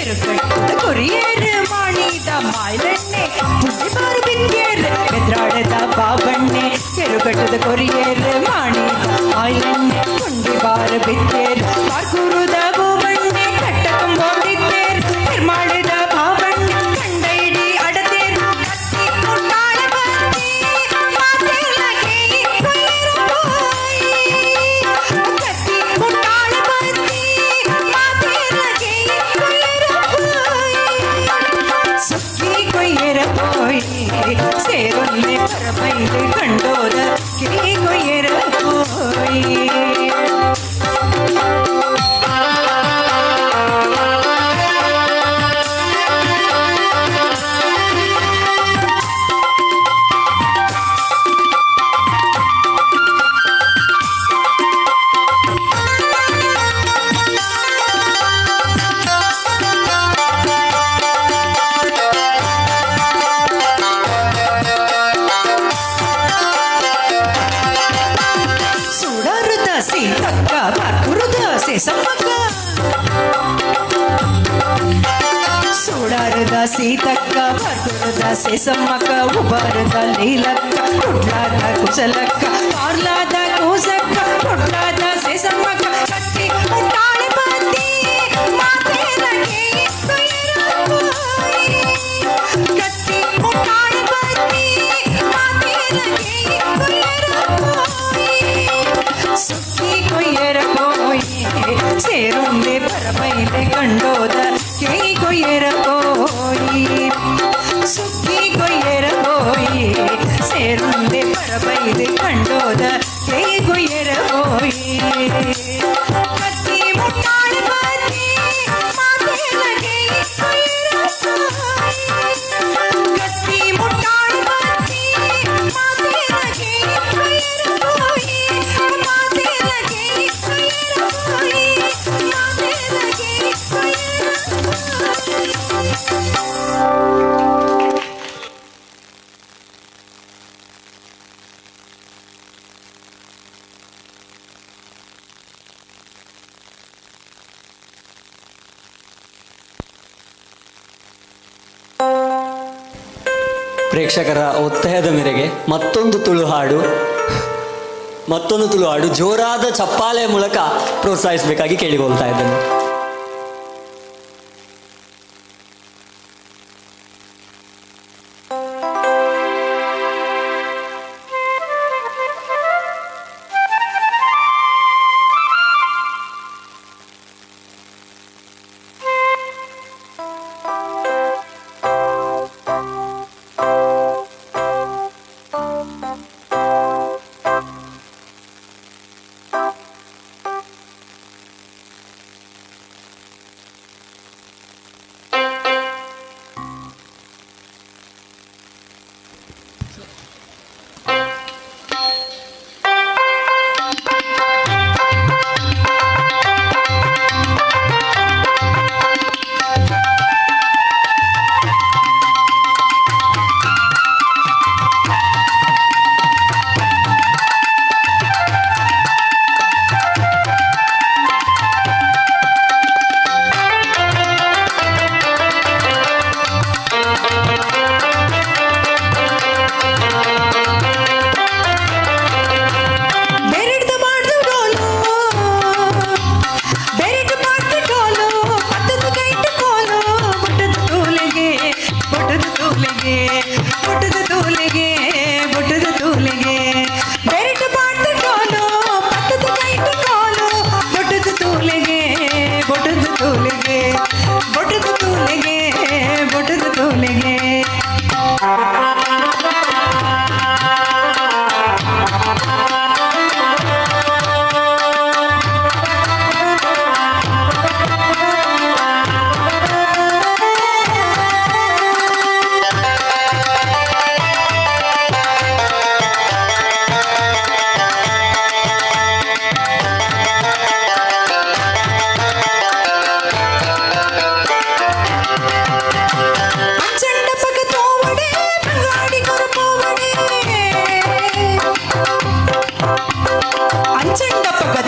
ಕೆರುಕಟ್ಟದ ಕೊರಿಯೇರು ಮಾಡಿದ ಮಾಯ್ಲೆಣ್ಣೆ ಬಾರು ಬಿತ್ತೇರು ಬೆದ್ರಾಡದ ಬಾಬಣ್ಣೆ ಕೆರುಕಟ್ಟದ ಕೊರಿಯೇರು ಮಾಡಿದ ಮಾಯ್ಲೆಣ್ಣೆ ಕುಂಡಿ ಬಾರು ಬಿತ್ತೇರು ಬಾರ್ಕೂರುದ ಬೂಬಣ್ಣೆ ಕಟ್ಟ ತುಂಬೋದಿದ್ದೇರು ನಿರ್ಮಾಣದ ಬಾಬಣ್ಣೆ ಕಂಡ ಇಡಿ ಅಡತೇರು ಕತ್ತಿ ಮುಟ್ಟಾಳ ಬಂದಿ ಮಾತೆಲಗೆ ಕೊಯ್ಯರು ಹೋಯಿ ಕತ್ತಿ ಮುಟ್ಟಾಳ ಬಂದಿ ಮಾತೆಲಗೆ ಕೊಯ್ಯರು ಹೋಯಿ ಸುಕ್ಕಿ ಕೊಯ್ಯರ ಹೋಯಿ ಸೇರೊನ್ನೆ ಪರಮೈದು ಕಂಡೋದ ಕಿರಿ ಕೊಯ್ಯರ ಹೋಯಿ ಸೀತಕ್ಕ ಬಾರ್ಕುರುದ ಸೆಸಮ್ಮಕ್ಕ ಸೋಡಾರದ ಸೀತಕ್ಕ ಬಾರ್ಕುರುದ ಸೆಸಮ್ಮಕ್ಕ ಉಬಾರದ ಲೀಲಕ್ಕ ಕುಡ್ಲಾದ ಕುಸಲಕ್ಕ ಕಾರ್ಲಾದ ಕೂಸಕ್ಕ ಕುಡ್ಲಾದ ಸೆಸಮ್ಮಕ್ಕ ಕತ್ತಿ ಮುಟ್ಟಾಳೆ ಬಂದಿ ಮಾತೆಲಗೆ ಕೊಯ್ಯರು ಹೋಯಿ ಕತ್ತಿ ಮುಟ್ಟಾಳೆ ಬಂದಿ ಮಾತೆಲಗೆ ಕೊಯ್ಯರು ಹೋಯಿ ಸುಕ್ಕಿ ಕೊಯ್ಯರ ಹೋಯಿ ಸೇರುಂದೆ ಪರಮೈದೆ ಕಂಡೋದ ಕೈ ಕೊಯ್ಯರ ಹೋಯಿ ಸುಕ್ಕಿ ಕೊಯ್ಯರ ಹೋಯಿ ಸೇರುಂದೆ ಪರಮೈದೆ ಕಂಡೋದ ಕೈ ಕೊಯ್ಯರ ಹೋಯಿ ಕತ್ತಿ ಮುಟ್ಟಾಳ ಬಂದಿ ಮಾತೆಲಗೆ ಕೊಯ್ಯರ ಹೋಯಿ ಕತ್ತಿ ಮುಟ್ಟಾಳ ಬಂದಿ ಮಾತೆಲಗೆ ಕೊಯ್ಯರ ಹೋಯಿ ಮಾತೆಲಗೆ ಕೊಯ್ಯರ ಹೋಯಿ ಮಾತೆಲಗೆ ಕೊಯ್ಯರ ಪ್ರೇಕ್ಷಕರ ಒತ್ತಾಯದ ಮೇರೆಗೆ ಮತ್ತೊಂದು ತುಳು ಹಾಡು ಜೋರಾದ ಚಪ್ಪಾಳೆ ಮೂಲಕ ಪ್ರೋತ್ಸಾಹಿಸಬೇಕಾಗಿ ಕೇಳಿಕೊಳ್ತಾ ಇದ್ದೇನೆ.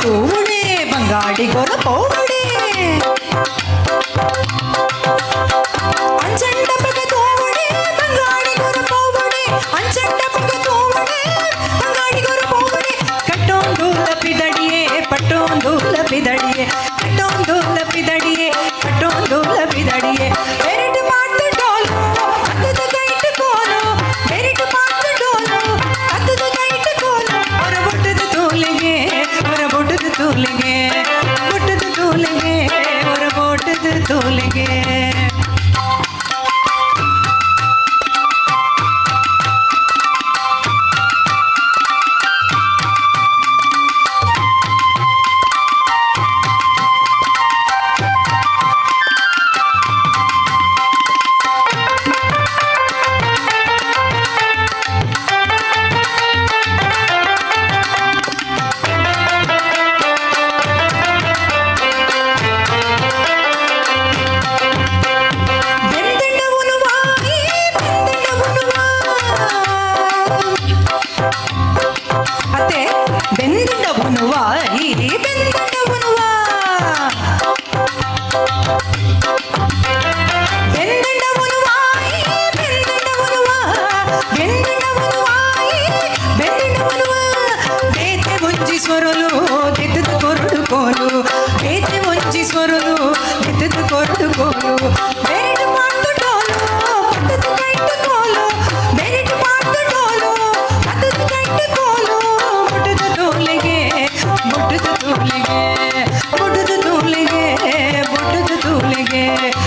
ತೂವಡೆ ಬಂಗಾಡಿ ಗೊರ ಪೋವಡೆ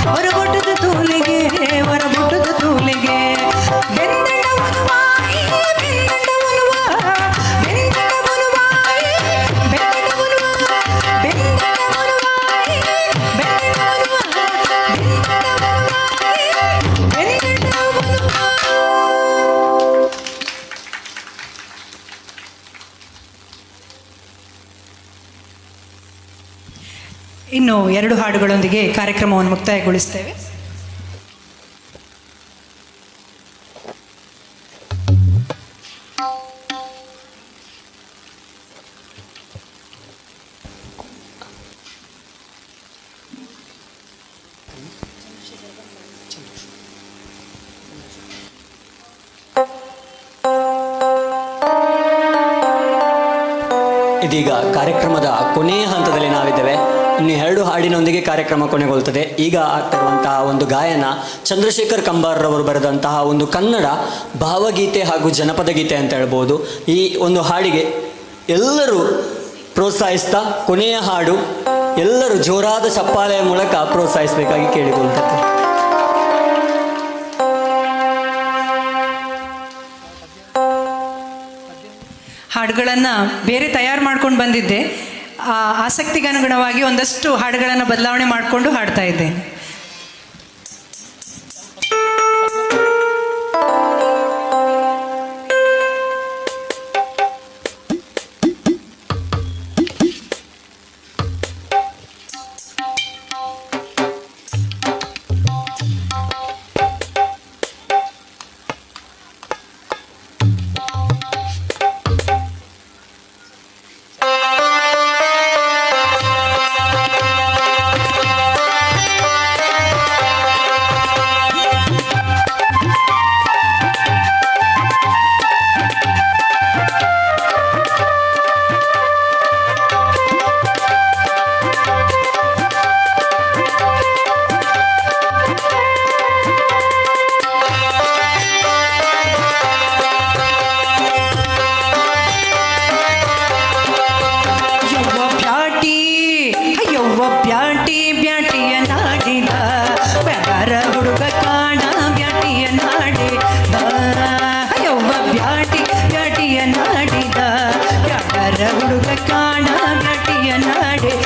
ಹೊರಗೊಟ್ಟದ ತೂಲಿಗೆ ಹೊರಗೊಟ್ಟದ ತೂಲಿಗೆ ಬೆಂದಣ್ಣವನುವಾಯಿ ಬೆಂದಣ್ಣವನುವ ಬೆಂದಣ್ಣವನುವಾಯಿ ಬೆಂದಣ್ಣವನುವ ಬೆಂದಣ್ಣವನುವಾಯಿ ಬೆಂದಣ್ಣವನುವ ಬೆಂದಣ್ಣವನುವಾಯಿ ಇನ್ನು 2 ಹಾಡುಗಳೊಂದಿಗೆ ಕಾರ್ಯಕ್ರಮವನ್ನು ಮುಕ್ತಾಯಗೊಳಿಸ್ತೇವೆ. ಇದೀಗ ಕಾರ್ಯಕ್ರಮದ ಕೊನೆಯ ಹಂತದಲ್ಲಿ ನಾವಿದ್ದೇವೆ. ಇನ್ನು 2 ಹಾಡಿನೊಂದಿಗೆ ಕಾರ್ಯಕ್ರಮ ಕೊನೆಗೊಳ್ತದೆ. ಈಗ ಆಗ್ತಿರುವಂತಹ ಒಂದು ಗಾಯನ ಚಂದ್ರಶೇಖರ್ ಕಂಬಾರ್ರವರು ಬರೆದಂತಹ ಒಂದು ಕನ್ನಡ ಭಾವಗೀತೆ ಹಾಗೂ ಜನಪದ ಗೀತೆ ಅಂತ ಹೇಳ್ಬೋದು. ಈ ಒಂದು ಹಾಡಿಗೆ ಎಲ್ಲರೂ ಪ್ರೋತ್ಸಾಹಿಸ್ತಾ ಕೊನೆಯ ಹಾಡು ಎಲ್ಲರೂ ಜೋರಾದ ಚಪ್ಪಾಳೆಯ ಮೂಲಕ ಪ್ರೋತ್ಸಾಹಿಸಬೇಕಾಗಿ ಕೇಳಿಕೊಳ್ತದೆ. ಹಾಡುಗಳನ್ನು ಬೇರೆ ತಯಾರು ಮಾಡ್ಕೊಂಡು ಬಂದಿದ್ದೆ. ಆ ಆಸಕ್ತಿಗೆ ಅನುಗುಣವಾಗಿ ಒಂದಷ್ಟು ಹಾಡುಗಳನ್ನು ಬದಲಾವಣೆ ಮಾಡಿಕೊಂಡು ಹಾಡ್ತಾ ಇದ್ದೇನೆ. ಬ್ಯಾಟಿ ಬ್ಯಾಟಿಯ ನಾಡಿದ ಬ್ಯಾರ ಹುಡುಗ ಕಾಣ ಬ್ಯಾಟಿಯ ನಾಡಿದ ಯವ್ವ ಬ್ಯಾಟಿ ಬ್ಯಾಟಿಯ ನಾಡಿದ ಬ್ಯಾರ ಹುಡುಗ ಕಾಣ ಬ್ಯಾಟಿಯ ನಾಡಿದ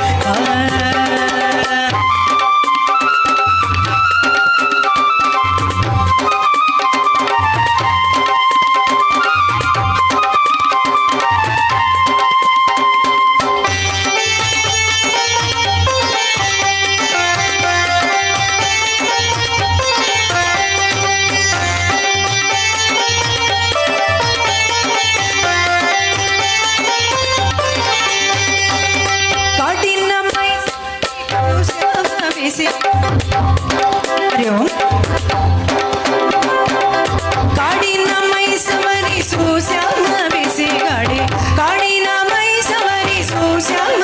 ಕಾಡಿನ ಮೈ ಸವರಿಸು ಶ್ಯಾಮ ಬಿಸಿಗಾಡಿ ಕಾಡಿನ ಮೈ ಸವರಿಸು ಶ್ಯಾಮ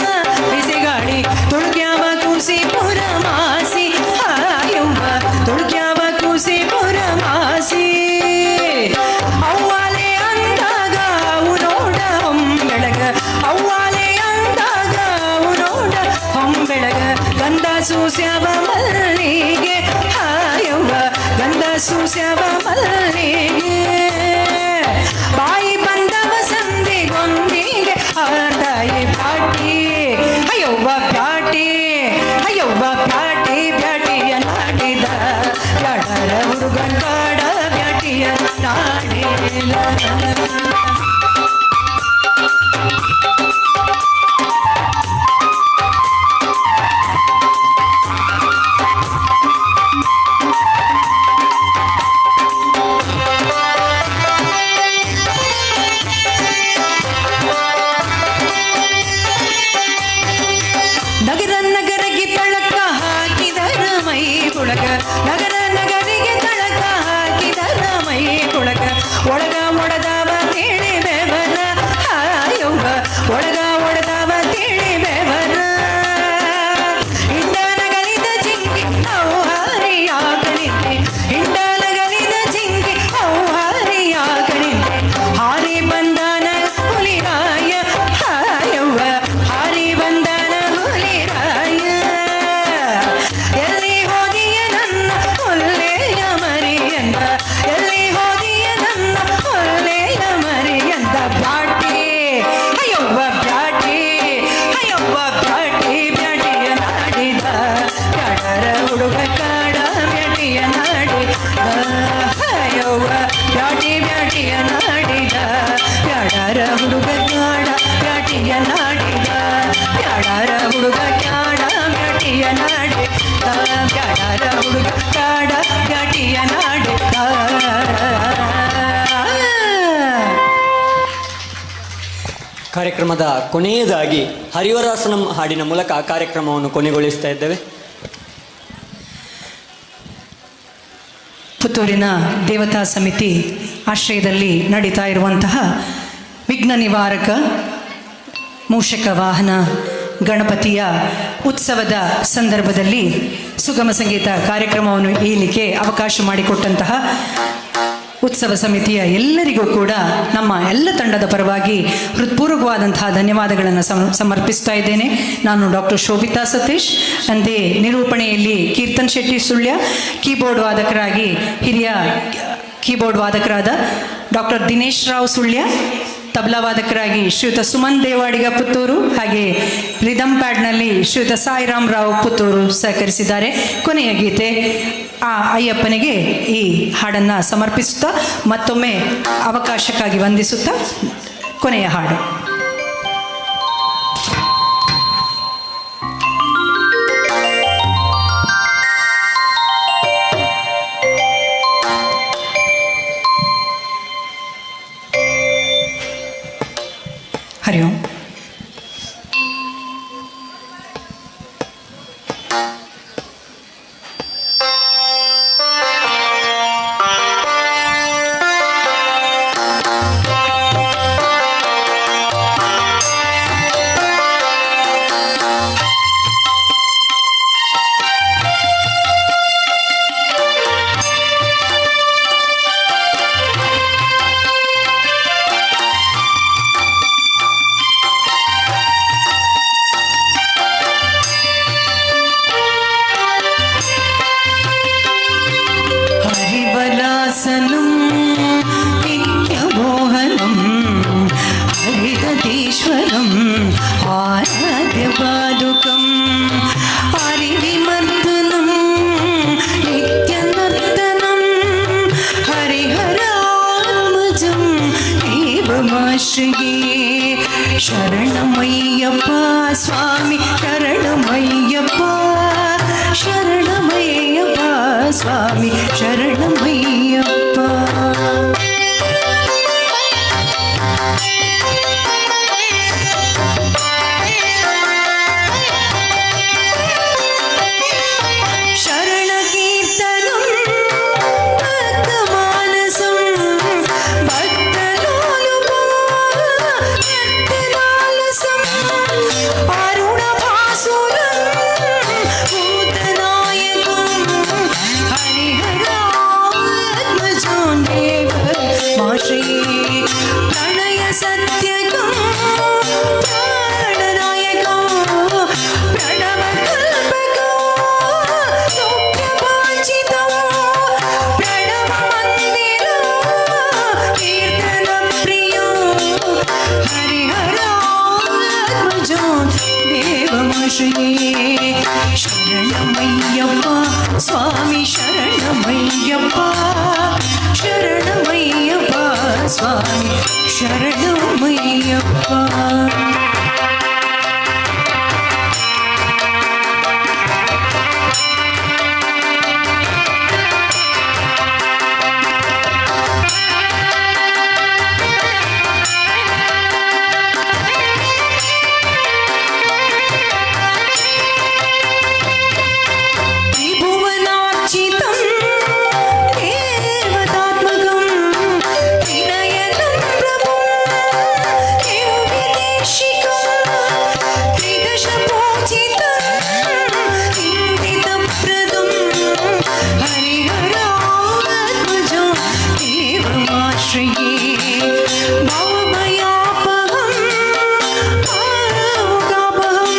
ಬಿಸಿಗಾಡಿ ತುಳ್ಕ್ಯಾವ ಕೂಸಿ ಪುರ ಮಾಸಿ ಹಾಯವ್ವ ತುಳ್ಕ್ಯಾವ ಕೂಸಿ ಪುರ ಮಾಸಿ ಅವ್ವಾಲೆ ಅಂದಾಗ ಅವು ನೋಡ ಹೊಂಬೆಳಗ ಅವ್ವಾಲೆ ಅಂದಾಗ ಅವು ನೋಡ ಹೊಂಬೆಳಗ ಗಂಧ ಸೂಸ್ಯಾವ ಮಲ್ಲಿಗೆ ಹಾಯವ್ವ ಗಂಧ ಸೂಸ್ಯಾವ ಮಲ್ಲಿಗೆ ಬಾಯಿ ಬಂದವ ಸಂದಿಗೊಂದಿಗೆ ಹಾತಾಯಿ ಬ್ಯಾಟಿ ಅಯ್ಯವ್ವ ಬ್ಯಾಟಿ ಅಯ್ಯವ್ವ ಬ್ಯಾಟಿ ಬ್ಯಾಟಿಯ ನಾಡಿದ ಬ್ಯಾಡರ ಹುಡುಗನ್ ಕಾಡ ಬ್ಯಾಟಿಯ ನಾಡಿಲ್ಲ ನಗರ ನಗರಿಗೆ ತಳಕ ಹಾಕಿದರ ಮೈ ಕೊಳಗ ನಗರ ನಗರಿಗೆ ತಳಕ ಹಾಕಿದರ ಮೈ ಕೊಳಗ ಒಳಗ ಒಡದವ ತಿಳಿ ಬೆವರ ಹಾಯವ್ವ ಒಳಗ ಒಡದವ ತಿಳಿ ಬೆವರ ಹಿಂಡನಗಲಿದ ಜಿಂಗಿ ಅವು ಹಾರಿಯಾಗಲಿದ್ದೆ ಹಿಂಡನಗಲಿದ ಜಿಂಗಿ ಅವು ಹಾರಿಯಾಗಲಿದ್ದೆ ಹಾರಿ ಬಂದನ ಹುಲಿರಾಯ ಹಾಯವ್ವ ಹಾರಿ ಬಂದನ ಹುಲಿರಾಯ ಎಲ್ಲಿ ಹೋದಿಯ ಕಾರ್ಯಕ್ರಮದ ಕೊನೆಯದಾಗಿ ಹರಿವರಾಸನಂ ಹಾಡಿನ ಮೂಲಕ ಕಾರ್ಯಕ್ರಮವನ್ನು ಕೊನೆಗೊಳಿಸ್ತಾ ಇದ್ದೇವೆ. ಪುತ್ತೂರಿನ ದೇವತಾ ಸಮಿತಿ ಆಶ್ರಯದಲ್ಲಿ ನಡೀತಾ ಇರುವಂತಹ ವಿಘ್ನ ನಿವಾರಕ ಮೂಷಕ ವಾಹನ ಗಣಪತಿಯ ಉತ್ಸವದ ಸಂದರ್ಭದಲ್ಲಿ ಸುಗಮ ಸಂಗೀತ ಕಾರ್ಯಕ್ರಮವನ್ನು ಏಲಿಕ್ಕೆ ಅವಕಾಶ ಮಾಡಿಕೊಟ್ಟಂತಹ ಉತ್ಸವ ಸಮಿತಿಯ ಎಲ್ಲರಿಗೂ ಕೂಡ ನಮ್ಮ ಎಲ್ಲ ತಂಡದ ಪರವಾಗಿ ಹೃತ್ಪೂರ್ವಕವಾದಂತಹ ಧನ್ಯವಾದಗಳನ್ನು ಸಮರ್ಪಿಸ್ತಾ ಇದ್ದೇನೆ. ನಾನು ಡಾಕ್ಟರ್ ಶೋಭಿತಾ ಸತೀಶ್, ಅಂದೇ ನಿರೂಪಣೆಯಲ್ಲಿ ಕೀರ್ತನ್ ಶೆಟ್ಟಿ ಸುಳ್ಯ, ಕೀಬೋರ್ಡ್ ವಾದಕರಾಗಿ ಹಿರಿಯ ಕೀಬೋರ್ಡ್ ವಾದಕರಾದ ಡಾಕ್ಟರ್ ದಿನೇಶ್ ರಾವ್ ಸುಳ್ಯ, ತಬಲಾ ವಾದಕರಾಗಿ ಶ್ರೀಯುತ ಸುಮನ್ ದೇವಾಡಿಗ ಪುತ್ತೂರು, ಹಾಗೆ ರಿದಮ್ ಪ್ಯಾಡ್ನಲ್ಲಿ ಶ್ರೀಯುತ ಸಾಯಿರಾಮ್ ರಾವ್ ಪುತ್ತೂರು ಸಹಕರಿಸಿದ್ದಾರೆ. ಕೊನೆಯ ಗೀತೆ ಆ ಅಯ್ಯಪ್ಪನಿಗೆ ಈ ಹಾಡನ್ನು ಸಮರ್ಪಿಸುತ್ತಾ ಮತ್ತೊಮ್ಮೆ ಅವಕಾಶಕ್ಕಾಗಿ ವಂದಿಸುತ್ತಾ ಕೊನೆಯ ಹಾಡು. ಹರಿ ಓಂ. నిత్యమోహనం హరిదీశ్వరం ఆరాధ్యపాదుకం హరివిమర్దనం నిత్యనర్తనం హరిహరాత్మజం దేవమాశ్రయే. శరణమయ్యప్ప స్వామి శరణమయ్యప్ప, శరణమయ్యప్ప స్వామి శరణమయ్యప్ప. శరణ కీర్తనం భక్తమానసం భక్తలోలుపం వ్యక్తలాలసం అరుణ భాసురం భూతనాయకం హరిహరాత్మజం దేవమాశ్రయే. ప్రణయ సత్యకం ప్రాణనాయకం ప్రణవకల్పకం సౌఖ్యవాంఛితం ప్రణవమందిరం కీర్తనప్రియం హరిహరాత్మజం దేవమాశ్రయే. శరణమయ్యప్ప స్వామి శరణమయ్యప్ప, శరణమయ్యప్ప స్వామి శరణమయ్యప్ప. త్రిభువనార్చితం దేవతాత్మకం త్రినయనం ప్రభుం దేవవిదేశికం త్రిదశపూజితం ఇందితప్రదం హరిహరాత్మజం దేవమాశ్రయే. భవభయాపహం భావుకాపహం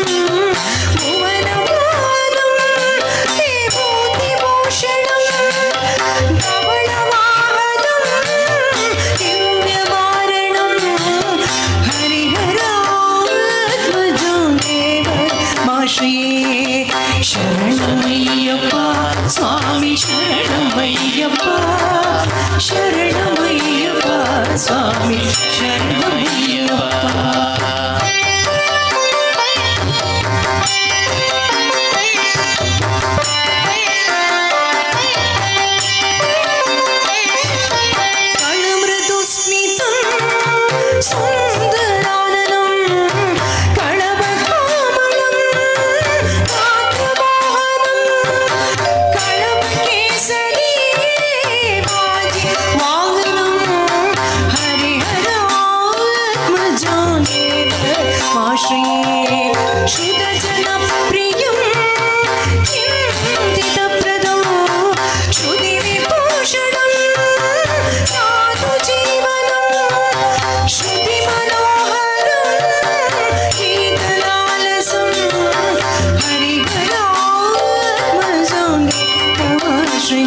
భువనమానం విభూతిభూషణం ధవళవాహనం దివ్యవారణం హరిహరాత్మజం దేవమాశ్రయే. శరణమయ్యప్ప స్వామి శరణమయ్యప్ప, శరణమయ్యప్ప స్వామి శరణమయ్యప్ప. కళమృదుస్మితం సుందరాననం ಶ್ರೀ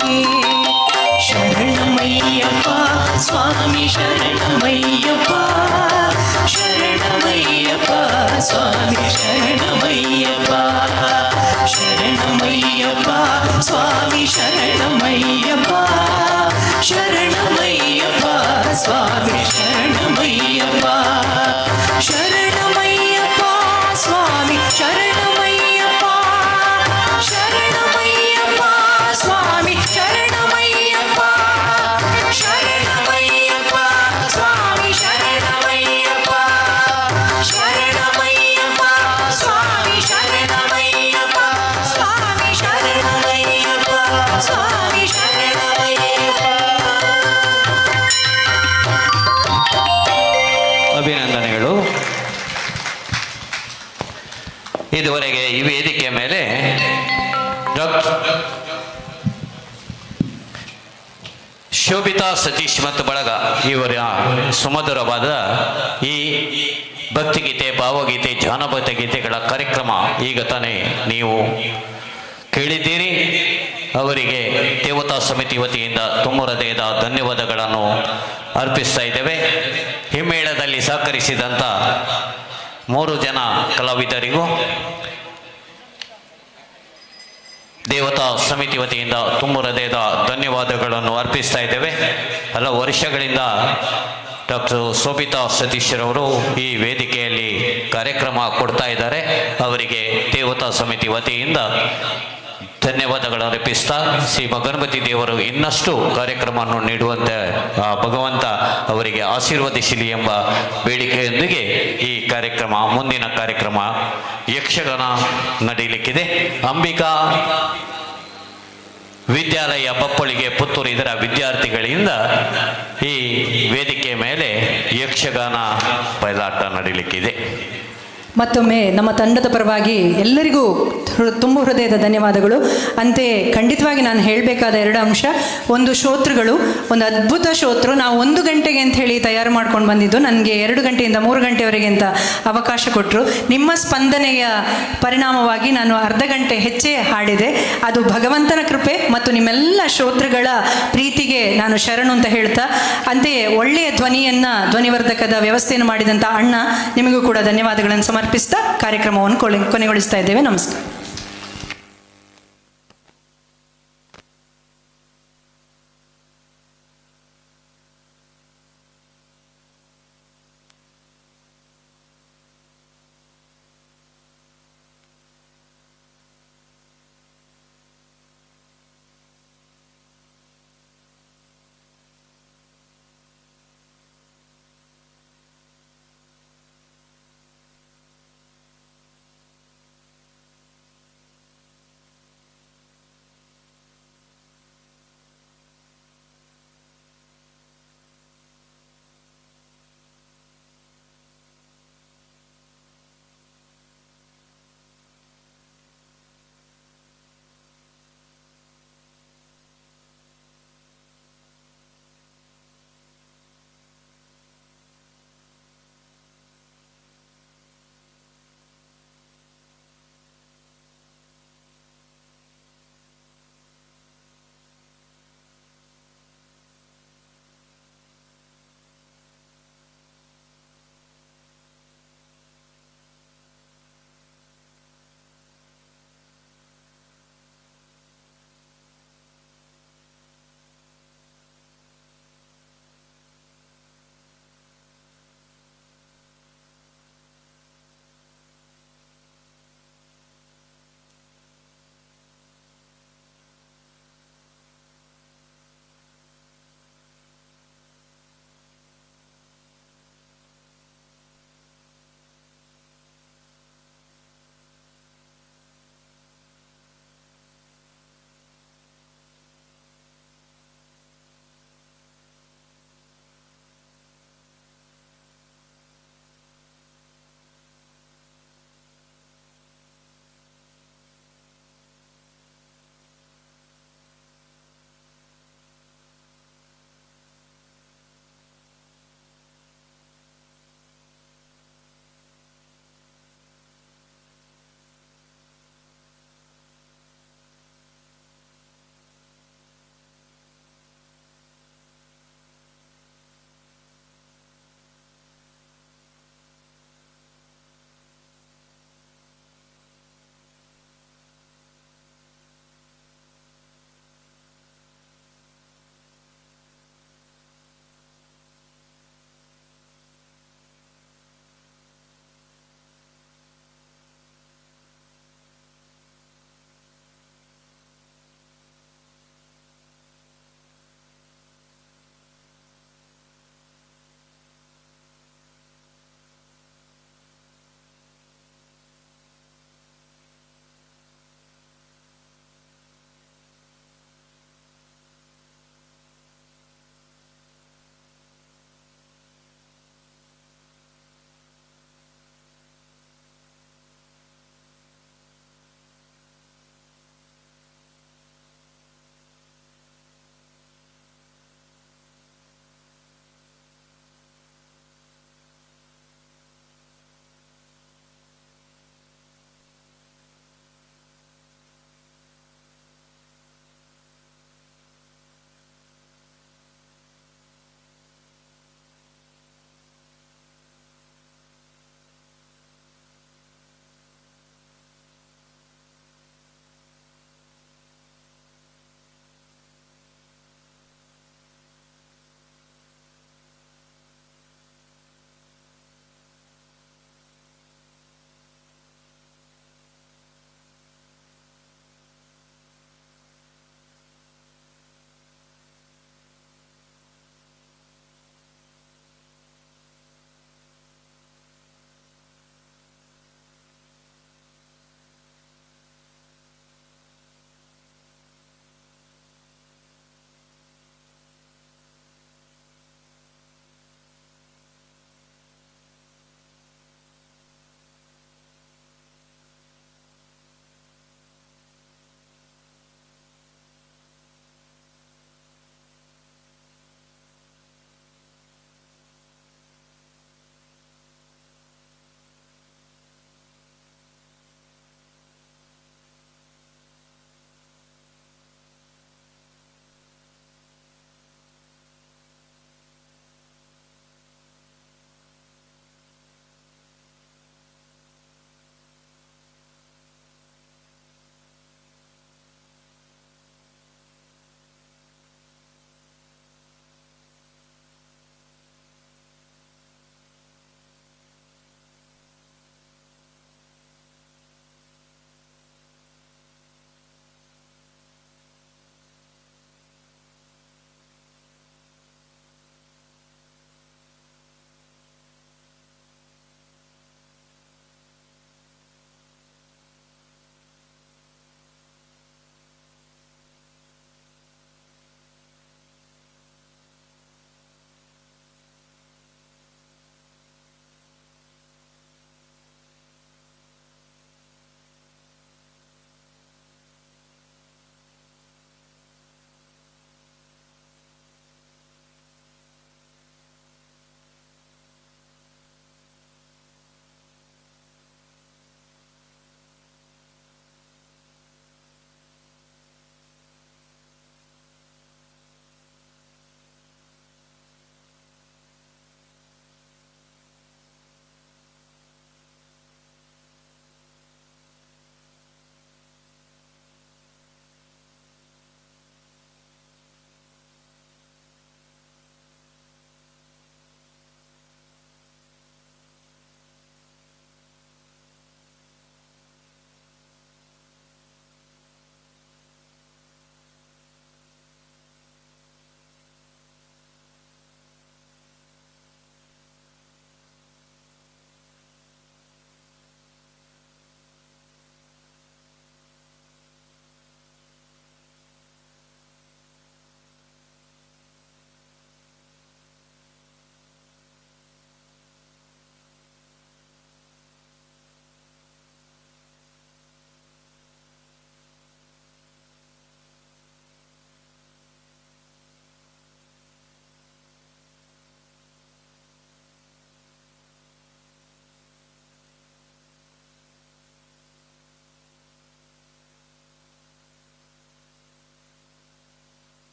ಶರಣಮಯ್ಯಪ್ಪ ಸ್ವಾಮಿ ಶರಣಮಯ್ಯಪ್ಪ ಶರಣಮಯ್ಯಪ್ಪ ಸ್ವಾಮಿ ಶರಣಮಯ್ಯಪ್ಪ ಶರಣಮಯ್ಯಪ್ಪ ಸ್ವಾಮಿ ಶರಣಮಯ್ಯಪ್ಪ ಶರಣಮಯ್ಯಪ್ಪ ಸ್ವಾಮಿ ಶರಣಮಯ್ಯಪ್ಪ ಶರಣಮಯ್ಯಪ್ಪ ಸ್ವಾಮಿ ಶರಣಮಯ್ಯಪ್ಪ ಶರಣಮಯ್ಯಪ್ಪ ಸ್ವಾಮಿ ಶರಣಮಯ್ಯಪ್ಪ ಶರಣಮಯ್ಯಪ್ಪ ಸ್ವಾಮಿ ಶರಣಮಯ್ಯಪ್ಪ ಶರಣಮಯ್ಯಪ್ಪ ಸ್ವಾಮಿ ಶರಣಮಯ್ಯಪ್ಪ ಸ್ವಾಮಿ ಶರಣಮಯ್ಯಪ್ಪ ಸ್ವಾಮಿ ಶರಣಮಯ್ಯಪ್ಪ. ಅಭಿನಂದನೆಗಳು. ಇದುವರೆಗೆ ಈ ವೇದಿಕೆಯ ಮೇಲೆ ಶೋಭಿತಾ ಸತೀಶ್ ಮತ್ತು ಬಳಗ ಇವರ ಸುಮಧುರವಾದ ಈ ಭಕ್ತಿಗೀತೆ, ಭಾವಗೀತೆ, ಜಾನಪದ ಗೀತೆಗಳ ಕಾರ್ಯಕ್ರಮ ಈಗ ತಾನೇ ನೀವು ಕೇಳಿದ್ದೀರಿ. ಅವರಿಗೆ ದೇವತಾ ಸಮಿತಿ ವತಿಯಿಂದ ತುಂಬ ಹೃದಯದ ಧನ್ಯವಾದಗಳನ್ನು ಅರ್ಪಿಸ್ತಾ ಇದ್ದೇವೆ. ಹಿಮ್ಮೇಳದಲ್ಲಿ ಸಹಕರಿಸಿದಂಥ 3 ಜನ ಕಲಾವಿದರಿಗೂ ದೇವತಾ ಸಮಿತಿ ವತಿಯಿಂದ ತುಂಬ ಹೃದಯದ ಧನ್ಯವಾದಗಳನ್ನು ಅರ್ಪಿಸ್ತಾ ಇದ್ದೇವೆ. ಹಲವು ವರ್ಷಗಳಿಂದ ಡಾಕ್ಟರ್ ಶೋಭಿತಾ ಸತೀಶ್ರವರು ಈ ವೇದಿಕೆಯಲ್ಲಿ ಕಾರ್ಯಕ್ರಮ ಕೊಡ್ತಾ ಇದ್ದಾರೆ. ಅವರಿಗೆ ದೇವತಾ ಸಮಿತಿ ವತಿಯಿಂದ ಧನ್ಯವಾದಗಳನ್ನು ಅರ್ಪಿಸ್ತಾ ಶ್ರೀ ಗಣಪತಿ ದೇವರು ಇನ್ನಷ್ಟು ಕಾರ್ಯಕ್ರಮವನ್ನು ನೀಡುವಂತೆ ಭಗವಂತ ಅವರಿಗೆ ಆಶೀರ್ವದಿಸಲಿ ಎಂಬ ಬೇಡಿಕೆಯೊಂದಿಗೆ ಈ ಕಾರ್ಯಕ್ರಮ, ಮುಂದಿನ ಕಾರ್ಯಕ್ರಮ ಯಕ್ಷಗಾನ ನಡೆಯಲಿಕ್ಕಿದೆ. ಅಂಬಿಕಾ ವಿದ್ಯಾಲಯ ಬಪ್ಪಳಿಗೆ ಪುತ್ತೂರು ಇದರ ವಿದ್ಯಾರ್ಥಿಗಳಿಂದ ಈ ವೇದಿಕೆ ಮೇಲೆ ಯಕ್ಷಗಾನ ಬಯಲಾಟ ನಡೆಯಲಿಕ್ಕಿದೆ. ಮತ್ತೊಮ್ಮೆ ನಮ್ಮ ತಂಡದ ಪರವಾಗಿ ಎಲ್ಲರಿಗೂ ತುಂಬ ಹೃದಯದ ಧನ್ಯವಾದಗಳು. ಅಂತೆಯೇ ಖಂಡಿತವಾಗಿ ನಾನು ಹೇಳಬೇಕಾದ 2 ಅಂಶ. ಒಂದು ಶ್ರೋತೃಗಳು, ಒಂದು ಅದ್ಭುತ ಶ್ರೋತೃ. ನಾವು 1 ಗಂಟೆಗೆ ಅಂತ ಹೇಳಿ ತಯಾರು ಮಾಡ್ಕೊಂಡು ಬಂದಿದ್ದು, ನನಗೆ 2 ಗಂಟೆಯಿಂದ 3 ಗಂಟೆವರೆಗೆ ಅಂತ ಅವಕಾಶ ಕೊಟ್ಟರು. ನಿಮ್ಮ ಸ್ಪಂದನೆಯ ಪರಿಣಾಮವಾಗಿ ನಾನು ಅರ್ಧ ಗಂಟೆ ಹೆಚ್ಚೇ ಹಾಡಿದೆ. ಅದು ಭಗವಂತನ ಕೃಪೆ ಮತ್ತು ನಿಮ್ಮೆಲ್ಲ ಶ್ರೋತೃಗಳ ಪ್ರೀತಿಗೆ ನಾನು ಶರಣು ಅಂತ ಹೇಳ್ತಾ, ಅಂತೆಯೇ ಒಳ್ಳೆಯ ಧ್ವನಿವರ್ಧಕದ ವ್ಯವಸ್ಥೆಯನ್ನು ಮಾಡಿದಂಥ ಅಣ್ಣ ನಿಮಗೂ ಕೂಡ ಧನ್ಯವಾದಗಳನ್ನು ಸಮರ್ಪಿಸ್ತಾ ಕಾರ್ಯಕ್ರಮವನ್ನು ಕೊನೆಗೊಳಿಸ್ತಾ ಇದ್ದೇವೆ. ನಮಸ್ಕಾರ.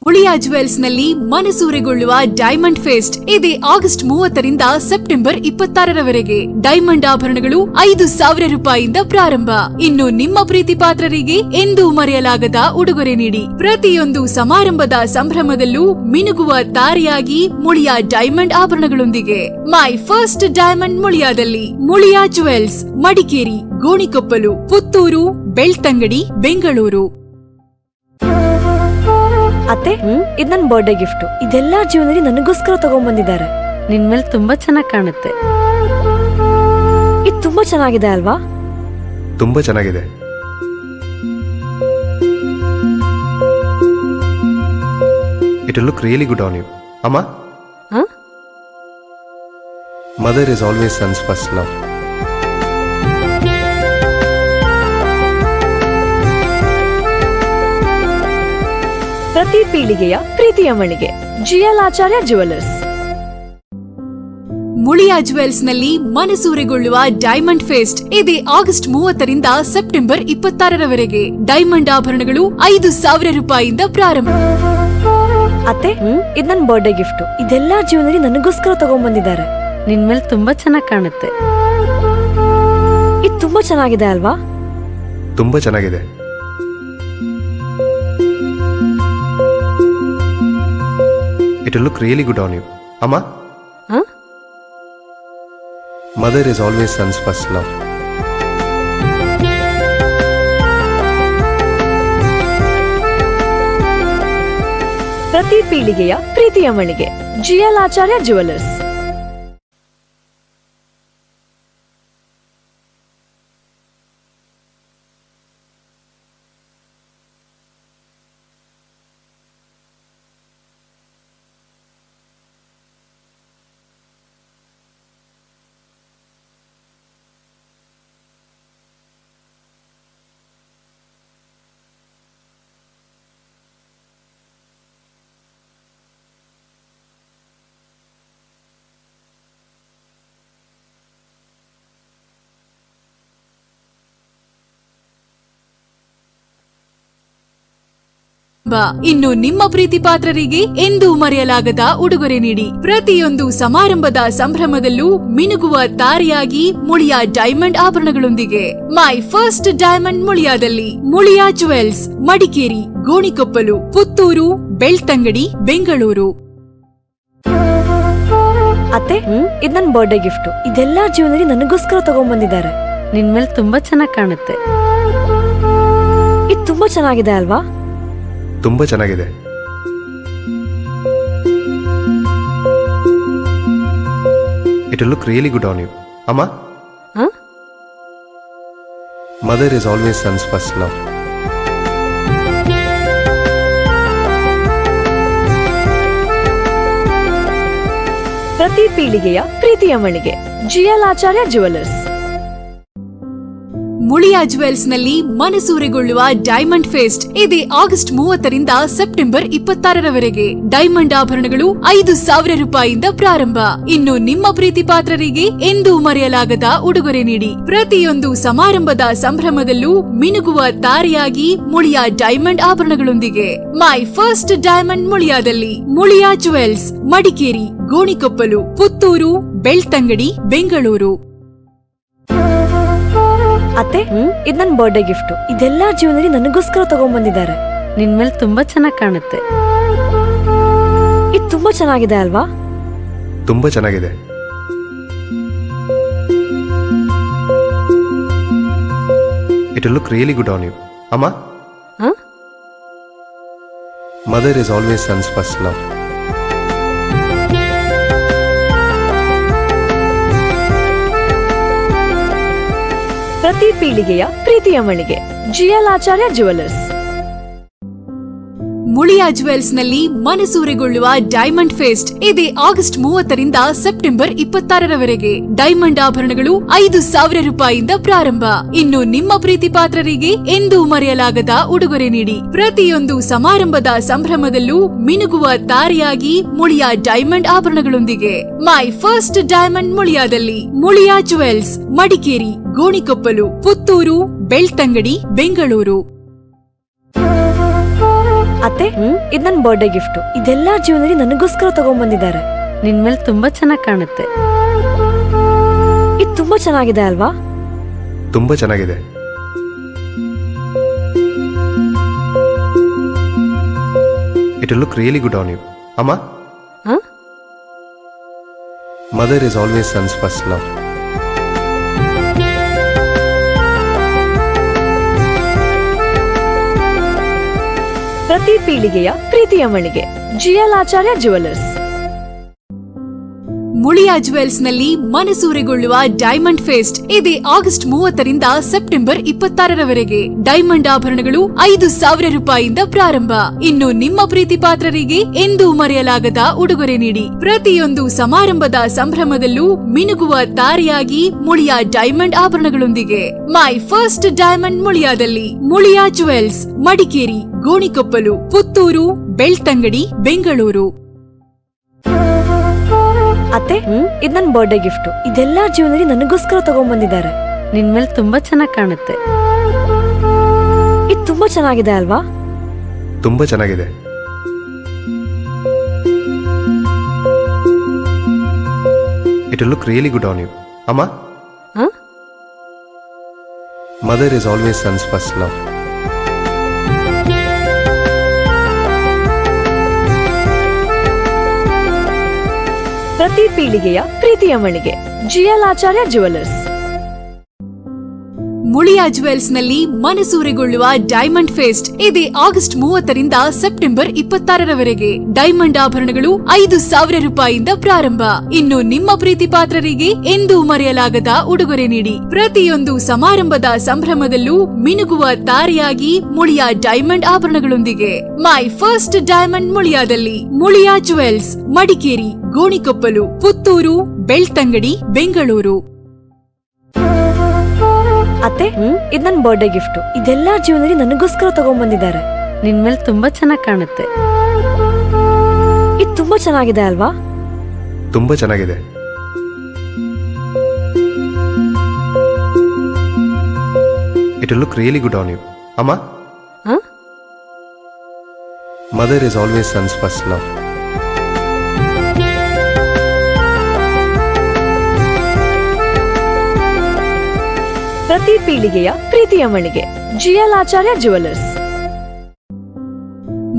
ಮುಳಿಯಾ ಜುವೆಲ್ಸ್ ನಲ್ಲಿ ಮನಸೂರೆಗೊಳ್ಳುವ ಡೈಮಂಡ್ ಫೆಸ್ಟ್ ಇದೆ ಆಗಸ್ಟ್ 30ರಿಂದ ಸೆಪ್ಟೆಂಬರ್ 26ರವರೆಗೆ. ಡೈಮಂಡ್ ಆಭರಣಗಳು 5,000 ರೂಪಾಯಿಯಿಂದ ಪ್ರಾರಂಭ. ಇನ್ನು ನಿಮ್ಮ ಪ್ರೀತಿ ಪಾತ್ರರಿಗೆ ಎಂದೂ ಮರೆಯಲಾಗದ ಉಡುಗೊರೆ ನೀಡಿ. ಪ್ರತಿಯೊಂದು ಸಮಾರಂಭದ ಸಂಭ್ರಮದಲ್ಲೂ ಮಿನುಗುವ ತಾರೆಯಾಗಿ ಮುಳಿಯಾ ಡೈಮಂಡ್ ಆಭರಣಗಳೊಂದಿಗೆ. ಮೈ ಫಸ್ಟ್ ಡೈಮಂಡ್ ಮುಳಿಯಾದಲ್ಲಿ. ಮುಳಿಯಾ ಜುವೆಲ್ಸ್, ಮಡಿಕೇರಿ, ಗೋಣಿಕೊಪ್ಪಲು, ಪುತ್ತೂರು, ಬೆಳ್ತಂಗಡಿ, ಬೆಂಗಳೂರು. ಅತ್ತೆ, ಇದು ನನ್ನ ಬರ್ಡೇ ಗಿಫ್ಟ್. ಇದೆಲ್ಲ ಜೀವನದಲ್ಲಿ ನನಗೋಸ್ಕರ ತಗೊಂಡ್ಬಂದಿದ್ದಾರೆ. ನಿನ್ ಮೇಲೆ ತುಂಬಾ ಚೆನ್ನಾಗಿ ಕಾಣುತ್ತೆ. ಇದು ತುಂಬಾ ಚೆನ್ನಾಗಿದೆ ಅಲ್ವಾ? ತುಂಬಾ ಚೆನ್ನಾಗಿದೆ. It look really good on you. ಅಮ್ಮ, mother is always son's first love. ಪ್ರತಿ ಪೀಳಿಗೆಯ ಪ್ರೀತಿಯ ಮಳಿಗೆ GL Acharya jewellers. Muliya jewels ನಲ್ಲಿ ಮನಸೂರೆಗೊಳ್ಳುವ ಡೈಮಂಡ್ ಫೆಸ್ಟ್ ಇದೆ ಆಗಸ್ಟ್ 30ರಿಂದ ಸೆಪ್ಟೆಂಬರ್ 26ರವರೆಗೆ. ಡೈಮಂಡ್ ಆಭರಣಗಳು 5,000 ರೂಪಾಯಿಯಿಂದ ಪ್ರಾರಂಭ. ಅತ್ತೆ, ಇದು ನನ್ನ ಬರ್ಡೇ ಗಿಫ್ಟ್. ಇದೆಲ್ಲ ಜೀವನದಲ್ಲಿ ನನಗೋಸ್ಕರ ತಗೊಂಡ್ಬಂದಿದ್ದಾರೆ. ನಿನ್ ಮೇಲೆ ತುಂಬಾ ಚೆನ್ನಾಗಿ ಕಾಣುತ್ತೆ. ಇದು ತುಂಬಾ ಚೆನ್ನಾಗಿದೆ ಅಲ್ವಾ? ತುಂಬಾ ಚೆನ್ನಾಗಿದೆ. It look really good on you. ಅಮ್ಮ, mother is always son's first love. ಪ್ರತಿ ಪೀಳಿಗೆಯ ಪ್ರೀತಿಯ ಮಳಿಗೆ ಜಿಎಲ್ ಆಚಾರ್ಯ ಜುವೆಲ್ಲರ್ಸ್. ಇನ್ನು ನಿಮ್ಮ ಪ್ರೀತಿ ಪಾತ್ರರಿಗೆ ಎಂದೂ ಮರೆಯಲಾಗದ ಉಡುಗೊರೆ ನೀಡಿ. ಪ್ರತಿಯೊಂದು ಸಮಾರಂಭದ ಸಂಭ್ರಮದಲ್ಲೂ ಮಿನುಗುವ ತಾರೆಯಾಗಿ ಮುಳಿಯಾ ಡೈಮಂಡ್ ಆಭರಣಗಳೊಂದಿಗೆ. ಮೈ ಫಸ್ಟ್ ಡೈಮಂಡ್ ಮುಳಿಯಾದಲ್ಲಿ. ಮುಳಿಯಾ ಜುವೆಲ್ಸ್, ಮಡಿಕೇರಿ, ಗೋಣಿಕೊಪ್ಪಲು, ಪುತ್ತೂರು, ಬೆಳ್ತಂಗಡಿ, ಬೆಂಗಳೂರು. ಅತ್ತೆ, ಇದು ನನ್ನ ಬರ್ಡೇ ಗಿಫ್ಟ್. ಇದೆಲ್ಲ ಜೀವನದಲ್ಲಿ ನನಗೋಸ್ಕರ ತಗೊಂಡ್ಬಂದಿದ್ದಾರೆ. ನಿನ್ ಮೇಲೆ ತುಂಬಾ ಚೆನ್ನಾಗಿ ಕಾಣುತ್ತೆ. ಇದು ತುಂಬಾ ಚೆನ್ನಾಗಿದೆ ಅಲ್ವಾ? ತುಂಬಾ ಚೆನ್ನಾಗಿದೆ. It look really good on you. ಅಮ್ಮ, mother is always son's first love. ಪ್ರತಿ ಪೀಳಿಗೆಯ ಪ್ರೀತಿಯ ಮಳಿಗೆ GL Acharya jewellers. Muliya jewels ನಲ್ಲಿ ಮನಸೂರೆಗೊಳ್ಳುವ ಡೈಮಂಡ್ ಫೆಸ್ಟ್ ಇದೆ ಆಗಸ್ಟ್ 30ರಿಂದ ಸೆಪ್ಟೆಂಬರ್ 26ರವರೆಗೆ. ಡೈಮಂಡ್ ಆಭರಣಗಳು 5,000 ರೂಪಾಯಿಯಿಂದ ಪ್ರಾರಂಭ. ಇನ್ನು ನಿಮ್ಮ ಪ್ರೀತಿ ಪಾತ್ರರಿಗೆ ಎಂದೂ ಮರೆಯಲಾಗದ ಉಡುಗೊರೆ ನೀಡಿ. ಪ್ರತಿಯೊಂದು ಸಮಾರಂಭದ ಸಂಭ್ರಮದಲ್ಲೂ ಮಿನುಗುವ ತಾರೆಯಾಗಿ ಮುಳಿಯಾ ಡೈಮಂಡ್ ಆಭರಣಗಳೊಂದಿಗೆ. ಮೈ ಫಸ್ಟ್ ಡೈಮಂಡ್ ಮುಳಿಯಾದಲ್ಲಿ. ಮುಳಿಯಾ ಜುವೆಲ್ಸ್, ಮಡಿಕೇರಿ, ಗೋಣಿಕೊಪ್ಪಲು, ಪುತ್ತೂರು, ಬೆಳ್ತಂಗಡಿ, ಬೆಂಗಳೂರು. ಅತ್ತೆ, ಇದು ನನ್ನ ಬರ್ಡೇ ಗಿಫ್ಟ್. ಇದೆಲ್ಲ ಜೀವನದಲ್ಲಿ ನನಗೋಸ್ಕರ ತಗೊಂಡ್ಬಂದಿದ್ದಾರೆ. ನಿನ್ ಮೇಲೆ ತುಂಬಾ ಚೆನ್ನಾಗಿ ಕಾಣುತ್ತೆ. ಇದು ತುಂಬಾ ಚೆನ್ನಾಗಿದೆ ಅಲ್ವಾ? ತುಂಬಾ ಚೆನ್ನಾಗಿದೆ. It look really good on you. ಅಮ್ಮ, mother is always son's first love. ಪ್ರತಿ ಪೀಳಿಗೆಯ ಪ್ರೀತಿಯ ಮಳಿಗೆ GL Acharya jewellers. Muliya jewels ನಲ್ಲಿ ಮನಸೂರೆಗೊಳ್ಳುವ ಡೈಮಂಡ್ ಫೆಸ್ಟ್ ಇದೆ ಆಗಸ್ಟ್ 30ರಿಂದ ಸೆಪ್ಟೆಂಬರ್ 26ರವರೆಗೆ. ಡೈಮಂಡ್ ಆಭರಣಗಳು 5,000 ರೂಪಾಯಿಯಿಂದ ಪ್ರಾರಂಭ. ಇನ್ನು ನಿಮ್ಮ ಪ್ರೀತಿ ಪಾತ್ರರಿಗೆ ಎಂದೂ ಮರೆಯಲಾಗದ ಉಡುಗೊರೆ ನೀಡಿ. ಪ್ರತಿಯೊಂದು ಸಮಾರಂಭದ ಸಂಭ್ರಮದಲ್ಲೂ ಮಿನುಗುವ ತಾರೆಯಾಗಿ ಮುಳಿಯಾ ಡೈಮಂಡ್ ಆಭರಣಗಳೊಂದಿಗೆ. ಮೈ ಫಸ್ಟ್ ಡೈಮಂಡ್ ಮುಳಿಯಾದಲ್ಲಿ. ಮುಳಿಯಾ ಜುವೆಲ್ಸ್, ಮಡಿಕೇರಿ, ಗೋಣಿಕೊಪ್ಪಲು, ಪುತ್ತೂರು, ಬೆಳ್ತಂಗಡಿ, ಬೆಂಗಳೂರು. ಅತ್ತೆ ಇದು ನನ್ನ ಬರ್ಡೇ ಗಿಫ್ಟ್. ಇದೆಲ್ಲ ಜೀವನದಲ್ಲಿ ನನಗೋಸ್ಕರ ತಗೊಂಡ್ಬಂದಿದ್ದಾರೆ. ನಿನ್ಮೇಲೆ ತುಂಬಾ ಚೆನ್ನಾಗಿ ಕಾಣುತ್ತೆ. ಇದು ತುಂಬಾ ಚೆನ್ನಾಗಿದೆ ಅಲ್ವಾ? ತುಂಬ ಚೆನ್ನಾಗಿದೆ. It will look really good on you. ಅಮ್ಮ, ಹ? Mother is always son's first love. ಪ್ರತಿ ಪೀಳಿಗೆಯ ಪ್ರೀತಿಯ ಮಳಿಗೆ GL Acharya jewellers. Muliya jewels ನಲ್ಲಿ ಮನಸೂರೆಗೊಳ್ಳುವ ಡೈಮಂಡ್ ಫೆಸ್ಟ್ ಇದೆ ಆಗಸ್ಟ್ 30ರಿಂದ ಸೆಪ್ಟೆಂಬರ್ 26ರವರೆಗೆ. ಡೈಮಂಡ್ ಆಭರಣಗಳು 5,000 ರೂಪಾಯಿಯಿಂದ ಪ್ರಾರಂಭ. ಇನ್ನು ನಿಮ್ಮ ಪ್ರೀತಿ ಪಾತ್ರರಿಗೆ ಎಂದೂ ಮರೆಯಲಾಗದ ಉಡುಗೊರೆ ನೀಡಿ. ಪ್ರತಿಯೊಂದು ಸಮಾರಂಭದ ಸಂಭ್ರಮದಲ್ಲೂ ಮಿನುಗುವ ತಾರೆಯಾಗಿ ಮುಳಿಯಾ ಡೈಮಂಡ್ ಆಭರಣಗಳೊಂದಿಗೆ. ಮೈ ಫಸ್ಟ್ ಡೈಮಂಡ್ ಮುಳಿಯಾದಲ್ಲಿ. ಮುಳಿಯಾ ಜುವೆಲ್ಸ್, ಮಡಿಕೇರಿ, ಗೋಣಿಕೊಪ್ಪಲು, ಪುತ್ತೂರು, ಬೆಳ್ತಂಗಡಿ, ಬೆಂಗಳೂರು. ಅತ್ತೆ ಇದು ನನ್ನ ಬರ್ಡೇ ಗಿಫ್ಟ್. ಇದೆಲ್ಲ ಜೀವನದಲ್ಲಿ ನನಗೋಸ್ಕರ ತಗೊಂಡ್ಬಂದಿದ್ದಾರೆ. ನಿನ್ಮೇಲೆ ತುಂಬಾ ಚೆನ್ನಾಗಿ ಕಾಣುತ್ತೆ. ಇದು ತುಂಬಾ ಚೆನ್ನಾಗಿದೆ ಅಲ್ವಾ? ತುಂಬ ಚೆನ್ನಾಗಿದೆ. It will look really good on you. ಅಮ್ಮ, ಹ? Mother is always son's first love. ಪ್ರತಿ ಪೀಳಿಗೆಯ ಪ್ರೀತಿಯ ಮಳಿಗೆ GL Acharya jewellers. Muliya jewels ನಲ್ಲಿ ಮನಸೂರೆಗೊಳ್ಳುವ ಡೈಮಂಡ್ ಫೆಸ್ಟ್ ಇದೆ ಆಗಸ್ಟ್ 30ರಿಂದ ಸೆಪ್ಟೆಂಬರ್ 26ರವರೆಗೆ. ಡೈಮಂಡ್ ಆಭರಣಗಳು 5,000 ರೂಪಾಯಿಯಿಂದ ಪ್ರಾರಂಭ. ಇನ್ನು ನಿಮ್ಮ ಪ್ರೀತಿ ಪಾತ್ರರಿಗೆ ಎಂದೂ ಮರೆಯಲಾಗದ ಉಡುಗೊರೆ ನೀಡಿ. ಪ್ರತಿಯೊಂದು ಸಮಾರಂಭದ ಸಂಭ್ರಮದಲ್ಲೂ ಮಿನುಗುವ ತಾರೆಯಾಗಿ ಮುಳಿಯಾ ಡೈಮಂಡ್ ಆಭರಣಗಳೊಂದಿಗೆ. ಮೈ ಫಸ್ಟ್ ಡೈಮಂಡ್ ಮುಳಿಯಾದಲ್ಲಿ. ಮುಳಿಯಾ ಜುವೆಲ್ಸ್, ಮಡಿಕೇರಿ, ಗೋಣಿಕೊಪ್ಪಲು, ಪುತ್ತೂರು, ಬೆಳ್ತಂಗಡಿ, ಬೆಂಗಳೂರು. ಅತ್ತೆ ಇದು ನನ್ನ ಬರ್ಡೇ ಗಿಫ್ಟ್. ಇದೆಲ್ಲ ಜೀವನದಲ್ಲಿ ನನಗೋಸ್ಕರ ತಗೊಂಡ್ಬಂದಿದ್ದಾರೆ. ನಿನ್ಮೇಲೆ ತುಂಬಾ ಚೆನ್ನಾಗಿ ಕಾಣುತ್ತೆ. ಇದು ತುಂಬಾ ಚೆನ್ನಾಗಿದೆ ಅಲ್ವಾ? ತುಂಬ ಚೆನ್ನಾಗಿದೆ. It will look really good on you. ಅಮ್ಮ, ಹ? Mother is always son's first love. ಪ್ರತಿ ಪೀಳಿಗೆಯ ಪ್ರೀತಿಯ ಮಳಿಗೆ GL Acharya jewellers.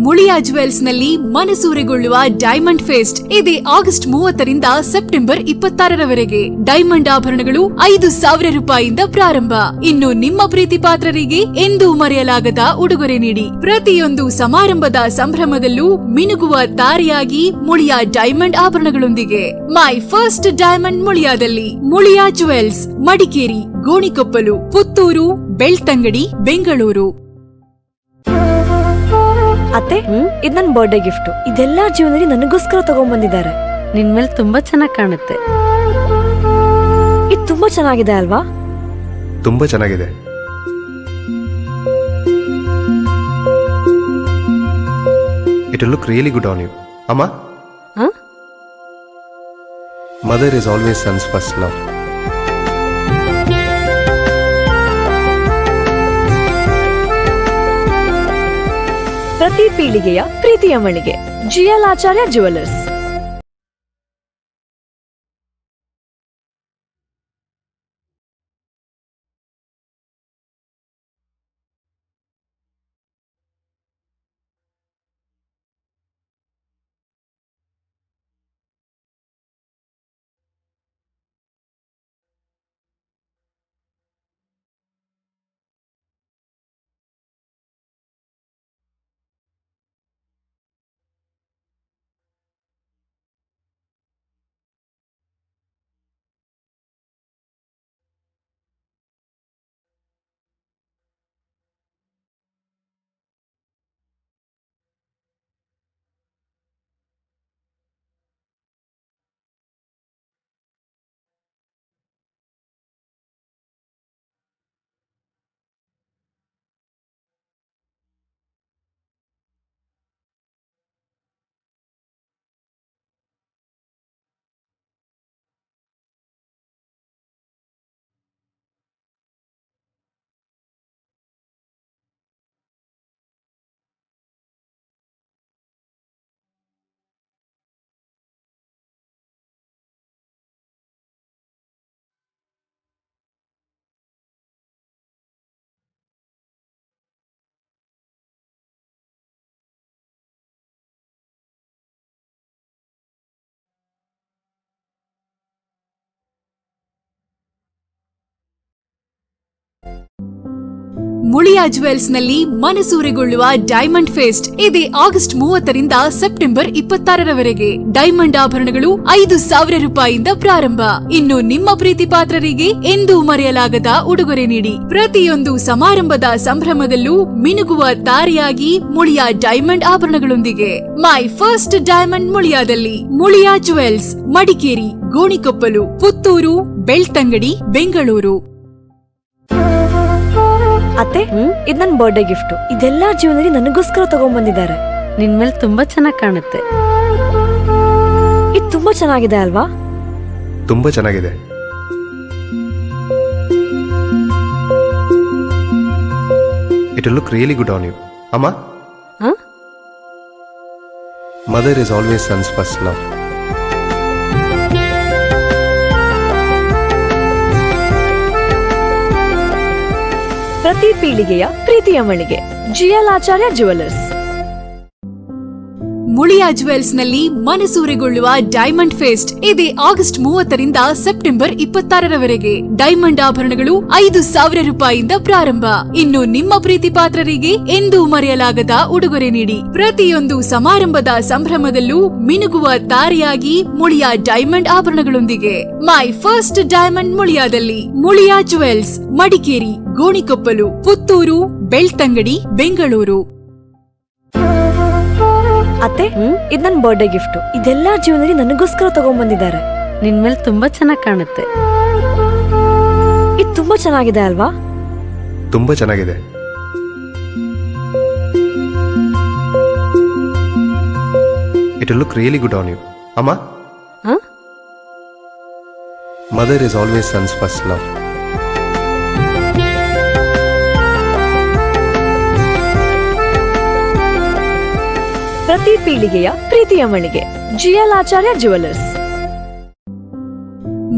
Muliya jewels ನಲ್ಲಿ ಮನಸೂರೆಗೊಳ್ಳುವ ಡೈಮಂಡ್ ಫೆಸ್ಟ್ ಇದೆ ಆಗಸ್ಟ್ 30ರಿಂದ ಸೆಪ್ಟೆಂಬರ್ 26ರವರೆಗೆ. ಡೈಮಂಡ್ ಆಭರಣಗಳು 5,000 ರೂಪಾಯಿಯಿಂದ ಪ್ರಾರಂಭ. ಇನ್ನು ನಿಮ್ಮ ಪ್ರೀತಿ ಪಾತ್ರರಿಗೆ ಎಂದೂ ಮರೆಯಲಾಗದ ಉಡುಗೊರೆ ನೀಡಿ. ಪ್ರತಿಯೊಂದು ಸಮಾರಂಭದ ಸಂಭ್ರಮದಲ್ಲೂ ಮಿನುಗುವ ತಾರೆಯಾಗಿ ಮುಳಿಯಾ ಡೈಮಂಡ್ ಆಭರಣಗಳೊಂದಿಗೆ. ಮೈ ಫಸ್ಟ್ ಡೈಮಂಡ್ ಮುಳಿಯಾದಲ್ಲಿ. ಮುಳಿಯಾ ಜುವೆಲ್ಸ್, ಮಡಿಕೇರಿ, ಗೋಣಿಕೊಪ್ಪಲು, ಪುತ್ತೂರು, ಬೆಳ್ತಂಗಡಿ, ಬೆಂಗಳೂರು. ಅತ್ತೆ ಇದು ನನ್ನ ಬರ್ಡೇ ಗಿಫ್ಟ್. ಇದೆಲ್ಲ ಜೀವನದಲ್ಲಿ ನನಗೋಸ್ಕರ ತಗೊಂಡ್ಬಂದಿದ್ದಾರೆ. ನಿನ್ಮೇಲೆ ತುಂಬಾ ಚೆನ್ನಾಗಿ ಕಾಣುತ್ತೆ. ಇದು ತುಂಬಾ ಚೆನ್ನಾಗಿದೆ ಅಲ್ವಾ? ತುಂಬ ಚೆನ್ನಾಗಿದೆ. It will look really good on you. ಅಮ್ಮ, ಹ? Mother is always son's first love. ಪ್ರತಿ ಪೀಳಿಗೆಯ ಪ್ರೀತಿಯ ಮಳಿಗೆ GL Acharya jewellers. Muliya jewels ನಲ್ಲಿ ಮನಸೂರೆಗೊಳ್ಳುವ ಡೈಮಂಡ್ ಫೆಸ್ಟ್ ಇದೆ ಆಗಸ್ಟ್ 30ರಿಂದ ಸೆಪ್ಟೆಂಬರ್ 26ರವರೆಗೆ. ಡೈಮಂಡ್ ಆಭರಣಗಳು 5,000 ರೂಪಾಯಿಯಿಂದ ಪ್ರಾರಂಭ. ಇನ್ನು ನಿಮ್ಮ ಪ್ರೀತಿ ಪಾತ್ರರಿಗೆ ಎಂದೂ ಮರೆಯಲಾಗದ ಉಡುಗೊರೆ ನೀಡಿ. ಪ್ರತಿಯೊಂದು ಸಮಾರಂಭದ ಸಂಭ್ರಮದಲ್ಲೂ ಮಿನುಗುವ ತಾರೆಯಾಗಿ ಮುಳಿಯಾ ಡೈಮಂಡ್ ಆಭರಣಗಳೊಂದಿಗೆ. ಮೈ ಫಸ್ಟ್ ಡೈಮಂಡ್ ಮುಳಿಯಾದಲ್ಲಿ. ಮುಳಿಯಾ ಜುವೆಲ್ಸ್, ಮಡಿಕೇರಿ, ಗೋಣಿಕೊಪ್ಪಲು, ಪುತ್ತೂರು, ಬೆಳ್ತಂಗಡಿ, ಬೆಂಗಳೂರು. ಅತ್ತೆ, ಇದ್ ನನ್ ಬರ್ಡೇ ಗಿಫ್ಟ್. ಇದೆಲ್ಲಾ ಜೀವನದಲ್ಲಿ ನನಗೋಸ್ಕರ ತಗೊಂಡ್ಬಂದಿದ್ದಾರೆ. ನಿನ್ಮೇಲೆ ತುಂಬಾ ಚೆನ್ನಾಗಿ ಕಾಣುತ್ತೆ. ಇದು ತುಂಬಾ ಚೆನ್ನಾಗಿದೆ ಅಲ್ವಾ? ತುಂಬ ಚೆನ್ನಾಗಿದೆ. It will look really good on you. ಅಮ್ಮ, ಹ? Mother is always son's first love. ಪ್ರತಿ ಪೀಳಿಗೆಯ ಪ್ರೀತಿಯ ಮಳಿಗೆ. GL Acharya jewellers. Muliya jewels ನಲ್ಲಿ ಮನಸೂರೆಗೊಳ್ಳುವ ಡೈಮಂಡ್ ಫೆಸ್ಟ್ ಇದೆ ಆಗಸ್ಟ್ 30ರಿಂದ ಸೆಪ್ಟೆಂಬರ್ 26ರವರೆಗೆ. ಡೈಮಂಡ್ ಆಭರಣಗಳು 5,000 ರೂಪಾಯಿಯಿಂದ ಪ್ರಾರಂಭ. ಇನ್ನು ನಿಮ್ಮ ಪ್ರೀತಿ ಪಾತ್ರರಿಗೆ ಎಂದೂ ಮರೆಯಲಾಗದ ಉಡುಗೊರೆ ನೀಡಿ. ಪ್ರತಿಯೊಂದು ಸಮಾರಂಭದ ಸಂಭ್ರಮದಲ್ಲೂ ಮಿನುಗುವ ತಾರೆಯಾಗಿ ಮುಳಿಯಾ ಡೈಮಂಡ್ ಆಭರಣಗಳೊಂದಿಗೆ. ಮೈ ಫಸ್ಟ್ ಡೈಮಂಡ್ ಮುಳಿಯಾದಲ್ಲಿ. ಮುಳಿಯಾ ಜುವೆಲ್ಸ್, ಮಡಿಕೇರಿ, ಗೋಣಿಕೊಪ್ಪಲು, ಪುತ್ತೂರು, ಬೆಳ್ತಂಗಡಿ, ಬೆಂಗಳೂರು. ಅತ್ತೆ, ಇದ್ ನನ್ ಬರ್ಡೇ ಗಿಫ್ಟ್. ಇದೆಲ್ಲಾ ಜೀವನದಲ್ಲಿ ನನಗೋಸ್ಕರ ತಗೊಂಡ್ಬಂದಿದ್ದಾರೆ. ನಿನ್ಮೇಲೆ ತುಂಬಾ ಚೆನ್ನಾಗಿ ಕಾಣುತ್ತೆ. ಇದು ತುಂಬಾ ಚೆನ್ನಾಗಿದೆ ಅಲ್ವಾ? ತುಂಬ ಚೆನ್ನಾಗಿದೆ. It will look really good on you. ಅಮ್ಮ, ಹ? Mother is always son's first love. ಪ್ರತಿ ಪೀಳಿಗೆಯ ಪ್ರೀತಿಯ ಮಳಿಗೆ. GL Acharya jewellers.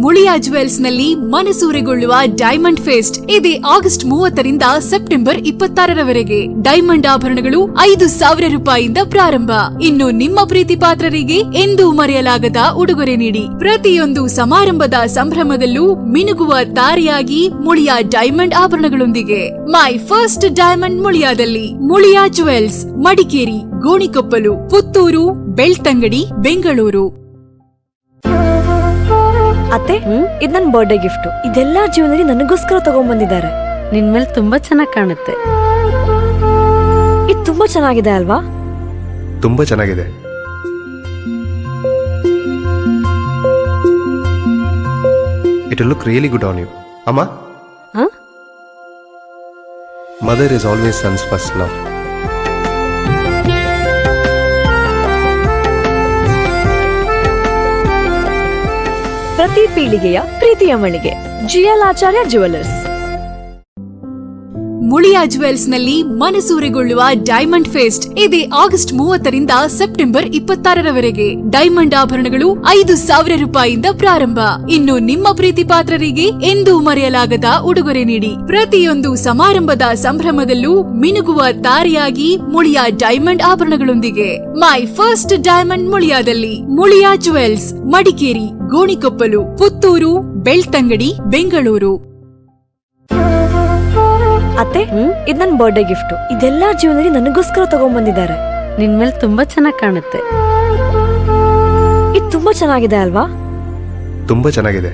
Muliya jewels ನಲ್ಲಿ ಮನಸೂರೆಗೊಳ್ಳುವ ಡೈಮಂಡ್ ಫೆಸ್ಟ್ ಇದೆ ಆಗಸ್ಟ್ 30ರಿಂದ ಸೆಪ್ಟೆಂಬರ್ 26ರವರೆಗೆ. ಡೈಮಂಡ್ ಆಭರಣಗಳು 5,000 ರೂಪಾಯಿಯಿಂದ ಪ್ರಾರಂಭ. ಇನ್ನು ನಿಮ್ಮ ಪ್ರೀತಿ ಪಾತ್ರರಿಗೆ ಎಂದೂ ಮರೆಯಲಾಗದ ಉಡುಗೊರೆ ನೀಡಿ. ಪ್ರತಿಯೊಂದು ಸಮಾರಂಭದ ಸಂಭ್ರಮದಲ್ಲೂ ಮಿನುಗುವ ತಾರೆಯಾಗಿ ಮುಳಿಯಾ ಡೈಮಂಡ್ ಆಭರಣಗಳೊಂದಿಗೆ. ಮೈ ಫಸ್ಟ್ ಡೈಮಂಡ್ ಮುಳಿಯಾದಲ್ಲಿ. ಮುಳಿಯಾ ಜುವೆಲ್ಸ್, ಮಡಿಕೇರಿ, ಗೋಣಿಕೊಪ್ಪಲು, ಪುತ್ತೂರು, ಬೆಳ್ತಂಗಡಿ, ಬೆಂಗಳೂರು. ಅತ್ತೆ, ಇದ್ ನನ್ ಬರ್ಡೇ ಗಿಫ್ಟ್. ಇದೆಲ್ಲಾ ಜೀವನದಲ್ಲಿ ನನಗೋಸ್ಕರ ತಗೊಂಡ್ಬಂದಿದ್ದಾರೆ. ನಿನ್ಮೇಲೆ ತುಂಬಾ ಚೆನ್ನಾಗಿ ಕಾಣುತ್ತೆ. ಇದು ತುಂಬಾ ಚೆನ್ನಾಗಿದೆ ಅಲ್ವಾ? ತುಂಬ ಚೆನ್ನಾಗಿದೆ. It will look really good on you. ಅಮ್ಮ, ಹ? Mother is always son's first love. ಪ್ರತಿ ಪೀಳಿಗೆಯ ಪ್ರೀತಿಯ ಮಳಿಗೆ. GL Acharya jewellers. Muliya jewels ನಲ್ಲಿ ಮನಸೂರೆಗೊಳ್ಳುವ ಡೈಮಂಡ್ ಫೆಸ್ಟ್ ಇದೆ ಆಗಸ್ಟ್ 30ರಿಂದ ಸೆಪ್ಟೆಂಬರ್ 26ರವರೆಗೆ. ಡೈಮಂಡ್ ಆಭರಣಗಳು 5,000 ರೂಪಾಯಿಯಿಂದ ಪ್ರಾರಂಭ. ಇನ್ನು ನಿಮ್ಮ ಪ್ರೀತಿ ಪಾತ್ರರಿಗೆ ಎಂದೂ ಮರೆಯಲಾಗದ ಉಡುಗೊರೆ ನೀಡಿ. ಪ್ರತಿಯೊಂದು ಸಮಾರಂಭದ ಸಂಭ್ರಮದಲ್ಲೂ ಮಿನುಗುವ ತಾರೆಯಾಗಿ ಮುಳಿಯಾ ಡೈಮಂಡ್ ಆಭರಣಗಳೊಂದಿಗೆ. ಮೈ ಫಸ್ಟ್ ಡೈಮಂಡ್ ಮುಳಿಯಾದಲ್ಲಿ. ಮುಳಿಯಾ ಜುವೆಲ್ಸ್, ಮಡಿಕೇರಿ, ಗೋಣಿಕೊಪ್ಪಲು, ಪುತ್ತೂರು, ಬೆಳ್ತಂಗಡಿ, ಬೆಂಗಳೂರು. ಅತ್ತೆ, ಇದ್ ನನ್ ಬರ್ಡೇ ಗಿಫ್ಟ್. ಇದೆಲ್ಲಾ ಜೀವನದಲ್ಲಿ ನನಗೋಸ್ಕರ ತಗೊಂಡ್ಬಂದಿದ್ದಾರೆ. ನಿನ್ಮೇಲೆ ತುಂಬಾ ಚೆನ್ನಾಗಿ ಕಾಣುತ್ತೆ. ಇದು ತುಂಬಾ ಚೆನ್ನಾಗಿದೆ ಅಲ್ವಾ? ತುಂಬ ಚೆನ್ನಾಗಿದೆ.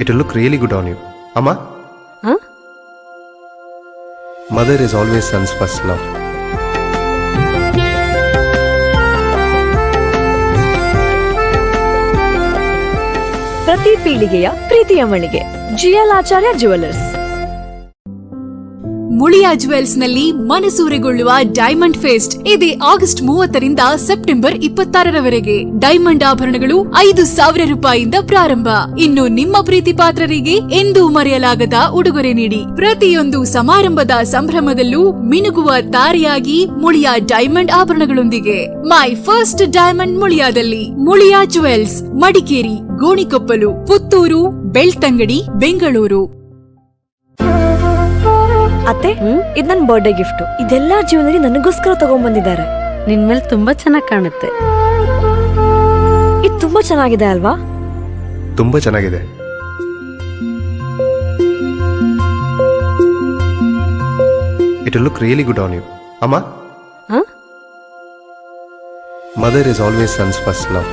It will look really good on you. ಅಮ್ಮ, ಹ? Mother is always son's first love. ಪ್ರತಿ ಪೀಳಿಗೆಯ ಪ್ರೀತಿಯ ಮಳಿಗೆ. GL Acharya jewellers. Muliya jewels ನಲ್ಲಿ ಮನಸೂರೆಗೊಳ್ಳುವ ಡೈಮಂಡ್ ಫೆಸ್ಟ್ ಇದೆ ಆಗಸ್ಟ್ 30ರಿಂದ ಸೆಪ್ಟೆಂಬರ್ 26ರವರೆಗೆ. ಡೈಮಂಡ್ ಆಭರಣಗಳು 5,000 ರೂಪಾಯಿಯಿಂದ ಪ್ರಾರಂಭ. ಇನ್ನು ನಿಮ್ಮ ಪ್ರೀತಿ ಪಾತ್ರರಿಗೆ ಎಂದೂ ಮರೆಯಲಾಗದ ಉಡುಗೊರೆ ನೀಡಿ. ಪ್ರತಿಯೊಂದು ಸಮಾರಂಭದ ಸಂಭ್ರಮದಲ್ಲೂ ಮಿನುಗುವ ತಾರೆಯಾಗಿ ಮುಳಿಯಾ ಡೈಮಂಡ್ ಆಭರಣಗಳೊಂದಿಗೆ. ಮೈ ಫಸ್ಟ್ ಡೈಮಂಡ್ ಮುಳಿಯಾದಲ್ಲಿ. ಮುಳಿಯಾ ಜುವೆಲ್ಸ್, ಮಡಿಕೇರಿ, ಗೋಣಿಕೊಪ್ಪಲು, ಪುತ್ತೂರು, ಬೆಳ್ತಂಗಡಿ, ಬೆಂಗಳೂರು. ಅತ್ತೆ, ಇದ್ ನನ್ ಬರ್ಡೇ ಗಿಫ್ಟ್. ಇದೆಲ್ಲಾ ಜೀವನದಲ್ಲಿ ನನಗೋಸ್ಕರ ತಗೊಂಡ್ಬಂದಿದ್ದಾರೆ. ನಿನ್ಮೇಲೆ ತುಂಬಾ ಚೆನ್ನಾಗಿ ಕಾಣುತ್ತೆ. ಇದು ತುಂಬಾ ಚೆನ್ನಾಗಿದೆ ಅಲ್ವಾ? ತುಂಬ ಚೆನ್ನಾಗಿದೆ. It will look really good on you. Amma, Huh? mother is always son's first love.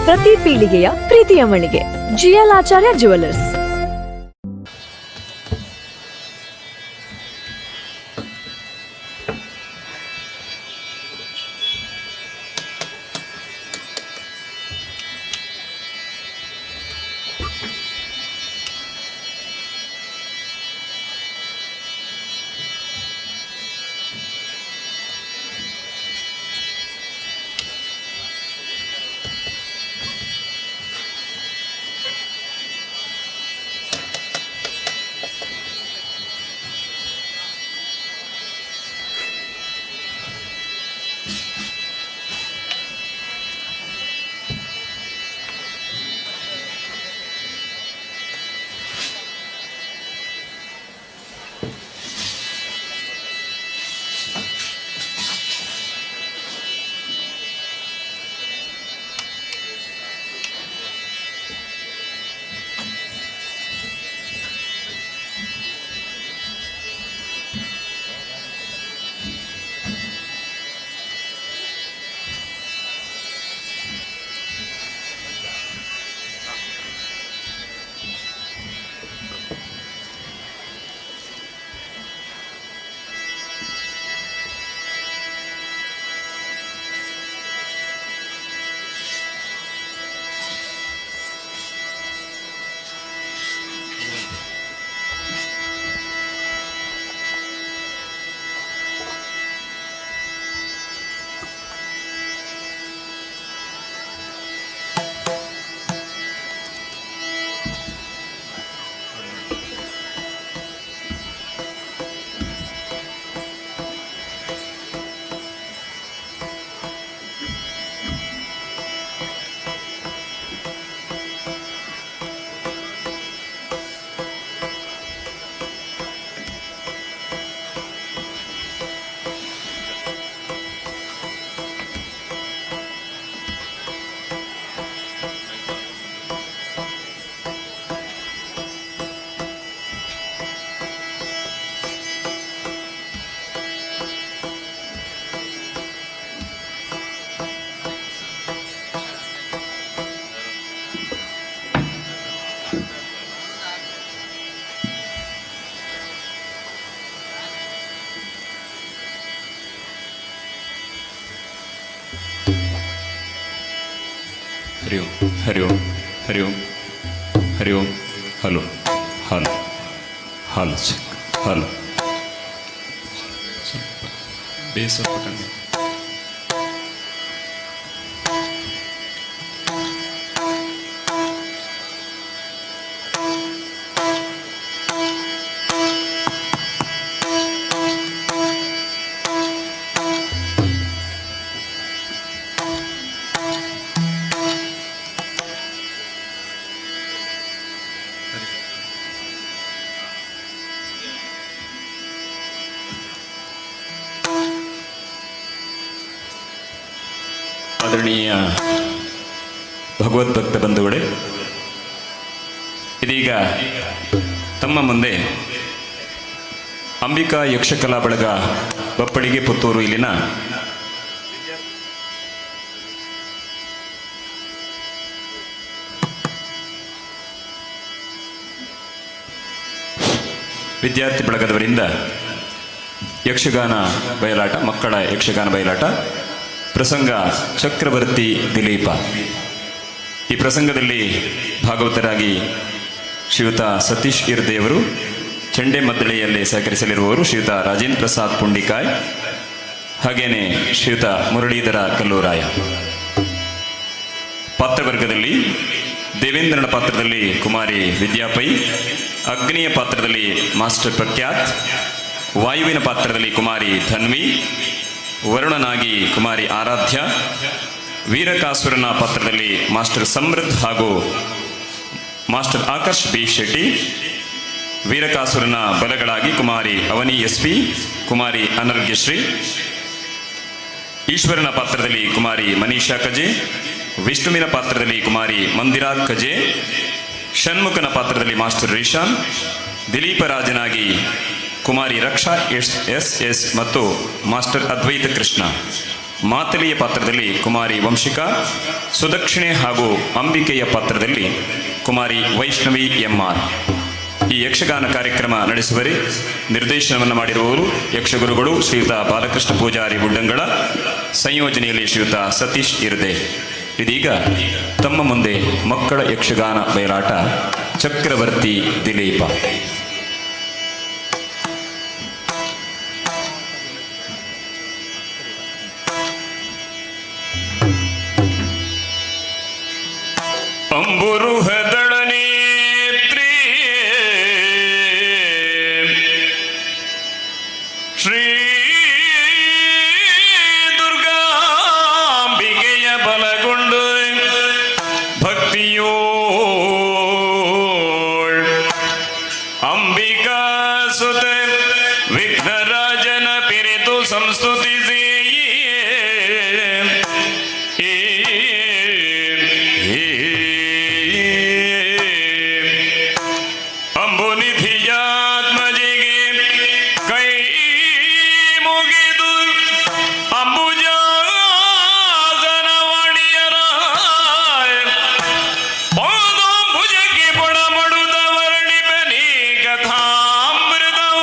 ಪ್ರತಿ ಪೀಳಿಗೆಯ ಪ್ರೀತಿಯ ಮಳಿಗೆ GL Acharya jewellers. Hari Om Hari Om Hari Om Hari Om. Hello hello hello check hello ಸ್ವಲ್ಪ ಬೇಸ್ ಸ್ವಲ್ಪ ಕಮ್ಮಿ. ಆದರಣೀಯ ಭಗವದ್ಭಕ್ತ ಬಂಧುಗಳೇ, ಇದೀಗ ತಮ್ಮ ಮುಂದೆ ಅಂಬಿಕಾ ಯಕ್ಷಕಲಾ ಬಳಗ ಬಪ್ಪಳಿಗೆ ಪುತ್ತೂರು ಇಲ್ಲಿನ ವಿದ್ಯಾರ್ಥಿ ಬಳಗದವರಿಂದ ಯಕ್ಷಗಾನ ಬಯಲಾಟ, ಮಕ್ಕಳ ಯಕ್ಷಗಾನ ಬಯಲಾಟ ಪ್ರಸಂಗ ಚಕ್ರವರ್ತಿ ದಿಲೀಪ. ಈ ಪ್ರಸಂಗದಲ್ಲಿ ಭಾಗವತರಾಗಿ ಶ್ರೀಯುತ ಸತೀಶ್ ಇರ್ದೇವರು, ಚಂಡೆ ಮದ್ದಳೆಯಲ್ಲಿ ಸಹಕರಿಸಲಿರುವವರು ಶ್ರೀಯುತ ರಾಜೇಂದ್ರ ಪ್ರಸಾದ್ ಪುಂಡಿಕಾಯ್, ಹಾಗೇನೆ ಶ್ರೀಯುತ ಮುರಳೀಧರ ಕಲ್ಲೂರಾಯ. ಪಾತ್ರವರ್ಗದಲ್ಲಿ ದೇವೇಂದ್ರನ ಪಾತ್ರದಲ್ಲಿ ಕುಮಾರಿ ವಿದ್ಯಾಪೈ, ಅಗ್ನಿಯ ಪಾತ್ರದಲ್ಲಿ ಮಾಸ್ಟರ್ ಪ್ರಖ್ಯಾತ್, ವಾಯುವಿನ ಪಾತ್ರದಲ್ಲಿ ಕುಮಾರಿ ಧನ್ವಿ, ವರುಣನಾಗಿ ಕುಮಾರಿ ಆರಾಧ್ಯ, ವೀರಕಾಸುರನ ಪಾತ್ರದಲ್ಲಿ ಮಾಸ್ಟರ್ ಸಮೃದ್ಧ್ ಹಾಗೂ ಮಾಸ್ಟರ್ ಆಕರ್ಷ್ ಬಿ ಶೆಟ್ಟಿ, ವೀರಕಾಸುರನ ಬಲಗಳಾಗಿ ಕುಮಾರಿ ಅವನಿ ಎಸ್ಪಿ, ಕುಮಾರಿ ಅನರ್ಘ್ಯಶ್ರೀ, ಈಶ್ವರನ ಪಾತ್ರದಲ್ಲಿ ಕುಮಾರಿ ಮನೀಷಾ ಕಜೆ, ವಿಷ್ಣುವಿನ ಪಾತ್ರದಲ್ಲಿ ಕುಮಾರಿ ಮಂದಿರಾ ಕಜೆ, ಷಣ್ಮುಖನ ಪಾತ್ರದಲ್ಲಿ ಮಾಸ್ಟರ್ ರಿಶಾನ್, ದಿಲೀಪ ರಾಜನಾಗಿ ಕುಮಾರಿ ರಕ್ಷಾ ಎಸ್ ಮತ್ತು ಮಾಸ್ಟರ್ ಅದ್ವೈತ ಕೃಷ್ಣ, ಮಾತಲಿಯ ಪಾತ್ರದಲ್ಲಿ ಕುಮಾರಿ ವಂಶಿಕಾ, ಸುದಕ್ಷಿಣೆ ಹಾಗೂ ಅಂಬಿಕೆಯ ಪಾತ್ರದಲ್ಲಿ ಕುಮಾರಿ ವೈಷ್ಣವಿ ಎಂಆರ್. ಈ ಯಕ್ಷಗಾನ ಕಾರ್ಯಕ್ರಮ ನಡೆಸುವರೆ ನಿರ್ದೇಶನವನ್ನು ಮಾಡಿರುವವರು ಯಕ್ಷಗುರುಗಳು ಶ್ರೀಯುತ ಬಾಲಕೃಷ್ಣ ಪೂಜಾರಿ ಗುಡ್ಡಂಗಳ, ಸಂಯೋಜನೆಯಲ್ಲಿ ಶ್ರೀಯುತ ಸತೀಶ್ ಇರ್ದೆ. ಇದೀಗ ತಮ್ಮ ಮುಂದೆ ಮಕ್ಕಳ ಯಕ್ಷಗಾನ ಬಯಲಾಟ ಚಕ್ರವರ್ತಿ ದಿಲೀಪ. ಅಂಬುರುಹದಳನೇತ್ರಿ ಶ್ರೀ ದುರ್ಗಾಂಬಿಕೆಯ ಬಲಗೊಂಡು ಭಕ್ತಿಯೋ ಅಂಬಿಕಾ ಸುತ ವಿಘ್ನರಾಜನ ಪಿರಿತು ಸಂಸ್ತುತಿಸಿ ಅಂಬುನಿಧಿಯಾತ್ಮಜಿಗೆ ಕೈ ಮುಗಿದು ಅಂಬುಜಾಸನವಾಣಿಯರ ಪಾದಾಂಬುಜಕ್ಕೆ ಪೊಡಮಡುದ ವರ್ಣಿಪನಿ ಕಥಾಮೃತವ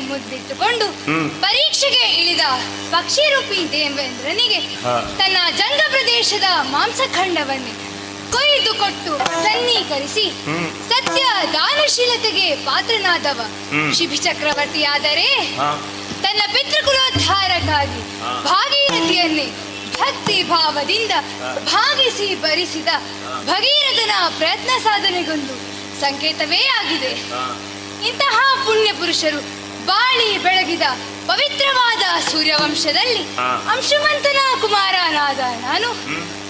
ಮುದ್ದಿಟ್ಟುಕೊಂಡು ಪರೀಕ್ಷೆಗೆ ಇಳಿದ ಪಕ್ಷಿರೂಪಿ ದೇವೇಂದ್ರನಿಗೆ ತನ್ನ ಜಂಗ ಪ್ರದೇಶದ ಮಾಂಸಖಂಡವನ್ನೇ ಕೊಯ್ದು ಕೊಟ್ಟು ಪ್ರಸನ್ನೀಕರಿಸಿ ಸತ್ಯ ದಾನಶೀಲತೆಗೆ ಪಾತ್ರನಾದವ ಶಿಬಿ ಚಕ್ರವರ್ತಿಯಾದರೆ ತನ್ನ ಪಿತೃಕುಲೋದ್ಧಾರಕ್ಕಾಗಿ ಭಾಗೀರಥಿಯನ್ನೇ ಭಕ್ತಿ ಭಾವದಿಂದ ಭಾಗಿಸಿ ಭರಿಸಿದ ಭಗೀರಥನ ಪ್ರಯತ್ನ ಸಾಧನೆಗೊಂದು ಸಂಕೇತವೇ ಆಗಿದೆ. ಇಂತಹ ಪುಣ್ಯ ಪುರುಷರು ಬಾಳಿ ಬೆಳಗಿದ ಪವಿತ್ರವಾದ ಸೂರ್ಯವಂಶದಲ್ಲಿ ಅಂಶುಮಂತನ ಕುಮಾರನಾದ ನಾನು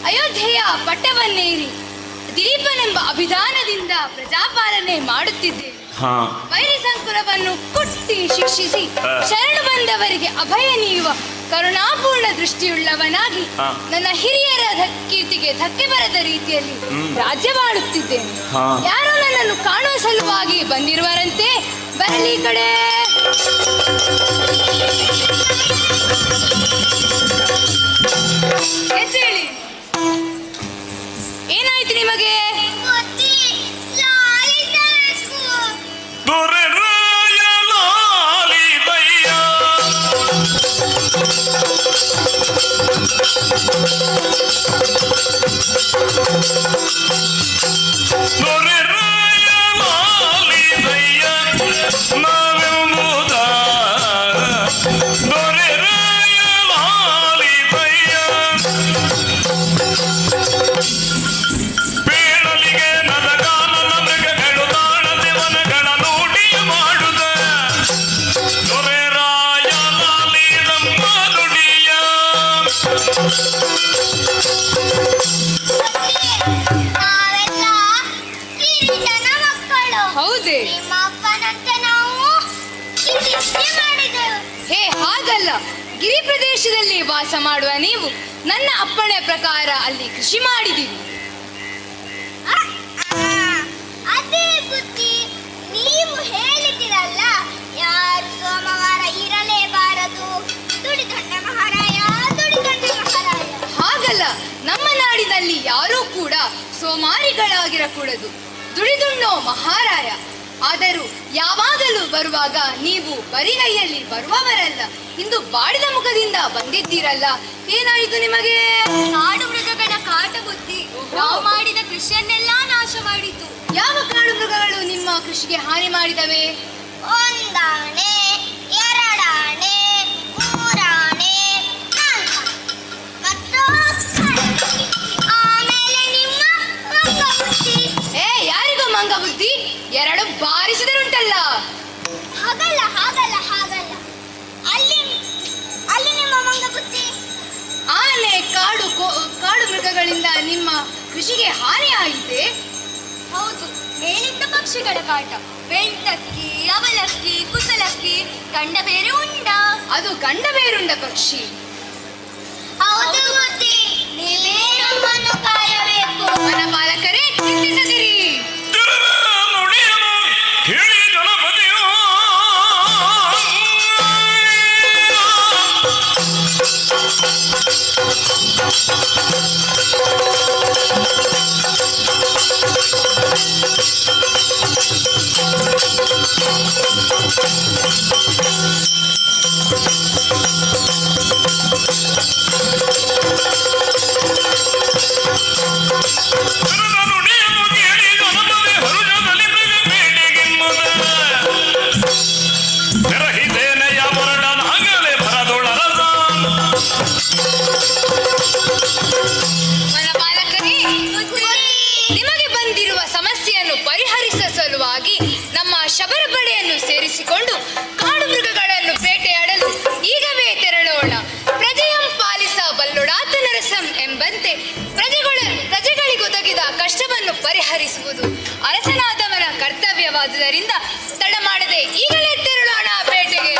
ಅಯೋಧ್ಯೆಯ ಪಟ್ಟವನ್ನೇರಿ ದಿಲೀಪನೆಂಬ ಅಭಿಧಾನದಿಂದ ಪ್ರಜಾಪಾಲನೆ ಮಾಡುತ್ತಿದ್ದೇನೆ. ಹಾ ವೈರಿ ಸಂಕುಲವನ್ನು ಕುಟ್ಟಿ ಶಿಕ್ಷಿಸಿ ಶರಣು ಬಂದವರಿಗೆ ಅಭಯ ನೀಡುವ ಕರುಣಾಪೂರ್ಣ ದೃಷ್ಟಿಯುಳ್ಳವನಾಗಿ ನನ್ನ ಹಿರಿಯರ ಕೀರ್ತಿಗೆ ಧಕ್ಕೆ ಬರದ ರೀತಿಯಲ್ಲಿ ರಾಜ್ಯವಾಡುತ್ತಿದ್ದೇನೆ. ಯಾರೋ ನನ್ನನ್ನು ಕಾಣುವ ಸಲುವಾಗಿ ಬಂದಿರುವರಂತೆ, ಬರಲಿ ಈ ಕಡೆ. ಎದ್ದೇಳಿ. ಏನಾಯ್ತು ನಿಮಗೆ? ಹೌದೇ? ಹೇ, ಹಾಗಲ್ಲ. ಗಿರಿ ಪ್ರದೇಶದಲ್ಲಿ ವಾಸ ಮಾಡುವ ನೀವು ನನ್ನ ಅಪ್ಪಣೆ ಪ್ರಕಾರ ಅಲ್ಲಿ ಕೃಷಿ ಮಾಡಿದ್ದೀರಿ. ಅದೇ ಬುದ್ಧಿ ನೀವು ಹೇಳಿದಿರಲ್ಲ, ಯಾರು ಸೋಮವಾರ ಇರಲೇಬಾರದು, ದುಡಿದಂಡ ಮಹಾರಾಯ, ದುಡಿದಂಡ ಮಹಾರಾಯ. ಹಾಗಲ್ಲ, ನಮ್ಮ ನಾಡಿನಲ್ಲಿ ಯಾರೂ ಕೂಡ ಸೋಮಾರಿಗಳಾಗಿರಕೂಡದು, ದುಡಿದುಣ್ಣೋ ಮಹಾರಾಯ. ಆದರೂ ಯಾವಾಗಲೂ ಬರುವಾಗ ನೀವು ಬರಿಗೈಯಲ್ಲಿ ಬರುವವರಲ್ಲ, ಇಂದು ಬಾಡಿದ ಮುಖದಿಂದ ಬಂದಿದ್ದೀರಲ್ಲ, ಏನಾಯಿತು ನಿಮಗೆ? ಕಾಡು ಮೃಗಗಳ ಕಾಟ ಬುದ್ಧಿ ನಾವು ಮಾಡಿದ ಕೃಷಿಯನ್ನೆಲ್ಲ ನಾಶ ಮಾಡಿತು. ಯಾವ ಕಾಡು ಮೃಗಗಳು ನಿಮ್ಮ ಕೃಷಿಗೆ ಹಾನಿ ಮಾಡಿದವೆ? ಒಂದಾಣೆ, ಎರಡಾಣೆ, ಮೂರಾಣೆ, ನಾಲ್ಕು, ಮತ್ತು ಆಮೇಲೆ ನಿಮ್ಮ ಮಂಗ ಬುದ್ಧಿ. ಯಾರಿಗೂ ಮಂಗ ಬುದ್ಧಿ? ಎರಡು ಬಾರಿಸಿದರುಂಟಲ್ಲ. ಹಾಗಲ್ಲ ಹಾಗಲ್ಲ ಹಾಗಲ್ಲ, ಅಲ್ಲಿ ಅಲ್ಲಿ ನಿಮ್ಮ ಮಂಗ ಬುದ್ಧಿ. ಆನೆ, ಕಾಡು ಮೃಗಗಳಿಂದ ನಿಮ್ಮ ಕೃಷಿಗೆ ಹಾನಿ ಆಯಿತೆ? ಹೌದು, ಮೇಲಿದ್ದ ಪಕ್ಷಿಗಳ ಕಾಟ. ಬೆಳ್ತಕ್ಕಿ, ಅವಲಕ್ಕಿ, ಕುಸಲಕ್ಕಿ, ಗಂಡ ಬೇರೆ ಉಂಡ. ಅದು ಗಂಡ ಬೇರುಂಡ ಪಕ್ಷಿ. ಹೌದು ಬುದ್ಧಿ, ನೀವೇ ನಮ್ಮನ್ನು ಕಾಯಬೇಕು. ವನಪಾಲಕರೇ, ಚಿಂತಿಸದಿರಿ. ವನಪಾಲಕರೇ, ನಿಮಗೆ ಬಂದಿರುವ ಸಮಸ್ಯೆಯನ್ನು ಪರಿಹರಿಸುವ ಸಲುವಾಗಿ ನಮ್ಮ ಶಬರ ಪಡೆಯನ್ನು ಸೇರಿಸಿಕೊಂಡು ಕಾಡು ಮೃಗಗಳನ್ನು ಬೇಟೆಯಾಡಲು ಈಗವೇ ತೆರಳೋಣ. ಪ್ರಜೆಯಂ ಪಾಲಿಸ ಬಲ್ಲೊಡಾತ ನರಸಂ ಎಂಬಂತೆ ಪ್ರಜೆಗಳಿಗೊದಗಿದ ಕಷ್ಟವನ್ನು ಪರಿಹರಿಸುವುದು ಅರಸನಾದವನ ಕರ್ತವ್ಯವಾದುದರಿಂದ ತಡ ಮಾಡದೆ ಈಗಲೇ ತೆರಳೋಣ ಬೇಟೆಗೆ.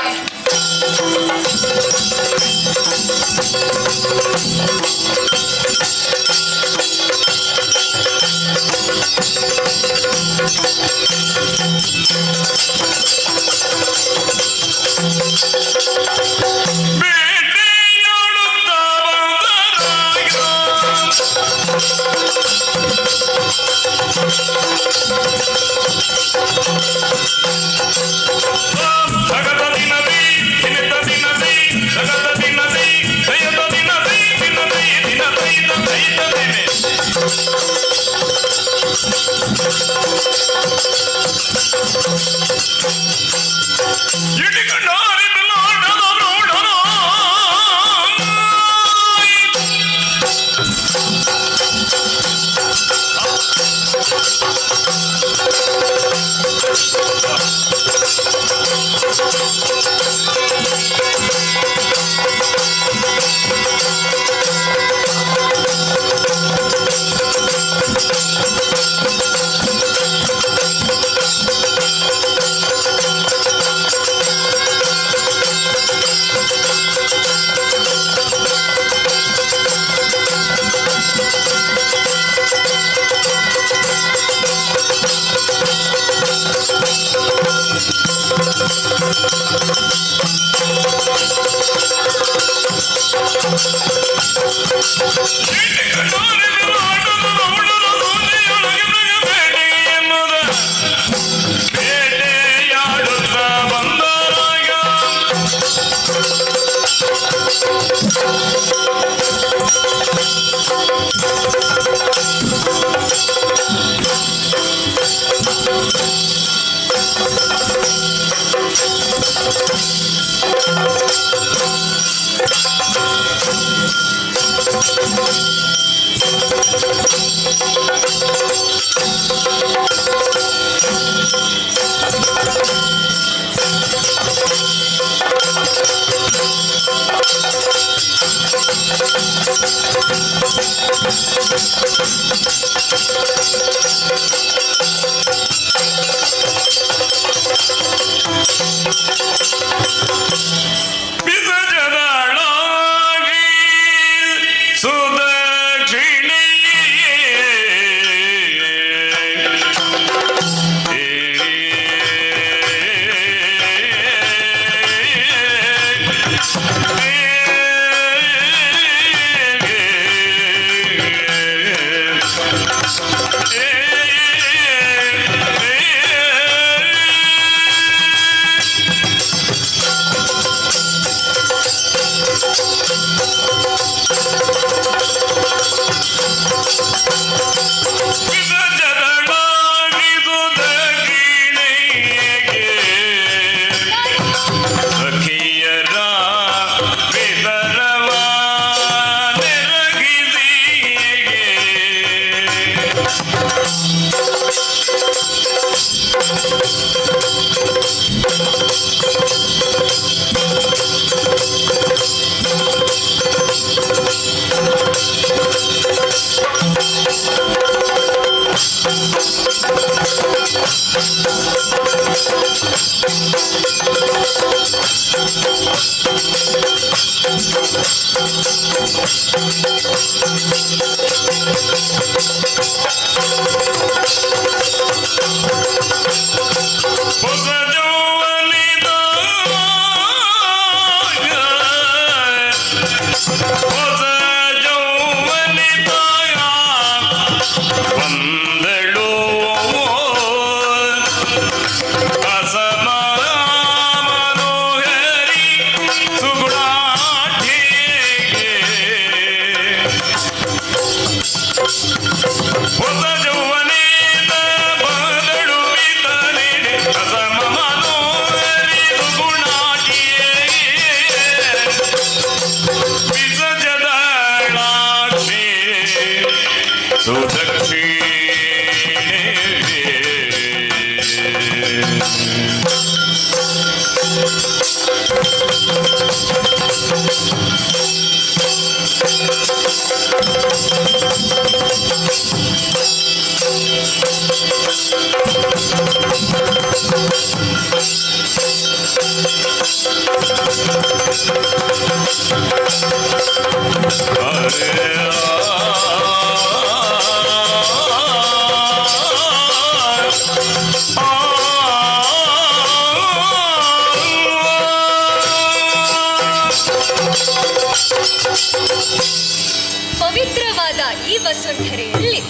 ಪವಿತ್ರವಾದ ಈ ವಸುಂಧರೆಯಲ್ಲಿ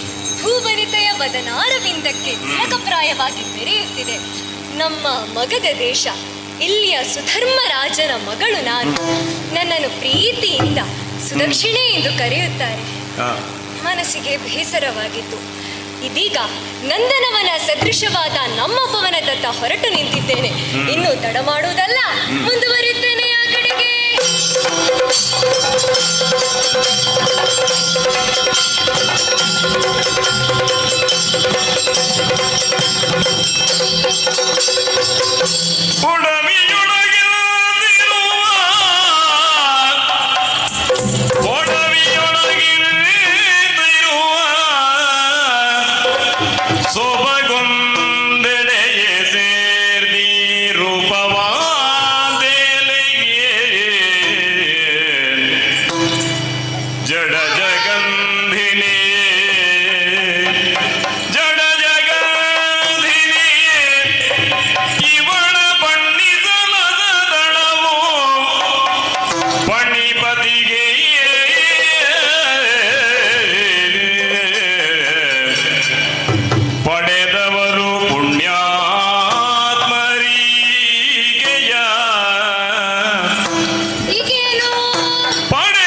ಭೂವನಿತೆಯ ವದನಾರವಿಂದಕ್ಕೆ ತಿಲಕಪ್ರಾಯವಾಗಿ ಮೆರೆಯುತ್ತಿದೆ ನಮ್ಮ ಮಗದ ದೇಶ. ಇಲ್ಲಿಯ ಸುಧರ್ಮರಾಜನ ಮಗಳು ನಾನು. ನನ್ನನ್ನು ಪ್ರೀತಿಯಿಂದ ಸುದಕ್ಷಿಣೆ ಎಂದು ಕರೆಯುತ್ತಾರೆ. ಮನಸ್ಸಿಗೆ ಬೇಸರವಾಗಿತ್ತು. ಇದೀಗ ನಂದನವನ ಸದೃಶವಾದ ನಮ್ಮ ಭವನದತ್ತ ಹೊರಟು ನಿಂತಿದ್ದೇನೆ. ಇನ್ನು ತಡ ಮಾಡುವುದಲ್ಲ, ಮುಂದುವರಿಯುತ್ತೇನೆ ಆ ಕಡೆಗೆ. ಪಡ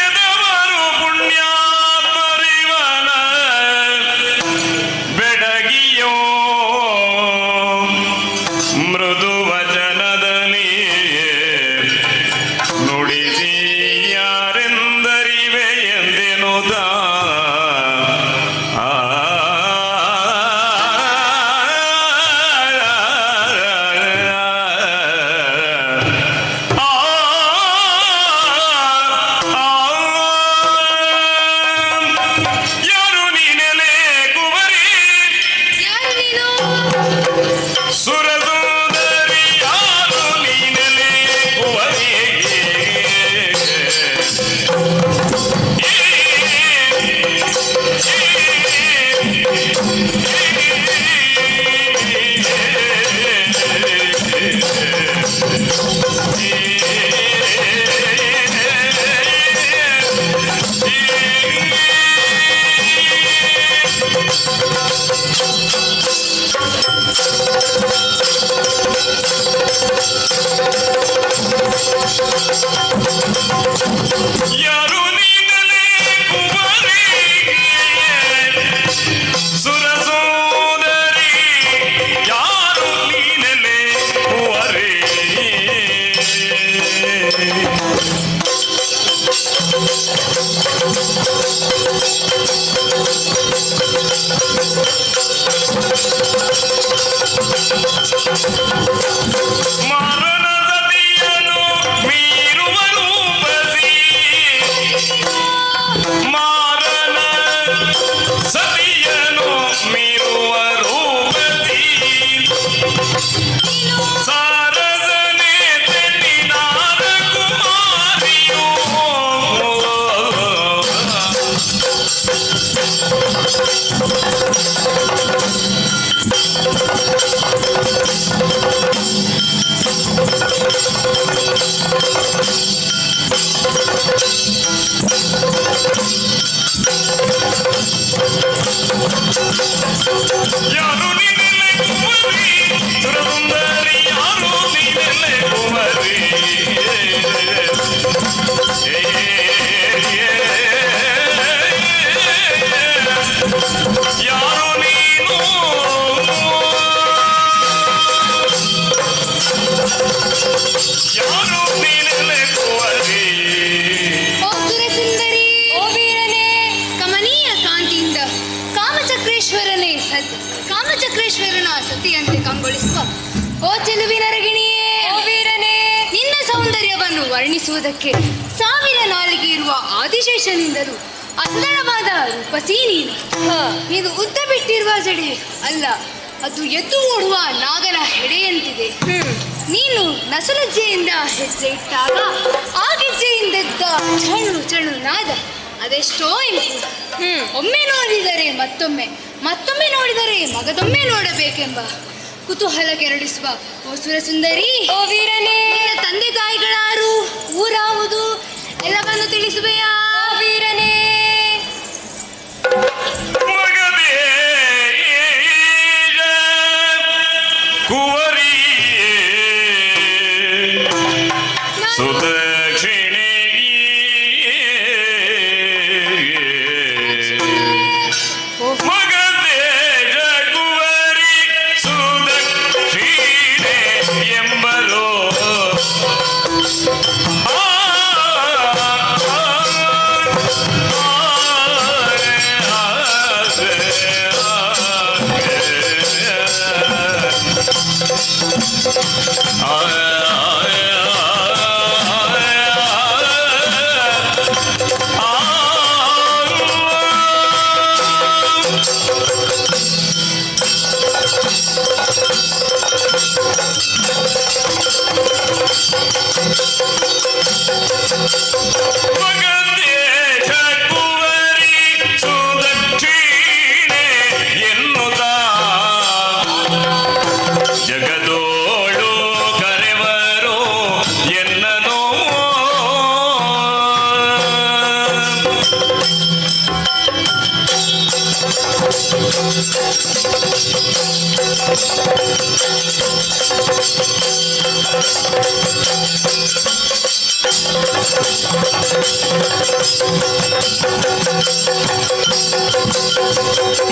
ಅದಕ್ಕೆ ಸಾವಿರ ನಾಲಿಗೆ ಇರುವ ಆದಿಶೇಷನಿಂದಲೂ ಅಸದಳವಾದ ರೂಪಸಿ ನೀನು. ನೀನು ಉದ್ದ ಬಿಟ್ಟಿರುವ ಜಡೆ ಅಲ್ಲ, ಅದು ಎದ್ದು ಓಡುವ ನಾಗನ ಹೆಡೆಯಂತಿದೆ. ನೀನು ನಸುಲಜ್ಜೆಯಿಂದ ಹೆಜ್ಜೆ ಇಟ್ಟಾಗ ಆ ಗೆಜ್ಜೆಯಿಂದೆದ್ದ ಚಣು ಚಣು ನಾದ ಅದೆಷ್ಟೋ ಇಂಪು. ಒಮ್ಮೆ ನೋಡಿದರೆ ಮತ್ತೊಮ್ಮೆ, ಮತ್ತೊಮ್ಮೆ ನೋಡಿದರೆ ಮಗದೊಮ್ಮೆ ನೋಡಬೇಕೆಂಬ ಕುತೂಹಲ ಕೆರಳಿಸುವ ಓ ಸುರಸುಂದರಿ, ಓ ವೀರನೇ, ನಿನ್ನ ತಂದೆ ತಾಯಿಗಳಾರು, ಊರಾವುದು ಎಲ್ಲವನ್ನು ತಿಳಿಸುವೆಯಾ ವೀರನೇ?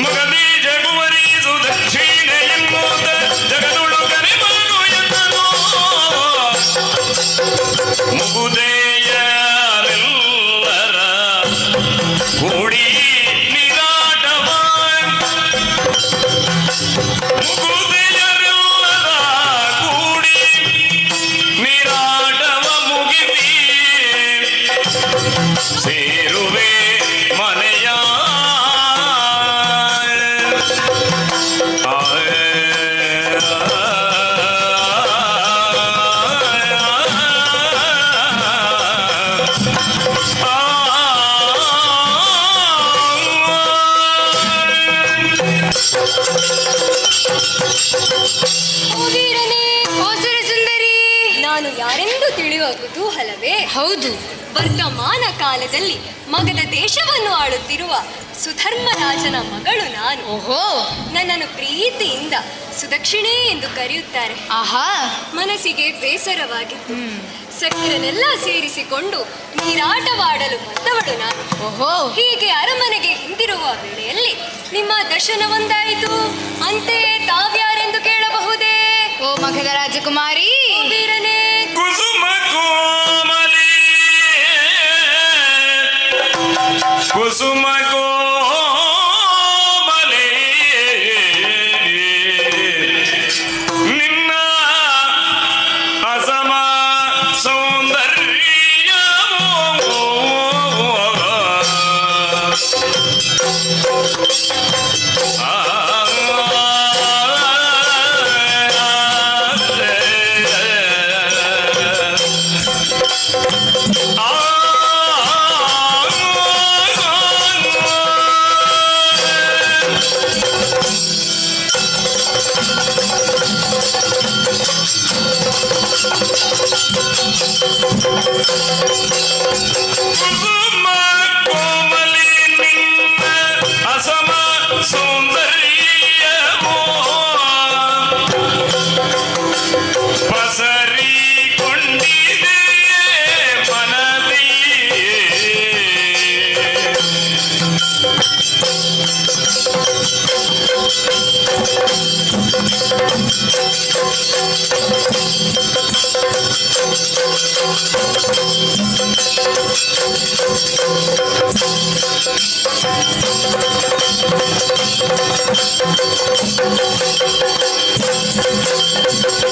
ಮಗನೇ ಜಗುವರಿ ಸುದಕ್ಷಿಣೆ ಎನ್ನುವುದ ಜಗದೊಳು ಕರೆಬಾರು ಎಂದನು. ಮುಗುದೆಯರೆಲ್ಲರ ಕೂಡಿ ನಿರಾಟವ, ಮುಗುದೆಯರೆಲ್ಲರ ಕೂಡಿ ನಿರಾಟವ ಮುಗಿಸಿ ಸೇರುವೆ ಮನೆಯ. ನಾನು ಯಾರೆಂದು ತಿಳಿಯುವ ಕುತೂಹಲವೇ? ಹೌದು. ವರ್ತಮಾನ ಕಾಲದಲ್ಲಿ ಮಗಧ ದೇಶವನ್ನು ಆಳುತ್ತಿರುವ ಸುಧರ್ಮರಾಜನ ಮಗಳು ನಾನು. ಓಹೋ, ನನ್ನನ್ನು ಪ್ರೀತಿಯಿಂದ ಸುದಕ್ಷಿಣೆ ಎಂದು ಕರೆಯುತ್ತಾರೆ. ಆಹಾ, ಮನಸ್ಸಿಗೆ ಬೇಸರವಾಗಿತ್ತು. ಸಖರನೆಲ್ಲ ಸೇರಿಸಿಕೊಂಡು ನೀರಾಟವಾಡಲು ಬಂದವಳು ನಾನು. ಓಹೋ, ಹೀಗೆ ಅರಮನೆಗೆ ಹಿಂದಿರುವ ವೇಳೆಯಲ್ಲಿ ನಿಮ್ಮ ದರ್ಶನ ಒಂದಾಯಿತು. ಅಂತೆಯೇ ತಾವ್ಯಾರೆಂದು ಕೇಳಬಹುದೇ? ಓ ಮಗಧ ರಾಜಕುಮಾರಿ, ವೀರನೇ, ಕುಸುಮ ಕೋಮಲಿ ಕುಸುಮ ಕೋಮಲಿ ನಿನ್ನ ಅಸಮ ಸೌಂದರ್ಯವೋ ಕುಸುಮ ಕೋಮಲಿ ನಿನ್ನ ಅಸಮ ಸೌಂದರ್ಯವೋ ಪಸರಿಕೊಂಡಿದೆ ಮನದಿ.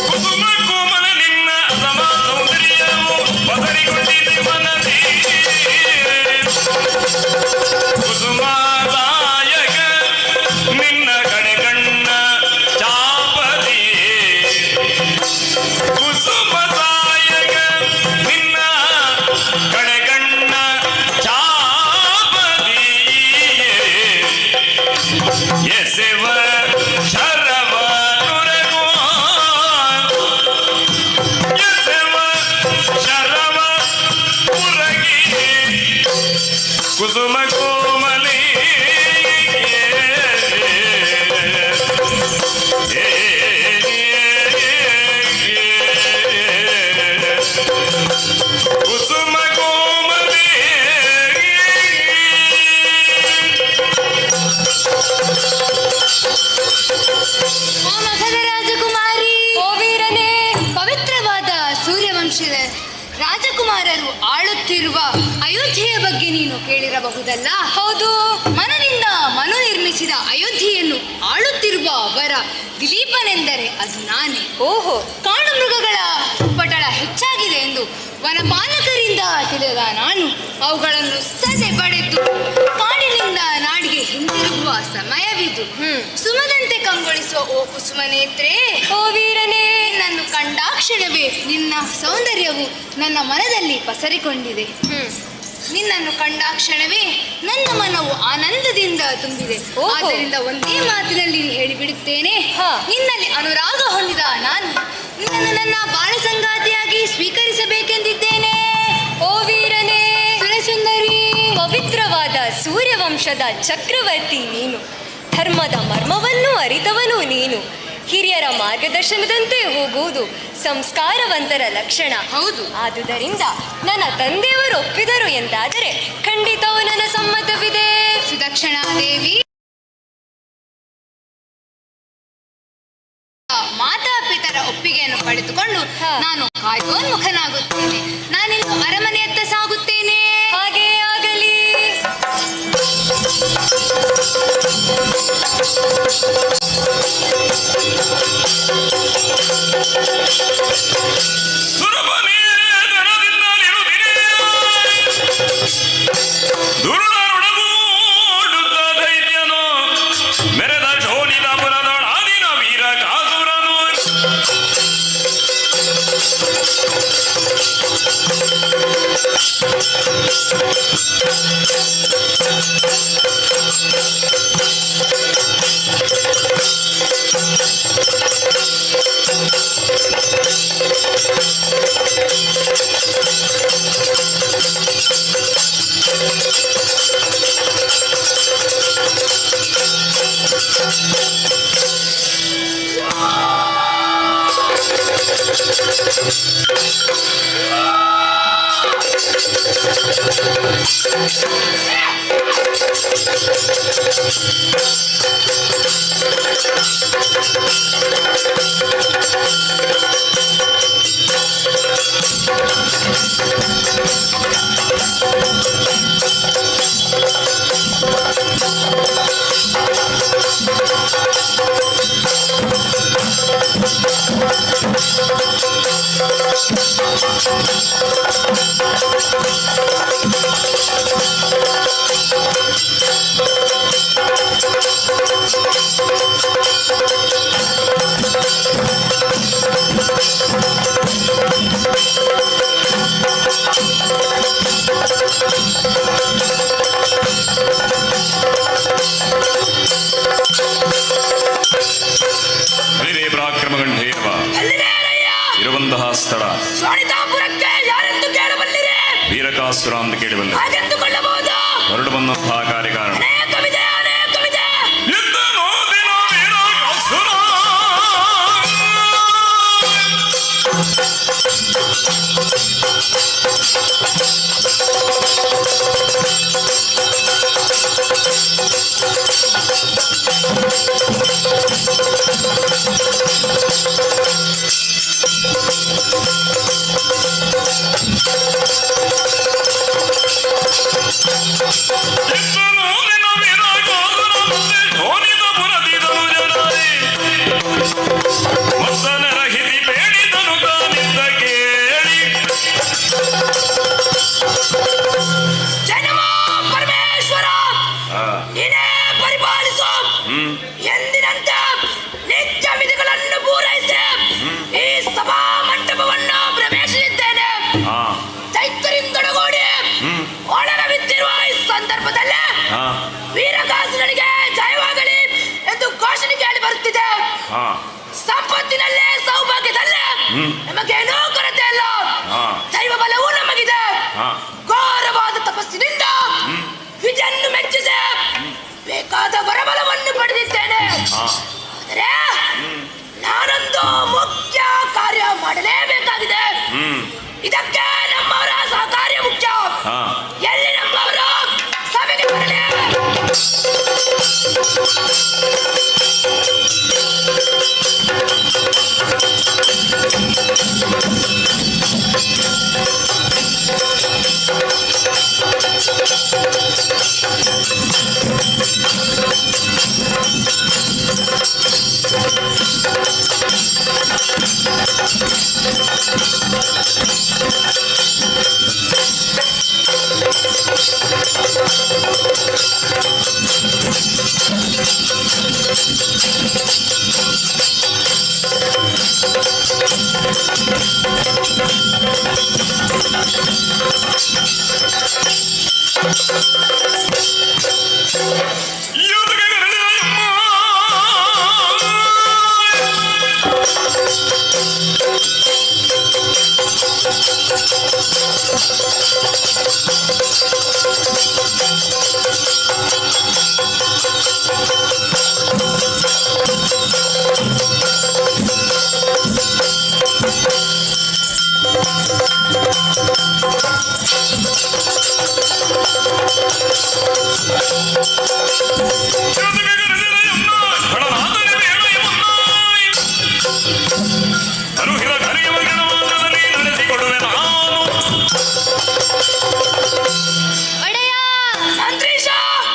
ಕುಸುಮ ಕೋಮಲ ನಿನ್ನ ಅಸಮ ಸೌಂದರ್ಯವು ಪಸರಿಕೊಂಡಿದೆ ಕಡೆಗಣ್ಣ ಚಾಪದಿಯೇ ಎಸೆವ ಶರವ ನುರಗೋ ಎಸೆವ ಶರವ ಉರಗಿ ಕುಸುಮ ಕೋಮಲಿ ಕುಸುಮ ಕೋಮಲಿ ಓ ಮಗಧ ರಾಜಕುಮಾರಿ, ಓ ವೀರನೇ, ಪವಿತ್ರವಾದ ಸೂರ್ಯವಂಶದ ರಾಜಕುಮಾರರು ಆಳುತ್ತಿರುವ ಅಯೋಧ್ಯೆಯ ಬಗ್ಗೆ ನೀನು ಕೇಳಿರಬಹುದಲ್ಲ? ಹೌದು, ಮನದಿಂದ ಮನು ನಿರ್ಮಿಸಿದ ಅಯೋಧ್ಯೆಯನ್ನು ಆಳುತ್ತಿರುವ ಅವರ ದಿಲೀಪನೆಂದರೆ ಅದು ನಾನೇ. ಓಹೋ, ಕಾಡು ಮೃಗಗಳ ಪಟಳ ಹೆಚ್ಚಾಗಿದೆ ಎಂದು ವನಪಾಲಕರಿಂದ ತಿಳಿದ ನಾನು ಅವುಗಳನ್ನು ಸದೆ ಬಡೆದು ಕಾಡಿನಿಂದ ನಾಡಿಗೆ ಹಿಂದಿರುಗುವ ಸಮಯವಿದು. ಸುಮದಂತೆ ಕಂಗೊಳಿಸುವ ಓ ಕುಸುಮನೇತ್ರೆ, ಓ ವೀರನೇ, ನನ್ನು ಕಂಡಾಕ್ಷಣವೇ ನಿನ್ನ ಸೌಂದರ್ಯವು ನನ್ನ ಮನದಲ್ಲಿ ಪಸರಿಕೊಂಡಿದೆ. ನಿನ್ನನ್ನು ಕಂಡಾಕ್ಷಣವೇ ನನ್ನ ಮನವು ಆನಂದದಿಂದ ತುಂಬಿದೆ. ಆದ್ದರಿಂದ ಒಂದೇ ಮಾತಿನಲ್ಲಿ ಹೇಳಿಬಿಡುತ್ತೇನೆ, ನಿನ್ನಲ್ಲಿ ಅನುರಾಗ ಹೊಂದಿದ ನಾನು ನಿನ್ನನ್ನು ನನ್ನ ಬಾಳ ಸಂಗಾತಿಯಾಗಿ ಸ್ವೀಕರಿಸಬೇಕೆಂದಿದ್ದೇನೆ. ಓ ವೀರನೇ, ಸುರಸುಂದರಿ, ಪವಿತ್ರವಾದ ಸೂರ್ಯವಂಶದ ಚಕ್ರವರ್ತಿ ನೀನು. ಧರ್ಮದ ಮರ್ಮವನ್ನು ಅರಿತವನು ನೀನು. ಹಿರಿಯರ ಮಾರ್ಗದರ್ಶನದಂತೆ ಹೋಗುವುದು ಸಂಸ್ಕಾರವಂತರ ಲಕ್ಷಣ. ಹೌದು, ಆದುದರಿಂದ ನನ್ನ ತಂದೆಯವರು ಒಪ್ಪಿದರು ಎಂದಾದರೆ ಖಂಡಿತವೂ ನನ್ನ ಸಮ್ಮತವಿದೆ. ಸುದಕ್ಷಿಣಾದೇವಿ ಮಾತಾಪಿತರ ಒಪ್ಪಿಗೆಯನ್ನು ಪಡೆದುಕೊಂಡು ನಾನು ಕಾರ್ಯೋನ್ಮುಖನಾಗುತ್ತೇನೆ. ನಾನಿನ್ನು ಅರಮನೆಯತ್ತ ಸಾಗುತ್ತೇನೆ. ಹಾಗೇ ಆಗಲಿ. ಸುರಬಲಿ ದನದಿಂದಲಿರುತ್ತಿದೆ ದುರುಳರುಡಗೂಡುತ್ತ ದೈತ್ಯನು ಮೆರೆದ ಶೋಣಿತ ಪುರದೊಳಾದಿನ ವೀರ ಕಾಸುರನು ಪರಾಕ್ರಮಗಂಧೇವ ಇರುವಂತಹ ಸ್ಥಳ ವೀರಕಾಸುರ ಅಂತ ಕೇಳಬಲ್ಲ ಹೊರಡು ಬಂದಂತಹ ಕಾರ್ಯಕಾರಣ ಮತ್ತನರ ಹಿತಿ ಬೇಡಿದನು ತಾನಿದ್ದ ಕೇಳಿ ಹಾ ಸಂಪತ್ತಿನಲ್ಲೇ ಸೌಭಾಗ್ಯದಲ್ಲೇ ನಮಗೇನೂ ಕೊರತೆ ಇಲ್ಲ. ಹಾ. ದೈವ ಬಲವೂ ನಮಗಿದೆ. ಹಾ. ಘೋರವಾದ ತಪಸ್ಸಿನಿಂದ ವಿಧಿಯನ್ನು ಮೆಚ್ಚಿಸಿ ಬೇಕಾದ ವರಬಲವನ್ನು ಪಡೆದಿದ್ದೇನೆ. ಆದರೆ ನಾನೊಂದು ಮುಖ್ಯ ಕಾರ್ಯ ಮಾಡಲೇಬೇಕಾಗಿದೆ. ಇದಕ್ಕೆ ನಮ್ಮವರ ಸಹಕಾರ್ಯ ಮುಖ್ಯ. ಹಾ. ಎಲ್ಲಿ ನಮ್ಮವರು ಸಭೆಗೆ ಬರಲೇ.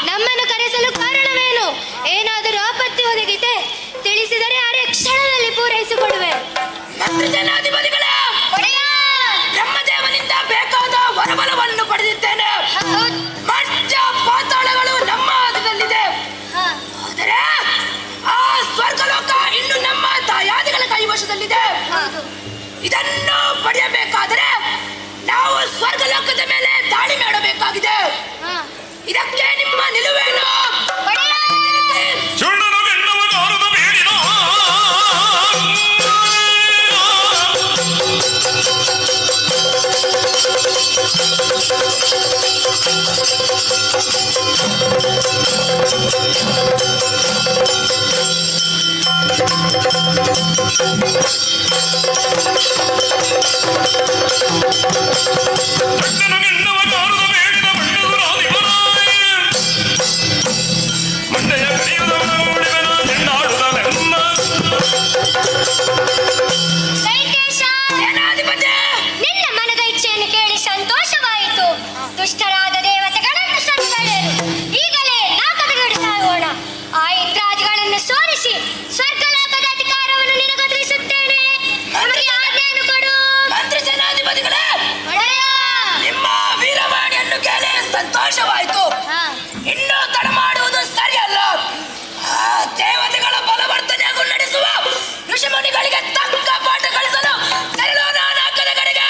ನಮ್ಮನ್ನು ಕರೆಸಲು ಕಾರಣವೇನು? ಏನಾದರೂ ಆಪತ್ತಿ ಒದಗಿದೆ ತಿಳಿಸಿದರೆ ಅರೆ ಕ್ಷಣದಲ್ಲಿ ಪೂರೈಸಿಕೊಡುವೆ. ಮಂತ್ರಿಸೇನಾಧಿಪತಿಗಳೇ, ಬ್ರಹ್ಮದೇವನಿಂದ ಬೇಕಾದ ವರಬಲವನ್ನು ಪಡೆದಿದ್ದೇನೆ. ಮಧ್ಯ ಪಾತಾಳಗಳು ನಮ್ಮ ಹದದಲ್ಲಿದೆ. ಆದರೆ ಆ ಸ್ವರ್ಗಲೋಕ ಇನ್ನು ನಮ್ಮ ತಾಯಾದಿಗಳ ಕೈವಶದಲ್ಲಿದೆ. ಇದನ್ನು ಪಡೆಯಬೇಕಾದರೆ ನಾವು ಸ್ವರ್ಗಲೋಕದ ಮೇಲೆ ದಾಳಿ ಮಾಡಬೇಕಾಗಿದೆ. ಇದಕ್ಕೆ ನಿಮ್ಮ ನಿಲುವೇನು? ಚೂಡನು ಬೆಣ್ಣವ ಗಾರುದ ಬೇಡಿನ ಚಂಡನು ಬೆಣ್ಣವ ಗಾರುದ ಬೇಡಿನ ಮಂಡದುರಾದಿವರಾಯ ಮಂಡೆಯ ಕಡಿಯುವುದವನ ಉಳಿವೆನ ಚೆಂಡಾಡುದ ಬೆನ್ನ ಸೇನಾಧಿಪತಿ, ನಿನ್ನ ಮನದ ಇಚ್ಛೆಯನ್ನು ಕೇಳಿ ಸಂತೋಷವಾಯಿತು. ದುಷ್ಟರಾದ ದೇವತೆಗಳನ್ನು ಸರಿಪಡೆಯಲು ಈಗಲೇ ನಾಟಕಗಡಿ ಸಾಗೋಣ. ಆ ಇಂದ್ರಾದಿಗಳನ್ನು ಸೋಲಿಸಿ ಸ್ವರ್ಗಲೋಕದ ಅಧಿಕಾರವನ್ನು ನಿನಗೊದಗಿಸುತ್ತೇನೆ. ನಮಗೆ ಆಜ್ಞೆಯನ್ನು ಕೊಡು. ಮಂತ್ರಿಸೇನಾಧಿಪತಿಗಳೇ, ನಿಮ್ಮ ವೀರವಾಣಿಯನ್ನು ಕೇಳಿ ಸಂತೋಷವಾಯಿತು. ಇನ್ನೂ ತಡ ಮಾಡುವುದು ಸರಿಯಲ್ಲ. ಆ ದೇವತೆಗಳ ಬಲವರ್ತನೆಯನ್ನು ನಡೆಸುವ ಋಷಿಮುನಿಗಳಿಗೆ ತಕ್ಕ ಪಾಠ ಕಲಿಸಲು ತೆರಳೋಣ ನಾಲ್ಕದ ಕಡೆಗೆ.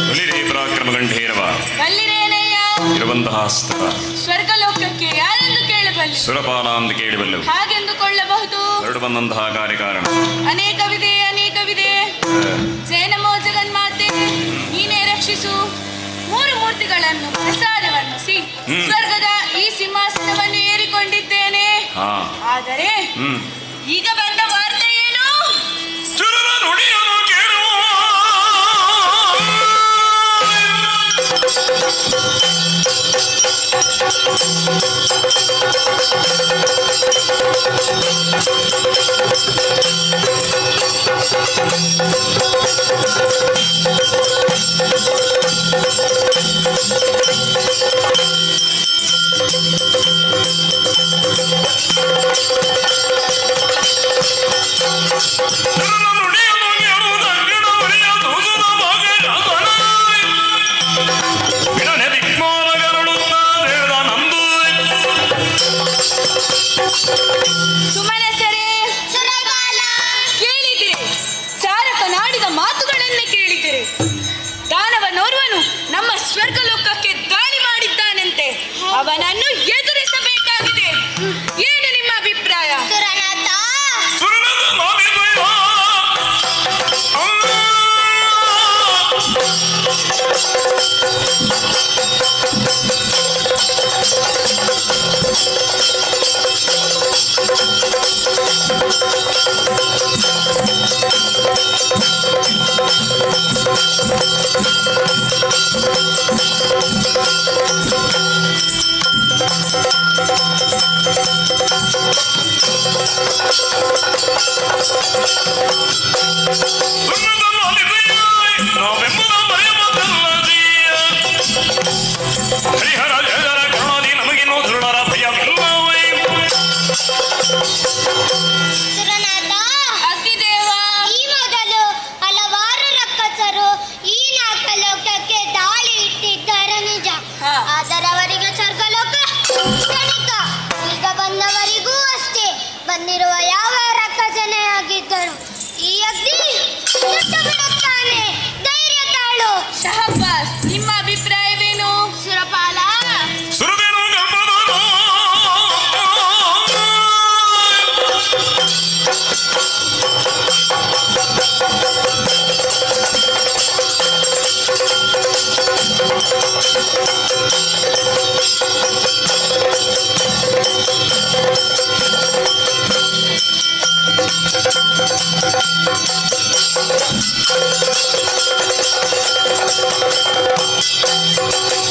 ಬಲಿರೇ ಪರಾಕ್ರಮ ಗಂಧೀರವ ಬಲ್ಲಿರೇನಯ್ಯ ಇರುವಂತಹ ಸ್ಥಳ ಸ್ವರ್ಗಲೋಕಕ್ಕೆ ಯಾರೆಂದು ಕೇಳಬಲ್ಲೆ? ಸುರಪಾಲ ಎಂದು ಕೇಳಿಬಲ್ಲೆವು. ಹಾಗೆಂದುಕೊಳ್ಳಬಹುದು. ಹೊರಡು ಬಂದಂತಹ ಕಾರ್ಯಕಾರಣ ಅನೇಕವಿದೆ. ಜಯ ನಮೋ ಜಗನ್ಮಾತೆ, ನೀನೇ ರಕ್ಷಿಸು. 3 ಮೂರ್ತಿಗಳನ್ನು ಪ್ರಸಾದವನ್ನಿಸಿ ಸ್ವರ್ಗದ ಈ ಸಿಂಹಾಸನವನ್ನು ಏರಿಕೊಂಡಿದ್ದೇನೆ. ಆದರೆ ಈಗ ಬಂದ ವಾರ್ತೆ ಏನು? ಚುರುರ ನುಡಿಯನ್ನು ಕೇಳುವ ಸುಮನಸರೇ, ಕೇಳಿದಿರಿ? ಚಾರಕನಾಡಿದ ಮಾತುಗಳನ್ನೇ ಕೇಳಿದಿರಿ? ದಾನವನೋರ್ವನು ನಮ್ಮ ಸ್ವರ್ಗಲೋಕಕ್ಕೆ ದಾಳಿ ಮಾಡಿದ್ದಾನಂತೆ. ಅವನನ್ನು ಎದುರಿಸಬೇಕಾಗಿದೆ. ಏನು ನಿಮ್ಮ ಅಭಿಪ್ರಾಯ? ಹರಿಹರ ಜಯರ ಕರುಣಾದಿ ನಮಗಿನ್ನೂ ಧೃಢರ ಭಯವಿಲ್ಲವೇ? ಅಗ್ನಿದೇವ, ಈ ಮೊದಲು ಹಲವಾರು ರಕ್ಕಸರು ಈ ನಾಗಲೋಕಕ್ಕೆ ದಾಳಿ ಇಟ್ಟಿದ್ದಾರೆ ನಿಜ. ಆದರೆ ಅವರಿಗೆ ಸ್ವರ್ಗಲೋಕ ಕ್ಷಣಿಕ. ಈಗ ಬಂದವರಿಗೂ ಅಷ್ಟೇ. ಬಂದಿರುವ ಯಾವ ರಕ್ಕಸನೇ ಆಗಿದ್ದರು ಈ ಅಗ್ನಿ ಸುಟ್ಟು ಬಿಡುತ್ತಾನೆ. ಧೈರ್ಯ ತಾಳು. ಶಹಬ್ಬಾಸ್, ನಿಮ್ಮ ಅಭಿಪ್ರಾಯವೇನು? ಸುರಪಾಲ, ಸುರದೇನು ಗರ್ಭದನು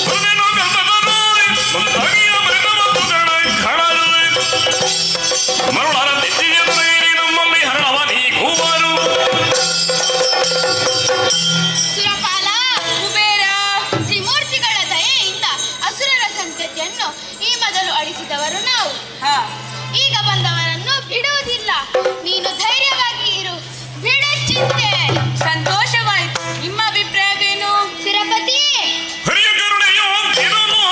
ಸುರದೇನು ಗರ್ಭದನು ಮುಂದಾಗಿಯ ಮೃಗವತ್ತುಗಳ ಖಳಲು ಮರುಳರ ದಿಟ್ಟಿಯ ದೊರೆಯಿರಿ ನಮ್ಮಲ್ಲಿ ಹರಣವ ನೀಗುವರು. ಸುರಪಾಲ, ಕುಬೇರ, ತ್ರಿಮೂರ್ತಿಗಳ ದಯೆಯಿಂದ ಅಸುರರ ಸಂತತಿಯನ್ನು ಈ ಮೊದಲು ಅಳಿಸಿದವರು ನಾವು. ಈಗ ಬಂದವರನ್ನು ಬಿಡುವುದಿಲ್ಲ. ನೀನು ಧೈರ್ಯವಾಗಿ ಇರು. ಬಿಡು ಚಿಂತೆ. ಸಂತೋಷವಾಯಿತು. ನಿಮ್ಮ ಅಭಿಪ್ರಾಯವೇನು? ಸಿರಪತಿ, ಹರಿಯ ಕರುಣೆಯು ಇರುವುದು.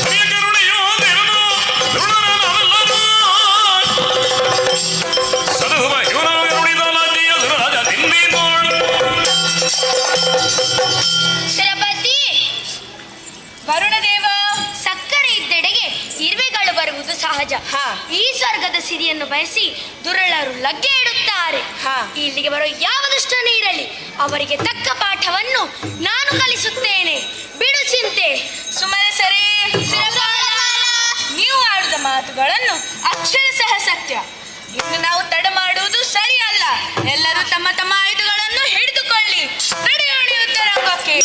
ಹರಿಯ ಕರುಣೆಯು ಇರುವುದು. ಋಣರನಲ್ಲದು. ಸದುವ ಇವನನ್ನು ಕರುಣಿದ ಲಾಜಿಯ ಸುರರಾಜ ತಿಂದಿ ನೋಡು. ಸಿರಪತಿ, ವರುಣದೇವ, ಸಕ್ಕರೆ ಇದ್ದೆಡೆಗೆ ಇರುವೆಗಳು ಬರುವುದು ಸಹಜ. ಈ ಸ್ವರ್ಗದ ಸಿರಿಯನ್ನು ಬಯಸಿ ದುರುಳರು ಲಗ್ಗೆ ಇಡುತ್ತಾರೆ. ಇಲ್ಲಿಗೆ ಬರೋ ಯಾವ ದುಷ್ಟನೇ ಇರಲಿ, ಅವರಿಗೆ ತಕ್ಕ ಪಾಠವನ್ನು ನಾನು ಕಲಿಸುತ್ತೇನೆ. ಬಿಡು ಚಿಂತೆ. ಸುಮನಸರೇ, ನೀವು ಆಡಿದ ಮಾತುಗಳನ್ನು ಅಕ್ಷರಶಃ ಸತ್ಯ. ಇನ್ನು ನಾವು ತಡ ಮಾಡುವುದು ಸರಿಯಲ್ಲ. ಎಲ್ಲರೂ ತಮ್ಮ ತಮ್ಮ ಆಯುಧಗಳನ್ನು ಹಿಡಿದುಕೊಳ್ಳಿ. ನಡೆಯೋಣ ಯುದ್ಧರಂಗಕ್ಕೆ.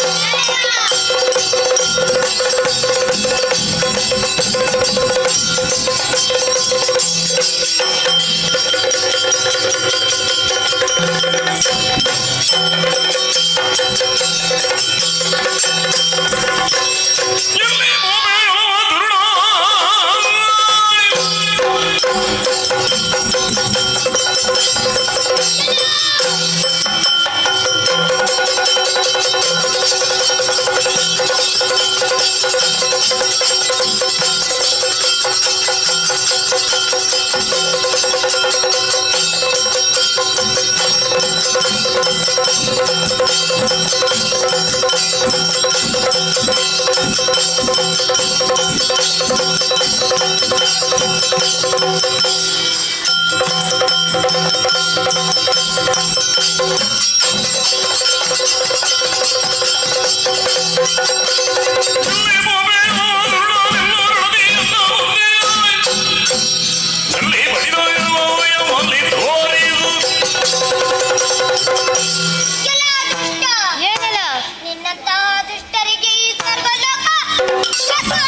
ಏನಲ್ಲ ನಿನ್ನಂತ ದುಷ್ಟರಿಗೆ ಈ ಸ್ವರ್ಗಲೋಕ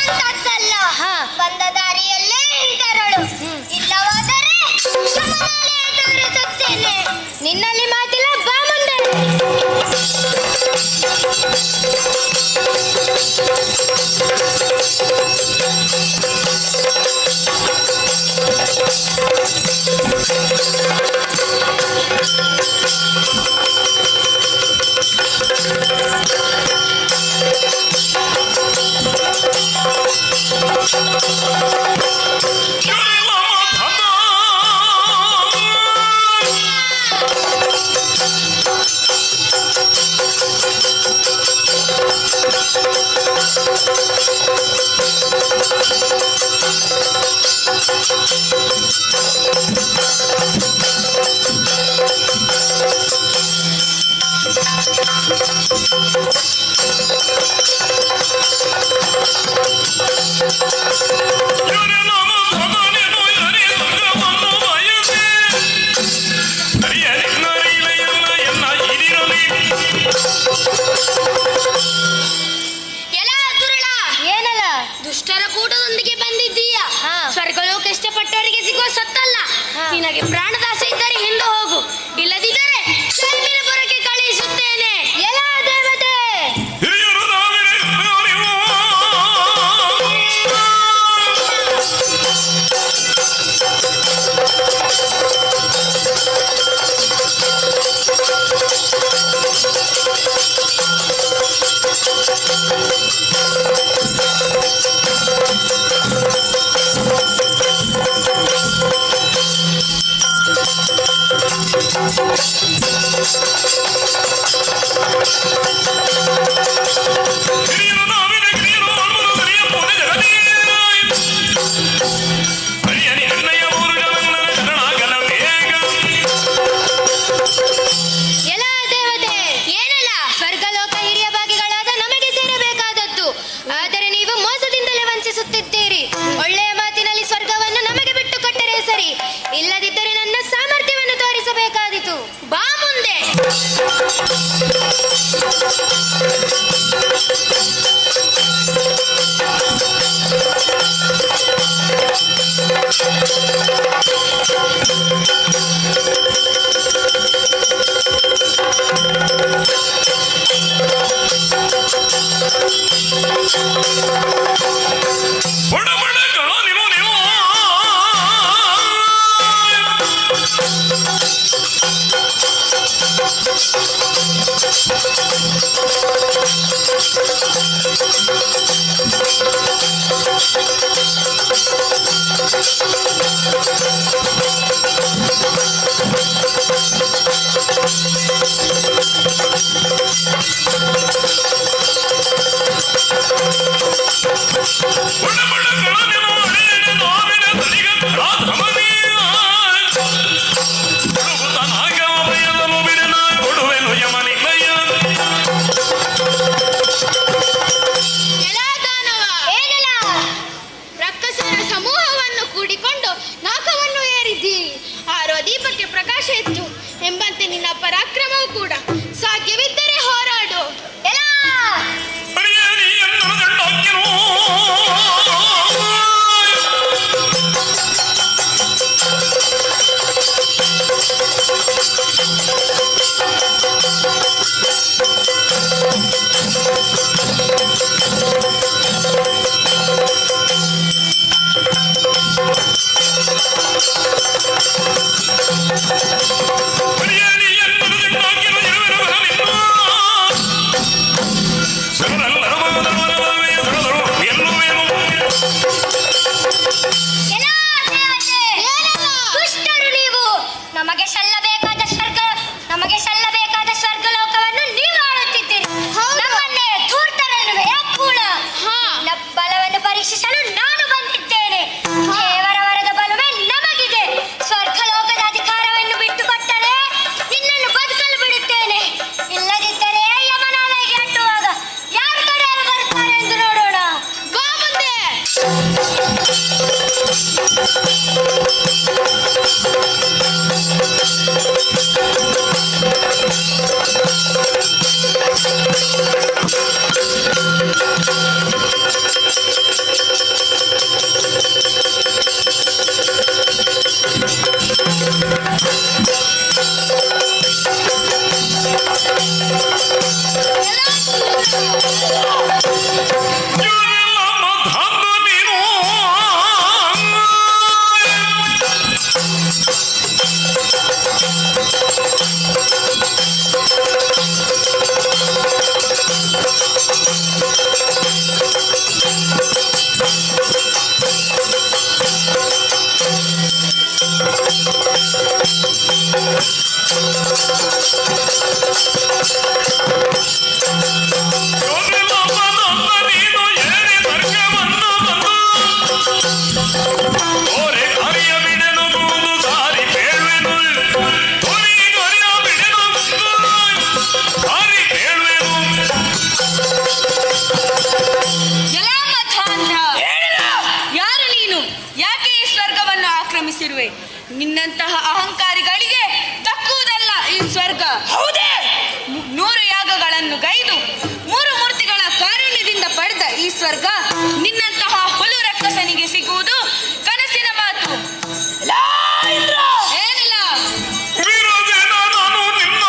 ಅಂತದ್ದಲ್ಲ. ಬಂದ ದಾರಿಯಲ್ಲೇ ಹಿಂತರಳು, ಇಲ್ಲವಾದರೆ ಸಮನಾಲೇ ತೋರಿಸುತ್ತೇನೆ. ನಿನ್ನಲ್ಲಿ ಮಾತಿಲ್ಲ, ಬಾ ಮುಂದೆ. ದುಷ್ಟರ ಕೂಟದೊಂದಿಗೆ ಬಂದಿದ್ದೀಯ. ಸ್ವರ್ಗಲೋಕ ಇಷ್ಟಪಟ್ಟವರಿಗೆ ಸಿಗುವ ಸತ್ತಲ್ಲ. ನಿನಗೆ ಪ್ರಾಣದಾಸೆ ಇದ್ದರೆ ಹಿಂದೆ ಹೋಗು, ಇಲ್ಲದಿದ್ದರೆ ಶರ್ಮಿಲಪುರಕ್ಕೆ ಕಳುಹಿಸುತ್ತೇನೆ. ಎಲ್ಲ ದೇವತೆ ಇಲ್ಲದಿದ್ದರೆ ನನ್ನ ಸಾಮರ್ಥ್ಯವನ್ನು ತೋರಿಸಬೇಕಾದಿತು. ಬಾ ಮುಂದೆ. ದೀಪಕ್ಕೆ ಪ್ರಕಾಶ ಹೆಚ್ಚು ಎಂಬಂತೆ ನಿನ್ನ ಪರಾಕ್ರಮವೂ ಕೂಡ. ಸಾಧ್ಯವಿದ್ದರೆ ಹೋರಾಡು. ನಮಗೆ ಸಲ್ಲಬೇಕಾದ ಸ್ವರ್ಗಲೋಕವನ್ನು ನೀವು ಆಳುತ್ತಿದ್ದೀರಿ. ನಮ್ಮನ್ನೇ ಧೂರ್ತರನ್ನು ಬಲವನ್ನು ಪರೀಕ್ಷಿಸಲು ನಾನು ಬಂದಿದ್ದೇನೆ. ದೇವರ ವರದ ಒಬ್ಬನೊಬ್ಬ ನೀನು ಏರಿ ಸ್ವರ್ಗವನ್ನು ಬಂದು ಓರೆ ಹರಿಯ ಬಿಡೆನು ಕೂದು ಸಾರಿ ಬೇಳುವೆನು ತೊರಿ ಗೊರಿಯ ಬಿಡೆನು ಸಾರಿ ಬೇಳುವೆನು. ಯಾರು ನೀನು? ಯಾಕೆ ಈ ಸ್ವರ್ಗವನ್ನು ಆಕ್ರಮಿಸಿರುವೆ? ನಿನ್ನಂತಹ ಅಹಂಕಾರಿಗಳಿಗೆ ದಕ್ಕುವುದಲ್ಲ ಈ ಸ್ವರ್ಗ. ಹೌದೇ? 100 ಯಾಗಗಳನ್ನು ಗೈದು 3 ಮೂರ್ತಿಗಳ ಕಾರುಣ್ಯದಿಂದ ಪಡೆದ ಈ ಸ್ವರ್ಗ ನಿನ್ನಂತಹ ಹುಲು ರಕ್ಕಸನಿಗೆ ಸಿಗುವುದು ಕನಸಿನ ಮಾತು. ಏನಿಲ್ಲ. ವೀರಸೇನ ನಾನು ನಿನ್ನ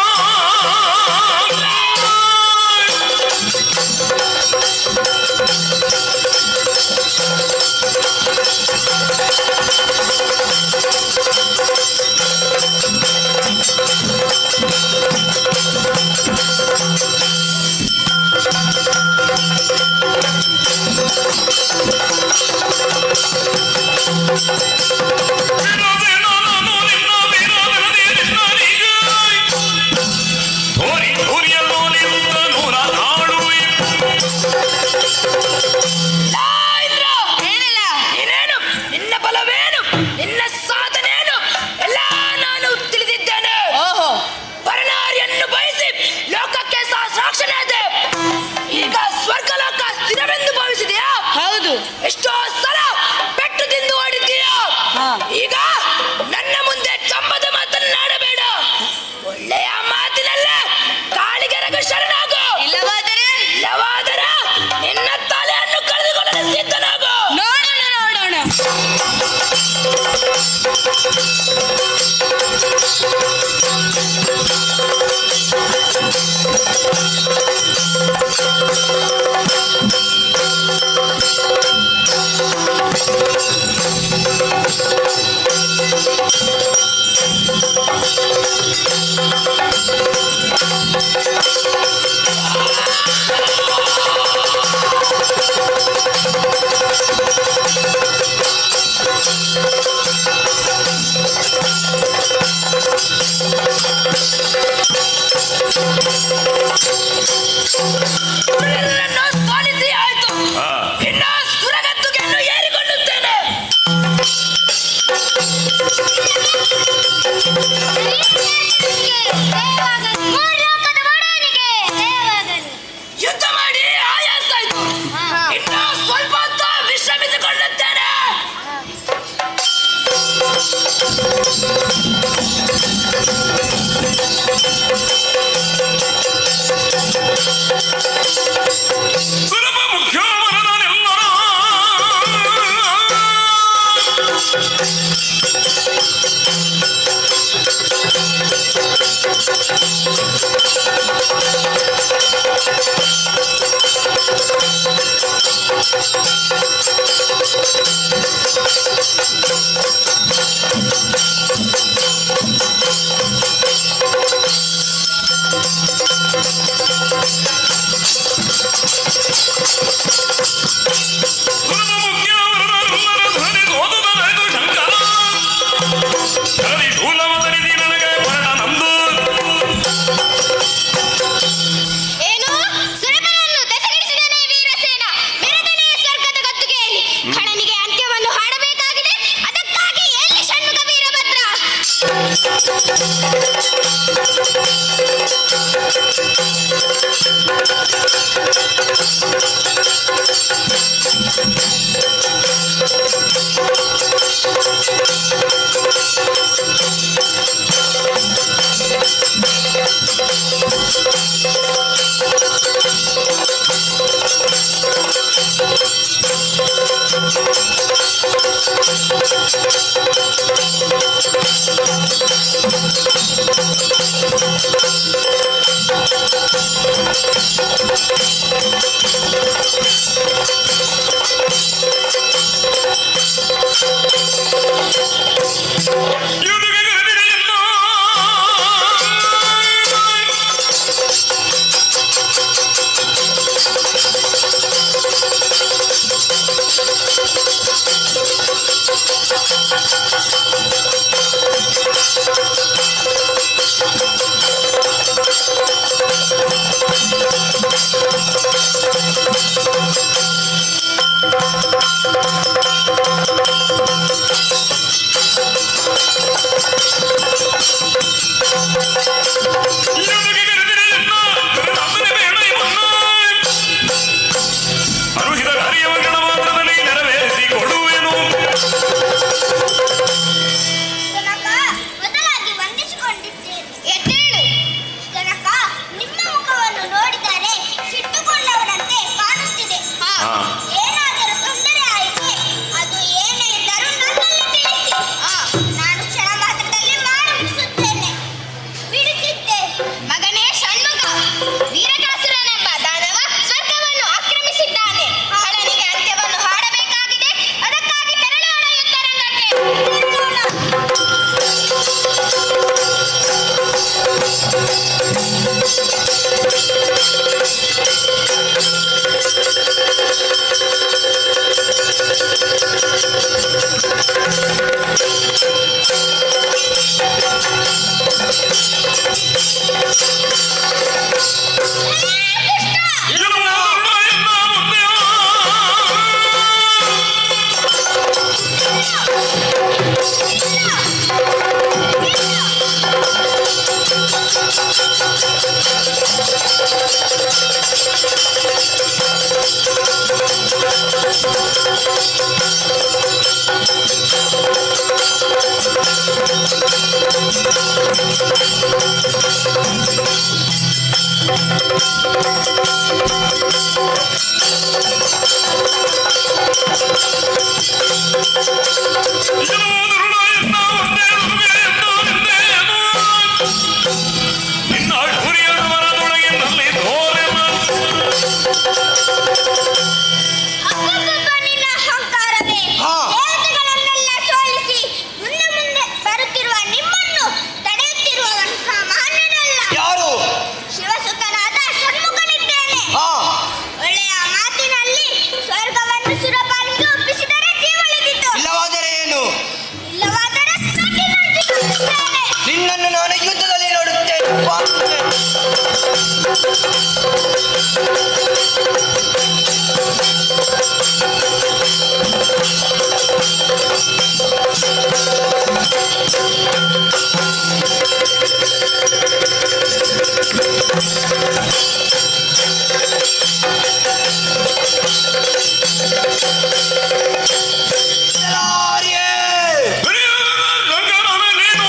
ಎಷ್ಟೋ ಸಲ ಪೆಟ್ಟು ತಿಂದು ಓಡಿದ್ದೀಯಾ. ಈಗ ನನ್ನ ಮುಂದೆ ಕಂಬದ ಮಾತನ್ನಾಡಬೇಡ. ಒಳ್ಳೆಯ ಮಾತಿನಲ್ಲೇ ಕಾಳಿಗೆರೆಗೆ ಶರಣಾಗು. ಇಲ್ಲವಾದರೆ ನಿನ್ನ ತಲೆಯನ್ನು ಕಳೆದುಕೊಳ್ಳಲು ಸಿದ್ಧನಾಗು. ನೋಡೋಣ. ಸೋಲಿಸಿ ಆಯ್ತು. ಇನ್ನು ಸುರಗತ್ತುಗೆಯನ್ನು ಏರಿಕೊಳ್ಳುತ್ತೇನೆ. ಯುದ್ಧ ಮಾಡಿ ಆಯಾಸ ಆಯ್ತು. ಇನ್ನು ಸ್ವಲ್ಪ ಹೊತ್ತು ವಿಶ್ರಮಿಸಿಕೊಳ್ಳುತ್ತೇನೆ. ಸುಲಭ ಮುಖ್ಯ ಮರದನೆಲ್ಲರ Thank you. ನಿನ್ನ ಗುರಿಯನ್ನು ಮನದೊಳಗಿನಲ್ಲಿ ತೋರೆನು. ಅಪ್ಪಪ್ಪ ನಿನ್ನ ಅಹಂಕಾರವೇ ದೇವತೆಗಳನ್ನೆಲ್ಲ ಸೋಲಿಸಿ ಮುಂದೆ ಮುಂದೆ ಬರುತ್ತಿರುವ ನಿಮ್ಮನ್ನು ತಡೆಯುತ್ತಿರುವವನು ಸಾಮಾನ್ಯನಲ್ಲ. ಯಾರು? ಶಿವಸುತನಾದ ಷಣ್ಮುಖನಿದ್ದೇನೆ. ಒಳ್ಳೆಯ ಮಾತಿನಲ್ಲಿ ಸ್ವರ್ಗವನ್ನು ಸುರಪಾಲಿಗೆ ಒಪ್ಪಿಸಿದರೆ ಜೀವ ಉಳಿದಿತ್ತು. ಇಲ್ಲವಾದರೆ ಏನು? ಇಲ್ಲವಾದರೆ ಕಟ್ಟಿನಂಚಿಕೊಳ್ಳುತ್ತೇನೆ. ನಿನ್ನನ್ನು ನಾನು ಯುದ್ಧದಲ್ಲಿ ನೋಡುತ್ತೇನೆ. ರಂಗನವೇ ನೀನು.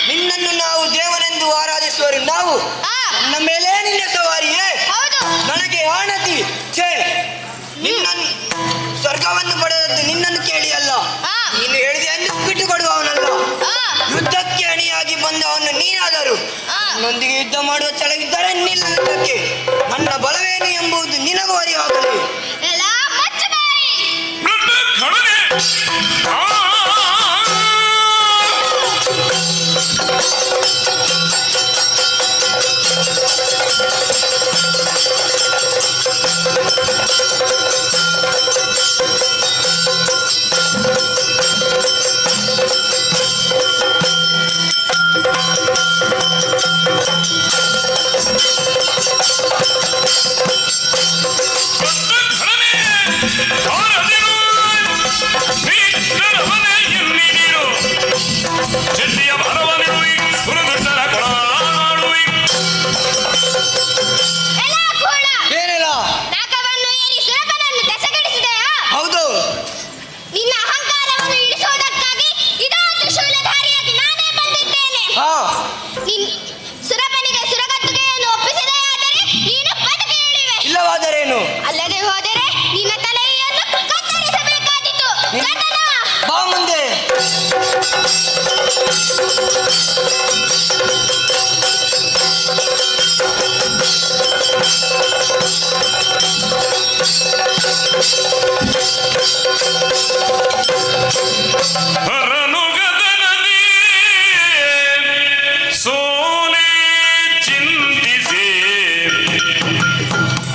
ನಿನ್ನನ್ನು ನಾವು ದೇವನೆಂದು ಆರಾಧಿಸುವರು. ನಾವು ನನ್ನ ಮೇಲೆ ನಿನ್ನ ಸವಾರಿಯೇ. ನನಗೆ ಆಣತಿ. ಛೇ, ನಿನ್ನನ್ನು ಸ್ವರ್ಗವನ್ನು ಪಡೆದದ್ದು ನಿನ್ನನ್ನು ಕೇಳಿ ಅಲ್ಲ, ನೀನು ಹೇಳಿದೆ ಎಂದು ಬಿಟ್ಟು ಕೊಡುವವನಲ್ಲ. ಯುದ್ಧಕ್ಕೆ ಅಣಿಯಾಗಿ ಬಂದವನು ನೀನಾದರೂ ನನ್ನೊಂದಿಗೆ ಯುದ್ಧ ಮಾಡುವ ಛಲವಿದ್ದರೆ ನಿಲ್ಲುವುದಕ್ಕೆ ನನ್ನ ಬಲವೇನು ಎಂಬುದು ನಿನಗೂ ಅರಿವಾಗಲಿ. ಚೆನ್ನಿಯ ಭರವನಿರುವಿ ಗುರುದುಡ್ಡರ ಕೊಳಾಡುವಿ. ಏನಿಲ್ಲ. ನಾಗವನ್ನು ಏರಿ ಸುರಪನನ್ನು ದೆಸೆಗಡಿಸಿದೆಯಾ? ಹೌದು. ನಿನ್ನ ಅಹಂಕಾರವನ್ನು ಇಳಿಸುವುದಕ್ಕಾಗಿ ಇದೋ ತ್ರಿಶೂಲಧಾರಿಯಾಗಿ ನಾನೇ ಬಂದಿದ್ದೇನೆ. ಸುರಪನಿಗೆ ಸುರಗತ್ತುಗೆಯನ್ನು ಒಪ್ಪಿಸಿದೆಯಾದರೆ ನೀನು ಬದುಕಿ ಇಳಿವೆ. ಇಲ್ಲವಾದರೇನು? ಅಲ್ಲದೆ ಹೋದರೆ ನಿನ್ನ ತಲೆಯನ್ನು ಕತ್ತರಿಸಬೇಕಾದೀತು. ಬಾ ಮುಂದೆ. ಹರನುಗದನಲ್ಲಿ ಸೋಲೆ ಚಿಂತಿಸಿ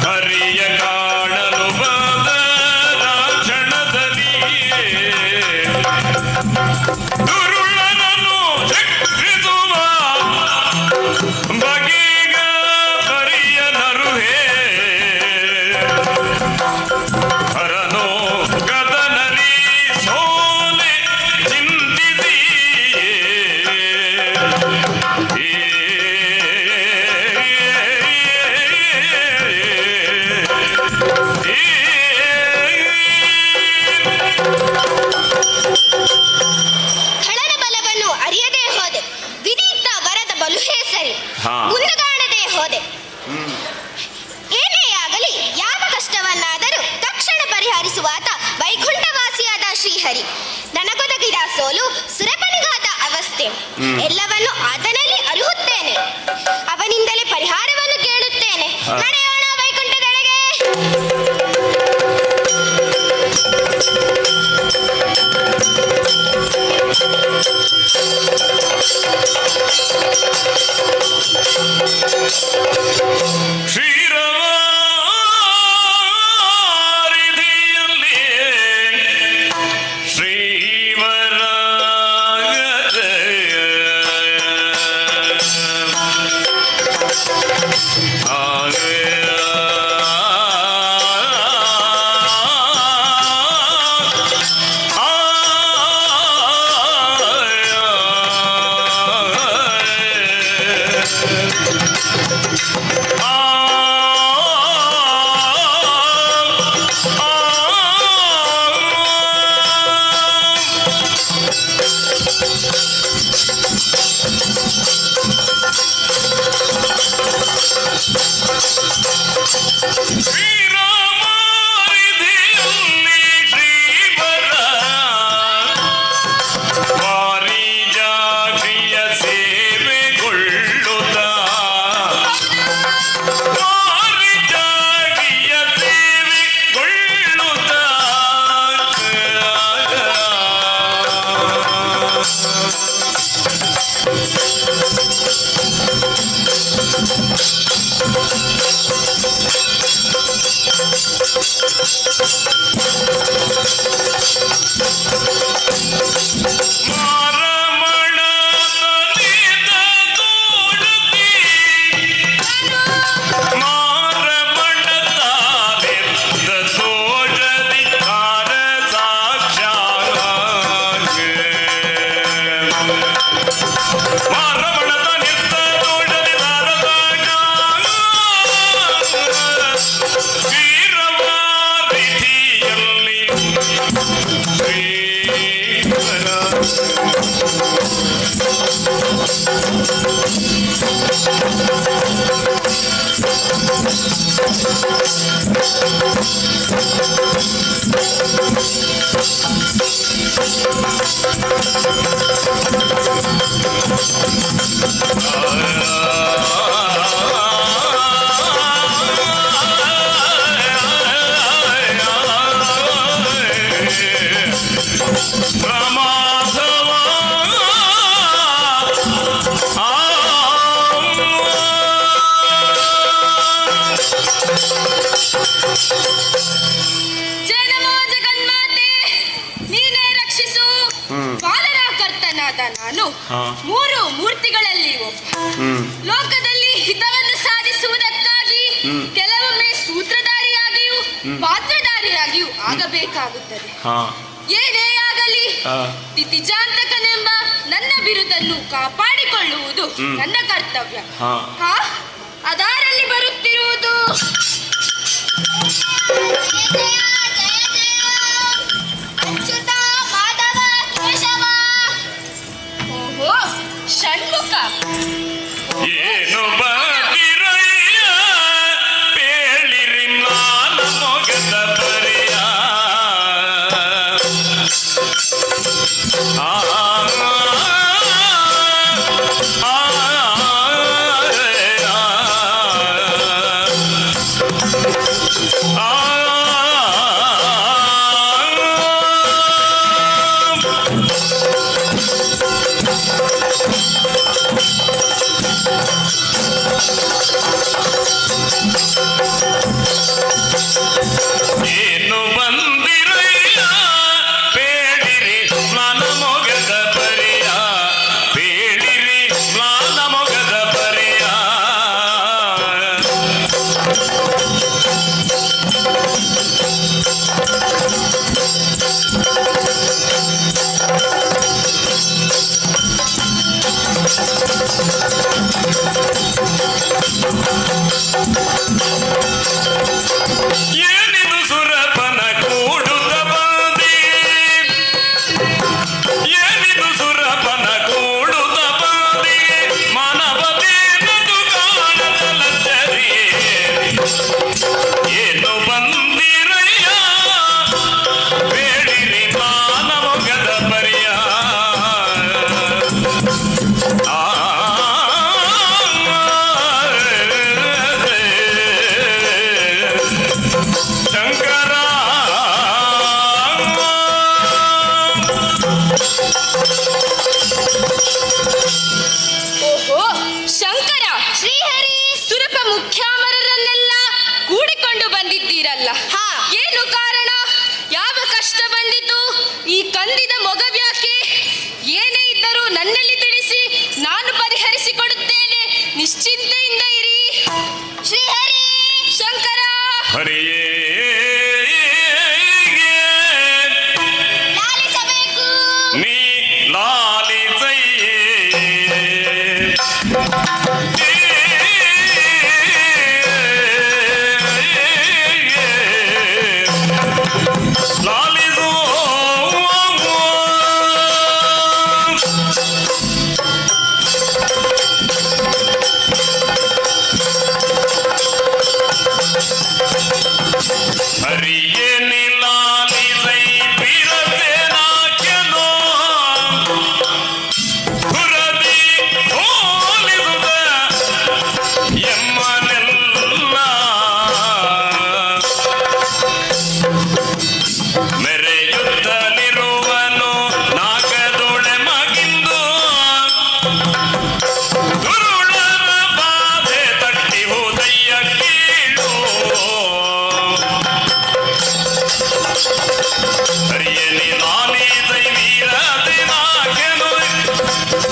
ಹರಿಯ ಕಾಣಲು ಬದಲ ಕ್ಷಣದಲ್ಲಿ ದುರುಳನನ್ನು ಚಕ್ರಿಸುವ ಬಗೆಗ ಹರಿಯ ನರುಹೇ. ಹರನೋ ಗದನಲಿ ಸೋಲೆ ಚಿಂತಿಸಿ ಖಳನ ಬಲವನ್ನು ಅರಿಯದೇ ಹೋದೆ, ವಿಧಿತ ವರದ ಬಲು ಹೆಸರಿ ಮುಂದುಗಾಣದೆ ಹೋದೆ. ಏನೇ ಆಗಲಿ ಯಾವ ಕಷ್ಟವನ್ನಾದರೂ ತಕ್ಷಣ ಪರಿಹರಿಸುವಾತ ವೈಕುಂಠವಾಸಿಯಾದ ಶ್ರೀಹರಿ. ನನಗೊದಗಿದ ಸೋಲು ಸುರಪನಿಗಾದ ಅವಸ್ಥೆ ಎಲ್ಲವನ್ನು ಆತನಲ್ಲಿ ಅರಿಹುತ್ತೇನೆ. ಅವನಿಂದಲೇ ಪರಿಹಾರವನ್ನು ಕೇಳುತ್ತೇನೆ. ನಡೆಯೋಣ ವೈಕುಂಠದೆಡೆಗೆ. ಶ್ರೀರವಾರಿಧಿಯಲ್ಲಿ ಜನಮೋ ಜಗನ್ಮಾತೆ ನೀನೇ ರಕ್ಷಿಸು. ಬಾಲರ ಕರ್ತನಾದ ನಾನು ಮೂರು ಮೂರ್ತಿಗಳಲ್ಲಿ ಒಬ್ಬ. ಲೋಕದಲ್ಲಿ ಹಿತವನ್ನು ಸಾಧಿಸುವುದಕ್ಕಾಗಿ ಕೆಲವೊಮ್ಮೆ ಸೂತ್ರಧಾರಿಯಾಗಿಯೂ ಪಾತ್ರಧಾರಿಯಾಗಿಯೂ ಆಗಬೇಕಾಗುತ್ತದೆ. ಏನೇ ಆಗಲಿ ತಿಥಿಜಾಂತಕನೆಂಬ ನನ್ನ ಬಿರುದನ್ನು ಕಾಪಾಡಿಕೊಳ್ಳುವುದು ನನ್ನ ಕರ್ತವ್ಯ. ಅದರಲ್ಲಿ ಬರುತ್ತಿರುವುದು ಅಚ್ಯುತ ಮಾಧವ ಕೇಶವ. ಓಹೋ, ಷಣ್ಮುಖ. ಏನು ಬಂದಿರಯ್ಯ ಬೇಳಿರಿ ನಾನು ಮೊಗದ ಬರೆಯ ಏನು ಬಂದಿರಯ್ಯ ಬೇಡಿರಿ ನನ್ನ ಮೊಗದ ಬರೆಯ ಬೇಡಿರಿ ನನ್ನ ಮೊಗದ ಬರೆಯ ಏನಿದು ಸುರಪನ ಕೂಡುತ್ತ ಬಂದಿ ಏನಿದು ಸುರಪನ ಕೂಡುತ್ತ ಬಂದಿ ಮಾನವದೇನದು ಕಾಣದ ಲಜ್ಜರಿ ಏನು ಬಂದಿರಯ್ಯ ಬೇಡಿರಿ ಮಾನವಗದ ಬರೆಯ ಶಂಕರ ಓಹೋ, ಶಂಕರ, ಶ್ರೀಹರಿ, ಸುರಪ ಮುಖ್ಯಾಮರರನ್ನೆಲ್ಲ ಕೂಡಿಕೊಂಡು ಬಂದಿದ್ದೀರಲ್ಲ. ಏನು ಕಾರಣ? ಯಾವ ಕಷ್ಟ ಬಂದಿತು? ಈ ಕಂದಿದ ಮೊಗವ್ಯಾಕೆ? ಏನೇ ಇದ್ದರೂ ನನ್ನಲ್ಲಿ ತಿಳಿಸಿ, ನಾನು ಪರಿಹರಿಸಿಕೊಡುತ್ತೇನೆ. ನಿಶ್ಚಿಂತೆಯಿಂದ ಇರಿ. ಶ್ರೀಹರಿ, ಹರಿಯೇ ಲಾಲಿಸಬೇಕು. ನೀ ಲಾಲಿಸಯ್ಯೇ ಲಾಲಿಸೋ ಹರಿಯೇ ನೀ ಲಾಲಿಸೈ ಬಿರಸೇನಾಕ್ಯನೋ ಹುರದಿ ಹೋಲಿಸುತ್ತ ಎಮ್ಮನೆಲ್ಲ ಮೆರೆಯುತ್ತಲಿರುವನು ನಾಗದೊಳೆ ಮಗಿಂದು ದುರುಳರ ಬಾಧೆ ತಟ್ಟಿ ಹೋದಯ್ಯ ಕೀಳು ಹರಿಯಲಿ ಲಾಲಿಸೈ ವೀರಸೇನಾಕ್ಯನು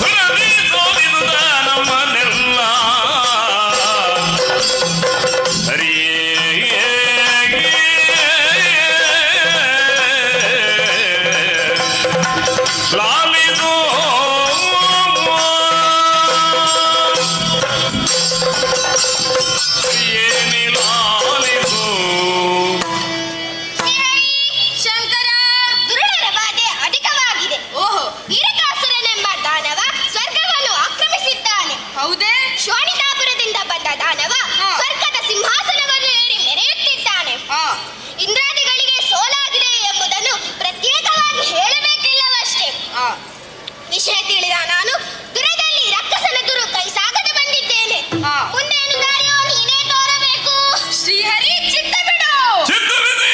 ಹುರದಿ ಸೋಲಿಸುತ್ತ ನಮ್ಮನ್ನೆಲ್ಲ ಹರಿಯೇ ಲಾಲಿಸೋ ಹರಿಯೇ ಲಾಲಿಸೋ ಶಂಕರ, ದುರುಳರ ಬಾಧೆ ಅಧಿಕವಾಗಿದೆ. ಓಹೋ, ವೀರಕಾಸುರನೆಂಬ ದಾನವ ಸ್ವರ್ಗವನ್ನು ಆಕ್ರಮಿಸಿದ್ದಾನೆ. ಹೌದೇ? ಶೋಣಿತಾಪುರದಿಂದ ಬಂದ ದಾನವ ಸ್ವರ್ಗದ ಸಿಂಹಾಸನವನ್ನು ಏರಿ ಮೆರೆಯುತ್ತಿದ್ದಾನೆ. ಇಂದ್ರಾದಿಗಳಿಗೆ ಸೋಲಾಗಿದೆ ಎಂಬುದನ್ನು ಪ್ರತ್ಯೇಕವಾಗಿ ಹೇಳಬೇಕಿಲ್ಲವಷ್ಟೇ. ವಿಷಯ ತಿಳಿದ ನಾನು ದುರದಲ್ಲಿ ರಕ್ಕಸನ ದುರು ಕೈ ಸಾಗದೆ ಬಂದಿದ್ದೇನೆ. ಮುಂದೇನು ದಾರಿಯೋ ನೀನೇ ತೋರಬೇಕು. ಶ್ರೀಹರಿ, ಚಿತ್ತ ಬಿಡು. ಚಿತ್ತವಿದೆ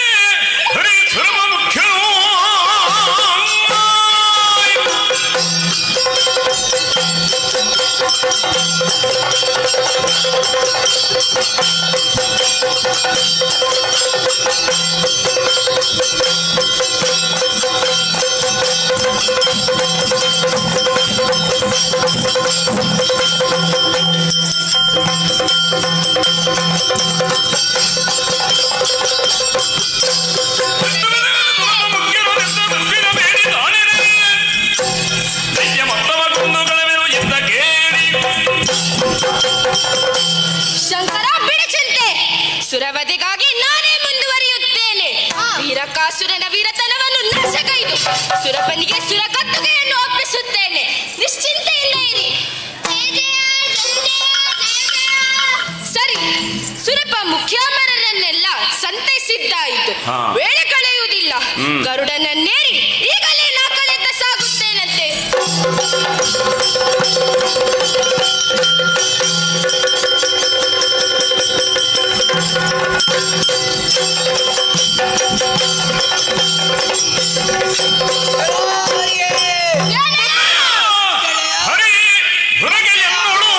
ಹರಿ ಧರ್ಮ ಮುಖ್ಯನು ಶಂಕರ, ಬಿಡು ಚಿಂತೆ. ಸುರವಧೆಗಾಗಿ ನಾನೇ ಮುಂದುವರಿಯುತ್ತೇನೆ. ವೀರಕಾಸುರನ ವೀರತನವನ್ನು ನಾಶಗೈದು ಸುರಪನಿಗೆ ಸುರಕತ್ತುಗೆಯನ್ನು ಒಪ್ಪಿಸುತ್ತೇನೆ. ನಿಶ್ಚಿಂತೆಯಿಂದ ಇರಿ. ಸರಿ, ಸುರಪ ಮುಖ್ಯಾಮರರನ್ನೆಲ್ಲ ಸಂತೈಸಿದ್ದಾಯಿತು. ವೇಳೆ ಕಳೆಯುವುದಿಲ್ಲ. ಗರುಡನನ್ನೇರಿ ಈಗಲೇ ನಾ ಕಳೆದ ಸಾಗುತ್ತೇನಂತೆ. ಹರಿ ಹೊರಗೆ ಎನ್ನೋಳು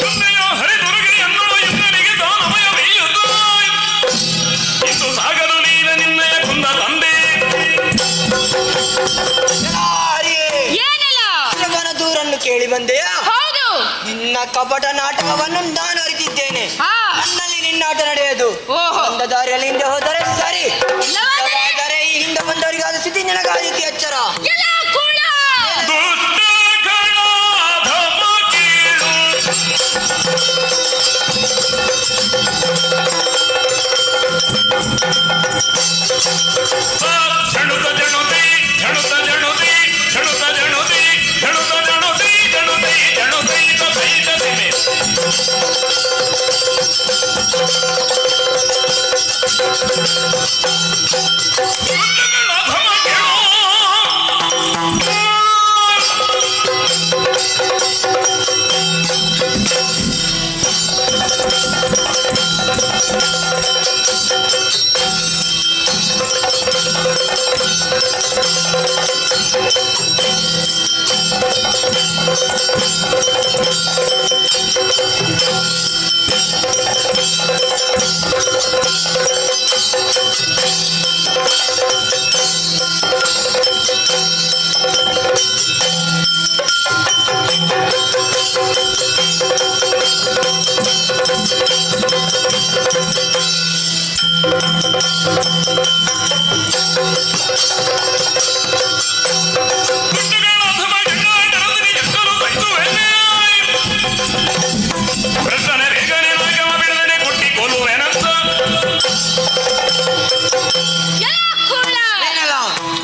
ಅಂದೆಯ ಹರಿ ಹೊರಗೆ ಎನ್ನೋಳು ಇಂದ್ರನಿಗೆ ದಾನಮಯ ಬೈಯುವುದು ಇಂದು ಸಾಗಲು ನೀನ ನಿನ್ನಯ ಕುಂದ ತಂದೆ ಏನಿಲ್ಲ. ದೂರನ್ನು ಕೇಳಿ ಬಂದೆಯಾ? ಹೌದು. ನಿನ್ನ ಕಪಟ ನಾಟಕವನ್ನು ನಾನು ಅರಿತಿದ್ದೇನೆ. ಹಾ. ನನ್ನಲ್ಲಿ ನಿನ್ನಾಟ ನಡೆಯೋದು. ಬಂದ ದಾರಿಯಲ್ಲಿ ಹಿಂದೆ ಹೋದರೆ ಸರಿ, ಇಲ್ಲವಾದರೆ ಈ ಹಿಂದೆ ಬಂದವರಿಗಾದ ಸ್ಥಿತಿ ನಿನಗಾದಿತಿ. ಎಚ್ಚರ. ಎಲ್ಲ ಕೂಡ ದುಷ್ಟಗಳ ಧಮ ಕೀಳು ಝಣುತ ಜಣುತಿ ಝಣುತ ಜಣುತಿ ಝಣುತ ಜಣುತಿ ಝಣುತ ಜಣುತಿ ಜಣುತಿ ಜಣುತೈತ ಸೈತ ಸಿಮೆ ದುಷ್ಟಗಳ ಧಮ ಕೀಳು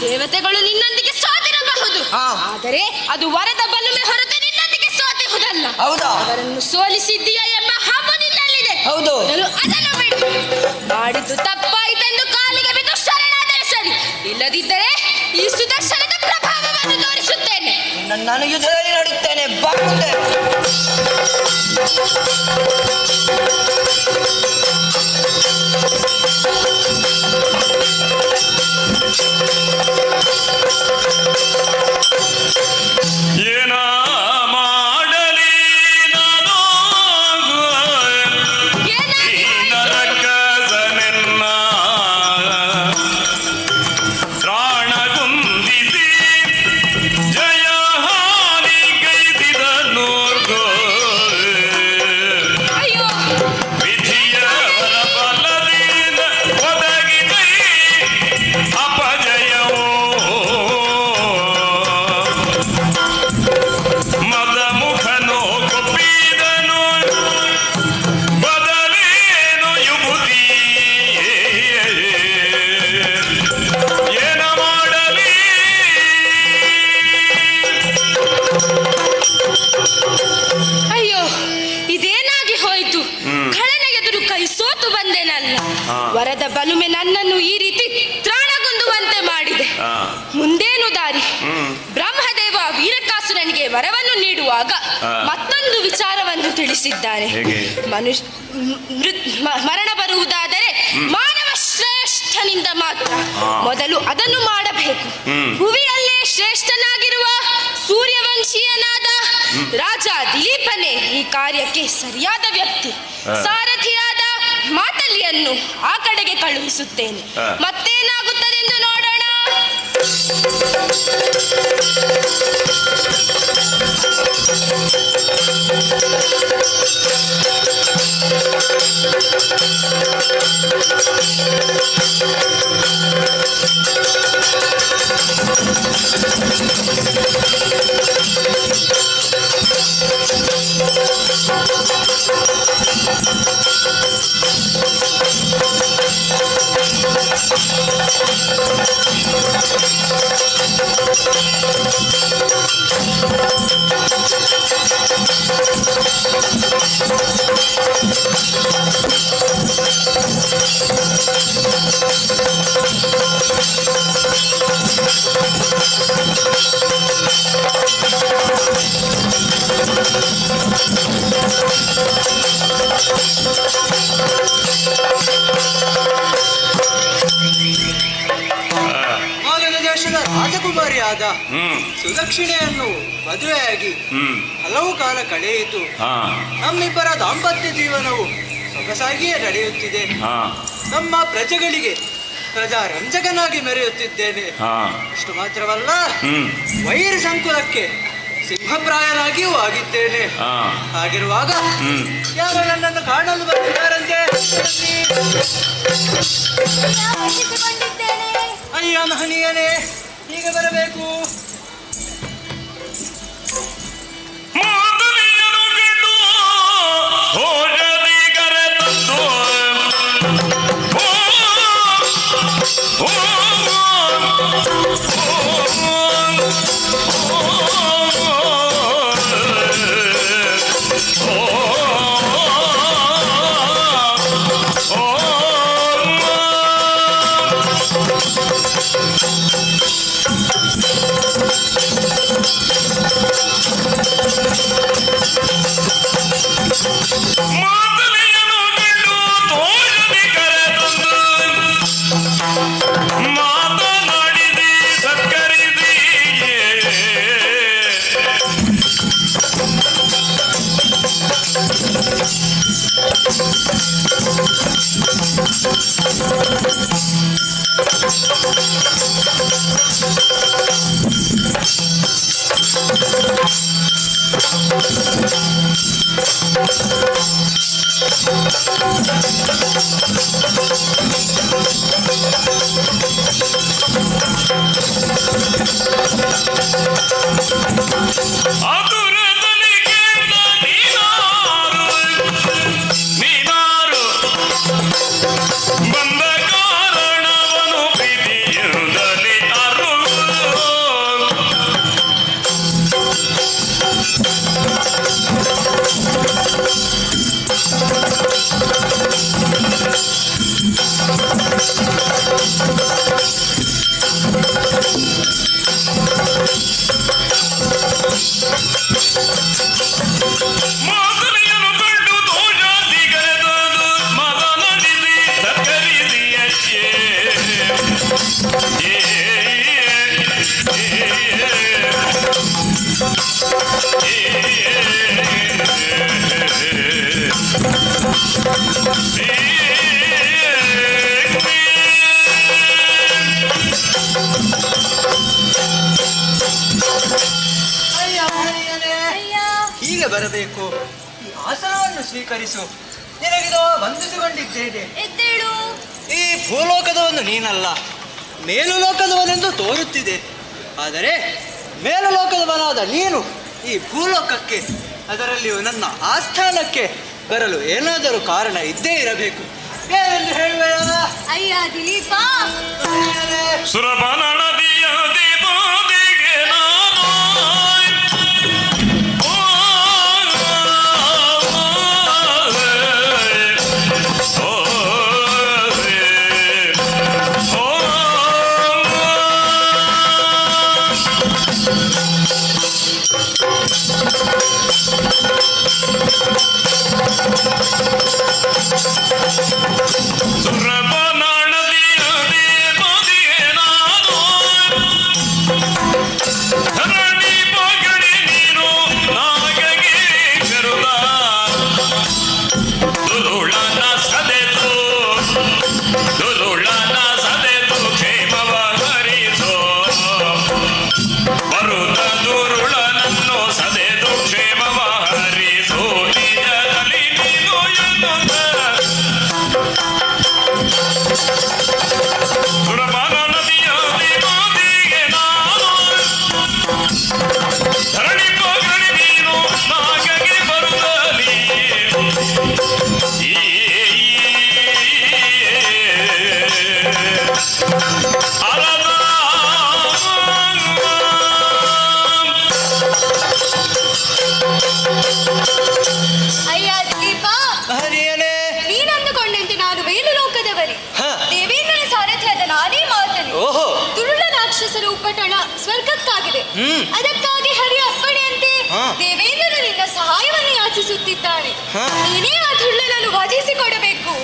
ದೇವತೆಗಳು ನಿನ್ನೊಂದಿಗೆ ಸೋತಿರಬಹುದು, ಆದರೆ ಅದು ವರದ ಬಲುಮೆ ಹೊರತು ನಿನ್ನೊಂದಿಗೆ ಸೋತಿರುವುದಲ್ಲ. ಹೌದಾ? ಅವರನ್ನು ಸೋಲಿಸಿದ್ದೀಯ ಎಂಬ ಹಬ್ಬ ನಿನ್ನಲ್ಲಿದೆ. ಹೌದು. ಅದನ್ನು ಬಿಟ್ಟು ಮಾಡಿದ್ದು ತಪ್ಪಾಯಿತೆಂದು ಕಾಲಿಗೆ ಬಿದ್ದು ಶರಣಾದರೆ ಸರಿ, ಇಲ್ಲದಿದ್ದರೆ ಈ ಸುದರ್ಶನದ ಪ್ರಭಾವವನ್ನು ತೋರಿಸುತ್ತೇನೆ. ನಾನು ಯುದ್ಧದಲ್ಲಿ ನೋಡುತ್ತೇನೆ, ಬಾ ಮುಂದೆ. ಏನ ಮಾಡಲಿ ನಾನು ಈ ನರಕದನೆನ್ನ ಪ್ರಾಣಗುಂದಿಸಿ ಜಯ ಹಾನಿ ಗೈದಿದ ನೋರ್ಗೋ ವಿಧಿಯ ಬಲದಿಂದ ಒದಗಿದೆ ಅಪಜಯವೋ ಮದ ಮುಖನೋ ಕೊಪ್ಪಿದನು ಬದಲೇನು ಯುಬುದಿ ಏನ ಮಾಡಲಿ ಅಯ್ಯೋ, ಇದೇನಾಗಿ ಹೋಯಿತು? ಖಳನ ಎದುರು ಕೈ ಸೋತು ಬಂದೆನಲ್ಲ. ವರದ ಬಲುಮೆ ನನ್ನನ್ನು ಈ ರೀತಿ ತ್ರಾಣಗುಂದುವಂತೆ ಮಾಡಿದೆ. ಮುಂದೇನು ದಾರಿ? ಬ್ರಹ್ಮದೇವ ವೀರಕಾಸುರನಿಗೆ ವರವನ್ನು ನೀಡುವಾಗ ಮತ್ತೊಂದು ವಿಚಾರವನ್ನು ತಿಳಿಸಿದ್ದಾನೆ. ಮರಣ ಬರುವುದಾದರೆ ಮಾನವ ಶ್ರೇಷ್ಠನಿಂದ ಮಾತ್ರ. ಮೊದಲು ಅದನ್ನು ಮಾಡಬೇಕು. ಭುವಿಯಲ್ಲೇ ಶ್ರೇಷ್ಠನಾಗಿರುವ ಸೂರ್ಯವಂಶೀಯನಾದ ರಾಜ ದಿಲೀಪನೇ ಈ ಕಾರ್ಯಕ್ಕೆ ಸರಿಯಾದ ವ್ಯಕ್ತಿ. ಸಾರಥಿಯಾದ ಮಾತಲಿಯನ್ನು ಆ ಕಡೆಗೆ ಕಳುಹಿಸುತ್ತೇನೆ. ಮತ್ತೇನಾಗುತ್ತದೆಂದು ನೋಡೋಣ. ದೇಶದ ರಾಜಕುಮಾರಿಯಾದ ಸುದಕ್ಷಿಣೆಯನ್ನು ಮದುವೆಯಾಗಿ ಹಲವು ಕಾಲ ಕಳೆಯಿತು. ನಮ್ಮಿಬ್ಬರ ದಾಂಪತ್ಯ ಜೀವನವು ಸೊಗಸಾಗಿಯೇ ನಡೆಯುತ್ತಿದೆ. ನಮ್ಮ ಪ್ರಜೆಗಳಿಗೆ ಪ್ರಜಾ ರಂಜಕನಾಗಿ ಮೆರೆಯುತ್ತಿದ್ದೇನೆ. ಇಷ್ಟು ಮಾತ್ರವಲ್ಲ, ವೈರ ಸಂಕುಲಕ್ಕೆ ಸಿಂಹಪ್ರಾಯನಾಗಿಯೂ ಆಗಿದ್ದೇನೆ. ಹಾಗಿರುವಾಗ ಯಾರು ನನ್ನನ್ನು ಕಾಣಲು ಬಂದಿದ್ದಾರಂತೆ? ಅಯ್ಯ ಮಹನೀಯನೇ, ಹೀಗೆ ಬರಬೇಕು. ಮಾತನಾಡಿದೆ ಸತ್ಕರಿಸಿ ಆತುರದಲ್ಲಿ ಕೇಳ ನೀನಾರು ಬಂದ ಕಾರಣವನು ಪ್ರೀತಿಯಿಂದಲೇ ಅರು ಮಾತನೆಯನ್ನು ಕಂಡು ದೋಷಾದಿಗರೆದದು ಮದ ನಡೆಸಿ ಸತ್ಕರಿಸಿಯೇ ಈಗ ಬರಬೇಕು. ಈ ಆಸನವನ್ನು ಸ್ವೀಕರಿಸು. ನಿನಗಿದೋ ವಂದಿಸಿಕೊಂಡಿದ್ದೇನೆ. ಎದ್ದೇಳು. ಈ ಭೂಲೋಕದವನು ನೀನಲ್ಲ, ಮೇಲು ಲೋಕದವನೆಂದು ತೋರುತ್ತಿದೆ. ಆದರೆ ಮೇಲು ಲೋಕದವನಾದ ನೀನು ಈ ಭೂಲೋಕಕ್ಕೆ, ಅದರಲ್ಲಿಯೂ ನನ್ನ ಆಸ್ಥಾನಕ್ಕೆ ಬರಲು ಏನಾದರೂ ಕಾರಣ ಇದ್ದೇ ಇರಬೇಕು. ಏನೆಂದು ಹೇಳುವೆಯಲ್ಲ? ಅಯ್ಯ ದಿಲೀಪ, ಸುರಪಾನ ನದಿಯ ದೀಪದಿಗೆ ನಾನು ಸುರಪನದಿಯ ದೀಪದಿಗೆ ನಾನು ಧರಣಿ ಪಗಡಿ ನೀನು ನಾಗಗೆ ಕರುದ ದುರುಳನ ಸದೆದು ಕ್ಷೇಮವ ಹರಿಸೋ ಬರುತ್ತ ದುರುಳನನ್ನು ಸದೆದು ಕ್ಷೇಮವ ಹರಿಸೋ ನಿಜದಲ್ಲಿ ನೀನು ಎನ್ನುತ್ತ ಸುರಪಾನ ನದಿಯ ದೀಪದಿಗೆ ನಾನು ಧರಣಿ ಪಗಡಿ ನೀನು ನಾಗಗೆ ಬರುತ್ತಲಿ ಅಯ್ಯ ದಿಲೀಪ, ಹರಿಯನೇ. ನೀನಂದುಕೊಂಡಂತೆ ನಾನು ಮೇಲು ಲೋಕದವರೇ. ಹ. ದೇವೇಂದ್ರನ ಸಾರಥ್ಯದ ನಾನೇ ಮಾತನು. ಓಹೋ. ದುರುಳ ರಾಕ್ಷಸರ ಉಪಟಳ ಸ್ವರ್ಗಕ್ಕಾಗಿದೆ. ಅದಕ್ಕಾಗಿ ಹರಿಯ ಅಪ್ಪಣೆಯಂತೆ ಹ. ದೇವೇಂದ್ರನು ನಿನ್ನ ಸಹಾಯವನ್ನು ಯಾಚಿಸುತ್ತಿದ್ದಾನೆ. ಹ. ನೀನೇ ಆ ದುರುಳನನ್ನು ವಧಿಸಿಕೊಡಬೇಕು.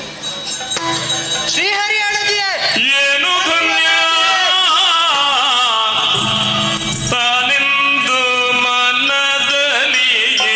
ಶ್ರೀಹರಿ ಅಣದಿಯೇ. ಏನು ಧನ್ಯ ತಾನೆಂದು ಮನದಲ್ಲಿಯೇ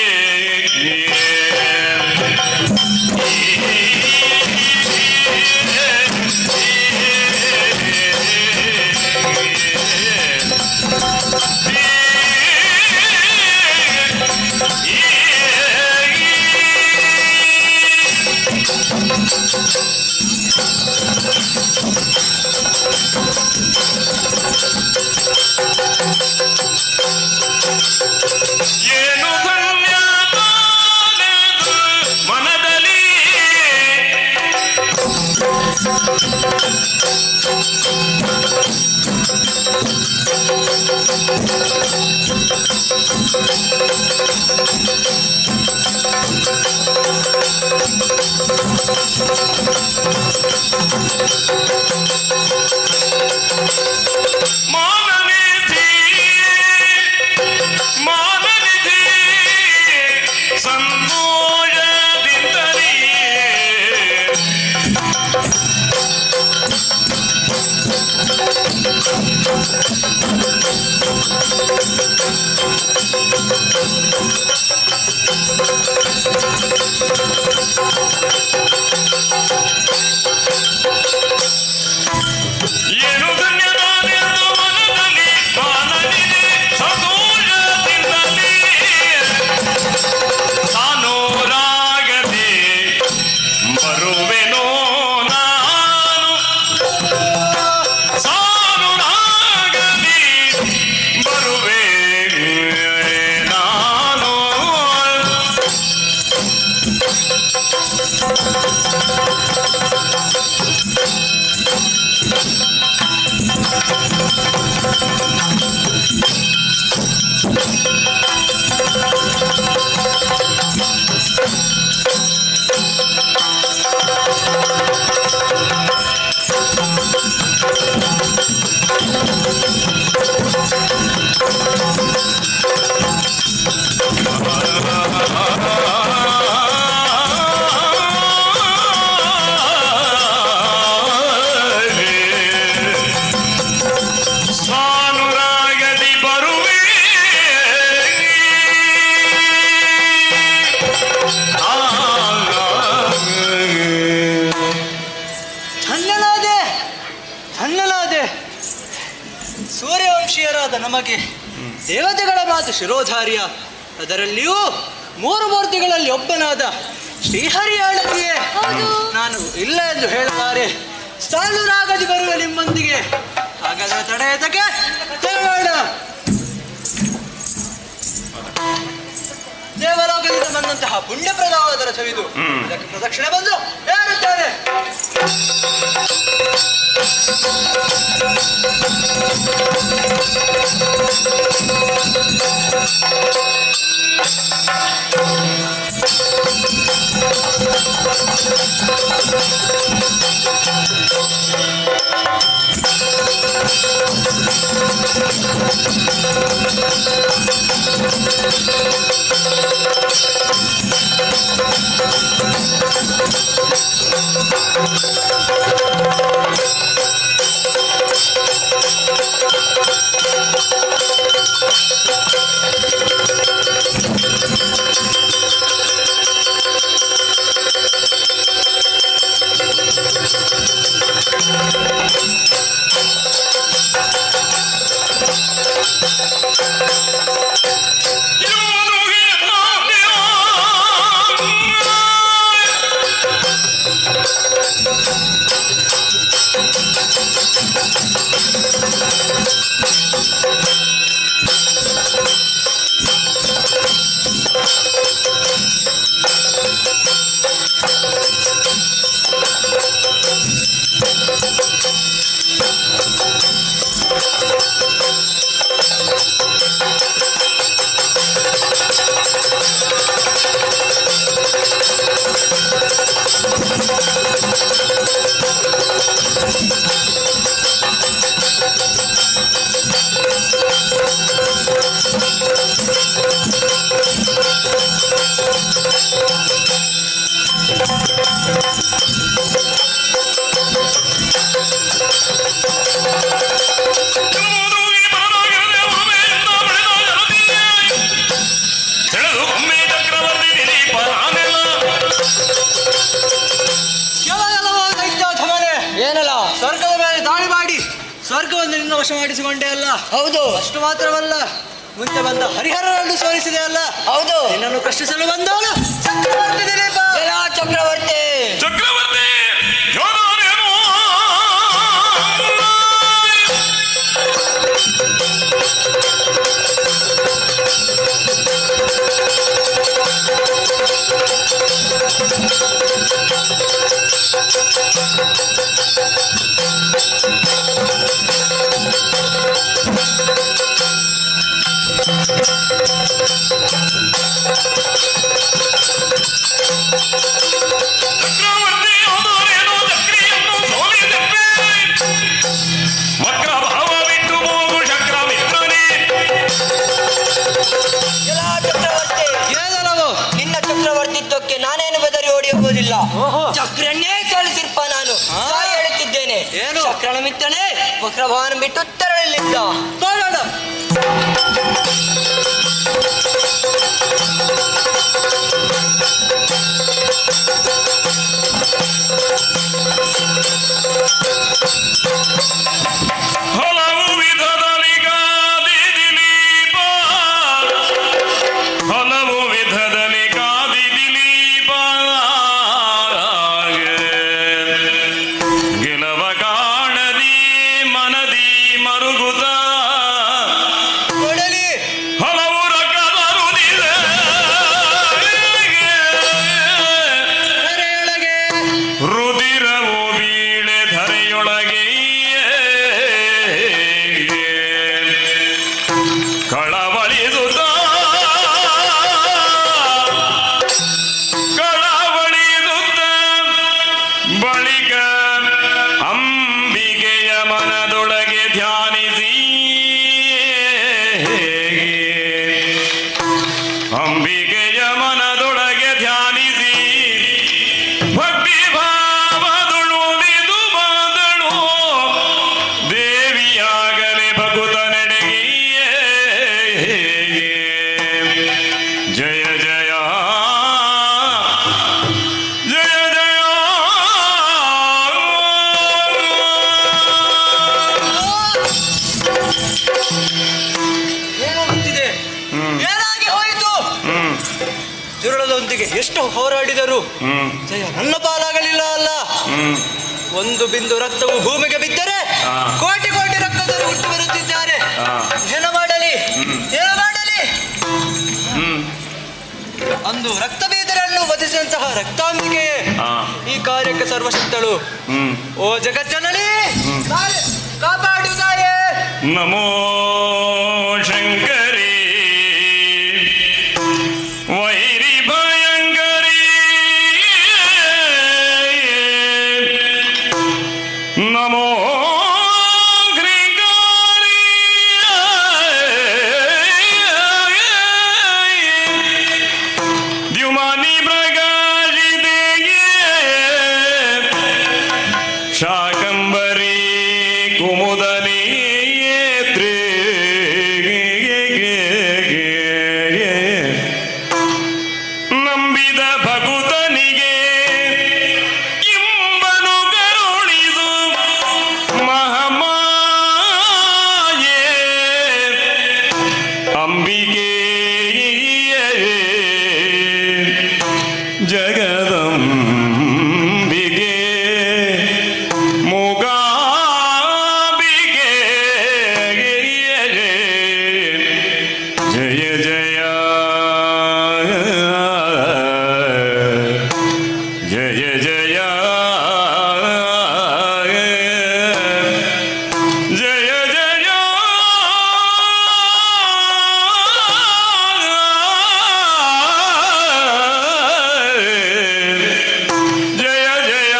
ಏನು ಧನ್ಯ ತಾನೆಂದು ಮನದಲ್ಲಿ ಮಾನನಿಧಿ ಸಂತೋಷದಿಂದಲೇ ಏನು ಧನ್ಯನಾದೆಂದು ಮನದಲ್ಲಿ ಮಾನನಿದೆ ಸಂತೋಷದಿಂದಲೇ ತಾನೂರಾಗದೆ ಮಾನವರಾದ ನಮಗೆ ದೇವತೆಗಳ ಮಾತು ಶಿರೋಧಾರ್ಯ, ಅದರಲ್ಲಿಯೂ ಮೂರು ಮೂರ್ತಿಗಳಲ್ಲಿ ಒಬ್ಬನಾದ ಶ್ರೀಹರಿಯಾಳತಿಯೇ ನಾನು ಇಲ್ಲ ಎಂದು ಹೇಳಲಾರೆ. ಸಾಲುರಾಗದಿ ಬರುವ ನಿಮ್ಮೊಂದಿಗೆ, ಹಾಗಾದರೆ ತಡೆಯತಕ್ಕೆ ದೇವರ ದೇವಲೋಕದಿಂದ ಬಂದಂತಹ ಪುಣ್ಯಪ್ರದವಾದರ ಸವಿದು ಇದಕ್ಕೆ ಪ್ರದಕ್ಷಿಣೆ ಬಂದು ಹೇರುತ್ತೇನೆ. ಸ್ವರ್ಗದ ಮೇಲೆ ದಾಳಿ ಮಾಡಿ ಸ್ವರ್ಗವನ್ನು ನಿನ್ನ ವಶ ಮಾಡಿಸಿಕೊಂಡೆ ಅಲ್ಲ? ಹೌದು. ಅಷ್ಟು ಮಾತ್ರವಲ್ಲ, ಮುಂಚೆ ಬಂದ ಹರಿಹರನನ್ನು ಸೋಲಿಸಿದೆ ಅಲ್ಲ? ಹೌದು. ನಿನ್ನನ್ನು ಪ್ರಶ್ನಿಸಲು ಬಂದವನು ಚಕ್ರವರ್ತಿ ದಿಲೀಪ. ಚಕ್ರವರ್ತಿ ಚಕ್ರವರ್ತಿ ನಾನೇನು ಬೆದರಿ ಓಡಿ ಹೋಗುವುದಿಲ್ಲ. ಚಕ್ರನ್ನೇ ಸೋಲಿಸಿರ್ಪ ನಾನು ಹೇಳುತ್ತಿದ್ದೇನೆ. ಚಕ್ರನ ಮಿತ್ರನೇ ವಕ್ರಭಾವನ ಬಿಟ್ಟು ತೆರಳಲಿಲ್ಲ. ಹಲವು ವಿಧದಲ್ಲಿ ಗಾದಿ ದಿಲೀಪ, ಹಲವು ವಿಧದಲ್ಲಿ ಗಾದಿ ದಿಲೀಪ, ಗೆಲವ ಕಾಣದಿ ಮನದಿ ಮರುಗುತ್ತ ಹಲವು ರಕದ ರುದಿರವು ಬೀಳೆ ಧರೆಯೊಳಗೆ ಕಳವಳಿಸುತ್ತ ಬಳಿಕ ಅಂಬಿಕೆಯ ಮನದೊಳಗೆ ಧ್ಯಾನಿಸಿ, ಅಂಬಿಕೆಯ ಮನದೊಳಗೆ ಧ್ಯಾನಿಸಿ ಭಕ್ತಿ ಭಾವದುಳುದಿದು ಬಂದಳು ದೇವಿಯಾಗಲೇ ಭಕುತ ನಡೆಗೆ. ಜಯ ಜಯ ಜಯ ಜಯ ದುರುಳದೊಂದಿಗೆ ಎಷ್ಟು ಹೋರಾಡಿದರು ಜಯ ನನ್ನ ಪಾಲಾಗಲಿಲ್ಲ ಅಲ್ಲ. ಒಂದು ಬಿಂದು ರಕ್ತವು ಭೂಮಿಗೆ ಬಿದ್ದರೆ ಕೋಟಿ ಕೋಟಿ ರಕ್ತದಲ್ಲಿ ಹುಟ್ಟು ಬರುತ್ತಿದ್ದಾರೆ. ಏನು ಮಾಡಲಿ ಏನು ಮಾಡಲಿ? ಅಂದು ರಕ್ತ ಬೀದರನ್ನು ವಧಿಸಿದಂತಹ ರಕ್ತಾಂಬಿಕೆ ಈ ಕಾರ್ಯಕ್ಕೆ ಸರ್ವಶಕ್ತಳು. ಓ ಜಗಜ್ಜನನಿ ಕಾಪಾಡು ತಾಯೇ. ನಮೋ ಶಂಕರಿ ವೈರಿ ಭಯಂಕರಿ ನಮೋ ಘ್ರೀಂಕಾರಿ ದ್ಯುಮಾನಿ ಪ್ರಕಾಶಿತೆಗೆ ಶಾಕಂಬರಿ ಕುಮುದಲಿ ನಂಬಿದ ಭಗುತನಿಗೆ ಇಂಬನು ಕರುಣಿಸು ಮಹಾಮಾಯೆ ಅಂಬಿಕೆ ಜಗದಂಬಿಕೆ ಮೂಕಾಂಬಿಕೆ ಜಯ ಜಯ ಜಯ ಜಯ ಜಯ ಜಯ ಜಯ ಜಯ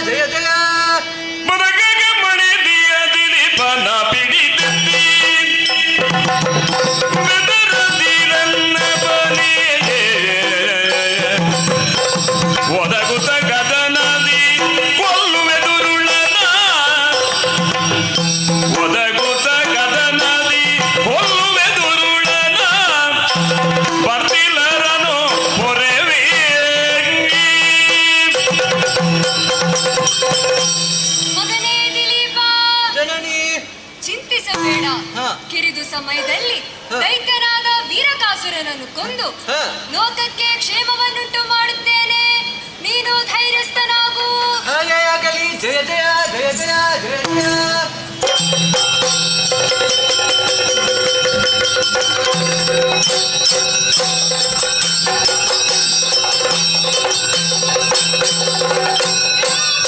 ಜಯ ಜಯ ಬದಗಗ ಮಣಿದಿಯ ದಿಲೀಪನ ಪಿಡಿತಂದಿ ಬೆದರದಿರನ್ನ ಬಲಿಗೆ ಒದಗುತ್ತ ಗದನದಿ ಕೊಲ್ಲುವೆ ದುರುಳನ ಒದಗುತ್ತ ಗದನದಿ ಕೊಲ್ಲುವೆ ದುರುಳನ ಬರ್ತಿಲ್ಲರನು ಹೊರೆವೇ ಮಗನೇ ದಿಲೀಪ, ಜನನಿ ಚಿಂತಿಸಬೇಡ. ಹಾ. ಕಿರಿದು ಸಮಯದಲ್ಲಿ ಹಾ. ದೈತ್ಯನಾದ ವೀರಕಾಸುರನನ್ನು ಕೊಂದು ಹಾ. ಲೋಕಕ್ಕೆ ಕ್ಷೇಮವನ್ನುಂಟು ಮಾಡುತ್ತೇನೆ. ನೀನು ಧೈರ್ಯಸ್ಥನಾಗು. ಹಾಗೆ ಆಗಲಿ. ಜಯ ಜಯ ಜಯ ಜಯ ಜಯ ಜಯ.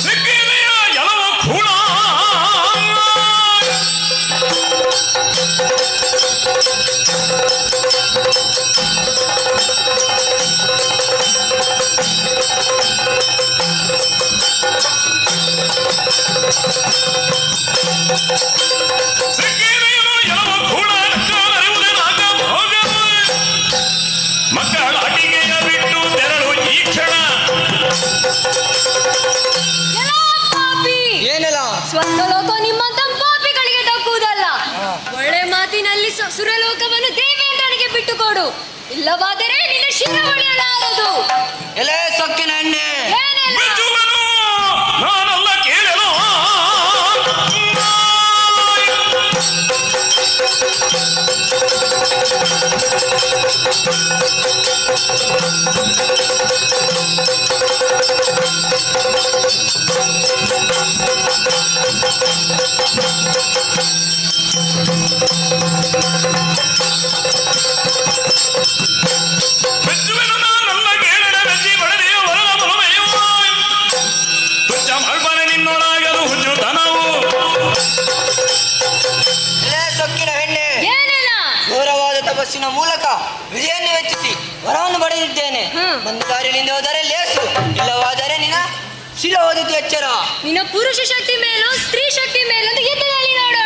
ಸಿಕ್ಕಿದೆಯ ಯಾವ ಖೂಳ ಸಿಕ್ಕಿದೆಯ ಯಾವ ಖೂಳ ಅರಿವುದನಾಗ ಭೋಗವು ಮಕ್ಕಳ ಅಟಿಗೆಯ ಬಿಟ್ಟು ತೆರಳು ಈ ಕ್ಷಣ ಎಲ್ಲಾ ಪಾಪಿ, ಏನೆಲ್ಲ ಸ್ವರ್ಗಲೋಕ ನಿಮ್ಮಂತ ಪಾಪಿಗಳಿಗೆ ದಕ್ಕುವುದಲ್ಲ. ಒಳ್ಳೆ ಮಾತಿನಲ್ಲಿ ಸುರಲೋಕವನ್ನು ದೇವೇಂದ್ರನಿಗೆ ಬಿಟ್ಟುಕೊಡು. ಇಲ್ಲವಾದರೆ ನಿನ್ನ ಶಿರ ಉಳಿಯಲಾರದು. ಎಲೆ ಸೊಕ್ಕಿನ ಎಣ್ಣೆ. ಏನೆಲ್ಲ? ಬಿಚ್ಚುವನು ನಾನಲ್ಲ ಕೇಳಲು ಬಿಚ್ಚುವನು ನಾನಲ್ಲ ಕೇಳಲ ಬೆಚ್ಚಿ ಬಡದೆಯ ಹೊರಗ ಬಲಮೆಯೋ ತುಚ್ಚ ಮಾಡ್ಬಾನೆ ನಿನ್ನೊಳಗದು ಹುಚ್ಚು ತನವು ಎಲೆ ಸೊಕ್ಕಿನ ಹೆಣ್ಣೆ. ಏನೆಲ್ಲ? ಘೋರವಾದ ತಪಸ್ಸಿನ ಮೂಲಕ ವಿಧಿಯನ್ನು ವೆಚ್ಚಿಸಿ ವರವನ್ನು ಪಡೆದಿದ್ದೇನೆ. ಒಂದು ದಾರಿಯಿಂದ ಹೋದರೆ ಲೇಸು, ಇಲ್ಲವಾದರೆ ನಿನ್ನ ಶಿರ ಓದಿದ್ದು ಎಚ್ಚರ. ನಿನ್ನ ಪುರುಷ ಶಕ್ತಿ ಮೇಲೂ ಸ್ತ್ರೀ ಶಕ್ತಿ ಮೇಲೊಂದು ಯುದ್ಧದಲ್ಲಿ ನೋಡೋಣ.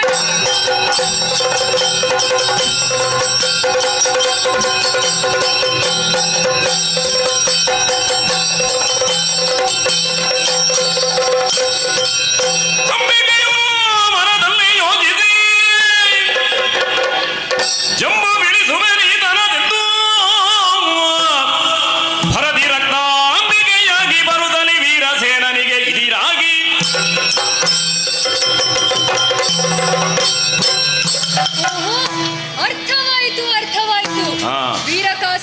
ಅಂಬಿಕೆಯು ಮನದಲ್ಲಿ ಯೋಜಿಸಿ ಜಂಬು ಬಿಡಿಸುವೆ ನೀತನದೆಂದು ಭರದಿ ರಕ್ತಾಂಬಿಕೆಯಾಗಿ ಬರುತ್ತಲಿ ವೀರ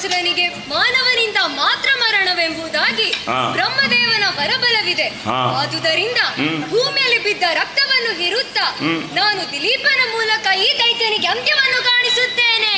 ವೃತ್ರಾಸುರನಿಗೆ ಮಾನವನಿಂದ ಮಾತ್ರ ಮರಣವೆಂಬುದಾಗಿ ಬ್ರಹ್ಮದೇವನ ವರಬಲವಿದೆ. ಆದುದರಿಂದ ಭೂಮಿಯಲ್ಲಿ ಬಿದ್ದ ರಕ್ತವನ್ನು ಹಿರುತ್ತಾ ನಾನು ದಿಲೀಪನ ಮೂಲಕ ಈ ದೈತ್ಯನಿಗೆ ಅಂತ್ಯವನ್ನು ಕಾಣಿಸುತ್ತೇನೆ.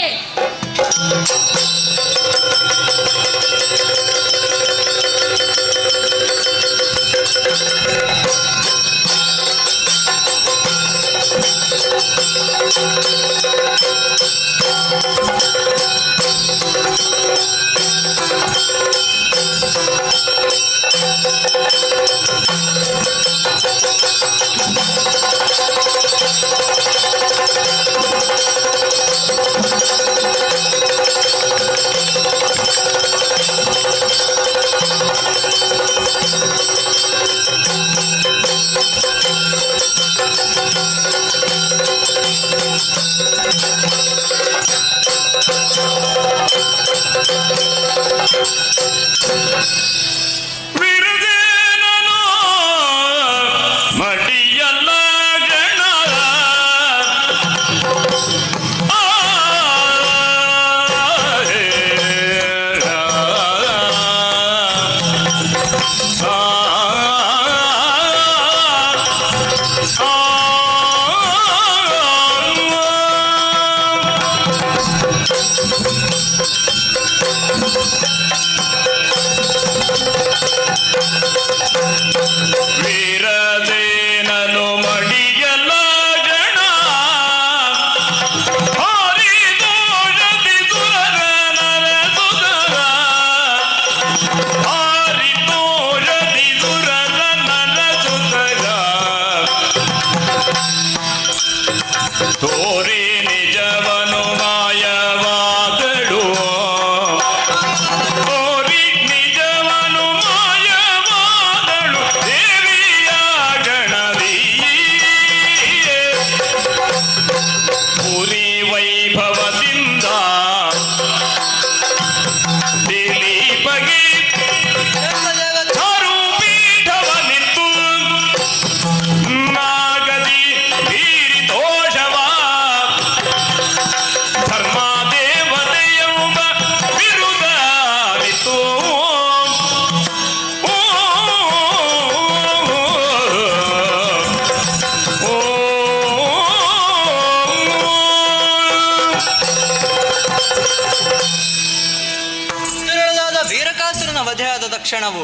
ತಕ್ಷಣವು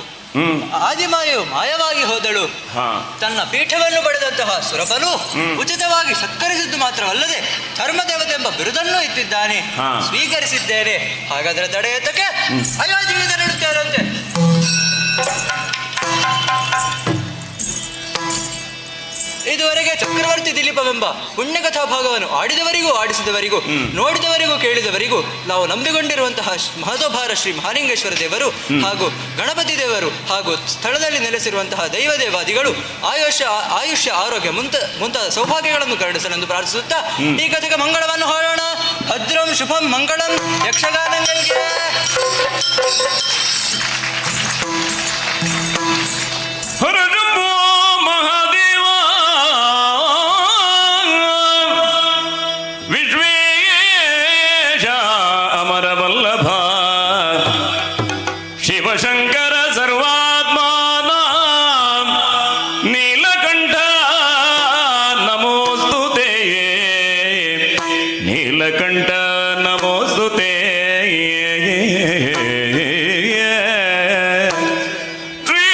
ಆದಿಮಾಯು ಮಾಯವಾಗಿ ಹೋದಳು. ತನ್ನ ಪೀಠವನ್ನು ಪಡೆದಂತಹ ಸುರಪನು ಉಚಿತವಾಗಿ ಸತ್ಕರಿಸಿದ್ದು ಮಾತ್ರವಲ್ಲದೆ ಧರ್ಮದೇವತೆ ಎಂಬ ಬಿರುದನ್ನು ಇಟ್ಟಿದ್ದಾನೆ. ಸ್ವೀಕರಿಸಿದ್ದೇನೆ. ಹಾಗಾದರೆ ತಡೆ ಎತ್ತಕ್ಕೆ ಅಯೋಧ್ಯೆಗೆ ತೆರಳುತ್ತೇನಂತೆ. ಇದುವರೆಗೆ ಚಕ್ರವರ್ತಿ ದಿಲೀಪವೆಂಬ ಪುಣ್ಯಕಥಾ ಭಾಗವನ್ನು ಆಡಿದವರಿಗೂ ಆಡಿಸಿದವರಿಗೂ ನೋಡಿದವರಿಗೂ ಕೇಳಿದವರಿಗೂ ನಾವು ನಂಬಿಕೊಂಡಿರುವಂತಹ ಮಹದೋಭಾರ ಶ್ರೀ ಮಹಾಲಿಂಗೇಶ್ವರ ದೇವರು ಹಾಗೂ ಗಣಪತಿ ದೇವರು ಹಾಗೂ ಸ್ಥಳದಲ್ಲಿ ನೆಲೆಸಿರುವಂತಹ ದೈವದೇವಾದಿಗಳು ಆಯುಷ್ಯ ಆರೋಗ್ಯ ಮುಂತಾದ ಸೌಭಾಗ್ಯಗಳನ್ನು ಕರುಣಿಸಲೆಂದು ಪ್ರಾರ್ಥಿಸುತ್ತಾ ಈ ಕಥೆಗೆ ಮಂಗಳವನ್ನು ಹಾಡೋಣ. ಭದ್ರಂ ಶುಭಂ ಮಂಗಳಂ ಯಕ್ಷಗಾನಗಳಿಗೆ. ಶಿವಶಂಕರ ಸರ್ವಾತ್ಮಾನ ನೀಲಕಂಠ ನಮೋಸ್ತುತೇ, ನೀಲಕಂಠ ನಮೋಸ್ತುತೇ. ಶ್ರೀ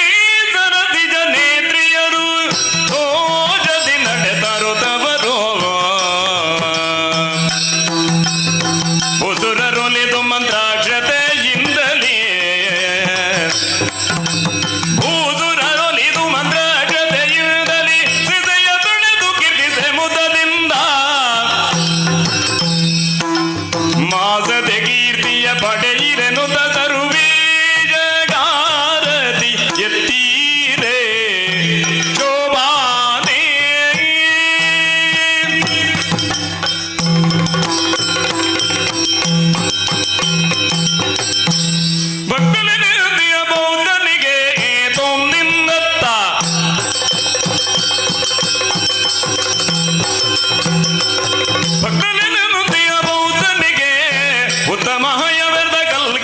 ಸರಸಿಜ ನೇತ್ರಿಯರು ತೋಜದಿ ನಡೆತರುತ್ತವರು, ಉಸುರರೊಲಿದು ಮಂತ್ರಾಕ್ಷತೆಯಿಂದಲೇ ಪಡೆಯಿರೆನು ತರುವೇ ಜಗಾರತಿ ಎತ್ತೀರೇ ಶೋಭಾನೇ. ಭಕ್ತಲಿಯ ಬೌದ್ಧನಿಗೆ ತೊಂದಿನ್ನತ್ತ ಭಕ್ತಲಿಯ ಬೌದ್ಧನಿಗೆ ಉತ್ತಮ ಕಲ್ಗ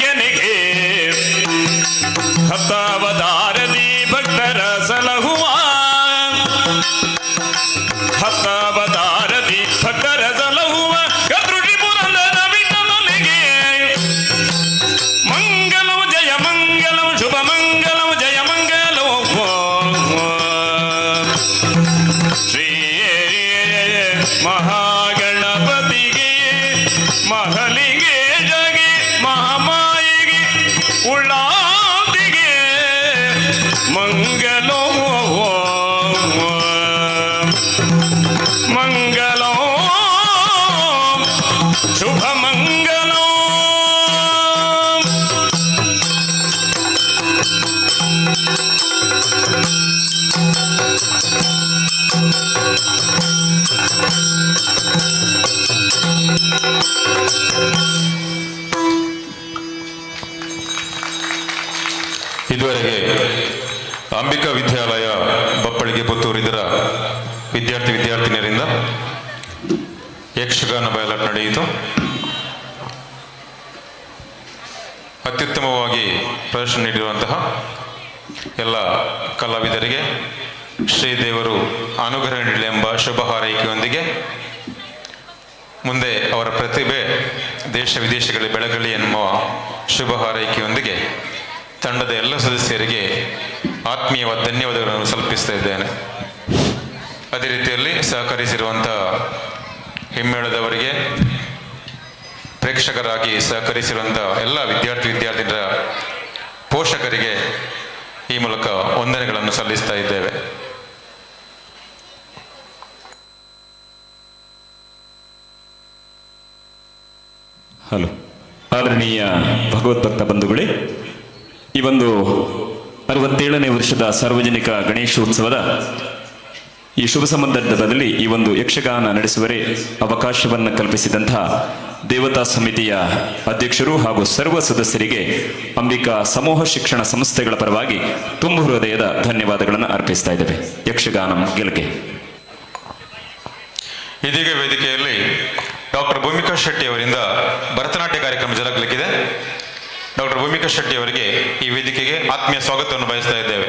ಶುಭ ಮಂಗಲಂ. ಇದುವರೆಗೆ ಅಂಬಿಕಾ ವಿದ್ಯಾಲಯ ಬಪ್ಪಳಿಗೆ ಪುತ್ತೂರು ಇದರ ವಿದ್ಯಾರ್ಥಿನಿಯರಿಂದ ಯಕ್ಷಗಾನ ಬಯಲಾಟ ನಡೆಯಿತು. ಅತ್ಯುತ್ತಮವಾಗಿ ಪ್ರದರ್ಶನ ನೀಡಿರುವಂತಹ ಎಲ್ಲ ಕಲಾವಿದರಿಗೆ ಶ್ರೀದೇವರು ಅನುಗ್ರಹ ನೀಡಲಿ ಎಂಬ ಶುಭ ಹಾರೈಕೆಯೊಂದಿಗೆ ಮುಂದೆ ಅವರ ಪ್ರತಿಭೆ ದೇಶ ವಿದೇಶಗಳಲ್ಲಿ ಬೆಳಗಲಿ ಎನ್ನುವ ಶುಭ ಹಾರೈಕೆಯೊಂದಿಗೆ ತಂಡದ ಎಲ್ಲ ಸದಸ್ಯರಿಗೆ ಆತ್ಮೀಯವಾದ ಧನ್ಯವಾದಗಳನ್ನು ಸಲ್ಲಿಸ್ತಾ ಇದ್ದೇನೆ. ಅದೇ ರೀತಿಯಲ್ಲಿ ಸಹಕರಿಸಿರುವಂಥ ಹಿಮ್ಮೇಳದವರಿಗೆ, ಪ್ರೇಕ್ಷಕರಾಗಿ ಸಹಕರಿಸಿರುವಂಥ ಎಲ್ಲ ವಿದ್ಯಾರ್ಥಿನಿಯರ ಪೋಷಕರಿಗೆ ಈ ಮೂಲಕ ವಂದನೆಗಳನ್ನು ಸಲ್ಲಿಸ್ತಾ ಇದ್ದೇವೆ. ಹಲೋ. ಆದರಣೀಯ ಭಗವದ್ಭಕ್ತ ಬಂಧುಗಳೇ, ಈ ಒಂದು 67ನೇ ವರ್ಷದ ಸಾರ್ವಜನಿಕ ಗಣೇಶೋತ್ಸವದ ಈ ಶುಭ ಸಂದರ್ಭದಲ್ಲಿ ಈ ಒಂದು ಯಕ್ಷಗಾನ ನಡೆಸುವರೆ ಅವಕಾಶವನ್ನು ಕಲ್ಪಿಸಿದಂತಹ ದೇವತಾ ಸಮಿತಿಯ ಅಧ್ಯಕ್ಷರು ಹಾಗೂ ಸರ್ವ ಸದಸ್ಯರಿಗೆ ಅಂಬಿಕಾ ಸಮೂಹ ಶಿಕ್ಷಣ ಸಂಸ್ಥೆಗಳ ಪರವಾಗಿ ತುಂಬು ಹೃದಯದ ಧನ್ಯವಾದಗಳನ್ನು ಅರ್ಪಿಸ್ತಾ ಇದ್ದೇವೆ. ಯಕ್ಷಗಾನಂ ಗೆಲ್ಗೆ. ಇದೀಗ ವೇದಿಕೆಯಲ್ಲಿ ಡಾಕ್ಟರ್ ಭೂಮಿಕಾ ಶೆಟ್ಟಿ ಅವರಿಂದ ಭರತನಾಟ್ಯ ಕಾರ್ಯಕ್ರಮ ಜರುಗಲಿಕ್ಕಿದೆ. ಡಾಕ್ಟರ್ ಭೂಮಿಕಾ ಶೆಟ್ಟಿ ಅವರಿಗೆ ಈ ವೇದಿಕೆಗೆ ಆತ್ಮೀಯ ಸ್ವಾಗತವನ್ನು ಬಯಸ್ತಾ ಇದ್ದೇವೆ.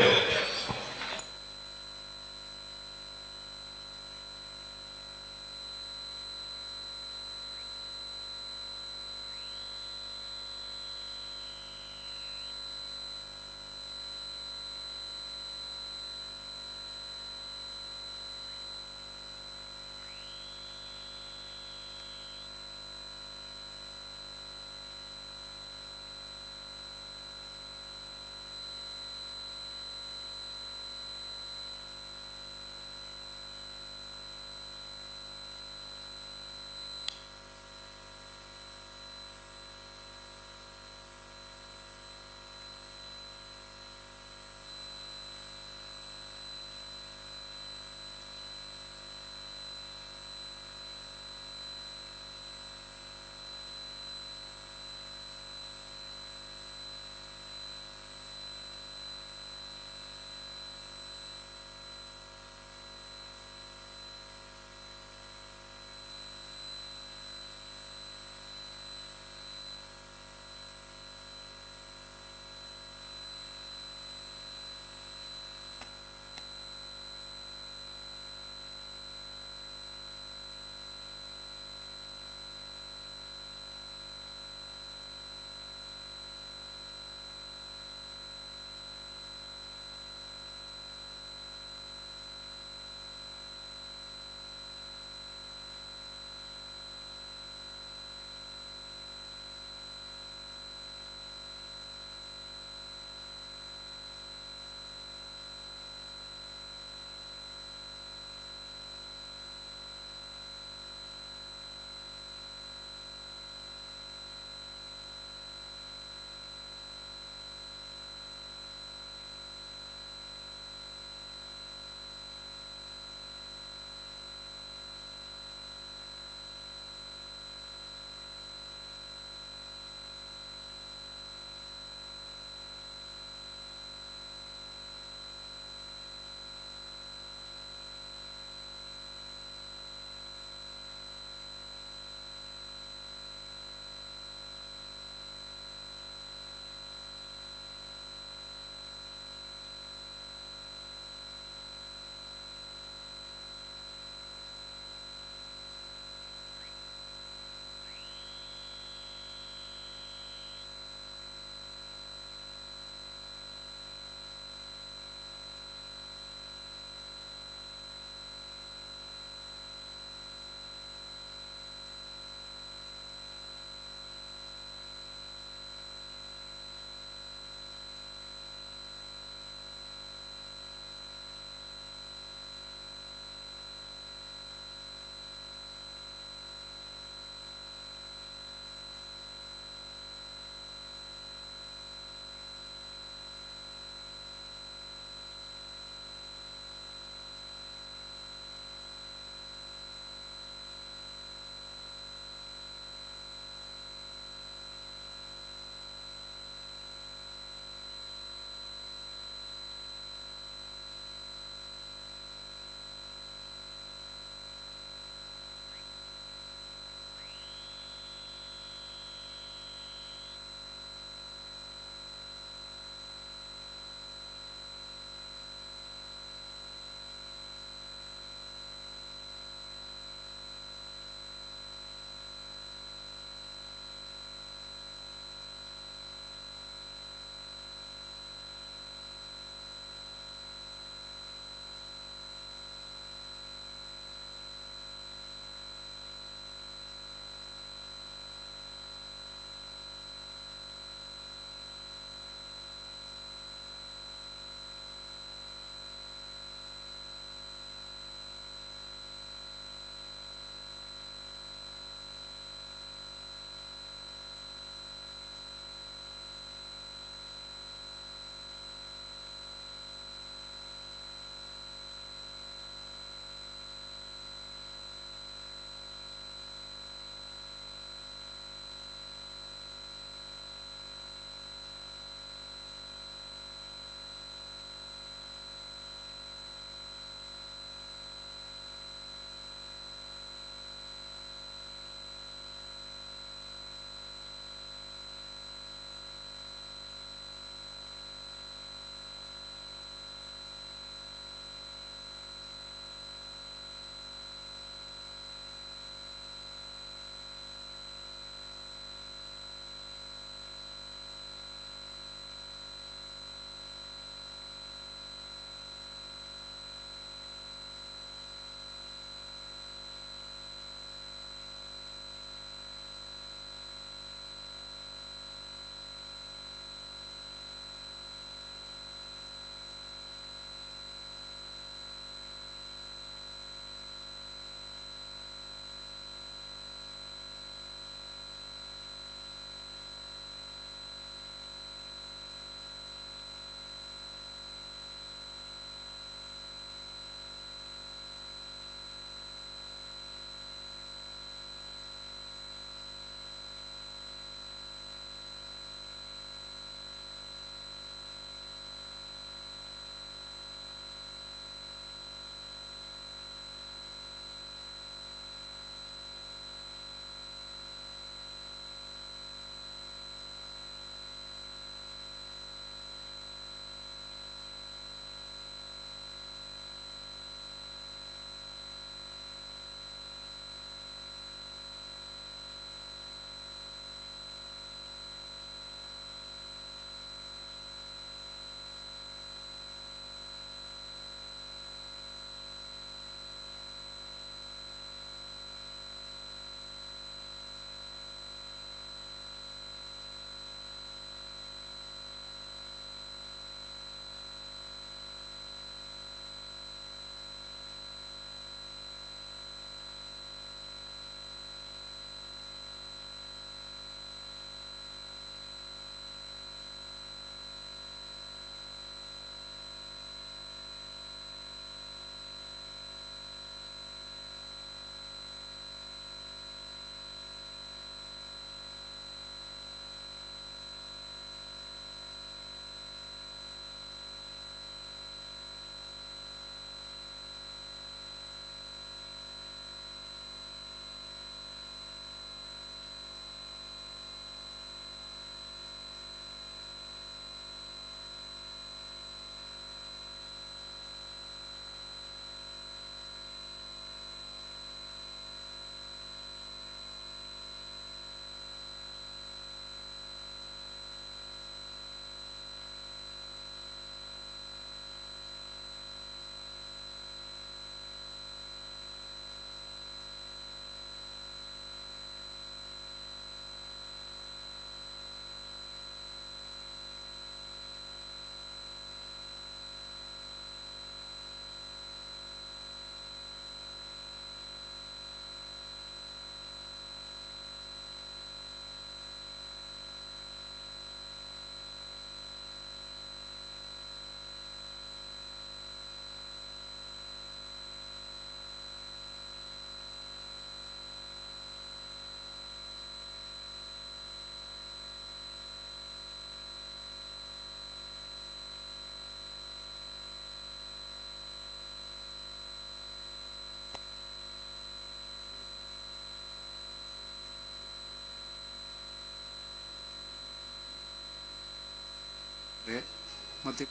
ಮತ್ತೆ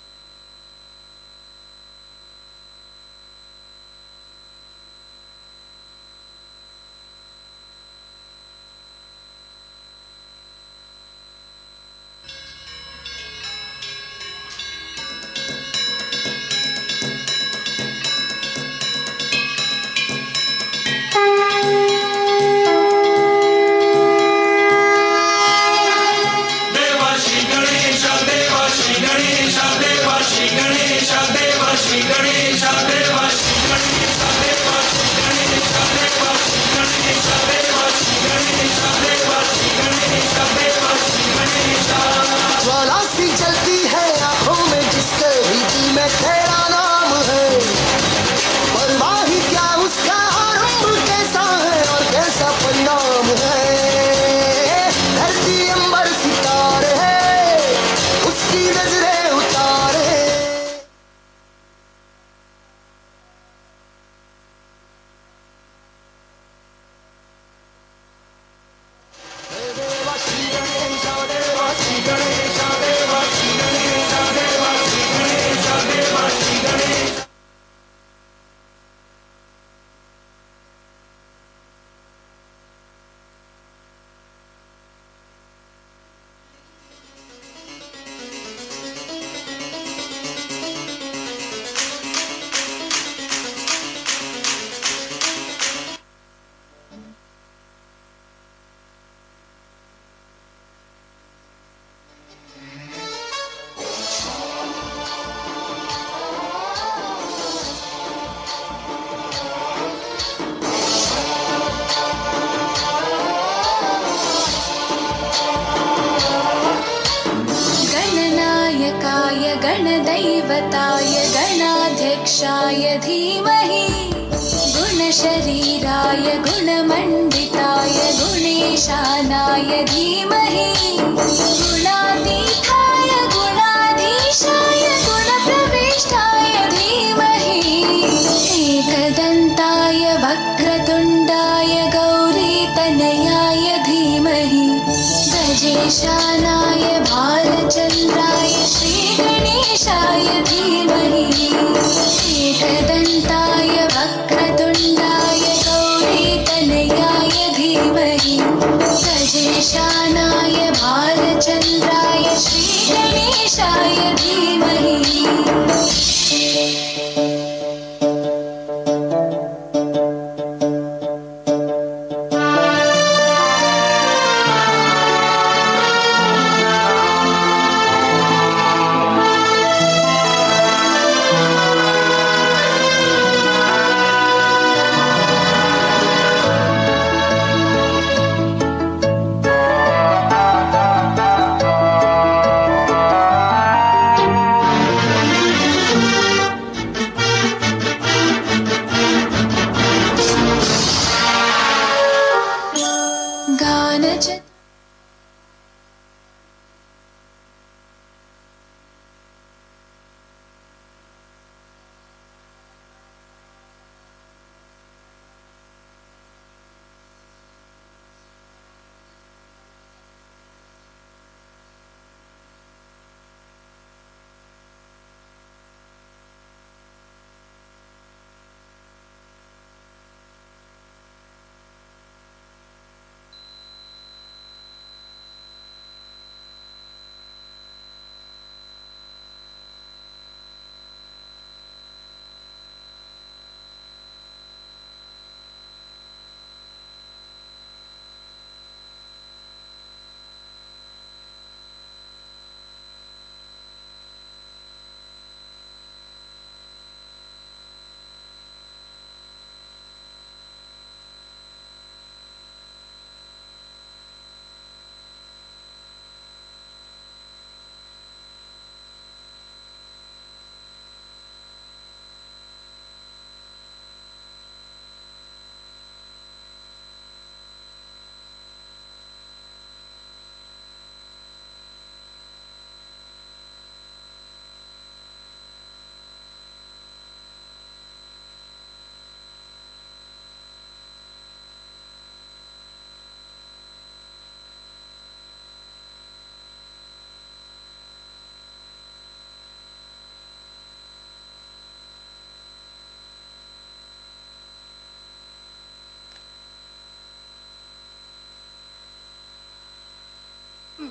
ज्वाला सी जलती है आंखों में जिसके भी दिल में तेरा नाम है, परवाह ही क्या उसका आरंभ कैसा है और कैसा परिणाम है। धरती अंबर सितारे है, उसकी नजरें उतारे। देवा श्री गणेश देवा श्री गणेश देवा श्री गणेश देवा श्री गणेश देवा श्री गणेश। गणनायकाय गणदैवताय गणाध्यक्षाय धीमहि गुणशरीराय गुणमण्डिताय गुणेशानाय धीमहि गुणातीताय गुणाधीशाय गुणप्रविष्टाय धीमहि एकदन्ताय वक्रतुण्डाय गौरीतनयाय धीमहि गजेशानाय भालचन्द्राय श्रीगणेशाय धीमहि एकदन्ताय वक्रतुण्डाय गौरीतनयाय धीमहि गजेशानाय भालचन्द्राय श्रीगणेशाय धीमहि।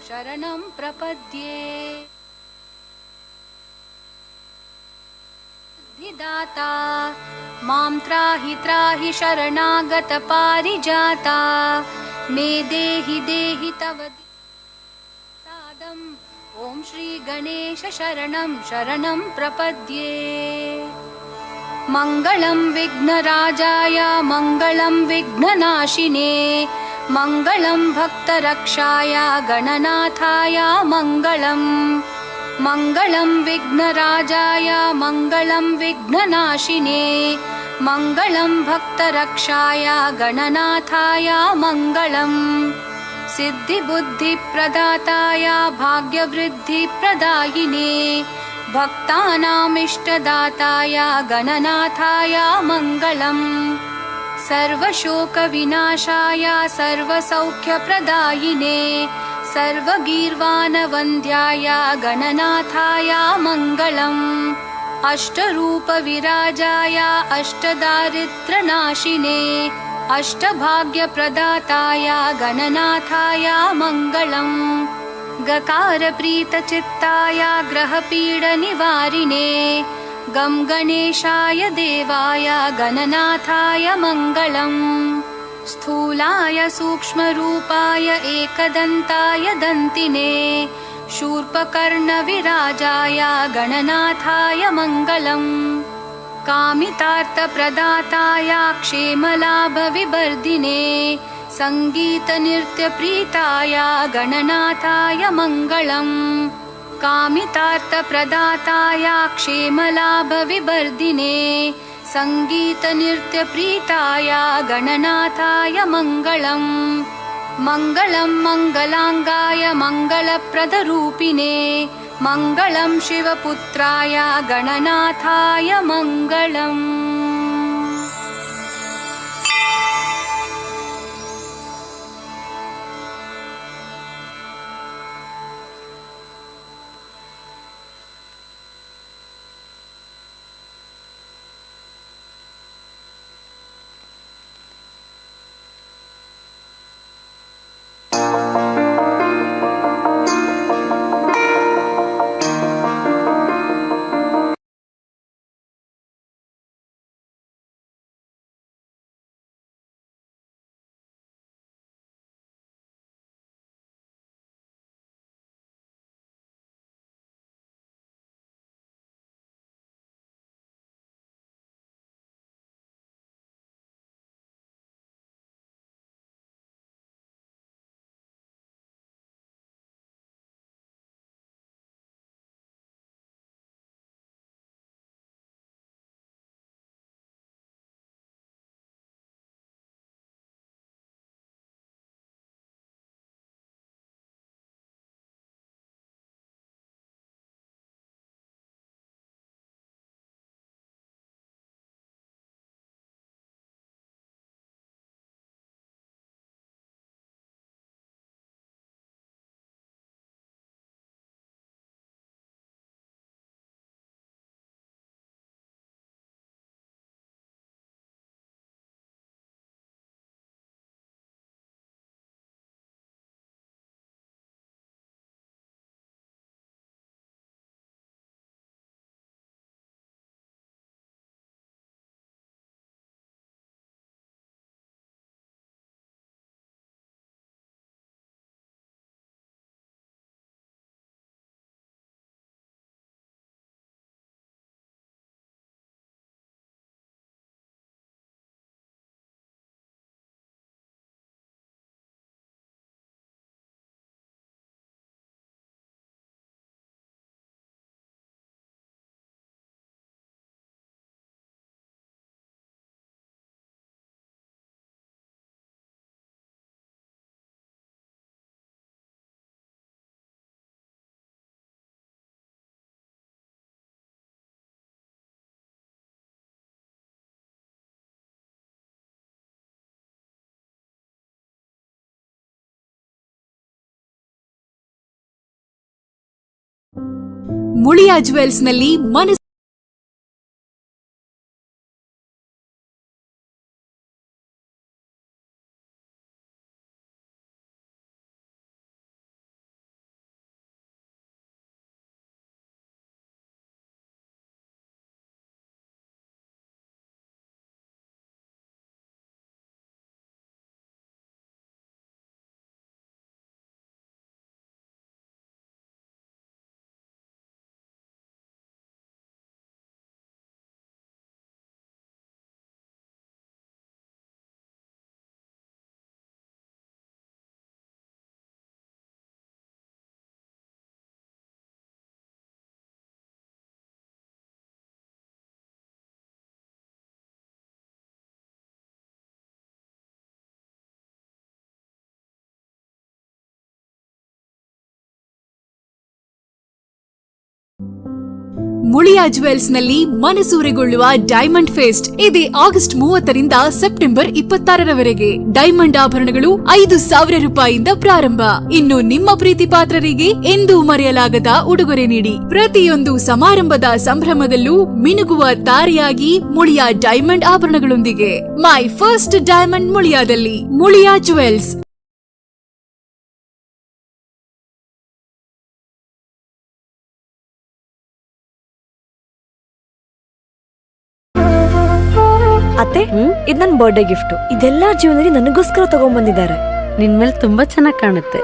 ಶರಣಂ ಪ್ರಪದ್ಯೆ. ದಾತ ಮಾಂ ತ್ರಾಹಿ ತ್ರಾಹಿ ಶರಣಾಗತ ಪಾರಿಜಾತ ಮೇ ದೇಹಿ ದೇಹಿ ತವ ಸಾದಂ. ಓಂ ಶ್ರೀ ಗಣೇಶ ಶರಣಂ ಶರಣಂ ಪ್ರಪದ್ಯೆ. ಮಂಗಳಂ ವಿಘ್ನರಾಜಾಯ ಮಂಗಳಂ ವಿಘ್ನನಾಶಿನೇ ಮಂಗಳಂ ಭಕ್ತರಕ್ಷಾಯ ಗಣನಾಥಾಯ ಮಂಗಳಂ. ಮಂಗಳಂ ವಿಘ್ನರಾಜಾಯ ಮಂಗಳಂ ವಿಘ್ನನಾಶಿನೇ ಮಂಗಳಂ ಭಕ್ತರಕ್ಷಾಯ ಗಣನಾಥಾಯ ಮಂಗಳಂ. ಸಿದ್ಧಿಬುದ್ಧಿಪ್ರದಾತಾಯ ಭಾಗ್ಯವೃದ್ಧಿಪ್ರದಾಯಿನೇ ಭಕ್ತಾನಾಮಿಷ್ಟದಾತಾಯ ಗಣನಾಥಾಯ ಮಂಗಳಂ. ಸರ್ವಶೋಕವಿನಾಶಾಯ ಸರ್ವಸೌಖ್ಯಪ್ರದಾಯಿನೇ ಸರ್ವಗೀರ್ವಾಣವಂದ್ಯಾಯ ಗಣನಾಥಾಯ ಮಂಗಳಂ. ಅಷ್ಟರೂಪವಿರಾಜಾಯ ಅಷ್ಟದಾರಿದ್ರ್ಯನಾಶಿನೇ ಅಷ್ಟಭಾಗ್ಯಪ್ರದಾತಾಯ ಗಣನಾಥಾಯ ಮಂಗಳಂ. ಗಕಾರಪ್ರೀತಚಿತ್ತಾಯ ಗ್ರಹಪೀಡನಿವಾರಿಣೇ ಗಂ ಗಣೇಶಾಯ ದೇವಾಯ ಗಣನಾಥಾಯ ಮಂಗಳಂ. ಸ್ಥೂಲಾಯ ಸೂಕ್ಷ್ಮರೂಪಾಯ ಏಕದಂತಾಯ ದಂತಿನೇ ಶೂರ್ಪಕರ್ಣವಿರಾಜಾಯ ಗಣನಾಥಾಯ ಮಂಗಳಂ. ಕಾಮಿತಾರ್ಥಪ್ರದಾತಾಯ ಕ್ಷೇಮಲಾಭವಿವರ್ಧಿನೇ ಸಂಗೀತನೃತ್ಯಪ್ರೀತಾಯ ಗಣನಾಥಾಯ ಮಂಗಳಂ. ಕಾಮಿತಾರ್ಥಪ್ರದಾತಾಯ ಕ್ಷೇಮಲಾಭವಿವರ್ಧಿನೇ ಸಂಗೀತನೃತ್ಯಪ್ರೀತಾಯ ಗಣನಾಥಾಯ ಮಂಗಳಂ. ಮಂಗಳಂ ಮಂಗಲಾಂಗಾಯ ಮಂಗಳಪ್ರದರೂಪಿಣೇ ಮಂಗಳಂ ಶಿವಪುತ್ರಾಯ ಗಣನಾಥಾಯ ಮಂಗಳಂ. ಮುಳಿಯಾ ಜುವೆಲ್ಸ್ನಲ್ಲಿ ಮುಳಿಯಾ ಜುವೆಲ್ಸ್ ನಲ್ಲಿ ಮನಸೂರೆಗೊಳ್ಳುವ ಡೈಮಂಡ್ ಫೆಸ್ಟ್ ಇದೆ ಆಗಸ್ಟ್ 30ರಿಂದ ಸೆಪ್ಟೆಂಬರ್ 26ರವರೆಗೆ. ಡೈಮಂಡ್ ಆಭರಣಗಳು 5,000 ರೂಪಾಯಿಯಿಂದ ಪ್ರಾರಂಭ. ಇನ್ನು ನಿಮ್ಮ ಪ್ರೀತಿ ಪಾತ್ರರಿಗೆ ಎಂದೂ ಮರೆಯಲಾಗದ ಉಡುಗೊರೆ ನೀಡಿ. ಪ್ರತಿಯೊಂದು ಸಮಾರಂಭದ ಸಂಭ್ರಮದಲ್ಲೂ ಮಿನುಗುವ ತಾರೆಯಾಗಿ ಮುಳಿಯಾ ಡೈಮಂಡ್ ಆಭರಣಗಳೊಂದಿಗೆ. ಮೈ ಫಸ್ಟ್ ಡೈಮಂಡ್ ಮುಳಿಯಾದಲ್ಲಿ. ಮುಳಿಯಾ ಜುವೆಲ್ಸ್. ಅತ್ತೆ ಇದು ನನ್ನ ಬರ್ಡೇ ಗಿಫ್ಟ್. ಇದೆಲ್ಲ ಜೀವನದಲ್ಲಿ ನನಗೋಸ್ಕರ ತಗೊಂಡ್ಬಂದಿದ್ದಾರೆ. ನಿನ್ಮೇಲೆ ತುಂಬಾ ಚೆನ್ನಾಗಿ ಕಾಣುತ್ತೆ.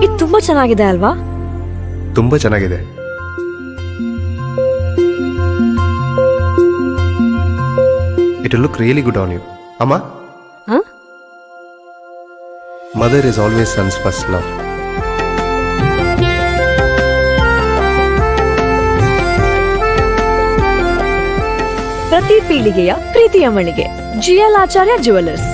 ಇದು ತುಂಬಾ ಚೆನ್ನಾಗಿದೆ ಅಲ್ವಾ? ತುಂಬ ಚೆನ್ನಾಗಿದೆ. It will look really good on you. ಅಮ್ಮ, ಹ? Mother is always son's first love. ಪ್ರತಿ ಪೀಳಿಗೆಯ ಪ್ರೀತಿಯ ಮಳಿಗೆ GL Acharya jewellers.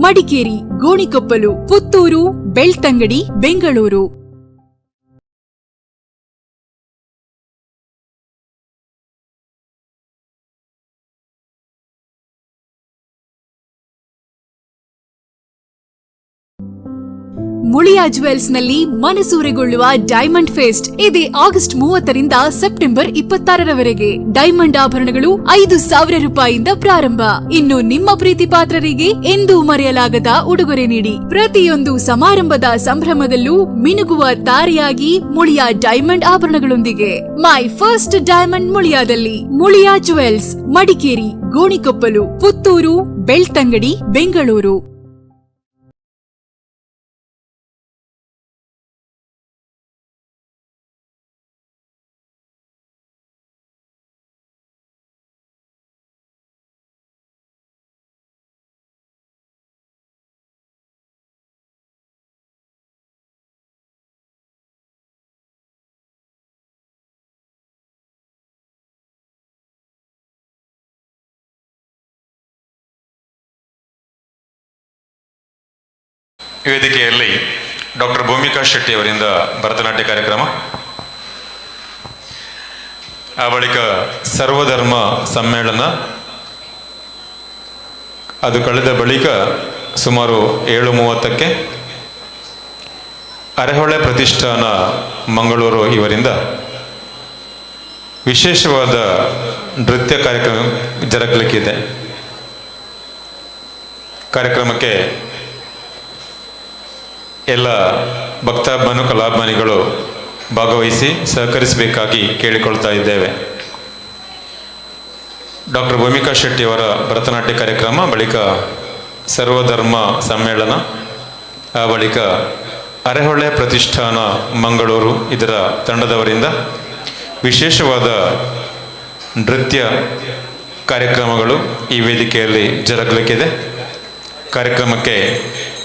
Madikeri, Gonikoppal, Puttur, Belthangady, Bengaluru. Muliya jewels ನಲ್ಲಿ ಮನಸೂರೆಗೊಳ್ಳುವ ಡೈಮಂಡ್ ಫೆಸ್ಟ್ ಇದೆ ಆಗಸ್ಟ್ 30ರಿಂದ ಸೆಪ್ಟೆಂಬರ್ 26ರವರೆಗೆ. ಡೈಮಂಡ್ ಆಭರಣಗಳು 5,000 ರೂಪಾಯಿಯಿಂದ ಪ್ರಾರಂಭ. ಇನ್ನು ನಿಮ್ಮ ಪ್ರೀತಿ ಪಾತ್ರರಿಗೆ ಎಂದೂ ಮರೆಯಲಾಗದ ಉಡುಗೊರೆ ನೀಡಿ. ಪ್ರತಿಯೊಂದು ಸಮಾರಂಭದ ಸಂಭ್ರಮದಲ್ಲೂ ಮಿನುಗುವ ತಾರೆಯಾಗಿ ಮುಳಿಯಾ ಡೈಮಂಡ್ ಆಭರಣಗಳೊಂದಿಗೆ. ಮೈ ಫಸ್ಟ್ ಡೈಮಂಡ್ ಮುಳಿಯಾದಲ್ಲಿ. ಮುಳಿಯಾ ಜುವೆಲ್ಸ್, ಮಡಿಕೇರಿ, ಗೋಣಿಕೊಪ್ಪಲು, ಪುತ್ತೂರು, ಬೆಳ್ತಂಗಡಿ, ಬೆಂಗಳೂರು. ವೇದಿಕೆಯಲ್ಲಿ ಡಾಕ್ಟರ್ ಭೂಮಿಕಾ ಶೆಟ್ಟಿ ಅವರಿಂದ ಭರತನಾಟ್ಯ ಕಾರ್ಯಕ್ರಮ, ಆ ಬಳಿಕ ಸರ್ವಧರ್ಮ ಸಮ್ಮೇಳನ, ಅದು ಕಳೆದ ಬಳಿಕ ಸುಮಾರು 7:30ಕ್ಕೆ ಅರೆಹೊಳೆ ಪ್ರತಿಷ್ಠಾನ ಮಂಗಳೂರು ಇವರಿಂದ ವಿಶೇಷವಾದ ನೃತ್ಯ ಕಾರ್ಯಕ್ರಮ ಜರುಗಲಿಕ್ಕಿದೆ. ಕಾರ್ಯಕ್ರಮಕ್ಕೆ ಎಲ್ಲ ಭಕ್ತಾಭಿಮಾನಿ ಕಲಾಭಿಮಾನಿಗಳು ಭಾಗವಹಿಸಿ ಸಹಕರಿಸಬೇಕಾಗಿ ಕೇಳಿಕೊಳ್ತಾ ಇದ್ದೇವೆ. ಡಾಕ್ಟರ್ ಭೂಮಿಕಾ ಶೆಟ್ಟಿಯವರ ಭರತನಾಟ್ಯ ಕಾರ್ಯಕ್ರಮ, ಬಳಿಕ ಸರ್ವಧರ್ಮ ಸಮ್ಮೇಳನ, ಆ ಬಳಿಕ ಅರೆಹೊಳೆ ಪ್ರತಿಷ್ಠಾನ ಮಂಗಳೂರು ಇದರ ತಂಡದವರಿಂದ ವಿಶೇಷವಾದ ನೃತ್ಯ ಕಾರ್ಯಕ್ರಮಗಳು ಈ ವೇದಿಕೆಯಲ್ಲಿ ಜರುಗಲಿಕ್ಕಿದೆ. ಕಾರ್ಯಕ್ರಮಕ್ಕೆ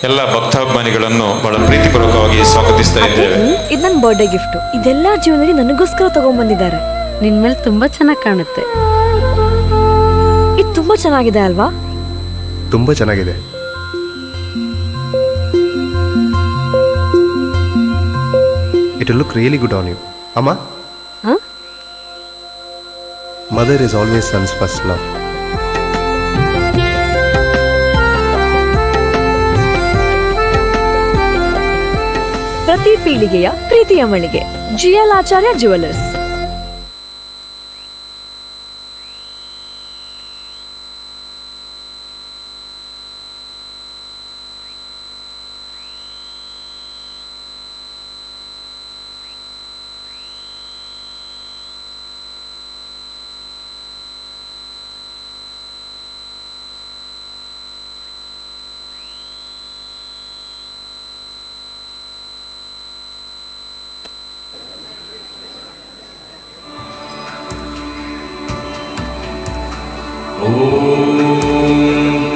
ಎಲ್ಲ ಭಕ್ತಾಭಿಮಾನಿಗಳನ್ನು ಬಹಳ ಪ್ರೀತಿಪೂರ್ವಕವಾಗಿ ಸ್ವಾಗತಿಸ್ತಾ ಇದ್ದೇವೆ. ಇದು ನನ್ನ ಬರ್ಡೇ ಗಿಫ್ಟ್. ಇದೆಲ್ಲ ಜೀವನದಲ್ಲಿ ನನಗೋಸ್ಕರ ತಗೊಂಡ್ಬಂದಿದ್ದಾರೆ. ನಿನ್ಮೇಲೆ ತುಂಬಾ ಚೆನ್ನಾಗಿ ಕಾಣುತ್ತೆ. ಇದು ತುಂಬಾ ಚೆನ್ನಾಗಿದೆ ಅಲ್ವಾ? ತುಂಬ ಚೆನ್ನಾಗಿದೆ. It will look really good on you. ಅಮ್ಮ, mother is always son's first love. ಪ್ರತಿ ಪೀಳಿಗೆಯ ಪ್ರೀತಿಯ ಮಳಿಗೆ GL ಆಚಾರ್ಯ ಜುವೆಲ್ಲರ್ಸ್.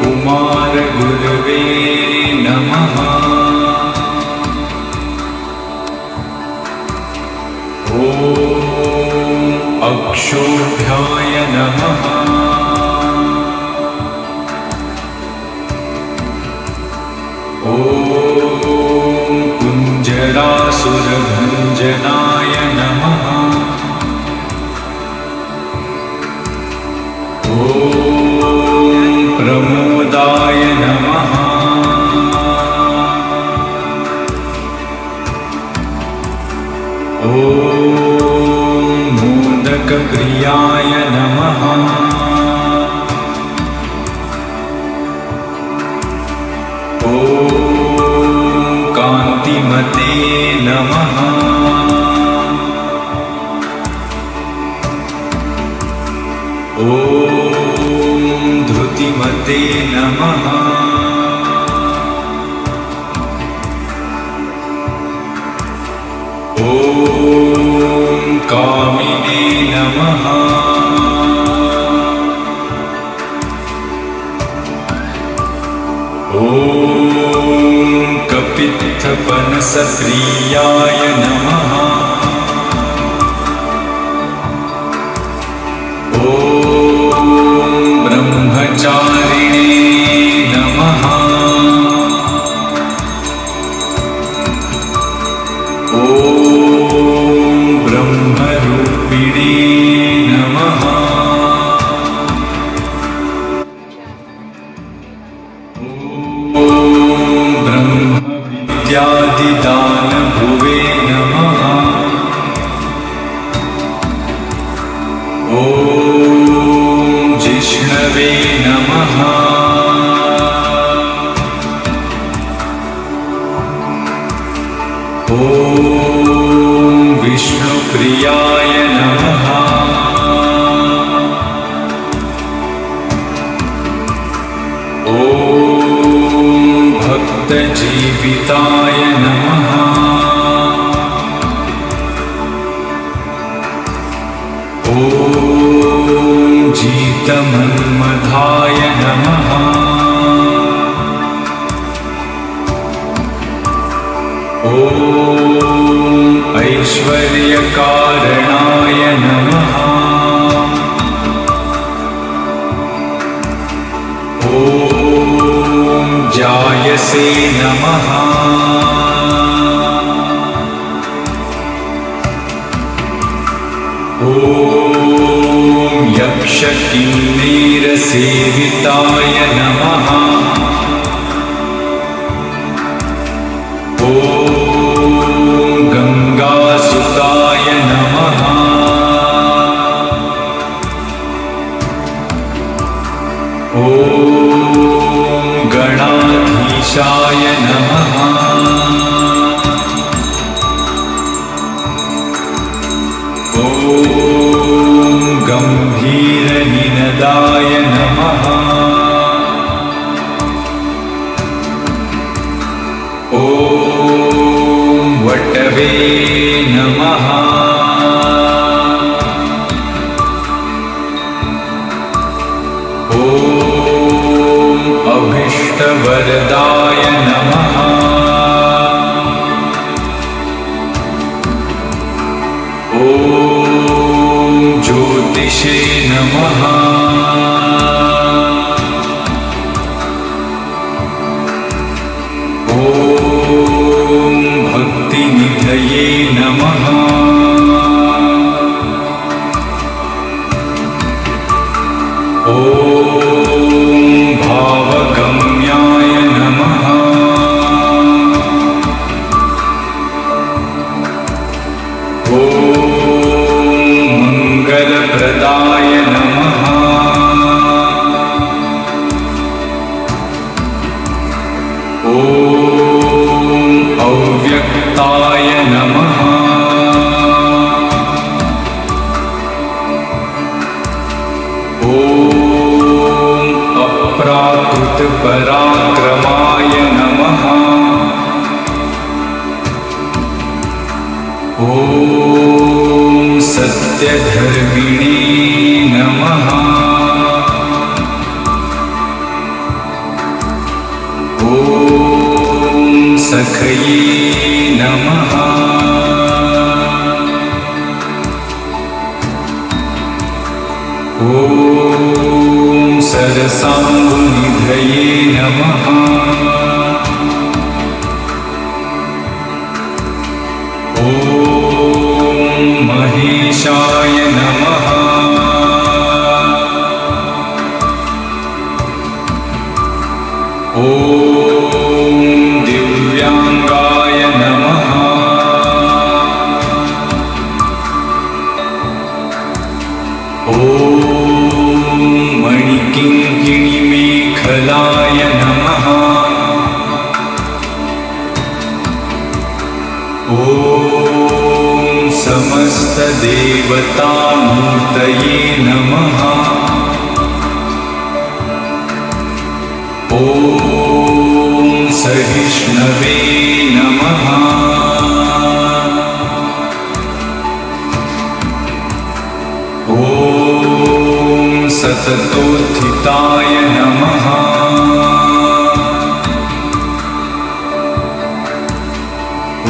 ಕುಮಾರ ಗುರುವೇ ನಮಃ. ಓಂ ಅಕ್ಷೋಭ್ಯಾಯ ನಮಃ. ಓಂ ಕುಂಜರಾಸುರಭಂಜನಾಯ ನಮಃ. ಪ್ರಮೋದಾಯ ನಮಃ. ಓಂ ಮೋದಕ ಪ್ರಿಯಾಯ ನಮಃ. ಓಂ ಕಾಂತಿಮತೆ ನಮಃ. ಓಂ ಧೃತಿಮತೆ ನಮಃ. ಓಂ ಕಾಮಿನೇ ನಮಃ. ಓಂ ಕಪಿತ್ಥಪನಸಪ್ರಿಯಾಯ ನಮಃ. ಓಂ ಬ್ರಹ್ಮಚಾರಿಣೇ ನಮಃ. सेविताय नमः। ॐ जीतमन्मथाय नमः। ॐ ऐश्वर्यकारणाय नमः। ॐ जायसे नमः। ॐ यक्षकिन्नेरसेविताय नमः। ॐ गङ्गासुताय नमः। ॐ गणाधीशाय नमः। ॐ गम्भीरनिनदाय नमः। ॐ वटवे नमः। ॐ अभीष्टवरदाय नमः। ॐ ज्योतिषे नमः। ॐ भक्तिनिधये नमः। ॐ भावगम्याय नमः। ॐ मङ्गलप्रदाय नमः। ॐ अव्यक्ताय नमः। ॐ अप्राकृतपराक्रमाय नमः। ॐ सत्यधर्मिणे नमः। ॐ सखये नमः। ॐ सरसाङ्गुनिधये नमः। ॐ महेशाय नमः। ॐ दिव्यांगाय नमः। ॐ मणिकिङ्किणिमेखलाय नमः। ॐ समस्तदेवतामूर्तये नमः। ॐ सहिष्णवे नमः। ॐ सततोत्थिताय नमः।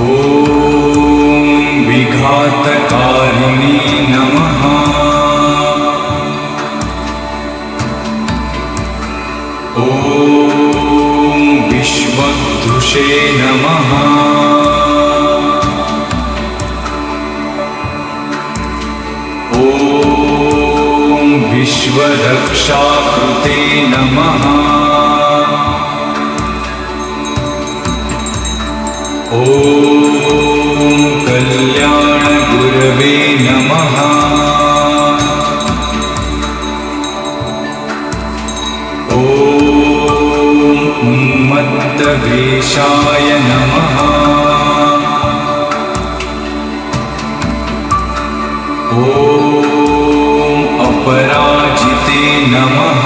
ॐ विघातकारिणे नमः। ॐ विश्वधुषे नमः। ॐ विश्वरक्षाकृते नमः। ॐ कल्याणगुरवे नमः। ॐ उन्मत्तवेषाय नमः। ॐ अपराजिते नमः।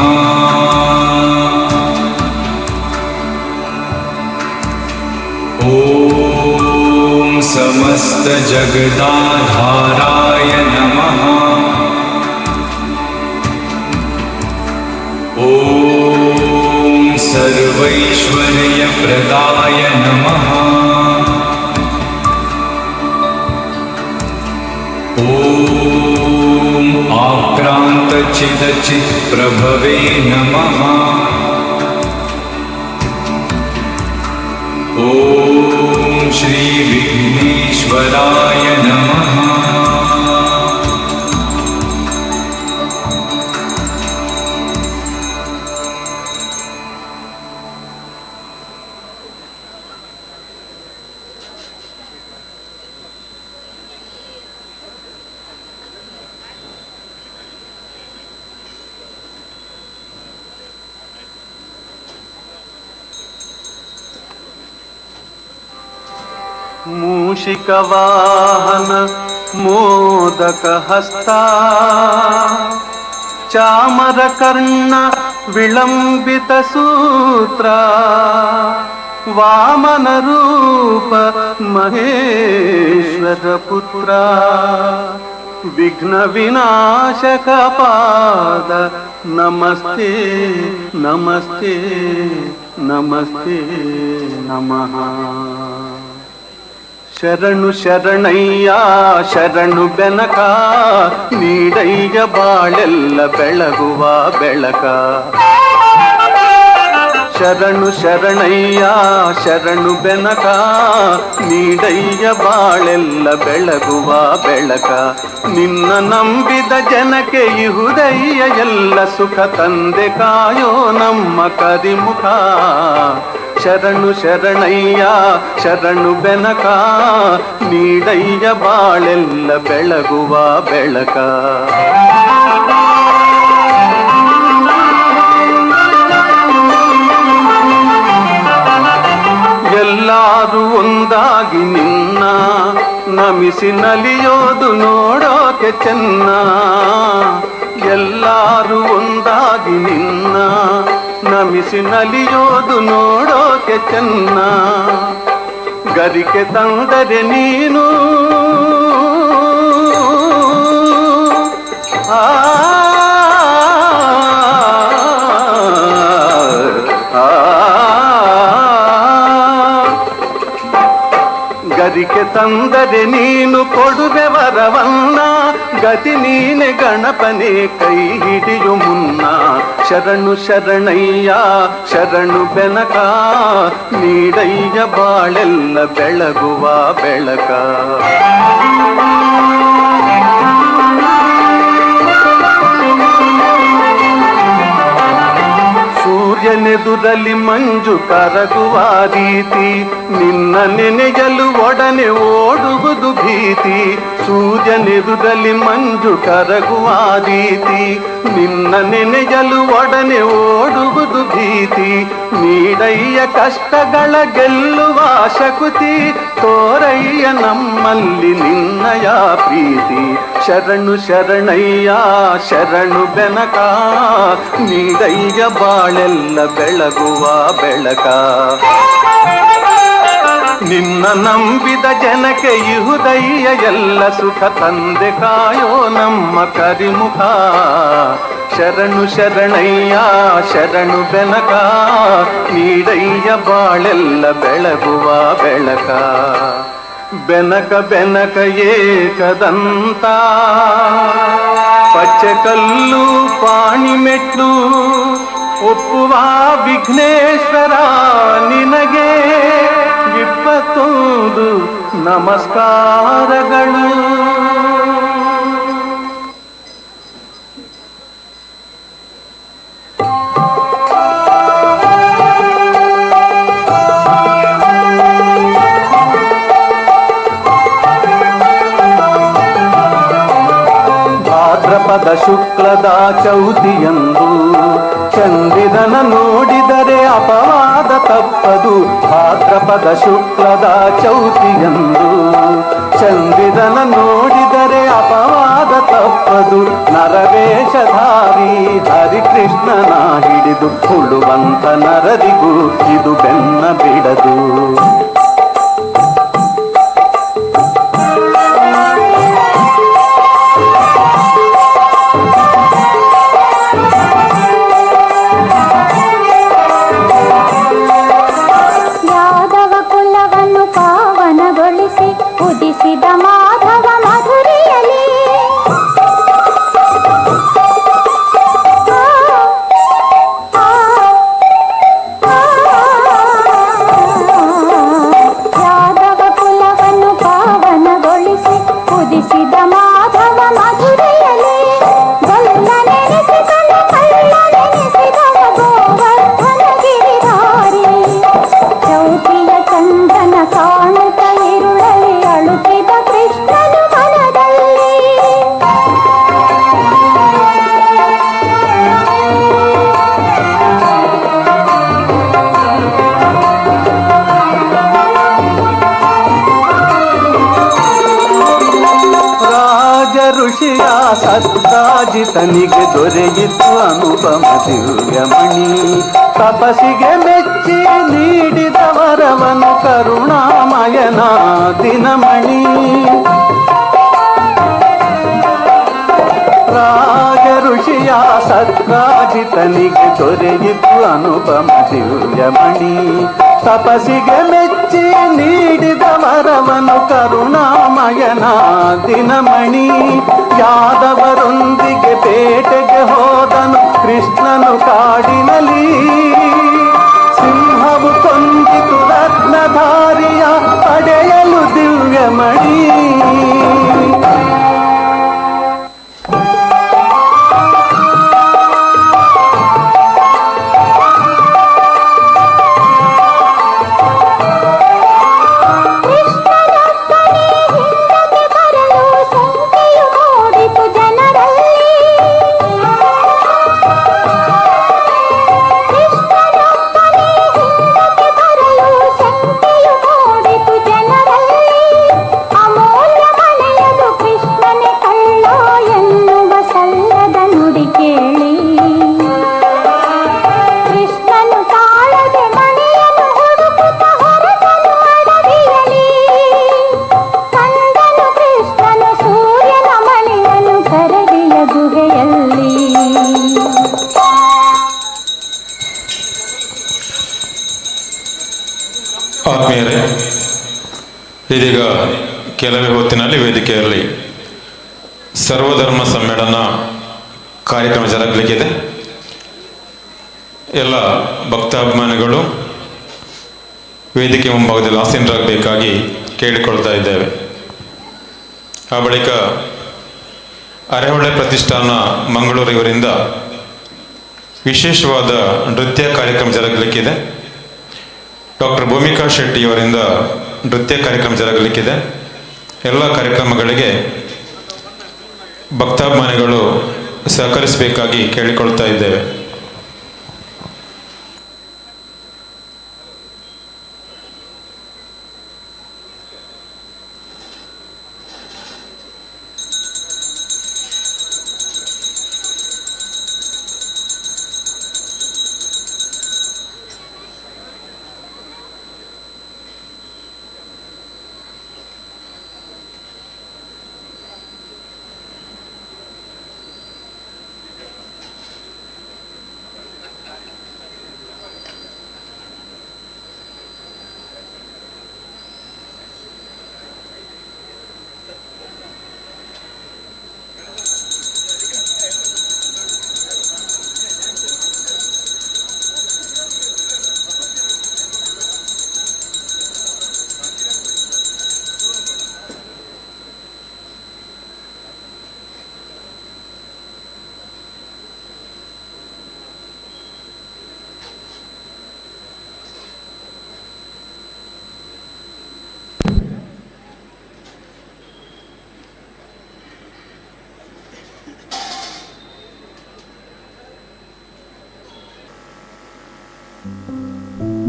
ॐ समस्तजगदाधाराय नमः। ॐ सर्वैश्वर्यप्रदाय नमः। ॐ आक्रान्तचिदचित्प्रभवे नमः। ॐ श्रीविघ्नेश्वराय नमः। मूषिकवाहन मोदकहस्त चामरकर्ण विलम्बितसूत्र वामनरूप महेश्वरपुत्र विघ्नविनाशकपाद नमस्ते नमस्ते नमस्ते नमः। ಶರಣು ಶರಣಯ್ಯ ಶರಣು ಬೆನಕ ನೀಡಯ್ಯ ಬಾಳೆಲ್ಲ ಬೆಳಗುವ ಬೆಳಕ. ಶರಣು ಶರಣಯ್ಯ ಶರಣು ಬೆನಕ ನೀಡಯ್ಯ ಬಾಳೆಲ್ಲ ಬೆಳಗುವ ಬೆಳಕ. ನಿನ್ನ ನಂಬಿದ ಜನಕ್ಕೆ ಇಹುದಯ್ಯ ಎಲ್ಲ ಸುಖ ತಂದೆ ಕಾಯೋ ನಮ್ಮ ಕರಿಮುಖ. ಶರಣು ಶರಣಯ್ಯ ಶರಣು ಬೆನಕ ನೀಡಯ್ಯ ಬಾಳೆಲ್ಲ ಬೆಳಗುವ ಬೆಳಕ. ಎಲ್ಲರೂ ಒಂದಾಗಿ ನಿನ್ನ ನಮಿಸಿ ನಲಿಯೋದು ನೋಡೋಕೆ ಚೆನ್ನ. ಎಲ್ಲರೂ ಒಂದಾಗಿ ನಿನ್ನ ನಮಿಸಿ ನಲಿಯೋದು ನೋಡೋಕೆ ಚೆನ್ನ. ಗರಿಕೆ ತಂದರೆ ನೀನು ಗರಿಕೆ ತಂದರೆ ನೀನು ಕೊಡುವೆ ವರವನ್ನ. ಗತಿ ನೀನೆ ಗಣಪನೆ ಕೈ ಹಿಡಿಯು ಮುನ್ನ. ಶರಣು ಶರಣಯ್ಯ ಶರಣು ಬೆನಕ ನೀಡಯ್ಯ ಬಾಳೆಲ್ಲ ಬೆಳಗುವ ಬೆಳಕ. ಸೂರ್ಯನೆದುರಲ್ಲಿ ಮಂಜು ಕರಗುವ ರೀತಿ ನಿನ್ನ ನೆನೆಯಲು ಒಡನೆ ಓಡುವುದು ಭೀತಿ. ಸೂರ್ಯನೆದುರಲ್ಲಿ ಮಂಜು ಕರಗುವ ರೀತಿ ನಿನ್ನ ನೆನೆಯಲು ಒಡನೆ ಓಡುವುದು ಭೀತಿ. ನೀಡಯ್ಯ ಕಷ್ಟಗಳ ಗೆಲ್ಲುವ ಶಕುತಿ ತೋರಯ್ಯ ನಮ್ಮಲ್ಲಿ ನಿನ್ನಯ ಪ್ರೀತಿ. ಶರಣು ಶರಣಯ್ಯ ಶರಣು ಬೆನಕ ನೀಡಯ್ಯ ಬಾಳೆಲ್ಲ ಬೆಳಗುವ ಬೆಳಕ. ನಿನ್ನ ನಂಬಿದ ಜನಕ್ಕೆ ಇಹುದಯ್ಯ ಎಲ್ಲ ಸುಖ ತಂದೆ ಕಾಯೋ ನಮ್ಮ ಕರಿಮುಖ. ಶರಣು ಶರಣಯ್ಯ ಶರಣು ಬೆನಕ ನೀಡಯ್ಯ ಬಾಳೆಲ್ಲ ಬೆಳಗುವ ಬೆಳಕ. ಬೆನಕ ಬೆನಕ ಏಕದಂತ ಪಚ್ಚೆಕಲ್ಲು ಪಾಣಿಮೆಟ್ಲು ಒಪ್ಪುವ ವಿಘ್ನೇಶ್ವರ ನಿನಗೆ 21 ನಮಸ್ಕಾರಗಳು. ಭಾದ್ರಪದ ಶುಕ್ಲದ ಚೌತಿಯಂದು ಚಂದಿರನ ನೋಡಿದರೆ ಅಪವಾದ ತಪ್ಪದು. ಭಾದ್ರಪದ ಶುಕ್ಲದ ಚೌತಿಯಂದು ಚಂದಿರನ ನೋಡಿದರೆ ಅಪವಾದ ತಪ್ಪದು. ನರವೇಷಧಾರಿ ಹರಿಕೃಷ್ಣನ ಹಿಡಿದು ಹುಳುವಂತ ನರರಿಗೂ ಇದು ಬೆನ್ನ ಬಿಡದು. ಮೂಡಿಸಿದ ಮಾಧವ ಮಧುರೆಯಲಿ ಗೊಲ್ಲ ನೆನೆಸಿದನು ಕಳ್ಳ ನೆನೆಸಿದವ ಗೋವರ್ಧನ ಗಿರಿಧಾರಿ ಚೌತಿಯ ಚಂದನ ಕಾಣುತ್ತ ಇರುಳಲಿ ಅಳುತ್ತಿದ ಕೃಷ್ಣನು ಮನದಲ್ಲಿ ಋಷಿಯ ಸತ್ರಾಜಿತನಿಗೆ ದೊರೆಯಿತು ಅನುಪಮ ದಿವ್ಯಮಣಿ ತಪಸ್ಸಿಗೆ ಮೆಚ್ಚಿ ನೀಡಿದ ವರವನು ಕರುಣಾಮಯನ ದಿನಮಣಿ ರಾಜ ಋಷಿಯ ಸತ್ರಾಜಿತನಿಗೆ ದೊರೆಯಿತು ಅನುಪಮ ದಿವ್ಯಮಣಿ ತಪಸ್ಸಿಗೆ ಮೆಚ್ಚಿ ನೀಡಿದ ವರವನು ಕರುಣಾಮಯನ ದಿನಮಣಿ ಯಾದವರೊಂದಿಗೆ ಬೇಟೆಗೆ ಹೋದನು ಕೃಷ್ಣನು ಕಾಡಿನಲ್ಲಿ ಸಿಂಹವು ಕೊಂದಿತು ರತ್ನಧಾರಿಯ ಪಡೆಯಲು ದಿವ್ಯಮಣಿ ಆತ್ಮೀಯರೇ, ಇದೀಗ ಕೆಲವೇ ಹೊತ್ತಿನಲ್ಲಿ ವೇದಿಕೆಯಲ್ಲಿ ಸರ್ವಧರ್ಮ ಸಮ್ಮೇಳನ ಕಾರ್ಯಕ್ರಮ ಜರುಗಲಿಕ್ಕಿದೆ. ಎಲ್ಲ ಭಕ್ತಾಭಿಮಾನಿಗಳು ವೇದಿಕೆ ಮುಂಭಾಗದಲ್ಲಿ ಆಸೀನರಾಗಬೇಕಾಗಿ ಕೇಳಿಕೊಳ್ತಾ ಇದ್ದೇವೆ. ಆ ಬಳಿಕ ಅರೆಹೊಳೆ ಪ್ರತಿಷ್ಠಾನ ಮಂಗಳೂರು ಇವರಿಂದ ವಿಶೇಷವಾದ ನೃತ್ಯ ಕಾರ್ಯಕ್ರಮ ಜರುಗಲಿಕ್ಕಿದೆ. ಡಾಕ್ಟರ್ ಭೂಮಿಕಾ ಶೆಟ್ಟಿ ಅವರಿಂದ ನೃತ್ಯ ಕಾರ್ಯಕ್ರಮ ಜರುಗಲಿಕ್ಕಿದೆ. ಎಲ್ಲ ಕಾರ್ಯಕ್ರಮಗಳಿಗೆ ಭಕ್ತಾಭಿಮಾನಿಗಳು ಸಹಕರಿಸಬೇಕಾಗಿ ಕೇಳಿಕೊಳ್ತಾ ಇದ್ದೇವೆ.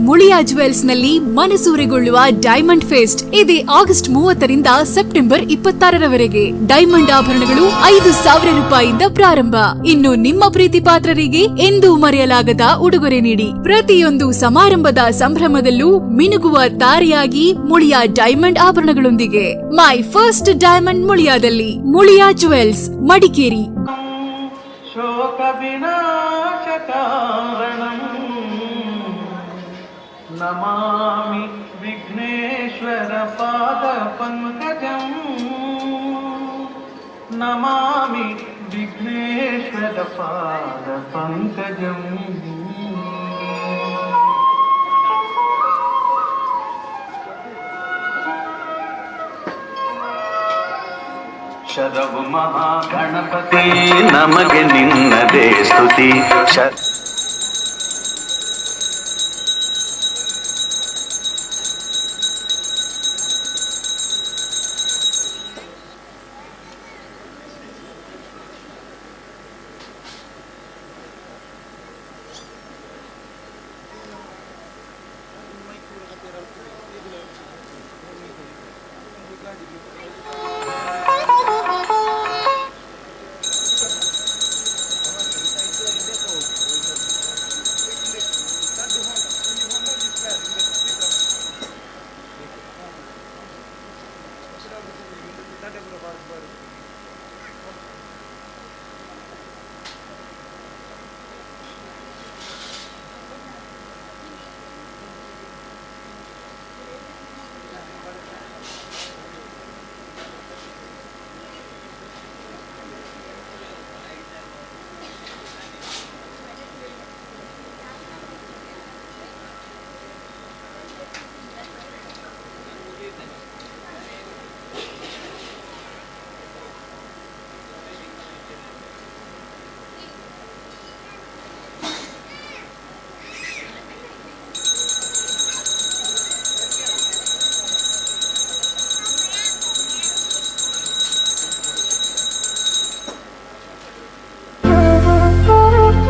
ಮುಳಿಯಾ ಜುವೆಲ್ಸ್ ನಲ್ಲಿ ಮನಸೂರೆಗೊಳ್ಳುವ ಡೈಮಂಡ್ ಫೆಸ್ಟ್ ಇದೆ ಆಗಸ್ಟ್ 30ರಿಂದ ಸೆಪ್ಟೆಂಬರ್ 26ರವರೆಗೆ. ಡೈಮಂಡ್ ಆಭರಣಗಳು 5,000 ರೂಪಾಯಿಯಿಂದ ಪ್ರಾರಂಭ. ಇನ್ನು ನಿಮ್ಮ ಪ್ರೀತಿ ಪಾತ್ರರಿಗೆ ಎಂದೂ ಮರೆಯಲಾಗದ ಉಡುಗೊರೆ ನೀಡಿ. ಪ್ರತಿಯೊಂದು ಸಮಾರಂಭದ ಸಂಭ್ರಮದಲ್ಲೂ ಮಿನುಗುವ ತಾರೆಯಾಗಿ ಮುಳಿಯಾ ಡೈಮಂಡ್ ಆಭರಣಗಳೊಂದಿಗೆ. ಮೈ ಫಸ್ಟ್ ಡೈಮಂಡ್ ಮುಳಿಯಾದಲ್ಲಿ. ಮುಳಿಯಾ ಜುವೆಲ್ಸ್, ಮಡಿಕೇರಿ. ಶೋಕ ವಿನಾಶ ಕಾರಣಂ ನಮಾಮಿ ವಿಘ್ನೇಶ್ವರ ಪಾದ ಪಂಕಜಂ ನಮಾಮಿ ವಿಘ್ನೇಶ್ವರ ಪಾದ ಪಂಕಜಂ. ಶರವು ಮಹಾಗಣಪತಿ ನಮಗೆ ನಿನ್ನದೇ ಸ್ತುತಿ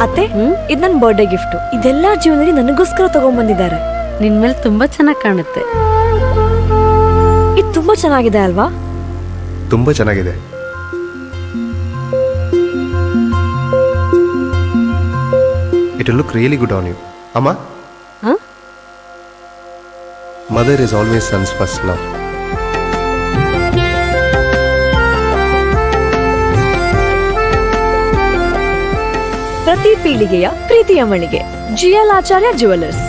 ಅತ್ತೆ ಇದು ನನ್ನ ಬರ್ಡೇ ಗಿಫ್ಟ್. ಇದೆಲ್ಲ ಜೀವನದಲ್ಲಿ ನನಗೋಸ್ಕರ ತಗೊಂಡ್ಬಂದಿದ್ದಾರೆ. ನಿನ್ ಮೇಲೆ ತುಂಬಾ ಚೆನ್ನಾಗಿ ಕಾಣುತ್ತೆ. ಇದು ತುಂಬಾ ಚೆನ್ನಾಗಿದೆ ಅಲ್ವಾ? ತುಂಬ ಚೆನ್ನಾಗಿದೆ. It will look really good on you. ಅಮ್ಮ, mother is always son's first love. ಪ್ರತಿ ಪೀಳಿಗೆಯ ಪ್ರೀತಿಯ ಮಳಿಗೆ GL ಆಚಾರ್ಯ ಜ್ಯುವೆಲರ್ಸ್.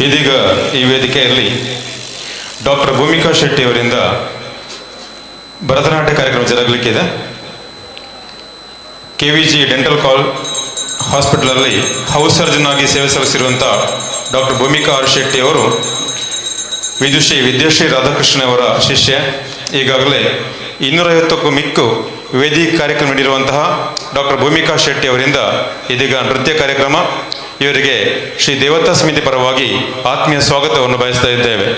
ಇದೀಗ ಈ ವೇದಿಕೆಯಲ್ಲಿ ಡಾಕ್ಟರ್ ಭೂಮಿಕಾ ಶೆಟ್ಟಿ ಅವರಿಂದ ಭರತನಾಟ್ಯ ಕಾರ್ಯಕ್ರಮ ಜರುಗಲಿಕ್ಕಿದೆ. KVG ಡೆಂಟಲ್ ಕಾಲ್ ಹಾಸ್ಪಿಟಲಲ್ಲಿ ಹೌಸ್ ಸರ್ಜನ್ ಆಗಿ ಸೇವೆ ಸಲ್ಲಿಸಿರುವಂಥ ಡಾಕ್ಟರ್ ಭೂಮಿಕಾ ಆರ್ ಶೆಟ್ಟಿ ಅವರು ವಿದುಷಿ ವಿದ್ಯಾಶ್ರೀ ರಾಧಾಕೃಷ್ಣ ಅವರ ಶಿಷ್ಯ. ಈಗಾಗಲೇ 250ಕ್ಕೂ ಮಿಕ್ಕು ವೇದಿಕೆ ಕಾರ್ಯಕ್ರಮ ನೀಡಿರುವಂತಹ ಡಾಕ್ಟರ್ ಭೂಮಿಕಾ ಶೆಟ್ಟಿ ಅವರಿಂದ ಇದೀಗ ನೃತ್ಯ ಕಾರ್ಯಕ್ರಮ. ಇವರಿಗೆ ಶ್ರೀ ದೇವತಾ ಸಮಿತಿ ಪರವಾಗಿ ಆತ್ಮೀಯ ಸ್ವಾಗತವನ್ನು ಬಯಸ್ತಾ ಇದ್ದೇವೆ.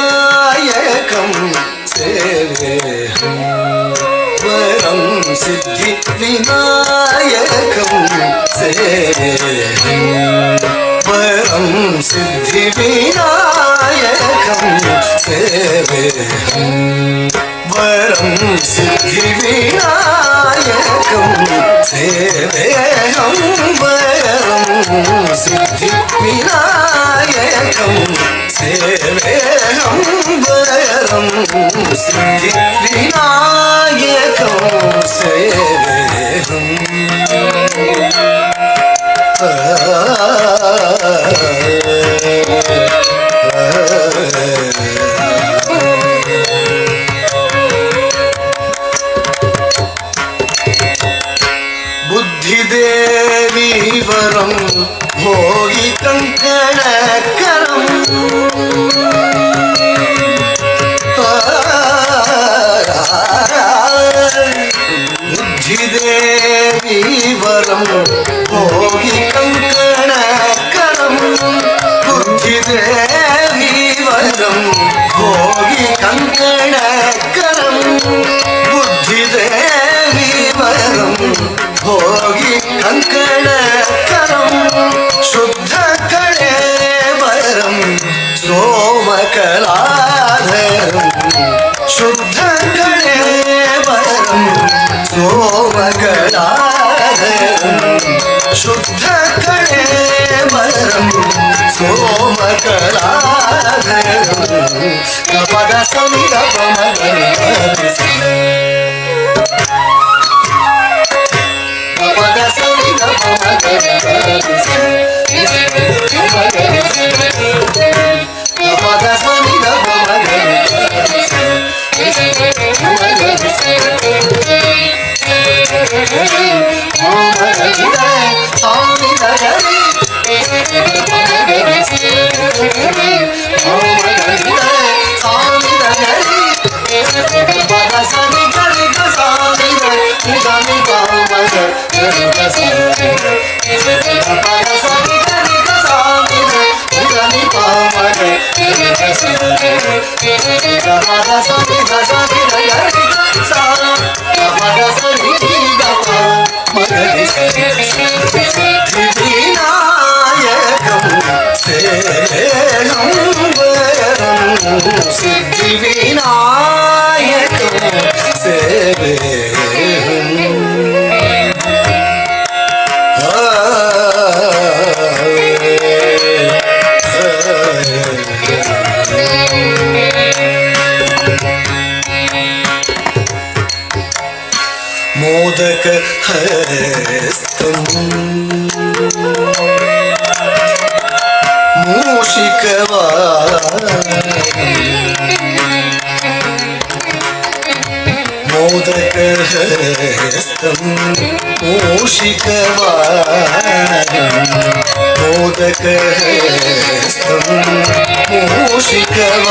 सिद्धिविनायकं सेवेहं वरं सिद्धिविनायकं सेवेहं वरं सिद्धिविनायकं सेवेहं वरं सिद्धिविनायकं सेवेहं वरं सिद्धिविनायकं सेवेहं वरं सिद्धिविनायकं सेवेहं बुद्धिदेवी वरं भोगी कंकणकरं बुद्धिदेवी वरं भोगी कंकणकरं बुद्धिदेवी वरं भोगी कंकणकरं बुद्धिदेवी वरं भोगी कंकणकरं शुद्ध कलेवरं सोमकलाधरं शुद्ध कलेवरं सोमकलाधरं शुद्ध कलेवरं सोमकलाधरं कपद मोदक हस्तम मोदक हस्तम मूषिकवाहनम मोदक हस्तम मूषिकवाहनम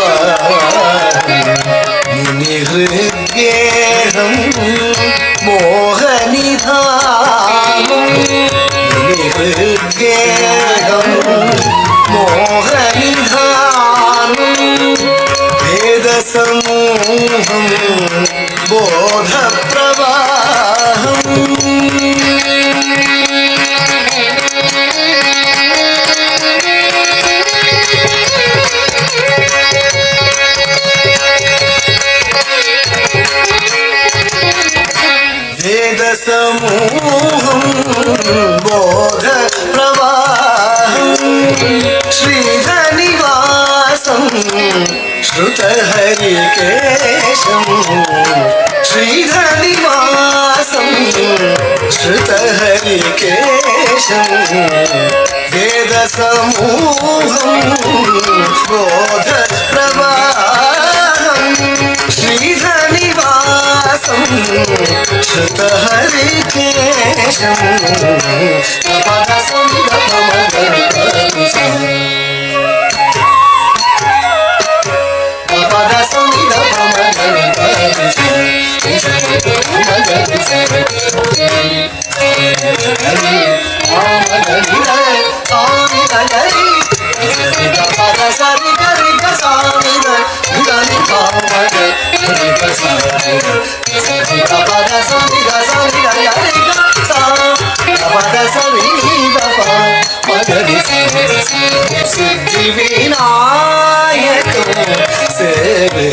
मुनिहृद्गेहं मोहनिधानं मुनिहृद्गेहं मोहनिधानं वेदसमूहं बोधप्रवाहम् वेदसमूहं बोधप्रवाहं श्रीधनिवासं श्रुतहरिकेशं श्रीधनिवासं श्रुतहरिकेशं वेदसमूहं बोधप्रवाहं श्रीधनिवासं श्रुतहरिकेशं सिद्धिविनायक सेवे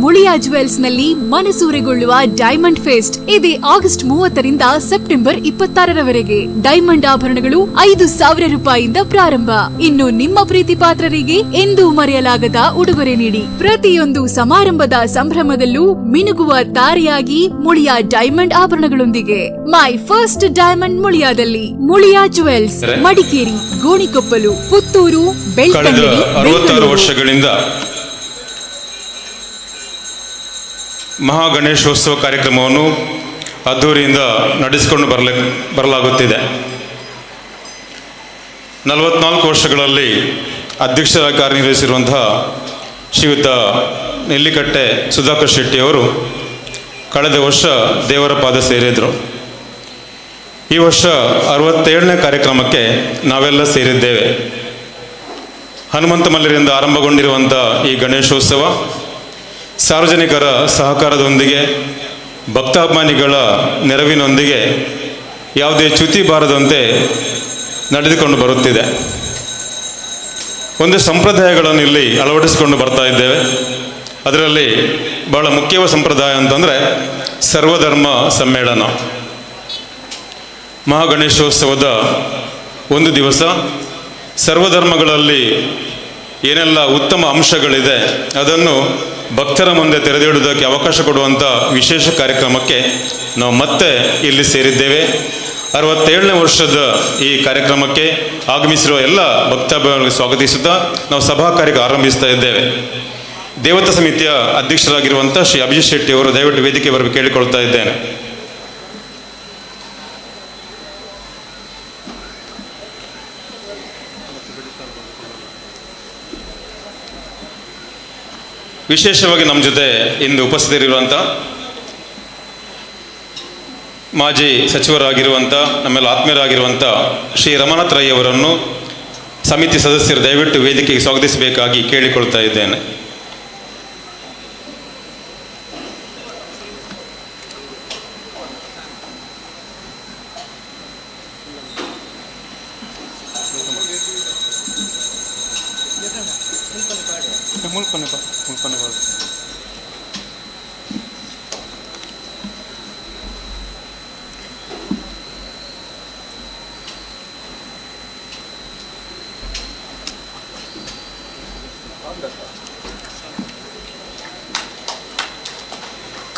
ಮುಳಿಯಾ ಜುವೆಲ್ಸ್ ನಲ್ಲಿ ಮನಸೂರೆಗೊಳ್ಳುವ ಡೈಮಂಡ್ ಫೆಸ್ಟ್ ಇದೆ ಆಗಸ್ಟ್ 30ರಿಂದ ಸೆಪ್ಟೆಂಬರ್ 26ರವರೆಗೆ. ಡೈಮಂಡ್ ಆಭರಣಗಳು 5,000 ರೂಪಾಯಿಯಿಂದ ಪ್ರಾರಂಭ. ಇನ್ನು ನಿಮ್ಮ ಪ್ರೀತಿ ಪಾತ್ರರಿಗೆ ಎಂದೂ ಮರೆಯಲಾಗದ ಉಡುಗೊರೆ ನೀಡಿ. ಪ್ರತಿಯೊಂದು ಸಮಾರಂಭದ ಸಂಭ್ರಮದಲ್ಲೂ ಮಿನುಗುವ ತಾರೆಯಾಗಿ ಮುಳಿಯಾ ಡೈಮಂಡ್ ಆಭರಣಗಳೊಂದಿಗೆ. ಮೈ ಫಸ್ಟ್ ಡೈಮಂಡ್ ಮುಳಿಯಾದಲ್ಲಿ. ಮುಳಿಯಾ ಜುವೆಲ್ಸ್, ಮಡಿಕೇರಿ, ಗೋಣಿಕೊಪ್ಪಲು, ಪುತ್ತೂರು, ಬೆಳ್ತಂಗಡಿ, 66 ವರ್ಷಗಳಿಂದ ಮಹಾಗಣೇಶೋತ್ಸವ ಕಾರ್ಯಕ್ರಮವನ್ನು ಅದ್ದೂರಿಯಿಂದ ನಡೆಸಿಕೊಂಡು ಬರಲಾಗುತ್ತಿದೆ. 44 ವರ್ಷಗಳಲ್ಲಿ ಅಧ್ಯಕ್ಷರಾಗಿ ಕಾರ್ಯನಿರ್ವಹಿಸಿರುವಂತಹ ಶ್ರೀಯುತ ನೆಲ್ಲಿಕಟ್ಟೆ ಸುಧಾಕರ್ ಶೆಟ್ಟಿಯವರು ಕಳೆದ ವರ್ಷ ದೇವರ ಪಾದ ಸೇರಿದರು. ಈ ವರ್ಷ 67ನೇ ಕಾರ್ಯಕ್ರಮಕ್ಕೆ ನಾವೆಲ್ಲ ಸೇರಿದ್ದೇವೆ. ಹನುಮಂತ ಮಲ್ಲರಿಂದ ಆರಂಭಗೊಂಡಿರುವಂಥ ಈ ಗಣೇಶೋತ್ಸವ ಸಾರ್ವಜನಿಕರ ಸಹಕಾರದೊಂದಿಗೆ, ಭಕ್ತಾಭಿಮಾನಿಗಳ ನೆರವಿನೊಂದಿಗೆ ಯಾವುದೇ ಚ್ಯುತಿ ಬಾರದಂತೆ ನಡೆದುಕೊಂಡು ಬರುತ್ತಿದೆ. ಒಂದು ಸಂಪ್ರದಾಯಗಳನ್ನು ಇಲ್ಲಿ ಅಳವಡಿಸಿಕೊಂಡು ಬರ್ತಾ ಇದ್ದೇವೆ. ಅದರಲ್ಲಿ ಬಹಳ ಮುಖ್ಯವಾದ ಸಂಪ್ರದಾಯ ಅಂತಂದರೆ ಸರ್ವಧರ್ಮ ಸಮ್ಮೇಳನ. ಮಹಾಗಣೇಶೋತ್ಸವದ ಒಂದು ದಿವಸ ಸರ್ವಧರ್ಮಗಳಲ್ಲಿ ಏನೆಲ್ಲ ಉತ್ತಮ ಅಂಶಗಳಿದೆ ಅದನ್ನು ಭಕ್ತರ ಮುಂದೆ ತೆರೆದಿಡುವುದಕ್ಕೆ ಅವಕಾಶ ಕೊಡುವಂಥ ವಿಶೇಷ ಕಾರ್ಯಕ್ರಮಕ್ಕೆ ನಾವು ಮತ್ತೆ ಇಲ್ಲಿ ಸೇರಿದ್ದೇವೆ. 67ನೇ ವರ್ಷದ ಈ ಕಾರ್ಯಕ್ರಮಕ್ಕೆ ಆಗಮಿಸಿರುವ ಎಲ್ಲ ಭಕ್ತಾಭಿಮಾನಿಗಳಿಗೆ ಸ್ವಾಗತಿಸುತ್ತಾ ನಾವು ಸಭಾ ಕಾರ್ಯ ಆರಂಭಿಸ್ತಾ ಇದ್ದೇವೆ. ದೇವತಾ ಸಮಿತಿಯ ಅಧ್ಯಕ್ಷರಾಗಿರುವಂಥ ಶ್ರೀ ಅಭಿಜಿತ್ ಶೆಟ್ಟಿ ಅವರು ದಯವಿಟ್ಟು ವೇದಿಕೆ ಬರಬೇಕು ಕೇಳಿಕೊಳ್ತಾ ಇದ್ದೇನೆ. ವಿಶೇಷವಾಗಿ ನಮ್ಮ ಜೊತೆ ಇಂದು ಉಪಸ್ಥಿತರಿರುವಂಥ ಮಾಜಿ ಸಚಿವರಾಗಿರುವಂಥ ನಮ್ಮೆಲ್ಲ ಆತ್ಮೀಯರಾಗಿರುವಂಥ ಶ್ರೀ ರಮನಾಥ್ ರೈ ಅವರನ್ನು ಸಮಿತಿ ಸದಸ್ಯರು ದಯವಿಟ್ಟು ವೇದಿಕೆಗೆ ಸ್ವಾಗತಿಸಬೇಕಾಗಿ ಕೇಳಿಕೊಳ್ತಾ ಇದ್ದೇನೆ.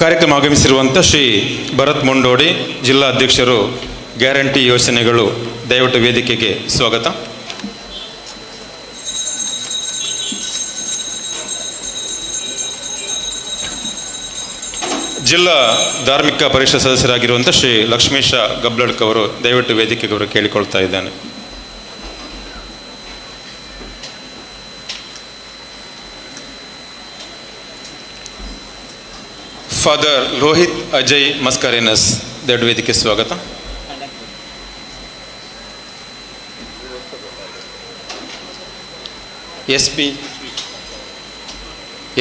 ಕಾರ್ಯಕ್ರಮ ಆಗಮಿಸಿರುವಂಥ ಶ್ರೀ ಭರತ್ ಮುಂಡೋಡಿ, ಜಿಲ್ಲಾ ಅಧ್ಯಕ್ಷರು, ಗ್ಯಾರಂಟಿ ಯೋಜನೆಗಳು, ದಯವಿಟ್ಟು ವೇದಿಕೆಗೆ ಸ್ವಾಗತ. ಜಿಲ್ಲಾ ಧಾರ್ಮಿಕ ಪರಿಷತ್ ಸದಸ್ಯರಾಗಿರುವಂಥ ಶ್ರೀ ಲಕ್ಷ್ಮೀಶ ಗಬ್ಲಡ್ಕ್ ಅವರು ದಯವಿಟ್ಟು ವೇದಿಕೆಗೆ ಅವರು ಕೇಳಿಕೊಳ್ತಾ ಇದ್ದಾನೆ. ಫಾದರ್ ರೋಹಿತ್ ಅಜಯ್ ಮಸ್ಕರೇನಸ್ ದಯವಿಟ್ಟು ವೇದಿಕೆ ಸ್ವಾಗತ.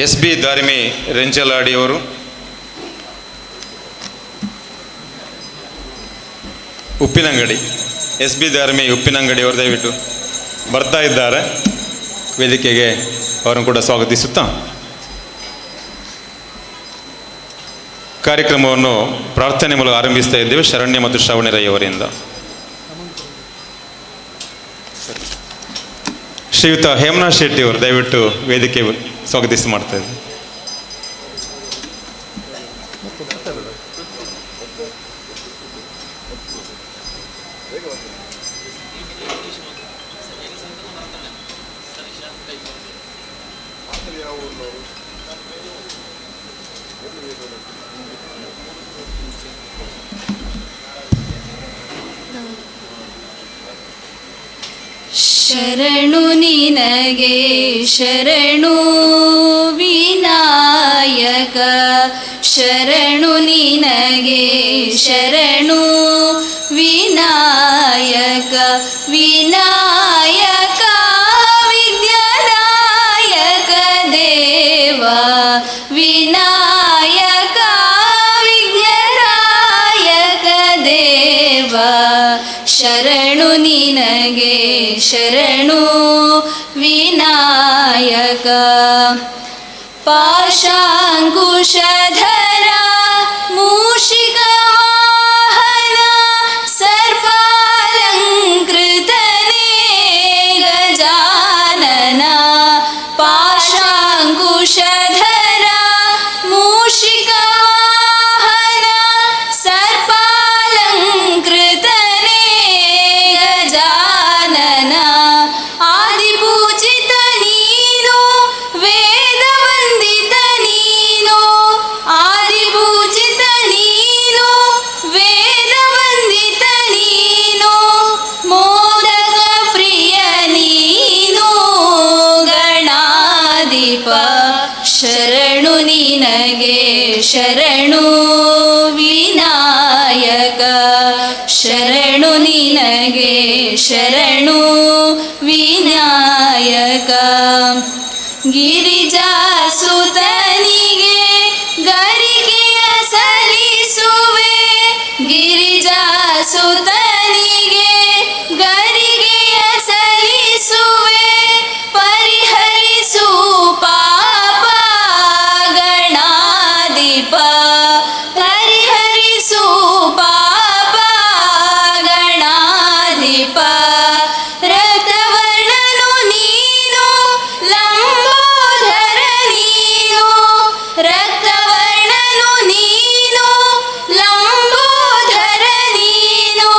ಎಸ್ ಬಿ ದಾರಿಮಿ ರೆಂಚಲಾಡಿ ಅವರು, ಉಪ್ಪಿನಂಗಡಿ, ಎಸ್ ಬಿ ದಾರಿಮಿ ಉಪ್ಪಿನಂಗಡಿ ಅವರು ದಯವಿಟ್ಟು ಬರ್ತಾ ಇದ್ದಾರೆ. ವೇದಿಕೆಗೆ ಅವರನ್ನು ಕೂಡ ಸ್ವಾಗತಿಸುತ್ತಾ ಕಾರ್ಯಕ್ರಮವನ್ನು ಪ್ರಾರ್ಥನೆ ಮೂಲಕ ಆರಂಭಿಸ್ತಾ ಇದ್ದೇವೆ. ಶರಣ್ಯ ಮತ್ತು ಶ್ರಾವಣಿ ರೈ ಅವರಿಂದ ಶ್ರೀಯುತ ಹೇಮನಾಥ್ ಶೆಟ್ಟಿ ಅವರು ದಯವಿಟ್ಟು ವೇದಿಕೆ ಸ್ವಾಗತಿಸಿ ಮಾಡ್ತಾ ಇದ್ದಾರೆ. ಶರಣು ನಿನಗೆ ಶರಣು ವಿನಾಯಕ, ಶರಣು ನಿನಗೆ ನಿನಗೆ ಶರಣು ವಿನಾಯಕ ವಿನಾಯಕ ವಿದ್ಯಾನಾಯಕ ದೇವ ವಿನಾಯಕ ವಿದ್ಯಾನಾಯಕ ದೇವ ಶರಣು ನಿನಗೆ ಶರಣು ವಿನಾಯಕ ಪಾಶಾಂಕುಶಧರ ಮೂಷಿಕ ವಾಹನ ಸರ್ಪಾಲಂಕೃತನೇ ಗಜಾನನ ಪಾಶಾಂಕುಶಧರ ಮೂಷಿಕ ವಾಹನ ಸರ್ಪಾಲಂಕೃತನೇ ಗಜಾನನ ಆದಿಪೂಜಿತ ನೀನು ವೇದವಂದಿತ ನೀನು ಆದಿಪೂಜಿತ ನೀನು ವೇದವಂದಿತ ನೀನು ಮೋದಕ ಪ್ರಿಯ ನೀನು ಗಣಾಧಿಪ ಶರಣು ನಿನಗೆ ಶರಣು ವಿನಾಯಕ ಶರಣು ನಿನಗೆ ಶರಣು ವಿನಾಯಕ ಗಿರಿಜಾಸುತನಿಗೆ ಗರಿಕೆಯ ಸಲ್ಲಿಸುವೆ ಗಿರಿಜಾಸುತನಿಗೆ ಗರಿಕೆಯ ಸಲ್ಲಿಸುವೆ ಪರಿಹರಿಸು ಪಾಪ ಗಣಾಧಿಪ ಪರಿಹರಿಸು ಪಾಪ ಗಣಾಧಿಪ ರಕ್ತವರ್ಣನು ನೀನು ಲಂಬೋದರ ನೀನು ರಕ್ತವರ್ಣನು ನೀನು ಲಂಬೋದರ ನೀನು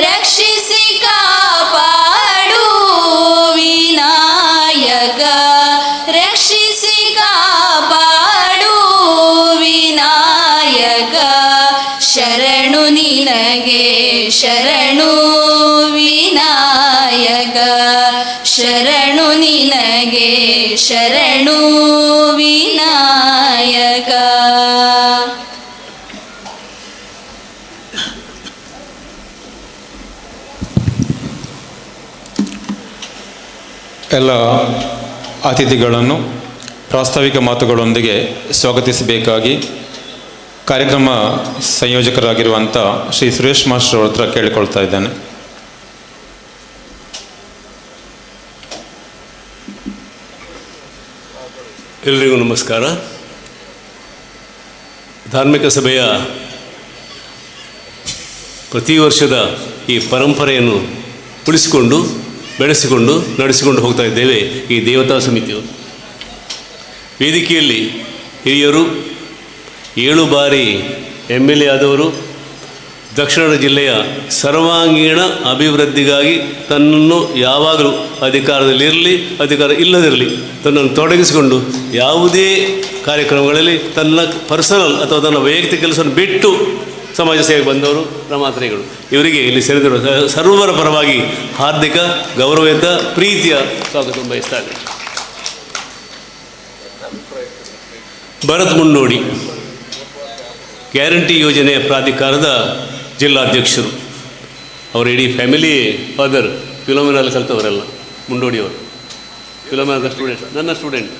ರಕ್ಷಿಸಿ ಕಾಪಾಡು ವಿನಾಯಕ ರಕ್ಷಿಸಿ ಕಾಪಾಡು ವಿನಾಯಕ ಶರಣು ನಿನಗೆ ಶರಣು ವಿನಾಯಕ ಶರಣು ನಿನಗೆ ಶರಣು ವಿನಾಯಕ ಎಲ್ಲ ಅತಿಥಿಗಳನ್ನು ಪ್ರಾಸ್ತಾವಿಕ ಮಾತುಗಳೊಂದಿಗೆ ಸ್ವಾಗತಿಸಬೇಕಾಗಿ ಕಾರ್ಯಕ್ರಮ ಸಂಯೋಜಕರಾಗಿರುವಂಥ ಶ್ರೀ ಸುರೇಶ್ ಮಾಸ್ಟರ್ ಅವ್ರ ಹತ್ರ ಕೇಳಿಕೊಳ್ತಾ ಇದ್ದೇನೆ. ಎಲ್ರಿಗೂ ನಮಸ್ಕಾರ. ಧಾರ್ಮಿಕ ಸಭೆಯ ಪ್ರತಿ ವರ್ಷದ ಈ ಪರಂಪರೆಯನ್ನು ಉಳಿಸಿಕೊಂಡು ಬೆಳೆಸಿಕೊಂಡು ನಡೆಸಿಕೊಂಡು ಹೋಗ್ತಾ ಇದ್ದೇವೆ ಈ ದೇವತಾ ಸಮಿತಿಯವರು. ವೇದಿಕೆಯಲ್ಲಿ ಹಿರಿಯರು 7 ಬಾರಿ MLA ಆದವರು, ದಕ್ಷಿಣ ಜಿಲ್ಲೆಯ ಸರ್ವಾಂಗೀಣ ಅಭಿವೃದ್ಧಿಗಾಗಿ ತನ್ನನ್ನು ಯಾವಾಗಲೂ ಅಧಿಕಾರದಲ್ಲಿರಲಿ ಅಧಿಕಾರ ಇಲ್ಲದಿರಲಿ ತನ್ನನ್ನು ತೊಡಗಿಸಿಕೊಂಡು ಯಾವುದೇ ಕಾರ್ಯಕ್ರಮಗಳಲ್ಲಿ ತನ್ನ ಪರ್ಸನಲ್ ಅಥವಾ ತನ್ನ ವೈಯಕ್ತಿಕ ಕೆಲಸವನ್ನು ಬಿಟ್ಟು ಸಮಾಜ ಸೇವೆಗೆ ಬಂದವರು ಪ್ರಮಾತ್ರಿಗಳು. ಇವರಿಗೆ ಇಲ್ಲಿ ಸೇರಿದಿರುವ ಸರ್ವರ ಪರವಾಗಿ ಹಾರ್ದಿಕ ಗೌರವಯುತ ಪ್ರೀತಿಯ ಸ್ವಾಗತ ಬಯಸ್ತಾರೆ. ಭರತ್ ಮುನ್ನೋಡಿ ಗ್ಯಾರಂಟಿ ಯೋಜನೆಯ ಪ್ರಾಧಿಕಾರದ ಜಿಲ್ಲಾಧ್ಯಕ್ಷರು. ಅವರ ಇಡೀ ಫ್ಯಾಮಿಲಿ ಫಾದರ್ ಫಿಲೋಮಿನಲ್ಲಿ ಕಲಿತವರೆಲ್ಲ ಮುಂಡೋಡಿಯವರು. ಫಿಲೋಮಿನಾದ ಸ್ಟೂಡೆಂಟ್, ನನ್ನ ಸ್ಟೂಡೆಂಟ್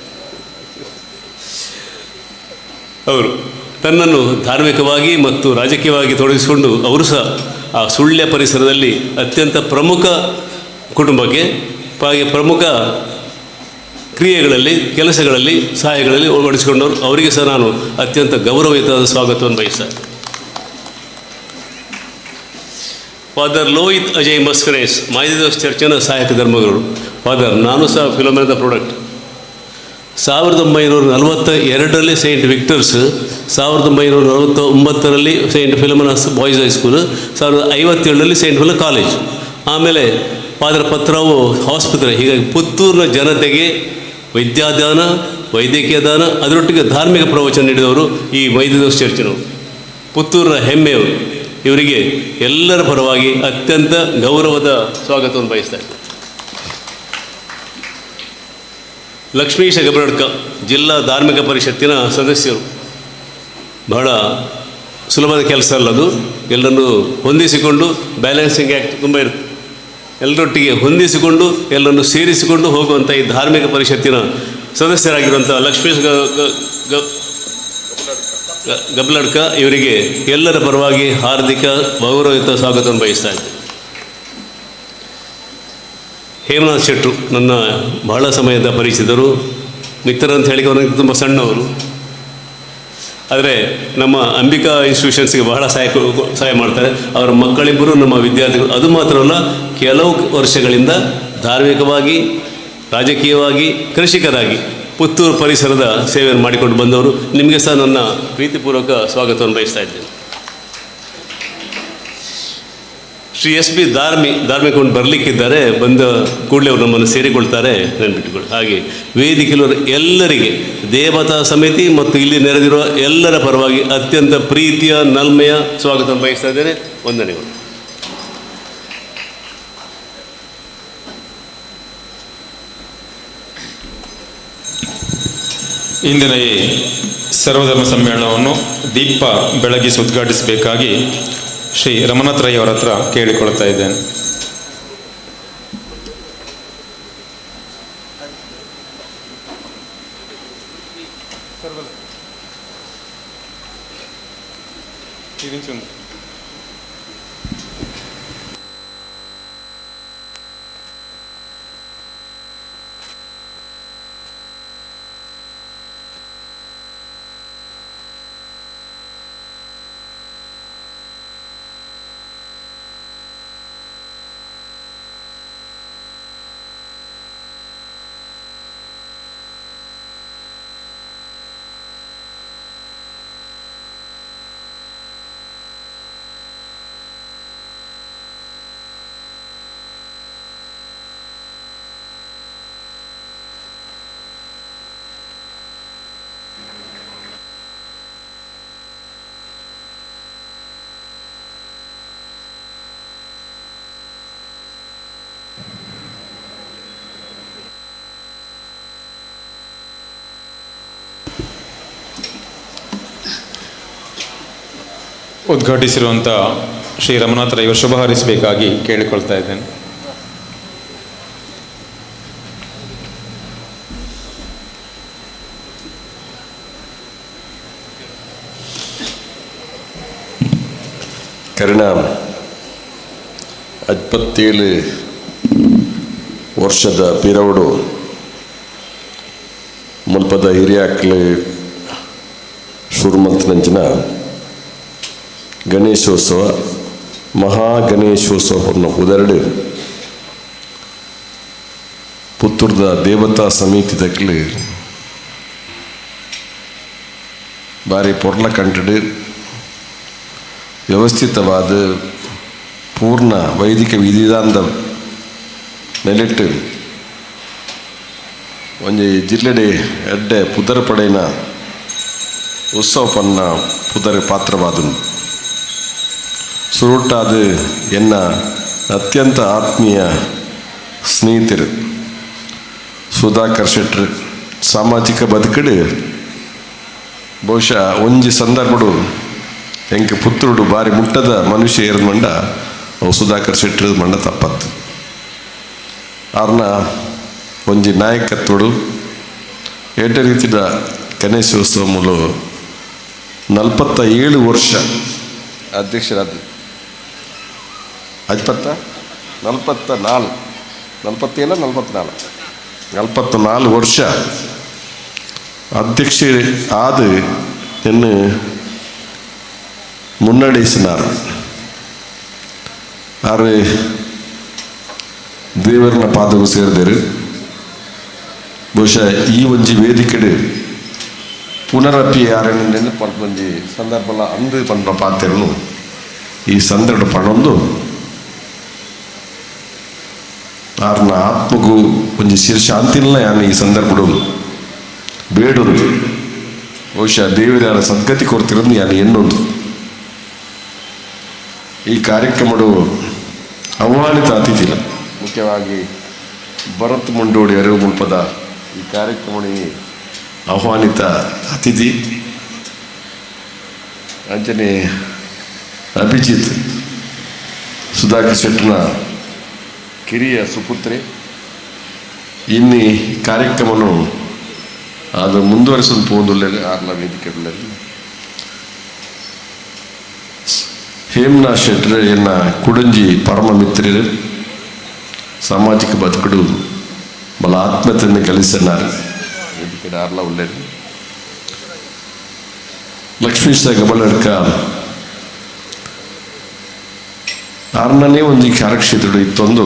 ಅವರು. ತನ್ನನ್ನು ಧಾರ್ಮಿಕವಾಗಿ ಮತ್ತು ರಾಜಕೀಯವಾಗಿ ತೊಡಗಿಸಿಕೊಂಡು ಅವರು ಸಹ ಆ ಸುಳ್ಯ ಪರಿಸರದಲ್ಲಿ ಅತ್ಯಂತ ಪ್ರಮುಖ ಕುಟುಂಬಕ್ಕೆ ಹಾಗೆ ಪ್ರಮುಖ ಕ್ರಿಯೆಗಳಲ್ಲಿ ಕೆಲಸಗಳಲ್ಲಿ ಸಹಾಯಗಳಲ್ಲಿ ಒಳಪಡಿಸಿಕೊಂಡವರು. ಅವರಿಗೆ ಸಹ ನಾನು ಅತ್ಯಂತ ಗೌರವಯುತವಾದ ಸ್ವಾಗತವನ್ನು ಬಯಸ್ತೇನೆ. ಫಾದರ್ ಲೋಹಿತ್ ಅಜಯ್ ಮಸ್ಕರೇಸ್ ಮಾಯಿದೋಸ್ ಚರ್ಚಿನ ಸಹಾಯಕ ಧರ್ಮಗುರು. ಫಾದರ್, ನಾನು ಸಹ ಫಿಲೋಮಿನಾದ ಪ್ರಾಡಕ್ಟ್. 1942ರಲ್ಲಿ ಸೈಂಟ್ ವಿಕ್ಟರ್ಸ್, 1949ರಲ್ಲಿ ಸೈಂಟ್ ಫಿಲೋಮಿನಾಸ್ ಬಾಯ್ಸ್ ಹೈಸ್ಕೂಲ್, 1957ರಲ್ಲಿ ಸೈಂಟ್ ಫಿಲೋ ಕಾಲೇಜ್, ಆಮೇಲೆ ಫಾದರ್ ಪತ್ರಾವು ಆಸ್ಪತ್ರೆ. ಹೀಗಾಗಿ ಪುತ್ತೂರಿನ ಜನತೆಗೆ ವಿದ್ಯಾದಾನ, ವೈದ್ಯಕೀಯ ದಾನ, ಅದರೊಟ್ಟಿಗೆ ಧಾರ್ಮಿಕ ಪ್ರವಚನ ನೀಡಿದವರು ಈ ಮೈದೋಸ್ ಚರ್ಚಿನವರು. ಪುತ್ತೂರಿನ ಹೆಮ್ಮೆಯವರು. ಇವರಿಗೆ ಎಲ್ಲರ ಪರವಾಗಿ ಅತ್ಯಂತ ಗೌರವದ ಸ್ವಾಗತವನ್ನು ಬಯಸ್ತಾರೆ. ಲಕ್ಷ್ಮೀಶ ಗಬರಡ್ಕ ಜಿಲ್ಲಾ ಧಾರ್ಮಿಕ ಪರಿಷತ್ತಿನ ಸದಸ್ಯರು. ಬಹಳ ಸುಲಭದ ಕೆಲಸ ಅಲ್ಲ ಅದು. ಎಲ್ಲರನ್ನು ಹೊಂದಿಸಿಕೊಂಡು ಬ್ಯಾಲೆನ್ಸಿಂಗ್ ಆ್ಯಕ್ಟ್ ತುಂಬ ಇರುತ್ತೆ. ಎಲ್ಲರೊಟ್ಟಿಗೆ ಹೊಂದಿಸಿಕೊಂಡು ಎಲ್ಲರನ್ನು ಸೇರಿಸಿಕೊಂಡು ಹೋಗುವಂಥ ಈ ಧಾರ್ಮಿಕ ಪರಿಷತ್ತಿನ ಸದಸ್ಯರಾಗಿರುವಂಥ ಲಕ್ಷ್ಮೀಶ್ ಗಬ್ಲಡ್ಕ ಇವರಿಗೆ ಎಲ್ಲರ ಪರವಾಗಿ ಹಾರ್ದಿಕ ಗೌರವಯುತ ಸ್ವಾಗತವನ್ನು ಬಯಸ್ತಾ ಇದ್ದೇನೆ. ಹೇಮನಾಥ್ ಶೆಟ್ಟರು ನನ್ನ ಬಹಳ ಸಮಯದ ಪರಿಚಿತರು, ಮಿತ್ರರಂತ ಹೇಳಿಕೆ ಅವನಿಗೆ ತುಂಬ ಸಣ್ಣವರು. ಆದರೆ ನಮ್ಮ ಅಂಬಿಕಾ ಇನ್ಸ್ಟಿಟ್ಯೂಷನ್ಸ್ಗೆ ಬಹಳ ಸಹಾಯ ಮಾಡ್ತಾರೆ. ಅವರ ಮಕ್ಕಳಿಬ್ಬರು ನಮ್ಮ ವಿದ್ಯಾರ್ಥಿಗಳು. ಅದು ಮಾತ್ರ ಅಲ್ಲ, ಕೆಲವು ವರ್ಷಗಳಿಂದ ಧಾರ್ಮಿಕವಾಗಿ, ರಾಜಕೀಯವಾಗಿ, ಕೃಷಿಕರಾಗಿ ಪುತ್ತೂರು ಪರಿಸರದ ಸೇವೆಯನ್ನು ಮಾಡಿಕೊಂಡು ಬಂದವರು. ನಿಮಗೆ ಸಹ ನನ್ನ ಪ್ರೀತಿಪೂರ್ವಕ ಸ್ವಾಗತವನ್ನು ಬಯಸ್ತಾ ಇದ್ದೇನೆ. ಶ್ರೀ ಎಸ್ ಬಿ ಧಾರ್ಮಿಕೊಂಡು ಬರಲಿಕ್ಕಿದ್ದಾರೆ. ಬಂದ ಕೂಡಲೇ ಅವರು ನಮ್ಮನ್ನು ಸೇರಿಕೊಳ್ತಾರೆ, ನೆನಪಿಟ್ಟುಕೊಳ್ಳಿ. ಹಾಗೆ ವೇದಿಕೆಯವರು ಎಲ್ಲರಿಗೆ ದೇವತಾ ಸಮಿತಿ ಮತ್ತು ಇಲ್ಲಿ ನೆರೆದಿರುವ ಎಲ್ಲರ ಪರವಾಗಿ ಅತ್ಯಂತ ಪ್ರೀತಿಯ ನಲ್ಮೆಯ ಸ್ವಾಗತ ಬಯಸ್ತಾ ಇದ್ದೇನೆ. ವಂದನೆಗಳು. ಇಂದಿನ ಈ ಸರ್ವಧರ್ಮ ಸಮ್ಮೇಳನವನ್ನು ದೀಪ ಬೆಳಗಿಸಿ ಉದ್ಘಾಟಿಸಬೇಕಾಗಿ ಶ್ರೀ ರಮನಾಥ್ ರೈ ಅವರ ಹತ್ರ ಕೇಳಿಕೊಳ್ತಾ ಇದ್ದೇನೆ. ಉದ್ಘಾಟಿಸಿರುವಂಥ ಶ್ರೀ ರಮನಾಥ್ ರೈ ಅವರು ಶುಭ ಹಾರೈಸಬೇಕಾಗಿ ಕೇಳಿಕೊಳ್ತಾ ಇದ್ದೇನೆ. ಕರ್ಣ 27 ವರ್ಷದ ಪಿರವಡು ಮುಲ್ಪದ ಹಿರಿಯಾಕ್ಲು ಶುರುಮಂತನಂಚಿನ ಗಣೇಶೋತ್ಸವ ಮಹಾಗಣೇಶೋತ್ಸವವನ್ನು ಉದರಡು ಪುತ್ತೂರ್ದ ದೇವತಾ ಸಮಿತಿದಕ್ಲು ಬಾರಿ ಪೊರ್ಲ ಕಂಟಡು ವ್ಯವಸ್ಥಿತವಾದ ಪೂರ್ಣ ವೈದಿಕ ವಿಧಿವಿಧಾನದ ನೆಲೆಟ್ಟು ಒಂಜಿ ಜಿಲ್ಲೆಡೆ ಎಡ್ಡೆ ಪುದರ್ ಪಡೆನ ಉತ್ಸವ ಪನ್ನ ಪುದರ್ ಪಾತ್ರವಾದನು ಸುರುಟ್ಟಾದ ಎನ್ನ ಅತ್ಯಂತ ಆತ್ಮೀಯ ಸ್ನೇಹಿತರು ಸುಧಾಕರ್ ಶೆಟ್ಟರು ಸಾಮಾಜಿಕ ಬದುಕಡು ಬಹುಶಃ ಒಂಜಿ ಸಂದರ್ಭಡು ಎಂಕ ಪುತ್ತೂರು ಬಾರಿ ಮುಟ್ಟದ ಮನುಷ್ಯ ಏರ್ದು ಮಂಡ ಅವು ಸುಧಾಕರ್ ಶೆಟ್ಟರು ಮಂಡ ತಪ್ಪತ್ತು. ಅವ್ರನ್ನ ಒಂಜಿ ನಾಯಕತ್ವಡು ಏಟ ರೀತಿಯ ಗಣೇಶೋತ್ಸವ ಮೂಲ 47 ವರ್ಷ ಅಧ್ಯಕ್ಷರಾದ 44 ವರ್ಷ ಅಧ್ಯಕ್ಷ ಆದ ಎನ್ನು ಮುನ್ನಡೆಸಿನಾರು. ಆರು ದೇವರನ್ನ ಪಾದವು ಸೇರಿದರು. ಬಹುಶಃ ಈ ಒಂಜಿ ವೇದಿಕೆಡು ಪುನರಪಿ ಯಾರನ್ನು ನೆನಪು ಒಂಜಿ ಸಂದರ್ಭ ಅಂದು ಪಂಡ ಪಾತ್ರನು ಈ ಸಂದರ್ಭ ಪಣೊಂದು ಆರ್ನ ಆತ್ಮಗೂ ಒಂಜಿ ಶಾಂತಿಲ್ಲ ಯಾನು ಈ ಸಂದರ್ಭಡು ಬೇಡೊಂದು ಬಹುಶಃ ದೇವರ ಸದ್ಗತಿ ಕೊಡ್ತಿರೋದು ಯಾನು ಎನ್ನೊಂದು. ಈ ಕಾರ್ಯಕ್ರಮಡು ಆಹ್ವಾನಿತ ಅತಿಥಿಲ ಮುಖ್ಯವಾಗಿ ಭರತ್ ಮುಂಡೋಡಿ ಅರಿವು ಮುಲ್ಪದ ಈ ಕಾರ್ಯಕ್ರಮ ಆಹ್ವಾನಿತ ಅತಿಥಿ ಅಂಚನೆ ಅಭಿಜಿತ್ ಸುಧಾಕರ್ ಶೆಟ್ಟನ ಕಿರಿಯ ಸುಪುತ್ರಿ. ಇನ್ನು ಕಾರ್ಯಕ್ರಮವನ್ನು ಅದು ಮುಂದುವರಿಸೋದು ಪೋದುಲ್ಲೇ ಆರ್ಲ ವೇದಿಕೆಗಳಲ್ಲಿ ಹೇಮನಾ ಶೆಟ್ಟರ್ ಎನ್ನ ಕುಡಂಜಿ ಪರಮ ಮಿತ್ರರು ಸಾಮಾಜಿಕ ಬದುಕುಡು ಬಲ ಆತ್ಮೀಯತೆಯನ್ನು ಕಲಿಸన్నారు. ವೇದಿಕೆ ಆರ್ಲ ಉಳ್ಳೇದು ಲಕ್ಷ್ಮೀಶ ಗಮನಡ್ಕ ಆರ್ನನೇ ಒಂದು ಕಾರ್ಯಕ್ಷೇತ್ರ ಇತ್ತೊಂದು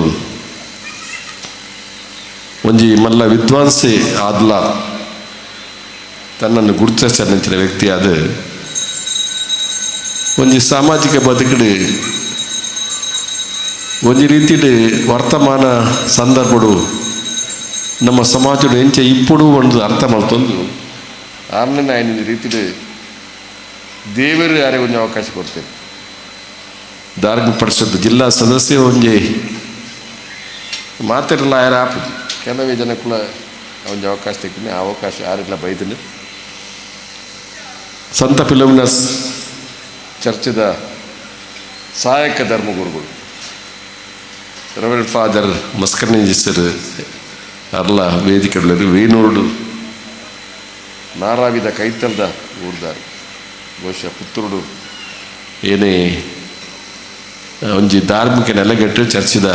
ಒಂಜಿ ಮಲ್ಲ ವಿದ್ವಾಂಸೆ ಆದ್ಲ ತನ್ನನ್ನು ಗುರುತಿಸಿದ ವ್ಯಕ್ತಿ ಆದ ಒಂಜಿ ಸಾಮಾಜಿಕ ಬದುಕುಡು ಒಂಜಿ ರೀತಿಡು ವರ್ತಮಾನ ಸಂದರ್ಭಡು ನಮ್ಮ ಸಮಾಜಡು ಎಂಚ ಇಪ್ಪಡು ಒಂದು ಅರ್ಥ ಮಾಡ್ತೊಂದು ಆರ್ನೇ ಆಯ್ನ ರೀತಿಡು ದೇವರು ಯಾರೇ ಒಂದು ಅವಕಾಶ ಕೊಡ್ತೇನೆ. ಧಾರ್ಮಿಕ ಪರಿಷತ್ ಜಿಲ್ಲಾ ಸದಸ್ಯ ಒಂಜಿ ಮಾತಿರಲ್ಲ ಯಾರು ಆಪುದು ಕೆಲವೇ ಜನಕ್ಕೂ ಒಂದು ಅವಕಾಶ ತೆಗ್ತೀನಿ. ಆ ಅವಕಾಶ ಯಾರಿಲ್ಲ ಬೈದನು. ಸಂತ ಫಿಲೋಮಿನಸ್ ಚರ್ಚದ ಸಹಾಯಕ ಧರ್ಮಗುರುಗಳು ರೆವರೆಂಡ್ ಫಾದರ್ ಮಸ್ಕರ್ನಿಂಜಿ ಸರ್ ಅರ್ಲ ವೇದಿಕೆಗಳು ವೇಣೂರು ನಾರಾವಿದ ಕೈತಲ್ದ ಊರ್ದಾರು ಬಹುಶಃ ಪುತ್ತೂರು ಏನೇ ಒಂಜಿ ಧಾರ್ಮಿಕ ನೆಲೆಗಟ್ಟು ಚರ್ಚಿದ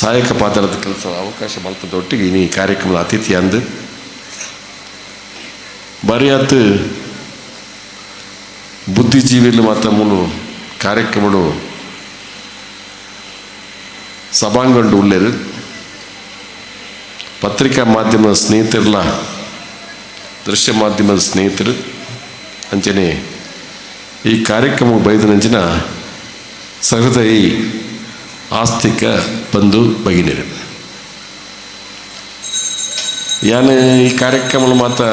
ಸಹಾಯಕ ಪಾತ್ರದ ಕೆಲಸ ಅವಕಾಶ ಮಲ್ಪದ ಒಟ್ಟಿಗೆ ಈ ಕಾರ್ಯಕ್ರಮದ ಅತಿಥಿ ಅಂದು ಬರಿಯಾತ್ ಬುದ್ಧಿಜೀವಿಗಳು ಮಾತ್ರ ಮೂಲು ಕಾರ್ಯಕ್ರಮಗಳು ಸಭಾಂಗಂಡು ಉಳ್ಳೇರು ಪತ್ರಿಕಾ ಮಾಧ್ಯಮದ ಸ್ನೇಹಿತರಲ್ಲ ದೃಶ್ಯ ಮಾಧ್ಯಮದ ಸ್ನೇಹಿತರು ಅಂಚನೆ ಈ ಕಾರ್ಯಕ್ರಮ ಬೈದನಂಚಿನ ಸಹೃದಯಿ ಆಸ್ತಿಕ ಬಂಧು ಭಗಿನಿಯರು ಯಾನು ಈ ಕಾರ್ಯಕ್ರಮ ಮಾತ್ರ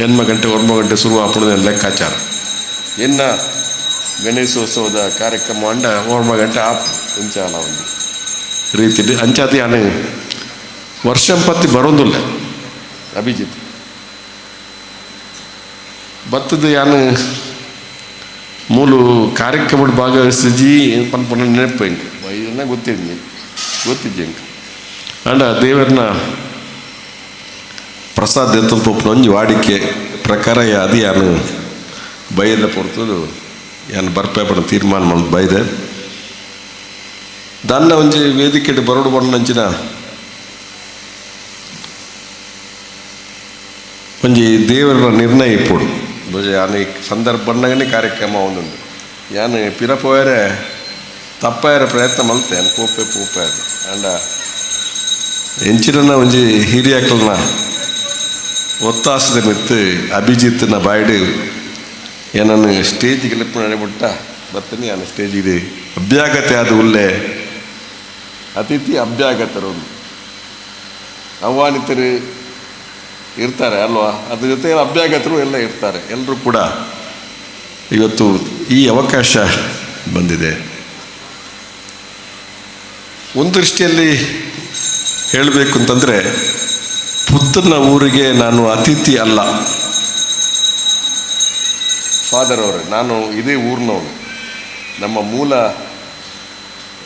8 ಗಂಟೆ 9 ಗಂಟೆ ಶುರು ಆಪಣದ ಲೆಕ್ಕಾಚಾರ ಎನ್ನ ಗಣೇಶೋತ್ಸವದ ಕಾರ್ಯಕ್ರಮ ಅಂಡ 9 ಗಂಟೆ ಆಪ್ ಇಂಚಾಲ ಒಂದು ರೀತಿ ಅಂಚಾತಿ ಯಾನು ವರ್ಷಂಪತ್ತಿ ಬರೋದಿಲ್ಲ ಅಭಿಜಿತ್ ಬತ್ತದ ಯಾನು ಮೂಲು ಕಾರ್ಯಕ್ರಮದ ಭಾಗವಹಿಸಿ ಪನ್ಪನ ನೆನಪು ಹೆಂಗೆ ಇದನ್ನ ಗೊತ್ತಿದ್ದೆ ಹೆಂಗೆ ಅಂಡ ದೇವರನ್ನ ಪ್ರಸಾದ್ ಎತ್ತಲ್ಪ ಒಂಜಿ ವಾಡಿಕೆ ಪ್ರಕಾರ ಅದು ಯಾನು ಬೈದ ಪೊರ್ತದು ಯಾನು ಬರ್ಪೇಪಡ ತೀರ್ಮಾನ ಮಾಡಿ ಬೈದೆ ದಾನ್ನ ಒಂಜಿ ವೇದಿಕೆ ಬರೋಡು ಬಂಡಂಚಿನ ಒಂಜಿ ದೇವರ ನಿರ್ಣಯ ಇಪ್ಪಡು ಯಾನು ಈ ಸಂದರ್ಭ ಬಂದಾಗನೇ ಕಾರ್ಯಕ್ರಮ ಒಂದುಂಡು ಯಾನು ಪಿರಪೋಯರೆ ತಪ್ಪಾಯರ ಪ್ರಯತ್ನ ಮಲ್ತೆ ಯಾನು ಪೂಪೆ ಅಂಡ ಎಂಚಿನ ಒಂಜಿ ಹಿರಿಯಕ್ಕಳನ್ನ ಒತ್ತಾಸದ ಮಿತ್ತು ಅಭಿಜಿತ್ನ ಬಾಯ್ಡು ಏನನ್ನು ಸ್ಟೇಜಿಗೆ ಲಿಪ್ಪ ನಡೆಬಿಟ್ಟ ಬರ್ತೀನಿ ನಾನು ಸ್ಟೇಜಿಗೆ ಅಭ್ಯಾಗತೆ ಆದ ಉಳ್ಳೆ ಅತಿಥಿ ಅಭ್ಯಾಗತರು ಆಹ್ವಾನಿತರು ಇರ್ತಾರೆ ಅಲ್ವಾ, ಅದ್ರ ಜೊತೆ ಅಭ್ಯಾಗತರು ಎಲ್ಲ ಇರ್ತಾರೆ. ಎಲ್ಲರೂ ಕೂಡ ಇವತ್ತು ಈ ಅವಕಾಶ ಬಂದಿದೆ. ಒಂದು ದೃಷ್ಟಿಯಲ್ಲಿ ಹೇಳಬೇಕು ಅಂತಂದರೆ ಪುತ್ತನ ಊರಿಗೆ ನಾನು ಅತಿಥಿ ಅಲ್ಲ. ಫಾದರ್ ಅವರು ನಾನು ಇದೇ ಊರಿನವನು.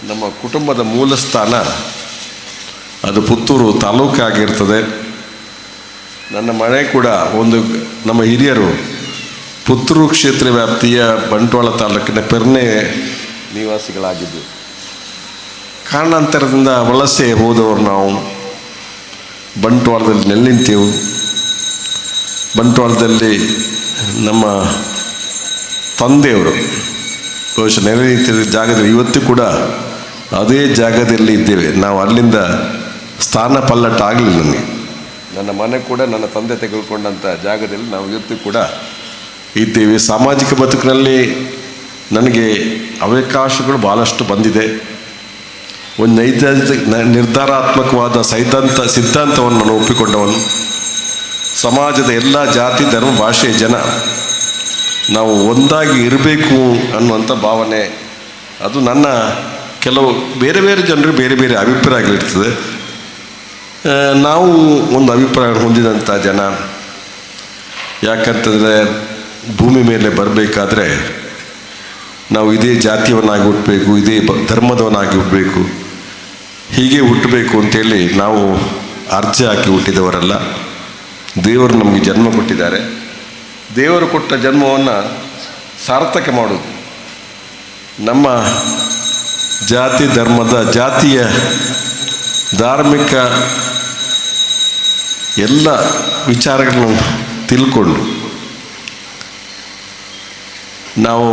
ನಮ್ಮ ಕುಟುಂಬದ ಮೂಲ ಸ್ಥಾನ ಅದು ಪುತ್ತೂರು ತಾಲೂಕಾಗಿರ್ತದೆ. ನನ್ನ ಮನೆ ಕೂಡ ಒಂದು ನಮ್ಮ ಹಿರಿಯರು ಪುತ್ತೂರು ಕ್ಷೇತ್ರ ವ್ಯಾಪ್ತಿಯ ಬಂಟ್ವಾಳ ತಾಲೂಕಿನ ಪೆರ್ನೆ ನಿವಾಸಿಗಳಾಗಿದ್ದು, ಕಾರಣಾಂತರದಿಂದ ವಲಸೆ ಹೋದವರು ನಾವು ಬಂಟ್ವಾಳದಲ್ಲಿ ನೆಲ್ಲಿಂತೆವು. ಬಂಟ್ವಾಳದಲ್ಲಿ ನಮ್ಮ ತಂದೆಯವರು ಬಹುಶಃ ನೆಲೆ ನಿಂತಿದ್ದ ಜಾಗದಲ್ಲಿ ಇವತ್ತು ಕೂಡ ಅದೇ ಜಾಗದಲ್ಲಿ ಇದ್ದೇವೆ ನಾವು. ಅಲ್ಲಿಂದ ಸ್ಥಾನ ಪಲ್ಲಟ ಆಗಲಿಲ್ಲ ನನಗೆ. ನನ್ನ ಮನೆ ಕೂಡ ನನ್ನ ತಂದೆ ತೆಗೆದುಕೊಂಡಂಥ ಜಾಗದಲ್ಲಿ ನಾವು ಇವತ್ತು ಕೂಡ ಇದ್ದೇವೆ. ಸಾಮಾಜಿಕ ಬದುಕಿನಲ್ಲಿ ನನಗೆ ಅವಕಾಶಗಳು ಭಾಳಷ್ಟು ಬಂದಿದೆ. ಒಂದು ನಿರ್ಧಾರಾತ್ಮಕವಾದ ಸಿದ್ಧಾಂತವನ್ನು ನಾನು ಒಪ್ಪಿಕೊಂಡವನು. ಸಮಾಜದ ಎಲ್ಲ ಜಾತಿ ಧರ್ಮ ಭಾಷೆಯ ಜನ ನಾವು ಒಂದಾಗಿ ಇರಬೇಕು ಅನ್ನುವಂಥ ಭಾವನೆ, ಅದು ನನ್ನ ಕೆಲವು ಬೇರೆ ಬೇರೆ ಜನರು ಬೇರೆ ಬೇರೆ ಅಭಿಪ್ರಾಯಗಳಿರ್ತದೆ. ನಾವು ಒಂದು ಅಭಿಪ್ರಾಯ ಹೊಂದಿದಂಥ ಜನ. ಯಾಕಂತಂದರೆ ಭೂಮಿ ಮೇಲೆ ಬರಬೇಕಾದ್ರೆ ನಾವು ಇದೇ ಜಾತಿಯವನಾಗಿ ಹುಟ್ಟಬೇಕು, ಇದೇ ಧರ್ಮದವನಾಗಿ ಹುಟ್ಟಬೇಕು, ಹೀಗೆ ಹುಟ್ಟಬೇಕು ಅಂತೇಳಿ ನಾವು ಅರ್ಜಿ ಹಾಕಿ ಹುಟ್ಟಿದವರಲ್ಲ. ದೇವರು ನಮಗೆ ಜನ್ಮ ಕೊಟ್ಟಿದ್ದಾರೆ. ದೇವರು ಕೊಟ್ಟ ಜನ್ಮವನ್ನು ಸಾರ್ಥಕ ಮಾಡೋದು ನಮ್ಮ ಜಾತಿ ಧರ್ಮದ ಜಾತಿಯ ಧಾರ್ಮಿಕ ಎಲ್ಲ ವಿಚಾರಗಳನ್ನು ತಿಳ್ಕೊಂಡು ನಾವು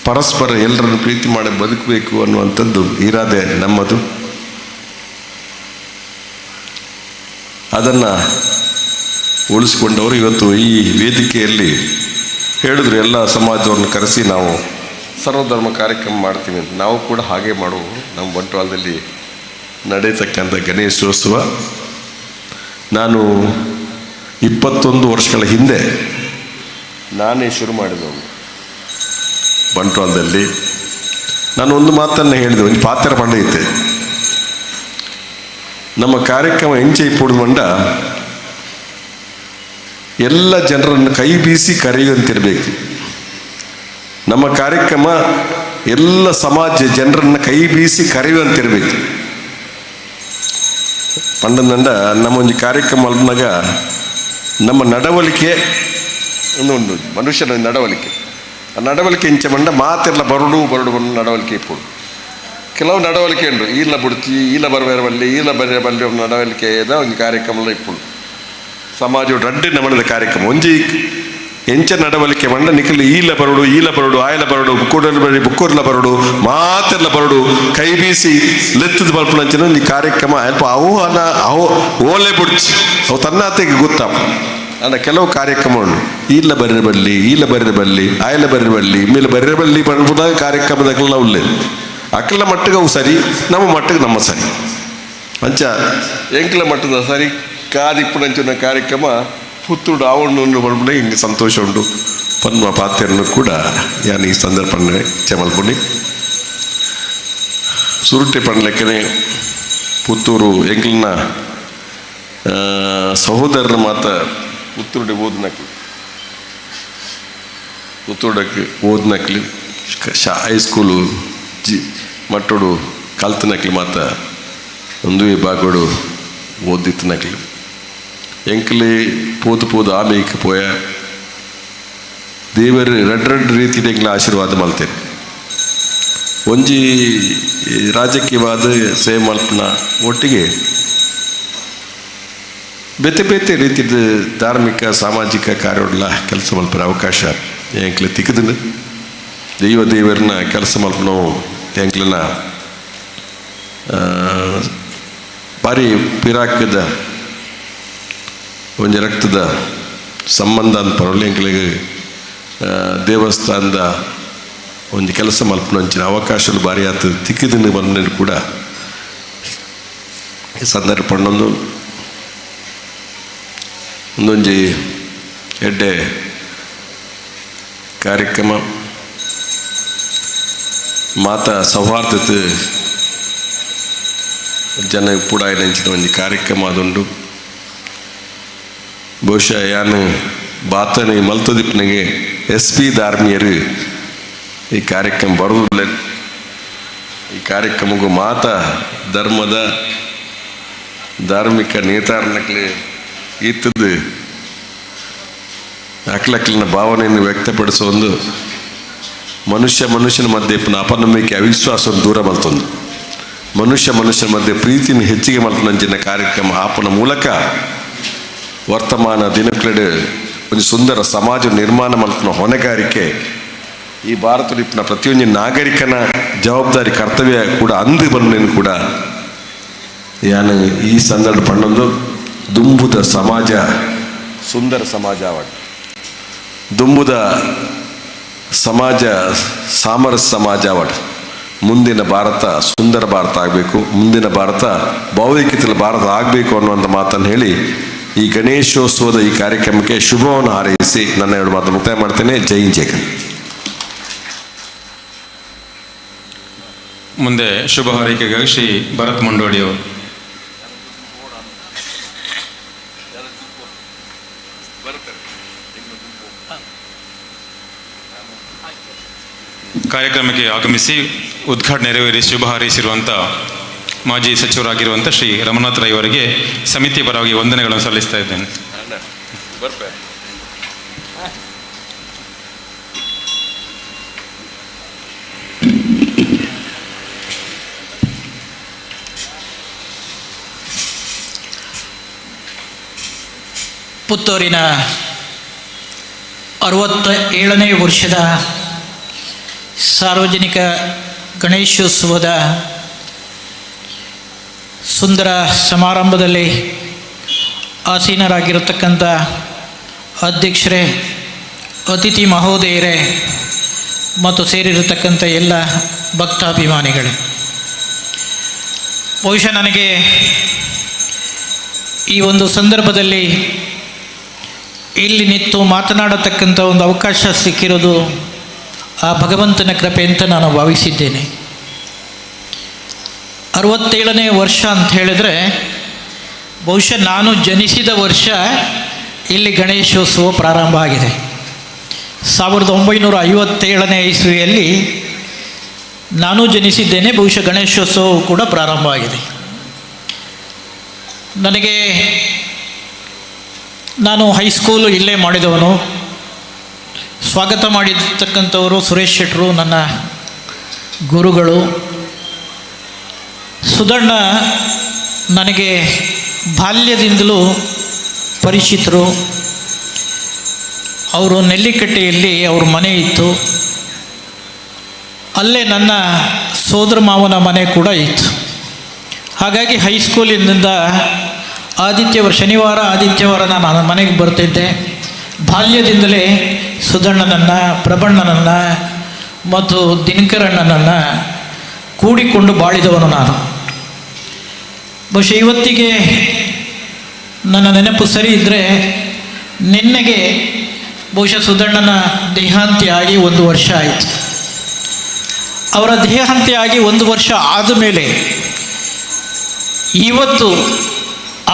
ಪರಸ್ಪರ ಎಲ್ಲರನ್ನು ಪ್ರೀತಿ ಮಾಡಿ ಬದುಕಬೇಕು ಅನ್ನುವಂಥದ್ದು ಇರಾದೆ ನಮ್ಮದು. ಅದನ್ನು ಉಳಿಸ್ಕೊಂಡವರು ಇವತ್ತು ಈ ವೇದಿಕೆಯಲ್ಲಿ ಹೇಳಿದ್ರು, ಎಲ್ಲ ಸಮಾಜವನ್ನು ಕರೆಸಿ ನಾವು ಸರ್ವಧರ್ಮ ಕಾರ್ಯಕ್ರಮ ಮಾಡ್ತೀವಿ ಅಂತ. ನಾವು ಕೂಡ ಹಾಗೆ ಮಾಡುವು. ನಮ್ಮ ಬಂಟ್ವಾಳದಲ್ಲಿ ನಡೆಯತಕ್ಕಂಥ ಗಣೇಶೋತ್ಸವ ನಾನು 21 ವರ್ಷಗಳ ಹಿಂದೆ ನಾನೇ ಶುರು ಮಾಡಿದವನು ಬಂಟ್ವಾಳದಲ್ಲಿ. ನಾನು ಒಂದು ಮಾತನ್ನು ಹೇಳಿದೆ, ಒಂದು ಪಾತ್ರ ಮಾಡೈತೆ. ನಮ್ಮ ಕಾರ್ಯಕ್ರಮ ಎಂಚೆ ಇಪ್ಪುಡು ಮಂಡ ಎಲ್ಲ ಜನರನ್ನು ಕೈ ಬೀಸಿ ಕರೆಯುವಂತಿರಬೇಕು. ನಮ್ಮ ಕಾರ್ಯಕ್ರಮ ಎಲ್ಲ ಸಮಾಜ ಜನರನ್ನು ಕೈ ಬೀಸಿ ಕರೆಯುವಂತಿರಬೇಕು. ಪಂಡನಂಡ ನಮ್ಮೊಂದು ಕಾರ್ಯಕ್ರಮ ಅಲ್ನಾಗ ನಮ್ಮ ನಡವಳಿಕೆ ಒಂದು ಮನುಷ್ಯನ ನಡವಳಿಕೆ, ಆ ನಡವಳಿಕೆ ಇಂಚೆ ಮಂಡ ಮಾತೆಲ್ಲ ಬರಡು ನಡವಳಿಕೆ ಇಪ್ಪುಡು. ಕೆಲವು ನಡವಳಿಕೆ ಉಂಟು, ಈಲ ಬಿಡ್ತಿ ಈಲ ಬರಬಲ್ಲಿ ಈಲ ಬರಬಲ್ಲಿ ನಡವಳಿಕೆದ ಒಂದು ಕಾರ್ಯಕ್ರಮ ಇಪ್ಪುಡು. ಸಮಾಜ ರಡ್ಡು ನಮನದ ಕಾರ್ಯಕ್ರಮ ಒಂಜಿ ಎಂಚ ನಡವಳಿಕೆ ಮಂಡ ನಿಖಲು ಈಲ ಬರಡು ಆಯಲ ಬರಡು ಬುಕ್ಕೂರ್ಲ ಬರಡು ಮಾತೆಲ್ಲ ಬರಡು ಕೈ ಬೀಸಿ ಲೆತ್ತದ ಬಲ್ಪನಂಚಿನ ಒಂದು ಕಾರ್ಯಕ್ರಮ ಅಲ್ಪ ಅವು ಓಲೆ ಬಿಡ್ಚಿ ಅವು ತನ್ನಾತೆಗೆ ಗೊತ್ತಾಪ. ಅಲ್ಲ ಕೆಲವು ಕಾರ್ಯಕ್ರಮ ಉಂಟು, ಈಲ ಬರಬಲ್ಲಿ ಆಯಲ ಬರಬಲ್ಲಿ ಮೇಲೆ ಬರಬಲ್ಲಿ ಬರುವುದಾಗ ಕಾರ್ಯಕ್ರಮದಾಗಲ್ಲ ಉಳ್ಳೆ ಅಕ್ಕಲ ಮಟ್ಟಿಗೆ ಅವು ಸರಿ, ನಮ್ಮ ಮಟ್ಟಿಗೆ ನಮ್ಮ ಸರಿ ಅಂಚ ಎಂಕಲ ಮಟ್ಟದ ಸರಿ ಕಾದಿಪ್ಪುನಂಚಿನ ಕಾರ್ಯಕ್ರಮ ಪುತ್ತೂರು ಆವಣ್ಣನ್ನು ಬಳ್ಬಿಡಿ ಹಿಂಗೆ ಸಂತೋಷ ಉಂಟು. ಪನ್ಮ ಪಾತ್ರೆಯನ್ನು ಕೂಡ ಯಾನು ಈ ಸಂದರ್ಭ ಚೆಮಲ್ಪುಂಡಿ ಸುರುಟೆ ಪಂಡ್ಲೆಕ್ಕನೆ ಪುತ್ತೂರು ಎಂಕ್ಲಿನ ಸಹೋದರನ ಮಾತ ಪುತ್ತೂರುಡೆ ಓದ್ನಕ್ಲಿ ಹೈಸ್ಕೂಲು ಮಟ್ಟೋಡು ಕಲ್ತನಕ್ಲಿ ಮಾತ ಒಂದು ಬಾಗೋಡು ಓದಿತ್ತನಕ್ಲಿ ಎಂಕ್ಲಿ ಪೋದು ಆಮೇಲೆ ಪೋಯ ದೇವರು ರಡ್ ರೀತಿಯ ಎಂಕ್ಲ ಆಶೀರ್ವಾದ ಮಲ್ತೇನೆ. ಒಂಜಿ ರಾಜಕೀಯವಾದ ಸೇವೆ ಮಲ್ಪನ ಒಟ್ಟಿಗೆ ಬೇತೆ ರೀತಿಯ ಧಾರ್ಮಿಕ ಸಾಮಾಜಿಕ ಕಾರ್ಯಗಳ ಕೆಲಸ ಮಲ್ಪನ ಅವಕಾಶ ಎಂಕ್ಲೆ ತಿಕ್ಕದನು. ದೇವರನ್ನ ಕೆಲಸ ಮಲ್ಪನೋ ಎಂಕ್ಲನ ಭಾರಿ ಪಿರಾಕದ ಒಂದು ರಕ್ತದ ಸಂಬಂಧ ಅಂತ ಪರವಲ್ಲಿ ಎಂಕ್ಲಿಗೆ ದೇವಸ್ಥಾನದ ಒಂದು ಕೆಲಸ ಮಲ್ಪನಂಚಿನ ಅವಕಾಶಗಳು ಭಾರಿ ಆಗ್ತದೆ. ತಿಕ್ಕಿದಿನ ಬಂದ ಕೂಡ ಈ ಸಂದರ್ಭ ಒಂದೊಂಜಿ ಎಡ್ಡೆ ಕಾರ್ಯಕ್ರಮ ಮಾತಾ ಸೌಹಾರ್ದತೆ ಜನ ಪೂಡಾಯಿನಂಚಿನ ಒಂದು ಕಾರ್ಯಕ್ರಮ ಅದುಂಡು. ಬಹುಶಃ ಯಾನು ಬಾತನಿ ಮಲ್ತದಿಪ್ಪನಿಗೆ SP ಧಾರ್ಮೀಯರು ಈ ಕಾರ್ಯಕ್ರಮ ಬರೋದಿಲ್ಲ. ಈ ಕಾರ್ಯಕ್ರಮಕ್ಕೂ ಮಾತ ಧರ್ಮದ ಧಾರ್ಮಿಕ ನೇತಾರನಕ್ಲಿ ಇತ್ತದು ಅಕ್ಲಕ್ಲಿನ ಭಾವನೆಯನ್ನು ವ್ಯಕ್ತಪಡಿಸೋ ಒಂದು ಮನುಷ್ಯನ ಮಧ್ಯೆ ಅಪನಂಬಿಕೆ ಅವಿಶ್ವಾಸವನ್ನು ದೂರ ಮಲ್ತೊಂದು ಮನುಷ್ಯನ ಮಧ್ಯೆ ಪ್ರೀತಿಯನ್ನು ಹೆಚ್ಚಿಗೆ ಮಲ್ತಂಚಿನ ಕಾರ್ಯಕ್ರಮ ಆಪನ ಮೂಲಕ ವರ್ತಮಾನ ದಿನಕ್ಲೆಡೆ ಒಂದು ಸುಂದರ ಸಮಾಜ ನಿರ್ಮಾಣ ಮಲ್ಪನ ಹೊಣೆಗಾರಿಕೆ ಈ ಭಾರತದ ಪ್ರತಿಯೊಂದು ನಾಗರಿಕನ ಜವಾಬ್ದಾರಿ ಕರ್ತವ್ಯ ಕೂಡ ಅಂದು ಬಂದೇನು ಕೂಡ ಯಾನು ಈ ಸಂದರ್ಭ ಪಣ್ಣೊಂದು ದುಂಬುದ ಸಮಾಜ ಸುಂದರ ಸಮಾಜ ದುಂಬುದ ಸಮಾಜ ಸಾಮರಸ್ಯ ಸಮಾಜ ಮುಂದಿನ ಭಾರತ ಸುಂದರ ಭಾರತ ಆಗಬೇಕು, ಮುಂದಿನ ಭಾರತ ಭಾವೈಕ್ಯತೆಯ ಭಾರತ ಆಗಬೇಕು ಅನ್ನುವಂಥ ಮಾತನ್ನು ಹೇಳಿ ಈ ಗಣೇಶೋತ್ಸವದ ಈ ಕಾರ್ಯಕ್ರಮಕ್ಕೆ ಶುಭವನ್ನು ಹಾರೈಸಿ ನನ್ನ 2 ಮಾತು ಮುಕ್ತಾಯ ಮಾಡ್ತೇನೆ. ಜೈ ಜಯಕನ್. ಮುಂದೆ ಶುಭ ಹಾರೈಕೆಗಾಗಿ ಶ್ರೀ ಭರತ್ ಮಂಡೋಳಿಯವರು. ಕಾರ್ಯಕ್ರಮಕ್ಕೆ ಆಗಮಿಸಿ ಉದ್ಘಾಟನೆ ನೆರವೇರಿ ಶುಭ ಹಾರೈಸಿರುವಂಥ ಮಾಜಿ ಸಚಿವರಾಗಿರುವಂಥ ಶ್ರೀ ರಮನಾಥ್ ರೈ ಅವರಿಗೆ ಸಮಿತಿ ಪರವಾಗಿ ವಂದನೆಗಳನ್ನು ಸಲ್ಲಿಸ್ತಾ ಇದ್ದೇನೆ. ಪುತ್ತೂರಿನ 67ನೇ ವರ್ಷದ ಸಾರ್ವಜನಿಕ ಗಣೇಶೋತ್ಸವದ ಸುಂದರ ಸಮಾರಂಭದಲ್ಲಿ ಆಸೀನರಾಗಿರತಕ್ಕಂಥ ಅಧ್ಯಕ್ಷರೇ, ಅತಿಥಿ ಮಹೋದಯರೇ ಮತ್ತು ಸೇರಿರತಕ್ಕಂಥ ಎಲ್ಲ ಭಕ್ತಾಭಿಮಾನಿಗಳೇ, ಬಹುಶಃ ನನಗೆ ಈ ಒಂದು ಸಂದರ್ಭದಲ್ಲಿ ಇಲ್ಲಿ ನಿಂತು ಮಾತನಾಡತಕ್ಕಂಥ ಒಂದು ಅವಕಾಶ ಸಿಕ್ಕಿರೋದು ಆ ಭಗವಂತನ ಕೃಪೆ ಅಂತ ನಾನು ಭಾವಿಸಿದ್ದೇನೆ. 67ನೇ ವರ್ಷ ಅಂತ ಹೇಳಿದರೆ ಬಹುಶಃ ನಾನು ಜನಿಸಿದ ವರ್ಷ ಇಲ್ಲಿ ಗಣೇಶೋತ್ಸವ ಪ್ರಾರಂಭ ಆಗಿದೆ. 1957ನೇ ಇಸ್ವಿಯಲ್ಲಿ ನಾನು ಜನಿಸಿದ್ದೇನೆ. ಬಹುಶಃ ಗಣೇಶೋತ್ಸವ ಕೂಡ ಪ್ರಾರಂಭ ಆಗಿದೆ. ನನಗೆ ನಾನು ಹೈಸ್ಕೂಲು ಇಲ್ಲೇ ಮಾಡಿದವನು. ಸ್ವಾಗತ ಮಾಡಿರ್ತಕ್ಕಂಥವರು ಸುರೇಶ್ ಶೆಟ್ಟರು ನನ್ನ ಗುರುಗಳು. ಸುಧಣ್ಣ ನನಗೆ ಬಾಲ್ಯದಿಂದಲೂ ಪರಿಚಿತರು. ಅವರು ನೆಲ್ಲಿಕಟ್ಟೆಯಲ್ಲಿ ಅವ್ರ ಮನೆ ಇತ್ತು. ಅಲ್ಲೇ ನನ್ನ ಸೋದರ ಮಾವನ ಮನೆ ಕೂಡ ಇತ್ತು. ಹಾಗಾಗಿ ಹೈಸ್ಕೂಲಿನಿಂದ ಶನಿವಾರ ಆದಿತ್ಯವಾರ ನಾನು ಮನೆಗೆ ಬರ್ತಿದ್ದೆ. ಬಾಲ್ಯದಿಂದಲೇ ಸುಧಣ್ಣನನ್ನು, ಪ್ರಬಣ್ಣನನ್ನು ಮತ್ತು ದಿನಕರಣ್ಣನನ್ನು ಕೂಡಿಕೊಂಡು ಬಾಳಿದವನು ನಾನು. ಬಹುಶಃ ಇವತ್ತಿಗೆ ನನ್ನ ನೆನಪು ಸರಿ ಇದ್ದರೆ ನಿನ್ನೆಗೆ ಬಹುಶಃ ಸುಧಣ್ಣನ ದೇಹಾಂತ್ಯ ಆಗಿ 1 ವರ್ಷ ಆಯಿತು. ಅವರ ದೇಹಾಂತ್ಯ ಆಗಿ 1 ವರ್ಷ ಆದಮೇಲೆ ಇವತ್ತು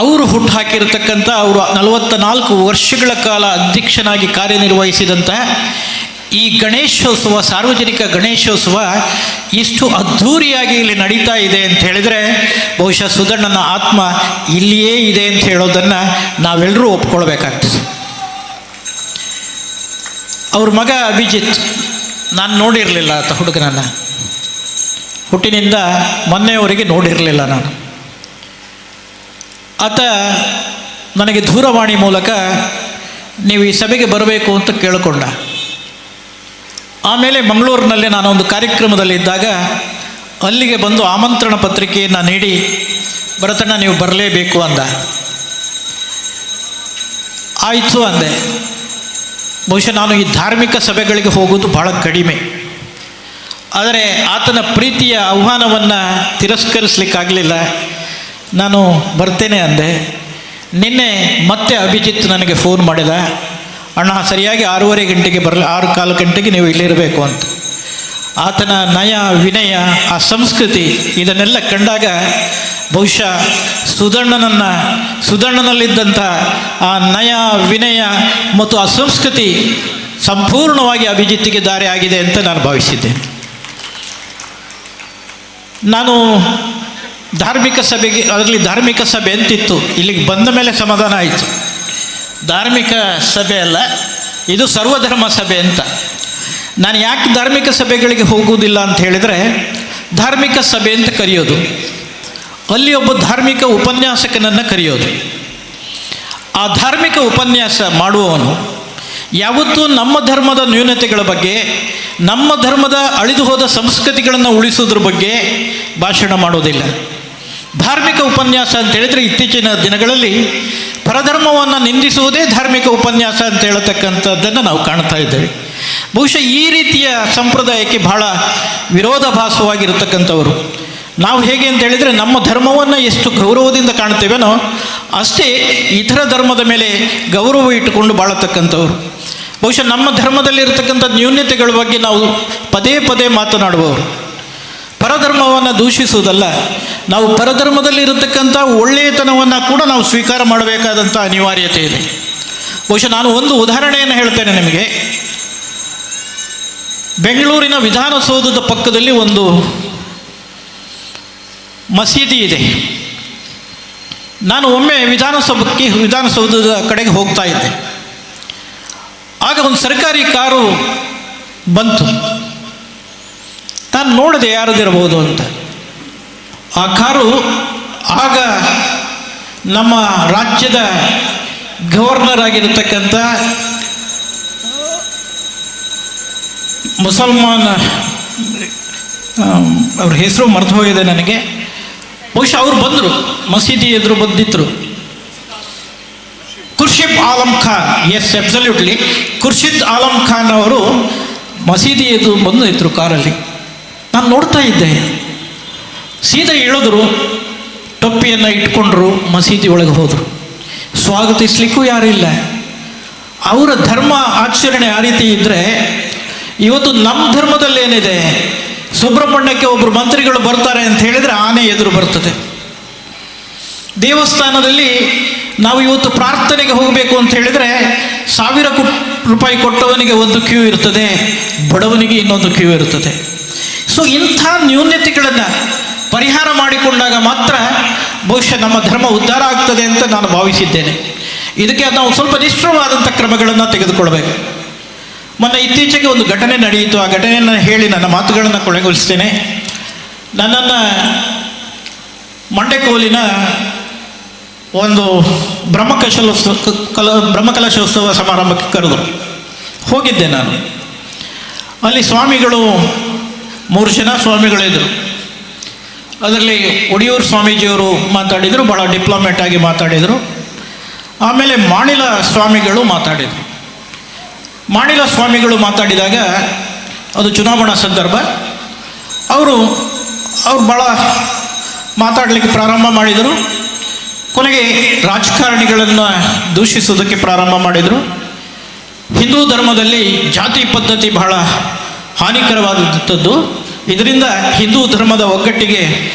ಅವರು ಹುಟ್ಟು ಹಾಕಿರತಕ್ಕಂಥ ಅವರು 44 ವರ್ಷಗಳ ಕಾಲ ಅಧ್ಯಕ್ಷನಾಗಿ ಕಾರ್ಯನಿರ್ವಹಿಸಿದಂಥ ಈ ಗಣೇಶೋತ್ಸವ, ಸಾರ್ವಜನಿಕ ಗಣೇಶೋತ್ಸವ ಇಷ್ಟು ಅದ್ಧೂರಿಯಾಗಿ ಇಲ್ಲಿ ನಡೀತಾ ಇದೆ ಅಂತ ಹೇಳಿದರೆ ಬಹುಶಃ ಸುಧಣ್ಣನ ಆತ್ಮ ಇಲ್ಲಿಯೇ ಇದೆ ಅಂತ ಹೇಳೋದನ್ನು ನಾವೆಲ್ಲರೂ ಒಪ್ಕೊಳ್ಬೇಕಾಗ್ತದೆ. ಅವ್ರ ಮಗ ಅಭಿಜಿತ್, ನಾನು ನೋಡಿರಲಿಲ್ಲ ಆತ ಹುಡುಗನನ್ನು, ಹುಟ್ಟಿನಿಂದ ಮೊನ್ನೆಯವರೆಗೆ ನೋಡಿರಲಿಲ್ಲ ನಾನು. ಆತ ನನಗೆ ದೂರವಾಣಿ ಮೂಲಕ ನೀವು ಈ ಸಭೆಗೆ ಬರಬೇಕು ಅಂತ ಕೇಳಿಕೊಂಡ. ಆಮೇಲೆ ಮಂಗಳೂರಿನಲ್ಲಿ ನಾನೊಂದು ಕಾರ್ಯಕ್ರಮದಲ್ಲಿದ್ದಾಗ ಅಲ್ಲಿಗೆ ಬಂದು ಆಮಂತ್ರಣ ಪತ್ರಿಕೆಯನ್ನು ನೀಡಿ ಭರತಣ್ಣ ನೀವು ಬರಲೇಬೇಕು ಅಂದ. ಆಯಿತು ಅಂದೆ. ಬಹುಶಃ ನಾನು ಈ ಧಾರ್ಮಿಕ ಸಭೆಗಳಿಗೆ ಹೋಗೋದು ಭಾಳ ಕಡಿಮೆ. ಆದರೆ ಆತನ ಪ್ರೀತಿಯ ಆಹ್ವಾನವನ್ನು ತಿರಸ್ಕರಿಸಲಿಕ್ಕಾಗಲಿಲ್ಲ. ನಾನು ಬರ್ತೇನೆ ಅಂದೆ. ನಿನ್ನೆ ಮತ್ತೆ ಅಭಿಜಿತ್ ನನಗೆ ಫೋನ್ ಮಾಡಿದ, ಅಣ್ಣ ಸರಿಯಾಗಿ 6:30 ಗಂಟೆಗೆ 6:15 ಗಂಟೆಗೆ ನೀವು ಇಲ್ಲಿರಬೇಕು ಅಂತ. ಆತನ ನಯ, ವಿನಯ, ಆ ಸಂಸ್ಕೃತಿ ಇದನ್ನೆಲ್ಲ ಕಂಡಾಗ ಬಹುಶಃ ಸುಧಣ್ಣನಲ್ಲಿದ್ದಂಥ ಆ ನಯ, ವಿನಯ ಮತ್ತು ಆ ಸಂಸ್ಕೃತಿ ಸಂಪೂರ್ಣವಾಗಿ ಅಭಿಜಿತ್ತಿಗೆ ದಾರಿ ಆಗಿದೆ ಅಂತ ನಾನು ಭಾವಿಸಿದ್ದೇನೆ. ನಾನು ಧಾರ್ಮಿಕ ಸಭೆಗೆ, ಅದರಲ್ಲಿ ಧಾರ್ಮಿಕ ಸಭೆ ಅಂತಿತ್ತು, ಇಲ್ಲಿಗೆ ಬಂದ ಮೇಲೆ ಸಮಾಧಾನ ಆಯಿತು. ಧಾರ್ಮಿಕ ಸಭೆ ಅಲ್ಲ, ಇದು ಸರ್ವಧರ್ಮ ಸಭೆ ಅಂತ. ನಾನು ಯಾಕೆ ಧಾರ್ಮಿಕ ಸಭೆಗಳಿಗೆ ಹೋಗುವುದಿಲ್ಲ ಅಂತ ಹೇಳಿದರೆ, ಧಾರ್ಮಿಕ ಸಭೆ ಅಂತ ಕರೆಯೋದು, ಅಲ್ಲಿ ಒಬ್ಬ ಧಾರ್ಮಿಕ ಉಪನ್ಯಾಸಕನನ್ನು ಕರೆಯೋದು. ಆ ಧಾರ್ಮಿಕ ಉಪನ್ಯಾಸ ಮಾಡುವವನು ಯಾವತ್ತೂ ನಮ್ಮ ಧರ್ಮದ ನ್ಯೂನತೆಗಳ ಬಗ್ಗೆ, ನಮ್ಮ ಧರ್ಮದ ಅಳಿದು ಹೋದ ಸಂಸ್ಕೃತಿಗಳನ್ನು ಉಳಿಸೋದ್ರ ಬಗ್ಗೆ ಭಾಷಣ ಮಾಡೋದಿಲ್ಲ. ಧಾರ್ಮಿಕ ಉಪನ್ಯಾಸ ಅಂತ ಹೇಳಿದರೆ ಇತ್ತೀಚಿನ ದಿನಗಳಲ್ಲಿ ಪರಧರ್ಮವನ್ನು ನಿಂದಿಸುವುದೇ ಧಾರ್ಮಿಕ ಉಪನ್ಯಾಸ ಅಂತ ಹೇಳತಕ್ಕಂಥದ್ದನ್ನು ನಾವು ಕಾಣ್ತಾ ಇದ್ದೇವೆ. ಬಹುಶಃ ಈ ರೀತಿಯ ಸಂಪ್ರದಾಯಕ್ಕೆ ಬಹಳ ವಿರೋಧಾಭಾಸವಾಗಿರತಕ್ಕಂಥವರು ನಾವು. ಹೇಗೆ ಅಂತ ಹೇಳಿದರೆ, ನಮ್ಮ ಧರ್ಮವನ್ನು ಎಷ್ಟು ಗೌರವದಿಂದ ಕಾಣ್ತೇವೇನೋ ಅಷ್ಟೇ ಇತರ ಧರ್ಮದ ಮೇಲೆ ಗೌರವ ಇಟ್ಟುಕೊಂಡು ಬಾಳತಕ್ಕಂಥವ್ರು. ಬಹುಶಃ ನಮ್ಮ ಧರ್ಮದಲ್ಲಿರತಕ್ಕಂಥ ನ್ಯೂನತೆಗಳ ಬಗ್ಗೆ ನಾವು ಪದೇ ಪದೇ ಮಾತನಾಡುವವರು. ಪರಧರ್ಮವನ್ನು ದೂಷಿಸುವುದಲ್ಲ, ನಾವು ಪರಧರ್ಮದಲ್ಲಿರತಕ್ಕಂಥ ಒಳ್ಳೆಯತನವನ್ನು ಕೂಡ ನಾವು ಸ್ವೀಕಾರ ಮಾಡಬೇಕಾದಂಥ ಅನಿವಾರ್ಯತೆ ಇದೆ. ಬಹುಶಃ ನಾನು ಒಂದು ಉದಾಹರಣೆಯನ್ನು ಹೇಳ್ತೇನೆ ನಿಮಗೆ. ಬೆಂಗಳೂರಿನ ವಿಧಾನಸೌಧದ ಪಕ್ಕದಲ್ಲಿ ಒಂದು ಮಸೀದಿ ಇದೆ. ನಾನು ಒಮ್ಮೆ ವಿಧಾನಸೌಧದ ಕಡೆಗೆ ಹೋಗ್ತಾ ಇದ್ದೆ. ಆಗ ಒಂದು ಸರ್ಕಾರಿ ಕಾರು ಬಂತು. ನಾನು ನೋಡಿದೆ ಯಾರದಿರಬಹುದು ಅಂತ. ಆ ಕಾರು ಆಗ ನಮ್ಮ ರಾಜ್ಯದ ಗವರ್ನರ್ ಆಗಿರತಕ್ಕಂಥ ಮುಸಲ್ಮಾನ್, ಅವ್ರ ಹೆಸರು ಮರೆತು ಹೋಗಿದೆ ನನಗೆ, ಬಹುಶಃ ಅವರು ಬಂದರು, ಮಸೀದಿ ಎದುರು ಬಂದಿದ್ರು. ಖುರ್ಷಿದ್ ಆಲಂ ಖಾನ್, ಎಸ್ ಅಬ್ಸಲ್ಯೂಟ್ಲಿ, ಖುರ್ಷಿದ್ ಆಲಂ ಖಾನ್ ಅವರು ಮಸೀದಿ ಎದುರು ಬಂದು ನಿಂತರು ಕಾರಲ್ಲಿ. ನಾನು ನೋಡ್ತಾ ಇದ್ದೆ. ಸೀದಾ ಇಳಿದ್ರು, ಟೊಪ್ಪಿಯನ್ನು ಇಟ್ಕೊಂಡ್ರು, ಮಸೀದಿ ಒಳಗೆ ಹೋದರು. ಸ್ವಾಗತಿಸ್ಲಿಕ್ಕೂ ಯಾರಿಲ್ಲ. ಅವರ ಧರ್ಮ ಆಚರಣೆ ಆ ರೀತಿ ಇದ್ದರೆ, ಇವತ್ತು ನಮ್ಮ ಧರ್ಮದಲ್ಲಿ ಏನಿದೆ, ಸುಬ್ರಹ್ಮಣ್ಯಕ್ಕೆ ಒಬ್ಬರು ಮಂತ್ರಿಗಳು ಬರ್ತಾರೆ ಅಂತ ಹೇಳಿದರೆ ಆನೆ ಎದುರು ಬರ್ತದೆ. ದೇವಸ್ಥಾನದಲ್ಲಿ ನಾವು ಇವತ್ತು ಪ್ರಾರ್ಥನೆಗೆ ಹೋಗಬೇಕು ಅಂತ ಹೇಳಿದರೆ 1000 ರೂಪಾಯಿ ಕೊಟ್ಟವನಿಗೆ ಒಂದು ಕ್ಯೂ ಇರ್ತದೆ, ಬಡವನಿಗೆ ಇನ್ನೊಂದು ಕ್ಯೂ ಇರ್ತದೆ. ಸೊ ಇಂಥ ನ್ಯೂನತೆಗಳನ್ನು ಪರಿಹಾರ ಮಾಡಿಕೊಂಡಾಗ ಮಾತ್ರ ಬಹುಶಃ ನಮ್ಮ ಧರ್ಮ ಉದ್ಧಾರ ಆಗ್ತದೆ ಅಂತ ನಾನು ಭಾವಿಸಿದ್ದೇನೆ. ಇದಕ್ಕೆ ನಾವು ಸ್ವಲ್ಪ ನಿಷ್ಠುರವಾದಂಥ ಕ್ರಮಗಳನ್ನು ತೆಗೆದುಕೊಳ್ಬೇಕು. ಮೊನ್ನೆ ಇತ್ತೀಚೆಗೆ ಒಂದು ಘಟನೆ ನಡೆಯಿತು. ಆ ಘಟನೆಯನ್ನು ಹೇಳಿ ನನ್ನ ಮಾತುಗಳನ್ನು ಕೊನೆಗೊಳಿಸ್ತೇನೆ. ನನ್ನನ್ನು ಮಂಡೆಕೋಲಿನ ಒಂದು ಬ್ರಹ್ಮಕಲಶೋತ್ಸವ ಸಮಾರಂಭಕ್ಕೆ ಕರೆದರು. ಹೋಗಿದ್ದೆ ನಾನು. ಅಲ್ಲಿ ಸ್ವಾಮಿಗಳು 3 ಜನ ಸ್ವಾಮಿಗಳಿದ್ದರು. ಅದರಲ್ಲಿ ಒಡಿಯೂರು ಸ್ವಾಮೀಜಿಯವರು ಮಾತಾಡಿದರು, ಭಾಳ ಡಿಪ್ಲೊಮ್ಯಾಟ್ ಆಗಿ ಮಾತಾಡಿದರು. ಆಮೇಲೆ ಮಾಣಿಲ ಸ್ವಾಮಿಗಳು ಮಾತಾಡಿದರು. ಮಾಣಿಲ ಸ್ವಾಮಿಗಳು ಮಾತಾಡಿದಾಗ ಅದು ಚುನಾವಣಾ ಸಂದರ್ಭ. ಅವರು ಭಾಳ ಮಾತಾಡಲಿಕ್ಕೆ ಪ್ರಾರಂಭ ಮಾಡಿದರು. ಕೊನೆಗೆ ರಾಜಕಾರಣಿಗಳನ್ನು ದೂಷಿಸೋದಕ್ಕೆ ಪ್ರಾರಂಭ ಮಾಡಿದರು. ಹಿಂದೂ ಧರ್ಮದಲ್ಲಿ ಜಾತಿ ಪದ್ಧತಿ ಬಹಳ ಹಾನಿಕರವಾದಂಥದ್ದು. ಇದರಿಂದ ಹಿಂದೂ ಧರ್ಮದ ಒಗ್ಗಟ್ಟಿಗೆ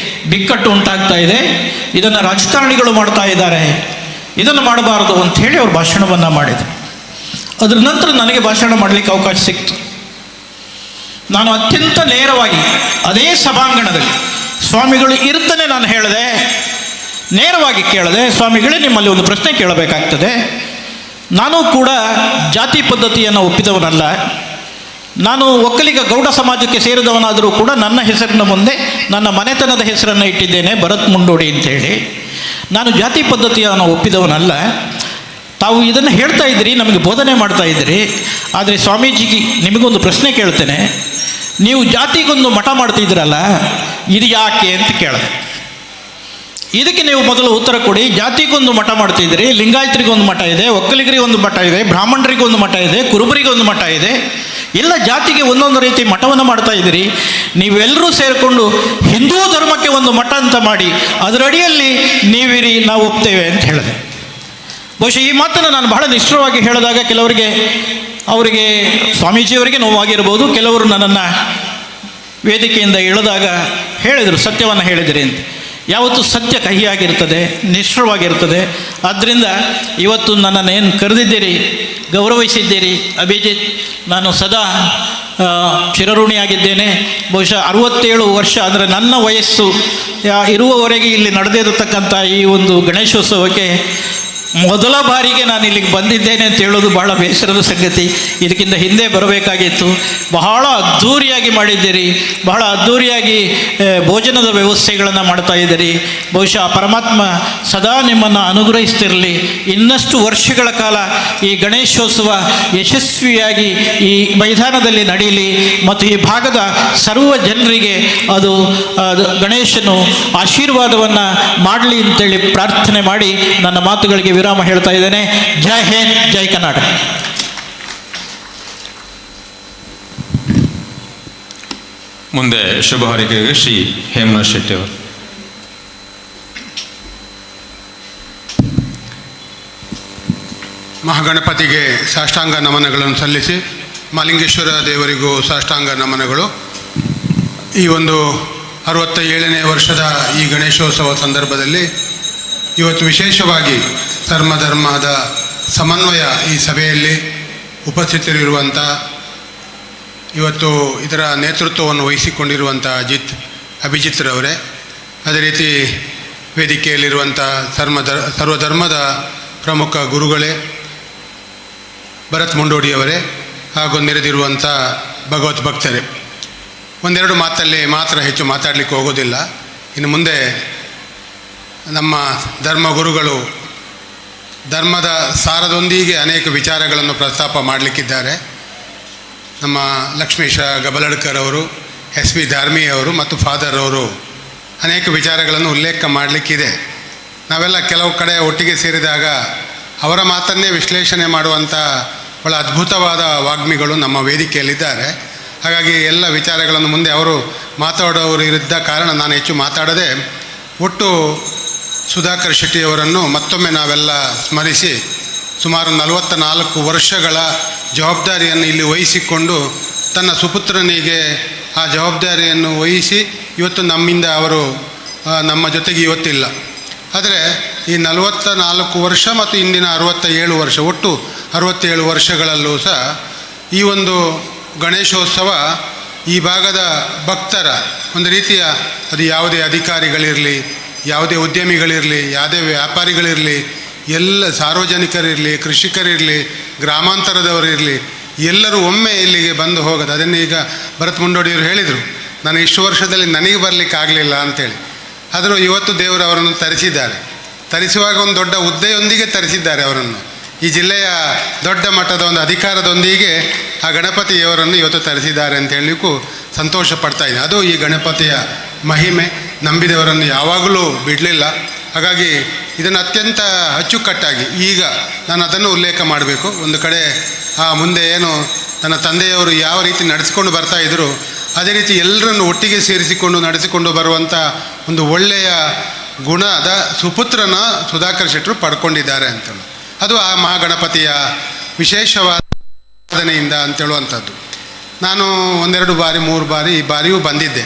ಬಿಕ್ಕಟ್ಟು ಉಂಟಾಗ್ತಾ ಇದೆ. ಇದನ್ನು ರಾಜಕಾರಣಿಗಳು ಮಾಡ್ತಾ ಇದ್ದಾರೆ, ಇದನ್ನು ಮಾಡಬಾರದು ಅಂಥೇಳಿ ಅವರು ಭಾಷಣವನ್ನು ಮಾಡಿದರು. ಅದರ ನಂತರ ನನಗೆ ಭಾಷಣ ಮಾಡಲಿಕ್ಕೆ ಅವಕಾಶ ಸಿಕ್ತು. ನಾನು ಅತ್ಯಂತ ನೇರವಾಗಿ ಅದೇ ಸಭಾಂಗಣದಲ್ಲಿ ಸ್ವಾಮಿಗಳು ಇರ್ತಾನೆ ನಾನು ಹೇಳಿದೆ, ನೇರವಾಗಿ ಕೇಳಿದೆ, ಸ್ವಾಮಿಗಳೇ ನಿಮ್ಮಲ್ಲಿ ಒಂದು ಪ್ರಶ್ನೆ ಕೇಳಬೇಕಾಗ್ತದೆ. ನಾನು ಕೂಡ ಜಾತಿ ಪದ್ಧತಿಯನ್ನು ಒಪ್ಪಿದವನಲ್ಲ. ನಾನು ಒಕ್ಕಲಿಗ ಗೌಡ ಸಮಾಜಕ್ಕೆ ಸೇರಿದವನಾದರೂ ಕೂಡ ನನ್ನ ಹೆಸರಿನ ಮುಂದೆ ನನ್ನ ಮನೆತನದ ಹೆಸರನ್ನು ಇಟ್ಟಿದ್ದೇನೆ, ಭರತ್ ಮುಂಡೋಡಿ ಅಂತೇಳಿ. ನಾನು ಜಾತಿ ಪದ್ಧತಿಯನ್ನು ಒಪ್ಪಿದವನಲ್ಲ. ತಾವು ಇದನ್ನು ಹೇಳ್ತಾ ಇದ್ದೀರಿ, ನಮಗೆ ಬೋಧನೆ ಮಾಡ್ತಾ ಇದ್ದೀರಿ. ಆದರೆ ಸ್ವಾಮೀಜಿಗೆ ನಿಮಗೊಂದು ಪ್ರಶ್ನೆ ಕೇಳ್ತೇನೆ. ನೀವು ಜಾತಿಗೊಂದು ಮಠ ಮಾಡ್ತಿದ್ದೀರಲ್ಲ, ಇದು ಯಾಕೆ ಅಂತ ಕೇಳಿದೆ. ಇದಕ್ಕೆ ನೀವು ಮೊದಲು ಉತ್ತರ ಕೊಡಿ. ಜಾತಿಗೊಂದು ಮಠ ಮಾಡ್ತಿದ್ದೀರಿ, ಲಿಂಗಾಯತರಿಗೊಂದು ಮಠ ಇದೆ, ಒಕ್ಕಲಿಗರಿಗೊಂದು ಮಠ ಇದೆ, ಬ್ರಾಹ್ಮಣರಿಗೊಂದು ಮಠ ಇದೆ, ಕುರುಬರಿಗೊಂದು ಮಠ ಇದೆ, ಎಲ್ಲ ಜಾತಿಗೆ ಒಂದೊಂದು ರೀತಿ ಮಠವನ್ನು ಮಾಡ್ತಾ ಇದ್ದೀರಿ. ನೀವೆಲ್ಲರೂ ಸೇರಿಕೊಂಡು ಹಿಂದೂ ಧರ್ಮಕ್ಕೆ ಒಂದು ಮಠ ಅಂತ ಮಾಡಿ ಅದರಡಿಯಲ್ಲಿ ನೀವಿರಿ, ನಾವು ಒಪ್ತೇವೆ ಅಂತ ಹೇಳಿದೆ. ಬಹುಶಃ ಈ ಮಾತನ್ನು ನಾನು ಬಹಳ ನಿಷ್ಠುರವಾಗಿ ಹೇಳಿದಾಗ ಅವರಿಗೆ ಸ್ವಾಮೀಜಿಯವರಿಗೆ ನೋವಾಗಿರ್ಬೋದು. ಕೆಲವರು ನನ್ನನ್ನು ವೇದಿಕೆಯಿಂದ ಇಳಿದಾಗ ಹೇಳಿದರು, ಸತ್ಯವನ್ನು ಹೇಳಿದಿರಿ ಅಂತ. ಯಾವತ್ತೂ ಸತ್ಯ ಕಹಿಯಾಗಿರ್ತದೆ, ನಿಷ್ಠುರವಾಗಿರ್ತದೆ. ಆದ್ದರಿಂದ ಇವತ್ತು ನನ್ನನ್ನು ಏನು ಕರೆದಿದ್ದೀರಿ, ಗೌರವಿಸಿದ್ದೀರಿ ಅಭಿಜಿತ್, ನಾನು ಸದಾ ಚಿರಋಣಿಯಾಗಿದ್ದೇನೆ. ಬಹುಶಃ 67 ವರ್ಷ ಅಂದರೆ ನನ್ನ ವಯಸ್ಸು ಇರುವವರೆಗೆ ಇಲ್ಲಿ ನಡೆದಿರತಕ್ಕಂಥ ಈ ಒಂದು ಗಣೇಶೋತ್ಸವಕ್ಕೆ ಮೊದಲ ಬಾರಿಗೆ ನಾನು ಇಲ್ಲಿಗೆ ಬಂದಿದ್ದೇನೆ ಅಂತ ಹೇಳೋದು ಬಹಳ ಬೇಸರದ ಸಂಗತಿ. ಇದಕ್ಕಿಂತ ಹಿಂದೆ ಬರಬೇಕಾಗಿತ್ತು. ಬಹಳ ಅದ್ಧೂರಿಯಾಗಿ ಮಾಡಿದ್ದೀರಿ, ಬಹಳ ಅದ್ಧೂರಿಯಾಗಿ ಭೋಜನದ ವ್ಯವಸ್ಥೆಗಳನ್ನು ಮಾಡ್ತಾ ಇದ್ದೀರಿ. ಬಹುಶಃ ಪರಮಾತ್ಮ ಸದಾ ನಿಮ್ಮನ್ನು ಅನುಗ್ರಹಿಸ್ತಿರಲಿ. ಇನ್ನಷ್ಟು ವರ್ಷಗಳ ಕಾಲ ಈ ಗಣೇಶೋತ್ಸವ ಯಶಸ್ವಿಯಾಗಿ ಈ ಮೈದಾನದಲ್ಲಿ ನಡೀಲಿ ಮತ್ತು ಈ ಭಾಗದ ಸರ್ವ ಜನರಿಗೆ ಅದು ಗಣೇಶನು ಆಶೀರ್ವಾದವನ್ನು ಮಾಡಲಿ ಅಂತೇಳಿ ಪ್ರಾರ್ಥನೆ ಮಾಡಿ ನನ್ನ ಮಾತುಗಳಿಗೆ ವಿರಾಮ ಹೇಳ್ತಾ ಇದ್ದೇನೆ. ಜೈ ಹಿಂದ್, ಜೈ ಕರ್ನಾಟಕ. ಮುಂದೆ ಶುಭ ಹಾರೈಕೆಗೆ ಶ್ರೀ ಹೇಮನಾಥ್ ಶೆಟ್ಟಿ ಅವರು. ಮಹಾಗಣಪತಿಗೆ ಸಾಷ್ಟಾಂಗ ನಮನಗಳನ್ನು ಸಲ್ಲಿಸಿ, ಮಹಾಲಿಂಗೇಶ್ವರ ದೇವರಿಗೂ ಸಾಷ್ಟಾಂಗ ನಮನಗಳು. ಈ ಒಂದು 67ನೇ ವರ್ಷದ ಈ ಗಣೇಶೋತ್ಸವ ಸಂದರ್ಭದಲ್ಲಿ ಇವತ್ತು ವಿಶೇಷವಾಗಿ ಧರ್ಮದ ಸಮನ್ವಯ ಈ ಸಭೆಯಲ್ಲಿ ಉಪಸ್ಥಿತರಿರುವಂಥ ಇವತ್ತು ಇದರ ನೇತೃತ್ವವನ್ನು ವಹಿಸಿಕೊಂಡಿರುವಂಥ ಅಭಿಜಿತ್ ರವರೇ, ಅದೇ ರೀತಿ ವೇದಿಕೆಯಲ್ಲಿರುವಂಥ ಸರ್ವಧರ್ಮದ ಪ್ರಮುಖ ಗುರುಗಳೇ, ಭರತ್ ಮುಂಡೋಡಿಯವರೇ ಹಾಗೂ ನೆರೆದಿರುವಂಥ ಭಗವತ್ ಭಕ್ತರೇ, ಒಂದೆರಡು ಮಾತಲ್ಲಿ ಮಾತ್ರ ಹೆಚ್ಚು ಮಾತಾಡಲಿಕ್ಕೆ ಹೋಗೋದಿಲ್ಲ. ಇನ್ನು ಮುಂದೆ ನಮ್ಮ ಧರ್ಮಗುರುಗಳು ಧರ್ಮದ ಸಾರದೊಂದಿಗೆ ಅನೇಕ ವಿಚಾರಗಳನ್ನು ಪ್ರಸ್ತಾಪ ಮಾಡಲಿಕ್ಕಿದ್ದಾರೆ. ನಮ್ಮ ಲಕ್ಷ್ಮೀಶ ಗಬಲಡ್ಕರ್ ಅವರು, SP ಧಾರ್ಮಿ ಅವರು ಮತ್ತು ಫಾದರ್ ಅವರು ಅನೇಕ ವಿಚಾರಗಳನ್ನು ಉಲ್ಲೇಖ ಮಾಡಲಿಕ್ಕಿದೆ. ನಾವೆಲ್ಲ ಕೆಲವು ಕಡೆ ಒಟ್ಟಿಗೆ ಸೇರಿದಾಗ ಅವರ ಮಾತನ್ನೇ ವಿಶ್ಲೇಷಣೆ ಮಾಡುವಂಥ ಬಹಳ ಅದ್ಭುತವಾದ ವಾಗ್ಮಿಗಳು ನಮ್ಮ ವೇದಿಕೆಯಲ್ಲಿದ್ದಾರೆ. ಹಾಗಾಗಿ ಎಲ್ಲ ವಿಚಾರಗಳನ್ನು ಮುಂದೆ ಅವರು ಮಾತಾಡೋರು ಇದ್ದ ಕಾರಣ ನಾನು ಹೆಚ್ಚು ಮಾತಾಡದೆ ಒಟ್ಟು ಸುಧಾಕರ್ ಶೆಟ್ಟಿಯವರನ್ನು ಮತ್ತೊಮ್ಮೆ ನಾವೆಲ್ಲ ಸ್ಮರಿಸಿ, ಸುಮಾರು 44 ವರ್ಷಗಳ ಜವಾಬ್ದಾರಿಯನ್ನು ಇಲ್ಲಿ ವಹಿಸಿಕೊಂಡು ತನ್ನ ಸುಪುತ್ರನಿಗೆ ಆ ಜವಾಬ್ದಾರಿಯನ್ನು ವಹಿಸಿ ಇವತ್ತು ನಮ್ಮಿಂದ ಅವರು ನಮ್ಮ ಜೊತೆಗೆ ಇವತ್ತಿಲ್ಲ. ಆದರೆ ಈ 44 ವರ್ಷ ಮತ್ತು ಇಂದಿನ 67 ವರ್ಷ, ಒಟ್ಟು 67 ವರ್ಷಗಳಲ್ಲೂ ಸಹ ಈ ಒಂದು ಗಣೇಶೋತ್ಸವ ಈ ಭಾಗದ ಭಕ್ತರ ಒಂದು ರೀತಿಯ, ಅದು ಯಾವುದೇ ಅಧಿಕಾರಿಗಳಿರಲಿ, ಯಾವುದೇ ಉದ್ಯಮಿಗಳಿರಲಿ, ಯಾವುದೇ ವ್ಯಾಪಾರಿಗಳಿರಲಿ, ಎಲ್ಲ ಸಾರ್ವಜನಿಕರಿರಲಿ, ಕೃಷಿಕರಿರಲಿ, ಗ್ರಾಮಾಂತರದವರಿರಲಿ, ಎಲ್ಲರೂ ಒಮ್ಮೆ ಇಲ್ಲಿಗೆ ಬಂದು ಹೋಗೋದು. ಅದನ್ನು ಈಗ ಭರತ್ ಮುಂಡೋಡಿಯವರು ಹೇಳಿದರು, ನಾನು ಇಷ್ಟು ವರ್ಷದಲ್ಲಿ ನನಗೆ ಬರಲಿಕ್ಕೆ ಆಗಲಿಲ್ಲ ಅಂಥೇಳಿ. ಆದರೂ ಇವತ್ತು ದೇವರು ಅವರನ್ನು ತರಿಸಿದ್ದಾರೆ. ತರಿಸುವಾಗ ಒಂದು ದೊಡ್ಡ ಹುದ್ದೆಯೊಂದಿಗೆ ತರಿಸಿದ್ದಾರೆ ಅವರನ್ನು. ಈ ಜಿಲ್ಲೆಯ ದೊಡ್ಡ ಮಟ್ಟದ ಒಂದು ಅಧಿಕಾರದೊಂದಿಗೆ ಆ ಗಣಪತಿಯವರನ್ನು ಇವತ್ತು ತರಿಸಿದ್ದಾರೆ ಅಂತ ಹೇಳಲಿಕ್ಕೂ ಸಂತೋಷ ಪಡ್ತಾ ಇದ್ದೀನಿ. ಅದು ಈ ಗಣಪತಿಯ ಮಹಿಮೆ. ನಂಬಿದವರನ್ನು ಯಾವಾಗಲೂ ಬಿಡಲಿಲ್ಲ. ಹಾಗಾಗಿ ಇದನ್ನು ಅತ್ಯಂತ ಅಚ್ಚುಕಟ್ಟಾಗಿ ಈಗ ನಾನು ಅದನ್ನು ಉಲ್ಲೇಖ ಮಾಡಬೇಕು. ಒಂದು ಕಡೆ ಮುಂದೆ ಏನು ನನ್ನ ತಂದೆಯವರು ಯಾವ ರೀತಿ ನಡೆಸಿಕೊಂಡು ಬರ್ತಾಯಿದ್ರು, ಅದೇ ರೀತಿ ಎಲ್ಲರನ್ನು ಒಟ್ಟಿಗೆ ಸೇರಿಸಿಕೊಂಡು ನಡೆಸಿಕೊಂಡು ಬರುವಂಥ ಒಂದು ಒಳ್ಳೆಯ ಗುಣದ ಸುಪುತ್ರನ ಸುಧಾಕರ್ ಶೆಟ್ಟರು ಪಡ್ಕೊಂಡಿದ್ದಾರೆ ಅಂತೇಳಿ, ಅದು ಆ ಮಹಾಗಣಪತಿಯ ವಿಶೇಷವಾದ ಸಾಧನೆಯಿಂದ ಅಂತೇಳುವಂಥದ್ದು. ನಾನು 1-2 ಬಾರಿ 3 ಬಾರಿ ಈ ಬಾರಿಯೂ ಬಂದಿದ್ದೆ.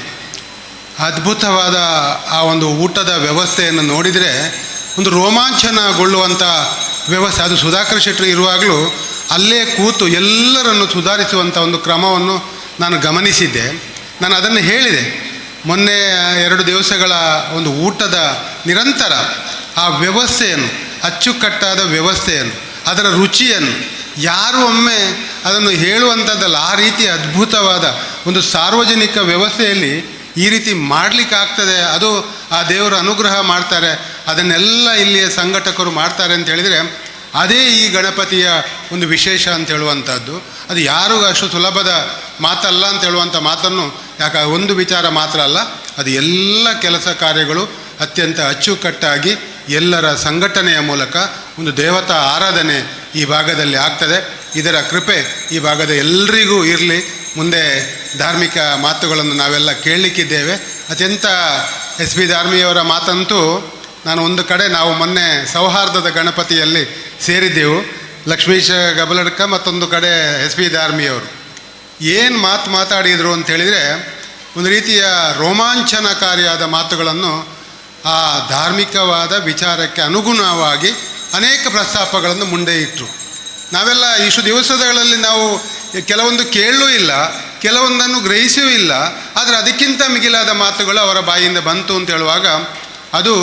ಅದ್ಭುತವಾದ ಆ ಒಂದು ಊಟದ ವ್ಯವಸ್ಥೆಯನ್ನು ನೋಡಿದರೆ ಒಂದು ರೋಮಾಂಚನಗೊಳ್ಳುವಂಥ ವ್ಯವಸ್ಥೆ. ಅದು ಸುಧಾಕರ್ ಶೆಟ್ಟರು ಇರುವಾಗಲೂ ಅಲ್ಲೇ ಕೂತು ಎಲ್ಲರನ್ನು ಸುಧಾರಿಸುವಂಥ ಒಂದು ಕ್ರಮವನ್ನು ನಾನು ಗಮನಿಸಿದ್ದೆ. ನಾನು ಅದನ್ನು ಹೇಳಿದೆ ಮೊನ್ನೆ 2 ದಿವಸಗಳ ಒಂದು ಊಟದ ನಿರಂತರ ಆ ವ್ಯವಸ್ಥೆಯನ್ನು, ಅಚ್ಚುಕಟ್ಟಾದ ವ್ಯವಸ್ಥೆಯನ್ನು, ಅದರ ರುಚಿಯನ್ನು ಯಾರು ಒಮ್ಮೆ ಅದನ್ನು ಹೇಳುವಂಥದ್ದಲ್ಲ. ಆ ರೀತಿ ಅದ್ಭುತವಾದ ಒಂದು ಸಾರ್ವಜನಿಕ ವ್ಯವಸ್ಥೆಯಲ್ಲಿ ಈ ರೀತಿ ಮಾಡಲಿಕ್ಕಾಗ್ತದೆ, ಅದು ಆ ದೇವರ ಅನುಗ್ರಹ ಮಾಡ್ತಾರೆ, ಅದನ್ನೆಲ್ಲ ಇಲ್ಲಿಯ ಸಂಘಟಕರು ಮಾಡ್ತಾರೆ ಅಂತ ಹೇಳಿದರೆ ಅದೇ ಈ ಗಣಪತಿಯ ಒಂದು ವಿಶೇಷ ಅಂತ ಹೇಳುವಂಥದ್ದು. ಅದು ಯಾರಿಗೂ ಅಷ್ಟು ಸುಲಭದ ಮಾತಲ್ಲ ಅಂತ ಹೇಳುವಂಥ ಮಾತನ್ನು, ಯಾಕೆ ಒಂದು ವಿಚಾರ ಮಾತ್ರ ಅಲ್ಲ, ಅದು ಎಲ್ಲ ಕೆಲಸ ಕಾರ್ಯಗಳು ಅತ್ಯಂತ ಅಚ್ಚುಕಟ್ಟಾಗಿ ಎಲ್ಲರ ಸಂಘಟನೆಯ ಮೂಲಕ ಒಂದು ದೇವತಾ ಆರಾಧನೆ ಈ ಭಾಗದಲ್ಲಿ ಆಗ್ತದೆ. ಇದರ ಕೃಪೆ ಈ ಭಾಗದ ಎಲ್ರಿಗೂ ಇರಲಿ. ಮುಂದೆ ಧಾರ್ಮಿಕ ಮಾತುಗಳನ್ನು ನಾವೆಲ್ಲ ಕೇಳಲಿಕ್ಕಿದ್ದೇವೆ. ಅತ್ಯಂತ SP ಧಾರ್ಮಿಯವರ ಮಾತಂತೂ, ನಾನು ಒಂದು ಕಡೆ ನಾವು ಮೊನ್ನೆ ಸೌಹಾರ್ದದ ಗಣಪತಿಯಲ್ಲಿ ಸೇರಿದ್ದೆವು, ಲಕ್ಷ್ಮೀಶ ಗಬಲಡ್ಕ ಮತ್ತೊಂದು ಕಡೆ SP ಧಾರ್ಮಿಯವರು ಏನು ಮಾತಾಡಿದರು ಅಂತ ಹೇಳಿದರೆ, ಒಂದು ರೀತಿಯ ರೋಮಾಂಚನಕಾರಿಯಾದ ಮಾತುಗಳನ್ನು ಆ ಧಾರ್ಮಿಕವಾದ ವಿಚಾರಕ್ಕೆ ಅನುಗುಣವಾಗಿ ಅನೇಕ ಪ್ರಸ್ತಾಪಗಳನ್ನು ಮುಂದೆ ಇಟ್ಟರು. ನಾವೆಲ್ಲ ಇಷ್ಟು ದಿವಸಗಳಲ್ಲಿ ನಾವು ಕೆಲವೊಂದು ಕೇಳಲೂ ಇಲ್ಲ, ಕೆಲವೊಂದನ್ನು ಗ್ರಹಿಸಿಯೂ ಇಲ್ಲ, ಆದರೆ ಅದಕ್ಕಿಂತ ಮಿಗಿಲಾದ ಮಾತುಗಳು ಅವರ ಬಾಯಿಯಿಂದ ಬಂತು ಅಂತ ಹೇಳುವಾಗ ಅದು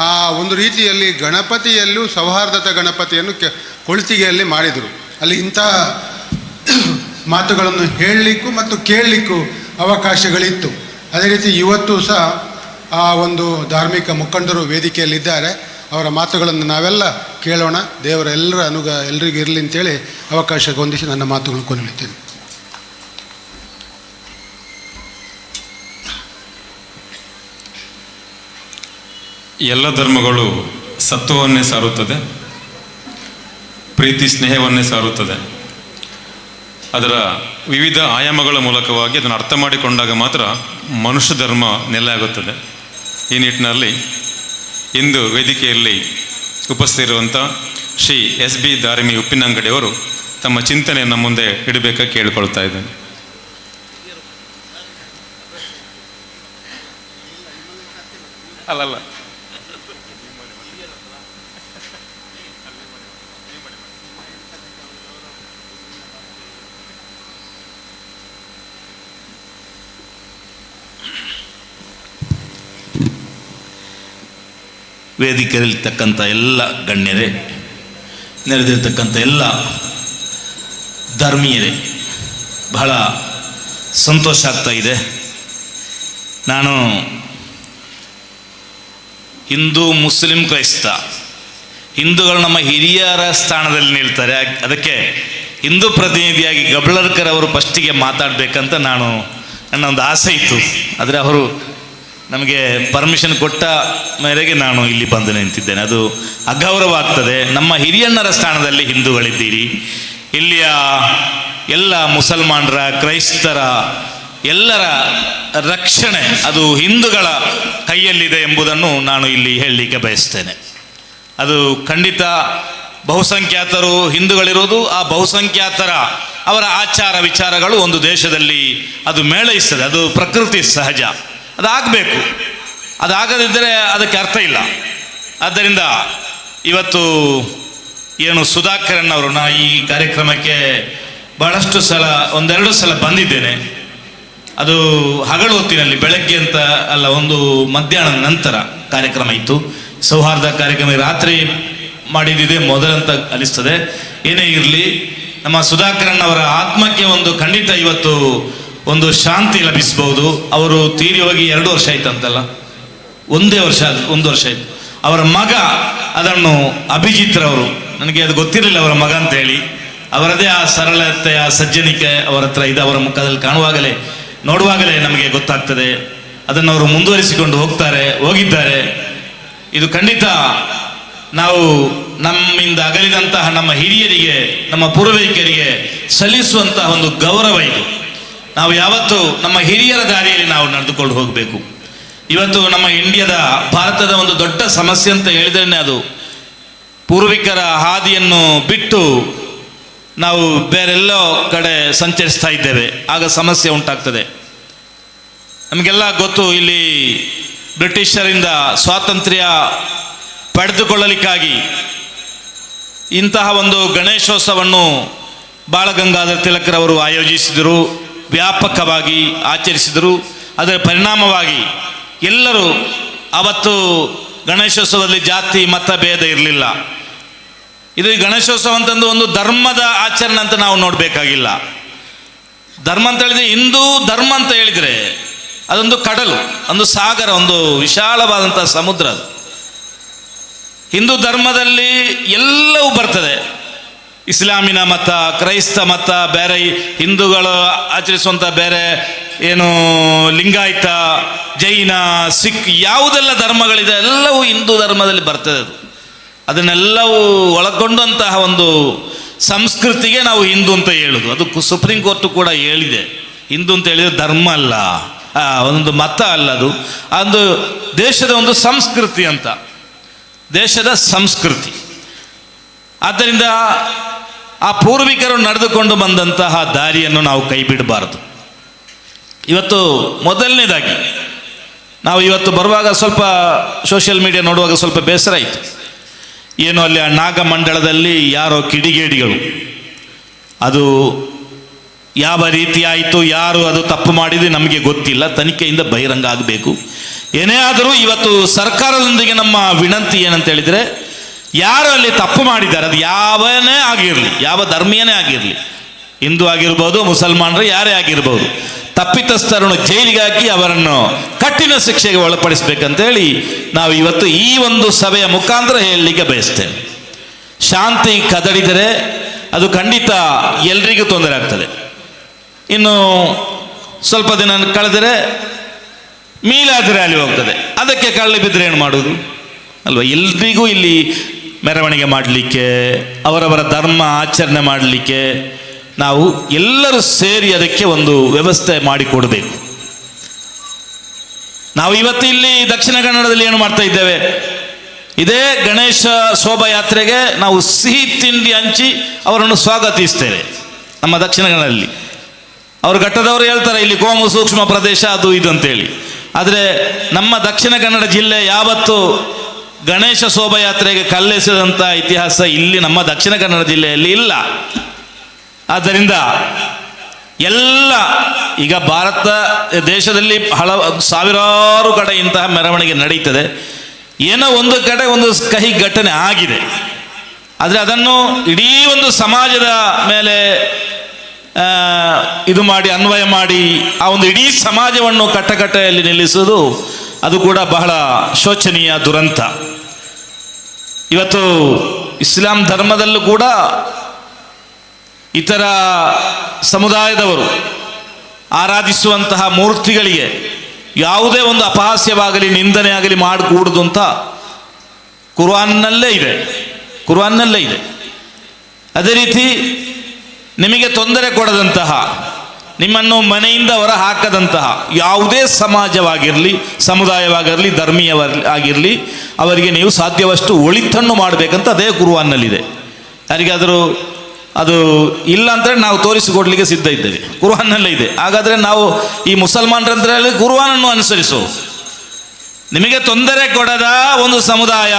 ಆ ಒಂದು ರೀತಿಯಲ್ಲಿ ಗಣಪತಿಯಲ್ಲೂ ಸೌಹಾರ್ದತ ಗಣಪತಿಯನ್ನು ಕೊಳ್ತಿಗೆಯಲ್ಲಿ ಮಾಡಿದರು. ಅಲ್ಲಿ ಇಂಥ ಮಾತುಗಳನ್ನು ಹೇಳಲಿಕ್ಕೂ ಮತ್ತು ಕೇಳಲಿಕ್ಕೂ ಅವಕಾಶಗಳಿತ್ತು. ಅದೇ ರೀತಿ ಇವತ್ತು ಸಹ ಆ ಒಂದು ಧಾರ್ಮಿಕ ಮುಖಂಡರು ವೇದಿಕೆಯಲ್ಲಿದ್ದಾರೆ. ಅವರ ಮಾತುಗಳನ್ನು ನಾವೆಲ್ಲ ಕೇಳೋಣ. ದೇವರ ಎಲ್ಲರ ಎಲ್ರಿಗೂ ಇರಲಿ ಅಂತೇಳಿ ಅವಕಾಶ ಹೊಂದಿಸಿ ನನ್ನ ಮಾತುಗಳನ್ನು ಕೊನೆಯುತ್ತೇನೆ. ಎಲ್ಲ ಧರ್ಮಗಳು ಸತ್ವವನ್ನೇ ಸಾರುತ್ತದೆ, ಪ್ರೀತಿ ಸ್ನೇಹವನ್ನೇ ಸಾರುತ್ತದೆ. ಅದರ ವಿವಿಧ ಆಯಾಮಗಳ ಮೂಲಕವಾಗಿ ಅದನ್ನು ಅರ್ಥ ಮಾಡಿಕೊಂಡಾಗ ಮಾತ್ರ ಮನುಷ್ಯ ಧರ್ಮ ನೆಲೆ ಆಗುತ್ತದೆ. ಈ ನಿಟ್ಟಿನಲ್ಲಿ ಇಂದು ವೇದಿಕೆಯಲ್ಲಿ ಉಪಸ್ಥಿತಿರುವಂಥ ಶ್ರೀ SP ಧಾರ್ಮಿ ಉಪ್ಪಿನಂಗಡಿಯವರು ತಮ್ಮ ಚಿಂತನೆಯನ್ನು ಮುಂದೆ ಇಡಬೇಕಾಗಿ ಕೇಳಿಕೊಳ್ತಾ ಇದ್ದೇನೆ. ಅಲ್ಲಲ್ಲ, ವೇದಿಕೆಯಲ್ಲಿರ್ತಕ್ಕಂಥ ಎಲ್ಲ ಗಣ್ಯರೇ, ನೆರೆದಿರ್ತಕ್ಕಂಥ ಎಲ್ಲ ಧರ್ಮೀಯರೇ, ಬಹಳ ಸಂತೋಷ ಆಗ್ತಾ ಇದೆ. ನಾನು ಹಿಂದೂ, ಮುಸ್ಲಿಂ, ಕ್ರೈಸ್ತ, ಹಿಂದೂಗಳು ನಮ್ಮ ಹಿರಿಯರ ಸ್ಥಾನದಲ್ಲಿ ನಿಲ್ತಾರೆ. ಅದಕ್ಕೆ ಹಿಂದೂ ಪ್ರತಿನಿಧಿಯಾಗಿ ಗಬ್ಲರ್ಕರ್ ಅವರು ಫಸ್ಟಿಗೆ ಮಾತಾಡಬೇಕಂತ ನನ್ನ ಒಂದು ಆಸೆ ಇತ್ತು. ಆದರೆ ಅವರು ನಮಗೆ ಪರ್ಮಿಷನ್ ಕೊಟ್ಟ ಮೇರೆಗೆ ನಾನು ಇಲ್ಲಿ ಬಂದು ನಿಂತಿದ್ದೇನೆ. ಅದು ಅಗೌರವ ಆಗ್ತದೆ. ನಮ್ಮ ಹಿರಿಯಣ್ಣರ ಸ್ಥಾನದಲ್ಲಿ ಹಿಂದೂಗಳಿದ್ದೀರಿ. ಇಲ್ಲಿಯ ಎಲ್ಲ ಮುಸಲ್ಮಾನರ, ಕ್ರೈಸ್ತರ ಎಲ್ಲರ ರಕ್ಷಣೆ ಅದು ಹಿಂದೂಗಳ ಕೈಯಲ್ಲಿದೆ ಎಂಬುದನ್ನು ನಾನು ಇಲ್ಲಿ ಹೇಳಲಿಕ್ಕೆ ಬಯಸ್ತೇನೆ. ಅದು ಖಂಡಿತ ಬಹುಸಂಖ್ಯಾತರು ಹಿಂದೂಗಳಿರೋದು, ಆ ಬಹುಸಂಖ್ಯಾತರ ಅವರ ಆಚಾರ ವಿಚಾರಗಳು ಒಂದು ದೇಶದಲ್ಲಿ ಅದು ಮೇಳೈಸ್ತದೆ. ಅದು ಪ್ರಕೃತಿ ಸಹಜ, ಅದಾಗಬೇಕು. ಅದಾಗದಿದ್ದರೆ ಅದಕ್ಕೆ ಅರ್ಥ ಇಲ್ಲ. ಆದ್ದರಿಂದ ಇವತ್ತು ಏನು ಸುಧಾಕರನ್ ಅವರು, ನಾ ಈ ಕಾರ್ಯಕ್ರಮಕ್ಕೆ ಬಹಳಷ್ಟು ಸಲ, ಒಂದೆರಡು ಸಲ ಬಂದಿದ್ದೇನೆ. ಅದು ಹಗಲು ಹೊತ್ತಿನಲ್ಲಿ, ಬೆಳಗ್ಗೆ ಅಂತ ಅಲ್ಲ, ಒಂದು ಮಧ್ಯಾಹ್ನದ ನಂತರ ಕಾರ್ಯಕ್ರಮ ಇತ್ತು. ಸೌಹಾರ್ದ ಕಾರ್ಯಕ್ರಮ ರಾತ್ರಿ ಮಾಡಿದ್ದಿದೆ ಮೊದಲಂತ ಅನಿಸ್ತದೆ. ಏನೇ ಇರಲಿ, ನಮ್ಮ ಸುಧಾಕರನ್ ಅವರ ಆತ್ಮಕ್ಕೆ ಒಂದು ಖಂಡಿತ ಇವತ್ತು ಒಂದು ಶಾಂತಿ ಲಭಿಸಬಹುದು. ಅವರು ತೀರಿ ಹೋಗಿ 2 ವರ್ಷ ಆಯ್ತಂತಲ್ಲ, 1 ವರ್ಷ ಆಯ್ತು. ಅವರ ಮಗ ಅದನ್ನು ಅಭಿಜಿತ್ ರವರು, ನನಗೆ ಅದು ಗೊತ್ತಿರಲಿಲ್ಲ ಅವರ ಮಗ ಅಂತೇಳಿ. ಅವರದೇ ಆ ಸರಳತೆ, ಆ ಸಜ್ಜನಿಕೆ ಅವರ ಹತ್ರ ಇದೆ. ಅವರ ಮುಖದಲ್ಲಿ ಕಾಣುವಾಗಲೇ, ನೋಡುವಾಗಲೇ ನಮಗೆ ಗೊತ್ತಾಗ್ತದೆ. ಅದನ್ನು ಅವರು ಮುಂದುವರಿಸಿಕೊಂಡು ಹೋಗಿದ್ದಾರೆ. ಇದು ಖಂಡಿತ ನಾವು ನಮ್ಮಿಂದ ಅಗಲಿದಂತಹ ನಮ್ಮ ಹಿರಿಯರಿಗೆ, ನಮ್ಮ ಪೂರ್ವಿಕರಿಗೆ ಸಲ್ಲಿಸುವಂತಹ ಒಂದು ಗೌರವ ಇದು. ನಾವು ಯಾವತ್ತೂ ನಮ್ಮ ಹಿರಿಯರ ದಾರಿಯಲ್ಲಿ ನಾವು ನಡೆದುಕೊಂಡು ಹೋಗಬೇಕು. ಇವತ್ತು ನಮ್ಮ ಭಾರತದ ಒಂದು ದೊಡ್ಡ ಸಮಸ್ಯೆ ಅಂತ ಹೇಳಿದ್ರೆ ಅದು ಪೂರ್ವಿಕರ ಹಾದಿಯನ್ನು ಬಿಟ್ಟು ನಾವು ಬೇರೆಲ್ಲೋ ಕಡೆ ಸಂಚರಿಸ್ತಾ ಇದ್ದೇವೆ. ಆಗ ಸಮಸ್ಯೆ ಉಂಟಾಗ್ತದೆ. ನಮಗೆಲ್ಲ ಗೊತ್ತು, ಇಲ್ಲಿ ಬ್ರಿಟಿಷರಿಂದ ಸ್ವಾತಂತ್ರ್ಯ ಪಡೆದುಕೊಳ್ಳಲಿಕ್ಕಾಗಿ ಇಂತಹ ಒಂದು ಗಣೇಶೋತ್ಸವವನ್ನು ಬಾಲಗಂಗಾಧರ ತಿಲಕರವರು ಆಯೋಜಿಸಿದರು, ವ್ಯಾಪಕವಾಗಿ ಆಚರಿಸಿದರು. ಅದರ ಪರಿಣಾಮವಾಗಿ ಎಲ್ಲರೂ ಅವತ್ತು ಗಣೇಶೋತ್ಸವದಲ್ಲಿ ಜಾತಿ ಮತ ಭೇದ ಇರಲಿಲ್ಲ. ಇದು ಗಣೇಶೋತ್ಸವ ಅಂತಂದು ಒಂದು ಧರ್ಮದ ಆಚರಣೆ ಅಂತ ನಾವು ನೋಡಬೇಕಾಗಿಲ್ಲ. ಧರ್ಮ ಅಂತ ಹೇಳಿದರೆ, ಹಿಂದೂ ಧರ್ಮ ಅಂತ ಹೇಳಿದರೆ ಅದೊಂದು ಕಡಲು, ಒಂದು ಸಾಗರ, ಒಂದು ವಿಶಾಲವಾದಂಥ ಸಮುದ್ರ. ಅದು ಹಿಂದೂ ಧರ್ಮದಲ್ಲಿ ಎಲ್ಲವೂ ಬರ್ತದೆ. ಇಸ್ಲಾಮಿನ ಮತ, ಕ್ರೈಸ್ತ ಮತ ಬೇರೆ, ಹಿಂದೂಗಳು ಆಚರಿಸುವಂಥ ಬೇರೆ ಏನು ಲಿಂಗಾಯತ, ಜೈನ, ಸಿಖ್ ಯಾವುದೆಲ್ಲ ಧರ್ಮಗಳಿದೆ ಎಲ್ಲವೂ ಹಿಂದೂ ಧರ್ಮದಲ್ಲಿ ಬರ್ತದೆ. ಅದನ್ನೆಲ್ಲವೂ ಒಳಗೊಂಡಂತಹ ಒಂದು ಸಂಸ್ಕೃತಿಗೆ ನಾವು ಹಿಂದೂ ಅಂತ ಹೇಳೋದು. ಅದು ಸುಪ್ರೀಂ ಕೋರ್ಟ್ ಕೂಡ ಹೇಳಿದೆ, ಹಿಂದೂ ಅಂತ ಹೇಳಿದರೆ ಧರ್ಮ ಅಲ್ಲ, ಒಂದು ಮತ ಅಲ್ಲ, ಅದು ಒಂದು ದೇಶದ ಒಂದು ಸಂಸ್ಕೃತಿ ಅಂತ, ದೇಶದ ಸಂಸ್ಕೃತಿ. ಆದ್ದರಿಂದ ಆ ಪೂರ್ವಿಕರು ನಡೆದುಕೊಂಡು ಬಂದಂತಹ ದಾರಿಯನ್ನು ನಾವು ಕೈ ಬಿಡಬಾರದು. ಇವತ್ತು ಮೊದಲನೇದಾಗಿ ನಾವು ಇವತ್ತು ಬರುವಾಗ ಸ್ವಲ್ಪ ಸೋಷಿಯಲ್ ಮೀಡಿಯಾ ನೋಡುವಾಗ ಸ್ವಲ್ಪ ಬೇಸರ ಆಯಿತು. ಏನು ಅಲ್ಲಿ ಆ ನಾಗಮಂಡಲದಲ್ಲಿ ಯಾರೋ ಕಿಡಿಗೇಡಿಗಳು, ಅದು ಯಾವ ರೀತಿ ಆಯಿತು, ಯಾರು ಅದು ತಪ್ಪು ಮಾಡಿದ್ರೆ ನಮಗೆ ಗೊತ್ತಿಲ್ಲ, ತನಿಖೆಯಿಂದ ಬಹಿರಂಗ ಆಗಬೇಕು. ಏನೇ ಆದರೂ ಇವತ್ತು ಸರ್ಕಾರದೊಂದಿಗೆ ನಮ್ಮ ವಿನಂತಿ ಏನಂತ ಹೇಳಿದರೆ, ಯಾರು ಅಲ್ಲಿ ತಪ್ಪು ಮಾಡಿದ್ದಾರೆ, ಅದು ಯಾವನೇ ಆಗಿರಲಿ, ಯಾವ ಧರ್ಮೀಯನೇ ಆಗಿರಲಿ, ಹಿಂದೂ ಆಗಿರ್ಬೋದು, ಮುಸಲ್ಮಾನರು ಯಾರೇ ಆಗಿರ್ಬೋದು, ತಪ್ಪಿತಸ್ಥರನ್ನು ಜೈಲಿಗೆ ಹಾಕಿ ಅವರನ್ನು ಕಠಿಣ ಶಿಕ್ಷೆಗೆ ಒಳಪಡಿಸಬೇಕಂತೇಳಿ ನಾವು ಇವತ್ತು ಈ ಒಂದು ಸಭೆಯ ಮುಖಾಂತರ ಹೇಳಲಿಕ್ಕೆ ಬಯಸ್ತೇವೆ. ಶಾಂತಿ ಕದಡಿದರೆ ಅದು ಖಂಡಿತ ಎಲ್ರಿಗೂ ತೊಂದರೆ ಆಗ್ತದೆ. ಇನ್ನು ಸ್ವಲ್ಪ ದಿನ ಕಳೆದರೆ ಮೀಲಾದ್ ರ್ಯಾಲಿ ಹೋಗ್ತದೆ, ಅದಕ್ಕೆ ಕಳ್ಳಿ ಬಿದ್ದರೆ ಏನು ಮಾಡೋದು ಅಲ್ವಾ? ಎಲ್ರಿಗೂ ಇಲ್ಲಿ ಮೆರವಣಿಗೆ ಮಾಡಲಿಕ್ಕೆ, ಅವರವರ ಧರ್ಮ ಆಚರಣೆ ಮಾಡಲಿಕ್ಕೆ ನಾವು ಎಲ್ಲರೂ ಸೇರಿ ಅದಕ್ಕೆ ಒಂದು ವ್ಯವಸ್ಥೆ ಮಾಡಿಕೊಡಬೇಕು. ನಾವು ಇವತ್ತು ಇಲ್ಲಿ ದಕ್ಷಿಣ ಕನ್ನಡದಲ್ಲಿ ಏನು ಮಾಡ್ತಾ ಇದ್ದೇವೆ, ಇದೇ ಗಣೇಶ ಶೋಭಾಯಾತ್ರೆಗೆ ನಾವು ಸಿಹಿ ತಿಂಡಿ ಹಂಚಿ ಅವರನ್ನು ಸ್ವಾಗತಿಸ್ತೇವೆ. ನಮ್ಮ ದಕ್ಷಿಣ ಕನ್ನಡದಲ್ಲಿ ಅವರು ಘಟ್ಟದವರು ಹೇಳ್ತಾರೆ ಇಲ್ಲಿ ಕೋಮು ಸೂಕ್ಷ್ಮ ಪ್ರದೇಶ ಅದು ಇದು ಅಂತೇಳಿ. ಆದರೆ ನಮ್ಮ ದಕ್ಷಿಣ ಕನ್ನಡ ಜಿಲ್ಲೆ ಯಾವತ್ತು ಗಣೇಶ ಶೋಭಾಯಾತ್ರೆಗೆ ಕಲ್ಲೆಸೆದಂಥ ಇತಿಹಾಸ ಇಲ್ಲಿ ನಮ್ಮ ದಕ್ಷಿಣ ಕನ್ನಡ ಜಿಲ್ಲೆಯಲ್ಲಿ ಇಲ್ಲ. ಆದ್ದರಿಂದ ಎಲ್ಲ ಈಗ ಭಾರತ ದೇಶದಲ್ಲಿ ಸಾವಿರಾರು ಕಡೆ ಇಂತಹ ಮೆರವಣಿಗೆ ನಡೀತದೆ. ಏನೋ ಒಂದು ಕಡೆ ಒಂದು ಕಹಿ ಘಟನೆ ಆಗಿದೆ, ಆದರೆ ಅದನ್ನು ಇಡೀ ಒಂದು ಸಮಾಜದ ಮೇಲೆ ಇದು ಮಾಡಿ ಅನ್ವಯ ಮಾಡಿ ಆ ಒಂದು ಇಡೀ ಸಮಾಜವನ್ನು ಕಟ್ಟಕಟ್ಟೆಯಲ್ಲಿ ನಿಲ್ಲಿಸುವುದು ಅದು ಕೂಡ ಬಹಳ ಶೋಚನೀಯ ದುರಂತ. ಇವತ್ತು ಇಸ್ಲಾಂ ಧರ್ಮದಲ್ಲೂ ಕೂಡ ಇತರ ಸಮುದಾಯದವರು ಆರಾಧಿಸುವಂತಹ ಮೂರ್ತಿಗಳಿಗೆ ಯಾವುದೇ ಒಂದು ಅಪಹಾಸ್ಯವಾಗಲಿ ನಿಂದನೆ ಆಗಲಿ ಮಾಡಿಕೂಡುದು ಅಂತ ಕುರ್ಆನ್ನಲ್ಲೇ ಇದೆ. ಅದೇ ರೀತಿ ನಿಮಗೆ ತೊಂದರೆ ಕೊಡದಂತಹ, ನಿಮ್ಮನ್ನು ಮನೆಯಿಂದ ಹೊರ ಹಾಕದಂತಹ ಯಾವುದೇ ಸಮಾಜವಾಗಿರಲಿ, ಸಮುದಾಯವಾಗಿರಲಿ, ಧರ್ಮೀಯವಾಗಿರಲಿ, ಅವರಿಗೆ ನೀವು ಸಾಧ್ಯವಷ್ಟು ಒಳಿತನ್ನು ಮಾಡಬೇಕಂತ ಅದೇ ಕುರ್ಆನ್ನಲ್ಲಿದೆ. ಯಾರಿಗಾದರೂ ಅದು ಇಲ್ಲ ಅಂತೇಳಿ ನಾವು ತೋರಿಸಿಕೊಡ್ಲಿಕ್ಕೆ ಸಿದ್ಧ ಇದ್ದೇವೆ, ಕುರ್ಆನ್ನಲ್ಲೇ ಇದೆ. ಹಾಗಾದರೆ ನಾವು ಈ ಮುಸಲ್ಮಾನರಂತರಲ್ಲಿ ಕುರ್ಆನನ್ನು ಅನುಸರಿಸು. ನಿಮಗೆ ತೊಂದರೆ ಕೊಡದ ಒಂದು ಸಮುದಾಯ,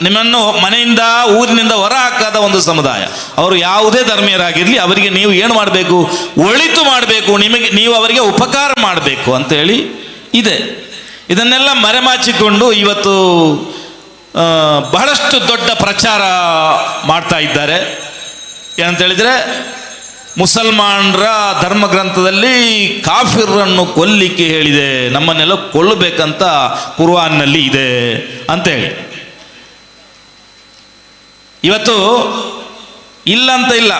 ನಿಮ್ಮನ್ನು ಮನೆಯಿಂದ ಊರಿನಿಂದ ಹೊರ ಹಾಕದ ಒಂದು ಸಮುದಾಯ, ಅವರು ಯಾವುದೇ ಧರ್ಮೀಯರಾಗಿರಲಿ, ಅವರಿಗೆ ನೀವು ಏನು ಮಾಡಬೇಕು, ಒಳಿತು ಮಾಡಬೇಕು, ನೀವು ಅವರಿಗೆ ಉಪಕಾರ ಮಾಡಬೇಕು ಅಂತೇಳಿ ಇದೆ. ಇದನ್ನೆಲ್ಲ ಮರೆಮಾಚಿಕೊಂಡು ಇವತ್ತು ಬಹಳಷ್ಟು ದೊಡ್ಡ ಪ್ರಚಾರ ಮಾಡ್ತಾ ಇದ್ದಾರೆ. ಏನಂತ ಹೇಳಿದರೆ, ಮುಸಲ್ಮಾನರ ಧರ್ಮಗ್ರಂಥದಲ್ಲಿ ಕಾಫಿರನ್ನು ಕೊಲ್ಲಿಕ್ಕೆ ಹೇಳಿದೆ, ನಮ್ಮನ್ನೆಲ್ಲ ಕೊಲ್ಲಬೇಕಂತ ಕುರ್ಆನ್ನಲ್ಲಿ ಇದೆ ಅಂತೇಳಿ. ಇವತ್ತು ಇಲ್ಲ ಅಂತ ಇಲ್ಲ,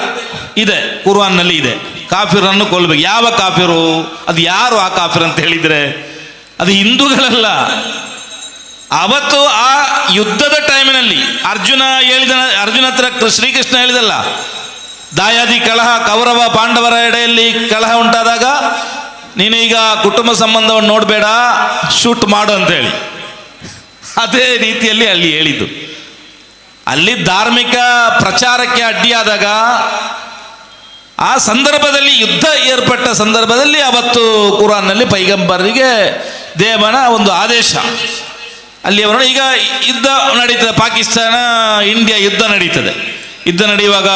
ಇದೆ, ಕುರ್ಆನ್ನಲ್ಲಿ ಇದೆ, ಕಾಫಿರನ್ನು ಕೊಲ್ಲಬೇಕು. ಯಾವ ಕಾಫಿರು? ಅದು ಯಾರು ಆ ಕಾಫಿರ್ ಅಂತ ಹೇಳಿದರೆ ಅದು ಹಿಂದೂಗಳಲ್ಲ. ಅವತ್ತು ಆ ಯುದ್ಧದ ಟೈಮಿನಲ್ಲಿ ಅರ್ಜುನ ಹತ್ರ ಶ್ರೀಕೃಷ್ಣ ಹೇಳಿದಲ್ಲ, ದಾಯಾದಿ ಕಲಹ, ಕೌರವ ಪಾಂಡವರ ಎಡೆಯಲ್ಲಿ ಕಲಹ ಉಂಟಾದಾಗ ನೀನೀಗ ಕುಟುಂಬ ಸಂಬಂಧವನ್ನು ನೋಡಬೇಡ, ಶೂಟ್ ಮಾಡು ಅಂತೇಳಿ. ಅದೇ ರೀತಿಯಲ್ಲಿ ಅಲ್ಲಿ ಹೇಳಿದ್ದು. ಅಲ್ಲಿ ಧಾರ್ಮಿಕ ಪ್ರಚಾರಕ್ಕೆ ಅಡ್ಡಿಯಾದಾಗ ಆ ಸಂದರ್ಭದಲ್ಲಿ, ಯುದ್ಧ ಏರ್ಪಟ್ಟ ಸಂದರ್ಭದಲ್ಲಿ ಅವತ್ತು ಕುರ್ಆನ್ನಲ್ಲಿ ಪೈಗಂಬರಿಗೆ ದೇವನ ಒಂದು ಆದೇಶ. ಅಲ್ಲಿ ಅವರು ಈಗ ಯುದ್ಧ ನಡೀತದೆ, ಪಾಕಿಸ್ತಾನ ಇಂಡಿಯಾ ಯುದ್ಧ ನಡೀತದೆ. ಯುದ್ಧ ನಡೆಯುವಾಗ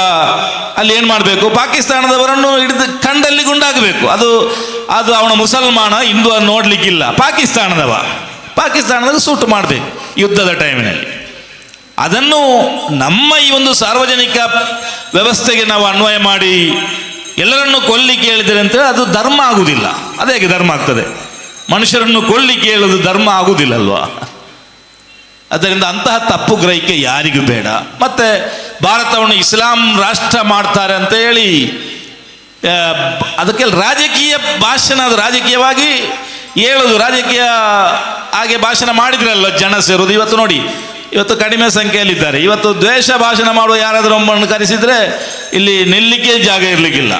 ಅಲ್ಲಿ ಏನು ಮಾಡಬೇಕು, ಪಾಕಿಸ್ತಾನದವರನ್ನು ಹಿಡಿದು ಕಂಡಲ್ಲಿ ಗುಂಡಾಗಬೇಕು. ಅದು ಅವನ ಮುಸಲ್ಮಾನ, ಹಿಂದೂ ನೋಡಲಿಕ್ಕಿಲ್ಲ, ಪಾಕಿಸ್ತಾನದಾಗ ಸೂಟ್ ಮಾಡಬೇಕು ಯುದ್ಧದ ಟೈಮಿನಲ್ಲಿ. ಅದನ್ನು ನಮ್ಮ ಈ ಒಂದು ಸಾರ್ವಜನಿಕ ವ್ಯವಸ್ಥೆಗೆ ನಾವು ಅನ್ವಯ ಮಾಡಿ ಎಲ್ಲರನ್ನು ಕೊಲ್ಲಿಕ್ಕೆ ಹೇಳಿದರೆ ಅಂತೇಳಿ ಅದು ಧರ್ಮ ಆಗುವುದಿಲ್ಲ. ಅದೇ ಹೇಗೆ ಧರ್ಮ ಆಗ್ತದೆ? ಮನುಷ್ಯರನ್ನು ಕೊಲ್ಲಿಕ್ಕೆ ಹೇಳೋದು ಧರ್ಮ ಆಗುವುದಿಲ್ಲ ಅಲ್ವಾ? ಅದರಿಂದ ಅಂತಹ ತಪ್ಪು ಗ್ರಹಿಕೆ ಯಾರಿಗೂ ಬೇಡ. ಮತ್ತು ಭಾರತವನ್ನು ಇಸ್ಲಾಂ ರಾಷ್ಟ್ರ ಮಾಡ್ತಾರೆ ಅಂತ ಹೇಳಿ ಅದಕ್ಕೆ ರಾಜಕೀಯ ಭಾಷಣ, ಅದು ರಾಜಕೀಯವಾಗಿ ಹೇಳೋದು, ರಾಜಕೀಯ ಹಾಗೆ ಭಾಷಣ ಮಾಡಿದ್ರಲ್ಲ ಜನ ಸೇರೋದು. ಇವತ್ತು ನೋಡಿ, ಇವತ್ತು ಕಡಿಮೆ ಸಂಖ್ಯೆಯಲ್ಲಿದ್ದಾರೆ. ಇವತ್ತು ದ್ವೇಷ ಭಾಷಣ ಮಾಡುವ ಯಾರಾದರೂ ಒಮ್ಮನ್ನು ಕರೆಸಿದರೆ ಇಲ್ಲಿ ನಿಲ್ಲಲಿಕ್ಕೆ ಜಾಗ ಇರಲಿಕ್ಕಿಲ್ಲ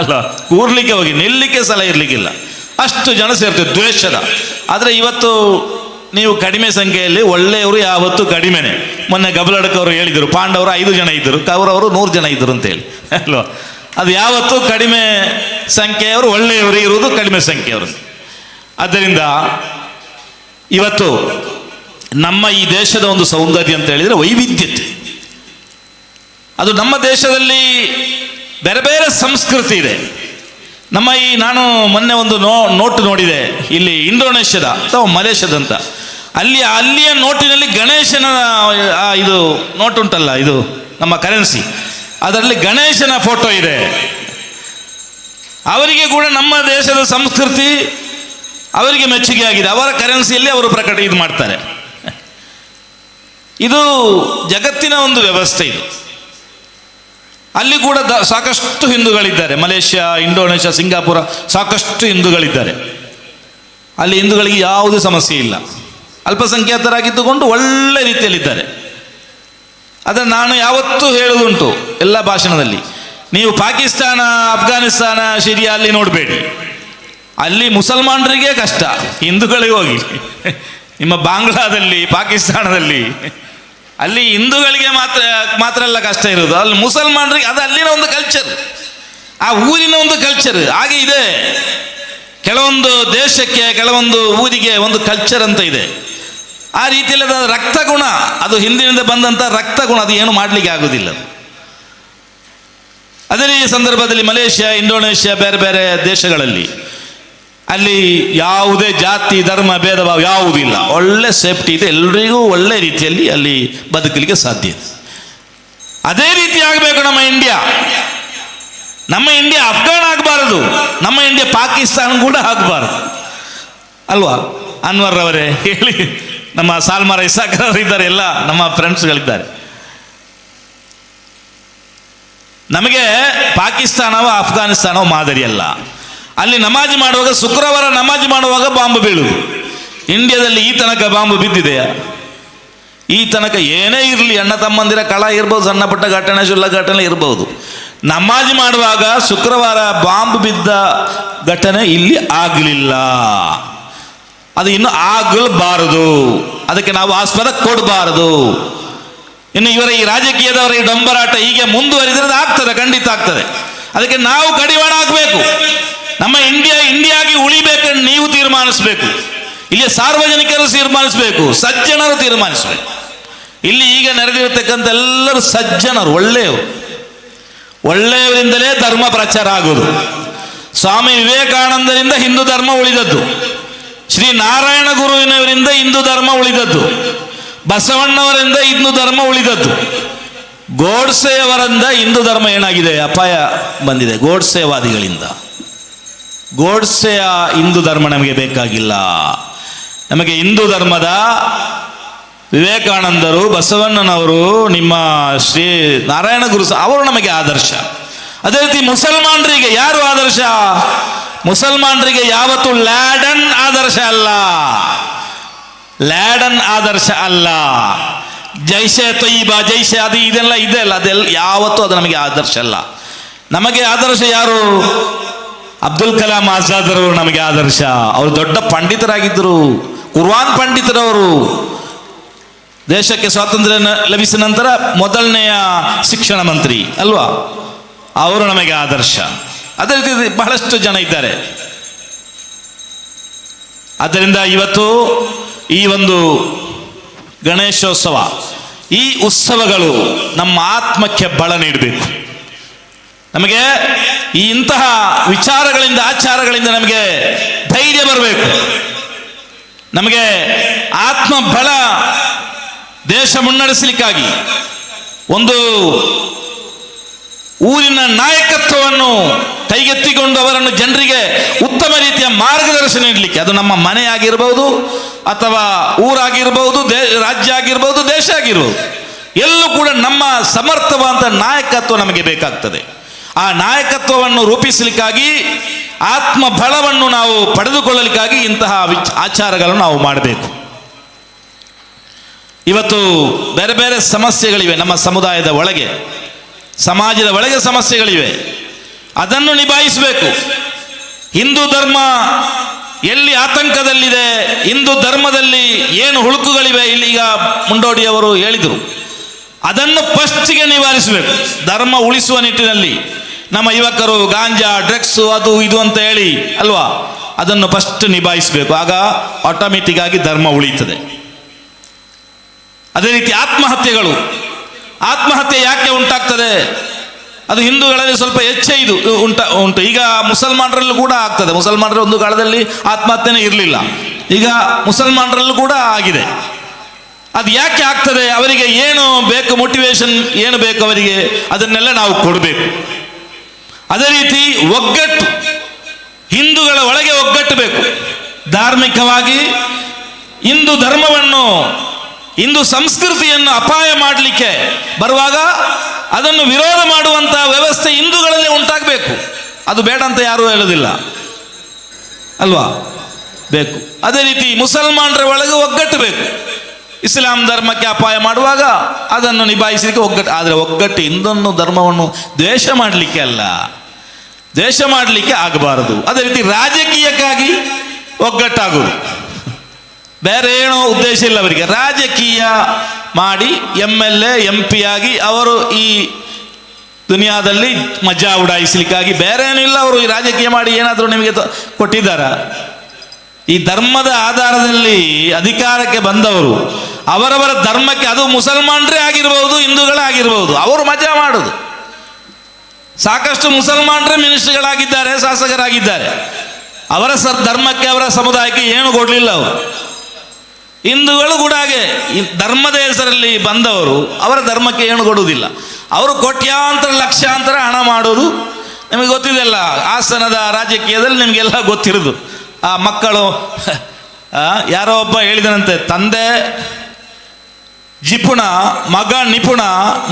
ಅಲ್ವಾ, ಕೂರ್ಲಿಕ್ಕೆ ಹೋಗಿ ನಿಲ್ಲಲಿಕ್ಕೆ ಸ್ಥಳ ಇರಲಿಕ್ಕಿಲ್ಲ, ಅಷ್ಟು ಜನ ಸೇರ್ತಾರೆ ದ್ವೇಷದ. ಆದರೆ ಇವತ್ತು ನೀವು ಕಡಿಮೆ ಸಂಖ್ಯೆಯಲ್ಲಿ, ಒಳ್ಳೆಯವರು ಯಾವತ್ತೂ ಕಡಿಮೆನೆ. ಮೊನ್ನೆ ಗಬಲಡ್ಕವರು ಹೇಳಿದರು, ಪಾಂಡವರು 5 ಜನ ಇದ್ದರು, ಕೌರವರು 100 ಜನ ಇದ್ದರು ಅಂತೇಳಿ ಅಲ್ವಾ. ಅದು ಯಾವತ್ತೂ ಕಡಿಮೆ ಸಂಖ್ಯೆಯವರು ಒಳ್ಳೆಯವರು ಇರುವುದು ಕಡಿಮೆ ಸಂಖ್ಯೆಯವರು. ಆದ್ದರಿಂದ ಇವತ್ತು ನಮ್ಮ ಈ ದೇಶದ ಒಂದು ಸೌಂದರ್ಯ ಅಂತ ಹೇಳಿದರೆ ವೈವಿಧ್ಯತೆ. ಅದು ನಮ್ಮ ದೇಶದಲ್ಲಿ ಬೇರೆ ಬೇರೆ ಸಂಸ್ಕೃತಿ ಇದೆ. ನಮ್ಮ ನಾನು ಮೊನ್ನೆ ಒಂದು ನೋಟು ನೋಡಿದೆ, ಇಲ್ಲಿ ಇಂಡೋನೇಷ್ಯಾದ ಅಥವಾ ಮಲೇಷ್ಯಾದಂತ, ಅಲ್ಲಿಯ ನೋಟಿನಲ್ಲಿ ಗಣೇಶನ ಇದು ನೋಟ್ ಉಂಟಲ್ಲ, ಇದು ನಮ್ಮ ಕರೆನ್ಸಿ, ಅದರಲ್ಲಿ ಗಣೇಶನ ಫೋಟೋ ಇದೆ. ಅವರಿಗೆ ಕೂಡ ನಮ್ಮ ದೇಶದ ಸಂಸ್ಕೃತಿ ಅವರಿಗೆ ಮೆಚ್ಚುಗೆ ಆಗಿದೆ. ಅವರ ಕರೆನ್ಸಿಯಲ್ಲಿ ಅವರು ಇದು ಮಾಡ್ತಾರೆ. ಇದು ಜಗತ್ತಿನ ಒಂದು ವ್ಯವಸ್ಥೆ ಇದು. ಅಲ್ಲಿ ಕೂಡ ಸಾಕಷ್ಟು ಹಿಂದೂಗಳಿದ್ದಾರೆ. ಮಲೇಷ್ಯಾ, ಇಂಡೋನೇಷ್ಯಾ, ಸಿಂಗಾಪುರ ಸಾಕಷ್ಟು ಹಿಂದೂಗಳಿದ್ದಾರೆ. ಅಲ್ಲಿ ಹಿಂದೂಗಳಿಗೆ ಯಾವುದೇ ಸಮಸ್ಯೆ ಇಲ್ಲ, ಅಲ್ಪಸಂಖ್ಯಾತರಾಗಿದ್ದುಕೊಂಡು ಒಳ್ಳೆ ರೀತಿಯಲ್ಲಿದ್ದಾರೆ. ಆದರೆ ನಾನು ಯಾವತ್ತೂ ಹೇಳುವುದುಂಟು ಎಲ್ಲ ಭಾಷಣದಲ್ಲಿ, ನೀವು ಪಾಕಿಸ್ತಾನ, ಅಫ್ಘಾನಿಸ್ತಾನ, ಸಿರಿಯಾ ಅಲ್ಲಿ ನೋಡಬೇಡಿ. ಅಲ್ಲಿ ಮುಸಲ್ಮಾನರಿಗೆ ಕಷ್ಟ, ಹಿಂದೂಗಳಿಗೆ ಹೋಗಿ. ನಿಮ್ಮ ಬಾಂಗ್ಲಾದಲ್ಲಿ, ಪಾಕಿಸ್ತಾನದಲ್ಲಿ ಅಲ್ಲಿ ಹಿಂದೂಗಳಿಗೆ ಮಾತ್ರ ಎಲ್ಲ ಕಷ್ಟ ಇರೋದು, ಅಲ್ಲಿ ಮುಸಲ್ಮಾನರಿಗೆ ಅದು ಅಲ್ಲಿನ ಒಂದು ಕಲ್ಚರ್, ಆ ಊರಿನ ಒಂದು ಕಲ್ಚರ್ ಹಾಗೆ ಇದೆ. ಕೆಲವೊಂದು ದೇಶಕ್ಕೆ, ಕೆಲವೊಂದು ಊರಿಗೆ ಒಂದು ಕಲ್ಚರ್ ಅಂತ ಇದೆ. ಆ ರೀತಿಯಲ್ಲಿ ಅದು ರಕ್ತಗುಣ, ಅದು ಹಿಂದಿನಿಂದ ಬಂದಂಥ ರಕ್ತಗುಣ, ಅದು ಏನು ಮಾಡಲಿಕ್ಕೆ ಆಗೋದಿಲ್ಲ. ಅದೇ ಈ ಸಂದರ್ಭದಲ್ಲಿ ಮಲೇಷ್ಯಾ, ಇಂಡೋನೇಷ್ಯಾ, ಬೇರೆ ಬೇರೆ ದೇಶಗಳಲ್ಲಿ ಅಲ್ಲಿ ಯಾವುದೇ ಜಾತಿ ಧರ್ಮ ಭೇದ ಭಾವ ಯಾವುದಿಲ್ಲ, ಒಳ್ಳೆ ಸೇಫ್ಟಿ ಇದೆ, ಎಲ್ರಿಗೂ ಒಳ್ಳೆ ರೀತಿಯಲ್ಲಿ ಅಲ್ಲಿ ಬದುಕಲಿಕ್ಕೆ ಸಾಧ್ಯ ಇದೆ. ಅದೇ ರೀತಿ ಆಗಬೇಕು ನಮ್ಮ ಇಂಡಿಯಾ. ನಮ್ಮ ಇಂಡಿಯಾ ಅಫ್ಘಾನ್ ಆಗಬಾರದು, ನಮ್ಮ ಇಂಡಿಯಾ ಪಾಕಿಸ್ತಾನ ಕೂಡ ಆಗಬಾರದು ಅಲ್ವಾ? ಅನ್ವರ್ ಅವರೇ ಹೇಳಿ, ನಮ್ಮ ಸಾಲ್ಮಾರ ಇಸಾಕರ್ ಇದ್ದಾರೆ, ಎಲ್ಲ ನಮ್ಮ ಫ್ರೆಂಡ್ಸ್ಗಳಿದ್ದಾರೆ. ನಮಗೆ ಪಾಕಿಸ್ತಾನವ ಅಫ್ಘಾನಿಸ್ತಾನವ ಮಾದರಿ ಅಲ್ಲ. ಅಲ್ಲಿ ನಮಾಜ್ ಮಾಡುವಾಗ, ಶುಕ್ರವಾರ ನಮಾಜ್ ಮಾಡುವಾಗ ಬಾಂಬ್ ಬೀಳುವುದು. ಇಂಡಿಯಾದಲ್ಲಿ ಈ ತನಕ ಬಾಂಬ್ ಬಿದ್ದಿದೆಯಾ? ಈ ತನಕ ಏನೇ ಇರಲಿ, ಅಣ್ಣ ತಮ್ಮಂದಿರ ಕಳ ಇರ್ಬೋದು, ಸಣ್ಣ ಪುಟ್ಟ ಘಟನೆ ಶುಲ್ಲ ಘಟನೆ ಇರ್ಬೋದು, ನಮಾಜ್ ಮಾಡುವಾಗ ಶುಕ್ರವಾರ ಬಾಂಬ್ ಬಿದ್ದ ಘಟನೆ ಇಲ್ಲಿ ಆಗಲಿಲ್ಲ. ಅದು ಇನ್ನು ಆಗಬಾರದು, ಅದಕ್ಕೆ ನಾವು ಆಸ್ಪದ ಕೊಡಬಾರದು. ಇನ್ನು ಇವರ ಈ ರಾಜಕೀಯದವರ ಈ ಡಂಬರಾಟ ಹೀಗೆ ಮುಂದುವರಿದರೆ ಆಗ್ತದೆ, ಖಂಡಿತ ಆಗ್ತದೆ. ಅದಕ್ಕೆ ನಾವು ಕಡಿವಾಣ ಆಗಬೇಕು. ನಮ್ಮ ಇಂಡಿಯಾಗಿ ಉಳಿಬೇಕಂತ ನೀವು ತೀರ್ಮಾನಿಸಬೇಕು, ಇಲ್ಲಿ ಸಾರ್ವಜನಿಕರು ತೀರ್ಮಾನಿಸಬೇಕು, ಸಜ್ಜನರು ತೀರ್ಮಾನಿಸಬೇಕು. ಇಲ್ಲಿ ಈಗ ನಡೆದಿರತಕ್ಕಂಥ ಎಲ್ಲರೂ ಸಜ್ಜನರು, ಒಳ್ಳೆಯವರಿಂದಲೇ ಧರ್ಮ ಪ್ರಚಾರ ಆಗುವುದು. ಸ್ವಾಮಿ ವಿವೇಕಾನಂದರಿಂದ ಹಿಂದೂ ಧರ್ಮ ಉಳಿದದ್ದು, ಶ್ರೀ ನಾರಾಯಣ ಗುರುವಿನವರಿಂದ ಹಿಂದೂ ಧರ್ಮ ಉಳಿದದ್ದು, ಬಸವಣ್ಣವರಿಂದ ಹಿಂದೂ ಧರ್ಮ ಉಳಿದದ್ದು. ಗೋಡ್ಸೆಯವರಿಂದ ಹಿಂದೂ ಧರ್ಮ ಏನಾಗಿದೆ? ಅಪಾಯ ಬಂದಿದೆ ಗೋಡ್ಸೆವಾದಿಗಳಿಂದ. ಗೋಡ್ಸೆಯ ಹಿಂದೂ ಧರ್ಮ ನಮಗೆ ಬೇಕಾಗಿಲ್ಲ. ನಮಗೆ ಹಿಂದೂ ಧರ್ಮದ ವಿವೇಕಾನಂದರು, ಬಸವಣ್ಣನವರು, ನಿಮ್ಮ ಶ್ರೀ ನಾರಾಯಣ ಗುರು ಅವರು ನಮಗೆ ಆದರ್ಶ. ಅದೇ ರೀತಿ ಮುಸಲ್ಮಾನರಿಗೆ ಯಾರು ಆದರ್ಶ? ಮುಸಲ್ಮಾನರಿಗೆ ಯಾವತ್ತು ಲ್ಯಾಡನ್ ಆದರ್ಶ ಅಲ್ಲ, ಲ್ಯಾಡನ್ ಆದರ್ಶ ಅಲ್ಲ. ಜೈಷೆ ತೊಯ್ಬಾ, ಜೈಷೆ ಅದು ಇದೆಲ್ಲ ಇದೆ ಅಲ್ಲ, ಅದೆಲ್ಲ ಯಾವತ್ತೂ ಅದು ನಮಗೆ ಆದರ್ಶ ಅಲ್ಲ. ನಮಗೆ ಆದರ್ಶ ಯಾರು? ಅಬ್ದುಲ್ ಕಲಾಂ ಆಜಾದರವರು ನಮಗೆ ಆದರ್ಶ. ಅವರು ದೊಡ್ಡ ಪಂಡಿತರಾಗಿದ್ದರು, ಕುರ್ಆನ್ ಪಂಡಿತರವರು. ದೇಶಕ್ಕೆ ಸ್ವಾತಂತ್ರ್ಯ ಲಭಿಸಿದ ನಂತರ ಮೊದಲನೆಯ ಶಿಕ್ಷಣ ಮಂತ್ರಿ ಅಲ್ವಾ, ಅವರು ನಮಗೆ ಆದರ್ಶ. ಅದೇ ರೀತಿ ಬಹಳಷ್ಟು ಜನ ಇದ್ದಾರೆ. ಆದ್ದರಿಂದ ಇವತ್ತು ಈ ಒಂದು ಗಣೇಶೋತ್ಸವ, ಈ ಉತ್ಸವಗಳು ನಮ್ಮ ಆತ್ಮಕ್ಕೆ ಬಲ ನೀಡಬೇಕು. ನಮಗೆ ಈ ಇಂತಹ ವಿಚಾರಗಳಿಂದ, ಆಚಾರಗಳಿಂದ ನಮಗೆ ಧೈರ್ಯ ಬರಬೇಕು. ನಮಗೆ ಆತ್ಮ ಬಲ, ದೇಶ ಮುನ್ನಡೆಸಲಿಕ್ಕಾಗಿ ಒಂದು ಊರಿನ ನಾಯಕತ್ವವನ್ನು ಕೈಗೆತ್ತಿಕೊಂಡು ಅವರನ್ನು ಜನರಿಗೆ ಉತ್ತಮ ರೀತಿಯ ಮಾರ್ಗದರ್ಶನ ನೀಡಲಿಕ್ಕೆ, ಅದು ನಮ್ಮ ಮನೆ ಆಗಿರ್ಬೋದು, ಅಥವಾ ಊರಾಗಿರ್ಬೋದು, ರಾಜ್ಯ ಆಗಿರ್ಬೋದು, ದೇಶ ಆಗಿರ್ಬೋದು, ಎಲ್ಲೂ ಕೂಡ ನಮ್ಮ ಸಮರ್ಥವಾದ ನಾಯಕತ್ವ ನಮಗೆ ಬೇಕಾಗ್ತದೆ. ಆ ನಾಯಕತ್ವವನ್ನು ರೂಪಿಸಲಿಕ್ಕಾಗಿ, ಆತ್ಮ ಬಲವನ್ನು ನಾವು ಪಡೆದುಕೊಳ್ಳಲಿಕ್ಕಾಗಿ ಇಂತಹ ಆಚಾರಗಳನ್ನು ನಾವು ಮಾಡಬೇಕು. ಇವತ್ತು ಬೇರೆ ಬೇರೆ ಸಮಸ್ಯೆಗಳಿವೆ ನಮ್ಮ ಸಮುದಾಯದ ಒಳಗೆ, ಸಮಾಜದ ಒಳಗೆ ಸಮಸ್ಯೆಗಳಿವೆ, ಅದನ್ನು ನಿಭಾಯಿಸಬೇಕು. ಹಿಂದೂ ಧರ್ಮ ಎಲ್ಲಿ ಆತಂಕದಲ್ಲಿದೆ, ಹಿಂದೂ ಧರ್ಮದಲ್ಲಿ ಏನು ಹುಳುಕುಗಳಿವೆ, ಇಲ್ಲಿ ಈಗ ಮುಂಡೋಡಿಯವರು ಹೇಳಿದರು, ಅದನ್ನು ಫಸ್ಟಿಗೆ ನಿವಾರಿಸಬೇಕು. ಧರ್ಮ ಉಳಿಸುವ ನಿಟ್ಟಿನಲ್ಲಿ ನಮ್ಮ ಯುವಕರು ಗಾಂಜಾ, ಡ್ರಗ್ಸು, ಅದು ಇದು ಅಂತ ಹೇಳಿ ಅಲ್ವಾ, ಅದನ್ನು ಫಸ್ಟ್ ನಿಭಾಯಿಸಬೇಕು. ಆಗ ಆಟೋಮೆಟಿಕ್ ಆಗಿ ಧರ್ಮ ಉಳಿಯುತ್ತದೆ. ಅದೇ ರೀತಿ ಆತ್ಮಹತ್ಯೆ ಯಾಕೆ ಉಂಟಾಗ್ತದೆ? ಅದು ಹಿಂದೂಗಳಲ್ಲಿ ಸ್ವಲ್ಪ ಹೆಚ್ಚೇ ಉಂಟು. ಈಗ ಮುಸಲ್ಮಾನರಲ್ಲೂ ಕೂಡ ಆಗ್ತದೆ. ಮುಸಲ್ಮಾನರ ಒಂದು ಕಾಲದಲ್ಲಿ ಆತ್ಮಹತ್ಯೆನೇ ಇರಲಿಲ್ಲ, ಈಗ ಮುಸಲ್ಮಾನರಲ್ಲೂ ಕೂಡ ಆಗಿದೆ. ಅದು ಯಾಕೆ ಆಗ್ತದೆ? ಅವರಿಗೆ ಏನು ಬೇಕು, ಮೋಟಿವೇಶನ್ ಏನು ಬೇಕು ಅವರಿಗೆ, ಅದನ್ನೆಲ್ಲ ನಾವು ಕೊಡಬೇಕು. ಅದೇ ರೀತಿ ಒಗ್ಗಟ್ಟು, ಹಿಂದೂಗಳ ಒಳಗೆ ಒಗ್ಗಟ್ಟು ಬೇಕು. ಧಾರ್ಮಿಕವಾಗಿ ಹಿಂದೂ ಧರ್ಮವನ್ನು, ಹಿಂದೂ ಸಂಸ್ಕೃತಿಯನ್ನು ಅಪಾಯ ಮಾಡಲಿಕ್ಕೆ ಬರುವಾಗ ಅದನ್ನು ವಿರೋಧ ಮಾಡುವಂತಹ ವ್ಯವಸ್ಥೆ ಹಿಂದೂಗಳಲ್ಲೇ ಉಂಟಾಗಬೇಕು. ಅದು ಬೇಡ ಅಂತ ಯಾರೂ ಹೇಳೋದಿಲ್ಲ ಅಲ್ವಾ, ಬೇಕು. ಅದೇ ರೀತಿ ಮುಸಲ್ಮಾನರ ಒಳಗೆ ಒಗ್ಗಟ್ಟು ಬೇಕು. ಇಸ್ಲಾಂ ಧರ್ಮಕ್ಕೆ ಅಪಾಯ ಮಾಡುವಾಗ ಅದನ್ನು ನಿಭಾಯಿಸಲಿಕ್ಕೆ ಒಗ್ಗಟ್ಟು. ಆದರೆ ಒಗ್ಗಟ್ಟು ಹಿಂದೂ ಧರ್ಮವನ್ನು ದ್ವೇಷ ಮಾಡಲಿಕ್ಕೆ ಅಲ್ಲ, ದ್ವೇಷ ಮಾಡಲಿಕ್ಕೆ ಆಗಬಾರದು. ಅದೇ ರೀತಿ ರಾಜಕೀಯಕ್ಕಾಗಿ ಒಗ್ಗಟ್ಟಾಗುವುದು, ಬೇರೆ ಏನೋ ಉದ್ದೇಶ ಇಲ್ಲ ಅವರಿಗೆ. ರಾಜಕೀಯ ಮಾಡಿ MLA MP ಆಗಿ ಅವರು ಈ ದುನಿಯಾದಲ್ಲಿ ಮಜಾ ಉಡಾಯಿಸಲಿಕ್ಕಾಗಿ ಬೇರೆ ಏನಿಲ್ಲ. ಅವರು ಈ ರಾಜಕೀಯ ಮಾಡಿ ಏನಾದರೂ ನಿಮಗೆ ಕೊಟ್ಟಿದ್ದಾರ? ಈ ಧರ್ಮದ ಆಧಾರದಲ್ಲಿ ಅಧಿಕಾರಕ್ಕೆ ಬಂದವರು ಅವರವರ ಧರ್ಮಕ್ಕೆ, ಅದು ಮುಸಲ್ಮಾನರೇ ಆಗಿರ್ಬೋದು, ಹಿಂದೂಗಳೇ ಆಗಿರ್ಬೋದು, ಅವರು ಮಜಾ ಮಾಡೋದು. ಸಾಕಷ್ಟು ಮುಸಲ್ಮಾನರೇ ಮಿನಿಸ್ಟರ್ಗಳಾಗಿದ್ದಾರೆ, ಶಾಸಕರಾಗಿದ್ದಾರೆ. ಅವರ ಧರ್ಮಕ್ಕೆ ಅವರ ಸಮುದಾಯಕ್ಕೆ ಏನು ಕೊಡಲಿಲ್ಲ ಅವರು. ಹಿಂದೂಗಳು ಕೂಡ ಹಾಗೆ, ಈ ಧರ್ಮದ ಹೆಸರಲ್ಲಿ ಬಂದವರು ಅವರ ಧರ್ಮಕ್ಕೆ ಏನು ಕೊಡುವುದಿಲ್ಲ. ಅವರು ಕೋಟ್ಯಾಂತರ ಲಕ್ಷಾಂತರ ಹಣ ಮಾಡೋದು ನಿಮಗೆ ಗೊತ್ತಿದೆಯಲ್ಲ. ಹಾಸನದ ರಾಜಕೀಯದಲ್ಲಿ ನಿಮಗೆಲ್ಲ ಗೊತ್ತಿರೋದು. ಆ ಮಕ್ಕಳು ಯಾರೋ ಒಬ್ಬ ಹೇಳಿದನಂತೆ, ತಂದೆ ಜಿಪುಣ, ಮಗ ನಿಪುಣ,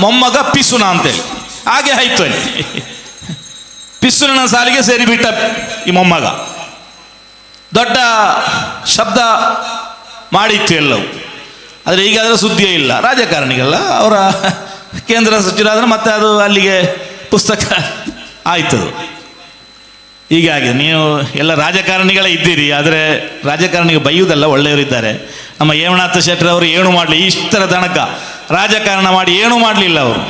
ಮೊಮ್ಮಗ ಪಿಸುನ ಅಂತೇಳಿ. ಹಾಗೆ ಆಯ್ತು ಅಲ್ಲಿ. ಪಿಸುನ ಸಾಲಿಗೆ ಸೇರಿಬಿಟ್ಟ ಈ ಮೊಮ್ಮಗ. ದೊಡ್ಡ ಶಬ್ದ ಮಾಡಿತ್ತು ಎಲ್ಲವೂ. ಆದರೆ ಈಗ ಅದರ ಸುದ್ದಿಯೇ ಇಲ್ಲ. ರಾಜಕಾರಣಿಗಲ್ಲ, ಅವರ ಕೇಂದ್ರ ಸಚಿವರಾದ್ರೆ ಮತ್ತೆ ಅದು ಅಲ್ಲಿಗೆ ಪುಸ್ತಕ ಆಯ್ತದು. ಹೀಗಾಗಿ ನೀವು ಎಲ್ಲ ರಾಜಕಾರಣಿಗಳೇ ಇದ್ದೀರಿ, ಆದರೆ ರಾಜಕಾರಣಿಗೆ ಬೈಯುವುದಲ್ಲ, ಒಳ್ಳೆಯವರಿದ್ದಾರೆ. ನಮ್ಮ ಹೇಮನಾಥ ಶೆಟ್ಟರ್ ಅವರು ಏನು ಮಾಡಲಿ, ಇಷ್ಟರ ತನಕ ರಾಜಕಾರಣ ಮಾಡಿ ಏನೂ ಮಾಡಲಿಲ್ಲ. ಅವರು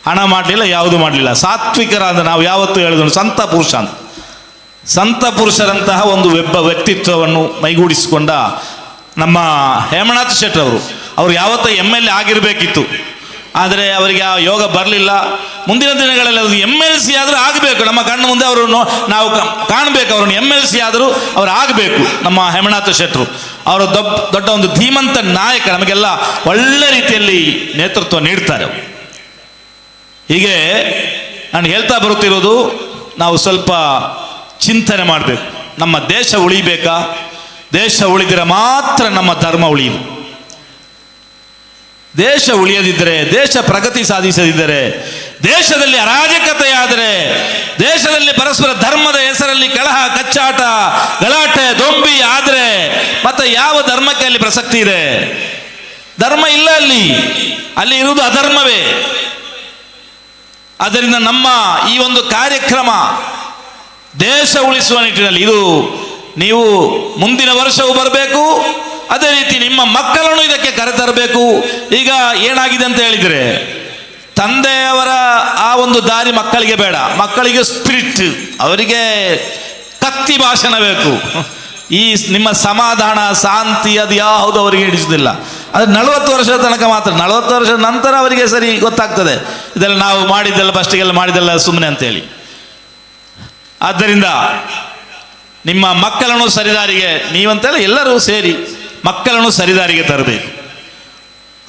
ಹಣ ಮಾಡಲಿಲ್ಲ, ಯಾವುದು ಮಾಡಲಿಲ್ಲ. ಸಾತ್ವಿಕರಾದ ನಾವು ಯಾವತ್ತೂ ಹೇಳಿದ್ರು ಸಂತ ಪುರುಷ ಅಂತ. ಸಂತ ಪುರುಷರಂತಹ ಒಂದು ವ್ಯಕ್ತಿತ್ವವನ್ನು ಮೈಗೂಡಿಸಿಕೊಂಡ ನಮ್ಮ ಹೇಮನಾಥ ಶೆಟ್ಟರ್ ಅವರು ಯಾವತ್ತೂ MLA ಆಗಿರಬೇಕಿತ್ತು. ಆದರೆ ಅವರಿಗೆ ಆ ಯೋಗ ಬರಲಿಲ್ಲ. ಮುಂದಿನ ದಿನಗಳಲ್ಲಿ ಅದು MLC ಆದರೂ ಆಗಬೇಕು. ನಮ್ಮ ಕಣ್ಣು ಮುಂದೆ ಅವರು ನಾವು ಕಾಣಬೇಕು. ಅವ್ರನ್ನ MLC ಆದರೂ ಅವರು ಆಗಬೇಕು. ನಮ್ಮ ಹೇಮನಾಥ ಶೆಟ್ಟರು ಅವರು ದೊಡ್ಡ ಒಂದು ಧೀಮಂತ ನಾಯಕ, ನಮಗೆಲ್ಲ ಒಳ್ಳೆ ರೀತಿಯಲ್ಲಿ ನೇತೃತ್ವ ನೀಡ್ತಾರೆ. ಹೀಗೆ ನಾನು ಹೇಳ್ತಾ ಬರುತ್ತಿರೋದು, ನಾವು ಸ್ವಲ್ಪ ಚಿಂತನೆ ಮಾಡಬೇಕು. ನಮ್ಮ ದೇಶ ಉಳಿಬೇಕಾ? ದೇಶ ಉಳಿದಿರ ಮಾತ್ರ ನಮ್ಮ ಧರ್ಮ ಉಳಿಯುವುದು. ದೇಶ ಉಳಿಯದಿದ್ದರೆ, ದೇಶ ಪ್ರಗತಿ ಸಾಧಿಸದಿದ್ದರೆ, ದೇಶದಲ್ಲಿ ಅರಾಜಕತೆಯಾದರೆ, ದೇಶದಲ್ಲಿ ಪರಸ್ಪರ ಧರ್ಮದ ಹೆಸರಲ್ಲಿ ಕಲಹ, ಕಚ್ಚಾಟ, ಗಲಾಟೆ, ದೊಂಬಿ ಆದರೆ ಮತ್ತೆ ಯಾವ ಧರ್ಮಕ್ಕೆ ಅಲ್ಲಿ ಪ್ರಸಕ್ತಿ ಇದೆ? ಧರ್ಮ ಇಲ್ಲ ಅಲ್ಲಿ ಇರುವುದು ಅಧರ್ಮವೇ. ಆದ್ದರಿಂದ ನಮ್ಮ ಈ ಒಂದು ಕಾರ್ಯಕ್ರಮ ದೇಶ ಉಳಿಸುವ ನಿಟ್ಟಿನಲ್ಲಿ ಇದು ನೀವು ಮುಂದಿನ ವರ್ಷವೂ ಬರಬೇಕು. ಅದೇ ರೀತಿ ನಿಮ್ಮ ಮಕ್ಕಳನ್ನು ಇದಕ್ಕೆ ಕರೆತರಬೇಕು. ಈಗ ಏನಾಗಿದೆ ಅಂತ ಹೇಳಿದರೆ, ತಂದೆಯವರ ಆ ಒಂದು ದಾರಿ ಮಕ್ಕಳಿಗೆ ಬೇಡ. ಮಕ್ಕಳಿಗೆ ಸ್ಪಿರಿಟ್, ಅವರಿಗೆ ಕತ್ತಿ ಭಾಷಣ ಬೇಕು. ಈ ನಿಮ್ಮ ಸಮಾಧಾನ, ಶಾಂತಿ ಅದು ಯಾವುದು ಅವರಿಗೆ ಹಿಡಿಸುವುದಿಲ್ಲ. ಅದು 40 ವರ್ಷದ ತನಕ ಮಾತ್ರ. 40 ವರ್ಷದ ನಂತರ ಅವರಿಗೆ ಸರಿ ಗೊತ್ತಾಗ್ತದೆ, ಇದೆಲ್ಲ ನಾವು ಮಾಡಿದ್ದೆಲ್ಲ ಫಸ್ಟಿಗೆಲ್ಲ ಮಾಡಿದ್ದೆಲ್ಲ ಸುಮ್ಮನೆ ಅಂತೇಳಿ. ಆದ್ದರಿಂದ ನಿಮ್ಮ ಮಕ್ಕಳನ್ನು ಸರಿದಾರಿಗೆ, ನೀವಂತೆಲ್ಲ ಎಲ್ಲರೂ ಸೇರಿ ಮಕ್ಕಳನ್ನು ಸರಿದಾರಿಗೆ ತರಬೇಕು.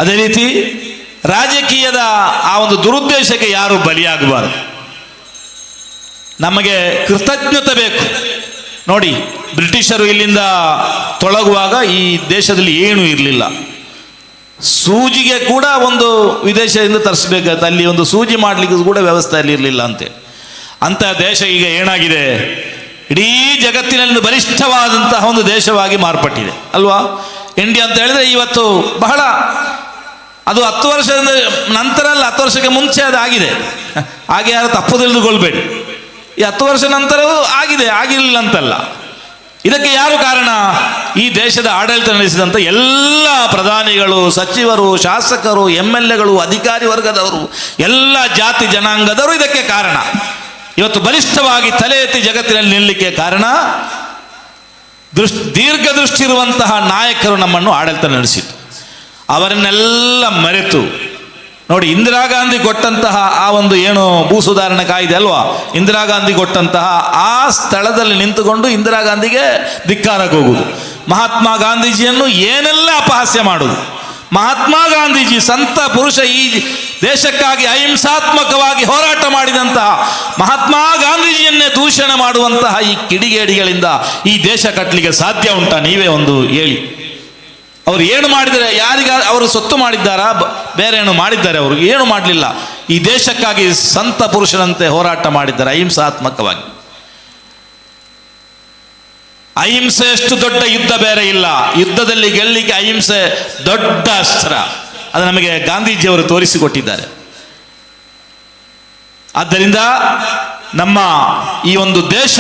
ಅದೇ ರೀತಿ ರಾಜಕೀಯದ ಆ ಒಂದು ದುರುದ್ದೇಶಕ್ಕೆ ಯಾರು ಬಲಿಯಾಗಬಾರದು. ನಮಗೆ ಕೃತಜ್ಞತೆ ಬೇಕು. ನೋಡಿ, ಬ್ರಿಟಿಷರು ಇಲ್ಲಿಂದ ತೊಳಗುವಾಗ ಈ ದೇಶದಲ್ಲಿ ಏನೂ ಇರಲಿಲ್ಲ. ಸೂಜಿಗೆ ಕೂಡ ಒಂದು ವಿದೇಶದಿಂದ ತರಿಸ್ಬೇಕಾದ, ಅಲ್ಲಿ ಒಂದು ಸೂಜಿ ಮಾಡಲಿಕ್ಕೆ ಕೂಡ ವ್ಯವಸ್ಥೆ ಅಲ್ಲಿ ಇರಲಿಲ್ಲ ಅಂತೇಳಿ. ಅಂಥ ದೇಶ ಈಗ ಏನಾಗಿದೆ, ಇಡೀ ಜಗತ್ತಿನಲ್ಲಿ ಬಲಿಷ್ಠವಾದಂತಹ ಒಂದು ದೇಶವಾಗಿ ಮಾರ್ಪಟ್ಟಿದೆ ಅಲ್ವಾ? ಇಂಡಿಯಾ ಅಂತ ಹೇಳಿದ್ರೆ ಇವತ್ತು ಬಹಳ, ಅದು 10 ವರ್ಷದ ನಂತರ ಅಲ್ಲ, 10 ವರ್ಷಕ್ಕೆ ಮುಂಚೆ ಅದು ಆಗಿದೆ. ಹಾಗೆ ಯಾರು ತಪ್ಪು ತಿಳಿದುಕೊಳ್ಬೇಡಿ. ಈ 10 ವರ್ಷ ನಂತರವೂ ಆಗಿದೆ, ಆಗಿರಲಿಲ್ಲ ಅಂತಲ್ಲ. ಇದಕ್ಕೆ ಯಾರು ಕಾರಣ? ಈ ದೇಶದ ಆಡಳಿತ ನಡೆಸಿದಂಥ ಎಲ್ಲ ಪ್ರಧಾನಿಗಳು, ಸಚಿವರು, ಶಾಸಕರು, MLAಗಳು, ಅಧಿಕಾರಿ ವರ್ಗದವರು, ಎಲ್ಲ ಜಾತಿ ಜನಾಂಗದವರು ಇದಕ್ಕೆ ಕಾರಣ. ಇವತ್ತು ಬಲಿಷ್ಠವಾಗಿ ತಲೆ ಎತ್ತಿ ಜಗತ್ತಿನಲ್ಲಿ ನಿಲ್ಲಲಿಕ್ಕೆ ಕಾರಣ ದೀರ್ಘದೃಷ್ಟಿ ಇರುವಂತಹ ನಾಯಕರು ನಮ್ಮನ್ನು ಆಡಳಿತ ನಡೆಸಿತು. ಅವರನ್ನೆಲ್ಲ ಮರೆತು ನೋಡಿ, ಇಂದಿರಾ ಗಾಂಧಿ ಕೊಟ್ಟಂತಹ ಆ ಒಂದು ಏನು ಭೂ ಸುಧಾರಣೆ ಕಾಯ್ದೆ ಅಲ್ವಾ, ಇಂದಿರಾ ಗಾಂಧಿ ಕೊಟ್ಟಂತಹ ಆ ಸ್ಥಳದಲ್ಲಿ ನಿಂತುಕೊಂಡು ಇಂದಿರಾ ಗಾಂಧಿಗೆ ಧಿಕ್ಕಾರಕ್ಕೆ ಹೋಗುವುದು, ಮಹಾತ್ಮ ಗಾಂಧೀಜಿಯನ್ನು ಏನೆಲ್ಲ ಅಪಹಾಸ್ಯ ಮಾಡುವುದು. ಮಹಾತ್ಮ ಗಾಂಧೀಜಿ ಸಂತ ಪುರುಷ, ಈ ದೇಶಕ್ಕಾಗಿ ಅಹಿಂಸಾತ್ಮಕವಾಗಿ ಹೋರಾಟ ಮಾಡಿದಂತಹ ಮಹಾತ್ಮ ಗಾಂಧೀಜಿಯನ್ನೇ ದೂಷಣೆ ಮಾಡುವಂತಹ ಈ ಕಿಡಿಗೇಡಿಗಳಿಂದ ಈ ದೇಶ ಕಟ್ಟಲಿಕ್ಕೆ ಸಾಧ್ಯ ಉಂಟಾ? ನೀವೇ ಒಂದು ಹೇಳಿ. ಅವರು ಏನು ಮಾಡಿದರೆ, ಯಾರಿಗ ಅವರು ಸೊತ್ತು ಮಾಡಿದ್ದಾರಾ, ಬೇರೆ ಏನು ಮಾಡಿದ್ದಾರೆ? ಅವರು ಏನು ಮಾಡಲಿಲ್ಲ. ಈ ದೇಶಕ್ಕಾಗಿ ಸಂತ ಪುರುಷನಂತೆ ಹೋರಾಟ ಮಾಡಿದ್ದಾರೆ ಅಹಿಂಸಾತ್ಮಕವಾಗಿ. ಅಹಿಂಸೆಯಷ್ಟು ದೊಡ್ಡ ಯುದ್ಧ ಬೇರೆ ಇಲ್ಲ. ಯುದ್ಧದಲ್ಲಿ ಗೆಲ್ಲಲಿಕ್ಕೆ ಅಹಿಂಸೆ ದೊಡ್ಡ ಅಸ್ತ್ರ. ಅದು ನಮಗೆ ಗಾಂಧೀಜಿಯವರು ತೋರಿಸಿಕೊಟ್ಟಿದ್ದಾರೆ. ಆದ್ದರಿಂದ ನಮ್ಮ ಈ ಒಂದು ದೇಶ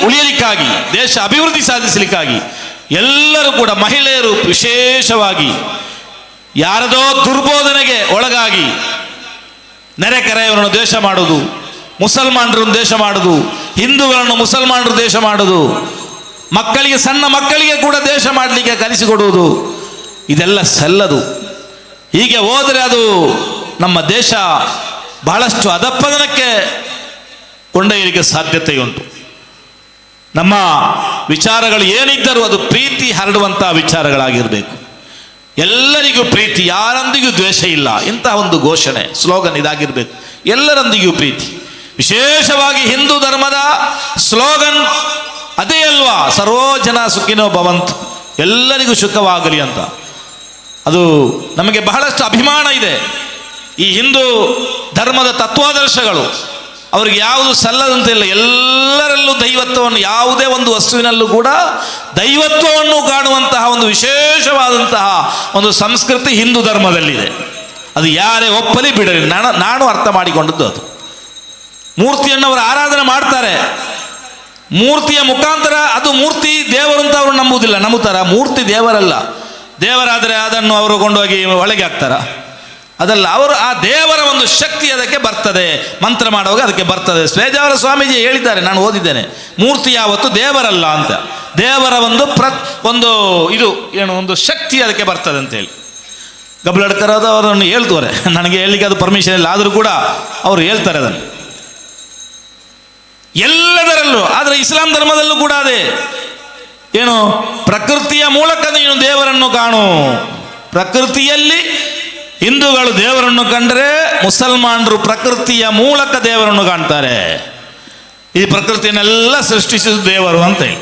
ಉಳಿಯಲಿಕ್ಕಾಗಿ, ದೇಶ ಅಭಿವೃದ್ಧಿ ಸಾಧಿಸಲಿಕ್ಕಾಗಿ ಎಲ್ಲರೂ ಕೂಡ, ಮಹಿಳೆಯರು ವಿಶೇಷವಾಗಿ, ಯಾರದೋ ದುರ್ಬೋಧನೆಗೆ ಒಳಗಾಗಿ ನೆರೆಕರೆಯವರನ್ನು ದ್ವೇಷ ಮಾಡೋದು, ಮುಸಲ್ಮಾನರನ್ನು ದ್ವೇಷ ಮಾಡೋದು, ಹಿಂದೂಗಳನ್ನು ಮುಸಲ್ಮಾನರು ದ್ವೇಷ ಮಾಡೋದು, ಮಕ್ಕಳಿಗೆ, ಸಣ್ಣ ಮಕ್ಕಳಿಗೆ ಕೂಡ ದ್ವೇಷ ಮಾಡಲಿಕ್ಕೆ ಕಲಿಸಿಕೊಡುವುದು, ಇದೆಲ್ಲ ಸಲ್ಲದು. ಹೀಗೆ ಹೋದರೆ ಅದು ನಮ್ಮ ದೇಶ ಬಹಳಷ್ಟು ಅಧಪ್ಪತನಕ್ಕೆ ಕೊಂಡೊಯ್ಯಲಿಕ್ಕೆ ಸಾಧ್ಯತೆಯುಂಟು. ನಮ್ಮ ವಿಚಾರಗಳು ಏನಿದ್ದರೂ ಅದು ಪ್ರೀತಿ ಹರಡುವಂಥ ವಿಚಾರಗಳಾಗಿರಬೇಕು. ಎಲ್ಲರಿಗೂ ಪ್ರೀತಿ, ಯಾರೊಂದಿಗೂ ದ್ವೇಷ ಇಲ್ಲ, ಇಂತಹ ಒಂದು ಘೋಷಣೆ ಸ್ಲೋಗನ್ ಇದಾಗಿರಬೇಕು. ಎಲ್ಲರೊಂದಿಗೂ ಪ್ರೀತಿ. ವಿಶೇಷವಾಗಿ ಹಿಂದೂ ಧರ್ಮದ ಸ್ಲೋಗನ್ ಅದೇ ಅಲ್ವಾ, ಸರ್ವೋ ಜನ ಸುಖಿನೋ ಭವಂತು, ಎಲ್ಲರಿಗೂ ಸುಖವಾಗಲಿ ಅಂತ. ಅದು ನಮಗೆ ಬಹಳಷ್ಟು ಅಭಿಮಾನ ಇದೆ. ಈ ಹಿಂದೂ ಧರ್ಮದ ತತ್ವಾದರ್ಶಗಳು ಅವರಿಗೆ ಯಾವುದು ಸಲ್ಲದಂತಿಲ್ಲ. ಎಲ್ಲರಲ್ಲೂ ದೈವತ್ವವನ್ನು, ಯಾವುದೇ ಒಂದು ವಸ್ತುವಿನಲ್ಲೂ ಕೂಡ ದೈವತ್ವವನ್ನು ಕಾಣುವಂತಹ ಒಂದು ವಿಶೇಷವಾದಂತಹ ಒಂದು ಸಂಸ್ಕೃತಿ ಹಿಂದೂ ಧರ್ಮದಲ್ಲಿದೆ. ಅದು ಯಾರೇ ಒಪ್ಪಲಿ ಬಿಡಲಿ, ನಾನು ಅರ್ಥ ಮಾಡಿಕೊಂಡದ್ದು ಅದು. ಮೂರ್ತಿಯನ್ನು ಅವರು ಆರಾಧನೆ ಮಾಡ್ತಾರೆ. ಮೂರ್ತಿಯ ಮುಖಾಂತರ ಅದು ಮೂರ್ತಿ ದೇವರು ಅಂತ ಅವರು ನಂಬುವುದಿಲ್ಲ. ನಂಬುತ್ತಾರ? ಮೂರ್ತಿ ದೇವರಲ್ಲ. ದೇವರಾದರೆ ಅದನ್ನು ಅವರು ಕೊಂಡೋಗಿ ಒಳಗೆ ಹಾಕ್ತಾರ? ಅದಲ್ಲ. ಅವರು ಆ ದೇವರ ಒಂದು ಶಕ್ತಿ ಅದಕ್ಕೆ ಬರ್ತದೆ, ಮಂತ್ರ ಮಾಡುವಾಗ ಅದಕ್ಕೆ ಬರ್ತದೆ. ಸ್ವೇಜಾವರ ಸ್ವಾಮೀಜಿ ಹೇಳಿದ್ದಾರೆ, ನಾನು ಓದಿದ್ದೇನೆ, ಮೂರ್ತಿ ಯಾವತ್ತು ದೇವರಲ್ಲ ಅಂತ. ದೇವರ ಒಂದು ಇದು ಏನು ಒಂದು ಶಕ್ತಿ ಅದಕ್ಕೆ ಬರ್ತದೆ ಅಂತೇಳಿ ಗಬ್ಲಡ್ಕರ್ ಅದು ಅವರನ್ನು ಹೇಳ್ತವ್ರೆ. ನನಗೆ ಹೇಳಲಿಕ್ಕೆ ಅದು ಪರ್ಮಿಷನ್ ಇಲ್ಲ, ಆದರೂ ಕೂಡ ಅವರು ಹೇಳ್ತಾರೆ ಅದನ್ನು ಎಲ್ಲದರಲ್ಲೂ. ಆದರೆ ಇಸ್ಲಾಂ ಧರ್ಮದಲ್ಲೂ ಕೂಡ ಅದೇ, ಏನು ಪ್ರಕೃತಿಯ ಮೂಲಕ ನೀನು ದೇವರನ್ನು ಕಾಣು. ಪ್ರಕೃತಿಯಲ್ಲಿ ಹಿಂದೂಗಳು ದೇವರನ್ನು ಕಂಡರೆ ಮುಸಲ್ಮಾನರು ಪ್ರಕೃತಿಯ ಮೂಲಕ ದೇವರನ್ನು ಕಾಣ್ತಾರೆ. ಈ ಪ್ರಕೃತಿಯನ್ನೆಲ್ಲ ಸೃಷ್ಟಿಸಿದ ದೇವರು ಅಂತ ಹೇಳಿ.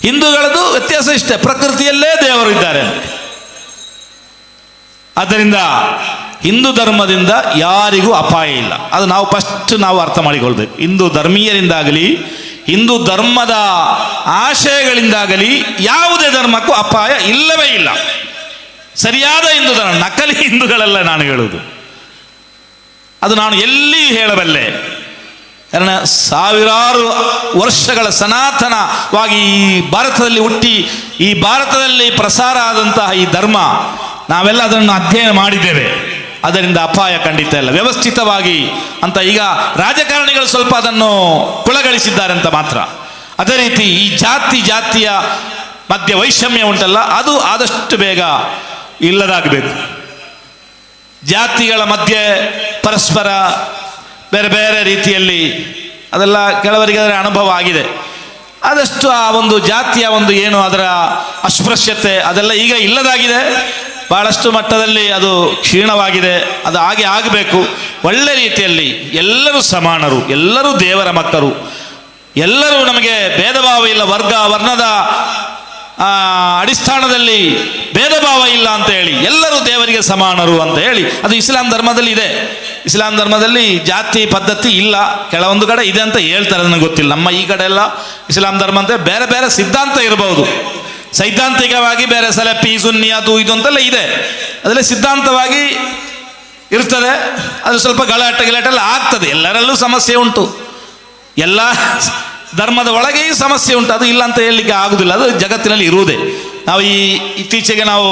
ಹಿಂದೂಗಳದ್ದು ವ್ಯತ್ಯಾಸ ಇಷ್ಟೇ, ಪ್ರಕೃತಿಯಲ್ಲೇ ದೇವರು ಇದ್ದಾರೆ. ಆದ್ದರಿಂದ ಹಿಂದೂ ಧರ್ಮದಿಂದ ಯಾರಿಗೂ ಅಪಾಯ ಇಲ್ಲ. ಅದು ನಾವು ಫಸ್ಟ್ ಅರ್ಥ ಮಾಡಿಕೊಳ್ಬೇಕು. ಹಿಂದೂ ಧರ್ಮೀಯರಿಂದಾಗಲಿ ಹಿಂದೂ ಧರ್ಮದ ಆಶಯಗಳಿಂದಾಗಲಿ ಯಾವುದೇ ಧರ್ಮಕ್ಕೂ ಅಪಾಯ ಇಲ್ಲವೇ ಇಲ್ಲ. ಸರಿಯಾದ ಹಿಂದೂ ಧರ್ಮ, ನಕಲಿ ಹಿಂದೂಗಳೆಲ್ಲ ನಾನು ಹೇಳುವುದು. ಅದು ನಾನು ಎಲ್ಲಿ ಹೇಳಬಲ್ಲೆ. ಕಾರಣ ಸಾವಿರಾರು ವರ್ಷಗಳ ಸನಾತನವಾಗಿ ಈ ಭಾರತದಲ್ಲಿ ಹುಟ್ಟಿ ಈ ಭಾರತದಲ್ಲಿ ಪ್ರಸಾರ ಆದಂತಹ ಈ ಧರ್ಮ ನಾವೆಲ್ಲ ಅದನ್ನು ಅಧ್ಯಯನ ಮಾಡಿದ್ದೇವೆ. ಅದರಿಂದ ಅಪಾಯ ಖಂಡಿತ ಇಲ್ಲ. ವ್ಯವಸ್ಥಿತವಾಗಿ ಅಂತ ಈಗ ರಾಜಕಾರಣಿಗಳು ಸ್ವಲ್ಪ ಅದನ್ನು ಕುಳಗಳಿಸಿದ್ದಾರೆ ಅಂತ ಮಾತ್ರ. ಅದೇ ರೀತಿ ಈ ಜಾತಿಯ ಮಧ್ಯೆ ವೈಷಮ್ಯ ಉಂಟಲ್ಲ, ಅದು ಆದಷ್ಟು ಬೇಗ ಇಲ್ಲದಾಗಬೇಕು. ಜಾತಿಗಳ ಮಧ್ಯೆ ಪರಸ್ಪರ ಬೇರೆ ಬೇರೆ ರೀತಿಯಲ್ಲಿ ಅದೆಲ್ಲ ಕೆಲವರಿಗೆ ಅದರ ಅನುಭವ ಆಗಿದೆ. ಆದಷ್ಟು ಆ ಒಂದು ಜಾತಿಯ ಒಂದು ಏನು ಅದರ ಅಸ್ಪೃಶ್ಯತೆ ಅದೆಲ್ಲ ಈಗ ಇಲ್ಲದಾಗಿದೆ. ಬಹಳಷ್ಟು ಮಟ್ಟದಲ್ಲಿ ಅದು ಕ್ಷೀಣವಾಗಿದೆ. ಅದು ಹಾಗೆ ಆಗಬೇಕು. ಒಳ್ಳೆ ರೀತಿಯಲ್ಲಿ ಎಲ್ಲರೂ ಸಮಾನರು, ಎಲ್ಲರೂ ದೇವರ ಮಕ್ಕಳು, ಎಲ್ಲರೂ ನಮಗೆ ಭೇದ ಭಾವ ಇಲ್ಲ, ವರ್ಗ ವರ್ಣದ ಅಡಿಸ್ಥಾನದಲ್ಲಿ ಭೇದ ಭಾವ ಇಲ್ಲ ಅಂತ ಹೇಳಿ ಎಲ್ಲರೂ ದೇವರಿಗೆ ಸಮಾನರು ಅಂತ ಹೇಳಿ ಅದು ಇಸ್ಲಾಂ ಧರ್ಮದಲ್ಲಿ ಇದೆ. ಇಸ್ಲಾಂ ಧರ್ಮದಲ್ಲಿ ಜಾತಿ ಪದ್ಧತಿ ಇಲ್ಲ, ಕೆಲವೊಂದು ಕಡೆ ಇದೆ ಅಂತ ಹೇಳ್ತಾರೆ, ನನಗೆ ಗೊತ್ತಿಲ್ಲ. ನಮ್ಮ ಈ ಕಡೆ ಎಲ್ಲ ಇಸ್ಲಾಂ ಧರ್ಮ ಅಂತ ಬೇರೆ ಬೇರೆ ಸಿದ್ಧಾಂತ ಇರಬಹುದು. ಸೈದ್ಧಾಂತಿಕವಾಗಿ ಬೇರೆ ಸಲಫಿ ಸುನ್ನಿ ಅದು ಇದು ಅಂತೆಲ್ಲ ಇದೆ, ಅದರಲ್ಲಿ ಸಿದ್ಧಾಂತವಾಗಿ ಇರ್ತದೆ. ಅದು ಸ್ವಲ್ಪ ಗಲಾಟೆಲ್ಲ ಆಗ್ತದೆ. ಎಲ್ಲರಲ್ಲೂ ಸಮಸ್ಯೆ ಉಂಟು, ಎಲ್ಲ ಧರ್ಮದ ಒಳಗೆ ಸಮಸ್ಯೆ ಉಂಟು, ಅದು ಇಲ್ಲ ಅಂತ ಹೇಳಲಿಕ್ಕೆ ಆಗುದಿಲ್ಲ. ಅದು ಜಗತ್ತಿನಲ್ಲಿ ಇರುವುದೇ. ನಾವು ಇತ್ತೀಚೆಗೆ ನಾವು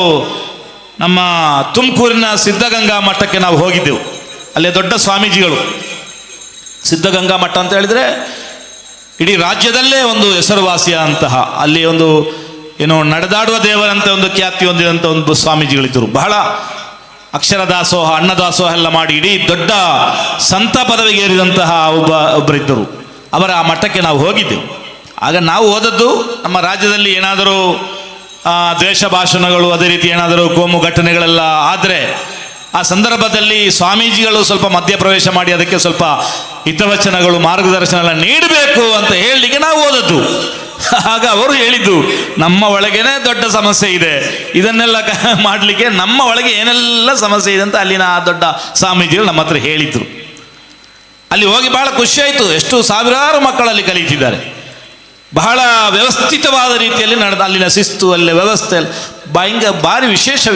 ನಮ್ಮ ತುಮಕೂರಿನ ಸಿದ್ಧಗಂಗಾ ಮಠಕ್ಕೆ ನಾವು ಹೋಗಿದ್ದೆವು. ಅಲ್ಲಿ ದೊಡ್ಡ ಸ್ವಾಮೀಜಿಗಳು. ಸಿದ್ಧಗಂಗಾ ಮಠ ಅಂತ ಹೇಳಿದರೆ ಇಡೀ ರಾಜ್ಯದಲ್ಲೇ ಒಂದು ಹೆಸರುವಾಸಿಯಾದಂತಹ, ಅಲ್ಲಿ ಒಂದು ಏನು ನಡೆದಾಡುವ ದೇವರಂತೆ ಒಂದು ಖ್ಯಾತಿ ಹೊಂದಿದಂಥ ಒಂದು ಸ್ವಾಮೀಜಿಗಳಿದ್ದರು. ಬಹಳ ಅಕ್ಷರ ದಾಸೋಹ, ಅನ್ನದಾಸೋಹ ಎಲ್ಲ ಮಾಡಿ ಇಡೀ ದೊಡ್ಡ ಸಂತ ಪದವಿಗೆ ಏರಿದಂತಹ ಒಬ್ಬರಿದ್ದರು. ಅವರ ಆ ಮಠಕ್ಕೆ ನಾವು ಹೋಗಿದ್ದೆವು. ಆಗ ನಾವು ಹೋದದ್ದು ನಮ್ಮ ರಾಜ್ಯದಲ್ಲಿ ಏನಾದರೂ ದ್ವೇಷ ಭಾಷಣಗಳು, ಅದೇ ರೀತಿ ಏನಾದರೂ ಕೋಮು ಘಟನೆಗಳೆಲ್ಲ ಆದರೆ ಆ ಸಂದರ್ಭದಲ್ಲಿ ಸ್ವಾಮೀಜಿಗಳು ಸ್ವಲ್ಪ ಮಧ್ಯಪ್ರವೇಶ ಮಾಡಿ ಅದಕ್ಕೆ ಸ್ವಲ್ಪ ಹಿತವಚನಗಳು, ಮಾರ್ಗದರ್ಶನ ಎಲ್ಲ ನೀಡಬೇಕು ಅಂತ ಹೇಳಲಿಕ್ಕೆ ನಾವು ಹೋದದ್ದು. ಆಗ ಅವರು ಹೇಳಿದ್ದು, ನಮ್ಮ ಒಳಗೇನೆ ದೊಡ್ಡ ಸಮಸ್ಯೆ ಇದೆ, ಇದನ್ನೆಲ್ಲ ಮಾಡಲಿಕ್ಕೆ ನಮ್ಮ ಒಳಗೆ ಏನೆಲ್ಲ ಸಮಸ್ಯೆ ಇದೆ ಅಂತ ಅಲ್ಲಿನ ದೊಡ್ಡ ಸ್ವಾಮೀಜಿಗಳು ನಮ್ಮ ಹತ್ರ ಹೇಳಿದ್ರು. ಅಲ್ಲಿ ಹೋಗಿ ಬಹಳ ಖುಷಿಯಾಯಿತು. ಎಷ್ಟು ಸಾವಿರಾರು ಮಕ್ಕಳಲ್ಲಿ ಕಲಿತಿದ್ದಾರೆ. ಬಹಳ ವ್ಯವಸ್ಥಿತವಾದ ರೀತಿಯಲ್ಲಿ ನಡೆದ ಅಲ್ಲಿನ ಶಿಸ್ತು, ಅಲ್ಲಿ ವ್ಯವಸ್ಥೆ ಭಾರಿ ವಿಶೇಷ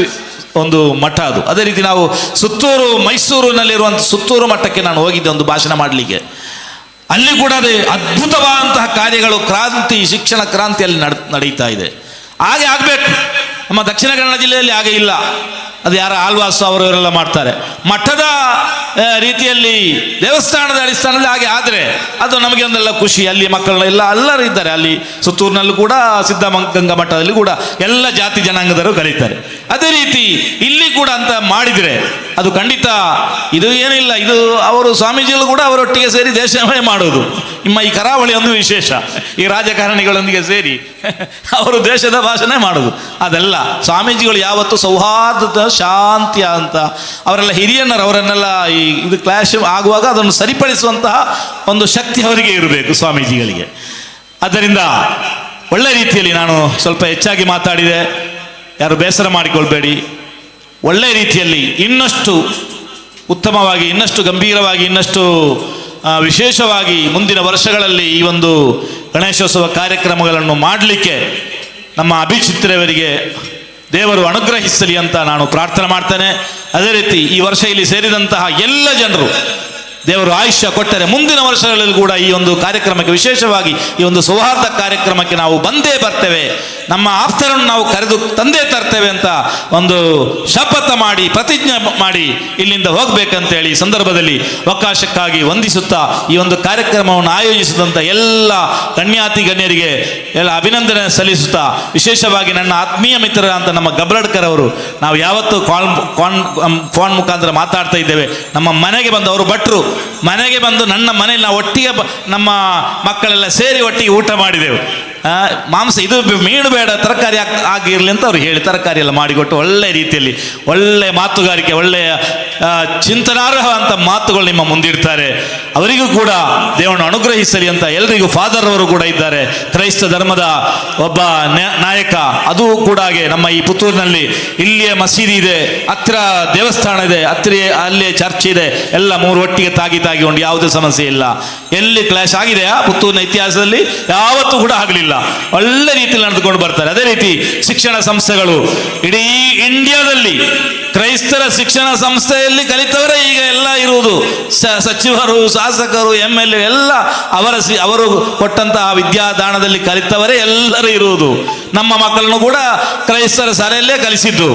ಒಂದು ಮಠ ಅದು. ಅದೇ ರೀತಿ ನಾವು ಸುತ್ತೂರು, ಮೈಸೂರಿನಲ್ಲಿರುವಂಥ ಸುತ್ತೂರು ಮಠಕ್ಕೆ ನಾನು ಹೋಗಿದ್ದೆ ಒಂದು ಭಾಷಣ ಮಾಡಲಿಕ್ಕೆ. ಅಲ್ಲಿ ಕೂಡ ಅದೇ ಅದ್ಭುತವಾದಂತಹ ಕಾರ್ಯಗಳು, ಕ್ರಾಂತಿ, ಶಿಕ್ಷಣ ಕ್ರಾಂತಿ ಅಲ್ಲಿ ನಡೀತಾ ಇದೆ. ಹಾಗೆ ಆಗಬೇಕು. ನಮ್ಮ ದಕ್ಷಿಣ ಕನ್ನಡ ಜಿಲ್ಲೆಯಲ್ಲಿ ಹಾಗೆ ಇಲ್ಲ. ಅದು ಯಾರ ಆಳ್ವಾಸು ಅವರೆಲ್ಲ ಮಾಡ್ತಾರೆ. ಮಠದ ರೀತಿಯಲ್ಲಿ ದೇವಸ್ಥಾನದ ಅಡಿಸ್ಥಾನದಲ್ಲಿ ಹಾಗೆ ಆದರೆ ಅದು ನಮಗೆ ಒಂದೆಲ್ಲ ಖುಷಿ. ಅಲ್ಲಿ ಮಕ್ಕಳೆಲ್ಲ ಎಲ್ಲರೂ ಇದ್ದಾರೆ. ಅಲ್ಲಿ ಸುತ್ತೂರಿನಲ್ಲೂ ಕೂಡ ಸಿದ್ಧಗಂಗಾ ಮಠದಲ್ಲಿ ಕೂಡ ಎಲ್ಲ ಜಾತಿ ಜನಾಂಗದವರು ಕಲಿತಾರೆ. ಅದೇ ರೀತಿ ಇಲ್ಲಿ ಕೂಡ ಅಂತ ಮಾಡಿದರೆ ಅದು ಖಂಡಿತ ಇದು ಏನಿಲ್ಲ. ಇದು ಅವರು ಸ್ವಾಮೀಜಿಗಳು ಕೂಡ ಅವರೊಟ್ಟಿಗೆ ಸೇರಿ ದೇಶ ಸೇವೆ ಮಾಡೋದು. ನಿಮ್ಮ ಈ ಕರಾವಳಿ ಒಂದು ವಿಶೇಷ. ಈ ರಾಜಕಾರಣಿಗಳೊಂದಿಗೆ ಸೇರಿ ಅವರು ದೇಶದ ಭಾಷಣ ಮಾಡೋದು ಅದೆಲ್ಲ. ಸ್ವಾಮೀಜಿಗಳು ಯಾವತ್ತು ಸೌಹಾರ್ದದ ಶಾಂತಿಯ ಅಂತ ಅವರೆಲ್ಲ ಹಿರಿಯಣ್ಣರು, ಅವರನ್ನೆಲ್ಲ ಈ ಇದು ಕ್ಲಾಶ್ ಆಗುವಾಗ ಅದನ್ನು ಸರಿಪಡಿಸುವಂತಹ ಒಂದು ಶಕ್ತಿ ಅವರಿಗೆ ಇರಬೇಕು ಸ್ವಾಮೀಜಿಗಳಿಗೆ. ಆದ್ದರಿಂದ ಒಳ್ಳೆ ರೀತಿಯಲ್ಲಿ ನಾನು ಸ್ವಲ್ಪ ಹೆಚ್ಚಾಗಿ ಮಾತಾಡಿದೆ, ಯಾರು ಬೇಸರ ಮಾಡಿಕೊಳ್ಬೇಡಿ. ಒಳ್ಳೆ ರೀತಿಯಲ್ಲಿ ಇನ್ನಷ್ಟು ಉತ್ತಮವಾಗಿ, ಇನ್ನಷ್ಟು ಗಂಭೀರವಾಗಿ, ಇನ್ನಷ್ಟು ವಿಶೇಷವಾಗಿ ಮುಂದಿನ ವರ್ಷಗಳಲ್ಲಿ ಈ ಒಂದು ಗಣೇಶೋತ್ಸವ ಕಾರ್ಯಕ್ರಮಗಳನ್ನು ಮಾಡಲಿಕ್ಕೆ ನಮ್ಮ ಅಭಿಚಿತ್ರವರಿಗೆ ದೇವರು ಅನುಗ್ರಹಿಸಲಿ ಅಂತ ನಾನು ಪ್ರಾರ್ಥನೆ ಮಾಡ್ತೇನೆ. ಅದೇ ರೀತಿ ಈ ವರ್ಷ ಇಲ್ಲಿ ಸೇರಿದಂತಹ ಎಲ್ಲ ಜನರು ದೇವರು ಆಯುಷ್ಯ ಕೊಟ್ಟರೆ ಮುಂದಿನ ವರ್ಷಗಳಲ್ಲಿ ಕೂಡ ಈ ಒಂದು ಕಾರ್ಯಕ್ರಮಕ್ಕೆ, ವಿಶೇಷವಾಗಿ ಈ ಒಂದು ಸೌಹಾರ್ದ ಕಾರ್ಯಕ್ರಮಕ್ಕೆ ನಾವು ಬಂದೇ ಬರ್ತೇವೆ, ನಮ್ಮ ಆಪ್ತರನ್ನು ನಾವು ಕರೆದು ತಂದೇ ತರ್ತೇವೆ ಅಂತ ಒಂದು ಶಪಥ ಮಾಡಿ ಪ್ರತಿಜ್ಞೆ ಮಾಡಿ ಇಲ್ಲಿಂದ ಹೋಗ್ಬೇಕಂತೇಳಿ ಈ ಸಂದರ್ಭದಲ್ಲಿ ಅವಕಾಶಕ್ಕಾಗಿ ವಂದಿಸುತ್ತಾ ಈ ಒಂದು ಕಾರ್ಯಕ್ರಮವನ್ನು ಆಯೋಜಿಸಿದಂಥ ಎಲ್ಲ ಗಣ್ಯಾತಿ ಗಣ್ಯರಿಗೆ ಎಲ್ಲ ಅಭಿನಂದನೆ ಸಲ್ಲಿಸುತ್ತಾ, ವಿಶೇಷವಾಗಿ ನನ್ನ ಆತ್ಮೀಯ ಮಿತ್ರ ಅಂತ ನಮ್ಮ ಗಬ್ರಡ್ಕರ್ ಅವರು, ನಾವು ಯಾವತ್ತೂ ಫೋನ್ ಮುಖಾಂತರ ಮಾತಾಡ್ತಾ ಇದ್ದೇವೆ. ನಮ್ಮ ಮನೆಗೆ ಬಂದು ಅವರು ಭಟ್ರು ಮನೆಗೆ ಬಂದು ನನ್ನ ಮನೆಯಲ್ಲಿ ನಾವು ಒಟ್ಟಿಗೆ ನಮ್ಮ ಮಕ್ಕಳೆಲ್ಲ ಸೇರಿ ಒಟ್ಟಿಗೆ ಊಟ ಮಾಡಿದೆವು. ಮಾಂಸ ಇದು ಮೀನು ಬೇಡ, ತರಕಾರಿ ಆಗಿರಲಿ ಅಂತ ಅವ್ರು ಹೇಳಿ ತರಕಾರಿ ಎಲ್ಲ ಮಾಡಿಕೊಟ್ಟು ಒಳ್ಳೆ ರೀತಿಯಲ್ಲಿ ಒಳ್ಳೆ ಮಾತುಗಾರಿಕೆ, ಒಳ್ಳೆಯ ಚಿಂತನಾರ್ಹ ಅಂತ ಮಾತುಗಳು ನಿಮ್ಮ ಮುಂದಿಡ್ತಾರೆ. ಅವರಿಗೂ ಕೂಡ ದೇವರನ್ನು ಅನುಗ್ರಹಿಸಲಿ ಅಂತ ಎಲ್ರಿಗೂ ಫಾದರ್ ಅವರು ಕೂಡ ಇದ್ದಾರೆ, ಕ್ರೈಸ್ತ ಧರ್ಮದ ಒಬ್ಬ ನಾಯಕ. ಅದು ಕೂಡ ಹಾಗೆ ನಮ್ಮ ಈ ಪುತ್ತೂರಿನಲ್ಲಿ ಇಲ್ಲಿಯ ಮಸೀದಿ ಇದೆ, ಹತ್ತಿರ ದೇವಸ್ಥಾನ ಇದೆ, ಹತ್ತಿರ ಅಲ್ಲೇ ಚರ್ಚ್ ಇದೆ, ಎಲ್ಲ ಮೂರು ಒಟ್ಟಿಗೆ ತಾಗಿ ಉಂಟು, ಯಾವುದೇ ಸಮಸ್ಯೆ ಇಲ್ಲ. ಎಲ್ಲಿ ಕ್ಲಾಶ್ ಆಗಿದೆಯಾ ಪುತ್ತೂರಿನ ಇತಿಹಾಸದಲ್ಲಿ? ಯಾವತ್ತೂ ಕೂಡ ಆಗಲಿಲ್ಲ. ಒಳ್ಳೆ ರೀತಿಯಲ್ಲಿ ನಡೆದುಕೊಂಡು ಬರ್ತಾರೆ. ಅದೇ ರೀತಿ ಶಿಕ್ಷಣ ಸಂಸ್ಥೆಗಳು ಇಡೀ ಇಂಡಿಯಾದಲ್ಲಿ ಕ್ರೈಸ್ತರ ಶಿಕ್ಷಣ ಸಂಸ್ಥೆಯಲ್ಲಿ ಕಲಿತವರೇ ಈಗ ಎಲ್ಲ ಇರುವುದು. ಸಚಿವರು, ಶಾಸಕರು, MLA ಎಲ್ಲ ಅವರು ಕೊಟ್ಟಂತಹ ವಿದ್ಯಾದಾನದಲ್ಲಿ ಕಲಿತವರೇ ಎಲ್ಲರೂ ಇರುವುದು. ನಮ್ಮ ಮಕ್ಕಳನ್ನು ಕೂಡ ಕ್ರೈಸ್ತರ ಶಾಲೆಯಲ್ಲೇ ಕಲಿಸಿದ್ದು.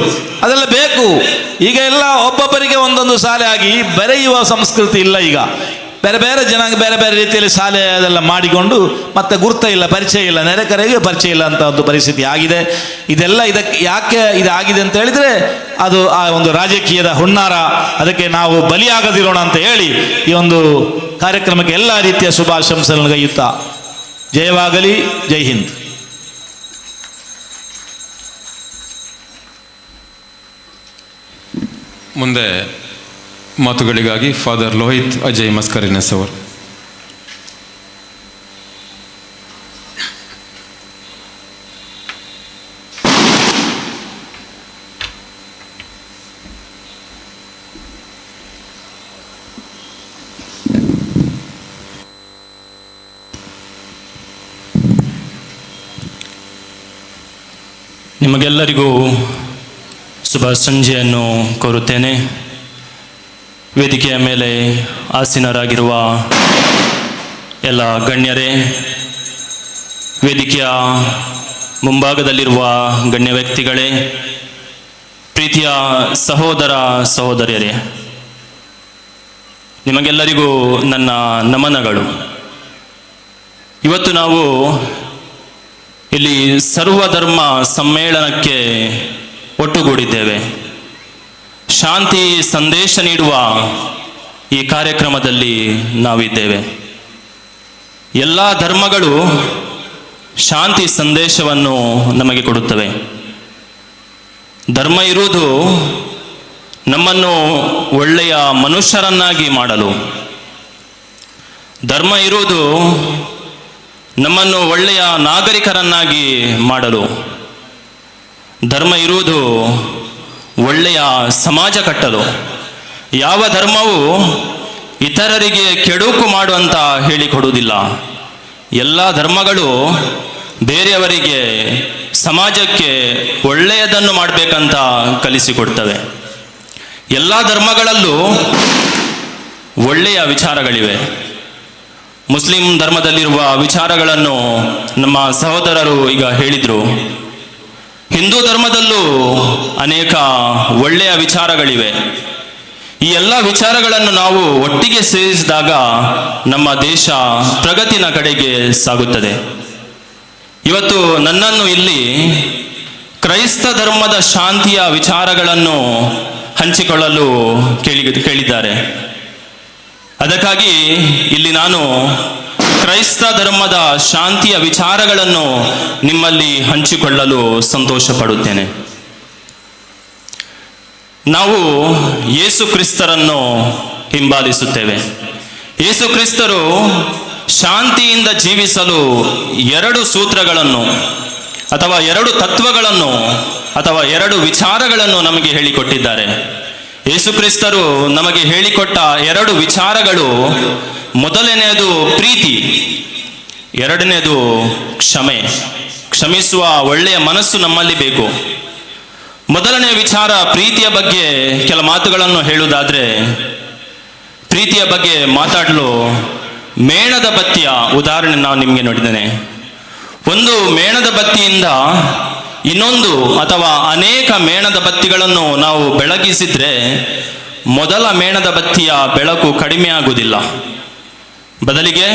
ಅದೆಲ್ಲ ಬೇಕು. ಈಗ ಎಲ್ಲ ಒಬ್ಬೊಬ್ಬರಿಗೆ ಒಂದೊಂದು ಶಾಲೆ ಆಗಿ ಬೆರೆಯುವ ಸಂಸ್ಕೃತಿ ಇಲ್ಲ. ಈಗ ಬೇರೆ ಬೇರೆ ಜನಾಂಗ ಬೇರೆ ಬೇರೆ ರೀತಿಯಲ್ಲಿ ಶಾಲೆ ಅದೆಲ್ಲ ಮಾಡಿಕೊಂಡು ಮತ್ತೆ ಗುರುತ ಇಲ್ಲ, ಪರಿಚಯ ಇಲ್ಲ, ನೆರೆಕರೆಗೆ ಪರಿಚಯ ಇಲ್ಲ ಅಂತ ಒಂದು ಪರಿಸ್ಥಿತಿ ಆಗಿದೆ. ಇದೆಲ್ಲ ಇದಕ್ಕೆ ಯಾಕೆ ಇದಾಗಿದೆ ಅಂತ ಹೇಳಿದರೆ ಅದು ಆ ಒಂದು ರಾಜಕೀಯದ ಹುನ್ನಾರ. ಅದಕ್ಕೆ ನಾವು ಬಲಿಯಾಗದಿರೋಣ ಅಂತ ಹೇಳಿ ಈ ಒಂದು ಕಾರ್ಯಕ್ರಮಕ್ಕೆ ಎಲ್ಲ ರೀತಿಯ ಶುಭಾಶಂಸೆಗಳನ್ನು ಗೈಯುತ್ತಾ ಜಯವಾಗಲಿ. ಜೈ ಹಿಂದ್. ಮುಂದೆ ಮಾತುಗಳಿಗಾಗಿ ಫಾದರ್ ಲೋಹಿತ್ ಅಜಯ್ ಮಸ್ಕರಿನೆಸ್ ಅವರು. ನಿಮಗೆಲ್ಲರಿಗೂ ಶುಭ ಸಂಜೆಯನ್ನು ಕೋರುತ್ತೇನೆ. ವೇದಿಕೆಯ ಮೇಲೆ ಆಸೀನರಾಗಿರುವ ಎಲ್ಲ ಗಣ್ಯರೇ, ವೇದಿಕೆಯ ಮುಂಭಾಗದಲ್ಲಿರುವ ಗಣ್ಯ ವ್ಯಕ್ತಿಗಳೇ, ಪ್ರೀತಿಯ ಸಹೋದರ ಸಹೋದರಿಯರೇ, ನಿಮಗೆಲ್ಲರಿಗೂ ನನ್ನ ನಮನಗಳು. ಇವತ್ತು ನಾವು ಇಲ್ಲಿ ಸರ್ವಧರ್ಮ ಸಮ್ಮೇಳನಕ್ಕೆ ಒಟ್ಟುಗೂಡಿದ್ದೇವೆ. ಶಾಂತಿ ಸಂದೇಶ ನೀಡುವ ಈ ಕಾರ್ಯಕ್ರಮದಲ್ಲಿ ನಾವಿದ್ದೇವೆ. ಎಲ್ಲ ಧರ್ಮಗಳು ಶಾಂತಿ ಸಂದೇಶವನ್ನು ನಮಗೆ ಕೊಡುತ್ತವೆ. ಧರ್ಮ ಇರುವುದು ನಮ್ಮನ್ನು ಒಳ್ಳೆಯ ಮನುಷ್ಯರನ್ನಾಗಿ ಮಾಡಲು. ಧರ್ಮ ಇರುವುದು ನಮ್ಮನ್ನು ಒಳ್ಳೆಯ ನಾಗರಿಕರನ್ನಾಗಿ ಮಾಡಲು. ಧರ್ಮ ಇರುವುದು ಒಳ್ಳೆಯ ಸಮಾಜ ಕಟ್ಟಲು. ಯಾವ ಧರ್ಮವು ಇತರರಿಗೆ ಕೆಡುಕು ಮಾಡುವಂತ ಹೇಳಿಕೊಡುವುದಿಲ್ಲ. ಎಲ್ಲ ಧರ್ಮಗಳು ಬೇರೆಯವರಿಗೆ, ಸಮಾಜಕ್ಕೆ ಒಳ್ಳೆಯದನ್ನು ಮಾಡಬೇಕಂತ ಕಲಿಸಿಕೊಡ್ತವೆ. ಎಲ್ಲ ಧರ್ಮಗಳಲ್ಲೂ ಒಳ್ಳೆಯ ವಿಚಾರಗಳಿವೆ. ಮುಸ್ಲಿಂ ಧರ್ಮದಲ್ಲಿರುವ ವಿಚಾರಗಳನ್ನು ನಮ್ಮ ಸಹೋದರರು ಈಗ ಹೇಳಿದರು. ಹಿಂದೂ ಧರ್ಮದಲ್ಲೂ ಅನೇಕ ಒಳ್ಳೆಯ ವಿಚಾರಗಳಿವೆ. ಈ ಎಲ್ಲ ವಿಚಾರಗಳನ್ನು ನಾವು ಒಟ್ಟಿಗೆ ಸೇರಿಸಿದಾಗ ನಮ್ಮ ದೇಶ ಪ್ರಗತಿನ ಕಡೆಗೆ ಸಾಗುತ್ತದೆ. ಇವತ್ತು ನನ್ನನ್ನು ಇಲ್ಲಿ ಕ್ರೈಸ್ತ ಧರ್ಮದ ಶಾಂತಿಯ ವಿಚಾರಗಳನ್ನು ಹಂಚಿಕೊಳ್ಳಲು ಕೇಳಿದ್ದಾರೆ. ಅದಕ್ಕಾಗಿ ಇಲ್ಲಿ ನಾನು ಕ್ರೈಸ್ತ ಧರ್ಮದ ಶಾಂತಿಯ ವಿಚಾರಗಳನ್ನು ನಿಮ್ಮಲ್ಲಿ ಹಂಚಿಕೊಳ್ಳಲು ಸಂತೋಷ ಪಡುತ್ತೇನೆ. ನಾವು ಯೇಸು ಕ್ರಿಸ್ತರನ್ನು ಹಿಂಬಾಲಿಸುತ್ತೇವೆ. ಯೇಸು ಕ್ರಿಸ್ತರು ಶಾಂತಿಯಿಂದ ಜೀವಿಸಲು 2 ಸೂತ್ರಗಳನ್ನು ಅಥವಾ 2 ತತ್ವಗಳನ್ನು ಅಥವಾ 2 ವಿಚಾರಗಳನ್ನು ನಮಗೆ ಹೇಳಿಕೊಟ್ಟಿದ್ದಾರೆ. ಯೇಸು ಕ್ರಿಸ್ತರು ನಮಗೆ ಹೇಳಿಕೊಟ್ಟ 2 ವಿಚಾರಗಳು, ಮೊದಲನೆಯದು ಪ್ರೀತಿ, ಎರಡನೇದು ಕ್ಷಮೆ. ಕ್ಷಮಿಸುವ ಒಳ್ಳೆಯ ಮನಸ್ಸು ನಮ್ಮಲ್ಲಿ ಬೇಕು. ಮೊದಲನೇ ವಿಚಾರ ಪ್ರೀತಿಯ ಬಗ್ಗೆ ಕೆಲ ಮಾತುಗಳನ್ನು ಹೇಳುವುದಾದ್ರೆ, ಪ್ರೀತಿಯ ಬಗ್ಗೆ ಮಾತಾಡಲು ಮೇಣದ ಬತ್ತಿಯ ಉದಾಹರಣೆ ನಾನು ನಿಮಗೆ ನೋಡಿದ್ದೇನೆ. ಒಂದು ಮೇಣದ ಬತ್ತಿಯಿಂದ ಇನ್ನೊಂದು ಅಥವಾ ಅನೇಕ ಮೇಣದ ಬತ್ತಿಗಳನ್ನು ನಾವು ಬೆಳಗಿಸಿದ್ರೆ ಮೊದಲ ಮೇಣದ ಬತ್ತಿಯ ಬೆಳಕು ಕಡಿಮೆ ಆಗುವುದಿಲ್ಲ. ಬದಲಿಗೆ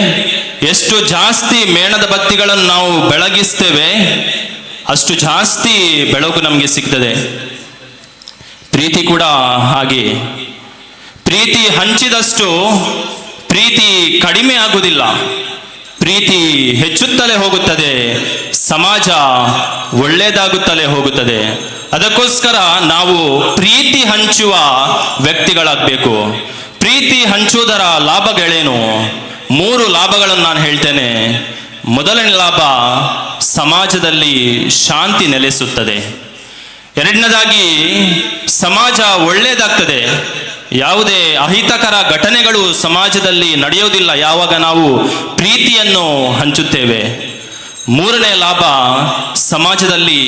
ಎಷ್ಟು ಜಾಸ್ತಿ ಮೇಣದ ಬತ್ತಿಗಳನ್ನು ನಾವು ಬೆಳಗಿಸ್ತೇವೆ ಅಷ್ಟು ಜಾಸ್ತಿ ಬೆಳಕು ನಮಗೆ ಸಿಗ್ತದೆ. ಪ್ರೀತಿ ಕೂಡ ಹಾಗೆ. ಪ್ರೀತಿ ಹಂಚಿದಷ್ಟು ಪ್ರೀತಿ ಕಡಿಮೆ ಆಗುವುದಿಲ್ಲ, ಪ್ರೀತಿ ಹೆಚ್ಚುತ್ತಲೇ ಹೋಗುತ್ತದೆ, ಸಮಾಜ ಒಳ್ಳೆಯದಾಗುತ್ತಲೇ ಹೋಗುತ್ತದೆ. ಅದಕ್ಕೋಸ್ಕರ ನಾವು ಪ್ರೀತಿ ಹಂಚುವ ವ್ಯಕ್ತಿಗಳಾಗಬೇಕು. ಪ್ರೀತಿ ಹಂಚುವುದರ ಲಾಭಗಳೇನು? 3 ಲಾಭಗಳನ್ನು ನಾನು ಹೇಳ್ತೇನೆ. ಮೊದಲನೇ ಲಾಭ, ಸಮಾಜದಲ್ಲಿ ಶಾಂತಿ ನೆಲೆಸುತ್ತದೆ. ಎರಡನೇದಾಗಿ, ಸಮಾಜ ಒಳ್ಳೆಯದಾಗ್ತದೆ. ಯಾವುದೇ ಅಹಿತಕರ ಘಟನೆಗಳು ಸಮಾಜದಲ್ಲಿ ನಡೆಯುವುದಿಲ್ಲ ಯಾವಾಗ ನಾವು ಪ್ರೀತಿಯನ್ನು ಹಂಚುತ್ತೇವೆ. ಮೂರನೇ ಲಾಭ, ಸಮಾಜದಲ್ಲಿ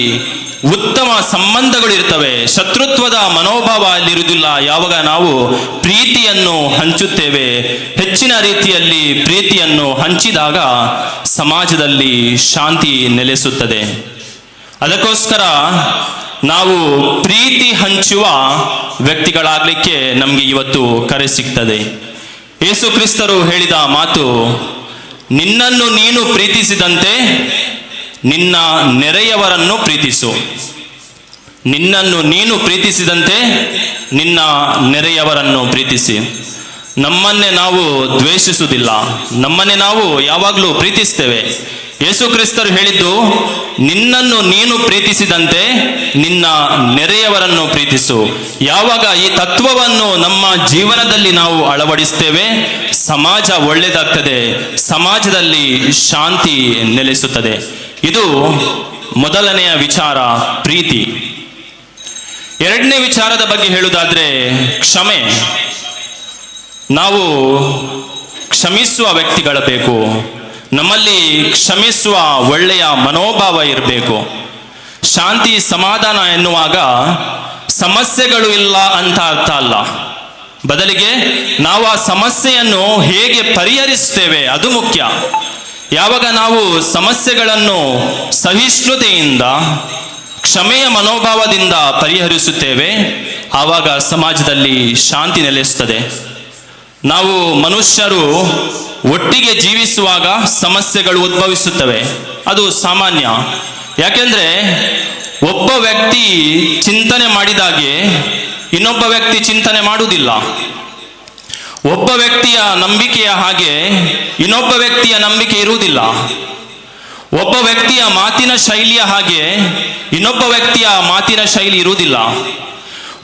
ಉತ್ತಮ ಸಂಬಂಧಗಳು ಇರ್ತವೆ. ಶತ್ರುತ್ವದ ಮನೋಭಾವ ಅಲ್ಲಿರುವುದಿಲ್ಲ ಯಾವಾಗ ನಾವು ಪ್ರೀತಿಯನ್ನು ಹಂಚುತ್ತೇವೆ. ಹೆಚ್ಚಿನ ರೀತಿಯಲ್ಲಿ ಪ್ರೀತಿಯನ್ನು ಹಂಚಿದಾಗ ಸಮಾಜದಲ್ಲಿ ಶಾಂತಿ ನೆಲೆಸುತ್ತದೆ. ಅದಕ್ಕೋಸ್ಕರ ನಾವು ಪ್ರೀತಿ ಹಂಚುವ ವ್ಯಕ್ತಿಗಳಾಗಲಿಕ್ಕೆ ನಮಗೆ ಇವತ್ತು ಕರೆ ಸಿಗ್ತದೆ. ಯೇಸು ಕ್ರಿಸ್ತರು ಹೇಳಿದ ಮಾತು, ನಿನ್ನನ್ನು ನೀನು ಪ್ರೀತಿಸಿದಂತೆ ನಿನ್ನ ನೆರೆಯವರನ್ನು ಪ್ರೀತಿಸು. ನಿನ್ನನ್ನು ನೀನು ಪ್ರೀತಿಸಿದಂತೆ ನಿನ್ನ ನೆರೆಯವರನ್ನು ಪ್ರೀತಿಸಿ. ನಮ್ಮನ್ನೇ ನಾವು ದ್ವೇಷಿಸುವುದಿಲ್ಲ, ನಮ್ಮನ್ನೇ ನಾವು ಯಾವಾಗಲೂ ಪ್ರೀತಿಸ್ತೇವೆ. ಯೇಸು ಕ್ರಿಸ್ತರು ಹೇಳಿದ್ದು, ನಿನ್ನನ್ನು ನೀನು ಪ್ರೀತಿಸಿದಂತೆ ನಿನ್ನ ನೆರೆಯವರನ್ನು ಪ್ರೀತಿಸು. ಯಾವಾಗ ಈ ತತ್ವವನ್ನು ನಮ್ಮ ಜೀವನದಲ್ಲಿ ನಾವು ಅಳವಡಿಸ್ತೇವೆ, ಸಮಾಜ ಒಳ್ಳೆಯದಾಗ್ತದೆ, ಸಮಾಜದಲ್ಲಿ ಶಾಂತಿ ನೆಲೆಸುತ್ತದೆ. ಇದು ಮೊದಲನೆಯ ವಿಚಾರ, ಪ್ರೀತಿ. ಎರಡನೇ ವಿಚಾರದ ಬಗ್ಗೆ ಹೇಳುವುದಾದ್ರೆ ಕ್ಷಮೆ. ನಾವು ಕ್ಷಮಿಸುವ ವ್ಯಕ್ತಿಗಳಬೇಕು. ನಮ್ಮಲ್ಲಿ ಕ್ಷಮಿಸುವ ಒಳ್ಳೆಯ ಮನೋಭಾವ ಇರಬೇಕು. ಶಾಂತಿ ಸಮಾಧಾನ ಎನ್ನುವಾಗ ಸಮಸ್ಯೆಗಳು ಇಲ್ಲ ಅಂತ ಅರ್ಥ ಅಲ್ಲ. ಬದಲಿಗೆ ನಾವು ಆ ಸಮಸ್ಯೆಯನ್ನು ಹೇಗೆ ಪರಿಹರಿಸುತ್ತೇವೆ ಅದು ಮುಖ್ಯ. ಯಾವಾಗ ನಾವು ಸಮಸ್ಯೆಗಳನ್ನು ಸಹಿಷ್ಣುತೆಯಿಂದ ಕ್ಷಮೆಯ ಮನೋಭಾವದಿಂದ ಪರಿಹರಿಸುತ್ತೇವೆ, ಆವಾಗ ಸಮಾಜದಲ್ಲಿ ಶಾಂತಿ ನೆಲೆಸುತ್ತದೆ. ನಾವು ಮನುಷ್ಯರು ಒಟ್ಟಿಗೆ ಜೀವಿಸುವಾಗ ಸಮಸ್ಯೆಗಳು ಉದ್ಭವಿಸುತ್ತವೆ, ಅದು ಸಾಮಾನ್ಯ. ಯಾಕೆಂದ್ರೆ ಒಬ್ಬ ವ್ಯಕ್ತಿ ಚಿಂತನೆ ಮಾಡಿದಾಗೆ ಇನ್ನೊಬ್ಬ ವ್ಯಕ್ತಿ ಚಿಂತನೆ ಮಾಡುವುದಿಲ್ಲ. ಒಬ್ಬ ವ್ಯಕ್ತಿಯ ನಂಬಿಕೆಯ ಹಾಗೆ ಇನ್ನೊಬ್ಬ ವ್ಯಕ್ತಿಯ ನಂಬಿಕೆ ಇರುವುದಿಲ್ಲ. ಒಬ್ಬ ವ್ಯಕ್ತಿಯ ಮಾತಿನ ಶೈಲಿಯ ಹಾಗೆ ಇನ್ನೊಬ್ಬ ವ್ಯಕ್ತಿಯ ಮಾತಿನ ಶೈಲಿ ಇರುವುದಿಲ್ಲ.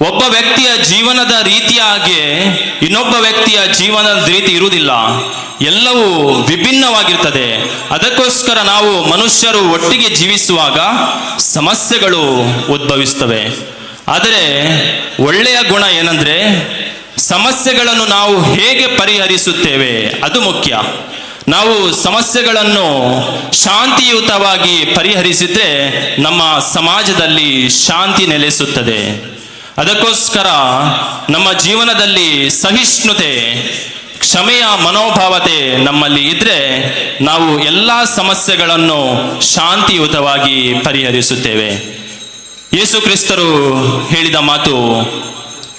ಒಬ್ಬ ವ್ಯಕ್ತಿಯ ಜೀವನದ ರೀತಿಯ ಹಾಗೆ ಇನ್ನೊಬ್ಬ ವ್ಯಕ್ತಿಯ ಜೀವನದ ರೀತಿ ಇರುವುದಿಲ್ಲ. ಎಲ್ಲವೂ ವಿಭಿನ್ನವಾಗಿರ್ತದೆ. ಅದಕ್ಕೋಸ್ಕರ ನಾವು ಮನುಷ್ಯರು ಒಟ್ಟಿಗೆ ಜೀವಿಸುವಾಗ ಸಮಸ್ಯೆಗಳು ಉದ್ಭವಿಸ್ತವೆ. ಆದರೆ ಒಳ್ಳೆಯ ಗುಣ ಏನಂದ್ರೆ, ಸಮಸ್ಯೆಗಳನ್ನು ನಾವು ಹೇಗೆ ಪರಿಹರಿಸುತ್ತೇವೆ ಅದು ಮುಖ್ಯ. ನಾವು ಸಮಸ್ಯೆಗಳನ್ನು ಶಾಂತಿಯುತವಾಗಿ ಪರಿಹರಿಸಿದ್ರೆ ನಮ್ಮ ಸಮಾಜದಲ್ಲಿ ಶಾಂತಿ ನೆಲೆಸುತ್ತದೆ. ಅದಕ್ಕೋಸ್ಕರ ನಮ್ಮ ಜೀವನದಲ್ಲಿ ಸಹಿಷ್ಣುತೆ, ಕ್ಷಮೆಯ ಮನೋಭಾವತೆ ನಮ್ಮಲ್ಲಿ ಇದ್ರೆ ನಾವು ಎಲ್ಲ ಸಮಸ್ಯೆಗಳನ್ನು ಶಾಂತಿಯುತವಾಗಿ ಪರಿಹರಿಸುತ್ತೇವೆ. ಯೇಸು ಕ್ರಿಸ್ತರು ಹೇಳಿದ ಮಾತು,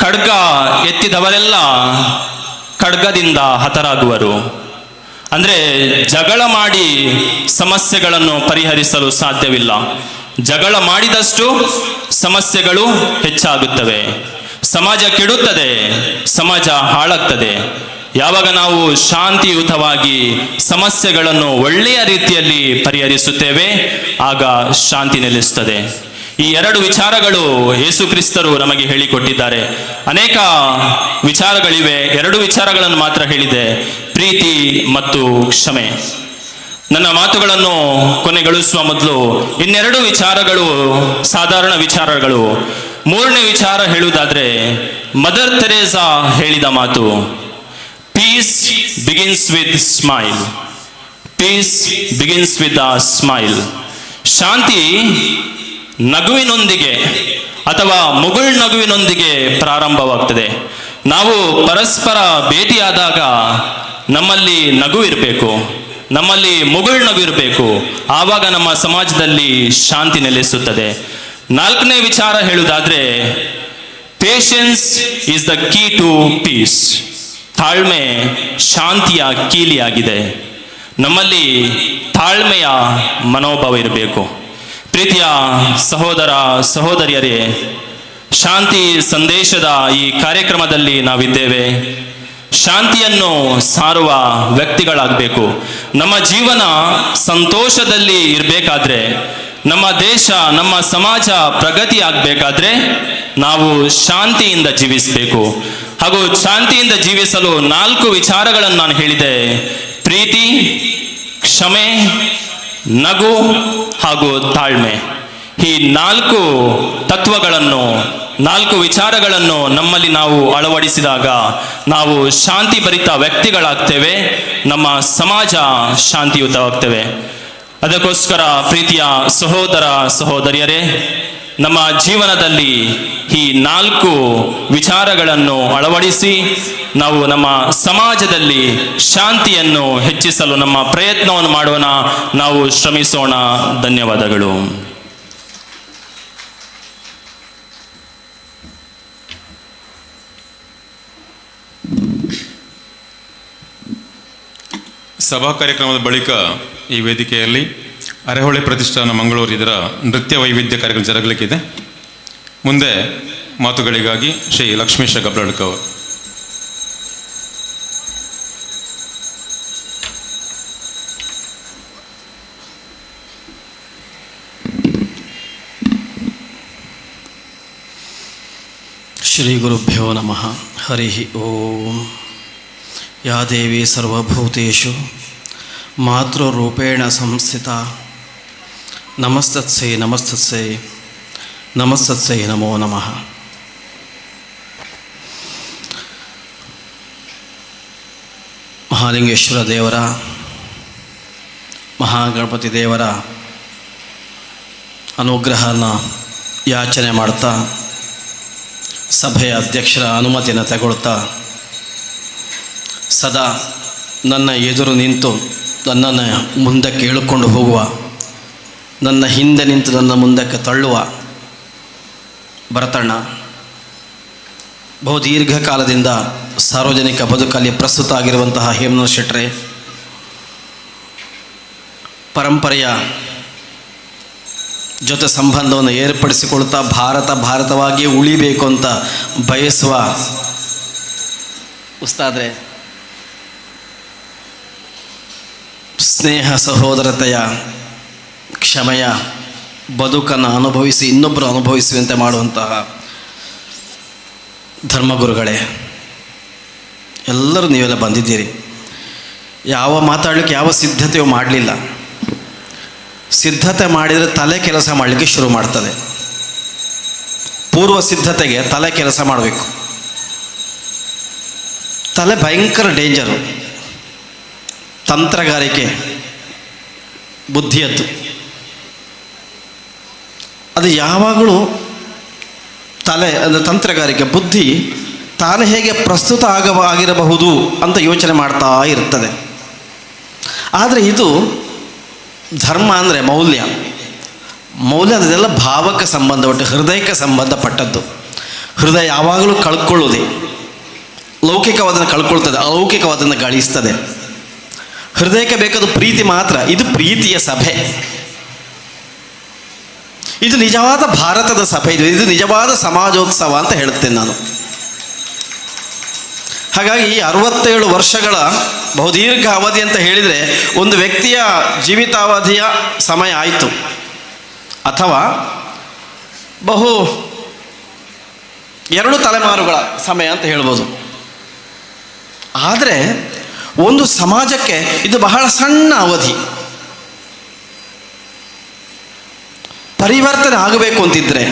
ಖಡ್ಗ ಎತ್ತಿದವರೆಲ್ಲ ಖಡ್ಗದಿಂದ ಹತರಾಗುವರು. ಅಂದ್ರೆ ಜಗಳ ಮಾಡಿ ಸಮಸ್ಯೆಗಳನ್ನು ಪರಿಹರಿಸಲು ಸಾಧ್ಯವಿಲ್ಲ. ಜಗಳ ಮಾಡಿದಷ್ಟು ಸಮಸ್ಯೆಗಳು ಹೆಚ್ಚಾಗುತ್ತವೆ, ಸಮಾಜ ಕೆಡುತ್ತದೆ, ಸಮಾಜ ಹಾಳಾಗ್ತದೆ. ಯಾವಾಗ ನಾವು ಶಾಂತಿಯುತವಾಗಿ ಸಮಸ್ಯೆಗಳನ್ನು ಒಳ್ಳೆಯ ರೀತಿಯಲ್ಲಿ ಪರಿಹರಿಸುತ್ತೇವೆ, ಆಗ ಶಾಂತಿ ನೆಲೆಸುತ್ತದೆ. ಈ ಎರಡು ವಿಚಾರಗಳು ಯೇಸು ಕ್ರಿಸ್ತರು ನಮಗೆ ಹೇಳಿಕೊಟ್ಟಿದ್ದಾರೆ. ಅನೇಕ ವಿಚಾರಗಳಿವೆ, ಎರಡು ವಿಚಾರಗಳನ್ನು ಮಾತ್ರ ಹೇಳಿದೆ, ಪ್ರೀತಿ ಮತ್ತು ಕ್ಷಮೆ. ನನ್ನ ಮಾತುಗಳನ್ನು ಕೊನೆಗೊಳಿಸುವ ಮೊದಲು ಇನ್ನೆರಡು ವಿಚಾರಗಳು ಸಾಧಾರಣ ವಿಚಾರಗಳು. ಮೂರನೇ ವಿಚಾರ ಹೇಳುವುದಾದ್ರೆ, ಮದರ್ ತೆರೇಸಾ ಹೇಳಿದ ಮಾತು, peace begins with smile. Peace begins with a smile. ಶಾಂತಿ ನಗುವಿನೊಂದಿಗೆ ಅಥವಾ ಮುಗುಳ್ ನಗುವಿನೊಂದಿಗೆ ಪ್ರಾರಂಭವಾಗ್ತದೆ. ನಾವು ಪರಸ್ಪರ ಭೇಟಿಯಾದಾಗ ನಮ್ಮಲ್ಲಿ ನಗು ಇರಬೇಕು, ನಮ್ಮಲ್ಲಿ ಮುಗುಳ್ ನಗು ಇರಬೇಕು. ಆವಾಗ ನಮ್ಮ ಸಮಾಜದಲ್ಲಿ ಶಾಂತಿ ನೆಲೆಸುತ್ತದೆ. ನಾಲ್ಕನೇ ವಿಚಾರ ಹೇಳುವುದಾದ್ರೆ, patience is the key to peace. ತಾಳ್ಮೆ ಶಾಂತಿಯ ಕೀಲಿಯಾಗಿದೆ. ನಮ್ಮಲ್ಲಿ ತಾಳ್ಮೆಯ ಮನೋಭಾವ ಇರಬೇಕು. ಪ್ರೀತಿಯ ಸಹೋದರ ಸಹೋದರಿಯರೇ, ಶಾಂತಿ ಸಂದೇಶದ ಈ ಕಾರ್ಯಕ್ರಮದಲ್ಲಿ ನಾವಿದ್ದೇವೆ. ಶಾಂತಿಯನ್ನು ಸಾರುವ ವ್ಯಕ್ತಿಗಳಾಗಬೇಕು. ನಮ್ಮ ಜೀವನ ಸಂತೋಷದಲ್ಲಿ ಇರಬೇಕಾದ್ರೆ, ನಮ್ಮ ದೇಶ ನಮ್ಮ ಸಮಾಜ ಪ್ರಗತಿ ಆಗಬೇಕಾದ್ರೆ ನಾವು ಶಾಂತಿಯಿಂದ ಜೀವಿಸಬೇಕು. ಹಾಗೂ ಶಾಂತಿಯಿಂದ ಜೀವಿಸಲು 4 ವಿಚಾರಗಳನ್ನು ನಾನು ಹೇಳಿದೆ: ಪ್ರೀತಿ, ಕ್ಷಮೆ, ನಗು ಹಾಗೂ ತಾಳ್ಮೆ. ಈ 4 ತತ್ವಗಳನ್ನು, 4 ವಿಚಾರಗಳನ್ನು ನಮ್ಮಲ್ಲಿ ನಾವು ಅಳವಡಿಸಿದಾಗ ನಾವು ಶಾಂತಿ ಭರಿತ ವ್ಯಕ್ತಿಗಳಾಗ್ತೇವೆ, ನಮ್ಮ ಸಮಾಜ ಶಾಂತಿಯುತವಾಗ್ತೇವೆ. ಅದಕ್ಕೋಸ್ಕರ ಪ್ರೀತಿಯ ಸಹೋದರ ಸಹೋದರಿಯರೇ, ನಮ್ಮ ಜೀವನದಲ್ಲಿ ಈ 4 ವಿಚಾರಗಳನ್ನು ಅಳವಡಿಸಿ ನಾವು ನಮ್ಮ ಸಮಾಜದಲ್ಲಿ ಶಾಂತಿಯನ್ನು ಹೆಚ್ಚಿಸಲು ನಮ್ಮ ಪ್ರಯತ್ನವನ್ನು ಮಾಡೋಣ. ನಾವು ಶ್ರಮಿಸೋಣ. ಧನ್ಯವಾದಗಳು. ಸಭಾ ಕಾರ್ಯಕ್ರಮದ ಬಳಿಕ ಈ ವೇದಿಕೆಯಲ್ಲಿ ಅರೆಹೊಳೆ ಪ್ರತಿಷ್ಠಾನ ಮಂಗಳೂರು ಇದರ ನೃತ್ಯ ವೈವಿಧ್ಯ ಕಾರ್ಯಕ್ರಮ ಜರುಗಲಿಕ್ಕಿದೆ. ಮುಂದೆ ಮಾತುಗಳಿಗಾಗಿ ಶ್ರೀ ಲಕ್ಷ್ಮೀಶ ಗಬ್ಲಡ್ಕ ಅವರು. ಶ್ರೀ ಗುರುಭ್ಯೋ ನಮಃ. ಹರಿ ಓಂ. ಯಾ ದೇವಿ ಸರ್ವಭೂತೇಷು ಮಾತೃರೂಪೇಣ ಸಂಸ್ಥಿತಾ ನಮಸ್ತತ್ಸೈ ನಮಸ್ತತ್ಸೈ ನಮಸ್ತತ್ಸೈ ನಮೋ ನಮಃ. ಮಹಾಲಿಂಗೇಶ್ವರ ದೇವರ, ಮಹಾಗಣಪತಿ ದೇವರ ಅನುಗ್ರಹನ ಯಾಚನೆ ಮಾಡ್ತಾ, ಸಭೆಯ ಅಧ್ಯಕ್ಷರ ಅನುಮತಿಯನ್ನು ತಗೊಳ್ತಾ, ಸದಾ ನನ್ನ ಎದುರು ನಿಂತು ನನ್ನನ್ನು ಮುಂದಕ್ಕೆ ಇಳುಕೊಂಡು ಹೋಗುವ, ನನ್ನ ಹಿಂದೆ ನಿಂತು ನನ್ನ ಮುಂದಕ್ಕೆ ತಳ್ಳುವ ಭರತಣ್ಣ, ಬಹು ದೀರ್ಘಕಾಲದಿಂದ ಸಾರ್ವಜನಿಕ ಬದುಕಲ್ಲಿ ಪ್ರಸ್ತುತ ಆಗಿರುವಂತಹ ಹೇಮಂತ್ ಶೆಟ್ರೆ, ಪರಂಪರೆಯ ಜೊತೆ ಸಂಬಂಧವನ್ನು ಏರ್ಪಡಿಸಿಕೊಳ್ತಾ ಭಾರತವಾಗಿಯೇ ಉಳಿಬೇಕು ಅಂತ ಬಯಸುವ ಉಸ್ತಾದ್ರೆ, ಸ್ನೇಹ ಸಹೋದರತೆಯ ಕ್ಷಮೆಯ ಬದುಕನ್ನು ಅನುಭವಿಸಿ ಇನ್ನೊಬ್ಬರು ಅನುಭವಿಸುವಂತೆ ಮಾಡುವಂತಹ ಧರ್ಮಗುರುಗಳೇ, ಎಲ್ಲರೂ ನೀವೆಲ್ಲ ಬಂದಿದ್ದೀರಿ. ಯಾವ ಮಾತಾಡಲಿಕ್ಕೆ ಯಾವ ಸಿದ್ಧತೆಯೂ ಮಾಡಲಿಲ್ಲ. ಸಿದ್ಧತೆ ಮಾಡಿದರೆ ತಲೆ ಕೆಲಸ ಮಾಡಲಿಕ್ಕೆ ಶುರು ಮಾಡ್ತದೆ. ಪೂರ್ವ ಸಿದ್ಧತೆಗೆ ತಲೆ ಕೆಲಸ ಮಾಡಬೇಕು. ತಲೆ ಭಯಂಕರ ಡೇಂಜರು. ತಂತ್ರಗಾರಿಕೆ ಬುದ್ಧಿಯದ್ದು. ಅದು ಯಾವಾಗಲೂ ತಲೆ ಅಂದರೆ ತಂತ್ರಗಾರಿಕೆ ಬುದ್ಧಿ ತಾನು ಹೇಗೆ ಪ್ರಸ್ತುತ ಆಗಿರಬಹುದು ಅಂತ ಯೋಚನೆ ಮಾಡ್ತಾ ಇರ್ತದೆ. ಆದರೆ ಇದು ಧರ್ಮ ಅಂದರೆ ಮೌಲ್ಯ ಅದೆಲ್ಲ ಭಾವಕ್ಕೆ ಸಂಬಂಧಪಟ್ಟು ಹೃದಯಕ್ಕೆ ಸಂಬಂಧಪಟ್ಟದ್ದು. ಹೃದಯ ಯಾವಾಗಲೂ ಕಳ್ಕೊಳ್ಳೋದೆ. ಲೌಕಿಕವಾದನ್ನು ಕಳ್ಕೊಳ್ತದೆ, ಅಲೌಕಿಕವಾದನ್ನು ಗಳಿಸ್ತದೆ. ಹೃದಯಕ್ಕೆ ಬೇಕಾದ ಪ್ರೀತಿ ಮಾತ್ರ. ಇದು ಪ್ರೀತಿಯ ಸಭೆ. ಇದು ನಿಜವಾದ ಭಾರತದ ಸಭೆ. ಇದು ನಿಜವಾದ ಸಮಾಜೋತ್ಸವ ಅಂತ ಹೇಳುತ್ತೇನೆ ನಾನು. ಹಾಗಾಗಿ ಈ 67 ವರ್ಷಗಳ ಬಹುದೀರ್ಘ ಅವಧಿ ಅಂತ ಹೇಳಿದರೆ ಒಂದು ವ್ಯಕ್ತಿಯ ಜೀವಿತಾವಧಿಯ ಸಮಯ ಆಯಿತು, ಅಥವಾ 2 ತಲೆಮಾರುಗಳ ಸಮಯ ಅಂತ ಹೇಳ್ಬೋದು. ಆದರೆ ಒಂದು ಸಮಾಜಕ್ಕೆ ಇದು ಬಹಳ ಸಣ್ಣ ಅವಧಿ. ಪರಿವರ್ತನೆ ಆಗಬೇಕು ಅಂತಿದ್ರೆ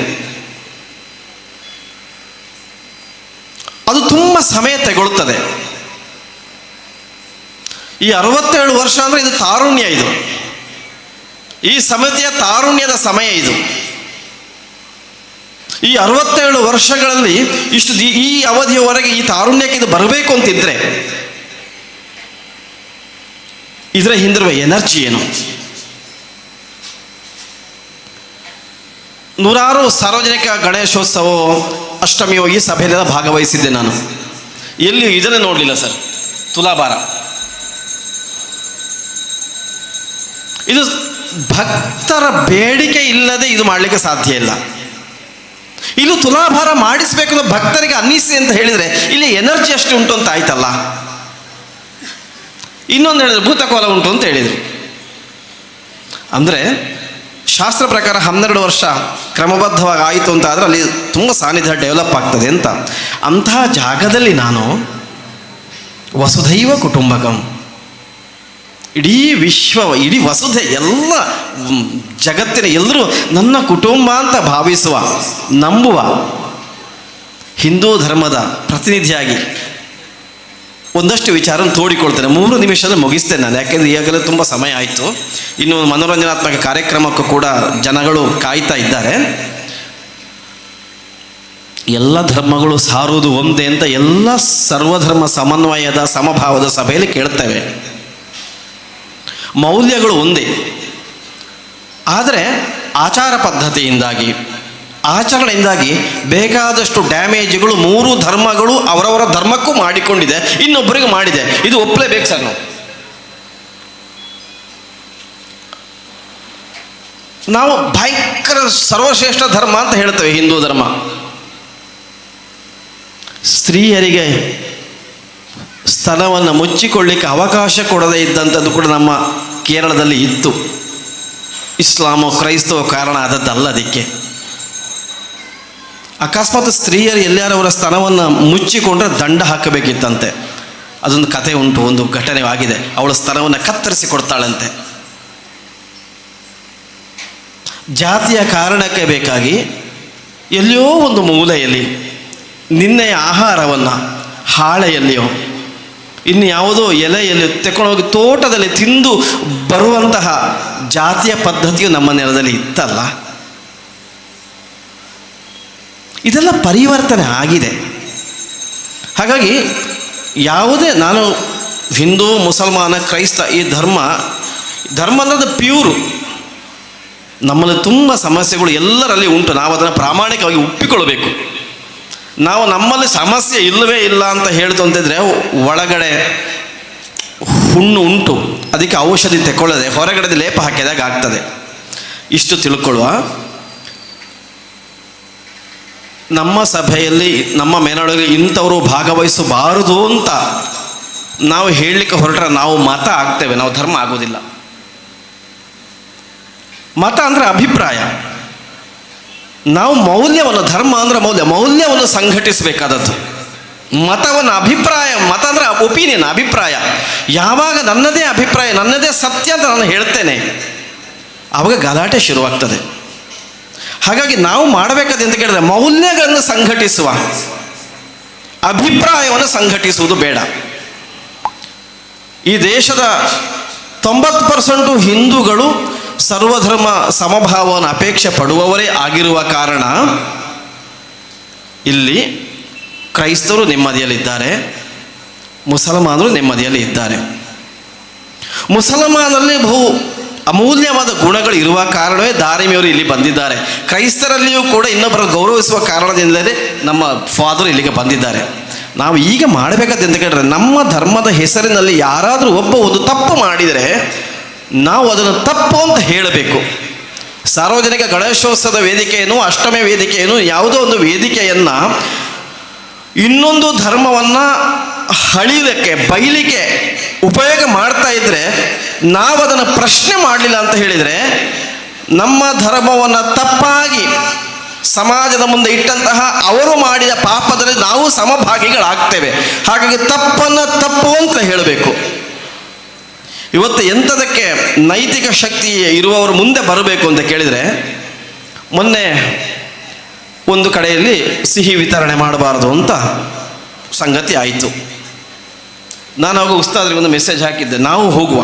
ಅದು ತುಂಬ ಸಮಯ ತಗೊಳ್ಳುತ್ತದೆ. ಈ 67 ವರ್ಷ ಅಂದರೆ ಇದು ತಾರುಣ್ಯ, ಇದು ಈ ಸಮಿತಿಯ ತಾರುಣ್ಯದ ಸಮಯ ಇದು. ಈ 67 ವರ್ಷಗಳಲ್ಲಿ ಈ ಅವಧಿಯವರೆಗೆ ಈ ತಾರುಣ್ಯಕ್ಕೆ ಇದು ಬರಬೇಕು ಅಂತಿದ್ರೆ ಇದರ ಹಿಂದಿರುವ ಎನರ್ಜಿ ಏನು? ನೂರಾರು ಸಾರ್ವಜನಿಕ ಗಣೇಶೋತ್ಸವ, ಅಷ್ಟಮಿಯೋ ಈ ಸಭೆಯಲ್ಲೆಲ್ಲ ಭಾಗವಹಿಸಿದ್ದೆ ನಾನು. ಎಲ್ಲಿ ಇದನ್ನೇ ನೋಡಲಿಲ್ಲ ಸರ್. ತುಲಾಭಾರ ಇದು ಭಕ್ತರ ಬೇಡಿಕೆ ಇಲ್ಲದೆ ಇದು ಮಾಡಲಿಕ್ಕೆ ಸಾಧ್ಯ ಇಲ್ಲ. ಇಲ್ಲಿ ತುಲಾಭಾರ ಮಾಡಿಸ್ಬೇಕು ಅಂತ ಭಕ್ತರಿಗೆ ಅನ್ನಿಸಿ ಅಂತ ಹೇಳಿದರೆ ಇಲ್ಲಿ ಎನರ್ಜಿ ಅಷ್ಟು ಉಂಟು ಅಂತ ಆಯ್ತಲ್ಲ. ಇನ್ನೊಂದು ಹೇಳಿದ್ರು ಭೂತಕೋಲ ಉಂಟು ಅಂತ ಹೇಳಿದರು. ಅಂದರೆ ಶಾಸ್ತ್ರ ಪ್ರಕಾರ 12 ವರ್ಷ ಕ್ರಮಬದ್ಧವಾಗಿ ಆಯಿತು ಅಂತ ಆದರೆ ಅಲ್ಲಿ ತುಂಬ ಸಾನ್ನಿಧ್ಯ ಡೆವಲಪ್ ಆಗ್ತದೆ ಅಂತ. ಅಂತಹ ಜಾಗದಲ್ಲಿ ನಾನು ವಸುಧೈವ ಕುಟುಂಬಕಂ, ಇಡೀ ವಿಶ್ವ, ಇಡೀ ವಸುಧೆ, ಎಲ್ಲ ಜಗತ್ತಿನ ಎಲ್ಲರೂ ನನ್ನ ಕುಟುಂಬ ಅಂತ ಭಾವಿಸುವ, ನಂಬುವ ಹಿಂದೂ ಧರ್ಮದ ಪ್ರತಿನಿಧಿಯಾಗಿ ಒಂದಷ್ಟು ವಿಚಾರ ತೋಡಿಕೊಳ್ತೇನೆ. 3 ನಿಮಿಷದಲ್ಲಿ ಮುಗಿಸ್ತೇನೆ ನಾನು, ಯಾಕೆಂದರೆ ಈಗಾಗಲೇ ತುಂಬ ಸಮಯ ಆಯಿತು. ಇನ್ನು ಮನೋರಂಜನಾತ್ಮಕ ಕಾರ್ಯಕ್ರಮಕ್ಕೂ ಕೂಡ ಜನಗಳು ಕಾಯ್ತಾ ಇದ್ದಾರೆ. ಎಲ್ಲ ಧರ್ಮಗಳು ಸಾರುವುದು ಒಂದೇ ಅಂತ ಎಲ್ಲ ಸರ್ವಧರ್ಮ ಸಮನ್ವಯದ ಸಮಭಾವದ ಸಭೆಯಲ್ಲಿ ಕೇಳ್ತೇವೆ. ಮೌಲ್ಯಗಳು ಒಂದೇ, ಆದರೆ ಆಚಾರ ಪದ್ಧತಿಯಿಂದಾಗಿ, ಆಚರಣೆಯಿಂದಾಗಿ ಬೇಕಾದಷ್ಟು ಡ್ಯಾಮೇಜ್ಗಳು 3 ಧರ್ಮಗಳು ಅವರವರ ಧರ್ಮಕ್ಕೂ ಮಾಡಿಕೊಂಡಿದೆ, ಇನ್ನೊಬ್ಬರಿಗೂ ಮಾಡಿದೆ. ಇದು ಒಪ್ಪಲೇಬೇಕು ಸರ್. ನಾವು ಭಯಂಕರ ಸರ್ವಶ್ರೇಷ್ಠ ಧರ್ಮ ಅಂತ ಹೇಳ್ತೇವೆ ಹಿಂದೂ ಧರ್ಮ. ಸ್ತ್ರೀಯರಿಗೆ ಸ್ಥಳವನ್ನು ಮುಚ್ಚಿಕೊಳ್ಳಿಕ್ಕೆ ಅವಕಾಶ ಕೊಡದೇ ಇದ್ದಂಥದ್ದು ಕೂಡ ನಮ್ಮ ಕೇರಳದಲ್ಲಿ ಇತ್ತು. ಇಸ್ಲಾಮೋ ಕ್ರೈಸ್ತವ ಕಾರಣ ಆದದ್ದಲ್ಲ. ಅದಕ್ಕೆ ಅಕಸ್ಮಾತ್ ಸ್ತ್ರೀಯರು ಎಲ್ಲಾರವರ ಸ್ಥಳವನ್ನು ಮುಚ್ಚಿಕೊಂಡ್ರೆ ದಂಡ ಹಾಕಬೇಕಿತ್ತಂತೆ. ಅದೊಂದು ಕಥೆ ಉಂಟು, ಒಂದು ಘಟನೆ ಆಗಿದೆ. ಅವಳ ಸ್ಥಳವನ್ನು ಕತ್ತರಿಸಿ ಕೊಡ್ತಾಳಂತೆ. ಜಾತಿಯ ಕಾರಣಕ್ಕೆ ಬೇಕಾಗಿ ಎಲ್ಲಿಯೋ ಒಂದು ಮೂಲೆಯಲ್ಲಿ ನಿನ್ನೆಯ ಆಹಾರವನ್ನು ಹಾಳೆಯಲ್ಲಿಯೋ ಇನ್ನು ಯಾವುದೋ ಎಲೆಯಲ್ಲಿ ತೆಕ್ಕೊಂಡೋಗಿ ತೋಟದಲ್ಲಿ ತಿಂದು ಬರುವಂತಹ ಜಾತಿಯ ಪದ್ಧತಿಯು ನಮ್ಮ ನೆಲದಲ್ಲಿ ಇತ್ತಲ್ಲ. ಇದೆಲ್ಲ ಪರಿವರ್ತನೆ ಆಗಿದೆ. ಹಾಗಾಗಿ ಯಾವುದೇ, ನಾನು ಹಿಂದೂ, ಮುಸಲ್ಮಾನ, ಕ್ರೈಸ್ತ, ಈ ಧರ್ಮ ಅನ್ನೋದು ಪ್ಯೂರು. ನಮ್ಮಲ್ಲಿ ತುಂಬ ಸಮಸ್ಯೆಗಳು ಎಲ್ಲರಲ್ಲಿ ಉಂಟು. ನಾವು ಅದನ್ನು ಪ್ರಾಮಾಣಿಕವಾಗಿ ಒಪ್ಪಿಕೊಳ್ಳಬೇಕು. ನಾವು ನಮ್ಮಲ್ಲಿ ಸಮಸ್ಯೆ ಇಲ್ಲವೇ ಇಲ್ಲ ಅಂತ ಹೇಳ್ತು ಅಂತಿದ್ರೆ ಒಳಗಡೆ ಹುಣ್ಣು ಉಂಟು, ಅದಕ್ಕೆ ಔಷಧಿ ತೆಕ್ಕೊಳ್ಳದೆ ಹೊರಗಡೆ ಲೇಪ ಹಾಕಿದಾಗ ಆಗ್ತದೆ. ಇಷ್ಟು ತಿಳ್ಕೊಳ್ಳುವ. ನಮ್ಮ ಸಭೆಯಲ್ಲಿ, ನಮ್ಮ ಮೇನೊಳಗೆ ಇಂಥವರು ಭಾಗವಹಿಸಬಾರದು ಅಂತ ನಾವು ಹೇಳಲಿಕ್ಕೆ ಹೊರಟ್ರೆ ನಾವು ಮತ ಆಗ್ತೇವೆ, ನಾವು ಧರ್ಮ ಆಗೋದಿಲ್ಲ. ಮತ ಅಂದರೆ ಅಭಿಪ್ರಾಯ. ನಾವು ಮೌಲ್ಯವನ್ನು, ಧರ್ಮ ಅಂದರೆ ಮೌಲ್ಯವನ್ನು ಸಂಘಟಿಸಬೇಕಾದದ್ದು. ಮತವನ್ನು ಅಭಿಪ್ರಾಯ, ಮತ ಅಂದರೆ ಒಪಿನಿಯನ್, ಅಭಿಪ್ರಾಯ. ಯಾವಾಗ ನನ್ನದೇ ಅಭಿಪ್ರಾಯ, ನನ್ನದೇ ಸತ್ಯ ಅಂತ ನಾನು ಹೇಳ್ತೇನೆ, ಆವಾಗ ಗಲಾಟೆ ಶುರುವಾಗ್ತದೆ. ಹಾಗಾಗಿ ನಾವು ಮಾಡಬೇಕಾದ ಅಂತ ಕೇಳಿದ್ರೆ ಮೌಲ್ಯಗಳನ್ನು ಸಂಘಟಿಸುವ, ಅಭಿಪ್ರಾಯವನ್ನು ಸಂಘಟಿಸುವುದು ಬೇಡ. ಈ ದೇಶದ 90% ಹಿಂದೂಗಳು ಸರ್ವಧರ್ಮ ಸಮಭಾವವನ್ನು ಅಪೇಕ್ಷೆ ಪಡುವವರೇ ಆಗಿರುವ ಕಾರಣ ಇಲ್ಲಿ ಕ್ರೈಸ್ತರು ನೆಮ್ಮದಿಯಲ್ಲಿದ್ದಾರೆ, ಮುಸಲ್ಮಾನರು ನೆಮ್ಮದಿಯಲ್ಲಿ ಇದ್ದಾರೆ. ಮುಸಲ್ಮಾನರಲ್ಲಿ ಬಹು ಅಮೂಲ್ಯವಾದ ಗುಣಗಳು ಇರುವ ಕಾರಣವೇ ದಾರಿಮಿಯವರು ಇಲ್ಲಿ ಬಂದಿದ್ದಾರೆ. ಕ್ರೈಸ್ತರಲ್ಲಿಯೂ ಕೂಡ ಇನ್ನೊಬ್ಬರ ಗೌರವಿಸುವ ಕಾರಣದಿಂದಲೇ ನಮ್ಮ ಫಾದರ್ ಇಲ್ಲಿಗೆ ಬಂದಿದ್ದಾರೆ. ನಾವು ಈಗ ಮಾಡಬೇಕಾದ ಅಂತ ಕೇಳಿದ್ರೆ, ನಮ್ಮ ಧರ್ಮದ ಹೆಸರಿನಲ್ಲಿ ಯಾರಾದರೂ ಒಬ್ಬ ಒಂದು ತಪ್ಪು ಮಾಡಿದರೆ ನಾವು ಅದನ್ನು ತಪ್ಪು ಅಂತ ಹೇಳಬೇಕು. ಸಾರ್ವಜನಿಕ ಗಣೇಶೋತ್ಸವದ ವೇದಿಕೆಯನ್ನು, ಅಷ್ಟಮಿ ವೇದಿಕೆಯನ್ನು, ಯಾವುದೋ ಒಂದು ವೇದಿಕೆಯನ್ನು ಇನ್ನೊಂದು ಧರ್ಮವನ್ನು ಹಳಿಲಿಕ್ಕೆ ಬೈಲಿಕ್ಕೆ ಉಪಯೋಗ ಮಾಡ್ತಾ ಇದ್ರೆ ನಾವು ಅದನ್ನು ಪ್ರಶ್ನೆ ಮಾಡಲಿಲ್ಲ ಅಂತ ಹೇಳಿದರೆ ನಮ್ಮ ಧರ್ಮವನ್ನು ತಪ್ಪಾಗಿ ಸಮಾಜದ ಮುಂದೆ ಇಟ್ಟಂತಹ ಅವರು ಮಾಡಿದ ಪಾಪದಲ್ಲಿ ನಾವು ಸಮಭಾಗಿಗಳಾಗ್ತೇವೆ. ಹಾಗಾಗಿ ತಪ್ಪನ್ನು ತಪ್ಪು ಅಂತ ಹೇಳಬೇಕು. ಇವತ್ತು ಎಂಥದಕ್ಕೆ ನೈತಿಕ ಶಕ್ತಿ ಇರುವವರು ಮುಂದೆ ಬರಬೇಕು ಅಂತ ಕೇಳಿದರೆ, ಮೊನ್ನೆ ಒಂದು ಕಡೆಯಲ್ಲಿ ಸಿಹಿ ವಿತರಣೆ ಮಾಡಬಾರದು ಅಂತ ಸಂಗತಿ ಆಯಿತು. ನಾನು ಆಗ ಉಸ್ತಾದ್ರಿಗೆ ಒಂದು ಮೆಸೇಜ್ ಹಾಕಿದ್ದೆ, ನಾವು ಹೋಗುವ,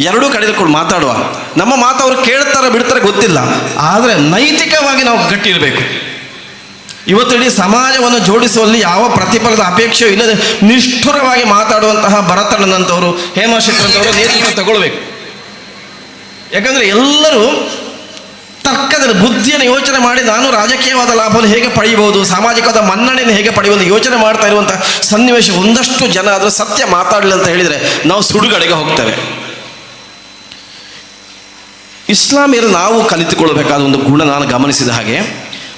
ಎರಡೂ ಕಡೆಯಲ್ಲಿ ಕೂಡ ಮಾತಾಡುವ. ನಮ್ಮ ಮಾತು ಅವರು ಕೇಳ್ತಾರೆ ಬಿಡ್ತಾರೆ ಗೊತ್ತಿಲ್ಲ, ಆದರೆ ನೈತಿಕವಾಗಿ ನಾವು ಗಟ್ಟಿರಬೇಕು. ಇವತ್ತು ಇಡೀ ಸಮಾಜವನ್ನು ಜೋಡಿಸುವಲ್ಲಿ ಯಾವ ಪ್ರತಿಫಲದ ಅಪೇಕ್ಷೆಯೂ ಇಲ್ಲದೆ ನಿಷ್ಠುರವಾಗಿ ಮಾತಾಡುವಂತಹ ಭರತಣ್ಣನಂತವರು, ಹೇಮಾ ಶೆಟ್ಟರಂತವರು ನೇತೃತ್ವ ತಗೊಳ್ಬೇಕು. ಯಾಕಂದರೆ ಎಲ್ಲರೂ ತರ್ಕದಲ್ಲಿ ಬುದ್ಧಿಯನ್ನು ಯೋಚನೆ ಮಾಡಿ ನಾನು ರಾಜಕೀಯವಾದ ಲಾಭವನ್ನು ಹೇಗೆ ಪಡೆಯಬಹುದು, ಸಾಮಾಜಿಕವಾದ ಮನ್ನಣೆಯನ್ನು ಹೇಗೆ ಪಡೆಯುವುದು ಯೋಚನೆ ಮಾಡ್ತಾ ಇರುವಂಥ ಸನ್ನಿವೇಶ ಒಂದಷ್ಟು ಜನ ಅದರ ಸತ್ಯ ಮಾತಾಡಲಿ ಅಂತ ಹೇಳಿದರೆ ನಾವು ಸುಡುಗಡೆಗೆ ಹೋಗ್ತೇವೆ. ಇಸ್ಲಾಮಿಯರು ನಾವು ಕಲಿತುಕೊಳ್ಳಬೇಕಾದ ಒಂದು ಗುಣ ನಾನು ಗಮನಿಸಿದ ಹಾಗೆ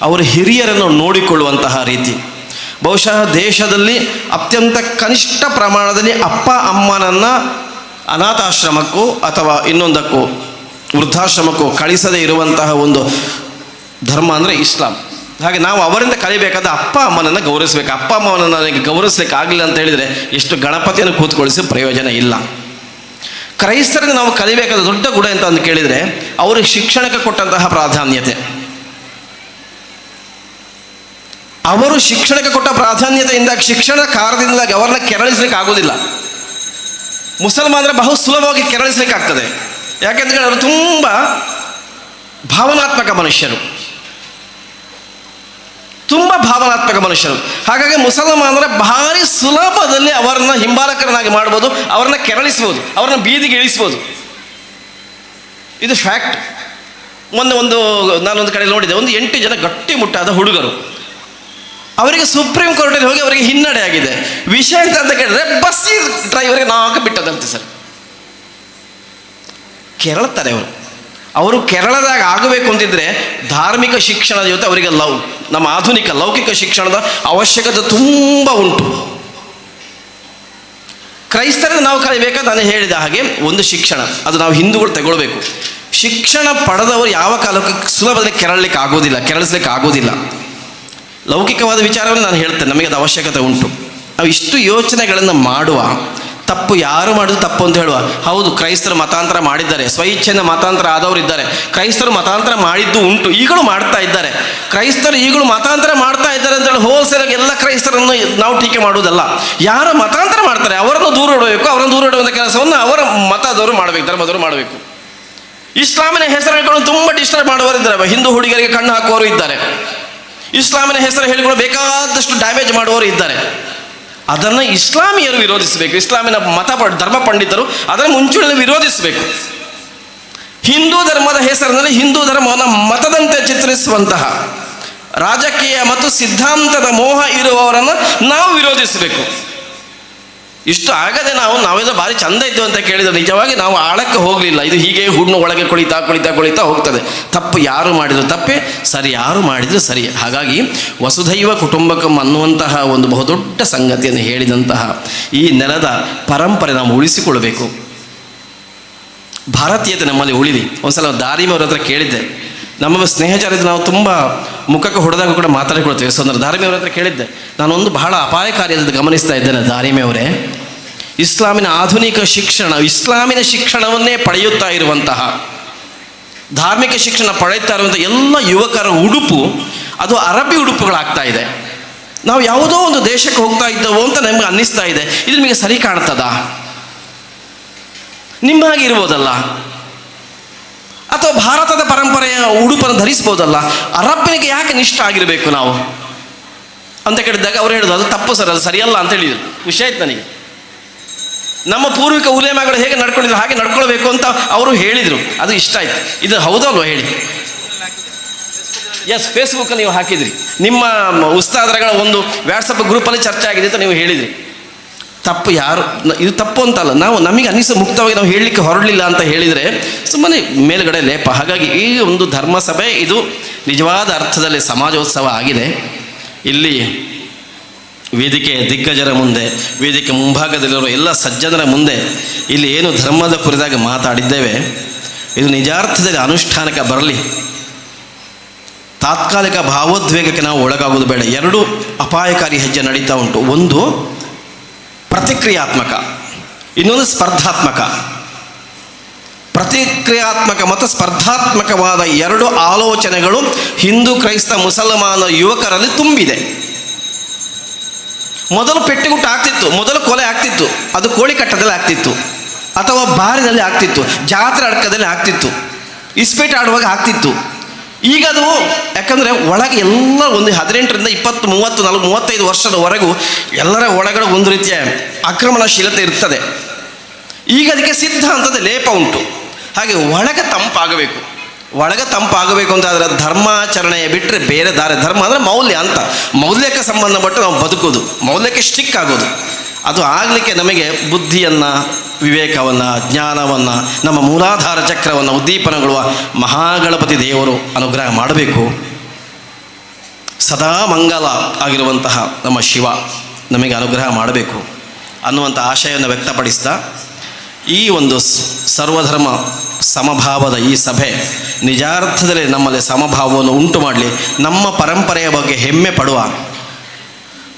ಅವರ ಹಿರಿಯರನ್ನು ನೋಡಿಕೊಳ್ಳುವಂತಹ ರೀತಿ. ಬಹುಶಃ ದೇಶದಲ್ಲಿ ಅತ್ಯಂತ ಕನಿಷ್ಠ ಪ್ರಮಾಣದಲ್ಲಿ ಅಪ್ಪ ಅಮ್ಮನನ್ನು ಅನಾಥಾಶ್ರಮಕ್ಕೂ ಅಥವಾ ಇನ್ನೊಂದಕ್ಕೂ ವೃದ್ಧಾಶ್ರಮಕ್ಕೂ ಕಳಿಸದೇ ಇರುವಂತಹ ಒಂದು ಧರ್ಮ ಅಂದರೆ ಇಸ್ಲಾಂ. ಹಾಗೆ ನಾವು ಅವರಿಂದ ಕಲಿಬೇಕಾದ ಅಪ್ಪ ಅಮ್ಮನನ್ನು ಗೌರವಿಸಬೇಕು. ಅಪ್ಪ ಅಮ್ಮನನ್ನು ನನಗೆ ಗೌರವಿಸ್ಲಿಕ್ಕೆ ಆಗಲಿಲ್ಲ ಅಂತ ಹೇಳಿದರೆ ಎಷ್ಟು ಗಣಪತಿಯನ್ನು ಕೂತ್ಕೊಳಿಸಿ ಪ್ರಯೋಜನ ಇಲ್ಲ. ಕ್ರೈಸ್ತರಿಗೆ ನಾವು ಕಲಿಬೇಕಾದ ದೊಡ್ಡ ಗುಣ ಅಂತ ಅಂದು ಕೇಳಿದರೆ ಅವರು ಶಿಕ್ಷಣಕ್ಕೆ ಕೊಟ್ಟಂತಹ ಪ್ರಾಧಾನ್ಯತೆ. ಅವರು ಶಿಕ್ಷಣಕ್ಕೆ ಕೊಟ್ಟ ಪ್ರಾಧಾನ್ಯತೆಯಿಂದಾಗಿ ಶಿಕ್ಷಣ ಕಾರಣದಿಂದಾಗಿ ಅವರನ್ನ ಕೆರಳಿಸ್ಲಿಕ್ಕೆ ಆಗೋದಿಲ್ಲ. ಮುಸಲ್ಮಾನರ ಬಹು ಸುಲಭವಾಗಿ ಕೆರಳಿಸ್ಲಿಕ್ಕೆ ಆಗ್ತದೆ. ಯಾಕೆಂದರೆ ಅವರು ತುಂಬ ಭಾವನಾತ್ಮಕ ಮನುಷ್ಯರು, ತುಂಬ ಭಾವನಾತ್ಮಕ ಮನುಷ್ಯರು. ಹಾಗಾಗಿ ಮುಸಲ್ಮಾನರ ಭಾರಿ ಸುಲಭದಲ್ಲಿ ಅವರನ್ನ ಹಿಂಬಾಲಕರನ್ನಾಗಿ ಮಾಡ್ಬೋದು, ಅವರನ್ನ ಕೆರಳಿಸ್ಬೋದು, ಅವರನ್ನ ಬೀದಿಗೆ ಇಳಿಸ್ಬೋದು. ಇದು ಫ್ಯಾಕ್ಟ್. ಮೊನ್ನೆ ನಾನೊಂದು ಕಡೆ ನೋಡಿದೆ, ಒಂದು 8 ಜನ ಗಟ್ಟಿ ಮುಟ್ಟಾದ ಹುಡುಗರು, ಅವರಿಗೆ ಸುಪ್ರೀಂ ಕೋರ್ಟಲ್ಲಿ ಹೋಗಿ ಅವರಿಗೆ ಹಿನ್ನಡೆ ಆಗಿದೆ. ವಿಷಯ ಅಂತ ಕೇಳಿದ್ರೆ ಬಸ್ ಡ್ರೈವರ್ಗೆ 4 ಬಿಟ್ಟದಂತೆ ಸರ್. ಕೆರಳುತ್ತಾರೆ ಅವರು ಕೆರಳದಾಗ ಆಗಬೇಕು ಅಂತಿದ್ರೆ ಧಾರ್ಮಿಕ ಶಿಕ್ಷಣದ ಜೊತೆ ಅವರಿಗೆ ನಮ್ಮ ಆಧುನಿಕ ಲೌಕಿಕ ಶಿಕ್ಷಣದ ಅವಶ್ಯಕತೆ ತುಂಬ ಉಂಟು. ಕ್ರೈಸ್ತರನ್ನು ನಾವು ಕಲಿಬೇಕಾದ ನಾನು ಹೇಳಿದ ಹಾಗೆ ಒಂದು ಶಿಕ್ಷಣ, ಅದು ನಾವು ಹಿಂದೂಗಳು ತಗೊಳ್ಬೇಕು. ಶಿಕ್ಷಣ ಪಡೆದವರು ಯಾವ ಕಾಲಕ್ಕೆ ಸುಲಭದಲ್ಲಿ ಕೆರಳಿಸ್ಲಿಕ್ಕೆ ಆಗೋದಿಲ್ಲ. ಲೌಕಿಕವಾದ ವಿಚಾರವನ್ನು ನಾನು ಹೇಳ್ತೇನೆ, ನಮಗೆ ಅದು ಅವಶ್ಯಕತೆ ಉಂಟು. ನಾವು ಇಷ್ಟು ಯೋಚನೆಗಳನ್ನು ಮಾಡುವ, ತಪ್ಪು ಯಾರು ಮಾಡಿದ್ರು ತಪ್ಪು ಅಂತ ಹೇಳುವ. ಹೌದು, ಕ್ರೈಸ್ತರು ಮತಾಂತರ ಮಾಡಿದ್ದಾರೆ, ಸ್ವಇಚ್ಛೆಯಿಂದ ಮತಾಂತರ ಆದವರು ಇದ್ದಾರೆ. ಕ್ರೈಸ್ತರು ಮತಾಂತರ ಮಾಡಿದ್ದು ಉಂಟು, ಈಗಲೂ ಮಾಡ್ತಾ ಇದ್ದಾರೆ. ಕ್ರೈಸ್ತರು ಈಗಲೂ ಮತಾಂತರ ಮಾಡ್ತಾ ಇದ್ದಾರೆ ಅಂತೇಳಿ ಹೋಲ್ಸೇಲಾಗಿ ಎಲ್ಲ ಕ್ರೈಸ್ತರನ್ನು ನಾವು ಟೀಕೆ ಮಾಡುವುದಲ್ಲ. ಯಾರು ಮತಾಂತರ ಮಾಡ್ತಾರೆ ಅವರನ್ನು ದೂರ ಇಡಬೇಕು. ಅವರನ್ನು ದೂರ ಇಡುವಂಥ ಕೆಲಸವನ್ನು ಅವರ ಮತದವರು ಮಾಡಬೇಕು, ಧರ್ಮದವರು ಮಾಡಬೇಕು. ಇಸ್ಲಾಮಿನ ಹೆಸರು ಹೇಳ್ಕೊಂಡು ತುಂಬ ಡಿಸ್ಟರ್ಬ್ ಮಾಡುವವರು ಇದ್ದಾರೆ. ಹಿಂದೂ ಹುಡುಗರಿಗೆ ಕಣ್ಣು ಹಾಕುವವರು ಇದ್ದಾರೆ. ಇಸ್ಲಾಮಿನ ಹೆಸರು ಹೇಳಿಕೊಂಡು ಬೇಕಾದಷ್ಟು ಡ್ಯಾಮೇಜ್ ಮಾಡುವವರು ಇದ್ದಾರೆ. ಅದನ್ನು ಇಸ್ಲಾಮಿಯರು ವಿರೋಧಿಸಬೇಕು. ಇಸ್ಲಾಮಿನ ಧರ್ಮ ಪಂಡಿತರು ಅದನ್ನು ಮುಂಚೂಣಿಯಲ್ಲಿ ವಿರೋಧಿಸಬೇಕು. ಹಿಂದೂ ಧರ್ಮದ ಹೆಸರಿನಲ್ಲಿ ಹಿಂದೂ ಧರ್ಮವನ್ನು ಮತದಂತೆ ಚಿತ್ರಿಸುವಂತಹ ರಾಜಕೀಯ ಮತ್ತು ಸಿದ್ಧಾಂತದ ಮೋಹ ಇರುವವರನ್ನು ನಾವು ವಿರೋಧಿಸಬೇಕು. ಇಷ್ಟು ಆಗದೆ ನಾವೆಲ್ಲ ಭಾರಿ ಚಂದ ಇದ್ದೇವೆ ಅಂತ ಕೇಳಿದರೆ ನಿಜವಾಗಿ ನಾವು ಆಳಕ್ಕೆ ಹೋಗಲಿಲ್ಲ. ಇದು ಹೀಗೆ ಹುಣ್ಣು ಒಳಗೆ ಕುಳಿತಾ ಹೋಗ್ತದೆ. ತಪ್ಪು ಯಾರು ಮಾಡಿದ್ರು ತಪ್ಪೇ, ಸರಿ ಯಾರು ಮಾಡಿದ್ರು ಸರಿ. ಹಾಗಾಗಿ ವಸುಧೈವ ಕುಟುಂಬಕಂ ಅನ್ನುವಂತಹ ಒಂದು ಬಹುದೊಡ್ಡ ಸಂಗತಿಯನ್ನು ಹೇಳಿದಂತಹ ಈ ನೆಲದ ಪರಂಪರೆ ನಾವು ಉಳಿಸಿಕೊಳ್ಬೇಕು. ಭಾರತೀಯತೆ ನಮ್ಮಲ್ಲಿ ಉಳಿಲಿ. ಒಂದ್ಸಲ ದಾರಿಮವ್ರ ಹತ್ರ ಕೇಳಿದ್ದೆ, ನಮ್ಮ ಸ್ನೇಹಚಾರಿದ್ರೆ ನಾವು ತುಂಬ ಮುಖಕ್ಕೆ ಹೊಡೆದಾಗ ಕೂಡ ಮಾತಾಡಿಕೊಳ್ತೇವೆ. ದಾರಿಮೆಯವ್ರ ಹತ್ರ ಕೇಳಿದ್ದೆ, ನಾನೊಂದು ಬಹಳ ಅಪಾಯಕಾರಿಯಾದ ಗಮನಿಸ್ತಾ ಇದ್ದೇನೆ ದಾರಿಮೆಯವರೇ, ಇಸ್ಲಾಮಿನ ಆಧುನಿಕ ಶಿಕ್ಷಣ, ಇಸ್ಲಾಮಿನ ಶಿಕ್ಷಣವನ್ನೇ ಪಡೆಯುತ್ತಾ ಇರುವಂತಹ, ಧಾರ್ಮಿಕ ಶಿಕ್ಷಣ ಪಡೆಯುತ್ತಾ ಇರುವಂಥ ಎಲ್ಲ ಯುವಕರ ಉಡುಪು ಅದು ಅರಬ್ಬಿ ಉಡುಪುಗಳಾಗ್ತಾ ಇದೆ. ನಾವು ಯಾವುದೋ ಒಂದು ದೇಶಕ್ಕೆ ಹೋಗ್ತಾ ಇದ್ದವೋ ಅಂತ ನಮಗೆ ಅನ್ನಿಸ್ತಾ ಇದೆ. ಇದು ನಿಮಗೆ ಸರಿ ಕಾಣ್ತದಾ? ನಿಮ್ಮ ಹಾಗೆ ಇರ್ಬೋದಲ್ಲ, ಅಥವಾ ಭಾರತದ ಪರಂಪರೆಯ ಉಡುಪನ್ನು ಧರಿಸ್ಬೋದಲ್ಲ. ಅರಬ್ಬನಿಗೆ ಯಾಕೆ ನಿಷ್ಠ ಆಗಿರಬೇಕು ನಾವು ಅಂತ ಕೇಳಿದಾಗ ಅವ್ರು ಹೇಳಿದ್ರು, ಅದು ತಪ್ಪು ಸರ್, ಅದು ಸರಿಯಲ್ಲ ಅಂತ ಹೇಳಿದ್ರು. ಖುಷಿ ಆಯ್ತು ನನಗೆ. ನಮ್ಮ ಪೂರ್ವಿಕ ಉಲೇಮಾಗಳು ಹೇಗೆ ನಡ್ಕೊಂಡಿದ್ರು ಹಾಗೆ ನಡ್ಕೊಳ್ಬೇಕು ಅಂತ ಅವರು ಹೇಳಿದರು. ಅದು ಇಷ್ಟ ಆಯ್ತು. ಇದು ಹೌದಲ್ವ ಹೇಳಿ? ಎಸ್, ಫೇಸ್ಬುಕ್ಕಲ್ಲಿ ನೀವು ಹಾಕಿದ್ರಿ, ನಿಮ್ಮ ಉಸ್ತಾದರಗಳ ಒಂದು ವಾಟ್ಸಪ್ ಗ್ರೂಪಲ್ಲಿ ಚರ್ಚೆ ಆಗಿದೆ ಅಂತ ನೀವು ಹೇಳಿದ್ರಿ. ತಪ್ಪು ಯಾರು, ಇದು ತಪ್ಪು ಅಂತಲ್ಲ, ನಮಗೆ ಅನ್ನಿಸೋ ಮುಕ್ತವಾಗಿ ನಾವು ಹೇಳಲಿಕ್ಕೆ ಹೊರಡಲಿಲ್ಲ ಅಂತ ಹೇಳಿದರೆ ಸುಮ್ಮನೆ ಮೇಲುಗಡೆ ಲೇಪ. ಹಾಗಾಗಿ ಈ ಒಂದು ಧರ್ಮಸಭೆ ಇದು ನಿಜವಾದ ಅರ್ಥದಲ್ಲಿ ಸಮಾಜೋತ್ಸವ ಆಗಿದೆ. ಇಲ್ಲಿ ವೇದಿಕೆಯ ದಿಗ್ಗಜರ ಮುಂದೆ, ವೇದಿಕೆ ಮುಂಭಾಗದಲ್ಲಿರುವ ಎಲ್ಲ ಸಜ್ಜನರ ಮುಂದೆ ಇಲ್ಲಿ ಏನು ಧರ್ಮದ ಕುರಿತಾಗಿ ಮಾತಾಡಿದ್ದೇವೆ ಇದು ನಿಜಾರ್ಥದಲ್ಲಿ ಅನುಷ್ಠಾನಕ್ಕೆ ಬರಲಿ. ತಾತ್ಕಾಲಿಕ ಭಾವೋದ್ವೇಗಕ್ಕೆ ನಾವು ಒಳಗಾಗೋದು ಬೇಡ. ಎರಡು ಅಪಾಯಕಾರಿ ಹೆಜ್ಜೆ ನಡೀತಾ ಉಂಟು. ಒಂದು ಪ್ರತಿಕ್ರಿಯಾತ್ಮಕ, ಇನ್ನೊಂದು ಸ್ಪರ್ಧಾತ್ಮಕ. ಪ್ರತಿಕ್ರಿಯಾತ್ಮಕ ಮತ್ತು ಸ್ಪರ್ಧಾತ್ಮಕವಾದ ಎರಡು ಆಲೋಚನೆಗಳು ಹಿಂದೂ ಕ್ರೈಸ್ತ ಮುಸಲ್ಮಾನ ಯುವಕರಲ್ಲಿ ತುಂಬಿದೆ. ಮೊದಲು ಪೆಟ್ಟಿಗುಟ್ಟು ಆಗ್ತಿತ್ತು, ಮೊದಲು ಕೊಲೆ ಆಗ್ತಿತ್ತು, ಅದು ಕೋಳಿ ಕಟ್ಟದಲ್ಲಿ ಆಗ್ತಿತ್ತು, ಅಥವಾ ಬಾರಿನಲ್ಲಿ ಆಗ್ತಿತ್ತು, ಜಾತ್ರೆ ಅಡ್ಕದಲ್ಲಿ ಆಗ್ತಿತ್ತು, ಇಸ್ಪೇಟ್ ಆಡುವಾಗ ಆಗ್ತಿತ್ತು. ಈಗ ಅದು ಯಾಕಂದರೆ ಒಳಗೆ ಎಲ್ಲ ಒಂದು 18ರಿಂದ 20, 30, 40, 35 ವರ್ಷದವರೆಗೂ ಎಲ್ಲರ ಒಳಗಡೆ ಒಂದು ರೀತಿಯ ಆಕ್ರಮಣಶೀಲತೆ ಇರ್ತದೆ. ಈಗ ಅದಕ್ಕೆ ಸಿದ್ಧಾಂತದ ಲೇಪ ಉಂಟು. ಹಾಗೆ ಒಳಗೆ ತಂಪಾಗಬೇಕು. ಒಳಗೆ ತಂಪಾಗಬೇಕು ಅಂತ ಆದರೆ ಧರ್ಮಾಚರಣೆಯ ಬಿಟ್ಟರೆ ಬೇರೆ ದಾರಿ. ಧರ್ಮ ಅಂದರೆ ಮೌಲ್ಯ ಅಂತ, ಮೌಲ್ಯಕ್ಕೆ ಸಂಬಂಧಪಟ್ಟು ನಾವು ಬದುಕೋದು, ಮೌಲ್ಯಕ್ಕೆ ಸ್ಟಿಕ್ ಆಗೋದು. ಅದು ಆಗಲಿಕ್ಕೆ ನಮಗೆ ಬುದ್ಧಿಯನ್ನು, ವಿವೇಕವನ್ನು, ಜ್ಞಾನವನ್ನು, ನಮ್ಮ ಮೂಲಾಧಾರ ಚಕ್ರವನ್ನು ಉದ್ದೀಪನಗೊಳ್ಳುವ ಮಹಾಗಣಪತಿ ದೇವರು ಅನುಗ್ರಹ ಮಾಡಬೇಕು. ಸದಾ ಮಂಗಲ ಆಗಿರುವಂತಹ ನಮ್ಮ ಶಿವ ನಮಗೆ ಅನುಗ್ರಹ ಮಾಡಬೇಕು ಅನ್ನುವಂಥ ಆಶಯವನ್ನು ವ್ಯಕ್ತಪಡಿಸ್ತಾ ಈ ಒಂದು ಸರ್ವಧರ್ಮ ಸಮಭಾವದ ಈ ಸಭೆ ನಿಜಾರ್ಥದಲ್ಲಿ ನಮ್ಮಲ್ಲಿ ಸಮಭಾವವನ್ನು ಉಂಟು ಮಾಡಲಿ. ನಮ್ಮ ಪರಂಪರೆಯ ಬಗ್ಗೆ ಹೆಮ್ಮೆ ಪಡುವ,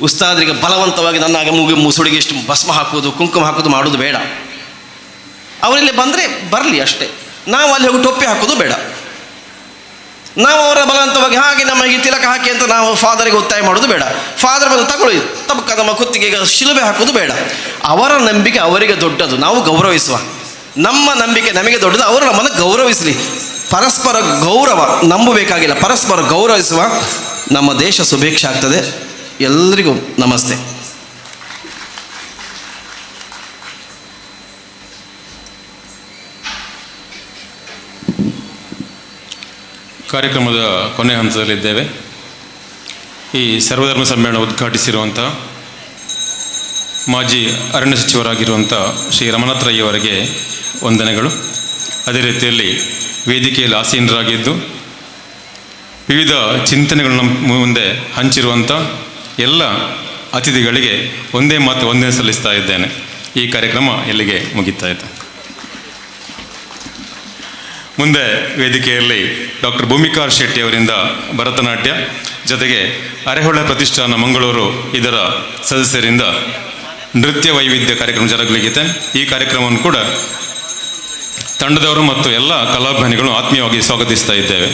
ಉಸ್ತಾದರಿಗೆ ಬಲವಂತವಾಗಿ ನನ್ನ ಮುಸುಡಿಗೆ ಇಷ್ಟು ಭಸ್ಮ ಹಾಕುವುದು, ಕುಂಕುಮ ಹಾಕೋದು ಮಾಡೋದು ಬೇಡ. ಅವರಲ್ಲಿ ಬಂದರೆ ಬರಲಿ ಅಷ್ಟೇ. ನಾವು ಅಲ್ಲಿ ಹೋಗಿ ಟೊಪ್ಪಿ ಹಾಕೋದು ಬೇಡ. ನಾವು ಅವರ ಬಲವಂತವಾಗಿ ಹಾಗೆ ನಮಗೆ ತಿಲಕ ಹಾಕಿ ಅಂತ ನಾವು ಫಾದರಿಗೆ ಒತ್ತಾಯ ಮಾಡೋದು ಬೇಡ. ಫಾದರ್ ಬಂದು ತಗೊಳ್ಳಿ ತಬಕ ನಮ್ಮ ಕುತ್ತಿಗೆ ಶಿಲುಬೆ ಹಾಕೋದು ಬೇಡ. ಅವರ ನಂಬಿಕೆ ಅವರಿಗೆ ದೊಡ್ಡದು, ನಾವು ಗೌರವಿಸುವ. ನಮ್ಮ ನಂಬಿಕೆ ನಮಗೆ ದೊಡ್ಡದು, ಅವರು ನಮ್ಮನ್ನು ಗೌರವಿಸಲಿ. ಪರಸ್ಪರ ಗೌರವ ನಂಬಬೇಕಾಗಿಲ್ಲ, ಪರಸ್ಪರ ಗೌರವಿಸುವ. ನಮ್ಮ ದೇಶ ಸುಭಿಕ್ಷ ಆಗ್ತದೆ. ಎಲ್ಲರಿಗೂ ನಮಸ್ತೆ. ಕಾರ್ಯಕ್ರಮದ ಕೊನೆ ಹಂತದಲ್ಲಿದ್ದೇವೆ. ಈ ಸರ್ವಧರ್ಮ ಸಮ್ಮೇಳನ ಉದ್ಘಾಟಿಸಿರುವಂಥ ಮಾಜಿ ಅರಣ್ಯ ಸಚಿವರಾಗಿರುವಂಥ ಶ್ರೀ ರಮನಾಥ್ ರೈ ಅವರಿಗೆ ವಂದನೆಗಳು. ಅದೇ ರೀತಿಯಲ್ಲಿ ವೇದಿಕೆಯಲ್ಲಿ ಆಸೀನರಾಗಿದ್ದು ವಿವಿಧ ಚಿಂತನೆಗಳನ್ನು ಮುಂದೆ ಹಂಚಿರುವಂಥ ಎಲ್ಲ ಅತಿಥಿಗಳಿಗೆ ಒಂದೇ ಮಾತು ವಂದನೆ ಸಲ್ಲಿಸ್ತಾ ಇದ್ದೇನೆ. ಈ ಕಾರ್ಯಕ್ರಮ ಇಲ್ಲಿಗೆ ಮುಗಿತಾ ಇತ್ತು. ಮುಂದೆ ವೇದಿಕೆಯಲ್ಲಿ ಡಾಕ್ಟರ್ ಭೂಮಿಕಾ ಆರ್ ಶೆಟ್ಟಿ ಅವರಿಂದ ಭರತನಾಟ್ಯ, ಜೊತೆಗೆ ಅರೆಹೊಳೆ ಪ್ರತಿಷ್ಠಾನ ಮಂಗಳೂರು ಇದರ ಸದಸ್ಯರಿಂದ ನೃತ್ಯ ವೈವಿಧ್ಯ ಕಾರ್ಯಕ್ರಮ ಜರುಗಲಿದೆ. ಈ ಕಾರ್ಯಕ್ರಮವನ್ನು ಕೂಡ ತಂಡದವರು ಮತ್ತು ಎಲ್ಲ ಕಲಾಭಿಮಾನಿಗಳು ಆತ್ಮೀಯವಾಗಿ ಸ್ವಾಗತಿಸ್ತಾ ಇದ್ದೇವೆ.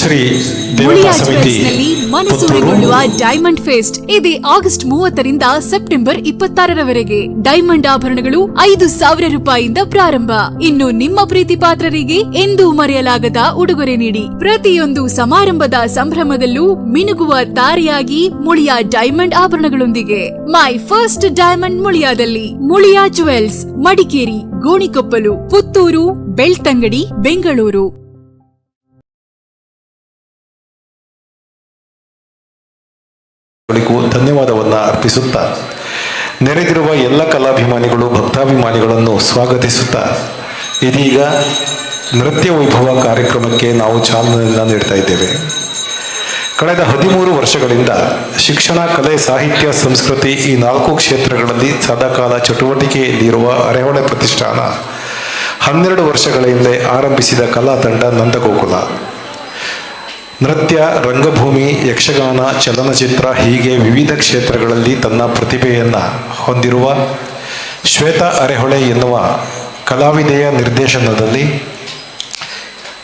ಶ್ರೀ ಮುಳಿಯಾ ದೇವತಾ ಸಮಿತಿ ಜ್ಯುವೆಲ್ಸ್ನಲ್ಲಿ ಮನಸೂರೆಗೊಳ್ಳುವ ಡೈಮಂಡ್ ಫೆಸ್ಟ್ ಇದೆ ಆಗಸ್ಟ್ 30ರಿಂದ ಸೆಪ್ಟೆಂಬರ್ 26ರವರೆಗೆ. ಡೈಮಂಡ್ ಆಭರಣಗಳು 5,000 ರೂಪಾಯಿಯಿಂದ ಪ್ರಾರಂಭ. ಇನ್ನು ನಿಮ್ಮ ಪ್ರೀತಿ ಪಾತ್ರರಿಗೆ ಎಂದೂ ಮರೆಯಲಾಗದ ಉಡುಗೊರೆ ನೀಡಿ. ಪ್ರತಿಯೊಂದು ಸಮಾರಂಭದ ಸಂಭ್ರಮದಲ್ಲೂ ಮಿನುಗುವ ತಾರೆಯಾಗಿ ಮುಳಿಯಾ ಡೈಮಂಡ್ ಆಭರಣಗಳೊಂದಿಗೆ. ಮೈ ಫಸ್ಟ್ ಡೈಮಂಡ್ ಮುಳಿಯಾದಲ್ಲಿ. ಮುಳಿಯಾ ಜ್ಯುವೆಲ್ಸ್, ಮಡಿಕೇರಿ, ಗೋಣಿಕೊಪ್ಪಲು, ಪುತ್ತೂರು, ಬೆಳ್ತಂಗಡಿ, ಬೆಂಗಳೂರು. ಧನ್ಯವಾದವನ್ನು ಅರ್ಪಿಸುತ್ತಾ ನೆರೆದಿರುವ ಎಲ್ಲ ಕಲಾಭಿಮಾನಿಗಳು ಭಕ್ತಾಭಿಮಾನಿಗಳನ್ನು ಸ್ವಾಗತಿಸುತ್ತಾ ಇದೀಗ ನೃತ್ಯ ವೈಭವ ಕಾರ್ಯಕ್ರಮಕ್ಕೆ ನಾವು ಚಾಲನೆಯನ್ನು ನೀಡ್ತಾ ಇದ್ದೇವೆ. ಕಳೆದ 13 ವರ್ಷಗಳಿಂದ ಶಿಕ್ಷಣ, ಕಲೆ, ಸಾಹಿತ್ಯ, ಸಂಸ್ಕೃತಿ ಈ 4 ಕ್ಷೇತ್ರಗಳಲ್ಲಿ ಸದಾಕಾಲ ಚಟುವಟಿಕೆಯಲ್ಲಿರುವ ಅರೆಹೊಳೆ ಪ್ರತಿಷ್ಠಾನ 12 ವರ್ಷಗಳ ಹಿಂದೆ ಆರಂಭಿಸಿದ ಕಲಾ ತಂಡ ನಂದಗೋಕುಲ. ನೃತ್ಯ, ರಂಗಭೂಮಿ, ಯಕ್ಷಗಾನ, ಚಲನಚಿತ್ರ ಹೀಗೆ ವಿವಿಧ ಕ್ಷೇತ್ರಗಳಲ್ಲಿ ತನ್ನ ಪ್ರತಿಭೆಯನ್ನು ಹೊಂದಿರುವ ಶ್ವೇತಾ ಅರೆಹೊಳೆ ಎನ್ನುವ ಕಲಾವಿದೆಯ ನಿರ್ದೇಶನದಲ್ಲಿ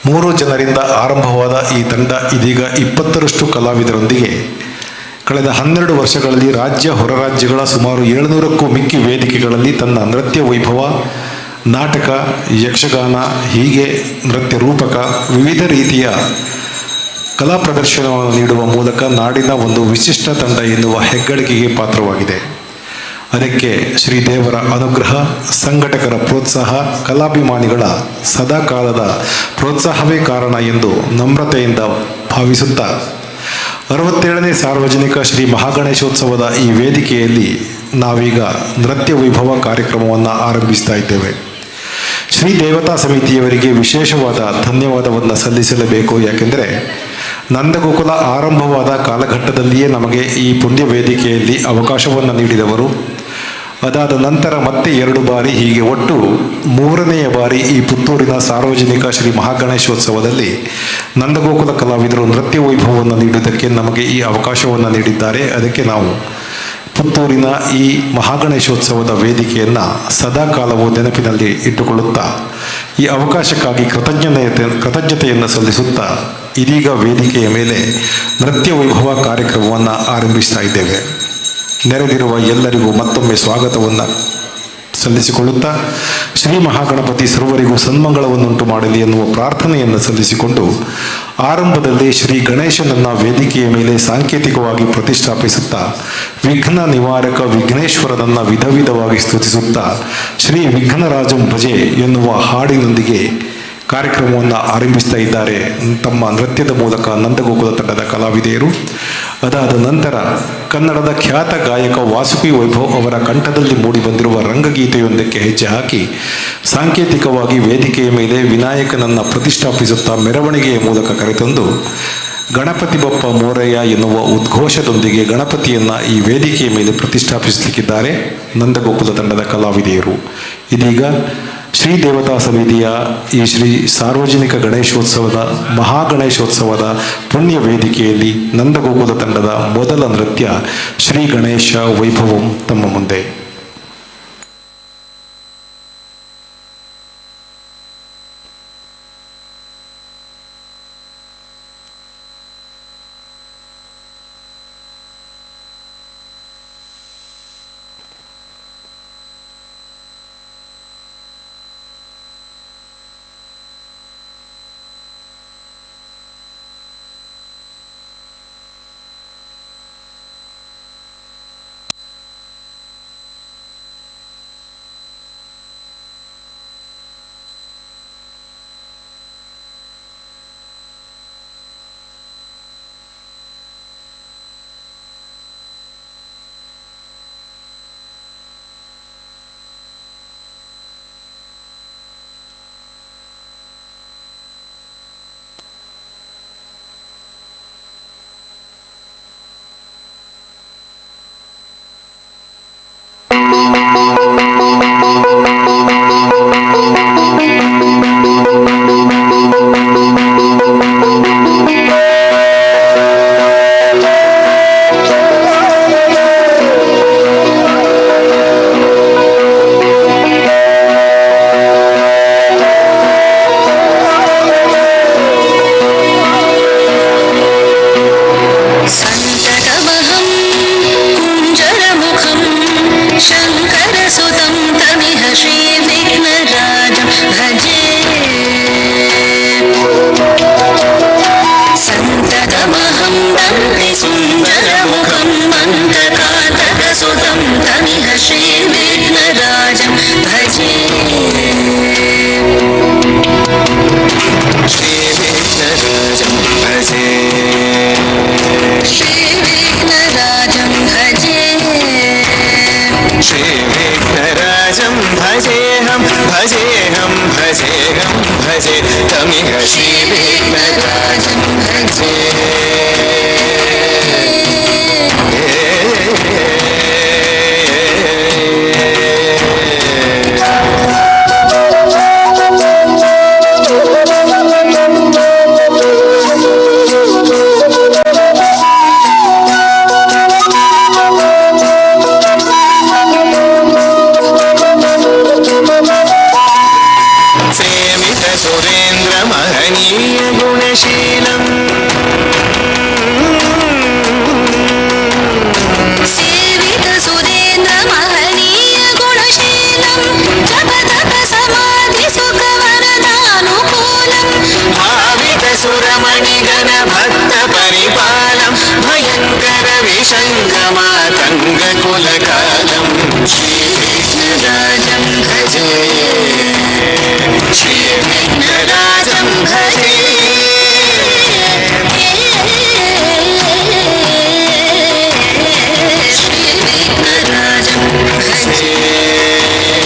3 ಜನರಿಂದ ಆರಂಭವಾದ ಈ ತಂಡ ಇದೀಗ 20ರಷ್ಟು ಕಲಾವಿದರೊಂದಿಗೆ ಕಳೆದ 12 ವರ್ಷಗಳಲ್ಲಿ ರಾಜ್ಯ, ಹೊರ ರಾಜ್ಯಗಳ ಸುಮಾರು 700ಕ್ಕೂ ಮಿಕ್ಕಿ ವೇದಿಕೆಗಳಲ್ಲಿ ತನ್ನ ನೃತ್ಯ ವೈಭವ, ನಾಟಕ, ಯಕ್ಷಗಾನ ಹೀಗೆ ನೃತ್ಯ ರೂಪಕ ವಿವಿಧ ರೀತಿಯ ಕಲಾ ಪ್ರದರ್ಶನವನ್ನು ನೀಡುವ ಮೂಲಕ ನಾಡಿನ ಒಂದು ವಿಶಿಷ್ಟ ತಂಡ ಎನ್ನುವ ಹೆಗ್ಗಳಿಕೆಗೆ ಪಾತ್ರವಾಗಿದೆ. ಅದಕ್ಕೆ ಶ್ರೀದೇವರ ಅನುಗ್ರಹ, ಸಂಘಟಕರ ಪ್ರೋತ್ಸಾಹ, ಕಲಾಭಿಮಾನಿಗಳ ಸದಾಕಾಲದ ಪ್ರೋತ್ಸಾಹವೇ ಕಾರಣ ಎಂದು ನಮ್ರತೆಯಿಂದ ಭಾವಿಸುತ್ತಾ 67ನೇ ಸಾರ್ವಜನಿಕ ಶ್ರೀ ಮಹಾಗಣೇಶೋತ್ಸವದ ಈ ವೇದಿಕೆಯಲ್ಲಿ ನಾವೀಗ ನೃತ್ಯ ವೈಭವ ಕಾರ್ಯಕ್ರಮವನ್ನು ಆರಂಭಿಸ್ತಾ ಇದ್ದೇವೆ. ಶ್ರೀ ದೇವತಾ ಸಮಿತಿಯವರಿಗೆ ವಿಶೇಷವಾದ ಧನ್ಯವಾದವನ್ನು ಸಲ್ಲಿಸಲೇಬೇಕು. ಯಾಕೆಂದರೆ ನಂದಗೋಕುಲ ಆರಂಭವಾದ ಕಾಲಘಟ್ಟದಲ್ಲಿಯೇ ನಮಗೆ ಈ ಪುಣ್ಯ ವೇದಿಕೆಯಲ್ಲಿ ಅವಕಾಶವನ್ನು ನೀಡಿದವರು. ಅದಾದ ನಂತರ ಮತ್ತೆ 2 ಬಾರಿ, ಹೀಗೆ ಒಟ್ಟು 3ನೆಯ ಬಾರಿ ಈ ಪುತ್ತೂರಿನ ಸಾರ್ವಜನಿಕ ಶ್ರೀ ಮಹಾಗಣೇಶೋತ್ಸವದಲ್ಲಿ ನಂದಗೋಕುಲ ಕಲಾವಿದರು ನೃತ್ಯ ವೈಭವವನ್ನು ನೀಡುವುದಕ್ಕೆ ನಮಗೆ ಈ ಅವಕಾಶವನ್ನು ನೀಡಿದ್ದಾರೆ. ಅದಕ್ಕೆ ನಾವು ಪುತ್ತೂರಿನ ಈ ಮಹಾಗಣೇಶೋತ್ಸವದ ವೇದಿಕೆಯನ್ನು ಸದಾಕಾಲವೂ ನೆನಪಿನಲ್ಲಿ ಇಟ್ಟುಕೊಳ್ಳುತ್ತಾ ಈ ಅವಕಾಶಕ್ಕಾಗಿ ಕೃತಜ್ಞತೆಯನ್ನು ಸಲ್ಲಿಸುತ್ತಾ ಇದೀಗ ವೇದಿಕೆಯ ಮೇಲೆ ನೃತ್ಯ ವೈಭವ ಕಾರ್ಯಕ್ರಮವನ್ನು ಆರಂಭಿಸ್ತಾ ಇದ್ದೇವೆ. ನೆರೆದಿರುವ ಎಲ್ಲರಿಗೂ ಮತ್ತೊಮ್ಮೆ ಸ್ವಾಗತವನ್ನು ಸಲ್ಲಿಸಿಕೊಳ್ಳುತ್ತಾ ಶ್ರೀ ಮಹಾಗಣಪತಿ ಸರ್ವರಿಗೂ ಸನ್ಮಂಗಳವನ್ನುಂಟು ಮಾಡಲಿ ಎನ್ನುವ ಪ್ರಾರ್ಥನೆಯನ್ನು ಸಲ್ಲಿಸಿಕೊಂಡು ಆರಂಭದಲ್ಲಿ ಶ್ರೀ ಗಣೇಶನನ್ನು ವೇದಿಕೆಯ ಮೇಲೆ ಸಾಂಕೇತಿಕವಾಗಿ ಪ್ರತಿಷ್ಠಾಪಿಸುತ್ತಾ ವಿಘ್ನ ನಿವಾರಕ ವಿಘ್ನೇಶ್ವರನನ್ನು ವಿಧ ವಿಧವಾಗಿ ಸ್ತುತಿಸುತ್ತಾ ಶ್ರೀ ವಿಘ್ನರಾಜಂ ಭಜೆ ಎನ್ನುವ ಹಾಡಿನೊಂದಿಗೆ ಕಾರ್ಯಕ್ರಮವನ್ನು ಆರಂಭಿಸ್ತಾ ಇದ್ದಾರೆ ತಮ್ಮ ನೃತ್ಯದ ಮೂಲಕ ನಂದಗೋಕುಲ ತಂಡದ ಕಲಾವಿದೆಯರು. ಅದಾದ ನಂತರ ಕನ್ನಡದ ಖ್ಯಾತ ಗಾಯಕ ವಾಸುಕಿ ವೈಭವ್ ಅವರ ಕಂಠದಲ್ಲಿ ಮೂಡಿಬಂದಿರುವ ರಂಗಗೀತೆಯೊಂದಕ್ಕೆ ಹೆಜ್ಜೆ ಹಾಕಿ ಸಾಂಕೇತಿಕವಾಗಿ ವೇದಿಕೆಯ ಮೇಲೆ ವಿನಾಯಕನನ್ನು ಪ್ರತಿಷ್ಠಾಪಿಸುತ್ತಾ ಮೆರವಣಿಗೆಯ ಮೂಲಕ ಕರೆತಂದು ಗಣಪತಿ ಬಪ್ಪ ಮೋರಯ್ಯ ಎನ್ನುವ ಉದ್ಘೋಷದೊಂದಿಗೆ ಗಣಪತಿಯನ್ನು ಈ ವೇದಿಕೆಯ ಮೇಲೆ ಪ್ರತಿಷ್ಠಾಪಿಸಲಿಕ್ಕಿದ್ದಾರೆ ನಂದಗೋಕುಲ ತಂಡದ ಕಲಾವಿದೆಯರು. ಇದೀಗ ಶ್ರೀ ದೇವತಾ ಸಮಿತಿಯ ಈ ಶ್ರೀ ಸಾರ್ವಜನಿಕ ಗಣೇಶೋತ್ಸವದ ಮಹಾಗಣೇಶೋತ್ಸವದ ಪುಣ್ಯ ವೇದಿಕೆಯಲ್ಲಿ ನಂದಗೋಕುಲ ತಂಡದ ಮೊದಲ ನೃತ್ಯ ಶ್ರೀ ಗಣೇಶ ವೈಭವಂ ತಮ್ಮ ಮುಂದೆ. सुन्दरमुखं मन्दकातकसुतं तमिह श्रीविघ्नराजं भजे श्रीविघ्नराजं भजे श्रीविघ्नराजं भजे श्रीविघ्नराजं भजेऽहं भजेऽहं भजेऽहं भजे तमिह श्रीविघ्नराजं भजे सुरेन्द्र महनीय गुणशीलम् सेवित सुरेन्द्र महनीय गुणशीलम् जप तप समाधि सुख वरदानुकूलम् भावित सुरमणिगण भक्त परिपालम् भयङ्कर विशङ्कमातङ्ग कुलकालम् श्रीविघ्नराजं भजे श्रीविघ्नराजं भजे श्रीविघ्नराजं भजे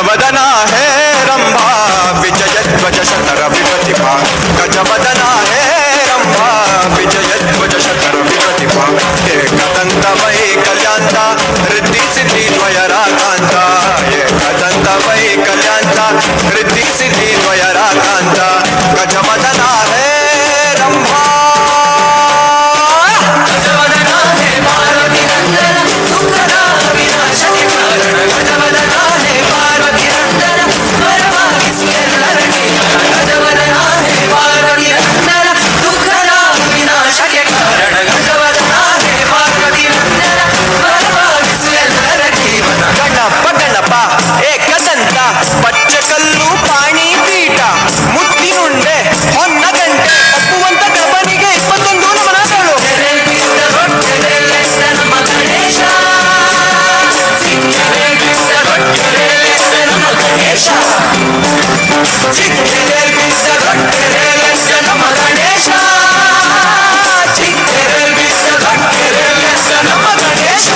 गजवदना है रंभा विजयध्वज शतर विप्रतिभा गजवदना है रंभा विजयध्वज शतर विप्रतिभा एकदंत वै कल्याणता रिद्धि सिद्धि द्वयराकांत एकदंत वै कल्याणता रिद्धि सिद्धि द्वयराकांत गजवदना है रंभा गजवदना है पार्वती नंदन दुःखदा विनाशक कारण गजवदना है पार्वती नंदन वरमागिಸಿ ಎಲ್ಲರ ಜೀವನ ಗಜವದನ है पार्वती नंदन दुःखदा विनाशक कारण गजवदना है पार्वती नंदन वरमाಗಿಸಿ ಎಲ್ಲರ ಜೀವನ ಗಣಪ ಗಣಪ ಏಕದಂತ ಪಚ್ಚಕಲ್ಲು ಪಾಣಿ ಪೀಠ ಮುತ್ತಿನುಂಡೆ ಹೊನ್ನ ಗಂಟೆ ಒಪ್ಪುವಂತ ಗಣಪನಿಗೆ 21 ನಮನಗಳು ನಮ್ಮ ಗಣೇಶ ನಮ್ಮ ಗಣೇಶ ಚಿಕ್ಕರೆ ಬಿದ್ದ ಗಟ್ಟೆರೆಲೆಂದ ನಮ್ಮ ಗಣೇಶ ಚಿಕ್ಕರೆ ಬಿದ್ದ ಗಟ್ಟೆರೆಲೆಂದ ನಮ್ಮ ಗಣೇಶ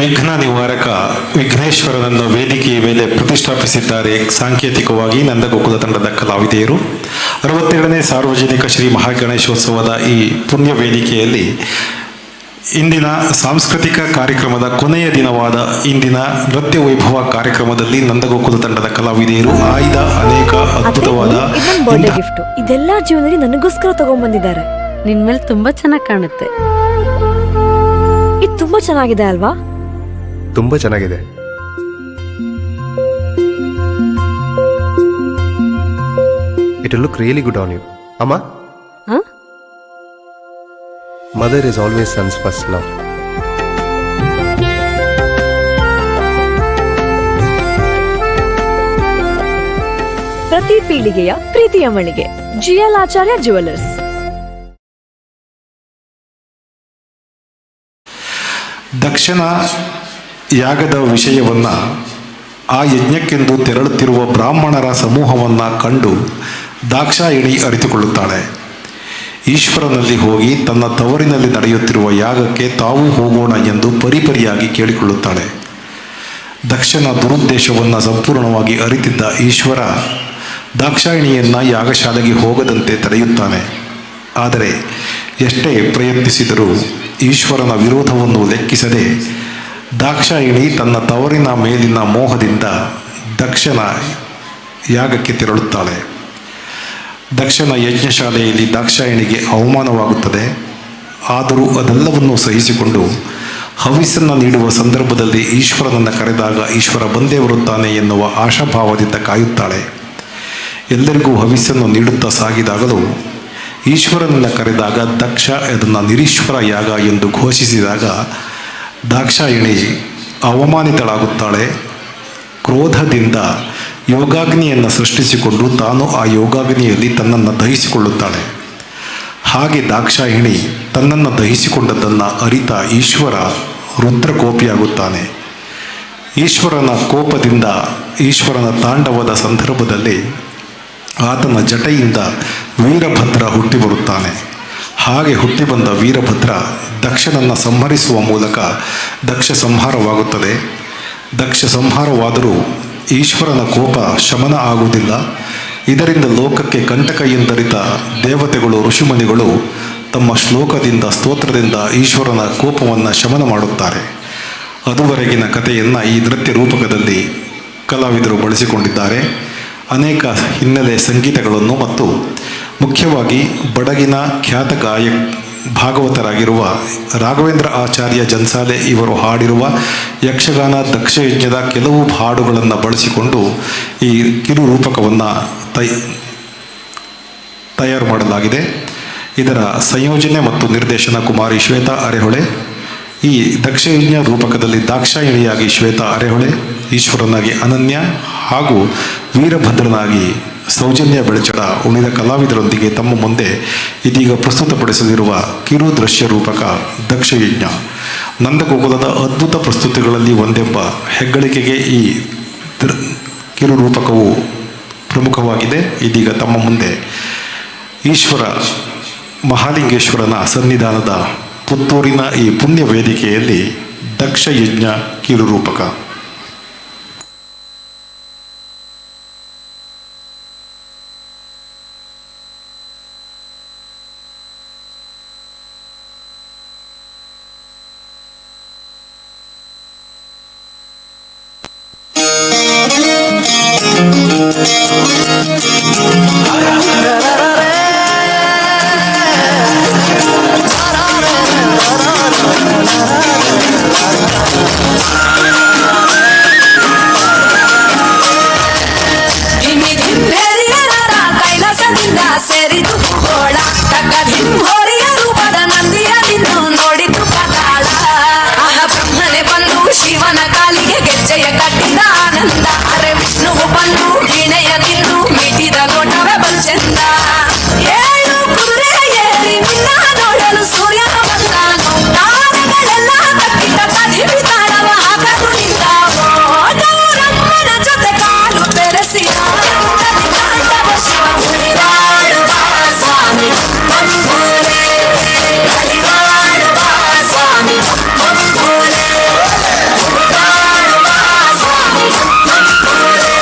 ವಿಘ್ನ ನಿವಾರಕ ವಿಘ್ನೇಶ್ವರನನ್ನು ವೇದಿಕೆಯ ಮೇಲೆ ಪ್ರತಿಷ್ಠಾಪಿಸಿದ್ದಾರೆ ಸಾಂಕೇತಿಕವಾಗಿ ನಂದಗೋಕುಲ ತಂಡದ ಕಲಾವಿದೆಯರು. 62ನೇ ಸಾರ್ವಜನಿಕ ಶ್ರೀ ಮಹಾಗಣೇಶೋತ್ಸವದ ಈ ಪುಣ್ಯ ವೇದಿಕೆಯಲ್ಲಿ ಇಂದಿನ ಸಾಂಸ್ಕೃತಿಕ ಕಾರ್ಯಕ್ರಮದ ಕೊನೆಯ ದಿನವಾದ ಇಂದಿನ ನೃತ್ಯ ವೈಭವ ಕಾರ್ಯಕ್ರಮದಲ್ಲಿ ನಂದಗೋಕುಲ ತಂಡದ ಕಲಾವಿದೆಯರು ಆಯ್ದ ಅನೇಕ ಅದ್ಭುತವಾದ ಬರ್ಡೇ ಗಿಫ್ಟ್ ಇದೆಲ್ಲ ಜೀವನದಲ್ಲಿ ನನಗೋಸ್ಕರ ತಗೊಂಡ್ಬಂದಿದ್ದಾರೆ. ನಿನ್ ಮೇಲೆ ತುಂಬಾ ಚೆನ್ನಾಗಿ ಕಾಣುತ್ತೆ. ಇದು ತುಂಬಾ ಚೆನ್ನಾಗಿದೆ ಅಲ್ವಾ? ತುಂಬ ಚೆನ್ನಾಗಿದೆ. It look really good on you. ಅಮ್ಮ, mother is always son's first love. ಪ್ರತಿ ಪೀಳಿಗೆಯ ಪ್ರೀತಿಯ ಮಳಿಗೆ ಜಿಎಲ್ ಆಚಾರ್ಯ ಜ್ಯುವೆಲರ್ಸ್. ದಕ್ಷಿಣ ಯಾಗದ ವಿಷಯವನ್ನ ಆ ಯಜ್ಞಕ್ಕೆಂದು ತೆರಳುತ್ತಿರುವ ಬ್ರಾಹ್ಮಣರ ಸಮೂಹವನ್ನ ಕಂಡು ದಾಕ್ಷಾಯಿಣಿ ಅರಿತುಕೊಳ್ಳುತ್ತಾಳೆ. ಈಶ್ವರನಲ್ಲಿ ಹೋಗಿ ತನ್ನ ತವರಿನಲ್ಲಿ ನಡೆಯುತ್ತಿರುವ ಯಾಗಕ್ಕೆ ತಾವು ಹೋಗೋಣ ಎಂದು ಪರಿಪರಿಯಾಗಿ ಕೇಳಿಕೊಳ್ಳುತ್ತಾಳೆ. ದಕ್ಷನ ದುರುದ್ದೇಶವನ್ನು ಸಂಪೂರ್ಣವಾಗಿ ಅರಿತಿದ್ದ ಈಶ್ವರ ದಾಕ್ಷಾಯಿಣಿಯನ್ನು ಯಾಗಶಾಲೆಗೆ ಹೋಗದಂತೆ ತಡೆಯುತ್ತಾನೆ. ಆದರೆ ಎಷ್ಟೇ ಪ್ರಯತ್ನಿಸಿದರೂ ಈಶ್ವರನ ವಿರೋಧವನ್ನು ಲೆಕ್ಕಿಸದೆ ದಾಕ್ಷಾಯಿಣಿ ತನ್ನ ತವರಿನ ಮೇಲಿನ ಮೋಹದಿಂದ ದಕ್ಷನ ಯಾಗಕ್ಕೆ ತೆರಳುತ್ತಾಳೆ. ದಕ್ಷನ ಯಜ್ಞಶಾಲೆಯಲ್ಲಿ ದಾಕ್ಷಾಯಿಣಿಗೆ ಅವಮಾನವಾಗುತ್ತದೆ. ಆದರೂ ಅದೆಲ್ಲವನ್ನೂ ಸಹಿಸಿಕೊಂಡು ಹವಿಸ್ಸನ್ನು ನೀಡುವ ಸಂದರ್ಭದಲ್ಲಿ ಈಶ್ವರನನ್ನು ಕರೆದಾಗ ಈಶ್ವರ ಬಂದೇ ಬರುತ್ತಾನೆ ಎನ್ನುವ ಆಶಾಭಾವದಿಂದ ಕಾಯುತ್ತಾಳೆ. ಎಲ್ಲರಿಗೂ ಹವಿಸ್ಸನ್ನು ನೀಡುತ್ತಾ ಸಾಗಿದಾಗಲೂ ಈಶ್ವರನನ್ನು ಕರೆದಾಗ ದಕ್ಷ ಅದನ್ನು ನಿರೀಶ್ವರ ಯಾಗ ಎಂದು ಘೋಷಿಸಿದಾಗ ದಾಕ್ಷಾಯಿಣಿ ಅವಮಾನಿತಳಾಗುತ್ತಾಳೆ. ಕ್ರೋಧದಿಂದ ಯೋಗಾಗ್ನಿಯನ್ನು ಸೃಷ್ಟಿಸಿಕೊಂಡು ತಾನು ಆ ಯೋಗಾಗ್ನಿಯಲ್ಲಿ ತನ್ನನ್ನು ದಹಿಸಿಕೊಳ್ಳುತ್ತಾಳೆ. ಹಾಗೆ ದಾಕ್ಷಾಯಿಣಿ ತನ್ನನ್ನು ದಹಿಸಿಕೊಂಡದ್ದನ್ನು ಅರಿತ ಈಶ್ವರ ರುದ್ರಕೋಪಿಯಾಗುತ್ತಾನೆ. ಈಶ್ವರನ ಕೋಪದಿಂದ ಈಶ್ವರನ ತಾಂಡವದ ಸಂದರ್ಭದಲ್ಲಿ ಆತನ ಜಟೆಯಿಂದ ವೀರಭದ್ರ ಹುಟ್ಟಿ ಬರುತ್ತಾನೆ. ಹಾಗೆ ಹುಟ್ಟಿ ಬಂದ ವೀರಭದ್ರ ದಕ್ಷನನ್ನು ಸಂಹರಿಸುವ ಮೂಲಕ ದಕ್ಷ ಸಂಹಾರವಾಗುತ್ತದೆ. ದಕ್ಷ ಸಂಹಾರವಾದರೂ ಈಶ್ವರನ ಕೋಪ ಶಮನ ಆಗುವುದಿಲ್ಲ. ಇದರಿಂದ ಲೋಕಕ್ಕೆ ಕಂಟಕ ಎಂದರಿತ ದೇವತೆಗಳು ಋಷಿಮುನಿಗಳು ತಮ್ಮ ಶ್ಲೋಕದಿಂದ ಸ್ತೋತ್ರದಿಂದ ಈಶ್ವರನ ಕೋಪವನ್ನು ಶಮನ ಮಾಡುತ್ತಾರೆ. ಅದುವರೆಗಿನ ಕಥೆಯನ್ನು ಈ ನೃತ್ಯ ರೂಪಕದಲ್ಲಿ ಕಲಾವಿದರು ಬಳಸಿಕೊಂಡಿದ್ದಾರೆ. ಅನೇಕ ಹಿನ್ನೆಲೆ ಸಂಗೀತಗಳನ್ನು ಮತ್ತು ಮುಖ್ಯವಾಗಿ ಬಡಗಿನ ಖ್ಯಾತ ಭಾಗವತರಾಗಿರುವ ರಾಘವೇಂದ್ರ ಆಚಾರ್ಯ ಜನ್ಸಾಲೆ ಇವರು ಹಾಡಿರುವ ಯಕ್ಷಗಾನ ದಕ್ಷಯಜ್ಞದ ಕೆಲವು ಹಾಡುಗಳನ್ನು ಬಳಸಿಕೊಂಡು ಈ ಕಿರು ರೂಪಕವನ್ನು ತಯಾರು ಮಾಡಲಾಗಿದೆ. ಇದರ ಸಂಯೋಜನೆ ಮತ್ತು ನಿರ್ದೇಶನ ಕುಮಾರಿ ಶ್ವೇತಾ ಅರೆಹೊಳೆ. ಈ ದಕ್ಷಯಜ್ಞ ರೂಪಕದಲ್ಲಿ ದಾಕ್ಷಾಯಿಣಿಯಾಗಿ ಶ್ವೇತಾ ಅರೆಹೊಳೆ, ಈಶ್ವರನಾಗಿ ಅನನ್ಯ ಹಾಗೂ ವೀರಭದ್ರನಾಗಿ ಸೌಜನ್ಯ ಬೆಳಚಡ ಉಳಿದ ಕಲಾವಿದರೊಂದಿಗೆ ತಮ್ಮ ಮುಂದೆ ಇದೀಗ ಪ್ರಸ್ತುತಪಡಿಸಲಿರುವ ಕಿರು ದೃಶ್ಯ ರೂಪಕ ದಕ್ಷಯಜ್ಞ ನಂದಗೋಕುಲದ ಅದ್ಭುತ ಪ್ರಸ್ತುತಿಗಳಲ್ಲಿ ಒಂದೆಂಬ ಹೆಗ್ಗಳಿಕೆಗೆ ಈ ಕಿರು ರೂಪಕವು ಪ್ರಮುಖವಾಗಿದೆ. ಇದೀಗ ತಮ್ಮ ಮುಂದೆ ಈಶ್ವರ ಮಹಾಲಿಂಗೇಶ್ವರನ ಸನ್ನಿಧಾನದ ಪುತ್ತೂರಿನ ಈ ಪುಣ್ಯ ವೇದಿಕೆಯಲ್ಲಿ ದಕ್ಷಯಜ್ಞ ಕಿರು ರೂಪಕ. ಕೈಲಾಸದಿಂದ ಸೇರಿತು ಭೂಗೋಳ ತಕ್ಕದಿಂಹೋರಿಯ ರೂಪದ ನಂದಿಯದಿನ್ನು ನೋಡಿತು ಪಾತಾಳ. ಆಹ ಬ್ರಹ್ಮನೆ ಬಂದು ಶಿವನ ಕಾಲಿಗೆ ಗೆಜ್ಜೆಯ ಕಟ್ಟಿದ ಆನಂದ. ಅರೆ ವಿಷ್ಣುವು ಬಂದು ವೀಣೆಯ ತಿಂದು ಮಿಟಿದ ನೋಟವೇ ಬಂಚೆಂದ. ಏಳು ಕುದುರೆ ಏರಿ ನಿನ್ನ ನೋಡಲು ಸೂರ್ಯ ಬಂದಾನು. ತಾರೆಗಳೆಲ್ಲ ಕಟ್ಟಿದ ಕದಿವಿ ತಾಳವ ಹಾಕಲು ನಿಂತಾವೋ. ಗೌರಮ್ಮನ ಜೊತೆ ಕಾಲು ಬೆರೆಸಿ ಸ್ವಾಮಿ ಬಂಬೋಲೆ ಕಲಿವಾಡುವ ಸ್ವಾಮಿ ಬಂಬೋಲೆ ಸ್ವಾಮಿ ಬಂಬೋಲೆ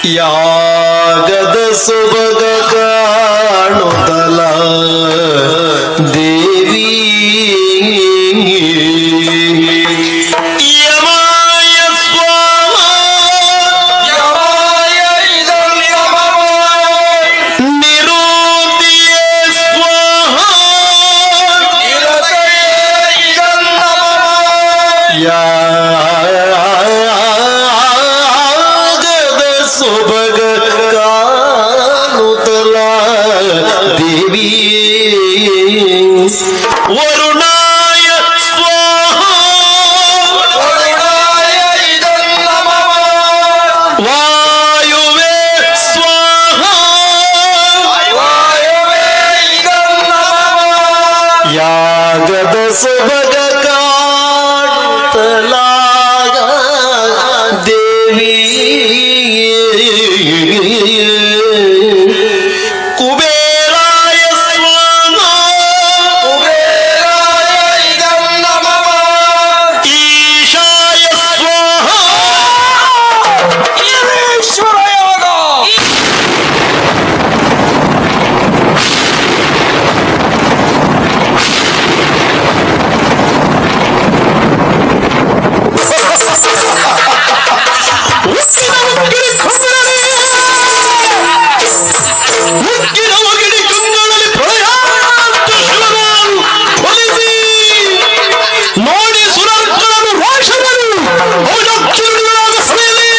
ಯಾಗದ ಸೊಬಗ ಕಾಣುತ್ತಲ ದೇವಿ ಯಮಾಯ ಸ್ವಾಹ ನಿರುತಿಯ ಸ್ವಾಹ ಯಾಗದ ಸೊಬಗ ಕಾಣುತ್ತಲ ದೇವಿ ವರುಣಾಯ ಸ್ವಾಹ ವಾಯುವೇ ಸ್ವಾಹ ಯಾಗದ ಸೊಬಗ ಕಾಣುತ್ತಲಾಗ ದೇವಿ ಕುಬೇರಾಯ ಸ್ವಾಹ ಈಶಾಯ ಸ್ವಾಹ ನೋಡಿ ಸುರರ್ಗಳನ್ನು ರೋಷವರು ಔಡಕ್ಷಣಗಳಾದ ಸಭೆಯಲ್ಲಿ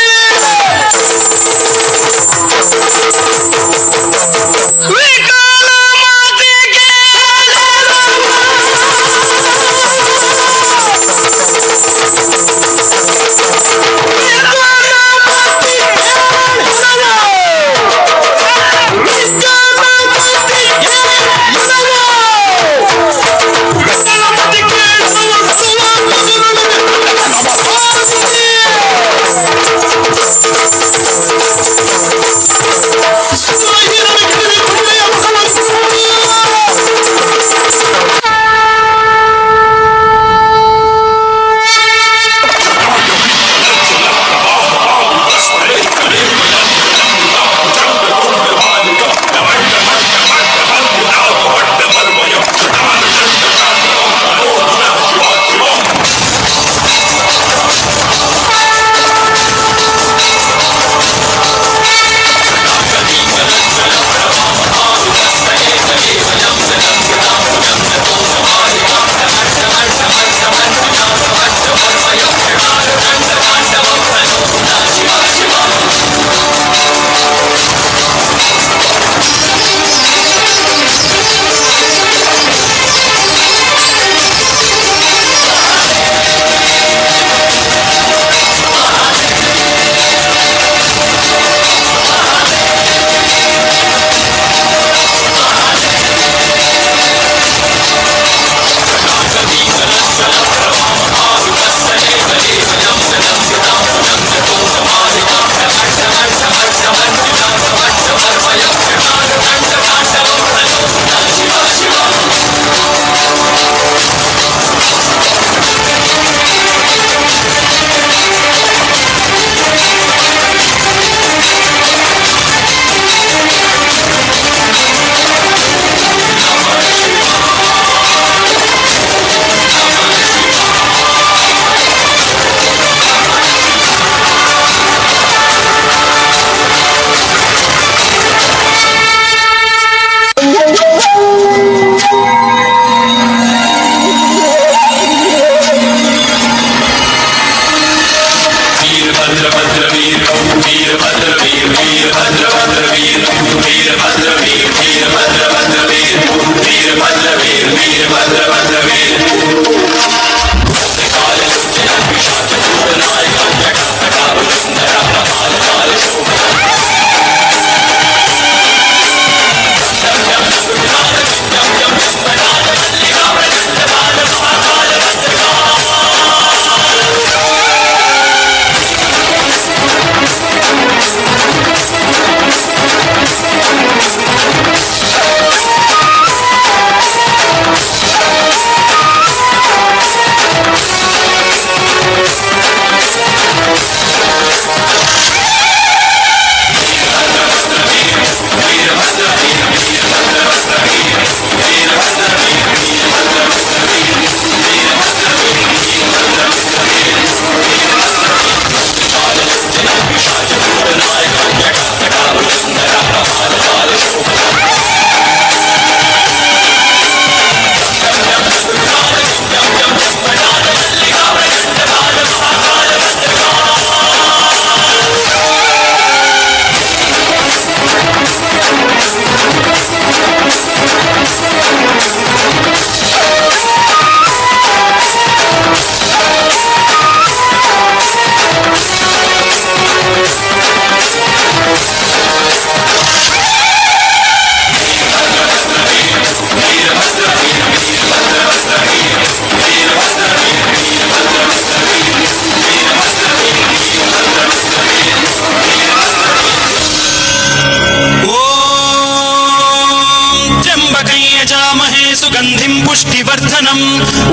ವಿವರ್ಧನಂ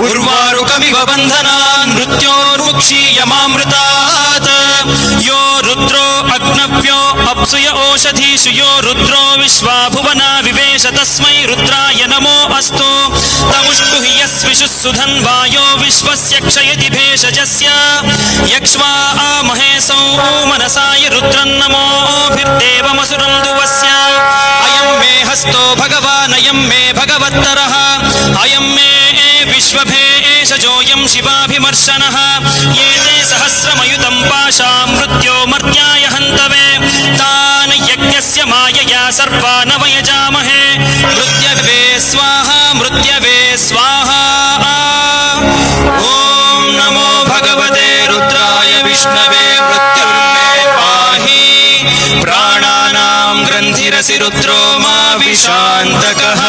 ಉರ್ವಾರುಕಮಿವ ಬಂಧನಾನ್ ಮೃತ್ಯೋರ್ಮುಕ್ಷೀಯಮಾಮೃತಾತ್ ಯೋ ರುದ್ರೋ ಅಗ್ನವ್ಯೋ ಅಪ್ಸುಯ ಓಷಧೀಷು ಯೋ ರುದ್ರೋ ವಿಶ್ವಾ ಭುವನ ವಿವೇಶ ತಸ್ಮೈ ರುದ್ರಾಯ ನಮೋ ಅಸ್ತು ತಮುಷ್ಟು ಹಿ ಯಸ್ವಿಷುಃ ಸುಧನ್ವಾಯೋ ವಿಶ್ವಸ್ಯ ಕ್ಷಯತಿ ಭೇಷಜಸ್ಯ ಯಕ್ಷ್ವಾ ಮಹೇಸೌ ಮನಸಾಯ ರುದ್ರನ್ನಮೋಭಿರ್ದೇವಮಸುರಂ ದುವಸ್ಯ ಅಯಂ ಮೇ ಹಸ್ತೋ ಭಗವಾನ್ ಅಯಂ ಮೇ ಭಗವತ್ತರಃ ಅಯಂ ಮೇ ವಿಶ್ವಭೇಷಜೋಯಂ ಶಿವಾಭಿಮರ್ಶನಃ ಏತೆ ಸಹಸ್ರಮಯುತಂ ಪಾಶಾಂ ಮೃತ್ಯೋ ಮರ್ತ್ಯಾಯ ಹಂತವೇ ತಾನ್ ಯಜ್ಞಸ್ಯ ಮಾಯಯಾ ಸರ್ವಾನ್ ವಯಜಾಮಹೇ ಮೃತ್ಯವೇ ಸ್ವಾಹಾ ಮೃತ್ಯವೇ ಸ್ವಾಹಾ ಓಂ ನಮೋ ಭಗವತೆ ರುದ್ರಾಯ ವಿಷ್ಣವೇ ಮೃತ್ಯುರ್ಮೇ ಪಾಹಿ ಪ್ರಾಣಾನಾಂ ಗ್ರಂಥಿರಸಿ ರುದ್ರೋ ಮಾ ವಿಶಾಂತಕಃ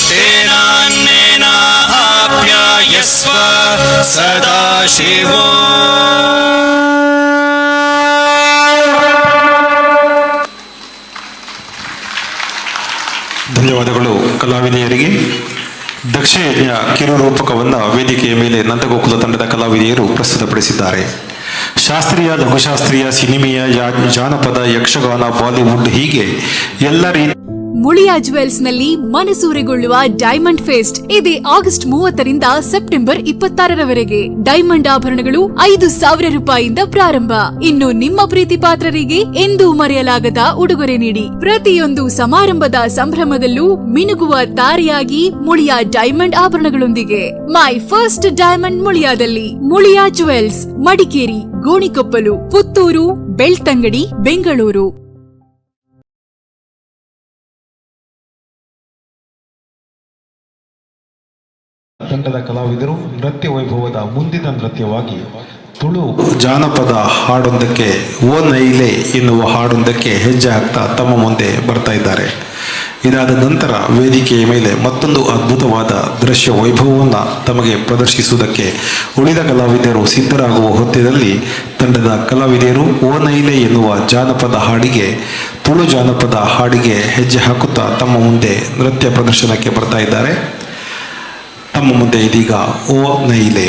ತೇನಾನ್ನೇನ ಆಪ್ಯಾಯಸ್ವ ಸದಾ ಶಿವೋ. ಧನ್ಯವಾದಗಳು ಕಲಾವಿದೆಯರಿಗೆ. ದಕ್ಷಯಜ್ಞ ಕಿರುರೂಪಕವನ್ನು ವೇದಿಕೆಯ ಮೇಲೆ ನಂದಗೋಕುಲ ತಂಡದ ಕಲಾವಿದೆಯರು ಪ್ರಸ್ತುತಪಡಿಸಿದ್ದಾರೆ. ಶಾಸ್ತ್ರೀಯ, ಲಘುಶಾಸ್ತ್ರೀಯ, ಸಿನಿಮೆಯ, ಜಾನಪದ, ಯಕ್ಷಗಾನ, ಬಾಲಿವುಡ್ ಹೀಗೆ ಎಲ್ಲ ರೀತಿಯ ಮುಳಿಯಾ ಜುವೆಲ್ಸ್ ನಲ್ಲಿ ಮನಸೂರೆಗೊಳ್ಳುವ ಡೈಮಂಡ್ ಫೆಸ್ಟ್ ಇದೇ ಆಗಸ್ಟ್ 30ರಿಂದ ಸೆಪ್ಟೆಂಬರ್ 26ರವರೆಗೆ. ಡೈಮಂಡ್ ಆಭರಣಗಳು 5,000 ರೂಪಾಯಿಯಿಂದ ಪ್ರಾರಂಭ. ಇನ್ನು ನಿಮ್ಮ ಪ್ರೀತಿ ಪಾತ್ರರಿಗೆ ಎಂದೂ ಮರೆಯಲಾಗದ ಉಡುಗೊರೆ ನೀಡಿ. ಪ್ರತಿಯೊಂದು ಸಮಾರಂಭದ ಸಂಭ್ರಮದಲ್ಲೂ ಮಿನುಗುವ ತಾರೆಯಾಗಿ ಮುಳಿಯಾ ಡೈಮಂಡ್ ಆಭರಣಗಳೊಂದಿಗೆ. ಮೈ ಫಸ್ಟ್ ಡೈಮಂಡ್ ಮುಳಿಯಾದಲ್ಲಿ. ಮುಳಿಯಾ ಜುವೆಲ್ಸ್, ಮಡಿಕೇರಿ, ಗೋಣಿಕೊಪ್ಪಲು, ಪುತ್ತೂರು, ಬೆಳ್ತಂಗಡಿ, ಬೆಂಗಳೂರು. ತಂಡದ ಕಲಾವಿದರು ನೃತ್ಯ ವೈಭವದ ಮುಂದಿನ ನೃತ್ಯವಾಗಿ ತುಳು ಜಾನಪದ ಹಾಡೊಂದಕ್ಕೆ ಓ ನೈಲೆ ಎನ್ನುವ ಹಾಡೊಂದಕ್ಕೆ ಹೆಜ್ಜೆ ಹಾಕ್ತಾ ತಮ್ಮ ಮುಂದೆ ಬರ್ತಾ ಇದ್ದಾರೆ. ಇದಾದ ನಂತರ ವೇದಿಕೆಯ ಮೇಲೆ ಮತ್ತೊಂದು ಅದ್ಭುತವಾದ ದೃಶ್ಯ ವೈಭವವನ್ನು ತಮಗೆ ಪ್ರದರ್ಶಿಸುವುದಕ್ಕೆ ಉಳಿದ ಕಲಾವಿದರು ಸಿದ್ಧರಾಗುವ ಹೊತ್ತಿನಲ್ಲಿ ತಂಡದ ಕಲಾವಿದರು ಓ ನೈಲೆ ಎನ್ನುವ ಜಾನಪದ ಹಾಡಿಗೆ, ತುಳು ಜಾನಪದ ಹಾಡಿಗೆ ಹೆಜ್ಜೆ ಹಾಕುತ್ತಾ ತಮ್ಮ ಮುಂದೆ ನೃತ್ಯ ಪ್ರದರ್ಶನಕ್ಕೆ ಬರ್ತಾ ಇದ್ದಾರೆ. ತಮ್ಮ ಮುಂದೆ ಇದೀಗ ಓ ನೈಲೆ.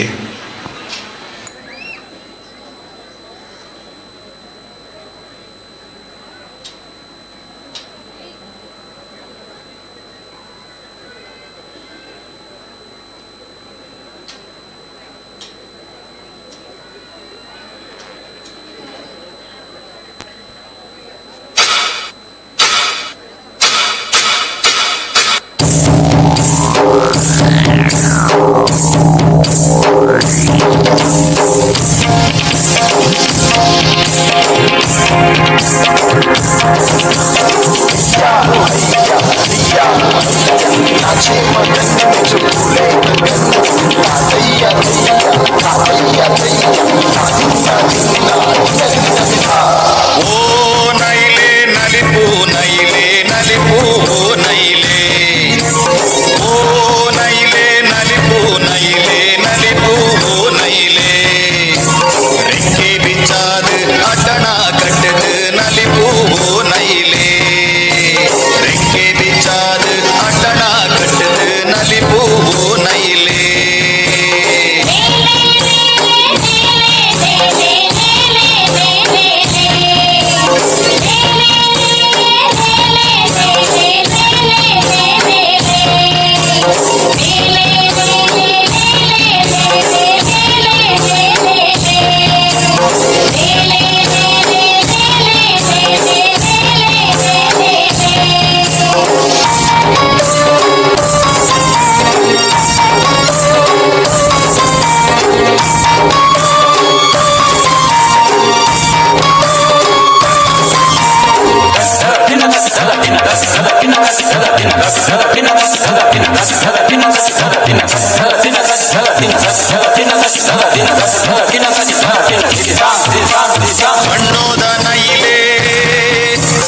ಬಣ್ಣೋದ ನೈಲೆ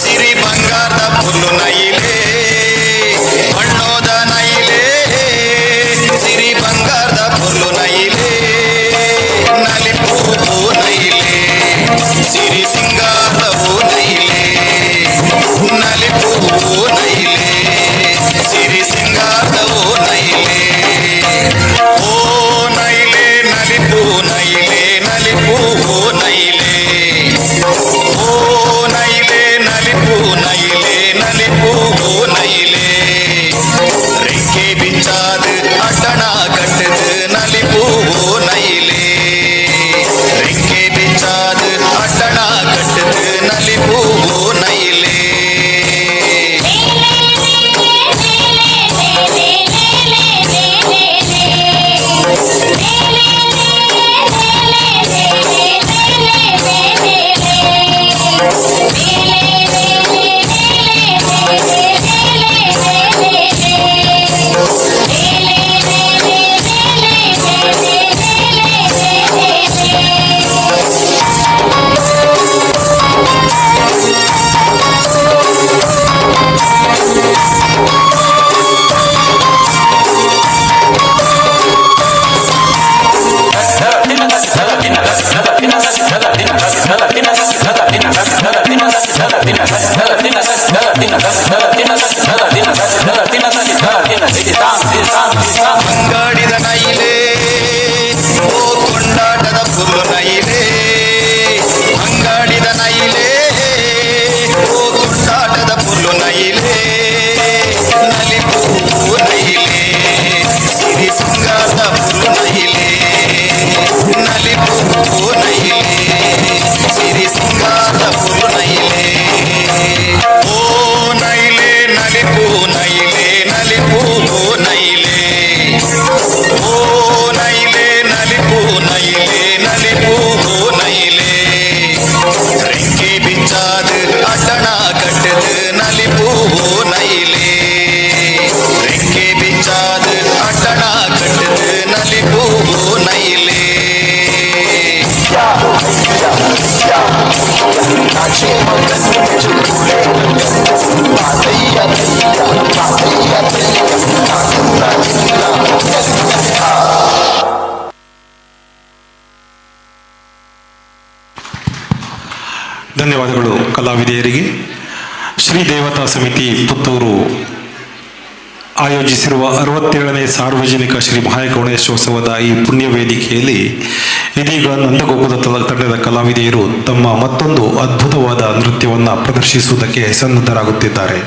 ಸಿರಿ ಬಂಗಾರದ ಪುಲ್ಲು ನೈಲೆ, ಬಣ್ಣೋದ ನೈಲೆ ಸಿರಿ ಬಂಗಾರದ ಪುಲ್ಲು ನೈಲೆ, ನಲಿಪು ನೈಲೆ ಸಿರಿ ಸಿಂಗಾರವು ನೈಲೆ, ನಲಿಪು ನೈಲೆ ಸಿರಿ ಸಿಂಗಾರವು ನೈಲೆ. ಅಂಗಾಡಿದ ನೈಲೇ ಓ ಕೊಂಡಾಟದ ಪುಲ್ಲು ನೈಲೇ ಅಂಗಾಡಿದ ನೈಲೇ ಓ ಕೊಂಡಾಟದ ಪುಲ್ಲು ನೈಲೇ ನಲಿಪು ನೈಲೇ ಸಿರಿ ಸಿಂಗಾರದ ಪುಲ್ಲು ನೈಲೇ ನಲಿಪು ನೈಲೇ ಸಿರಿ ಸಿಂಗಾರದ ಪುಲ್ಲು ನೈಲೇ ಓ ನೈಲೇ ನಲಿಪು ನೈಲೇ ನಲಿಪು ನೈಲೇ ಓ ನೈಲೇ ನಲಿಪು ನೈಲೇ ನಲಿಪು ನೈಲೇ ರೆಂಕಿ ಬಿಚ್ಚಾದು ಅಟಣ ಕಟ್ಟದು ನಲಿಪು ನೈಲೇ ರೆಂಕಿ ಬಿಚ್ಚಾದು ಅಟಣ ಕಟ್ಟದು ನಲಿಪು ನೈಲೇ ಧನ್ಯವಾದಗಳು ಕಲಾವಿದೆಯರಿಗೆ. ಶ್ರೀ ದೇವತಾ ಸಮಿತಿ ಪುತ್ತೂರು ಆಯೋಜಿಸಿರುವ 67ನೇ ಸಾರ್ವಜನಿಕ ಶ್ರೀ ಮಹಾಗಣೇಶೋತ್ಸವದ ಈ ಪುಣ್ಯ ವೇದಿಕೆಯಲ್ಲಿ ಇದೀಗ ನಂದಗೋಕುಲ ತಂಡದ ಕಲಾವಿದೆಯರು ತಮ್ಮ ಮತ್ತೊಂದು ಅದ್ಭುತವಾದ ನೃತ್ಯವನ್ನು ಪ್ರದರ್ಶಿಸುವುದಕ್ಕೆ ಸನ್ನದ್ಧರಾಗುತ್ತಿದ್ದಾರೆ.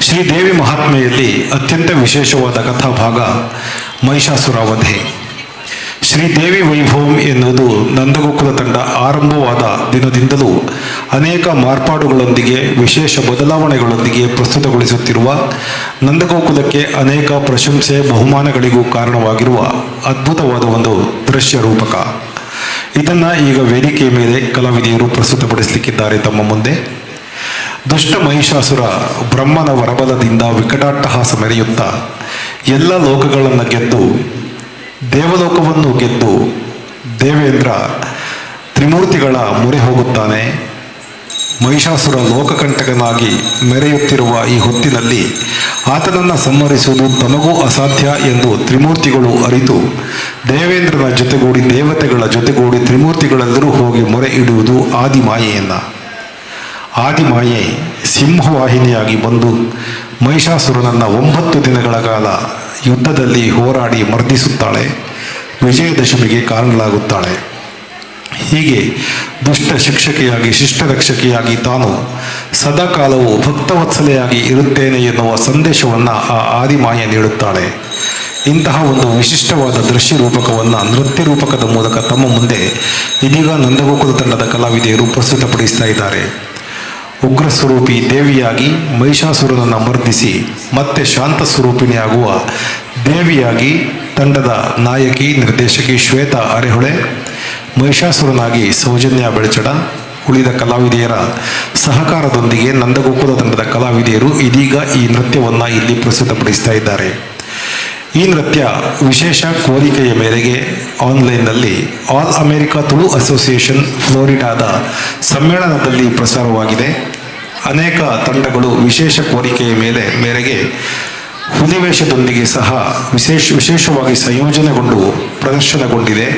ಶ್ರೀದೇವಿ ಮಹಾತ್ಮೆಯಲ್ಲಿ ಅತ್ಯಂತ ವಿಶೇಷವಾದ ಕಥಾಭಾಗ ಮಹಿಷಾಸುರ ವಧೆ. ಶ್ರೀದೇವಿ ವೈಭವಂ ಎನ್ನುವುದು ನಂದಗೋಕುಲ ತಂಡ ಆರಂಭವಾದ ದಿನದಿಂದಲೂ ಅನೇಕ ಮಾರ್ಪಾಡುಗಳೊಂದಿಗೆ ವಿಶೇಷ ಬದಲಾವಣೆಗಳೊಂದಿಗೆ ಪ್ರಸ್ತುತಗೊಳಿಸುತ್ತಿರುವ ನಂದಗೋಕುಲಕ್ಕೆ ಅನೇಕ ಪ್ರಶಂಸೆ ಬಹುಮಾನಗಳಿಗೂ ಕಾರಣವಾಗಿರುವ ಅದ್ಭುತವಾದ ಒಂದು ದೃಶ್ಯ ರೂಪಕ. ಇದನ್ನು ಈಗ ವೇದಿಕೆಯ ಮೇಲೆ ಕಲಾವಿದೆಯರು ಪ್ರಸ್ತುತಪಡಿಸಲಿಕ್ಕಿದ್ದಾರೆ ತಮ್ಮ ಮುಂದೆ. ದುಷ್ಟ ಮಹಿಷಾಸುರ ಬ್ರಹ್ಮನ ವರಬಲದಿಂದ ವಿಕಟಾಟ್ಟಹಾಸ ಮೆರೆಯುತ್ತಾ ಎಲ್ಲ ಲೋಕಗಳನ್ನು ಗೆದ್ದು ದೇವಲೋಕವನ್ನು ಗೆದ್ದು ದೇವೇಂದ್ರ ತ್ರಿಮೂರ್ತಿಗಳ ಮೊರೆ ಹೋಗುತ್ತಾನೆ. ಮಹಿಷಾಸುರ ಲೋಕಕಂಟಕನಾಗಿ ಮೆರೆಯುತ್ತಿರುವ ಈ ಹೊತ್ತಿನಲ್ಲಿ ಆತನನ್ನು ಸಂಹರಿಸುವುದು ತಮಗೂ ಅಸಾಧ್ಯ ಎಂದು ತ್ರಿಮೂರ್ತಿಗಳು ಅರಿತು ದೇವೇಂದ್ರನ ಜೊತೆಗೂಡಿ ದೇವತೆಗಳ ಜೊತೆಗೂಡಿ ತ್ರಿಮೂರ್ತಿಗಳೆಲ್ಲರೂ ಹೋಗಿ ಮೊರೆ ಇಡುವುದು ಆದಿಮಾಯೆಯನ್ನು. ಆದಿಮಾಯೆ ಸಿಂಹವಾಹಿನಿಯಾಗಿ ಬಂದು ಮಹಿಷಾಸುರನನ್ನು 9 ದಿನಗಳ ಕಾಲ ಯುದ್ಧದಲ್ಲಿ ಹೋರಾಡಿ ಮರ್ದಿಸುತ್ತಾಳೆ. ವಿಜಯದಶಮಿಗೆ ಕಾರಣಲಾಗುತ್ತಾಳೆ. ಹೀಗೆ ದುಷ್ಟ ಶಿಕ್ಷಕಿಯಾಗಿ ಶಿಷ್ಟರಕ್ಷಕಿಯಾಗಿ ತಾನು ಸದಾಕಾಲವೂ ಭಕ್ತವತ್ಸಲೆಯಾಗಿ ಇರುತ್ತೇನೆ ಎನ್ನುವ ಸಂದೇಶವನ್ನು ಆ ಆದಿಮಾಯೆ ನೀಡುತ್ತಾಳೆ. ಇಂತಹ ಒಂದು ವಿಶಿಷ್ಟವಾದ ದೃಶ್ಯ ರೂಪಕವನ್ನು ನೃತ್ಯ ರೂಪಕದ ಮೂಲಕ ತಮ್ಮ ಮುಂದೆ ಇದೀಗ ನಂದಗೋಕುಲ ತಂಡದ ಕಲಾವಿದೆಯರು ಪ್ರಸ್ತುತಪಡಿಸ್ತಾ ಇದ್ದಾರೆ. ಉಗ್ರ ಸ್ವರೂಪಿ ದೇವಿಯಾಗಿ ಮಹಿಷಾಸುರನನ್ನು ಮರ್ದಿಸಿ ಮತ್ತೆ ಶಾಂತ ಸ್ವರೂಪಿಣಿಯಾಗುವ ದೇವಿಯಾಗಿ ತಂಡದ ನಾಯಕಿ ನಿರ್ದೇಶಕಿ ಶ್ವೇತಾ ಅರೆಹೊಳೆ, ಮಹಿಷಾಸುರನಾಗಿ ಸೌಜನ್ಯ ಬೆಳಚಡ, ಉಳಿದ ಕಲಾವಿದೆಯರ ಸಹಕಾರದೊಂದಿಗೆ ನಂದಗೋಕುಲ ತಂಡದ ಕಲಾವಿದೆಯರು ಇದೀಗ ಈ ನೃತ್ಯವನ್ನು ಇಲ್ಲಿ ಪ್ರಸ್ತುತಪಡಿಸ್ತಾ ಇದ್ದಾರೆ. ಈ ನೃತ್ಯ ವಿಶೇಷ ಕೋರಿಕೆಯ ಮೇರೆಗೆ ಆನ್ಲೈನ್ನಲ್ಲಿ ಆಲ್ ಅಮೆರಿಕಾ ತುಳು ಅಸೋಸಿಯೇಷನ್ ಫ್ಲೋರಿಡಾದ ಸಮ್ಮೇಳನದಲ್ಲಿ ಪ್ರಸಾರವಾಗಿದೆ. ಅನೇಕ ತಂಡಗಳು ವಿಶೇಷ ಕೋರಿಕೆಯ ಮೇರೆಗೆ ಹುಲಿವೇಷದೊಂದಿಗೆ ಸಹ ವಿಶೇಷವಾಗಿ ಸಂಯೋಜನೆಗೊಂಡು ಪ್ರದರ್ಶನಗೊಂಡಿದೆ.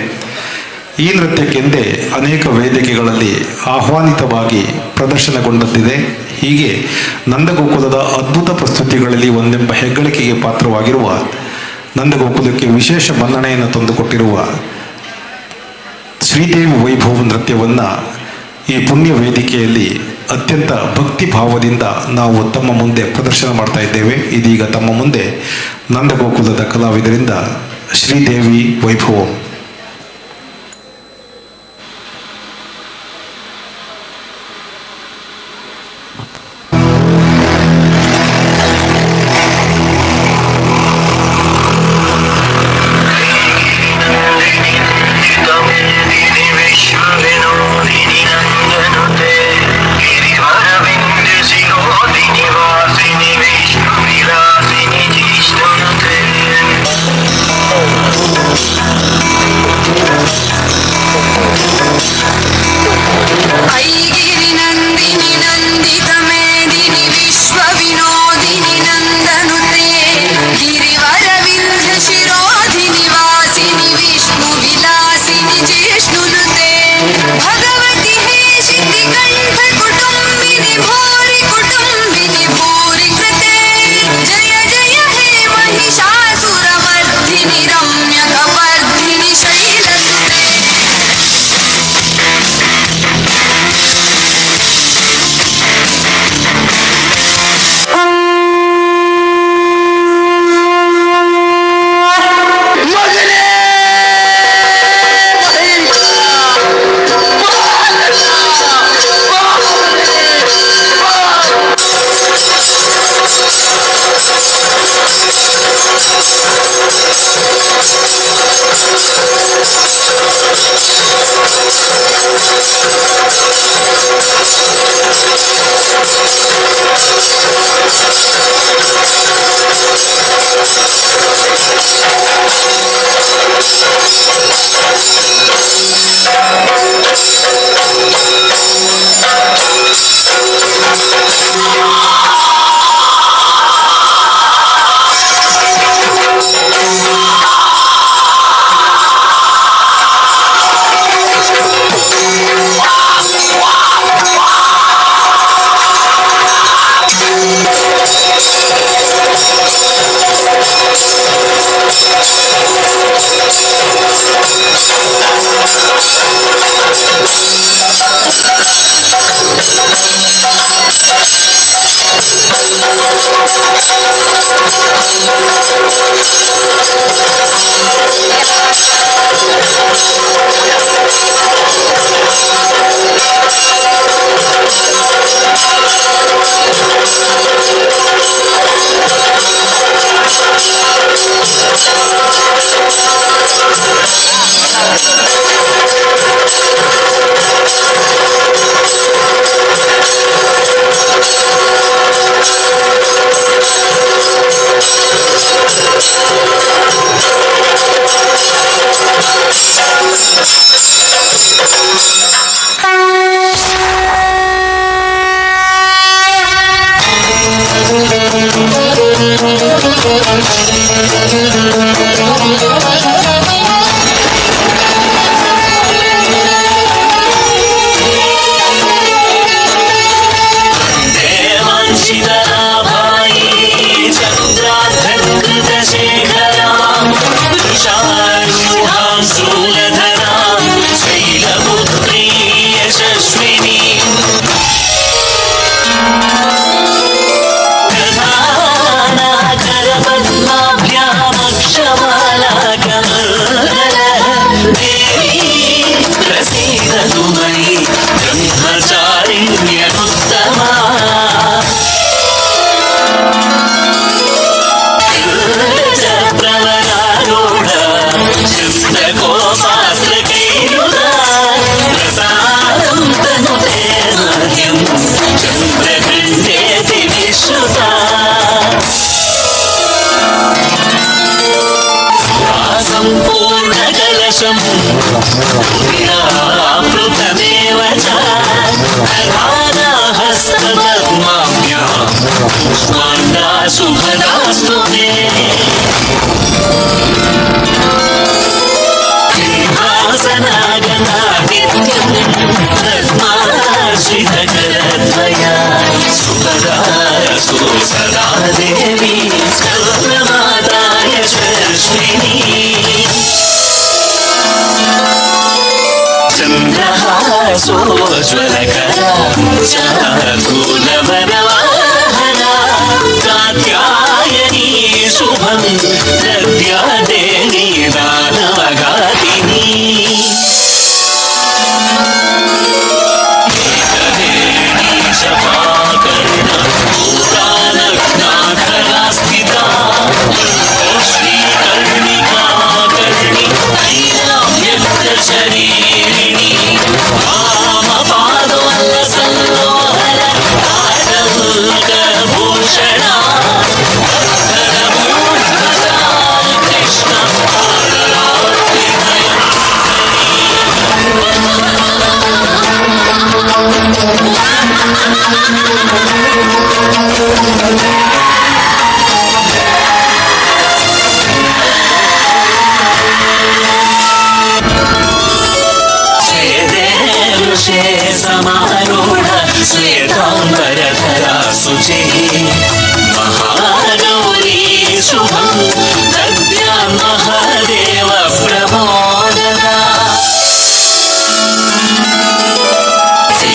ಈ ನೃತ್ಯಕ್ಕೆಂದೇ ಅನೇಕ ವೇದಿಕೆಗಳಲ್ಲಿ ಆಹ್ವಾನಿತವಾಗಿ ಪ್ರದರ್ಶನಗೊಂಡದ್ದಿದೆ. ಹೀಗೆ ನಂದಗೋಕುಲದ ಅದ್ಭುತ ಪ್ರಸ್ತುತಿಗಳಲ್ಲಿ ಒಂದೆಂಬ ಹೆಗ್ಗಳಿಕೆಗೆ ಪಾತ್ರವಾಗಿರುವ ನಂದಗೋಕುಲಕ್ಕೆ ವಿಶೇಷ ಮನ್ನಣೆಯನ್ನು ತಂದುಕೊಟ್ಟಿರುವ ಶ್ರೀದೇವಿ ವೈಭವ ನೃತ್ಯವನ್ನು ಈ ಪುಣ್ಯ ವೇದಿಕೆಯಲ್ಲಿ ಅತ್ಯಂತ ಭಕ್ತಿ ಭಾವದಿಂದ ನಾವು ತಮ್ಮ ಮುಂದೆ ಪ್ರದರ್ಶನ ಮಾಡ್ತಾ ಇದ್ದೇವೆ. ಇದೀಗ ತಮ್ಮ ಮುಂದೆ ನಂದಗೋಕುಲದ ಕಲಾವಿದರಿಂದ ಶ್ರೀದೇವಿ ವೈಭವ. Vilasini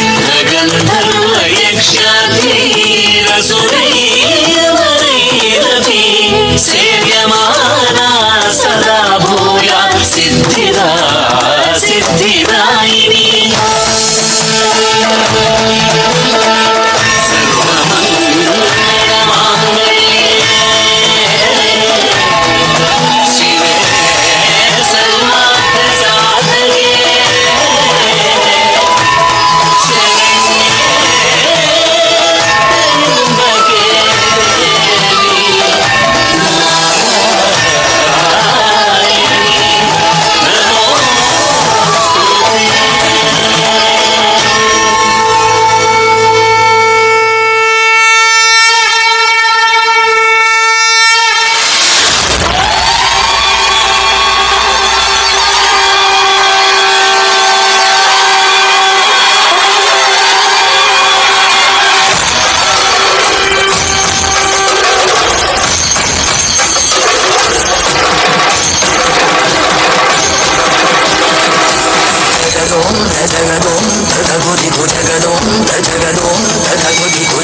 सिद्धगन्धर्व यक्षाधीर सुरैः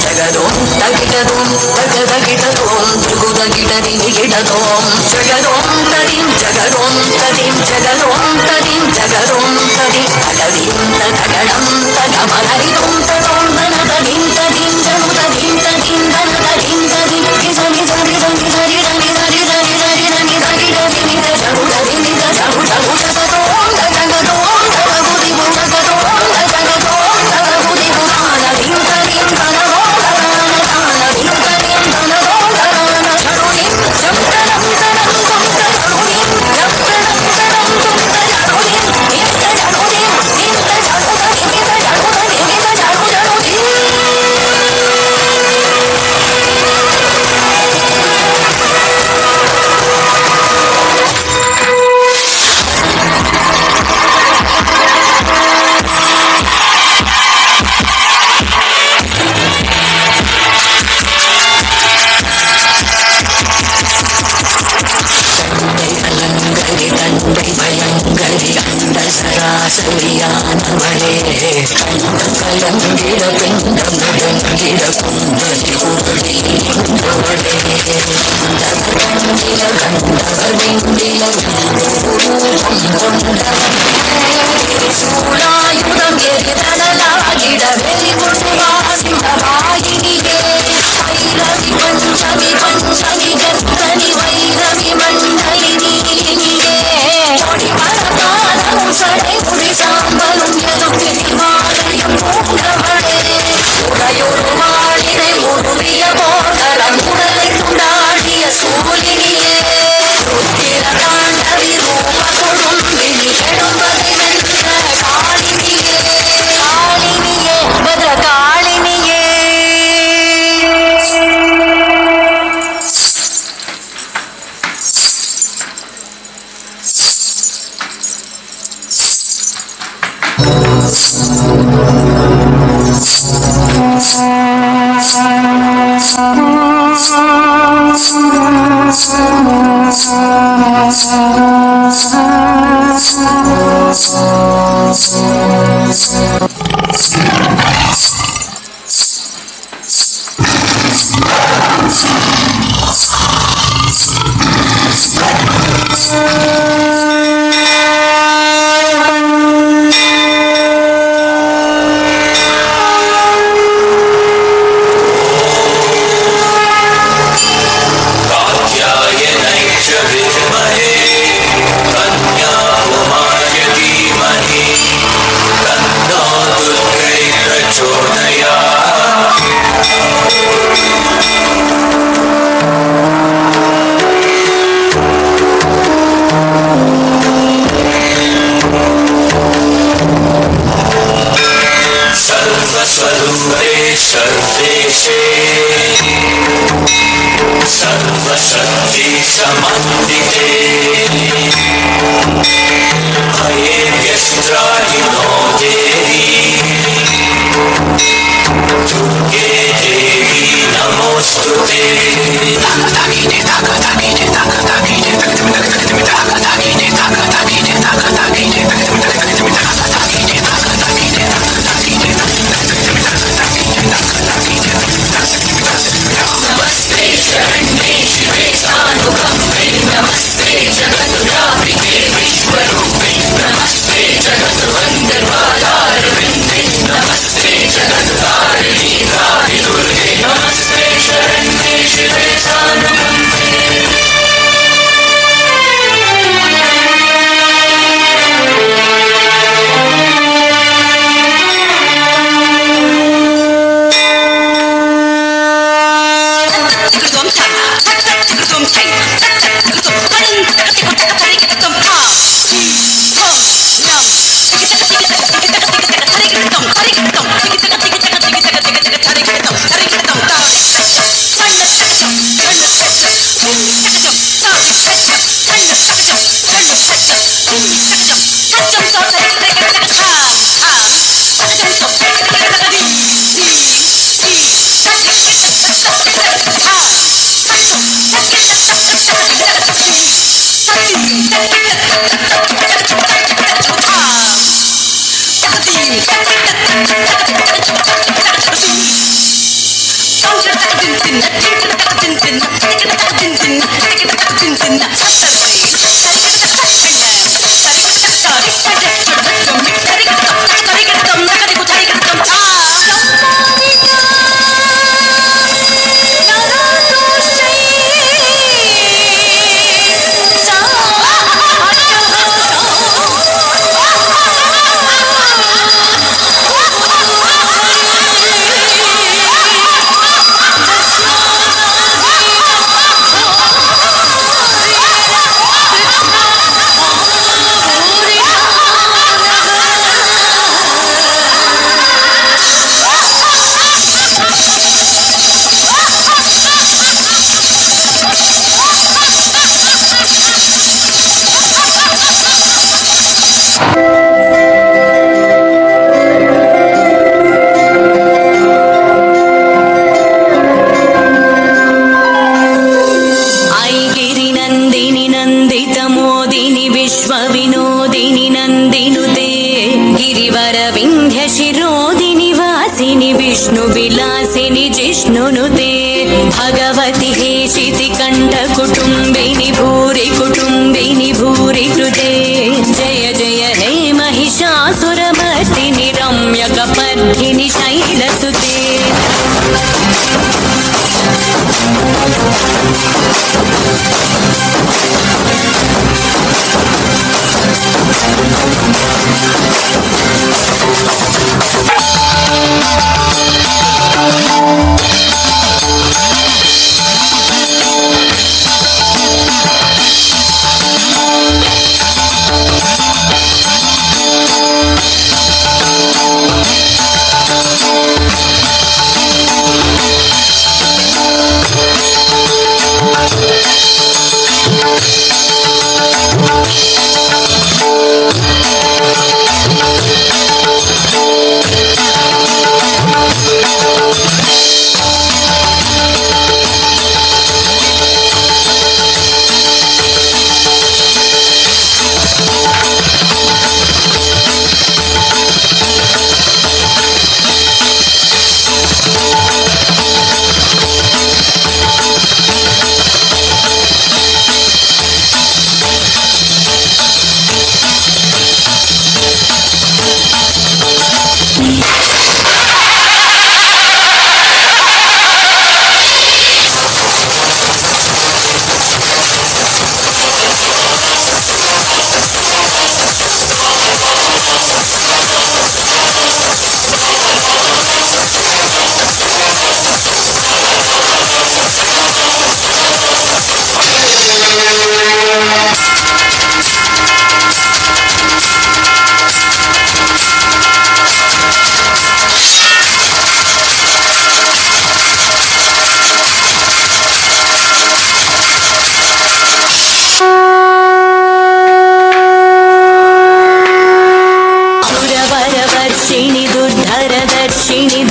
ಜಗದೋಂ ತಗಿಟದೋಂ ತಗದಗಿಟದೋಂ ಜಗುದಗಿಟದಿಗಿಟದೋಂ ಜಗದೋಂ ತದಿಂ ಜಗದೋಂ ತದಿಂ ಜಗದೋಂ ತದಿಂ ಜಗದೋಂ ತದಿ ತಗದಿಂ ತಗಡಂ ತಗಮಲರಿದೋಂ ತದೋಂ ಧನತದಿಂ ತದಿಂ ಜಗುದದಿಂ ತದಿಂ ಧನತದಿಂ ತದಿಂ ನಿಜನಿ ಜನಿ ಜನಿ ಜನಿ ಜನಿ ಜನಿ ಜನಿ ಜನಿ ಜನಿ ಜನಿ ಜನಿ ನಿಜ ಜಗುದದಿ ನಿಜ ಜಗು ಜಗು ಜಗದೋಂ ತಗದೋಂ ತಗಗುದಿ ಜಗದೋಂ ತಗದೋಂ ತಗಗುದಿ ಧನದಿಂ ತದಿಂ ಧನದೋಂ ಧನದಿಂ ತದಿಂ ಧನದೋಂ ಧನ ಝಡುನಿಂ ಜಂತನಂ ತನಂ ದುಂ ತಡುನಿಂ ಜಂತನಂ ತನಂ ದುಂ ತಡುನಿಂ ನಿತ್ಯ ಜಡುನಿಂ ನಿತ್ಯ ಜಡುದದಿ ನಿತ್ಯ ಜಡುದದಿ ನಿತ್ಯ ಜಡು ಜಡುದಿ ದಂಡೈ ಭಯಂಕರಿ ಕಂಡ ಸರಾಸರಿಯಾನವಳೇ ಕಂಡ ಕಲಂಗಿಡ ಪಿಂಡ ಮೃದಂಗಿಡ ಕುಂಡಲಿ ಕುರುಳಿ ಇಂದ್ರವಳೇ ಕಂಡಿಲ ಗಂಡವರಿಂದಿಲ ರೂಪಂ ಕೊಂಡವಳೇ ಶೂಲಾಯುಧ ಗೆರಿದಳಲಾಗಿಡ ಬೆರಿಗುಣವಾಸಿದ ವಾಯಿನಿಗೆ ವೈರವಿ ಪಂಚಮಿ ಪಂಚಮಿ ಗರ್ಭನಿ ವೈರವಿ ಮಂಡಲಿನಿ ಸಡೆ ಗುಡಿ ಸಾಂಬಲು ಎದುರಿವಾರೆಯು ಮೂಡವಳೆ ಉದಯೋರು ಮಾಡಿರೆ ಮುರುಳಿಯ ಬೋಧರ ಮುರಳಿ ಕುಂಡಾಡಿಯ ಸೂಲಿನಿಯೇ ರುದ್ದಿರ ತಾಂಡವಿ ರೂಪ ಕೊಡುಂಬಿನಿ ಕೆಡುಂಬದಿ ನನ್ನ ಕಾಳಿನಿಯೇ ಕಾಳಿನಿಯೇ ಭದ್ರ ಕಾಳಿನಿಯೇ सर्वशक्ति समन्विते अयेभ्यस्त्राहिनो देवी दुर्गे देवी नमोस्तुते नमस्ते शरण्ये शिवे सानुकंपे नमस्ते जगद्व्यापिके विश्वरूपे नमस्ते जगद्वंदनाधारविन्दे नमस्ते जगद्धारिणी दुर्गे नमस्ते शरण्ये शिवे सानुकंपे विष्णु विलासिनि जिष्णुनुते भगवति हेशिति कंठ कुटुंबिनि भूरि कृते जय जय हे महिषासुरमर्दिनि रम्यकपर्दिनि शैलसुते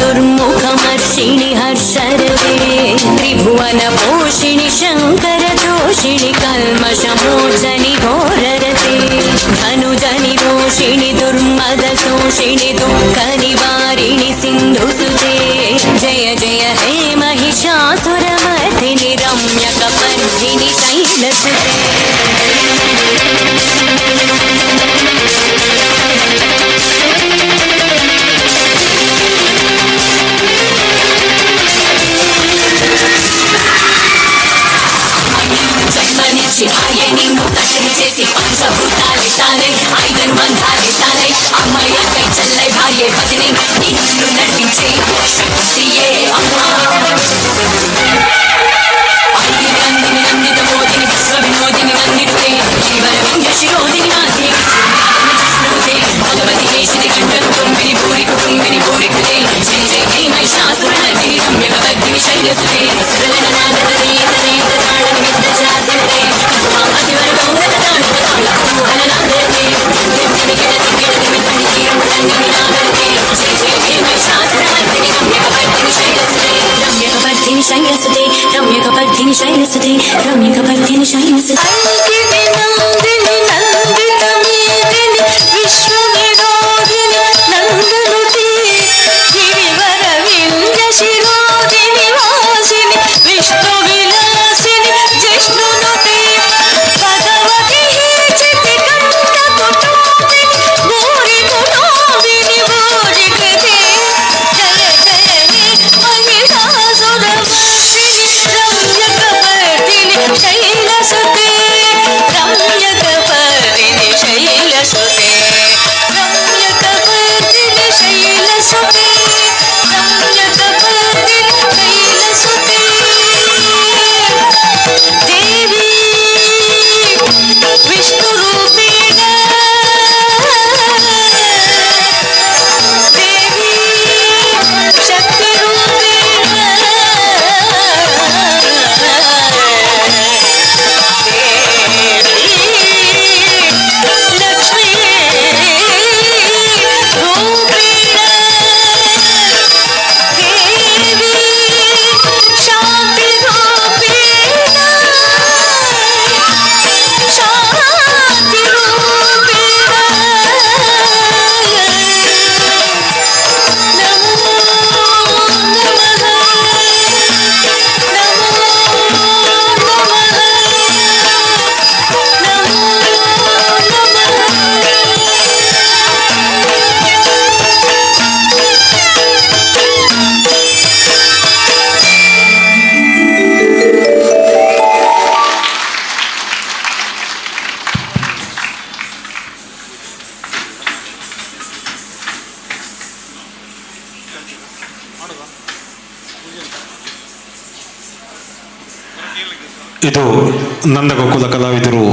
दुर्मुखमर्षिणि हर्षरवे त्रिभुवन पोषिणि शंकर दोषिणि कल्मषमोचनि घोररते धनुजनि रोषिणि दुर्मद शोषिणि दुःख निवारिणि सिन्धुसुते जय जय हे महिषासुरमर्दिनि रम्यकपर्दिनि शैलसुते శివాయ నిన్ను తల్లిని చేసి పంచభూతాలితానే ఐదన్ బంధాలితానే అమ్మాయి చెల్లై భార్య పతిని నిన్ను నడిపించే శక్తియే అమ్మా నందిని నందిత మోదిని విశ్వ వినోదిని నందినుతే జీవన వింధ్య శిరోదిని మాసి భగవతి కేశిని కంఠ కుటుంబిని భూరి కృతే జయ జయ హే మహిషాసురమర్దిని రమ్యకవర్దిని శైలసుతే సురలన నాగదే शैलसुते रम्यकपर्दिनि शैलसुते रम्यकपर्दिनि शैलसुते नंदिनि नंदित मेदिनि विश्वविनोदिनि नंदनुते गिरिवर विंध्य शिरोदिनि वासिनि ಇದು ನಂದಗೋಕುಲ ಕಲಾವಿದರು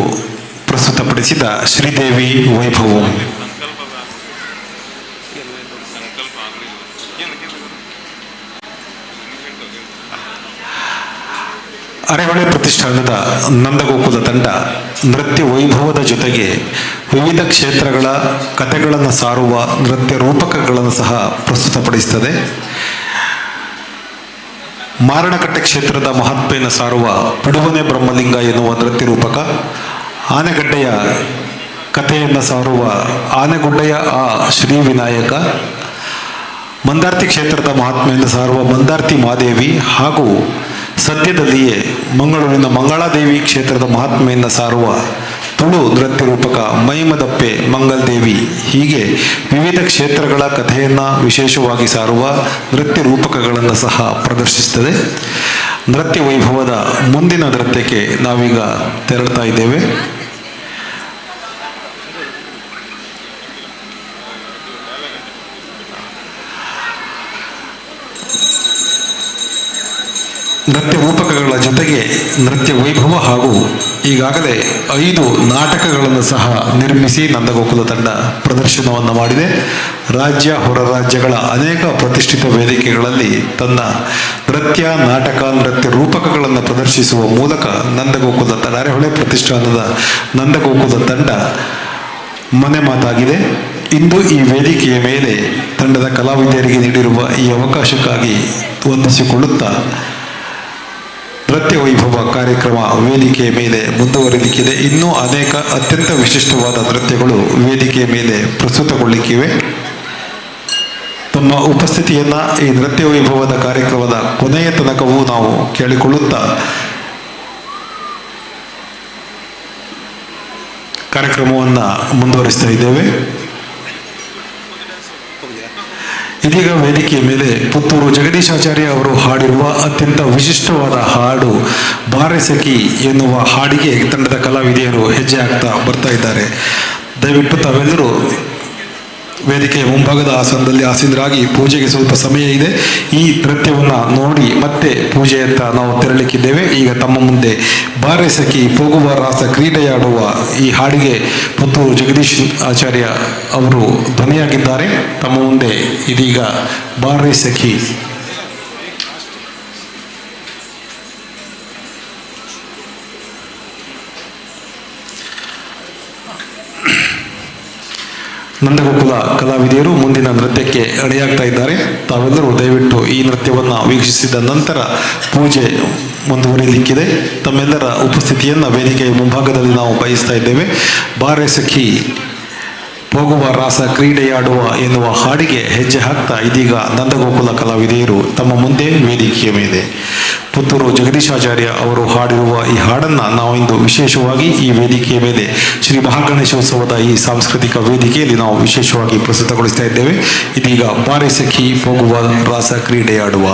ಪ್ರಸ್ತುತಪಡಿಸಿದ ಶ್ರೀದೇವಿ ವೈಭವಂ. ಅರೆಹೊಳೆ ಪ್ರತಿಷ್ಠಾನದ ನಂದಗೋಕುಲ ತಂಡ ನೃತ್ಯ ವೈಭವದ ಜೊತೆಗೆ ವಿವಿಧ ಕ್ಷೇತ್ರಗಳ ಕಥೆಗಳನ್ನು ಸಾರುವ ನೃತ್ಯ ರೂಪಕಗಳನ್ನು ಸಹ ಪ್ರಸ್ತುತಪಡಿಸುತ್ತದೆ. ಮಾರಣಕಟ್ಟೆ ಕ್ಷೇತ್ರದ ಮಹಾತ್ಮೆಯನ್ನು ಸಾರುವ ಬಿಡುವನೆ ಬ್ರಹ್ಮಲಿಂಗ ಎನ್ನುವ ನೃತ್ಯ ರೂಪಕ, ಆನೆಗಡ್ಡೆಯ ಕಥೆಯನ್ನು ಸಾರುವ ಆನೆಗುಡ್ಡೆಯ ಆ ಶ್ರೀ ವಿನಾಯಕ, ಮಂದಾರ್ತಿ ಕ್ಷೇತ್ರದ ಮಹಾತ್ಮೆಯನ್ನು ಸಾರುವ ಮಂದಾರ್ತಿ ಮಾದೇವಿ ಹಾಗೂ ಸದ್ಯದಲ್ಲಿಯೇ ಮಂಗಳೂರಿನ ಮಂಗಳಾದೇವಿ ಕ್ಷೇತ್ರದ ಮಹಾತ್ಮೆಯನ್ನು ಸಾರುವ ತುಳು ನೃತ್ಯ ರೂಪಕ ಮೈಮದಪ್ಪೆ ಮಂಗಲ್ದೇವಿ, ಹೀಗೆ ವಿವಿಧ ಕ್ಷೇತ್ರಗಳ ಕಥೆಯನ್ನು ವಿಶೇಷವಾಗಿ ಸಾರುವ ನೃತ್ಯ ರೂಪಕಗಳನ್ನು ಸಹ ಪ್ರದರ್ಶಿಸುತ್ತದೆ. ನೃತ್ಯ ವೈಭವದ ಮುಂದಿನ ನೃತ್ಯಕ್ಕೆ ನಾವೀಗ ತೆರಳುತ್ತಾ ಇದ್ದೇವೆ. ನೃತ್ಯ ರೂಪಕಗಳ ಜೊತೆಗೆ ನೃತ್ಯ ವೈಭವ ಹಾಗೂ ಈಗಾಗಲೇ 5 ನಾಟಕಗಳನ್ನು ಸಹ ನಿರ್ಮಿಸಿ ನಂದಗೋಕುಲ ತಂಡ ಪ್ರದರ್ಶನವನ್ನು ಮಾಡಿದೆ. ರಾಜ್ಯ ಹೊರ ರಾಜ್ಯಗಳ ಅನೇಕ ಪ್ರತಿಷ್ಠಿತ ವೇದಿಕೆಗಳಲ್ಲಿ ತನ್ನ ನೃತ್ಯ ನಾಟಕ ನೃತ್ಯ ರೂಪಕಗಳನ್ನು ಪ್ರದರ್ಶಿಸುವ ಮೂಲಕ ನಂದಗೋಕುಲ ತಂಡ, ಅರೆಹೊಳೆ ಪ್ರತಿಷ್ಠಾನದ ನಂದಗೋಕುಲ ತಂಡ ಮನೆ ಮಾತಾಗಿದೆ. ಇಂದು ಈ ವೇದಿಕೆಯ ಮೇಲೆ ತಂಡದ ಕಲಾವಿದರಿಗೆ ನೀಡಿರುವ ಈ ಅವಕಾಶಕ್ಕಾಗಿ ವಂದಿಸಿಕೊಳ್ಳುತ್ತಾ ನೃತ್ಯ ವೈಭವ ಕಾರ್ಯಕ್ರಮ ವೇದಿಕೆಯ ಮೇಲೆ ಮುಂದುವರಿಲಿಕ್ಕಿದೆ. ಇನ್ನೂ ಅನೇಕ ಅತ್ಯಂತ ವಿಶಿಷ್ಟವಾದ ನೃತ್ಯಗಳು ವೇದಿಕೆಯ ಮೇಲೆ ಪ್ರಸ್ತುತಗೊಳ್ಳಿಕ್ಕಿವೆ. ತಮ್ಮ ಉಪಸ್ಥಿತಿಯನ್ನು ಈ ನೃತ್ಯ ವೈಭವದ ಕಾರ್ಯಕ್ರಮದ ಕೊನೆಯ ತನಕವೂ ನಾವು ಕೇಳಿಕೊಳ್ಳುತ್ತಾ ಕಾರ್ಯಕ್ರಮವನ್ನು ಮುಂದುವರಿಸ್ತಾ ಇದ್ದೇವೆ. ಇದೀಗ ವೇದಿಕೆಯ ಮೇಲೆ ಪುತ್ತೂರು ಜಗದೀಶಾಚಾರ್ಯ ಅವರು ಹಾಡಿರುವ ಅತ್ಯಂತ ವಿಶಿಷ್ಟವಾದ ಹಾಡು ಬಾರೆ ಸಖಿ ಎನ್ನುವ ಹಾಡಿಗೆ ತಂಡದ ಕಲಾವಿದೆಯರು ಹೆಜ್ಜೆ ಹಾಕ್ತಾ ಬರ್ತಾ ಇದ್ದಾರೆ. ದಯವಿಟ್ಟು ತಾವೆಲ್ಲರೂ ವೇದಿಕೆಯ ಮುಂಭಾಗದ ಆಸನದಲ್ಲಿ ಆಸೀನರಾಗಿ ಪೂಜೆಗೆ ಸ್ವಲ್ಪ ಸಮಯ ಇದೆ. ಈ ನೃತ್ಯವನ್ನು ನೋಡಿ ಮತ್ತೆ ಪೂಜೆಯತ್ತ ನಾವು ತೆರಳಿಕ್ಕಿದ್ದೇವೆ. ಈಗ ತಮ್ಮ ಮುಂದೆ ಬಾರೆ ಸಖಿ ಹೋಗುವ ರಾಸ ಕ್ರೀಡೆಯಾಡುವ ಈ ಹಾಡಿಗೆ ಪುತ್ತೂರು ಜಗದೀಶ್ ಆಚಾರ್ಯ ಅವರು ಧ್ವನಿಯಾಗಿದ್ದಾರೆ. ತಮ್ಮ ಮುಂದೆ ಇದೀಗ ಬಾರೆ ಸಖಿ. ನಂದಗೋಕುಲ ಕಲಾವಿದೆಯರು ಮುಂದಿನ ನೃತ್ಯಕ್ಕೆ ರೆಡಿಯಾಗ್ತಾ ಇದ್ದಾರೆ. ತಾವೆಲ್ಲರೂ ದಯವಿಟ್ಟು ಈ ನೃತ್ಯವನ್ನು ವೀಕ್ಷಿಸಿದ ನಂತರ ಪೂಜೆ ಮುಂದುವರಿಯಲಿಕ್ಕಿದೆ. ತಮ್ಮೆಲ್ಲರ ಉಪಸ್ಥಿತಿಯನ್ನು ವೇದಿಕೆಯ ಮುಂಭಾಗದಲ್ಲಿ ನಾವು ಬಯಸ್ತಾ ಇದ್ದೇವೆ. ಬಾರೆ ಸಖಿ ಹೋಗುವ ರಾಸ ಕ್ರೀಡೆಯಾಡುವ ಎನ್ನುವ ಹಾಡಿಗೆ ಹೆಜ್ಜೆ ಹಾಕ್ತಾ ಇದೀಗ ನಂದಗೋಕುಲ ಕಲಾವಿದೆಯರು ತಮ್ಮ ಮುಂದೆ ವೇದಿಕೆಯ ಮೇಲೆ ಪುತ್ತೂರು ಜಗದೀಶಾಚಾರ್ಯ ಅವರು ಹಾಡಿರುವ ಈ ಹಾಡನ್ನು ನಾವು ಇಂದು ವಿಶೇಷವಾಗಿ ಈ ವೇದಿಕೆಯ ಮೇಲೆ ಶ್ರೀ ಮಹಾಗಣೇಶೋತ್ಸವದ ಈ ಸಾಂಸ್ಕೃತಿಕ ವೇದಿಕೆಯಲ್ಲಿ ನಾವು ವಿಶೇಷವಾಗಿ ಪ್ರಸ್ತುತಗೊಳಿಸ್ತಾ ಇದ್ದೇವೆ. ಇದೀಗ ಬಾರೆ ಸಖಿ ಹೋಗುವ ರಾಸ ಕ್ರೀಡೆಯಾಡುವ.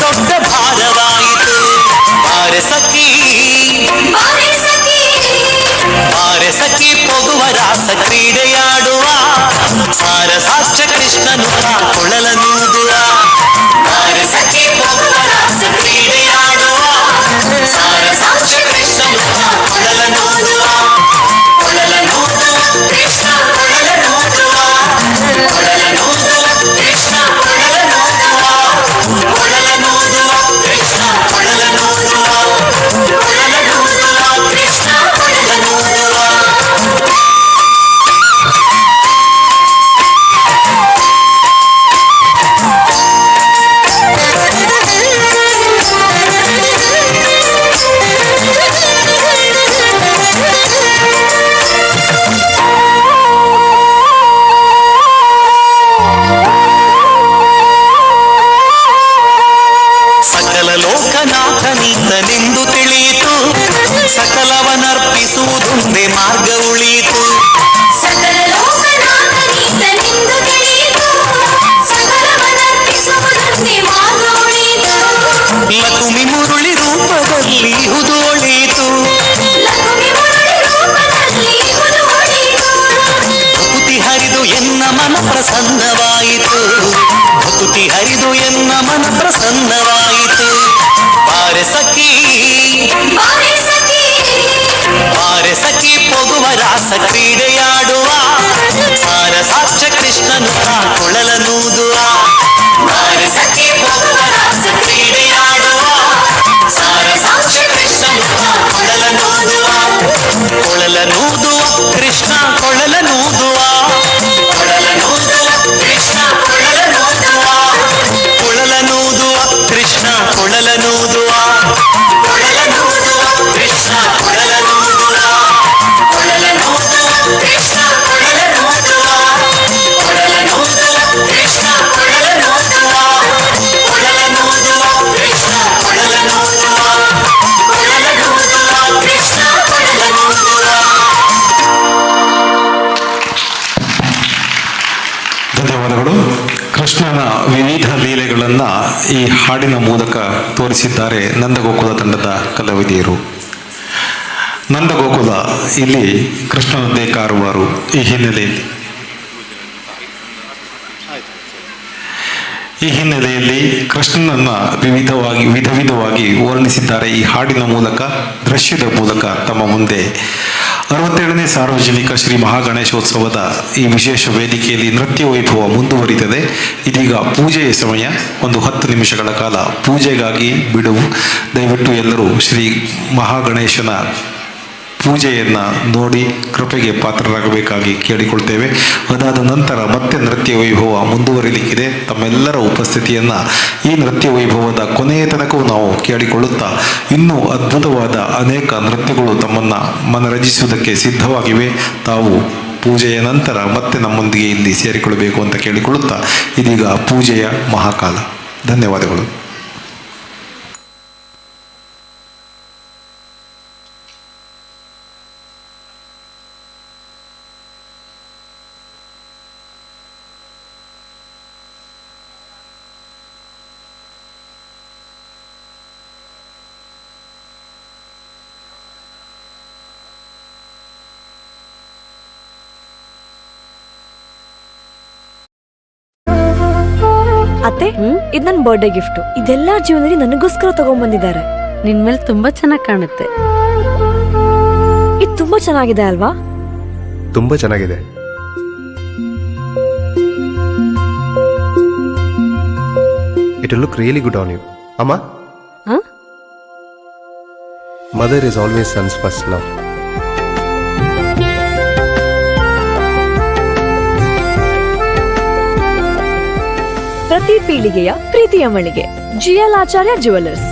ದೊಡ್ಡ ಭಾರವಾಯಿತು. ಬಾರೆ ಸಖಿ ಬಾರೆ ಸಖಿ ಪೊಗುವ ರಾಸ ಕ್ರೀಡೆಯಾಡುವ ಸಾರ ಸಾಕ್ಷ್ಯ ಕೃಷ್ಣನು ಕೊಳಲನೂದುವ. ಬಾರೆ ಸಖಿ ಪೊಗುವ ರಾಸ ಕ್ರೀಡೆಯಾಡುವ ಸಾರ ಸಾಕ್ಷ್ಯ ಕೃಷ್ಣನು ಕೊಳಲನೂದುವ. ಕೊಳಲನೂದುವ ಕೃಷ್ಣ ಕೊಳಲನೂದುವ. ಕೊಳಲನೂದುವ ಕೃಷ್ಣ ಕೊಳಲನೂದುವ. ಕೊಳಲನೂದುವ ಕೃಷ್ಣ ಕೊಳಲನೂದುವ. ಕೊಳಲನೂದುವ ಕೃಷ್ಣ ಕೊಳಲನೂದುವ. ಸಕಲ ಲೋಕನಾಥನಿಂದನೆಂದು ತಿಳಿಯಿತು. ಸಕಲವನರ್ಪಿಸುವುದೊಂದೇ ಮಾರ್ಗ ಉಳಿಯಿತು. ಸಕಲ ಲೋಕನಾಥನಿಂದನೆಂದು ತಿಳಿಯಿತು. ಸಕಲವನರ್ಪಿಸುವುದೊಂದೇ ಮಾರ್ಗ ಉಳಿಯಿತು. ಲಕುಮಿ ಮುರುಳಿ ರೂಪದಲ್ಲಿ ಇಹುದು ಒಳಿಯಿತು. ಲಕುಮಿ ಮುರಳಿ ರೂಪದಲ್ಲಿ ಇಹುದು ಒಳಿಯಿತು. ಭಕುತಿ ಹರಿದು ಎನ್ನ ಮನ ಪ್ರಸನ್ನವಾಯಿತು. ಭಕುತಿ ಹರಿದು ಎನ್ನ ಮನ ಪ್ರಸನ್ನವಾಯಿತು. ಬಾರೆ ಸಖಿ ಬಾರೆ ಸಖಿ ಬಾರೆ ಸಖಿ ಪೊಗುವ ರಾಸ ಕ್ರೀಡೆಯಾಡುವ ಸಾರ ಸಾಕ್ಷ್ಯ ಕೃಷ್ಣನು ಕೊಳಲನೂದುವ. ಬಾರೆ ಸಖಿ ಪೊಗುವ ರಾಸ ಕ್ರೀಡೆಯಾಡುವ ಸಾರ ಸಾಕ್ಷ್ಯ ಕೃಷ್ಣನು ಕೊಳಲನೂದುವ. ಕೊಳಲನೂದುವ ಕೃಷ್ಣ ಕೊಳಲನೂದುವ. ಕೊಳಲನೂದುವ ಕೃಷ್ಣ ಕೊಳಲನೂದುವ. ಕೊಳಲನೂದುವ ಕೃಷ್ಣ ಕೊಳಲನೂದುವ. ಕೊಳಲನೂದುವ ಕೃಷ್ಣ ಕೊಳಲನೂದುವ. ಕೊಳಲನೂದುವ ಕೃಷ್ಣ ಕೊಳಲನೂದುವ. ಕೊಳಲನೂದುವ ಕೃಷ್ಣ ಕೊಳಲನೂದುವ. ಕೊಳಲನೂದುವ ಕೃಷ್ಣ ಕೊಳಲನೂದುವ. ಕೊಳಲನೂದುವ ಕೃಷ್ಣ ಕೊಳಲನೂದುವ. ಧನ್ಯವಾದಗಳು. ಕೃಷ್ಣನ ವಿವಿಧ ಲೀಲೆಗಳನ್ನು ಈ ಹಾಡಿನ ಮೂಲಕ ತೋರಿಸಿದ್ದಾರೆ ನಂದಗೋಕುಲ ತಂಡದ ಕಲಾವಿದೆಯರು. ನಂದಗೋಕುಲ ಇಲ್ಲಿ ಕೃಷ್ಣನದ್ದೇ ಕಾರುವಾರು. ಈ ಹಿನ್ನೆಲೆಯಲ್ಲಿ ಕೃಷ್ಣನನ್ನ ವಿಧ ವಿಧವಾಗಿ ವರ್ಣಿಸಿದ್ದಾರೆ ಈ ಹಾಡಿನ ಮೂಲಕ, ದೃಶ್ಯದ ಮೂಲಕ ತಮ್ಮ ಮುಂದೆ. 67ನೇ ಸಾರ್ವಜನಿಕ ಶ್ರೀ ಮಹಾಗಣೇಶೋತ್ಸವದ ಈ ವಿಶೇಷ ವೇದಿಕೆಯಲ್ಲಿ ನೃತ್ಯ ವೈಭವ ಮುಂದುವರಿತದೆ. ಇದೀಗ ಪೂಜೆಯ ಸಮಯ. ಒಂದು 10 ನಿಮಿಷಗಳ ಕಾಲ ಪೂಜೆಗಾಗಿ ಬಿಡುವು. ದಯವಿಟ್ಟು ಎಲ್ಲರೂ ಶ್ರೀ ಮಹಾಗಣೇಶನ ಪೂಜೆಯನ್ನು ನೋಡಿ ಕೃಪೆಗೆ ಪಾತ್ರರಾಗಬೇಕಾಗಿ ಕೇಳಿಕೊಳ್ತೇವೆ. ಅದಾದ ನಂತರ ಮತ್ತೆ ನೃತ್ಯ ವೈಭವ ಮುಂದುವರಿಲಿಕ್ಕಿದೆ. ತಮ್ಮೆಲ್ಲರ ಉಪಸ್ಥಿತಿಯನ್ನು ಈ ನೃತ್ಯ ವೈಭವದ ಕೊನೆಯ ತನಕವೂ ನಾವು ಕೇಳಿಕೊಳ್ಳುತ್ತಾ ಇನ್ನೂ ಅದ್ಭುತವಾದ ಅನೇಕ ನೃತ್ಯಗಳು ತಮ್ಮನ್ನು ಮನರಂಜಿಸುವುದಕ್ಕೆ ಸಿದ್ಧವಾಗಿವೆ. ತಾವು ಪೂಜೆಯ ನಂತರ ಮತ್ತೆ ನಮ್ಮೊಂದಿಗೆ ಇಲ್ಲಿ ಸೇರಿಕೊಳ್ಳಬೇಕು ಅಂತ ಕೇಳಿಕೊಳ್ಳುತ್ತಾ ಇದೀಗ ಪೂಜೆಯ ಮಹಾಕಾಲ. ಧನ್ಯವಾದಗಳು. ಅತ್ತೆ, ಇದು ನನ್ನ ಬರ್ಡೇ ಗಿಫ್ಟ್. ಇದೆಲ್ಲಾ ಜೀವನದಲ್ಲಿ ನನಗೋಸ್ಕರ ತಗೊಂಡ್ಬಂದಿದ್ದಾರೆ. ನಿನ್ ಮೇಲೆ ತುಂಬಾ ಚೆನ್ನಾಗಿ ಕಾಣುತ್ತೆ. ಇದು ತುಂಬಾ ಚೆನ್ನಾಗಿದೆ ಅಲ್ವಾ? ತುಂಬ ಚೆನ್ನಾಗಿದೆ. It will look really good on you. Amma? Huh? Mother is always son's first love. ಪ್ರತಿ ಪೀಳಿಗೆಯ ಪ್ರೀತಿಯ ಮಳಿಗೆ GL ಆಚಾರ್ಯ ಜುವೆಲ್ಲರ್ಸ್.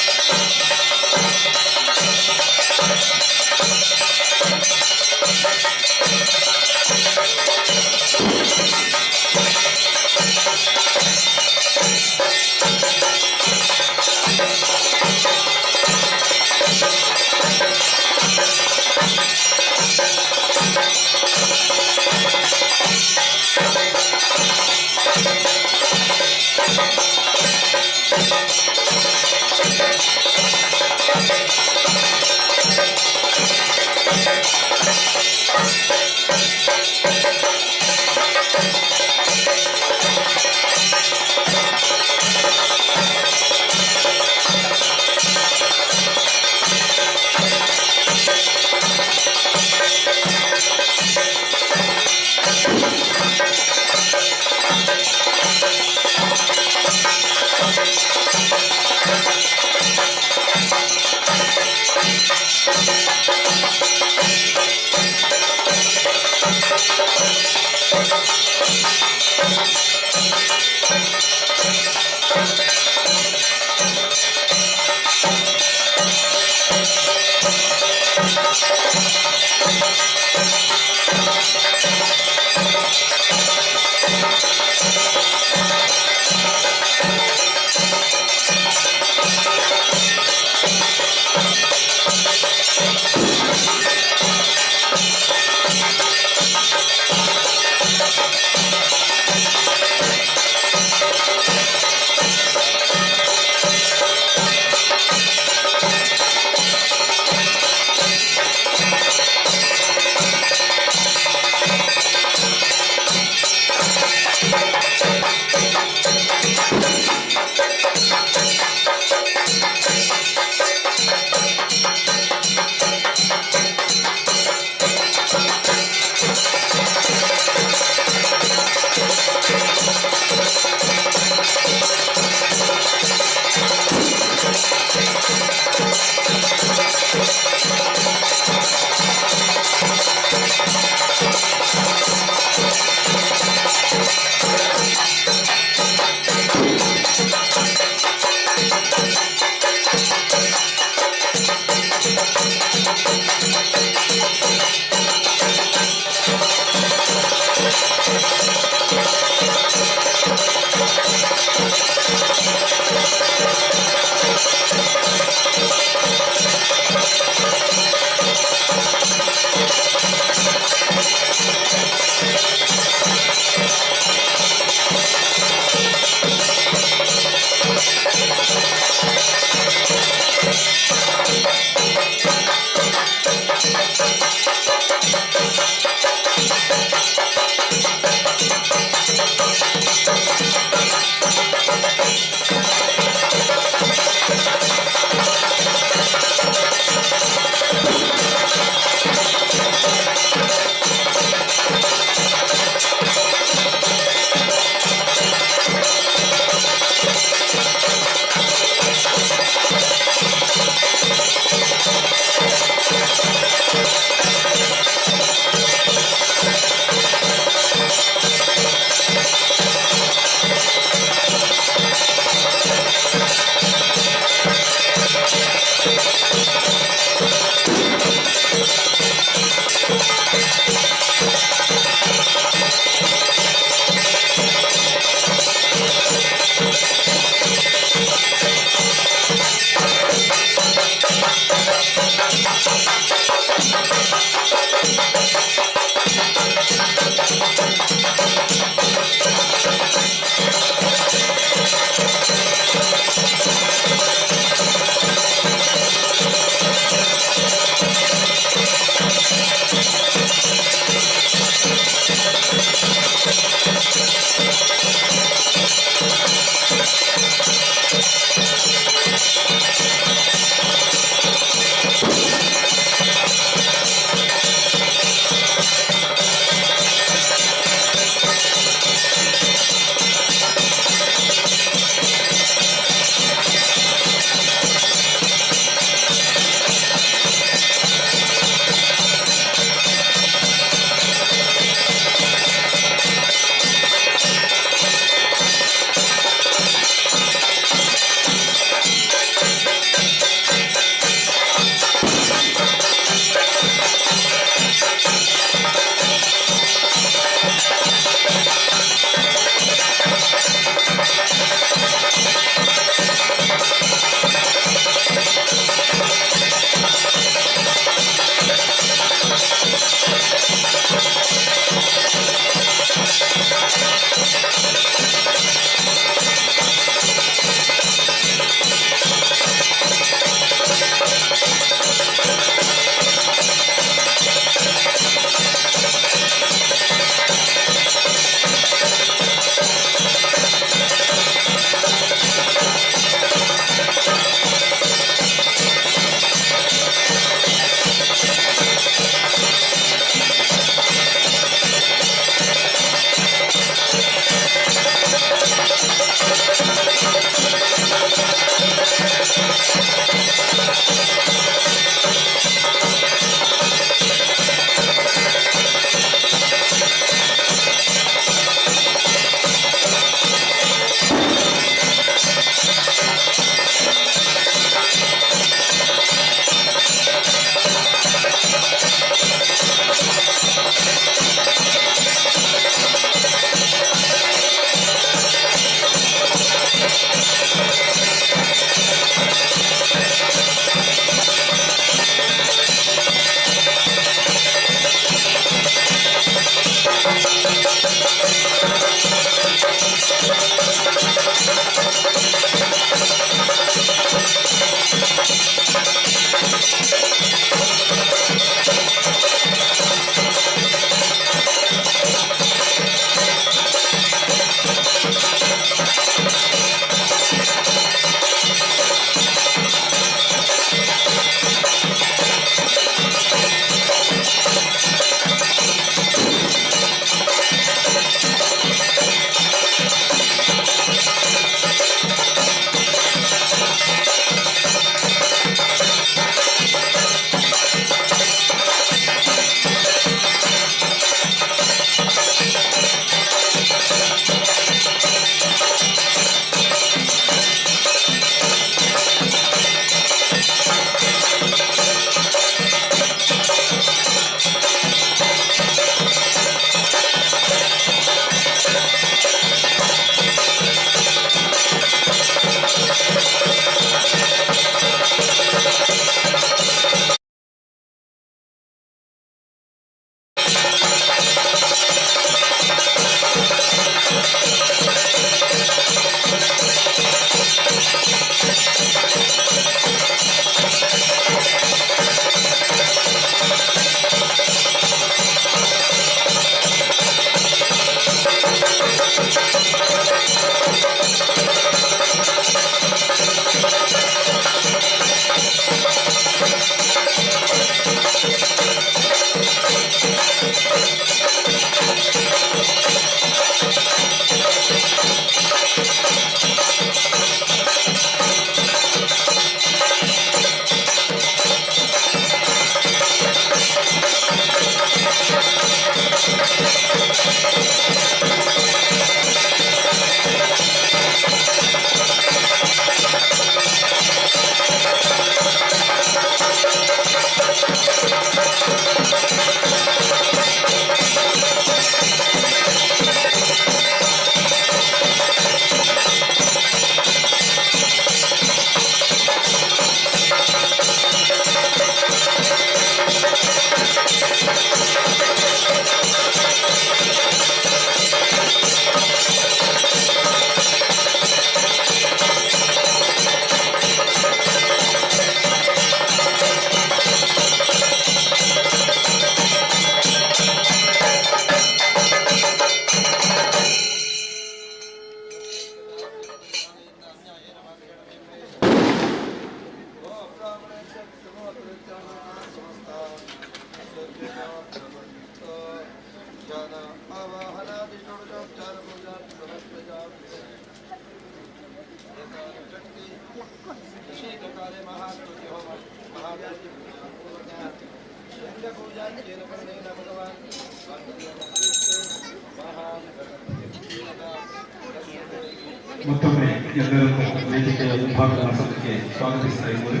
ಮತ್ತೊಮ್ಮೆ ಎಲ್ಲರನ್ನೂ ವೇದಿಕೆಯ ವಿಭಾಗದ ಆಸಕ್ತಿಗೆ ಸ್ವಾಗತಿಸ್ತಾ ಇದ್ದೇವೆ.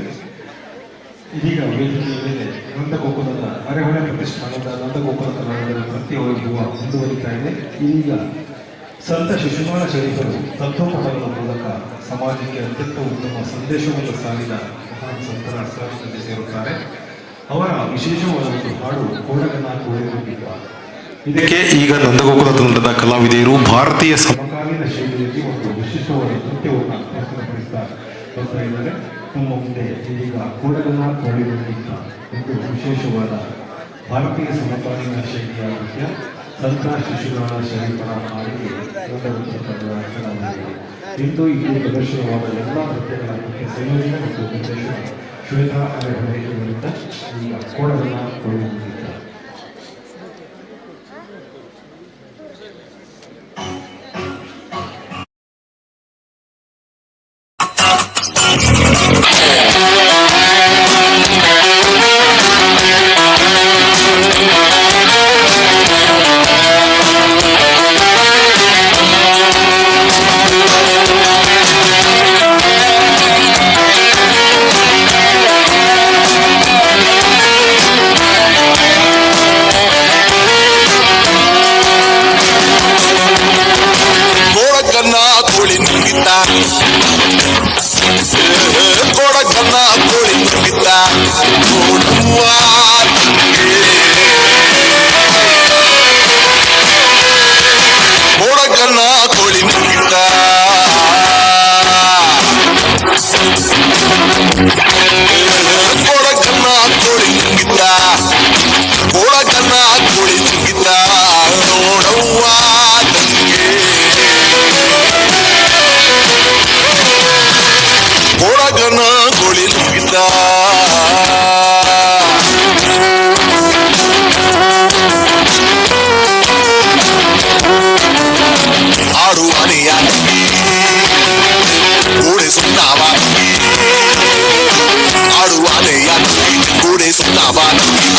ಇದೀಗ ವೇದಿಕೆಯ ಮೇಲೆ ನಂದಗೋಕುಲದ ಅರೆಹೊಳೆ ಪ್ರತಿಷ್ಠಾನದ ನಂದಗೋಕುಲ ಕನ್ನಡದ ನೃತ್ಯ ವೈಭವ ಮುಂದುವರಿತಾ ಇದೆ. ಇದೀಗ ಸಂತ ಶಿಶುಪಾಲ ಶರೀಫರು ತತ್ವಪದಗಳ ಮೂಲಕ ಸಮಾಜಕ್ಕೆ ಅತ್ಯಂತ ಉತ್ತಮ ಸಂದೇಶವನ್ನು ಸಾರಿದ ಮಹಾನ್ ಸಂತರ ಸಾಲಿನಲ್ಲಿ ಸೇರುತ್ತಾರೆ. ಅವರ ವಿಶೇಷವಾದ ಒಂದು ಹಾಡು ಕೋಡಗನ ಕೋಡಿಗುಂಡಿಗ. ಇದಕ್ಕೆ ಈಗ ನಂದಗೋಕುಲ ತಂಡದ ಕಲಾವಿದೆಯರು ಭಾರತೀಯ ಸಮಕಾಲೀನ ಶೈಲಿಯಲ್ಲಿ ಒಂದು ವಿಶಿಷ್ಟವಾದ ನೃತ್ಯವನ್ನು ಪ್ರಸ್ತುತಪಡಿಸ್ತಾ ಬರ್ತಾ ಇದ್ದಾರೆ. ನಮ್ಮ ಮುಂದೆ ಇದೀಗ ಕೋಡಗನ ಕೋಡಿಗುಂಡಿಗ ಎಂದು ವಿಶೇಷವಾದ ಭಾರತೀಯ ಸಮಕಾಲೀನ ಶೈಲಿಯ ನೃತ್ಯ ಸಂತ ಶಿಶುಪಾಲ ಶರೀಫರ ಹಾಡಿಗೆ ನಂದಗೋಕುಲ ತಂಡದ ಕಲಾವಿದೆಯರು. ಇಂದು ಇಲ್ಲಿ ಪ್ರದರ್ಶನವಾದ ಎಲ್ಲ ನೃತ್ಯಗಳ ಮುಖ್ಯ ಸಂಯೋಜನೆ ಮತ್ತು ನಿರ್ದೇಶನ ಶ್ವೇತಾ ಅರೆಹೊಳೆ ಇವರಿಂದ ಈಗ ಕೋಡಗನ ಕೋಡಿಗುಂಡಿಗ.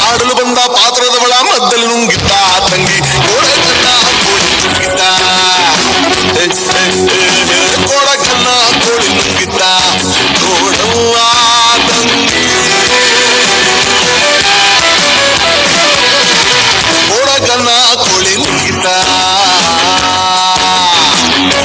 ಆಡಲು ಬಂದ ಪಾತ್ರದವಳ ಮದ್ದಲು ನುಂಗಿದ್ದ ತಂಗಿ ಕೊಡಗನ್ನ ಕೋಳಿ ನುಂಗಿದ್ದ ನೋಡುವ ತಂಗಿ ಕೊಡಗನ್ನ ಕೋಳಿ ನುಂಗಿದ್ದ ತಂಗೂಟ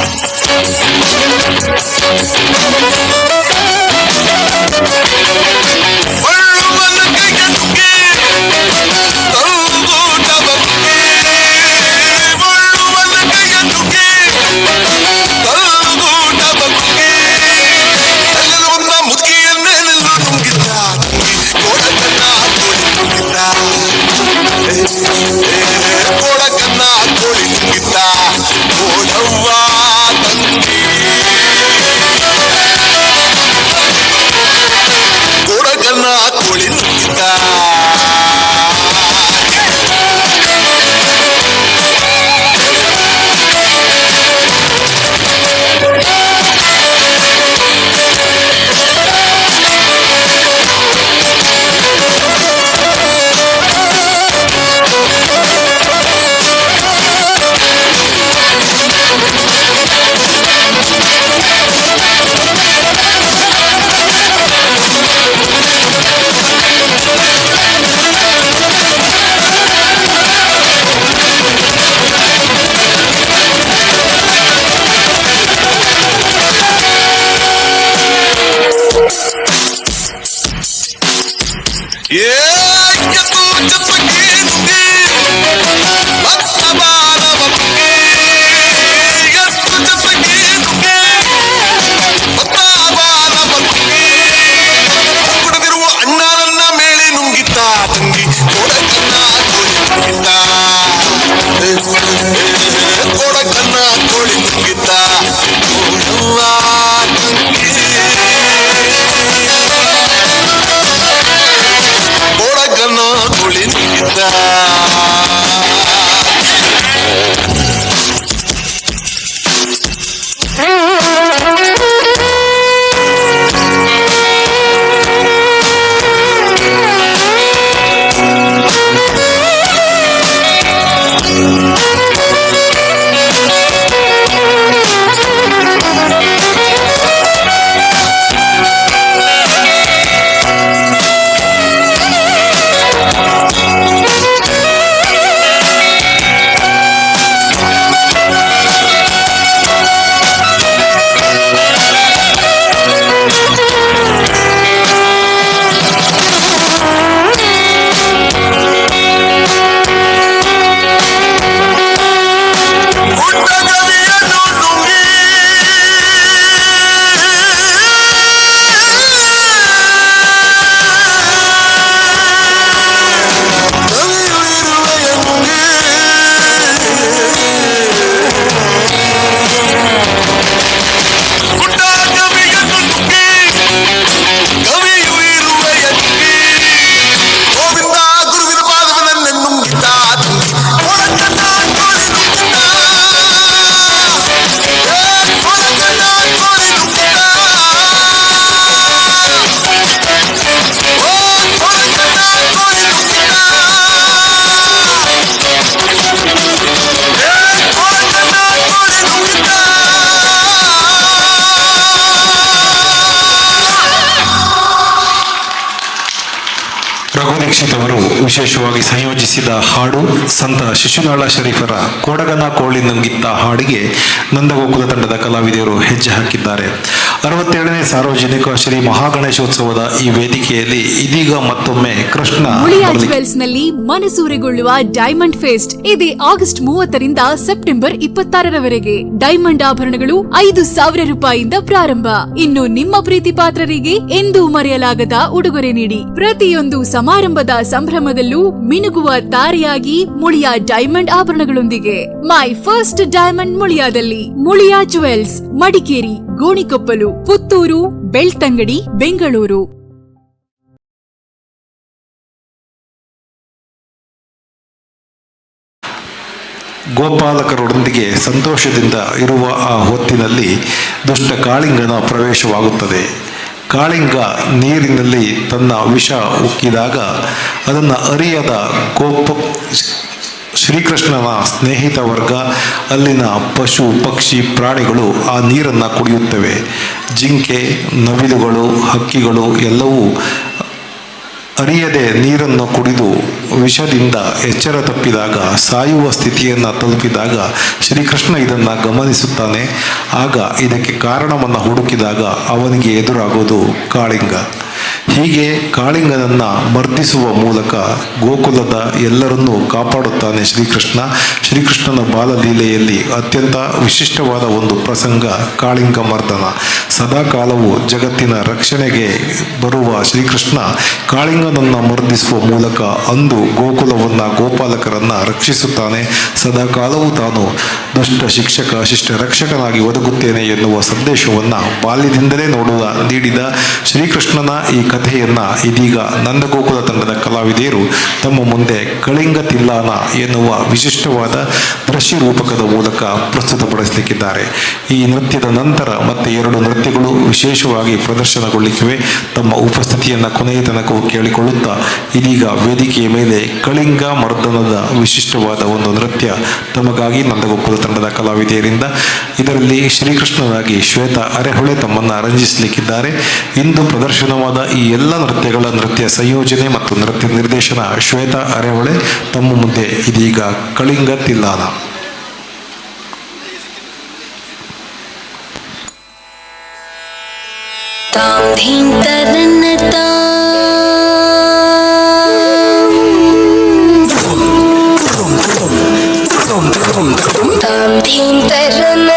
ರಘು ದೀಕ್ಷಿತ್ ಅವರು ವಿಶೇಷವಾಗಿ ಸಂಯೋಜಿಸಿದ ಹಾಡು ಸಂತ ಶಿಶುನಾಳ ಶರೀಫರ ಕೊಡಗನ ಕೋಳಿ ನುಂಗಿತ್ತ ಹಾಡಿಗೆ ನಂದಗೋಕುಲ ತಂಡದ ಕಲಾವಿದರು ಹೆಜ್ಜೆ ಹಾಕಿದ್ದಾರೆ. 67ನೇ ಸಾರ್ವಜನಿಕ ಶ್ರೀ ಮಹಾಗಣೇಶೋತ್ಸವದ ಈ ವೇದಿಕೆಯಲ್ಲಿ ಇದೀಗ ಮತ್ತೊಮ್ಮೆ ಕೃಷ್ಣ ಮುಳಿಯಾ ಜುವೆಲ್ಸ್ ನಲ್ಲಿ ಮನಸೂರೆಗೊಳ್ಳುವ ಡೈಮಂಡ್ ಫೆಸ್ಟ್ ಇದೆ ಆಗಸ್ಟ್ 30ರಿಂದ ಸೆಪ್ಟೆಂಬರ್ 26ರವರೆಗೆ. ಡೈಮಂಡ್ ಆಭರಣಗಳು 5,000 ರೂಪಾಯಿಯಿಂದ ಪ್ರಾರಂಭ. ಇನ್ನು ನಿಮ್ಮ ಪ್ರೀತಿ ಪಾತ್ರರಿಗೆ ಎಂದೂ ಮರೆಯಲಾಗದ ಉಡುಗೊರೆ ನೀಡಿ. ಪ್ರತಿಯೊಂದು ಸಮಾರಂಭದ ಸಂಭ್ರಮದಲ್ಲೂ ಮಿನುಗುವ ತಾರೆಯಾಗಿ ಮುಳಿಯಾ ಡೈಮಂಡ್ ಆಭರಣಗಳೊಂದಿಗೆ. ಮೈ ಫಸ್ಟ್ ಡೈಮಂಡ್ ಮುಳಿಯಾದಲ್ಲಿ. ಮುಳಿಯಾ ಜುವೆಲ್ಸ್, ಮಡಿಕೇರಿ, ಗೋಣಿಕೊಪ್ಪಲು, ಪುತ್ತೂರು, ಬೆಳ್ತಂಗಡಿ, ಬೆಂಗಳೂರು. ಗೋಪಾಲಕರೊಂದಿಗೆ ಸಂತೋಷದಿಂದ ಇರುವ ಆ ಹೊತ್ತಿನಲ್ಲಿ ದುಷ್ಟ ಕಾಳಿಂಗನ ಪ್ರವೇಶವಾಗುತ್ತದೆ. ಕಾಳಿಂಗ ನೀರಿನಲ್ಲಿ ತನ್ನ ವಿಷ ಉಕ್ಕಿದಾಗ ಅದನ್ನು ಅರಿಯದ ಶ್ರೀಕೃಷ್ಣನ ಸ್ನೇಹಿತ ವರ್ಗ, ಅಲ್ಲಿನ ಪಶು ಪಕ್ಷಿ ಪ್ರಾಣಿಗಳು ಆ ನೀರನ್ನು ಕುಡಿಯುತ್ತವೆ. ಜಿಂಕೆ, ನವಿಲುಗಳು, ಹಕ್ಕಿಗಳು ಎಲ್ಲವೂ ಅರಿಯದೆ ನೀರನ್ನು ಕುಡಿದು ವಿಷದಿಂದ ಎಚ್ಚರ ತಪ್ಪಿದಾಗ, ಸಾಯುವ ಸ್ಥಿತಿಯನ್ನು ತಲುಪಿದಾಗ ಶ್ರೀಕೃಷ್ಣ ಇದನ್ನು ಗಮನಿಸುತ್ತಾನೆ. ಆಗ ಇದಕ್ಕೆ ಕಾರಣವನ್ನು ಹುಡುಕಿದಾಗ ಅವನಿಗೆ ಎದುರಾಗೋದು ಕಾಳಿಂಗ. ಹೀಗೆ ಕಾಳಿಂಗನನ್ನು ಮರ್ದಿಸುವ ಮೂಲಕ ಗೋಕುಲದ ಎಲ್ಲರನ್ನೂ ಕಾಪಾಡುತ್ತಾನೆ ಶ್ರೀಕೃಷ್ಣ. ಶ್ರೀಕೃಷ್ಣನ ಬಾಲಲೀಲೆಯಲ್ಲಿ ಅತ್ಯಂತ ವಿಶಿಷ್ಟವಾದ ಒಂದು ಪ್ರಸಂಗ ಕಾಳಿಂಗ ಮರ್ದನ. ಸದಾಕಾಲವು ಜಗತ್ತಿನ ರಕ್ಷಣೆಗೆ ಬರುವ ಶ್ರೀಕೃಷ್ಣ ಕಾಳಿಂಗನನ್ನು ಮರ್ದಿಸುವ ಮೂಲಕ ಅಂದು ಗೋಕುಲವನ್ನು, ಗೋಪಾಲಕರನ್ನು ರಕ್ಷಿಸುತ್ತಾನೆ. ಸದಾಕಾಲವು ತಾನು ದುಷ್ಟ ಶಿಕ್ಷಕ, ಶಿಷ್ಟ ರಕ್ಷಕನಾಗಿ ಒದಗುತ್ತೇನೆ ಎನ್ನುವ ಸಂದೇಶವನ್ನು ಬಾಲ್ಯದಿಂದಲೇ ನೀಡಿದ ಶ್ರೀಕೃಷ್ಣನ ಈ ಕಥೆಯನ್ನು ಇದೀಗ ನಂದಗೋಕುಲ ತಂಡದ ಕಲಾವಿದರು ತಮ್ಮ ಮುಂದೆ ಕಳಿಂಗ ತಿಲ್ಲಾನ ಎನ್ನುವ ವಿಶಿಷ್ಟವಾದ ದೃಶ್ಯ ರೂಪಕದ ಮೂಲಕ ಪ್ರಸ್ತುತಪಡಿಸಲಿಕ್ಕಿದ್ದಾರೆ. ಈ ನೃತ್ಯದ ನಂತರ ಮತ್ತೆ 2 ನೃತ್ಯಗಳು ವಿಶೇಷವಾಗಿ ಪ್ರದರ್ಶನಗೊಳ್ಳಿವೆ. ತಮ್ಮ ಉಪಸ್ಥಿತಿಯನ್ನು ಕೊನೆಯ ತನಕವೂ ಕೇಳಿಕೊಳ್ಳುತ್ತಾ ಇದೀಗ ವೇದಿಕೆಯ ಮೇಲೆ ಕಳಿಂಗ ಮರ್ದನದ ವಿಶಿಷ್ಟವಾದ ಒಂದು ನೃತ್ಯ ತಮಗಾಗಿ ನಂದಗೋಕುಲ ತಂಡದ ಕಲಾವಿದರಿಂದ. ಇದರಲ್ಲಿ ಶ್ರೀಕೃಷ್ಣನಾಗಿ ಶ್ವೇತಾ ಅರೆಹೊಳೆ ತಮ್ಮನ್ನು ರಂಜಿಸಲಿಕ್ಕಿದ್ದಾರೆ. ಇಂದು ಪ್ರದರ್ಶನವಾದ ಈ ಎಲ್ಲ ನೃತ್ಯಗಳ ನೃತ್ಯ ಸಂಯೋಜನೆ ಮತ್ತು ನೃತ್ಯ ನಿರ್ದೇಶನ ಶ್ವೇತಾ ಅರೆಹೊಳೆ. ತಮ್ಮ ಮುಂದೆ ಇದೀಗ ಕಳಿಂಗ ತಿಲ್ಲಾನ. ತಾಂ ಧೀಂ ತರನ್ನ ತಾಂ ಧೀಂ ತರನ್ನ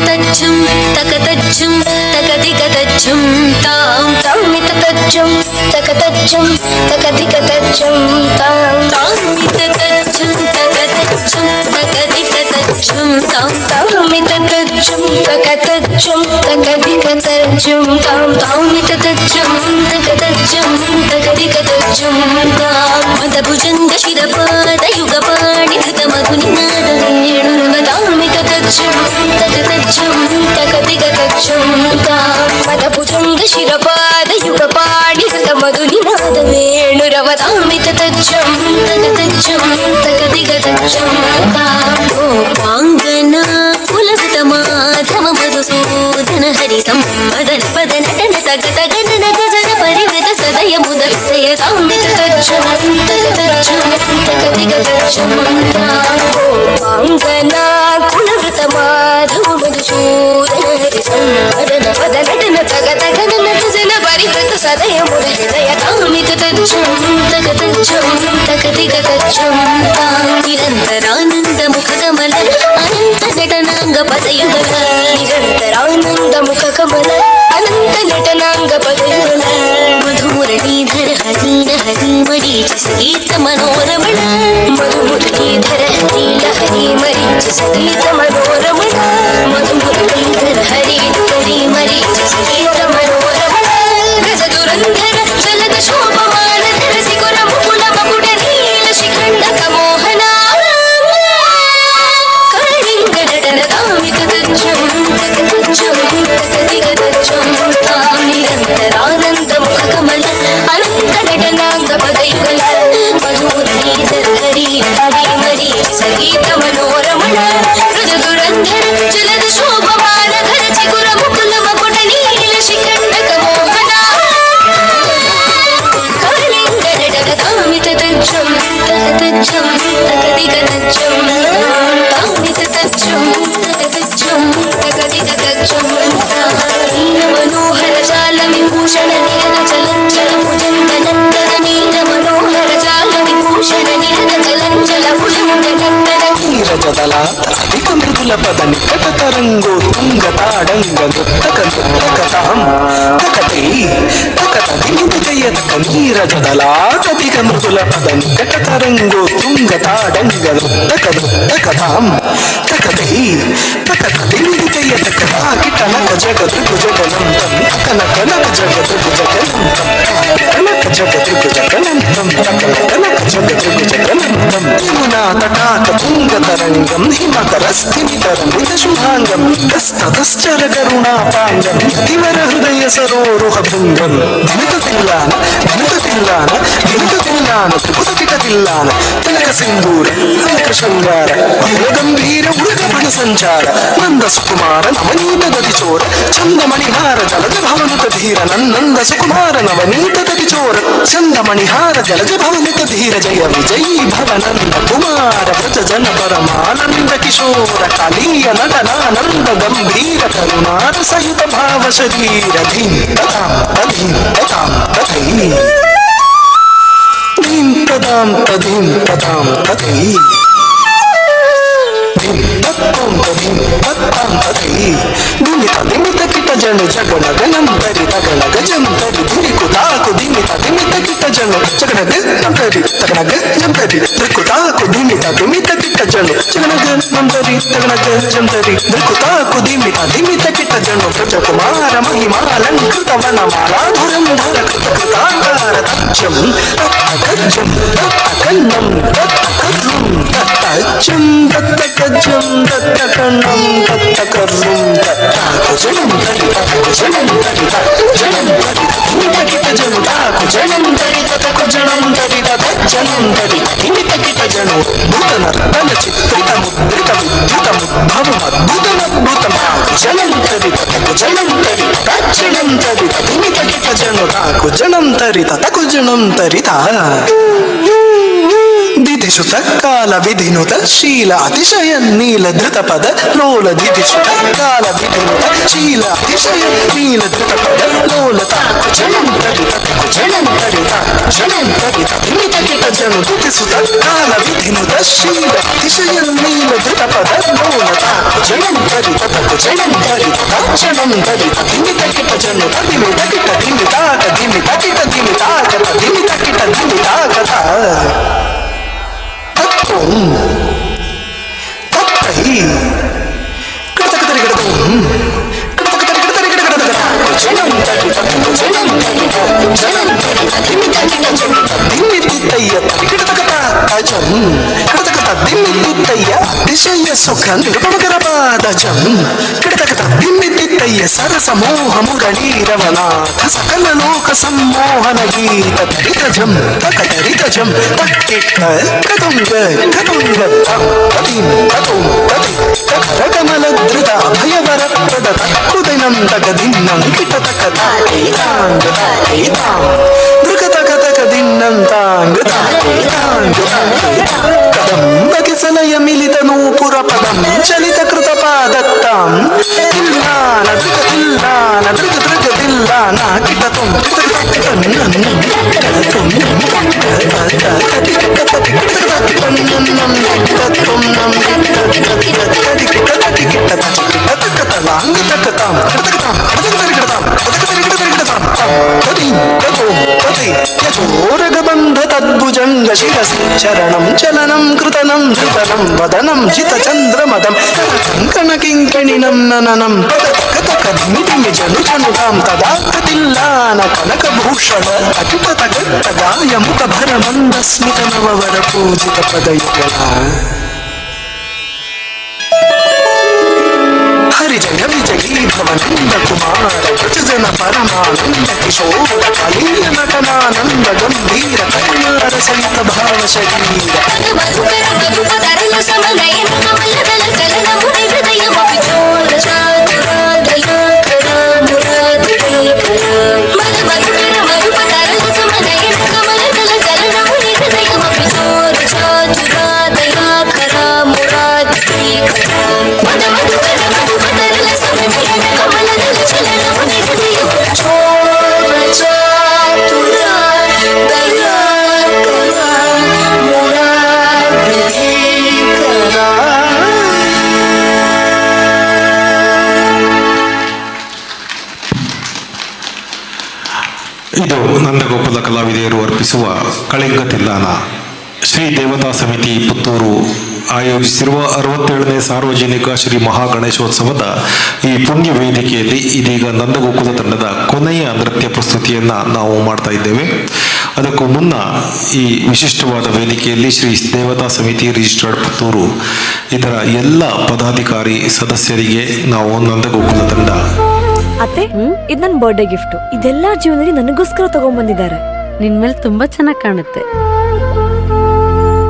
తచ్చం తక తచ్చం తకదిక తచ్చం తాం తామిత తచ్చం తక తచ్చం తకదిక తచ్చం తాం తామిత తచ్చం తక తచ్చం తకదిక తచ్చం తాం తామిత తచ్చం తక తచ్చం తకదిక తచ్చం తాం తామిత తచ్చం తక తచ్చం తకదిక తచ్చం తాం మదభుజంగ శిరపాద యుగపాణి ధృత మధుని నాద వేణురవతామిత తచ్చం తక తచ్చం తకదిక తచ్చం తాం మదభుజంగ శిరపాద యుగపాణి ధృత మధుని నాద వేణురవతామిత తచ్చం తక తచ్చం తకదిక తచ్చం తాం గోపాంగనా కులసుత మాధవ మధుసూదన హరి సంపదన పద నటన తగత గణన గజన పరివృత సదయ ముద విషయ సామిత తచ్చం తక తచ్చం తకదిక తచ్చం తాం గోపాంగనా కులసుత మాధవ మధుసూదన హరి సంపదన పద నటన తగత గణన గజన పరివృత సదయ ముద విషయ సామిత తచ్చం తక తచ్చం తకదిక తచ్చం తాం నిరంతరానంద ముఖ కమల అనంత నటనాంగ పదయుగల నిరంతరానంద ముఖ కమల అనంత నటనాంగ పదయుగల మధుమురళీధర హరీల హరిమరీచి సంగీత మనోరమణ మధుమురళీధర హరీల హరిమరీచి సంగీత మనోరమణ మధుమురళీధర హరిమరీచి సంగీత మనోరమణ రజ దురంధర జలద శోభమాన ధరసికుర ముకుల మకుడ నీల శిఖండక మోహన నిరంతరానంద ముఖ కమల అనంత నటనాంగ పదయుగల మధుమురళీధర హరి హరిమరీ సంగీత మనోరమణ రుజ దురంధర జలద శోభమాన ధర చిగుర ముకుల మకుట నీల శిఖండక మోహన కాళింగ నటన తామిత తచ్చం తక తచ్చం తకదిక తచ్చం తామిత తచ్చం తక తచ్చం తకదిక తచ్చం నీల మనోహర జాల విభూషణ నిరద చలంచల భుజంగ నందన నీల మనోహర జాల విభూషణ నిరద చలంచల భుజంగ నందన నీరజదల అధిక మృదుల పద నికట తరంగో తుంగ తాడంగ నృత్తక నృత్తకతాం తకతే తకత దిమితి జయతక నీరజదల అధిక మృదుల పద నికట తరంగో తుంగ తాడంగ నృత్తక నృత్తకతాం తకతే తకత దిమితి జయతక కిటనక జగదృగుజగనంతం కనక నక జగదృగుజగనంతం కనక జగదృగుజగనంతం కనక జగదృగుజగనంతం యమునా తటాక తుంగ తరంగం హిమకరస్థిమితరమిత శుభాంగం తస్తతశ్చర కరుణాపాంగం దివర హృదయ సరోరుహ భృంగం ధిమిత తిల్లాన ధిమిత తిల్లాన ధిమిత తిల్లాన త్రిపుట కిట తిల్లాన తిలక సింధూర అలక శృంగార గంభీర ఉడకపణ సంచార నంద సుకుమార నవనీత గతి చోర చందమణిహార జలజ భవనుత ధీర నంద సుకుమార నవనీత గతి చోర చందమణిహార జలజ భవనుత ధీర జయ విజయీ భవనంద కుమార వ్రజ జన పరమానంద కిశోర కాళీయ నటనానంద గంభీర కరుణార సహిత భావ శరీర ధీం తథాం తధీం తథాం తథై ధీం తథాం తధీం తథాం తథై ధీం తత్వం తధీం తత్తాం తథై దిమిత దిమిత కిట జను జగణ గణం తరి తగణ గజం తరి ధిరికు తాకు దిమిత దిమిత కిట జను జగణ గణం తరి తగణ గజం తరి ధిరికు తాకు దిమిత దిమిత కిట జను జగణ గణం తరి తగణ గజం తరి ధిరికు తాకు దిమిత దిమిత కిట జను ప్రజ కుమార మహిమాలంకృత వనమాలా ధురంధర కృతాకార తచ్చం తత్తగజం తత్తకన్నం తత్తకర్రం తత్తచ్చం తత్తగజం తత్తకన్నం తత్తకర్రం తత్తాకుజనం తరి తత్తకుజనం తరి తత్తజనం తరి దిమిత కిట జను తాకుజనం తరి తత్తకుజనం తరి తత్తజనం తరి దిమిత కిట జను భూతనర్తన చిత్రిత ముద్రిత విద్యుతముద్భవమద్భుతమద్భుతం తాకుజనం తరి తత్తకుజనం తరి తత్తజనం తరి దిమిత కిట జను తాకుజనం తరి తత్తకుజనం తరి తా ది ದಿದಿಸುತ ಕಾಲ ವಿಧಿನುತ ಶೀಲ ಅತಿಶಯ ನೀಲ ಧೃತ ಪದ ಲೋಲ ದಿದಿಸುತ ಕಾಲ ವಿಧಿನುತ ಶೀಲ ಅತಿಶಯ ನೀಲ ಧೃತ ಪದ ಲೋಲ ಜನು ದಿದಿಸುತ ಕಾಲ ವಿಧಿನುತ ಶೀಲ ಅತಿಶಯ ನೀಲ ಧೃತ ಪದ ಲೋಲ ಜನು ಧರಿತ ದಿಮಿತ ಕಿಟ ಜನು ದಿಮಿತ ಕಿಟ ದಿಮಿತಾಕ ದಿಮಿತ ಕಿಟ ದಿಮಿತಾಕ ದಿಮಿತ ಕಿಟ ದಿಮಿತಾಕತ ತತ್ವಂ ತತ್ತೈ ಕೃತಕತರಿ ಕೃತಂ ಕೃತಕತರಿ ಕೃತರಿ ಕೃತಕತ ಜನಂ ತರಿತ ಜನಂ ತರಿತ ಜನಂ ತರಿತ ದಿಮಿತ ಕಿಟ ಜನಿತ ದಿಮಿತಿತ್ತಯ್ಯ ತರಿ ಕೃತಕತ ಅಜಂ ಕೃತಕತ ದಿಮಿತಿತ್ತಯ್ಯ ಅತಿಶಯ ಸುಖ ನಿರುಪಮಕರ ಪಾದಜಂ ಕೃತಕತ ದಿಮಿತಿತ್ತಯ್ಯ ಸರಸ ಮೋಹ ಮುರಳೀರವನಾಥ ಸಕಲ ಲೋಕ ಸಮ್ಮೋಹನ ಗೀತ ತರಿತಜಂ ತಕತರಿತಜಂ ತಕ್ಕಿಟ್ಟ ಕತುಂಗ ಕತುಂಗ ತತಿಂ ತತುಂ ತತಿ ತಕರಕಮಲ ಧೃತ ಅಭಯವರ ಪ್ರದ ತಕ್ಕುದೈನಂ ತಕದಿನ್ನಂ ಕಿಟ ತಕತ ತಾಂಗ ತಾಂ ದೃಕತ ಕತಕ ದಿನ್ನಂ ತಾಂಗ ತಾಂಗ ಕದಂ ಬಗೆಸಲಯ ಮಿಲಿತ ನೂಪುರ ಪದಂ ಚಲಿತ ಕೃತ ಪಾದತ್ತಾಂ ತಿಲ್ಲಾನ ದೃಗ ತಿಲ್ಲಾನ ದೃಗ ದೃಗ ತಿಲ್ಲಾನ ಕಿಟತುಂ ಯಥೋರಗಬಂಧ ತದ್ಭುಜಂಗ ಶಿರಸಿ ಚರಣಂ ಚಲನಂ ಕೃತನಂ ಧೃತನಂ ವದನಂ ಜಿತ ಚಂದ್ರಮದಂ ಕಂಕಣ ಕಿಂಕಿಣಿನಂ ನನನಂ ಕಥಕದ್ಮಿತಿಮಿ ಜನು ಜನುತಾಂ ತದಾ ಕತಿಲ್ಲಾನ ಕನಕಭೂಷಣ ಅಕಿತ ತಗತ್ತಗಾಯ ಮುಖ ಭರ ಮಂದ ಸ್ಮಿತ ನವವರ ಪೂಜಿತ ಪದಯುಗಳ ಹರಿಜಯ ವಿಜಯೀ ಭವನಂದ ಕುಮಾರ ಜನ ಪರಮಾನಂದ ಕಿಶೋರ ಕಲೀಯ ನಟನಾನಂದ ಗಂಭೀರ ಕರುಣಾರ ಸಹಿತ ಭಾವ ಶರೀರ ಇದು ನಂದಗೋಕುಲ ಕಲಾವಿದೆಯರು ಅರ್ಪಿಸುವ ಕಳಿಂಗ ತಿಲ್ಲಾನ. ಶ್ರೀ ದೇವತಾ ಸಮಿತಿ ಪುತ್ತೂರು ಆಯೋಜಿಸಿರುವ 67ನೇ ಸಾರ್ವಜನಿಕ ಶ್ರೀ ಮಹಾಗಣೇಶೋತ್ಸವದ ಈ ಪುಣ್ಯ ವೇದಿಕೆಯಲ್ಲಿ ಇದೀಗ ನಂದಗೋಕುಲ ತಂಡದ ಕೊನೆಯ ನೃತ್ಯ ಪ್ರಸ್ತುತಿಯನ್ನ ನಾವು ಮಾಡ್ತಾ ಇದ್ದೇವೆ. ಅದಕ್ಕೂ ಮುನ್ನ ಈ ವಿಶಿಷ್ಟವಾದ ವೇದಿಕೆಯಲ್ಲಿ ಶ್ರೀ ದೇವತಾ ಸಮಿತಿ ರಿಜಿಸ್ಟರ್ಡ್ ಪುತ್ತೂರು ಇದರ ಎಲ್ಲ ಪದಾಧಿಕಾರಿ ಸದಸ್ಯರಿಗೆ ನಾವು ನಂದಗೋಕುಲ ತಂಡ ಅತ್ತೆ ಇದು ನನ್ನ ಬರ್ಡೇ ಗಿಫ್ಟ್. ಇದೆಲ್ಲ ಜೀವನದಲ್ಲಿ ನನಗೋಸ್ಕರ ತಗೊಂಡ್ಬಂದಿದ್ದಾರೆ. ನಿನ್ ಮೇಲೆ ತುಂಬಾ ಚೆನ್ನಾಗಿ ಕಾಣುತ್ತೆ.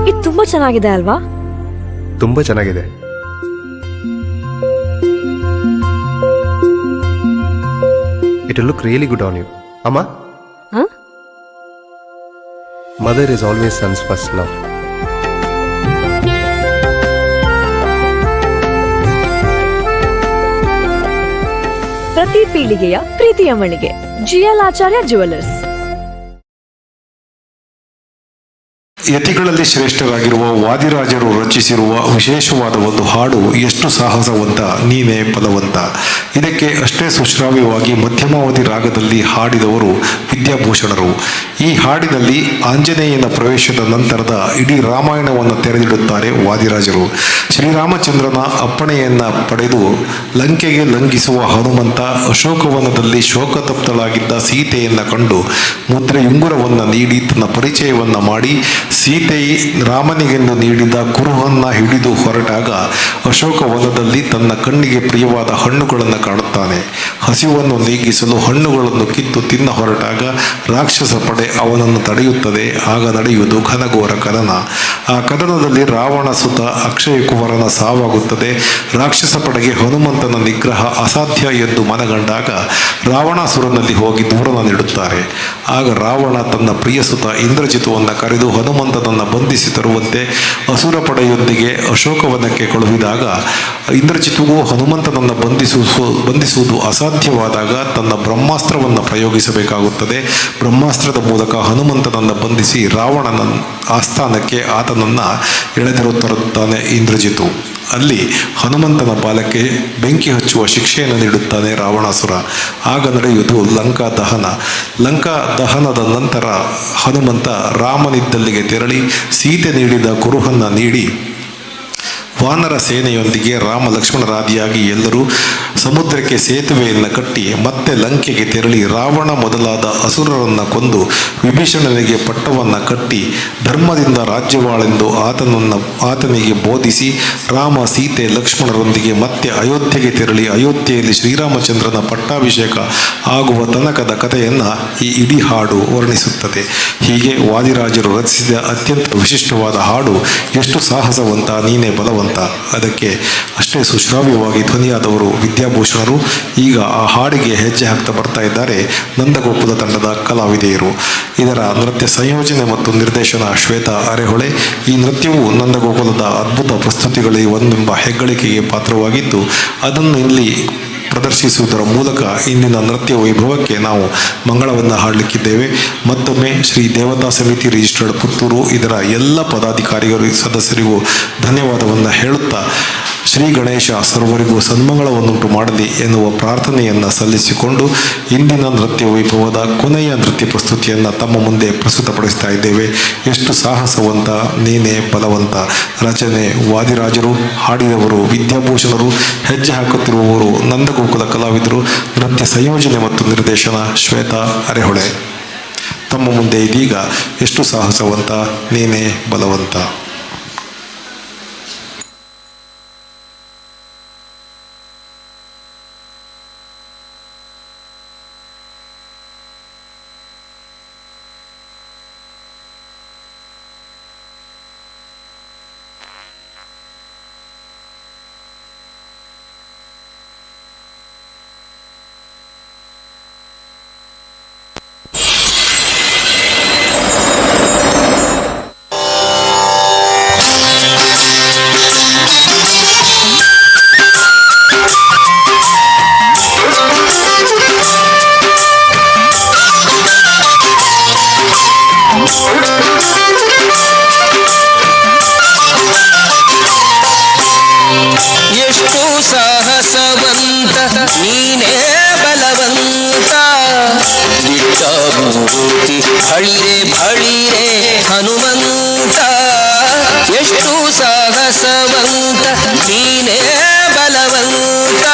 ಇದು ತುಂಬಾ ಚೆನ್ನಾಗಿದೆ ಅಲ್ವಾ? ತುಂಬಾ ಚೆನ್ನಾಗಿದೆ. It will look really good on you. Amma? Huh? Mother is always son's first love. ಪ್ರತಿ ಪೀಳಿಗೆಯ ಪ್ರೀತಿಯ ಮಳಿಗೆ ಜಿಎಲ್ ಆಚಾರ್ಯ ಜ್ಯುವೆಲರ್ಸ್. ಯತಿಗಳಲ್ಲಿ ಶ್ರೇಷ್ಠರಾಗಿರುವ ವಾದಿರಾಜರು ರಚಿಸಿರುವ ವಿಶೇಷವಾದ ಒಂದು ಹಾಡು ಎಷ್ಟು ಸಾಹಸವಂತ ನೀನೇ ಪದವಂತ. ಇದಕ್ಕೆ ಅಷ್ಟೇ ಸುಶ್ರಾವ್ಯವಾಗಿ ಮಧ್ಯಮಾವಧಿ ರಾಗದಲ್ಲಿ ಹಾಡಿದವರು ವಿದ್ಯಾಭೂಷಣರು. ಈ ಹಾಡಿನಲ್ಲಿ ಆಂಜನೇಯನ ಪ್ರವೇಶದ ನಂತರದ ಇಡೀ ರಾಮಾಯಣವನ್ನು ತೆರೆದಿಡುತ್ತಾರೆ ವಾದಿರಾಜರು. ಶ್ರೀರಾಮಚಂದ್ರನ ಅಪ್ಪಣೆಯನ್ನ ಪಡೆದು ಲಂಕೆಗೆ ಲಂಘಿಸುವ ಹನುಮಂತ ಅಶೋಕವನದಲ್ಲಿ ಶೋಕತಪ್ತಳಾಗಿದ್ದ ಸೀತೆಯನ್ನ ಕಂಡು ಮುದ್ರೆಯುಂಗುರವನ್ನು ನೀಡಿ ತನ್ನ ಪರಿಚಯವನ್ನ ಮಾಡಿ ಸೀತೆ ರಾಮನಿಗೆಂದು ನೀಡಿದ ಕುರುಹನ್ನ ಹಿಡಿದು ಹೊರಟಾಗ ಅಶೋಕವನದಲ್ಲಿ ತನ್ನ ಕಣ್ಣಿಗೆ ಪ್ರಿಯವಾದ ಹಣ್ಣುಗಳನ್ನು ಕಾಣುತ್ತಾನೆ. ಹಸಿವನ್ನು ನೀಗಿಸಲು ಹಣ್ಣುಗಳನ್ನು ಕಿತ್ತು ತಿನ್ನ ಹೊರಟಾಗ ರಾಕ್ಷಸ ಪಡೆ ಅವನನ್ನು ತಡೆಯುತ್ತದೆ. ಆಗ ನಡೆಯುವುದು ಘನಘೋರ ಕದನ. ಆ ಕದನದಲ್ಲಿ ರಾವಣ ಸುತ ಅಕ್ಷಯ ಕುಮಾರನ ಸಾವಾಗುತ್ತದೆ. ರಾಕ್ಷಸ ಪಡೆಗೆ ಹನುಮಂತನ ನಿಗ್ರಹ ಅಸಾಧ್ಯ ಎಂದು ಮನಗಂಡಾಗ ರಾವಣಾಸುರನಲ್ಲಿ ಹೋಗಿ ದೂರನ ನೀಡುತ್ತಾರೆ. ಆಗ ರಾವಣ ತನ್ನ ಪ್ರಿಯಸುತ ಇಂದ್ರಜಿತುವನ್ನು ಕರೆದು ಹನುಮಂತನನ್ನು ಬಂಧಿಸಿ ತರುವಂತೆ ಅಸುರ ಪಡೆಯೊಂದಿಗೆ ಅಶೋಕವನಕ್ಕೆ ಕಳುಹಿದಾಗ ಇಂದ್ರಜಿತುಗೂ ಹನುಮಂತನನ್ನು ಬಂಧಿಸುವುದು ಅಸಾಧ್ಯವಾದಾಗ ತನ್ನ ಬ್ರಹ್ಮಾಸ್ತ್ರವನ್ನು ಪ್ರಯೋಗಿಸಬೇಕಾಗುತ್ತದೆ. ಬ್ರಹ್ಮಾಸ್ತ್ರದ ಮೂಲಕ ಹನುಮಂತನನ್ನು ಬಂಧಿಸಿ ರಾವಣನ ಆಸ್ಥಾನಕ್ಕೆ ಆತನನ್ನು ಎಳೆದಿರುತ್ತಾನೆ ಇಂದ್ರಜಿತು. ಅಲ್ಲಿ ಹನುಮಂತನ ಬಾಲಕ್ಕೆ ಬೆಂಕಿ ಹಚ್ಚುವ ಶಿಕ್ಷೆಯನ್ನು ನೀಡುತ್ತಾನೆ ರಾವಣಾಸುರ. ಆಗ ನಡೆಯುವುದು ಲಂಕಾ ದಹನ. ಲಂಕಾ ದಹನದ ನಂತರ ಹನುಮಂತ ರಾಮನಿದ್ದಲ್ಲಿಗೆ ತೆರಳಿ ಸೀತೆ ನೀಡಿದ ಕುರುಹನ್ನು ನೀಡಿ ವಾನರ ಸೇನೆಯೊಂದಿಗೆ ರಾಮ ಲಕ್ಷ್ಮಣರಾದಿಯಾಗಿ ಎಲ್ಲರೂ ಸಮುದ್ರಕ್ಕೆ ಸೇತುವೆಯನ್ನು ಕಟ್ಟಿ ಮತ್ತೆ ಲಂಕೆಗೆ ತೆರಳಿ ರಾವಣ ಮೊದಲಾದ ಅಸುರರನ್ನು ಕೊಂದು ವಿಭೀಷಣನಿಗೆ ಪಟ್ಟವನ್ನು ಕಟ್ಟಿ ಧರ್ಮದಿಂದ ರಾಜ್ಯವಾಳೆಂದು ಆತನಿಗೆ ಬೋಧಿಸಿ ರಾಮ ಸೀತೆ ಲಕ್ಷ್ಮಣರೊಂದಿಗೆ ಮತ್ತೆ ಅಯೋಧ್ಯೆಗೆ ತೆರಳಿ ಅಯೋಧ್ಯೆಯಲ್ಲಿ ಶ್ರೀರಾಮಚಂದ್ರನ ಪಟ್ಟಾಭಿಷೇಕ ಆಗುವ ತನಕದ ಕಥೆಯನ್ನು ಈ ಇಡೀ ಹಾಡು ವರ್ಣಿಸುತ್ತದೆ. ಹೀಗೆ ವಾದಿರಾಜರು ರಚಿಸಿದ ಅತ್ಯಂತ ವಿಶಿಷ್ಟವಾದ ಹಾಡು ಎಷ್ಟು ಸಾಹಸವಂತ, ನೀನೇ ಬಲವಂತ. ಅದಕ್ಕೆ ಅಷ್ಟೇ ಸುಶ್ರಾವ್ಯವಾಗಿ ಧ್ವನಿಯಾದವರು ವಿದ್ಯಾಭೂಷಣರು. ಈಗ ಆ ಹಾಡಿಗೆ ಹೆಜ್ಜೆ ಹಾಕ್ತಾ ಬರ್ತಾ ಇದ್ದಾರೆ ನಂದಗೋಕುಲ ತಂಡದ ಕಲಾವಿದೆಯರು. ಇದರ ನೃತ್ಯ ಸಂಯೋಜನೆ ಮತ್ತು ನಿರ್ದೇಶನ ಶ್ವೇತಾ ಅರೆಹೊಳೆ. ಈ ನೃತ್ಯವು ನಂದಗೋಕುಲದ ಅದ್ಭುತ ಪ್ರಸ್ತುತಿಗಳಲ್ಲಿ ಒಂದೆಂಬ ಹೆಗ್ಗಳಿಕೆಗೆ ಪಾತ್ರವಾಗಿದ್ದು ಅದನ್ನು ಇಲ್ಲಿ ಪ್ರದರ್ಶಿಸುವುದರ ಮೂಲಕ ಇಂದಿನ ನೃತ್ಯ ವೈಭವಕ್ಕೆ ನಾವು ಮಂಗಳವನ್ನು ಹಾಡಲಿಕ್ಕಿದ್ದೇವೆ. ಮತ್ತೊಮ್ಮೆ ಶ್ರೀ ದೇವತಾ ಸಮಿತಿ ರಿಜಿಸ್ಟರ್ಡ್ ಪುತ್ತೂರು ಇದರ ಎಲ್ಲ ಪದಾಧಿಕಾರಿಗಳು ಸದಸ್ಯರಿಗೂ ಧನ್ಯವಾದವನ್ನು ಹೇಳುತ್ತಾ ಶ್ರೀ ಗಣೇಶ ಸರ್ವರಿಗೂ ಸನ್ಮಂಗಳವನ್ನುಂಟು ಮಾಡಲಿ ಎನ್ನುವ ಪ್ರಾರ್ಥನೆಯನ್ನು ಸಲ್ಲಿಸಿಕೊಂಡು ಇಂದಿನ ನೃತ್ಯ ವೈಭವದ ಕೊನೆಯ ನೃತ್ಯ ಪ್ರಸ್ತುತಿಯನ್ನು ತಮ್ಮ ಮುಂದೆ ಪ್ರಸ್ತುತಪಡಿಸ್ತಾ ಇದ್ದೇವೆ. ಎಷ್ಟು ಸಾಹಸವಂತ, ನೀನೇ ಬಲವಂತ. ರಚನೆ ವಾದಿರಾಜರು, ಹಾಡಿದವರು ವಿದ್ಯಾಭೂಷಣರು, ಹೆಜ್ಜೆ ಹಾಕುತ್ತಿರುವವರು ನಂದಗೋಕುಲ ಕಲಾವಿದರು, ನೃತ್ಯ ಸಂಯೋಜನೆ ಮತ್ತು ನಿರ್ದೇಶನ ಶ್ವೇತಾ ಅರೆಹೊಳೆ. ತಮ್ಮ ಮುಂದೆ ಇದೀಗ ಎಷ್ಟು ಸಾಹಸವಂತ, ನೀನೇ ಬಲವಂತ. ಭಳಿರೆ ಭಳಿರೆ ಹನುಮಂತ ಎಷ್ಟು ಸಾಹಸವಂತ ನೀನೇ ಬಲವಂತ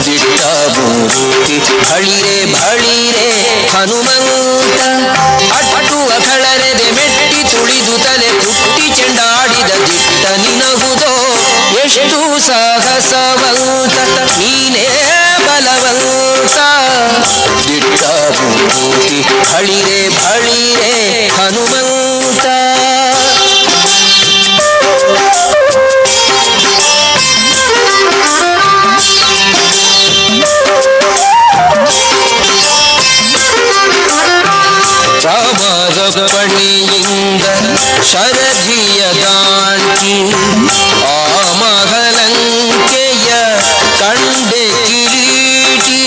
ದಿಟ್ಟ ಮೂರ್ತಿ ಭಳಿರೆ ಭಳಿರೆ ಹನುಮಂತ ಅಟ್ಟುವ ಕಳರೆದೆ ಮೆಟ್ಟಿ ತುಳಿದು ತಲೆ ತುಟ್ಟಿ ಚೆಂಡಾಡಿದ ದಿಟ್ಟ ನಿನಹುದೋ ಎಷ್ಟು ಸಾಹಸವಂತ ನೀನೇ ಬಲವಂತ ದಿಟ್ಟ ಮೂರ್ತಿ ಭಳಿರೆ ಭಳಿರೆ ಹನುಮಂತ ರಾಮರಪಣಿಯಿಂದ ಶರಧಿಯ ದಾಟಿ ಆ ಮಹಲಂಕೆಯ ಕಂಡೆ ಕಿರೀಟಿ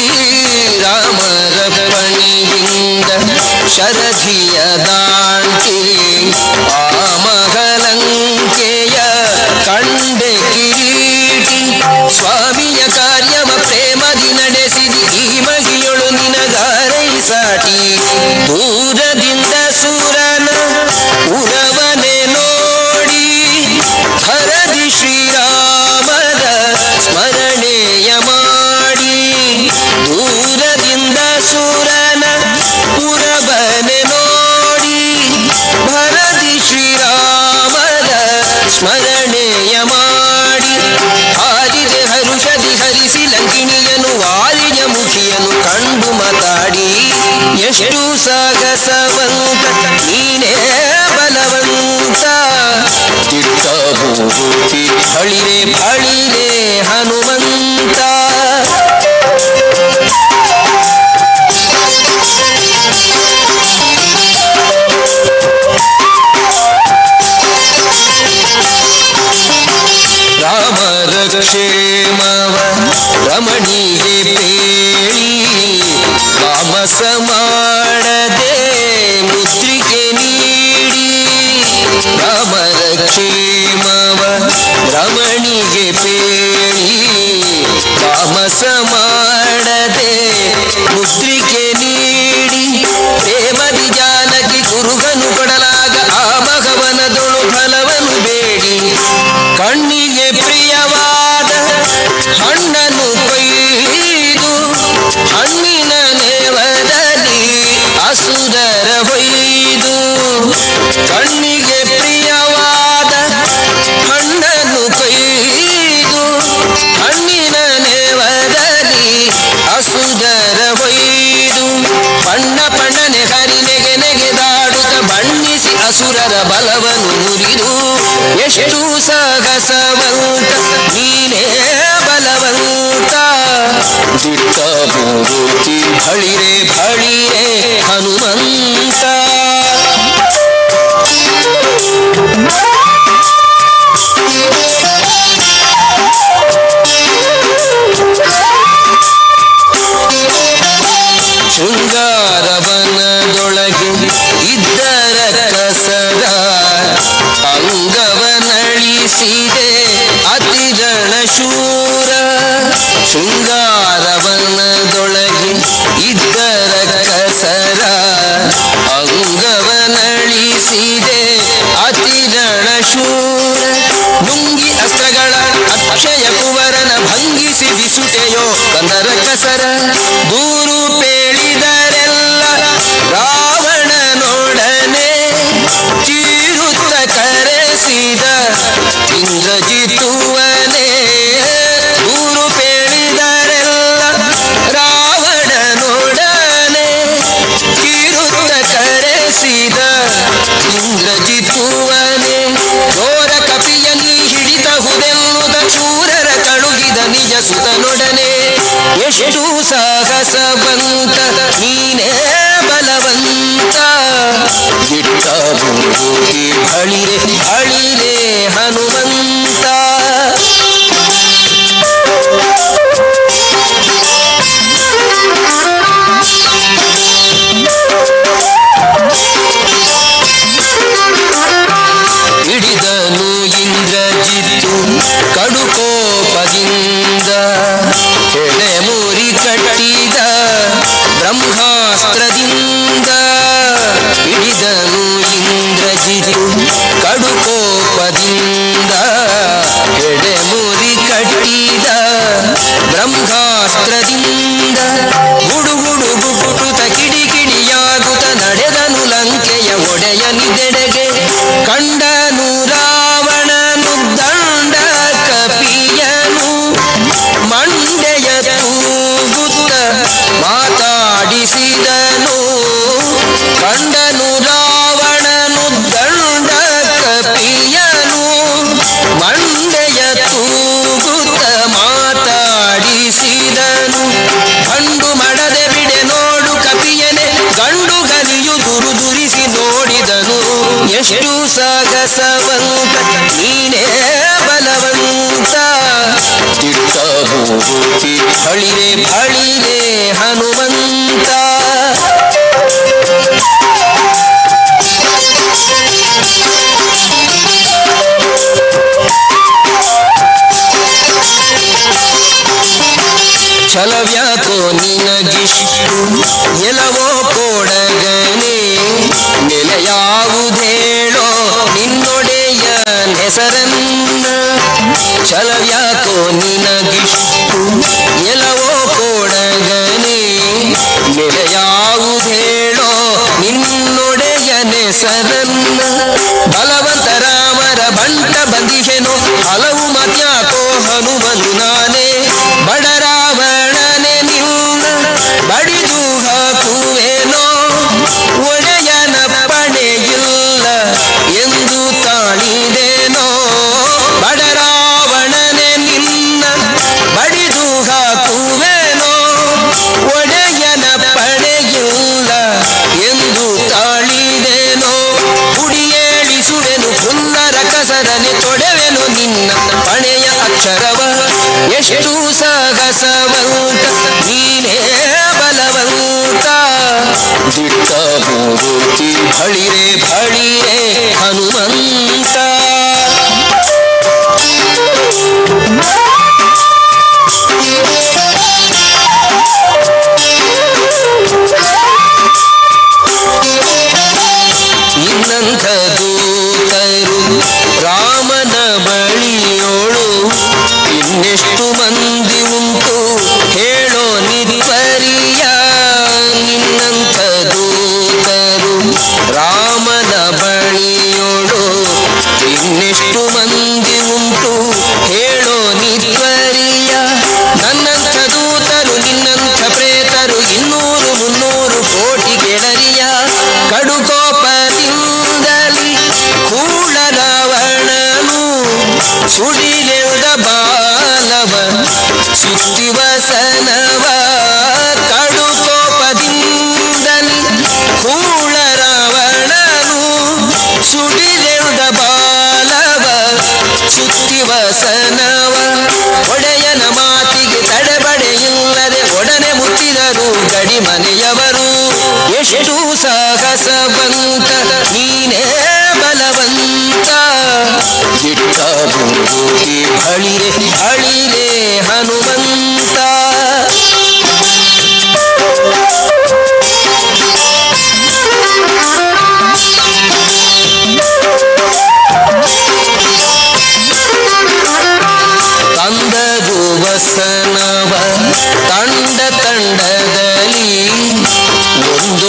ರಾಮರಪಣಿಯಿಂದ ಶರಧಿಯ ದಾಟಿ ಆ ಮಹಲಂಕೆಯ ಕಂಡೆ ಕಿರೀಟಿ ಸ್ವಾಮಿಯ ಕಾರ್ಯವ ಪ್ರೇಮದಿ ನಡೆಸಿದಿ ಈ ಮಹಿಯೊಳು ನಿನಗಾರೈಸಾಟಿ ದೂರದಿಂದ ಸೂರನ ಉರವನೆ ನೋಡಿ ಹರದಿ ಶ್ರೀರಾಮದ ಸ್ಮರಣೆಯ ಮಾಡಿ ದೂರದಿಂದ ಸೂರನ ಉರವನೆ ನೋಡಿ ಭರದಿ ಶ್ರೀ ತಾಮಸ ಮಾಡದೆ ಮುದ್ರಿಕೆ ನೀಡಿ ರಾಮರ ಕ್ಷೇಮವ ರಮಣಿಗೆ ಪೇಳಿ ತಾಮಸ ಮಾಡದೆ ಮುದ್ರಿಕೆ ನೀಡಿ ಪ್ರೇಮದಿ ಜಾನಕಿ ಕುರುಗನು ಕೊಡಲಾಗ ಆ ಭಗವನದೊಳು ಫಲವನ್ನು ಬೇಡಿ ಕಣ್ಣಿಗೆ ಪ್ರಿಯವಾದ ಹಣ್ಣನ್ನು ಕೊಯ್ದು ಹಣ್ಣಿನ ನೇವದಲ್ಲಿ ಅಸುರರ ಹೊಯ್ದು ಕಣ್ಣಿಗೆ ಪ್ರಿಯವಾದ ಹಣ್ಣನ್ನು ಕೊಯ್ದು ಹಣ್ಣಿನ ನೇವದಲ್ಲಿ ಅಸುರರ ಹೊಯ್ದು ಬಣ್ಣ ಬಣ್ಣನೆ ಹರಿನೆಗೆ ನೆಗೆದಾಡುತ್ತ ಬಣ್ಣಿಸಿ ಅಸುರರ ಬಲವನ್ನು ಮುರಿದು ಎಷ್ಟು ಸಾಹಸವಂತ ನೀನೇ ಬಲವಂತ ದಿಟ್ಟ ಮೂರುತಿ ಬಳಿರೆ ಬಳಿರೆ ಹನುಮಂತ ಶೃಂಗಾರವನದೊಳಗೆ ಇದ್ದರ ಕಸರ ಅಂಗವನಳಿಸಿದೆ ಅತಿರಣ ಶೂರ ಶೃಂಗಾರವನದೊಳಗೆ ಇದ್ದರ ಕಸರ ಅಂಗವನಳಿಸಿದೆ ಅತಿರಣ ಶೂರ ನುಂಗಿ ಅಸ್ತ್ರಗಳ ಅಕ್ಷಯ ಕುವರನ ಭಂಗಿಸಿ ಬಿಸುತೆಯೋ ಕಂದರ ಕಸರ ದೂರು ಪೇಳಿದರೆಲ್ಲ ರಾವಣನೊಡನೆ ಚೀರುತ್ತ ಕರೆಸಿದ ಇಂದ್ರಜಿತುವನೇ ದೂರು ಪೇಳಿದರೆಲ್ಲ ರಾವಣನೊಡನೆ ಚೀರುತ್ತ ಕರೆಸಿದ ಇಂದ್ರಜಿತುವನೇ ಘೋರ ಕಪಿಯನಿ ಹಿಡಿತಹುದೆನ್ನುದ ಶೂರರ ಕಳುಹಿದ ನಿಜ ಸುತನೊಡನೆ ಎಷ್ಟು ಸಾಹಸವಂತ ನೀನೇ ಬಲವಂತ ದಿಟ್ಟ ಮೂರುತಿ ಬಳಿರೆ ಬಳಿರೆ ಹನುಮಂತ ಹಿಡಿದನು ಇಂದ್ರಜಿತ್ತು ಕಡುಕೋಪದಿಂದ ಕೆಳೆ ಮುರಿ ಕಟ್ಟಿದ ಬ್ರಹ್ಮಾಸ್ತ್ರದಿಂದ ಹಿಡಿದನು ಇಂದ್ರಜಿತ್ತು ಕಡುಕೋಪದಿಂದ ಕೆಳೆ ಮುರಿ ಕಟ್ಟಿದ ಬ್ರಹ್ಮಾಸ್ತ್ರದಿಂದ ಗುಡುಗುಡು ಗುಡುಗುತ ಕಿಡಿಕಿಡಿಯಾಗುತ್ತ ನಡೆದನು ಲಂಕೆಯ ಒಡೆಯನಿದೆಡೆಗೆ ಕಂಡನು ರಾವಣನು ದಂಡ ಕಪಿಯನು ಮಂಡೆಯ ತೂಗುತ್ತ ಮಾತಾಡಿಸಿದನು ಕಂಡನು ರಾವಣನು ದಂಡ ಕಪಿಯನು ಮಂಡೆಯ ತೂಗುತ್ತ ಮಾತಾಡಿಸಿದನು ಗಂಡು ಮಡದೆ ಬಿಡೆ ನೋಡು ಕಪಿಯನೆ ಗಂಡು ಗಲಿಯು ದುರುದುರಿಸಿ ನೋಡಿದನು ಎಷ್ಟು ಸಾಗಸವಂತ ನೀನೇ ಬಲವಂತ ದಿಟ್ಟ ಮೂರುತಿ ಬಳಿರೆ ಬಳಿರೆ ಹನುಮಂತ ಛಲವ್ಯಾಕೋ ನಿನಗಿಷ್ಟು ಎಲವೋ ಕೊಡಗನೆ ನೆಲೆಯಾವುದೇಳೋ ನಿನ್ನೊಡೆಯ ಹೆಸರನ್ನ ಛಲವ್ಯಾಕೋ ನಿನಗಿಷ್ಟು ಎಲವೋ ಕೊಡಗನೆ ನೆಲೆಯಾವುದೇಳೋ ನಿನ್ನೊಡೆಯ ಹೆಸರನ್ನ ಬಲವಂತ ರಾಮರ ಬಂಟ ಬಂದಿಹೆನೋ ಹಲವು ಮತ್ಯಾಕೋ ಹನುಮನು ನಾನೇ ಬಡ ರಾವಣನೆ ನಿನ್ನ ಬಡಿದು ಹಾಕುವೆನೋ ಒಡೆಯನ ಪಡೆಯಿಲ್ಲ ಎಂದು ತಾಳಿದೇನೋ ಬಡ ರಾವಣನೆ ನಿನ್ನ ಬಡಿ ಮನೆಯವರು ಎಷ್ಟು ಸಾಹಸವಂತ ನೀನೇ ಬಲವಂತ ಚಿಟ್ಟ ಭೂತಿ ಹಳಿರೆ ಹಳಿರೆ ಹನುಮಂತ ತಂದದು ವಸನವ ತಂಡ ತಂಡದಲ್ಲಿ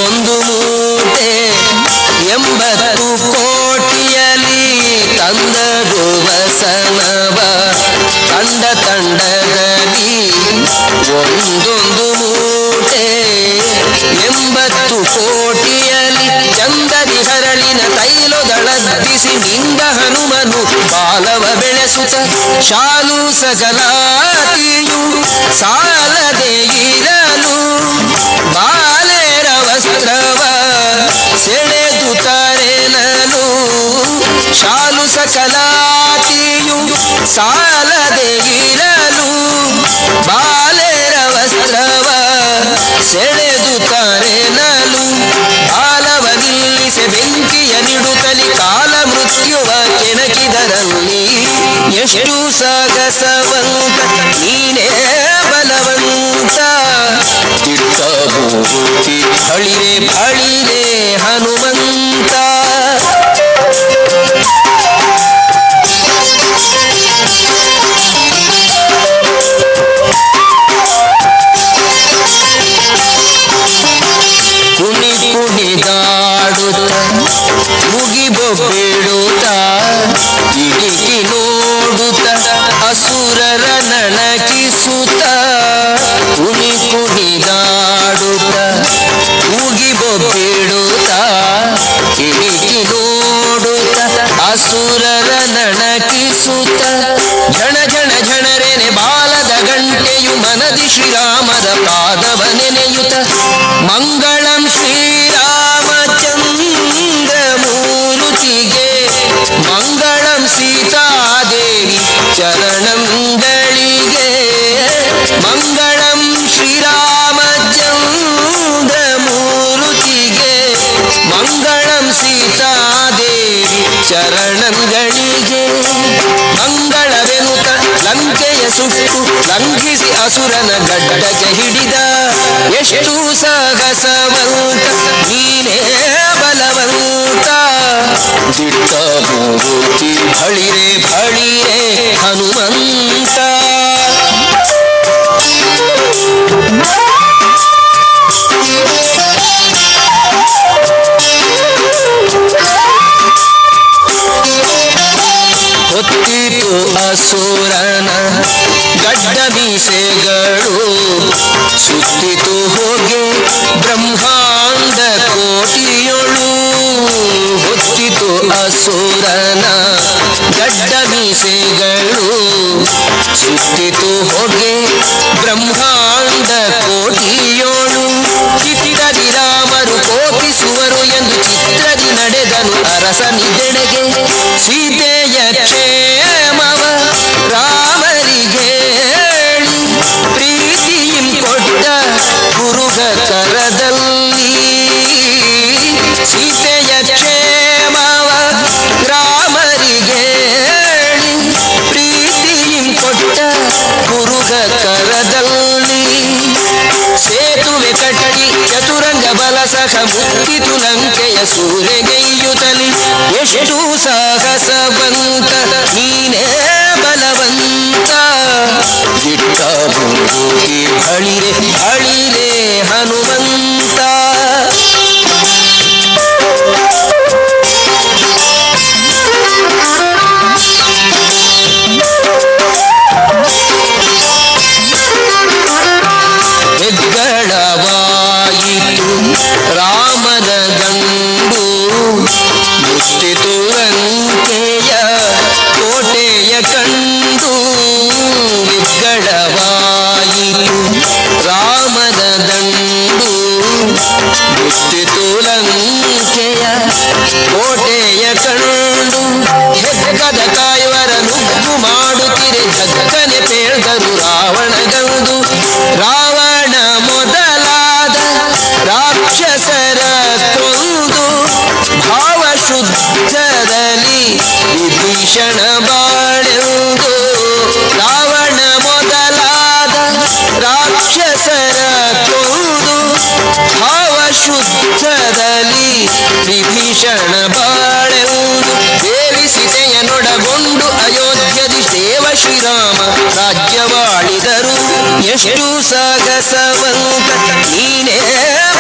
ಒಂದೊಂದು ಮೂಟೆ 80 ಕೋಟಿಯಲ್ಲಿ ತಂದದು ವಸನವ ತಂಡ ತಂಡದಲ್ಲಿ ಒಂದೊಂದು ಮೂಟೆ 80 ಕೋಟಿಯಲ್ಲಿ ಚಂದದಿ ಹರಳಿನ ತೈಲದಳದ್ದಿಸಿ ನಿಂದ ಹನುಮನು ಬಾಲವ ಬೆಳೆಸುತ್ತ ಶಾಲು ಸಕಲಾತಿಯು ಸಾಲದೆ ಇರಲು ಬಾಲೆರ ವಸ್ತ್ರವ ಸೆಳೆದು ತರೆನಲು ಶಾಲು ಸಕಲಾತಿಯು ಸಾಲದೆ ಇರಲು ಬಾಲೆರ ವಸ್ತ್ರವ ಸೆಳೆದು ತರೆನಲು ಬಾಲವ ನಿಲ್ಲಿಸೆ ಬೆಂಕಿಯ ನಿಡುತ್ತಲಿ ಕಾಲ ಮೃತ್ಯುವ ಕೆಣಕಿದರಲ್ಲಿ ಎಷ್ಟು ಸಾಗಸವಂತ ನೀನೇ ಬಲವಂತ ಚಿಟ್ಟ ಭೂತಿ ಹಳಿರೆ ಹಳಿರೆ ಹನುಮಂತ ಕುಣಿ ಕುಣಿದಾಡುತ್ತ ಮುಗಿಬೊಬ್ಬಿಡುತ್ತ ಇಡಿಕಿ ನೋಡುತ್ತ ಅಸುರರ ನಣಕಿಸುತ್ತ ಕುಣಿ ಕುಣಿದಾಡುತ್ತ ಮುಗಿಬೊಬ್ಬಿಡುತ್ತ ಇಡಿಕಿ ನೋಡುತ್ತ ಅಸುರರ ನಣಕಿಸುತ್ತ ಝಣ ಝಣ ಝಣರೆನೆ ಬಾಲದ ಗಂಟೆಯು ಮನದಿ ಶ್ರೀರಾಮರ ಪಾದವ ನೆನೆಯುತ್ತ ಮಂಗಳಂ ಶ್ರೀರಾಮಚಂದ್ರ ಮೂರುತಿಗೆ ಮಂಗಳಂ ಸೀತಾದೇವಿ ಚರಣಂಗಳಿಗೆ ಮಂಗಳಂ ಶ್ರೀರಾಮಚಂದ್ರ ಮೂರುತಿಗೆ ಮಂಗಳಂ ಸೀತಾದೇವಿ ಚರಣಂಗಳಿಗೆ ಮಂಗಳವೆನುತ ಲಂಕೆಯ ಸುಟ್ಟು ಲಂಘಿಸಿ ಅಸುರನ ಗಡ್ಡಕ್ಕೆ ಹಿಡಿದ ಎಷ್ಟು ಸಾಹಸವಂತ ನೀನೇ ಬಲವಂತ ಚಿಟ್ಟ ಭೂತಿ ಹಳಿರೆ ಹಳಿರೆ ಹನುಮಂತ ಹೊತ್ತಿತು ಅಸುರನ ಗಡ್ಡ ಮೀಸೆಗಳು ಸುತ್ತಿತು ಹೋಗೆ ಬ್ರಹ್ಮಾಂಡ ಕೋಟಿಯೊಳು ಹೊತ್ತಿತು ಅಸುರನ ಗಡ್ಡ ಮೀಸೆಗಳು ಸುತ್ತಿತು ಹೋಗೆ ಬ್ರಹ್ಮಾಂಡ ಕೋಟಿಯೋಳು ಚಿತ್ರದಿ ರಾಮರು ಕೋಪಿಸುವರು ಎಂದು ಚಿತ್ರದಿ ನಡೆದನು ಅರಸನಿದೆಡೆಗೆ ಸೀತೆಯ ಕ್ಷೇಮವ ರಾಮರಿಗೆ ಹೇಳಿ ಪ್ರೀತಿಯಿಂ ಕೊಟ್ಟ ಗುರುಗ ಕರದಲ್ಲಿ ಸೀತೆಯ ಕ್ಷೇಮವ ರಾಮರಿಗೆ ಹೇಳಿ ಪ್ರೀತಿಯಿಂ ಕೊಟ್ಟ ಗುರುಗ ಕರದಲ್ಲಿ ಸೇತುವೆ ಕಟ್ಟಿ ಚತುರಂಗ ಬಲ ಸಹ ಮುತ್ತಿತು ಲಂಕೆಯ ಸೂರೆಗೈಯುತ್ತಲಿ ಎಷ್ಟು ಸಾಹಸವಂತ ನೀನೇ ಬಲವಂತ ಚಿಟ್ಟ ಭೂತಿ ಹಳಿರೆ ಹಳಿರೆ ಹನುಮಂತ ಹೆಗ್ಗಳವಾಯಿತು ರಾಮನ ಗಂಡು ಮುತ್ತಿತು ಲಂಕೆಯ ಕೋಟೆಯ ಕಂಡು ಹೆಗ್ಗಳವಾಯಿತು ರಾಮನ ದಂಡು ಮುತ್ತಿತು ಲಂಕೆಯ ಕೋಟೆಯ ಕಂಡು ಹೆಗ್ಗದ ಕಾಯುವರ ನುಗ್ಗು ಮಾಡುತ್ತಿರೆ ಜಗ್ಗನೆ ಪೇಳ್ದರು ರಾವಣಗಂದು ರಾವಣ ಮೊದಲಾದ ಯುದ್ಧದಲ್ಲಿ ವಿಭೀಷಣ ಬಾಳೆವುದು ದೇವಿ ಸೀತೆಯನ್ನೊಡಗೊಂಡು ಅಯೋಧ್ಯದಿ ದೇವ ಶ್ರೀರಾಮ ರಾಜ್ಯವಾಳಿದರು. ಎಷ್ಟು ಸಾಗಸವಂತ ನೀನೇ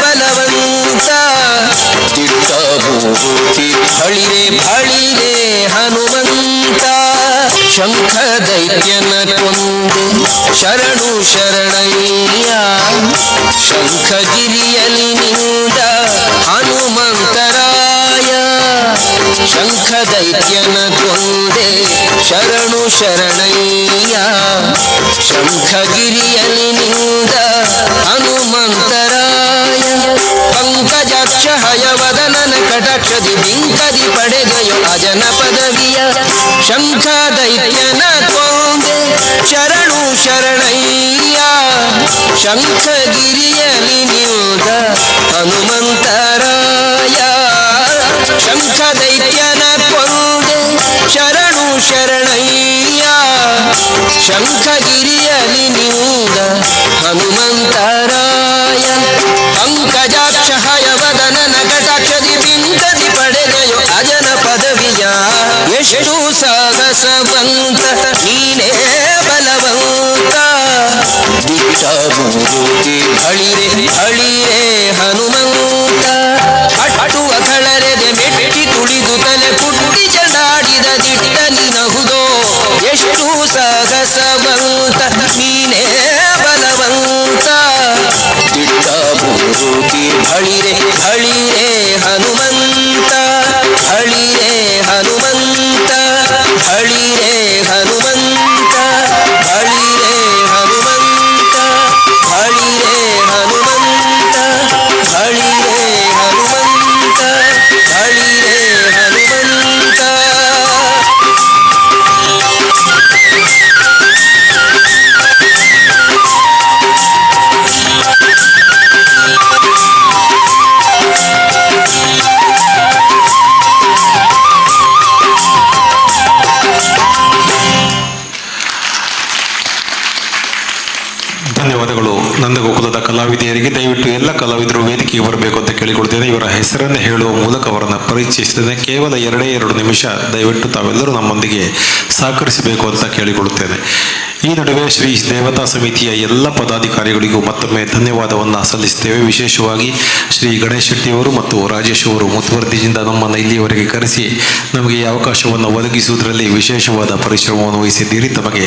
ಬಲವಂತ, ದಿಟ್ಟ ಮೂರ್ತಿ ಬಳಿರೆ ಬಳಿರೆ ಹನುಮಂತ. ಶಂಖ ದೈತ್ಯನ ಕೊಂದೆ ಶರಣು ಶರಣಯ್ಯ, ಶಂಖಗಿರಿಯಲಿ ನಿಂದ ಹನುಮಂತರಾಯ. ಶಂಖ ದೈತ್ಯನ ಕೊಂದೆ ಶರಣು ಶರಣಯ್ಯ, ಶಂಖಗಿರಿಯಲಿ ನಿಂದ ಹನುಮಂತರಾಯ. ಪಂಕಜಾಕ್ಷ ಹಯವದನನ ಕಟಾಕ್ಷದಿ ಬಿಂಕದಿ ಪಡೆದೆಯೋ ಅಜನ ಪದವಿಯ. ಶಂಖ ದೈತ್ಯನ ಕೊಂದೆ ಶರಣು ಶರಣಯ್ಯ, ಶಂಖಗಿರಿಯಲಿ ನಿಂದ ಹನುಮಂತರಾಯ. ಶಂಖ ದೈತ್ಯನ ಕೊಂದೆ ಶರಣು ಶರಣಯ್ಯ, ಶಂಖಗಿರಿಯಲಿ ನಿಂದ ಹನುಮಂತರಾಯ. ಪಂಕಜಾಕ್ಷ ಹಯವದನನ ಕಟಾಕ್ಷದಿ ಬಿಂಕದಿ ಪಡೆದೆಯೋ ಅಜನ ಪದವಿಯ. ಎಷ್ಟು ಸಾಹಸವಂತ ನೀನೇ ಬಲವಂತ, ದಿಟ್ಟ ಮೂರ್ತಿ ಬಳಿರೆ ಬಳಿರೆ ಹನುಮಂತ. ಕಟ್ಟುವ ಕಳರೆದೆ ಮೆಟ್ಟಿ ತುಳಿದು ತಲೆ ಪುಟ್ಟಿ ಚಡಾಡಿದ ದಿಟ್ಟ ನಿನಹುದೋ. ಎಷ್ಟು ಸಾಹಸವಂತ ನೀನೇ ಬಲವಂತ, ದಿಟ್ಟ ಮೂರ್ತಿ ಬಳಿರೆ ಬಳಿರೆ ಹನುಮಂತ. ಬಳಿರೆ ಹನುಮಂತ, ಬಳಿರೆ ಹನುಮಂತ, ಬಳಿರೆ ಹನುಮಂತ, ಬಳಿರೆ ಹನುಮಂತ, ಬಳಿರೆ ಹನುಮಂತ, ಬಳಿರೆ ಹನುಮಂತ. ಧನ್ಯವಾದಗಳು ನಂದಗೋಕುಲದ ಕಲಾವಿದೆಯರಿಗೆ. ದಯವಿಟ್ಟು ಎಲ್ಲ ಕಲಾವಿದರು ವೇದಿಕೆಗೆ ಬರಬೇಕು ಅಂತ ಕೇಳಿಕೊಳ್ತೇನೆ. ಇವರ ಹೆಸರನ್ನು ಹೇಳುವ ಮೂಲಕ ಅವರನ್ನು ಪರಿಚಯಿಸಿದ್ದೇನೆ. ಕೇವಲ 2 ನಿಮಿಷ ದಯವಿಟ್ಟು ತಾವೆಲ್ಲರೂ ನಮ್ಮೊಂದಿಗೆ ಸಹಕರಿಸಬೇಕು ಅಂತ ಕೇಳಿಕೊಳ್ಳುತ್ತೇನೆ. ಈ ನಡುವೆ ಶ್ರೀ ದೇವತಾ ಸಮಿತಿಯ ಎಲ್ಲ ಪದಾಧಿಕಾರಿಗಳಿಗೂ ಮತ್ತೊಮ್ಮೆ ಧನ್ಯವಾದವನ್ನು ಸಲ್ಲಿಸುತ್ತೇವೆ. ವಿಶೇಷವಾಗಿ ಶ್ರೀ ಗಣೇಶ್ ಶೆಟ್ಟಿಯವರು ಮತ್ತು ರಾಜೇಶ್ ಅವರು ಮುತುವರ್ಜಿಯಿಂದ ನಮ್ಮನ್ನು ಇಲ್ಲಿಯವರೆಗೆ ಕರೆಸಿ ನಮಗೆ ಈ ಅವಕಾಶವನ್ನು ಒದಗಿಸುವುದರಲ್ಲಿ ವಿಶೇಷವಾದ ಪರಿಶ್ರಮವನ್ನು ವಹಿಸಿದ್ದೀರಿ. ತಮಗೆ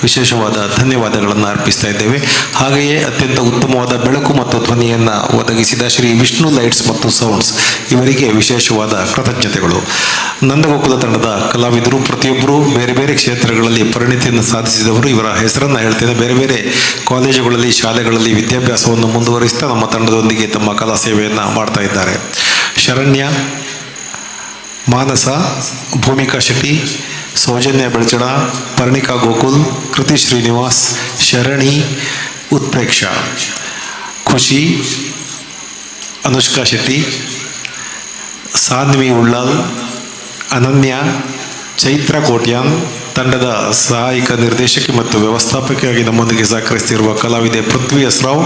ವಿಶೇಷವಾದ ಧನ್ಯವಾದಗಳನ್ನು ಅರ್ಪಿಸ್ತಾ ಇದ್ದೇವೆ. ಹಾಗೆಯೇ ಅತ್ಯಂತ ಉತ್ತಮವಾದ ಬೆಳಕು ಮತ್ತು ಧ್ವನಿಯನ್ನು ಒದಗಿಸಿದ ಶ್ರೀ ವಿಷ್ಣು ಲೈಟ್ಸ್ ಮತ್ತು ಸೌಂಡ್ಸ್ ಇವರಿಗೆ ವಿಶೇಷವಾದ ಕೃತಜ್ಞತೆಗಳು. ನಂದಗೋಕುಲ ತಂಡದ ಕಲಾವಿದರು ಪ್ರತಿಯೊಬ್ಬರು ಬೇರೆ ಬೇರೆ ಕ್ಷೇತ್ರಗಳಲ್ಲಿ ಪರಿಣಿತಿಯನ್ನು ಸಾಧಿಸಿದವರು. ಇವರ ಹೆಸರನ್ನು ಹೇಳ್ತೇನೆ. ಬೇರೆ ಬೇರೆ ಕಾಲೇಜುಗಳಲ್ಲಿ ಶಾಲೆಗಳಲ್ಲಿ ವಿದ್ಯಾಭ್ಯಾಸವನ್ನು ಮುಂದುವರಿಸ್ತಾ ನಮ್ಮ ತಂಡದೊಂದಿಗೆ ತಮ್ಮ ಕಲಾ ಸೇವೆಯನ್ನು ಮಾಡ್ತಾ ಇದ್ದಾರೆ. ಶರಣ್ಯ, ಮಾನಸ, ಭೂಮಿಕಾ ಶೆಟ್ಟಿ, ಸೌಜನ್ಯ ಬೆಳಚಡ, ಪರ್ಣಿಕಾ ಗೋಕುಲ್, ಕೃತಿ ಶ್ರೀನಿವಾಸ್, ಶರಣಿ, ಉತ್ಪ್ರೇಕ್ಷ, ಖುಷಿ, ಅನುಷ್ಕಾ ಶೆಟ್ಟಿ, ಸಾನ್ವಿ ಉಳ್ಳಾಲ್, ಅನನ್ಯ, ಚೈತ್ರ ಕೋಟ್ಯಾನ್, ತಂಡದ ಸಹಾಯಕ ನಿರ್ದೇಶಕಿ ಮತ್ತು ವ್ಯವಸ್ಥಾಪಕಿಯಾಗಿ ನಮ್ಮೊಂದಿಗೆ ಸಹಕರಿಸುತ್ತಿರುವ ಕಲಾವಿದೆ ಪೃಥ್ವಿ ಅಸ್ರಾವ್,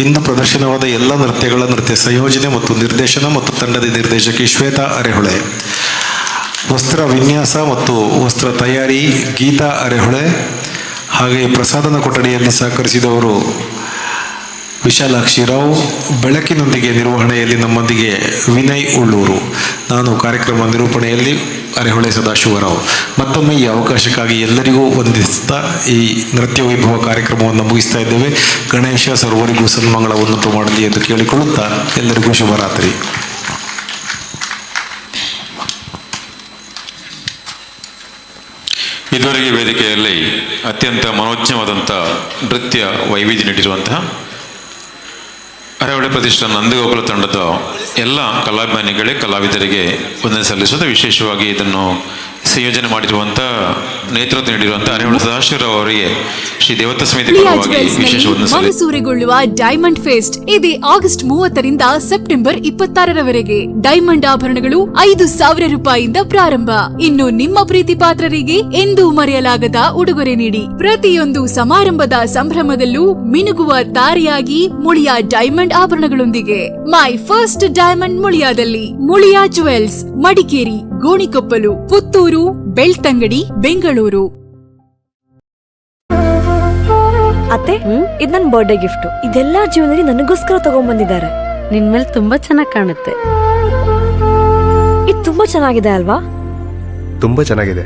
ಇಂದು ಪ್ರದರ್ಶನವಾದ ಎಲ್ಲ ನೃತ್ಯಗಳ ನೃತ್ಯ ಸಂಯೋಜನೆ ಮತ್ತು ನಿರ್ದೇಶನ ಮತ್ತು ತಂಡದ ನಿರ್ದೇಶಕಿ ಶ್ವೇತಾ ಅರೆಹೊಳೆ, ವಸ್ತ್ರ ವಿನ್ಯಾಸ ಮತ್ತು ವಸ್ತ್ರ ತಯಾರಿ ಗೀತಾ ಅರೆಹೊಳೆ, ಹಾಗೆ ಪ್ರಸಾದನ ಕೊಠಡಿಯಲ್ಲಿ ಸಹಕರಿಸಿದವರು ವಿಶಾಲಾಕ್ಷಿ ರಾವ್, ಬೆಳಕಿನೊಂದಿಗೆ ನಿರ್ವಹಣೆಯಲ್ಲಿ ನಮ್ಮೊಂದಿಗೆ ವಿನಯ್ ಉಳ್ಳೂರು, ನಾನು ಕಾರ್ಯಕ್ರಮ ನಿರೂಪಣೆಯಲ್ಲಿ ಅರೆಹೊಳೆ ಸದಾಶಿವರಾವ್. ಮತ್ತೊಮ್ಮೆ ಈ ಅವಕಾಶಕ್ಕಾಗಿ ಎಲ್ಲರಿಗೂ ವಂದಿಸ್ತಾ ಈ ನೃತ್ಯ ವೈಭವ ಕಾರ್ಯಕ್ರಮವನ್ನು ಮುಗಿಸ್ತಾ ಇದ್ದೇವೆ. ಗಣೇಶ ಸರ್ವರಿಗೂ ಸನ್ಮಂಗಳವನ್ನುಂಟು ಮಾಡಲಿ ಎಂದು ಕೇಳಿಕೊಳ್ಳುತ್ತಾ ಎಲ್ಲರಿಗೂ ಶುಭರಾತ್ರಿ. ಇದುವರೆಗೆ ವೇದಿಕೆಯಲ್ಲಿ ಅತ್ಯಂತ ಮನೋಜ್ಞವಾದಂಥ ನೃತ್ಯ ವೈವಿಧ್ಯ ನೀಡಿರುವಂತಹ ಅರೆಹೊಳೆ ಪ್ರತಿಷ್ಠಾನ ನಂದಗೋಕುಲ ತಂಡದ ಎಲ್ಲ ಕಲಾಭಿಮಾನಿಗಳೇ ಕಲಾವಿದರಿಗೆ ವಂದನೆ ಸಲ್ಲಿಸುವುದು. ವಿಶೇಷವಾಗಿ ಇದನ್ನು ಸಂಯೋಜನೆ ಮಾಡಿರುವಂಥ ನೇತೃತ್ವ ನೀಡಿರುವಂಥ ಅರೇವಳ ಸದಾಶಿವರಾವ್ ಅವರಿಗೆ ಶ್ರೀ ದೇವತಾ ಸಮಿತಿ ಪ್ರಿಯಾ ಪರವಾಗಿ ಜುವೆಲ್ಸ್ ವಿಶೇಷ ನಲ್ಲಿ ವಂದನೆ ಸಲ್ಲಿಸುತ್ತೇನೆ. ಮನಸೂರೆಗೊಳ್ಳುವ ಡೈಮಂಡ್ ಫೆಸ್ಟ್ ಇದೆ ಆಗಸ್ಟ್ 30ರಿಂದ ಸೆಪ್ಟೆಂಬರ್ 26ರವರೆಗೆ. ಡೈಮಂಡ್ ಆಭರಣಗಳು 5,000 ರೂಪಾಯಿಯಿಂದ ಪ್ರಾರಂಭ. ಇನ್ನು ನಿಮ್ಮ ಪ್ರೀತಿ ಪಾತ್ರರಿಗೆ ಎಂದೂ ಮರೆಯಲಾಗದ ಉಡುಗೊರೆ ನೀಡಿ. ಪ್ರತಿಯೊಂದು ಸಮಾರಂಭದ ಸಂಭ್ರಮದಲ್ಲೂ ಮಿನುಗುವ ತಾರೆಯಾಗಿ ಮುಳಿಯ ಡೈಮಂಡ್ ಆಭರಣಗಳೊಂದಿಗೆ. ಮೈ ಫಸ್ಟ್ ಡೈಮಂಡ್ ಮುಳಿಯಾದಲ್ಲಿ. ಮುಳಿಯಾ ಜುವೆಲ್ಸ್, ಮಡಿಕೇರಿ, ಗೋಣಿಕೊಪ್ಪಲು, ಪುತ್ತೂರು, ಬೆಳ್ತಂಗಡಿ, ಬೆಂಗಳೂರು. ಅತ್ತೆ ಇದು ನನ್ನ ಬರ್ಡೇ ಗಿಫ್ಟ್. ಇದೆಲ್ಲಾ ಜೀವನದಲ್ಲಿ ನನಗೋಸ್ಕರ ತಗೊಂಡ್ಬಂದಿದ್ದಾರೆ. ನಿನ್ ಮೇಲೆ ತುಂಬಾ ಚೆನ್ನಾಗಿ ಕಾಣುತ್ತೆ. ಇದು ತುಂಬಾ ಚೆನ್ನಾಗಿದೆ ಅಲ್ವಾ? ತುಂಬ ಚೆನ್ನಾಗಿದೆ.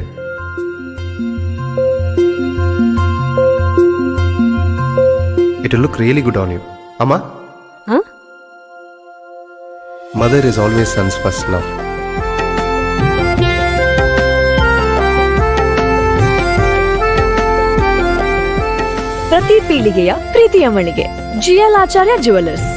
It will look really good on you. ಅಮ್ಮ, mother is always son's first love. ಪ್ರತಿ ಪೀಳಿಗೆಯ ಪ್ರೀತಿಯ ಮಳಿಗೆ GL ಆಚಾರ್ಯ ಜುವೆಲ್ಲರ್ಸ್.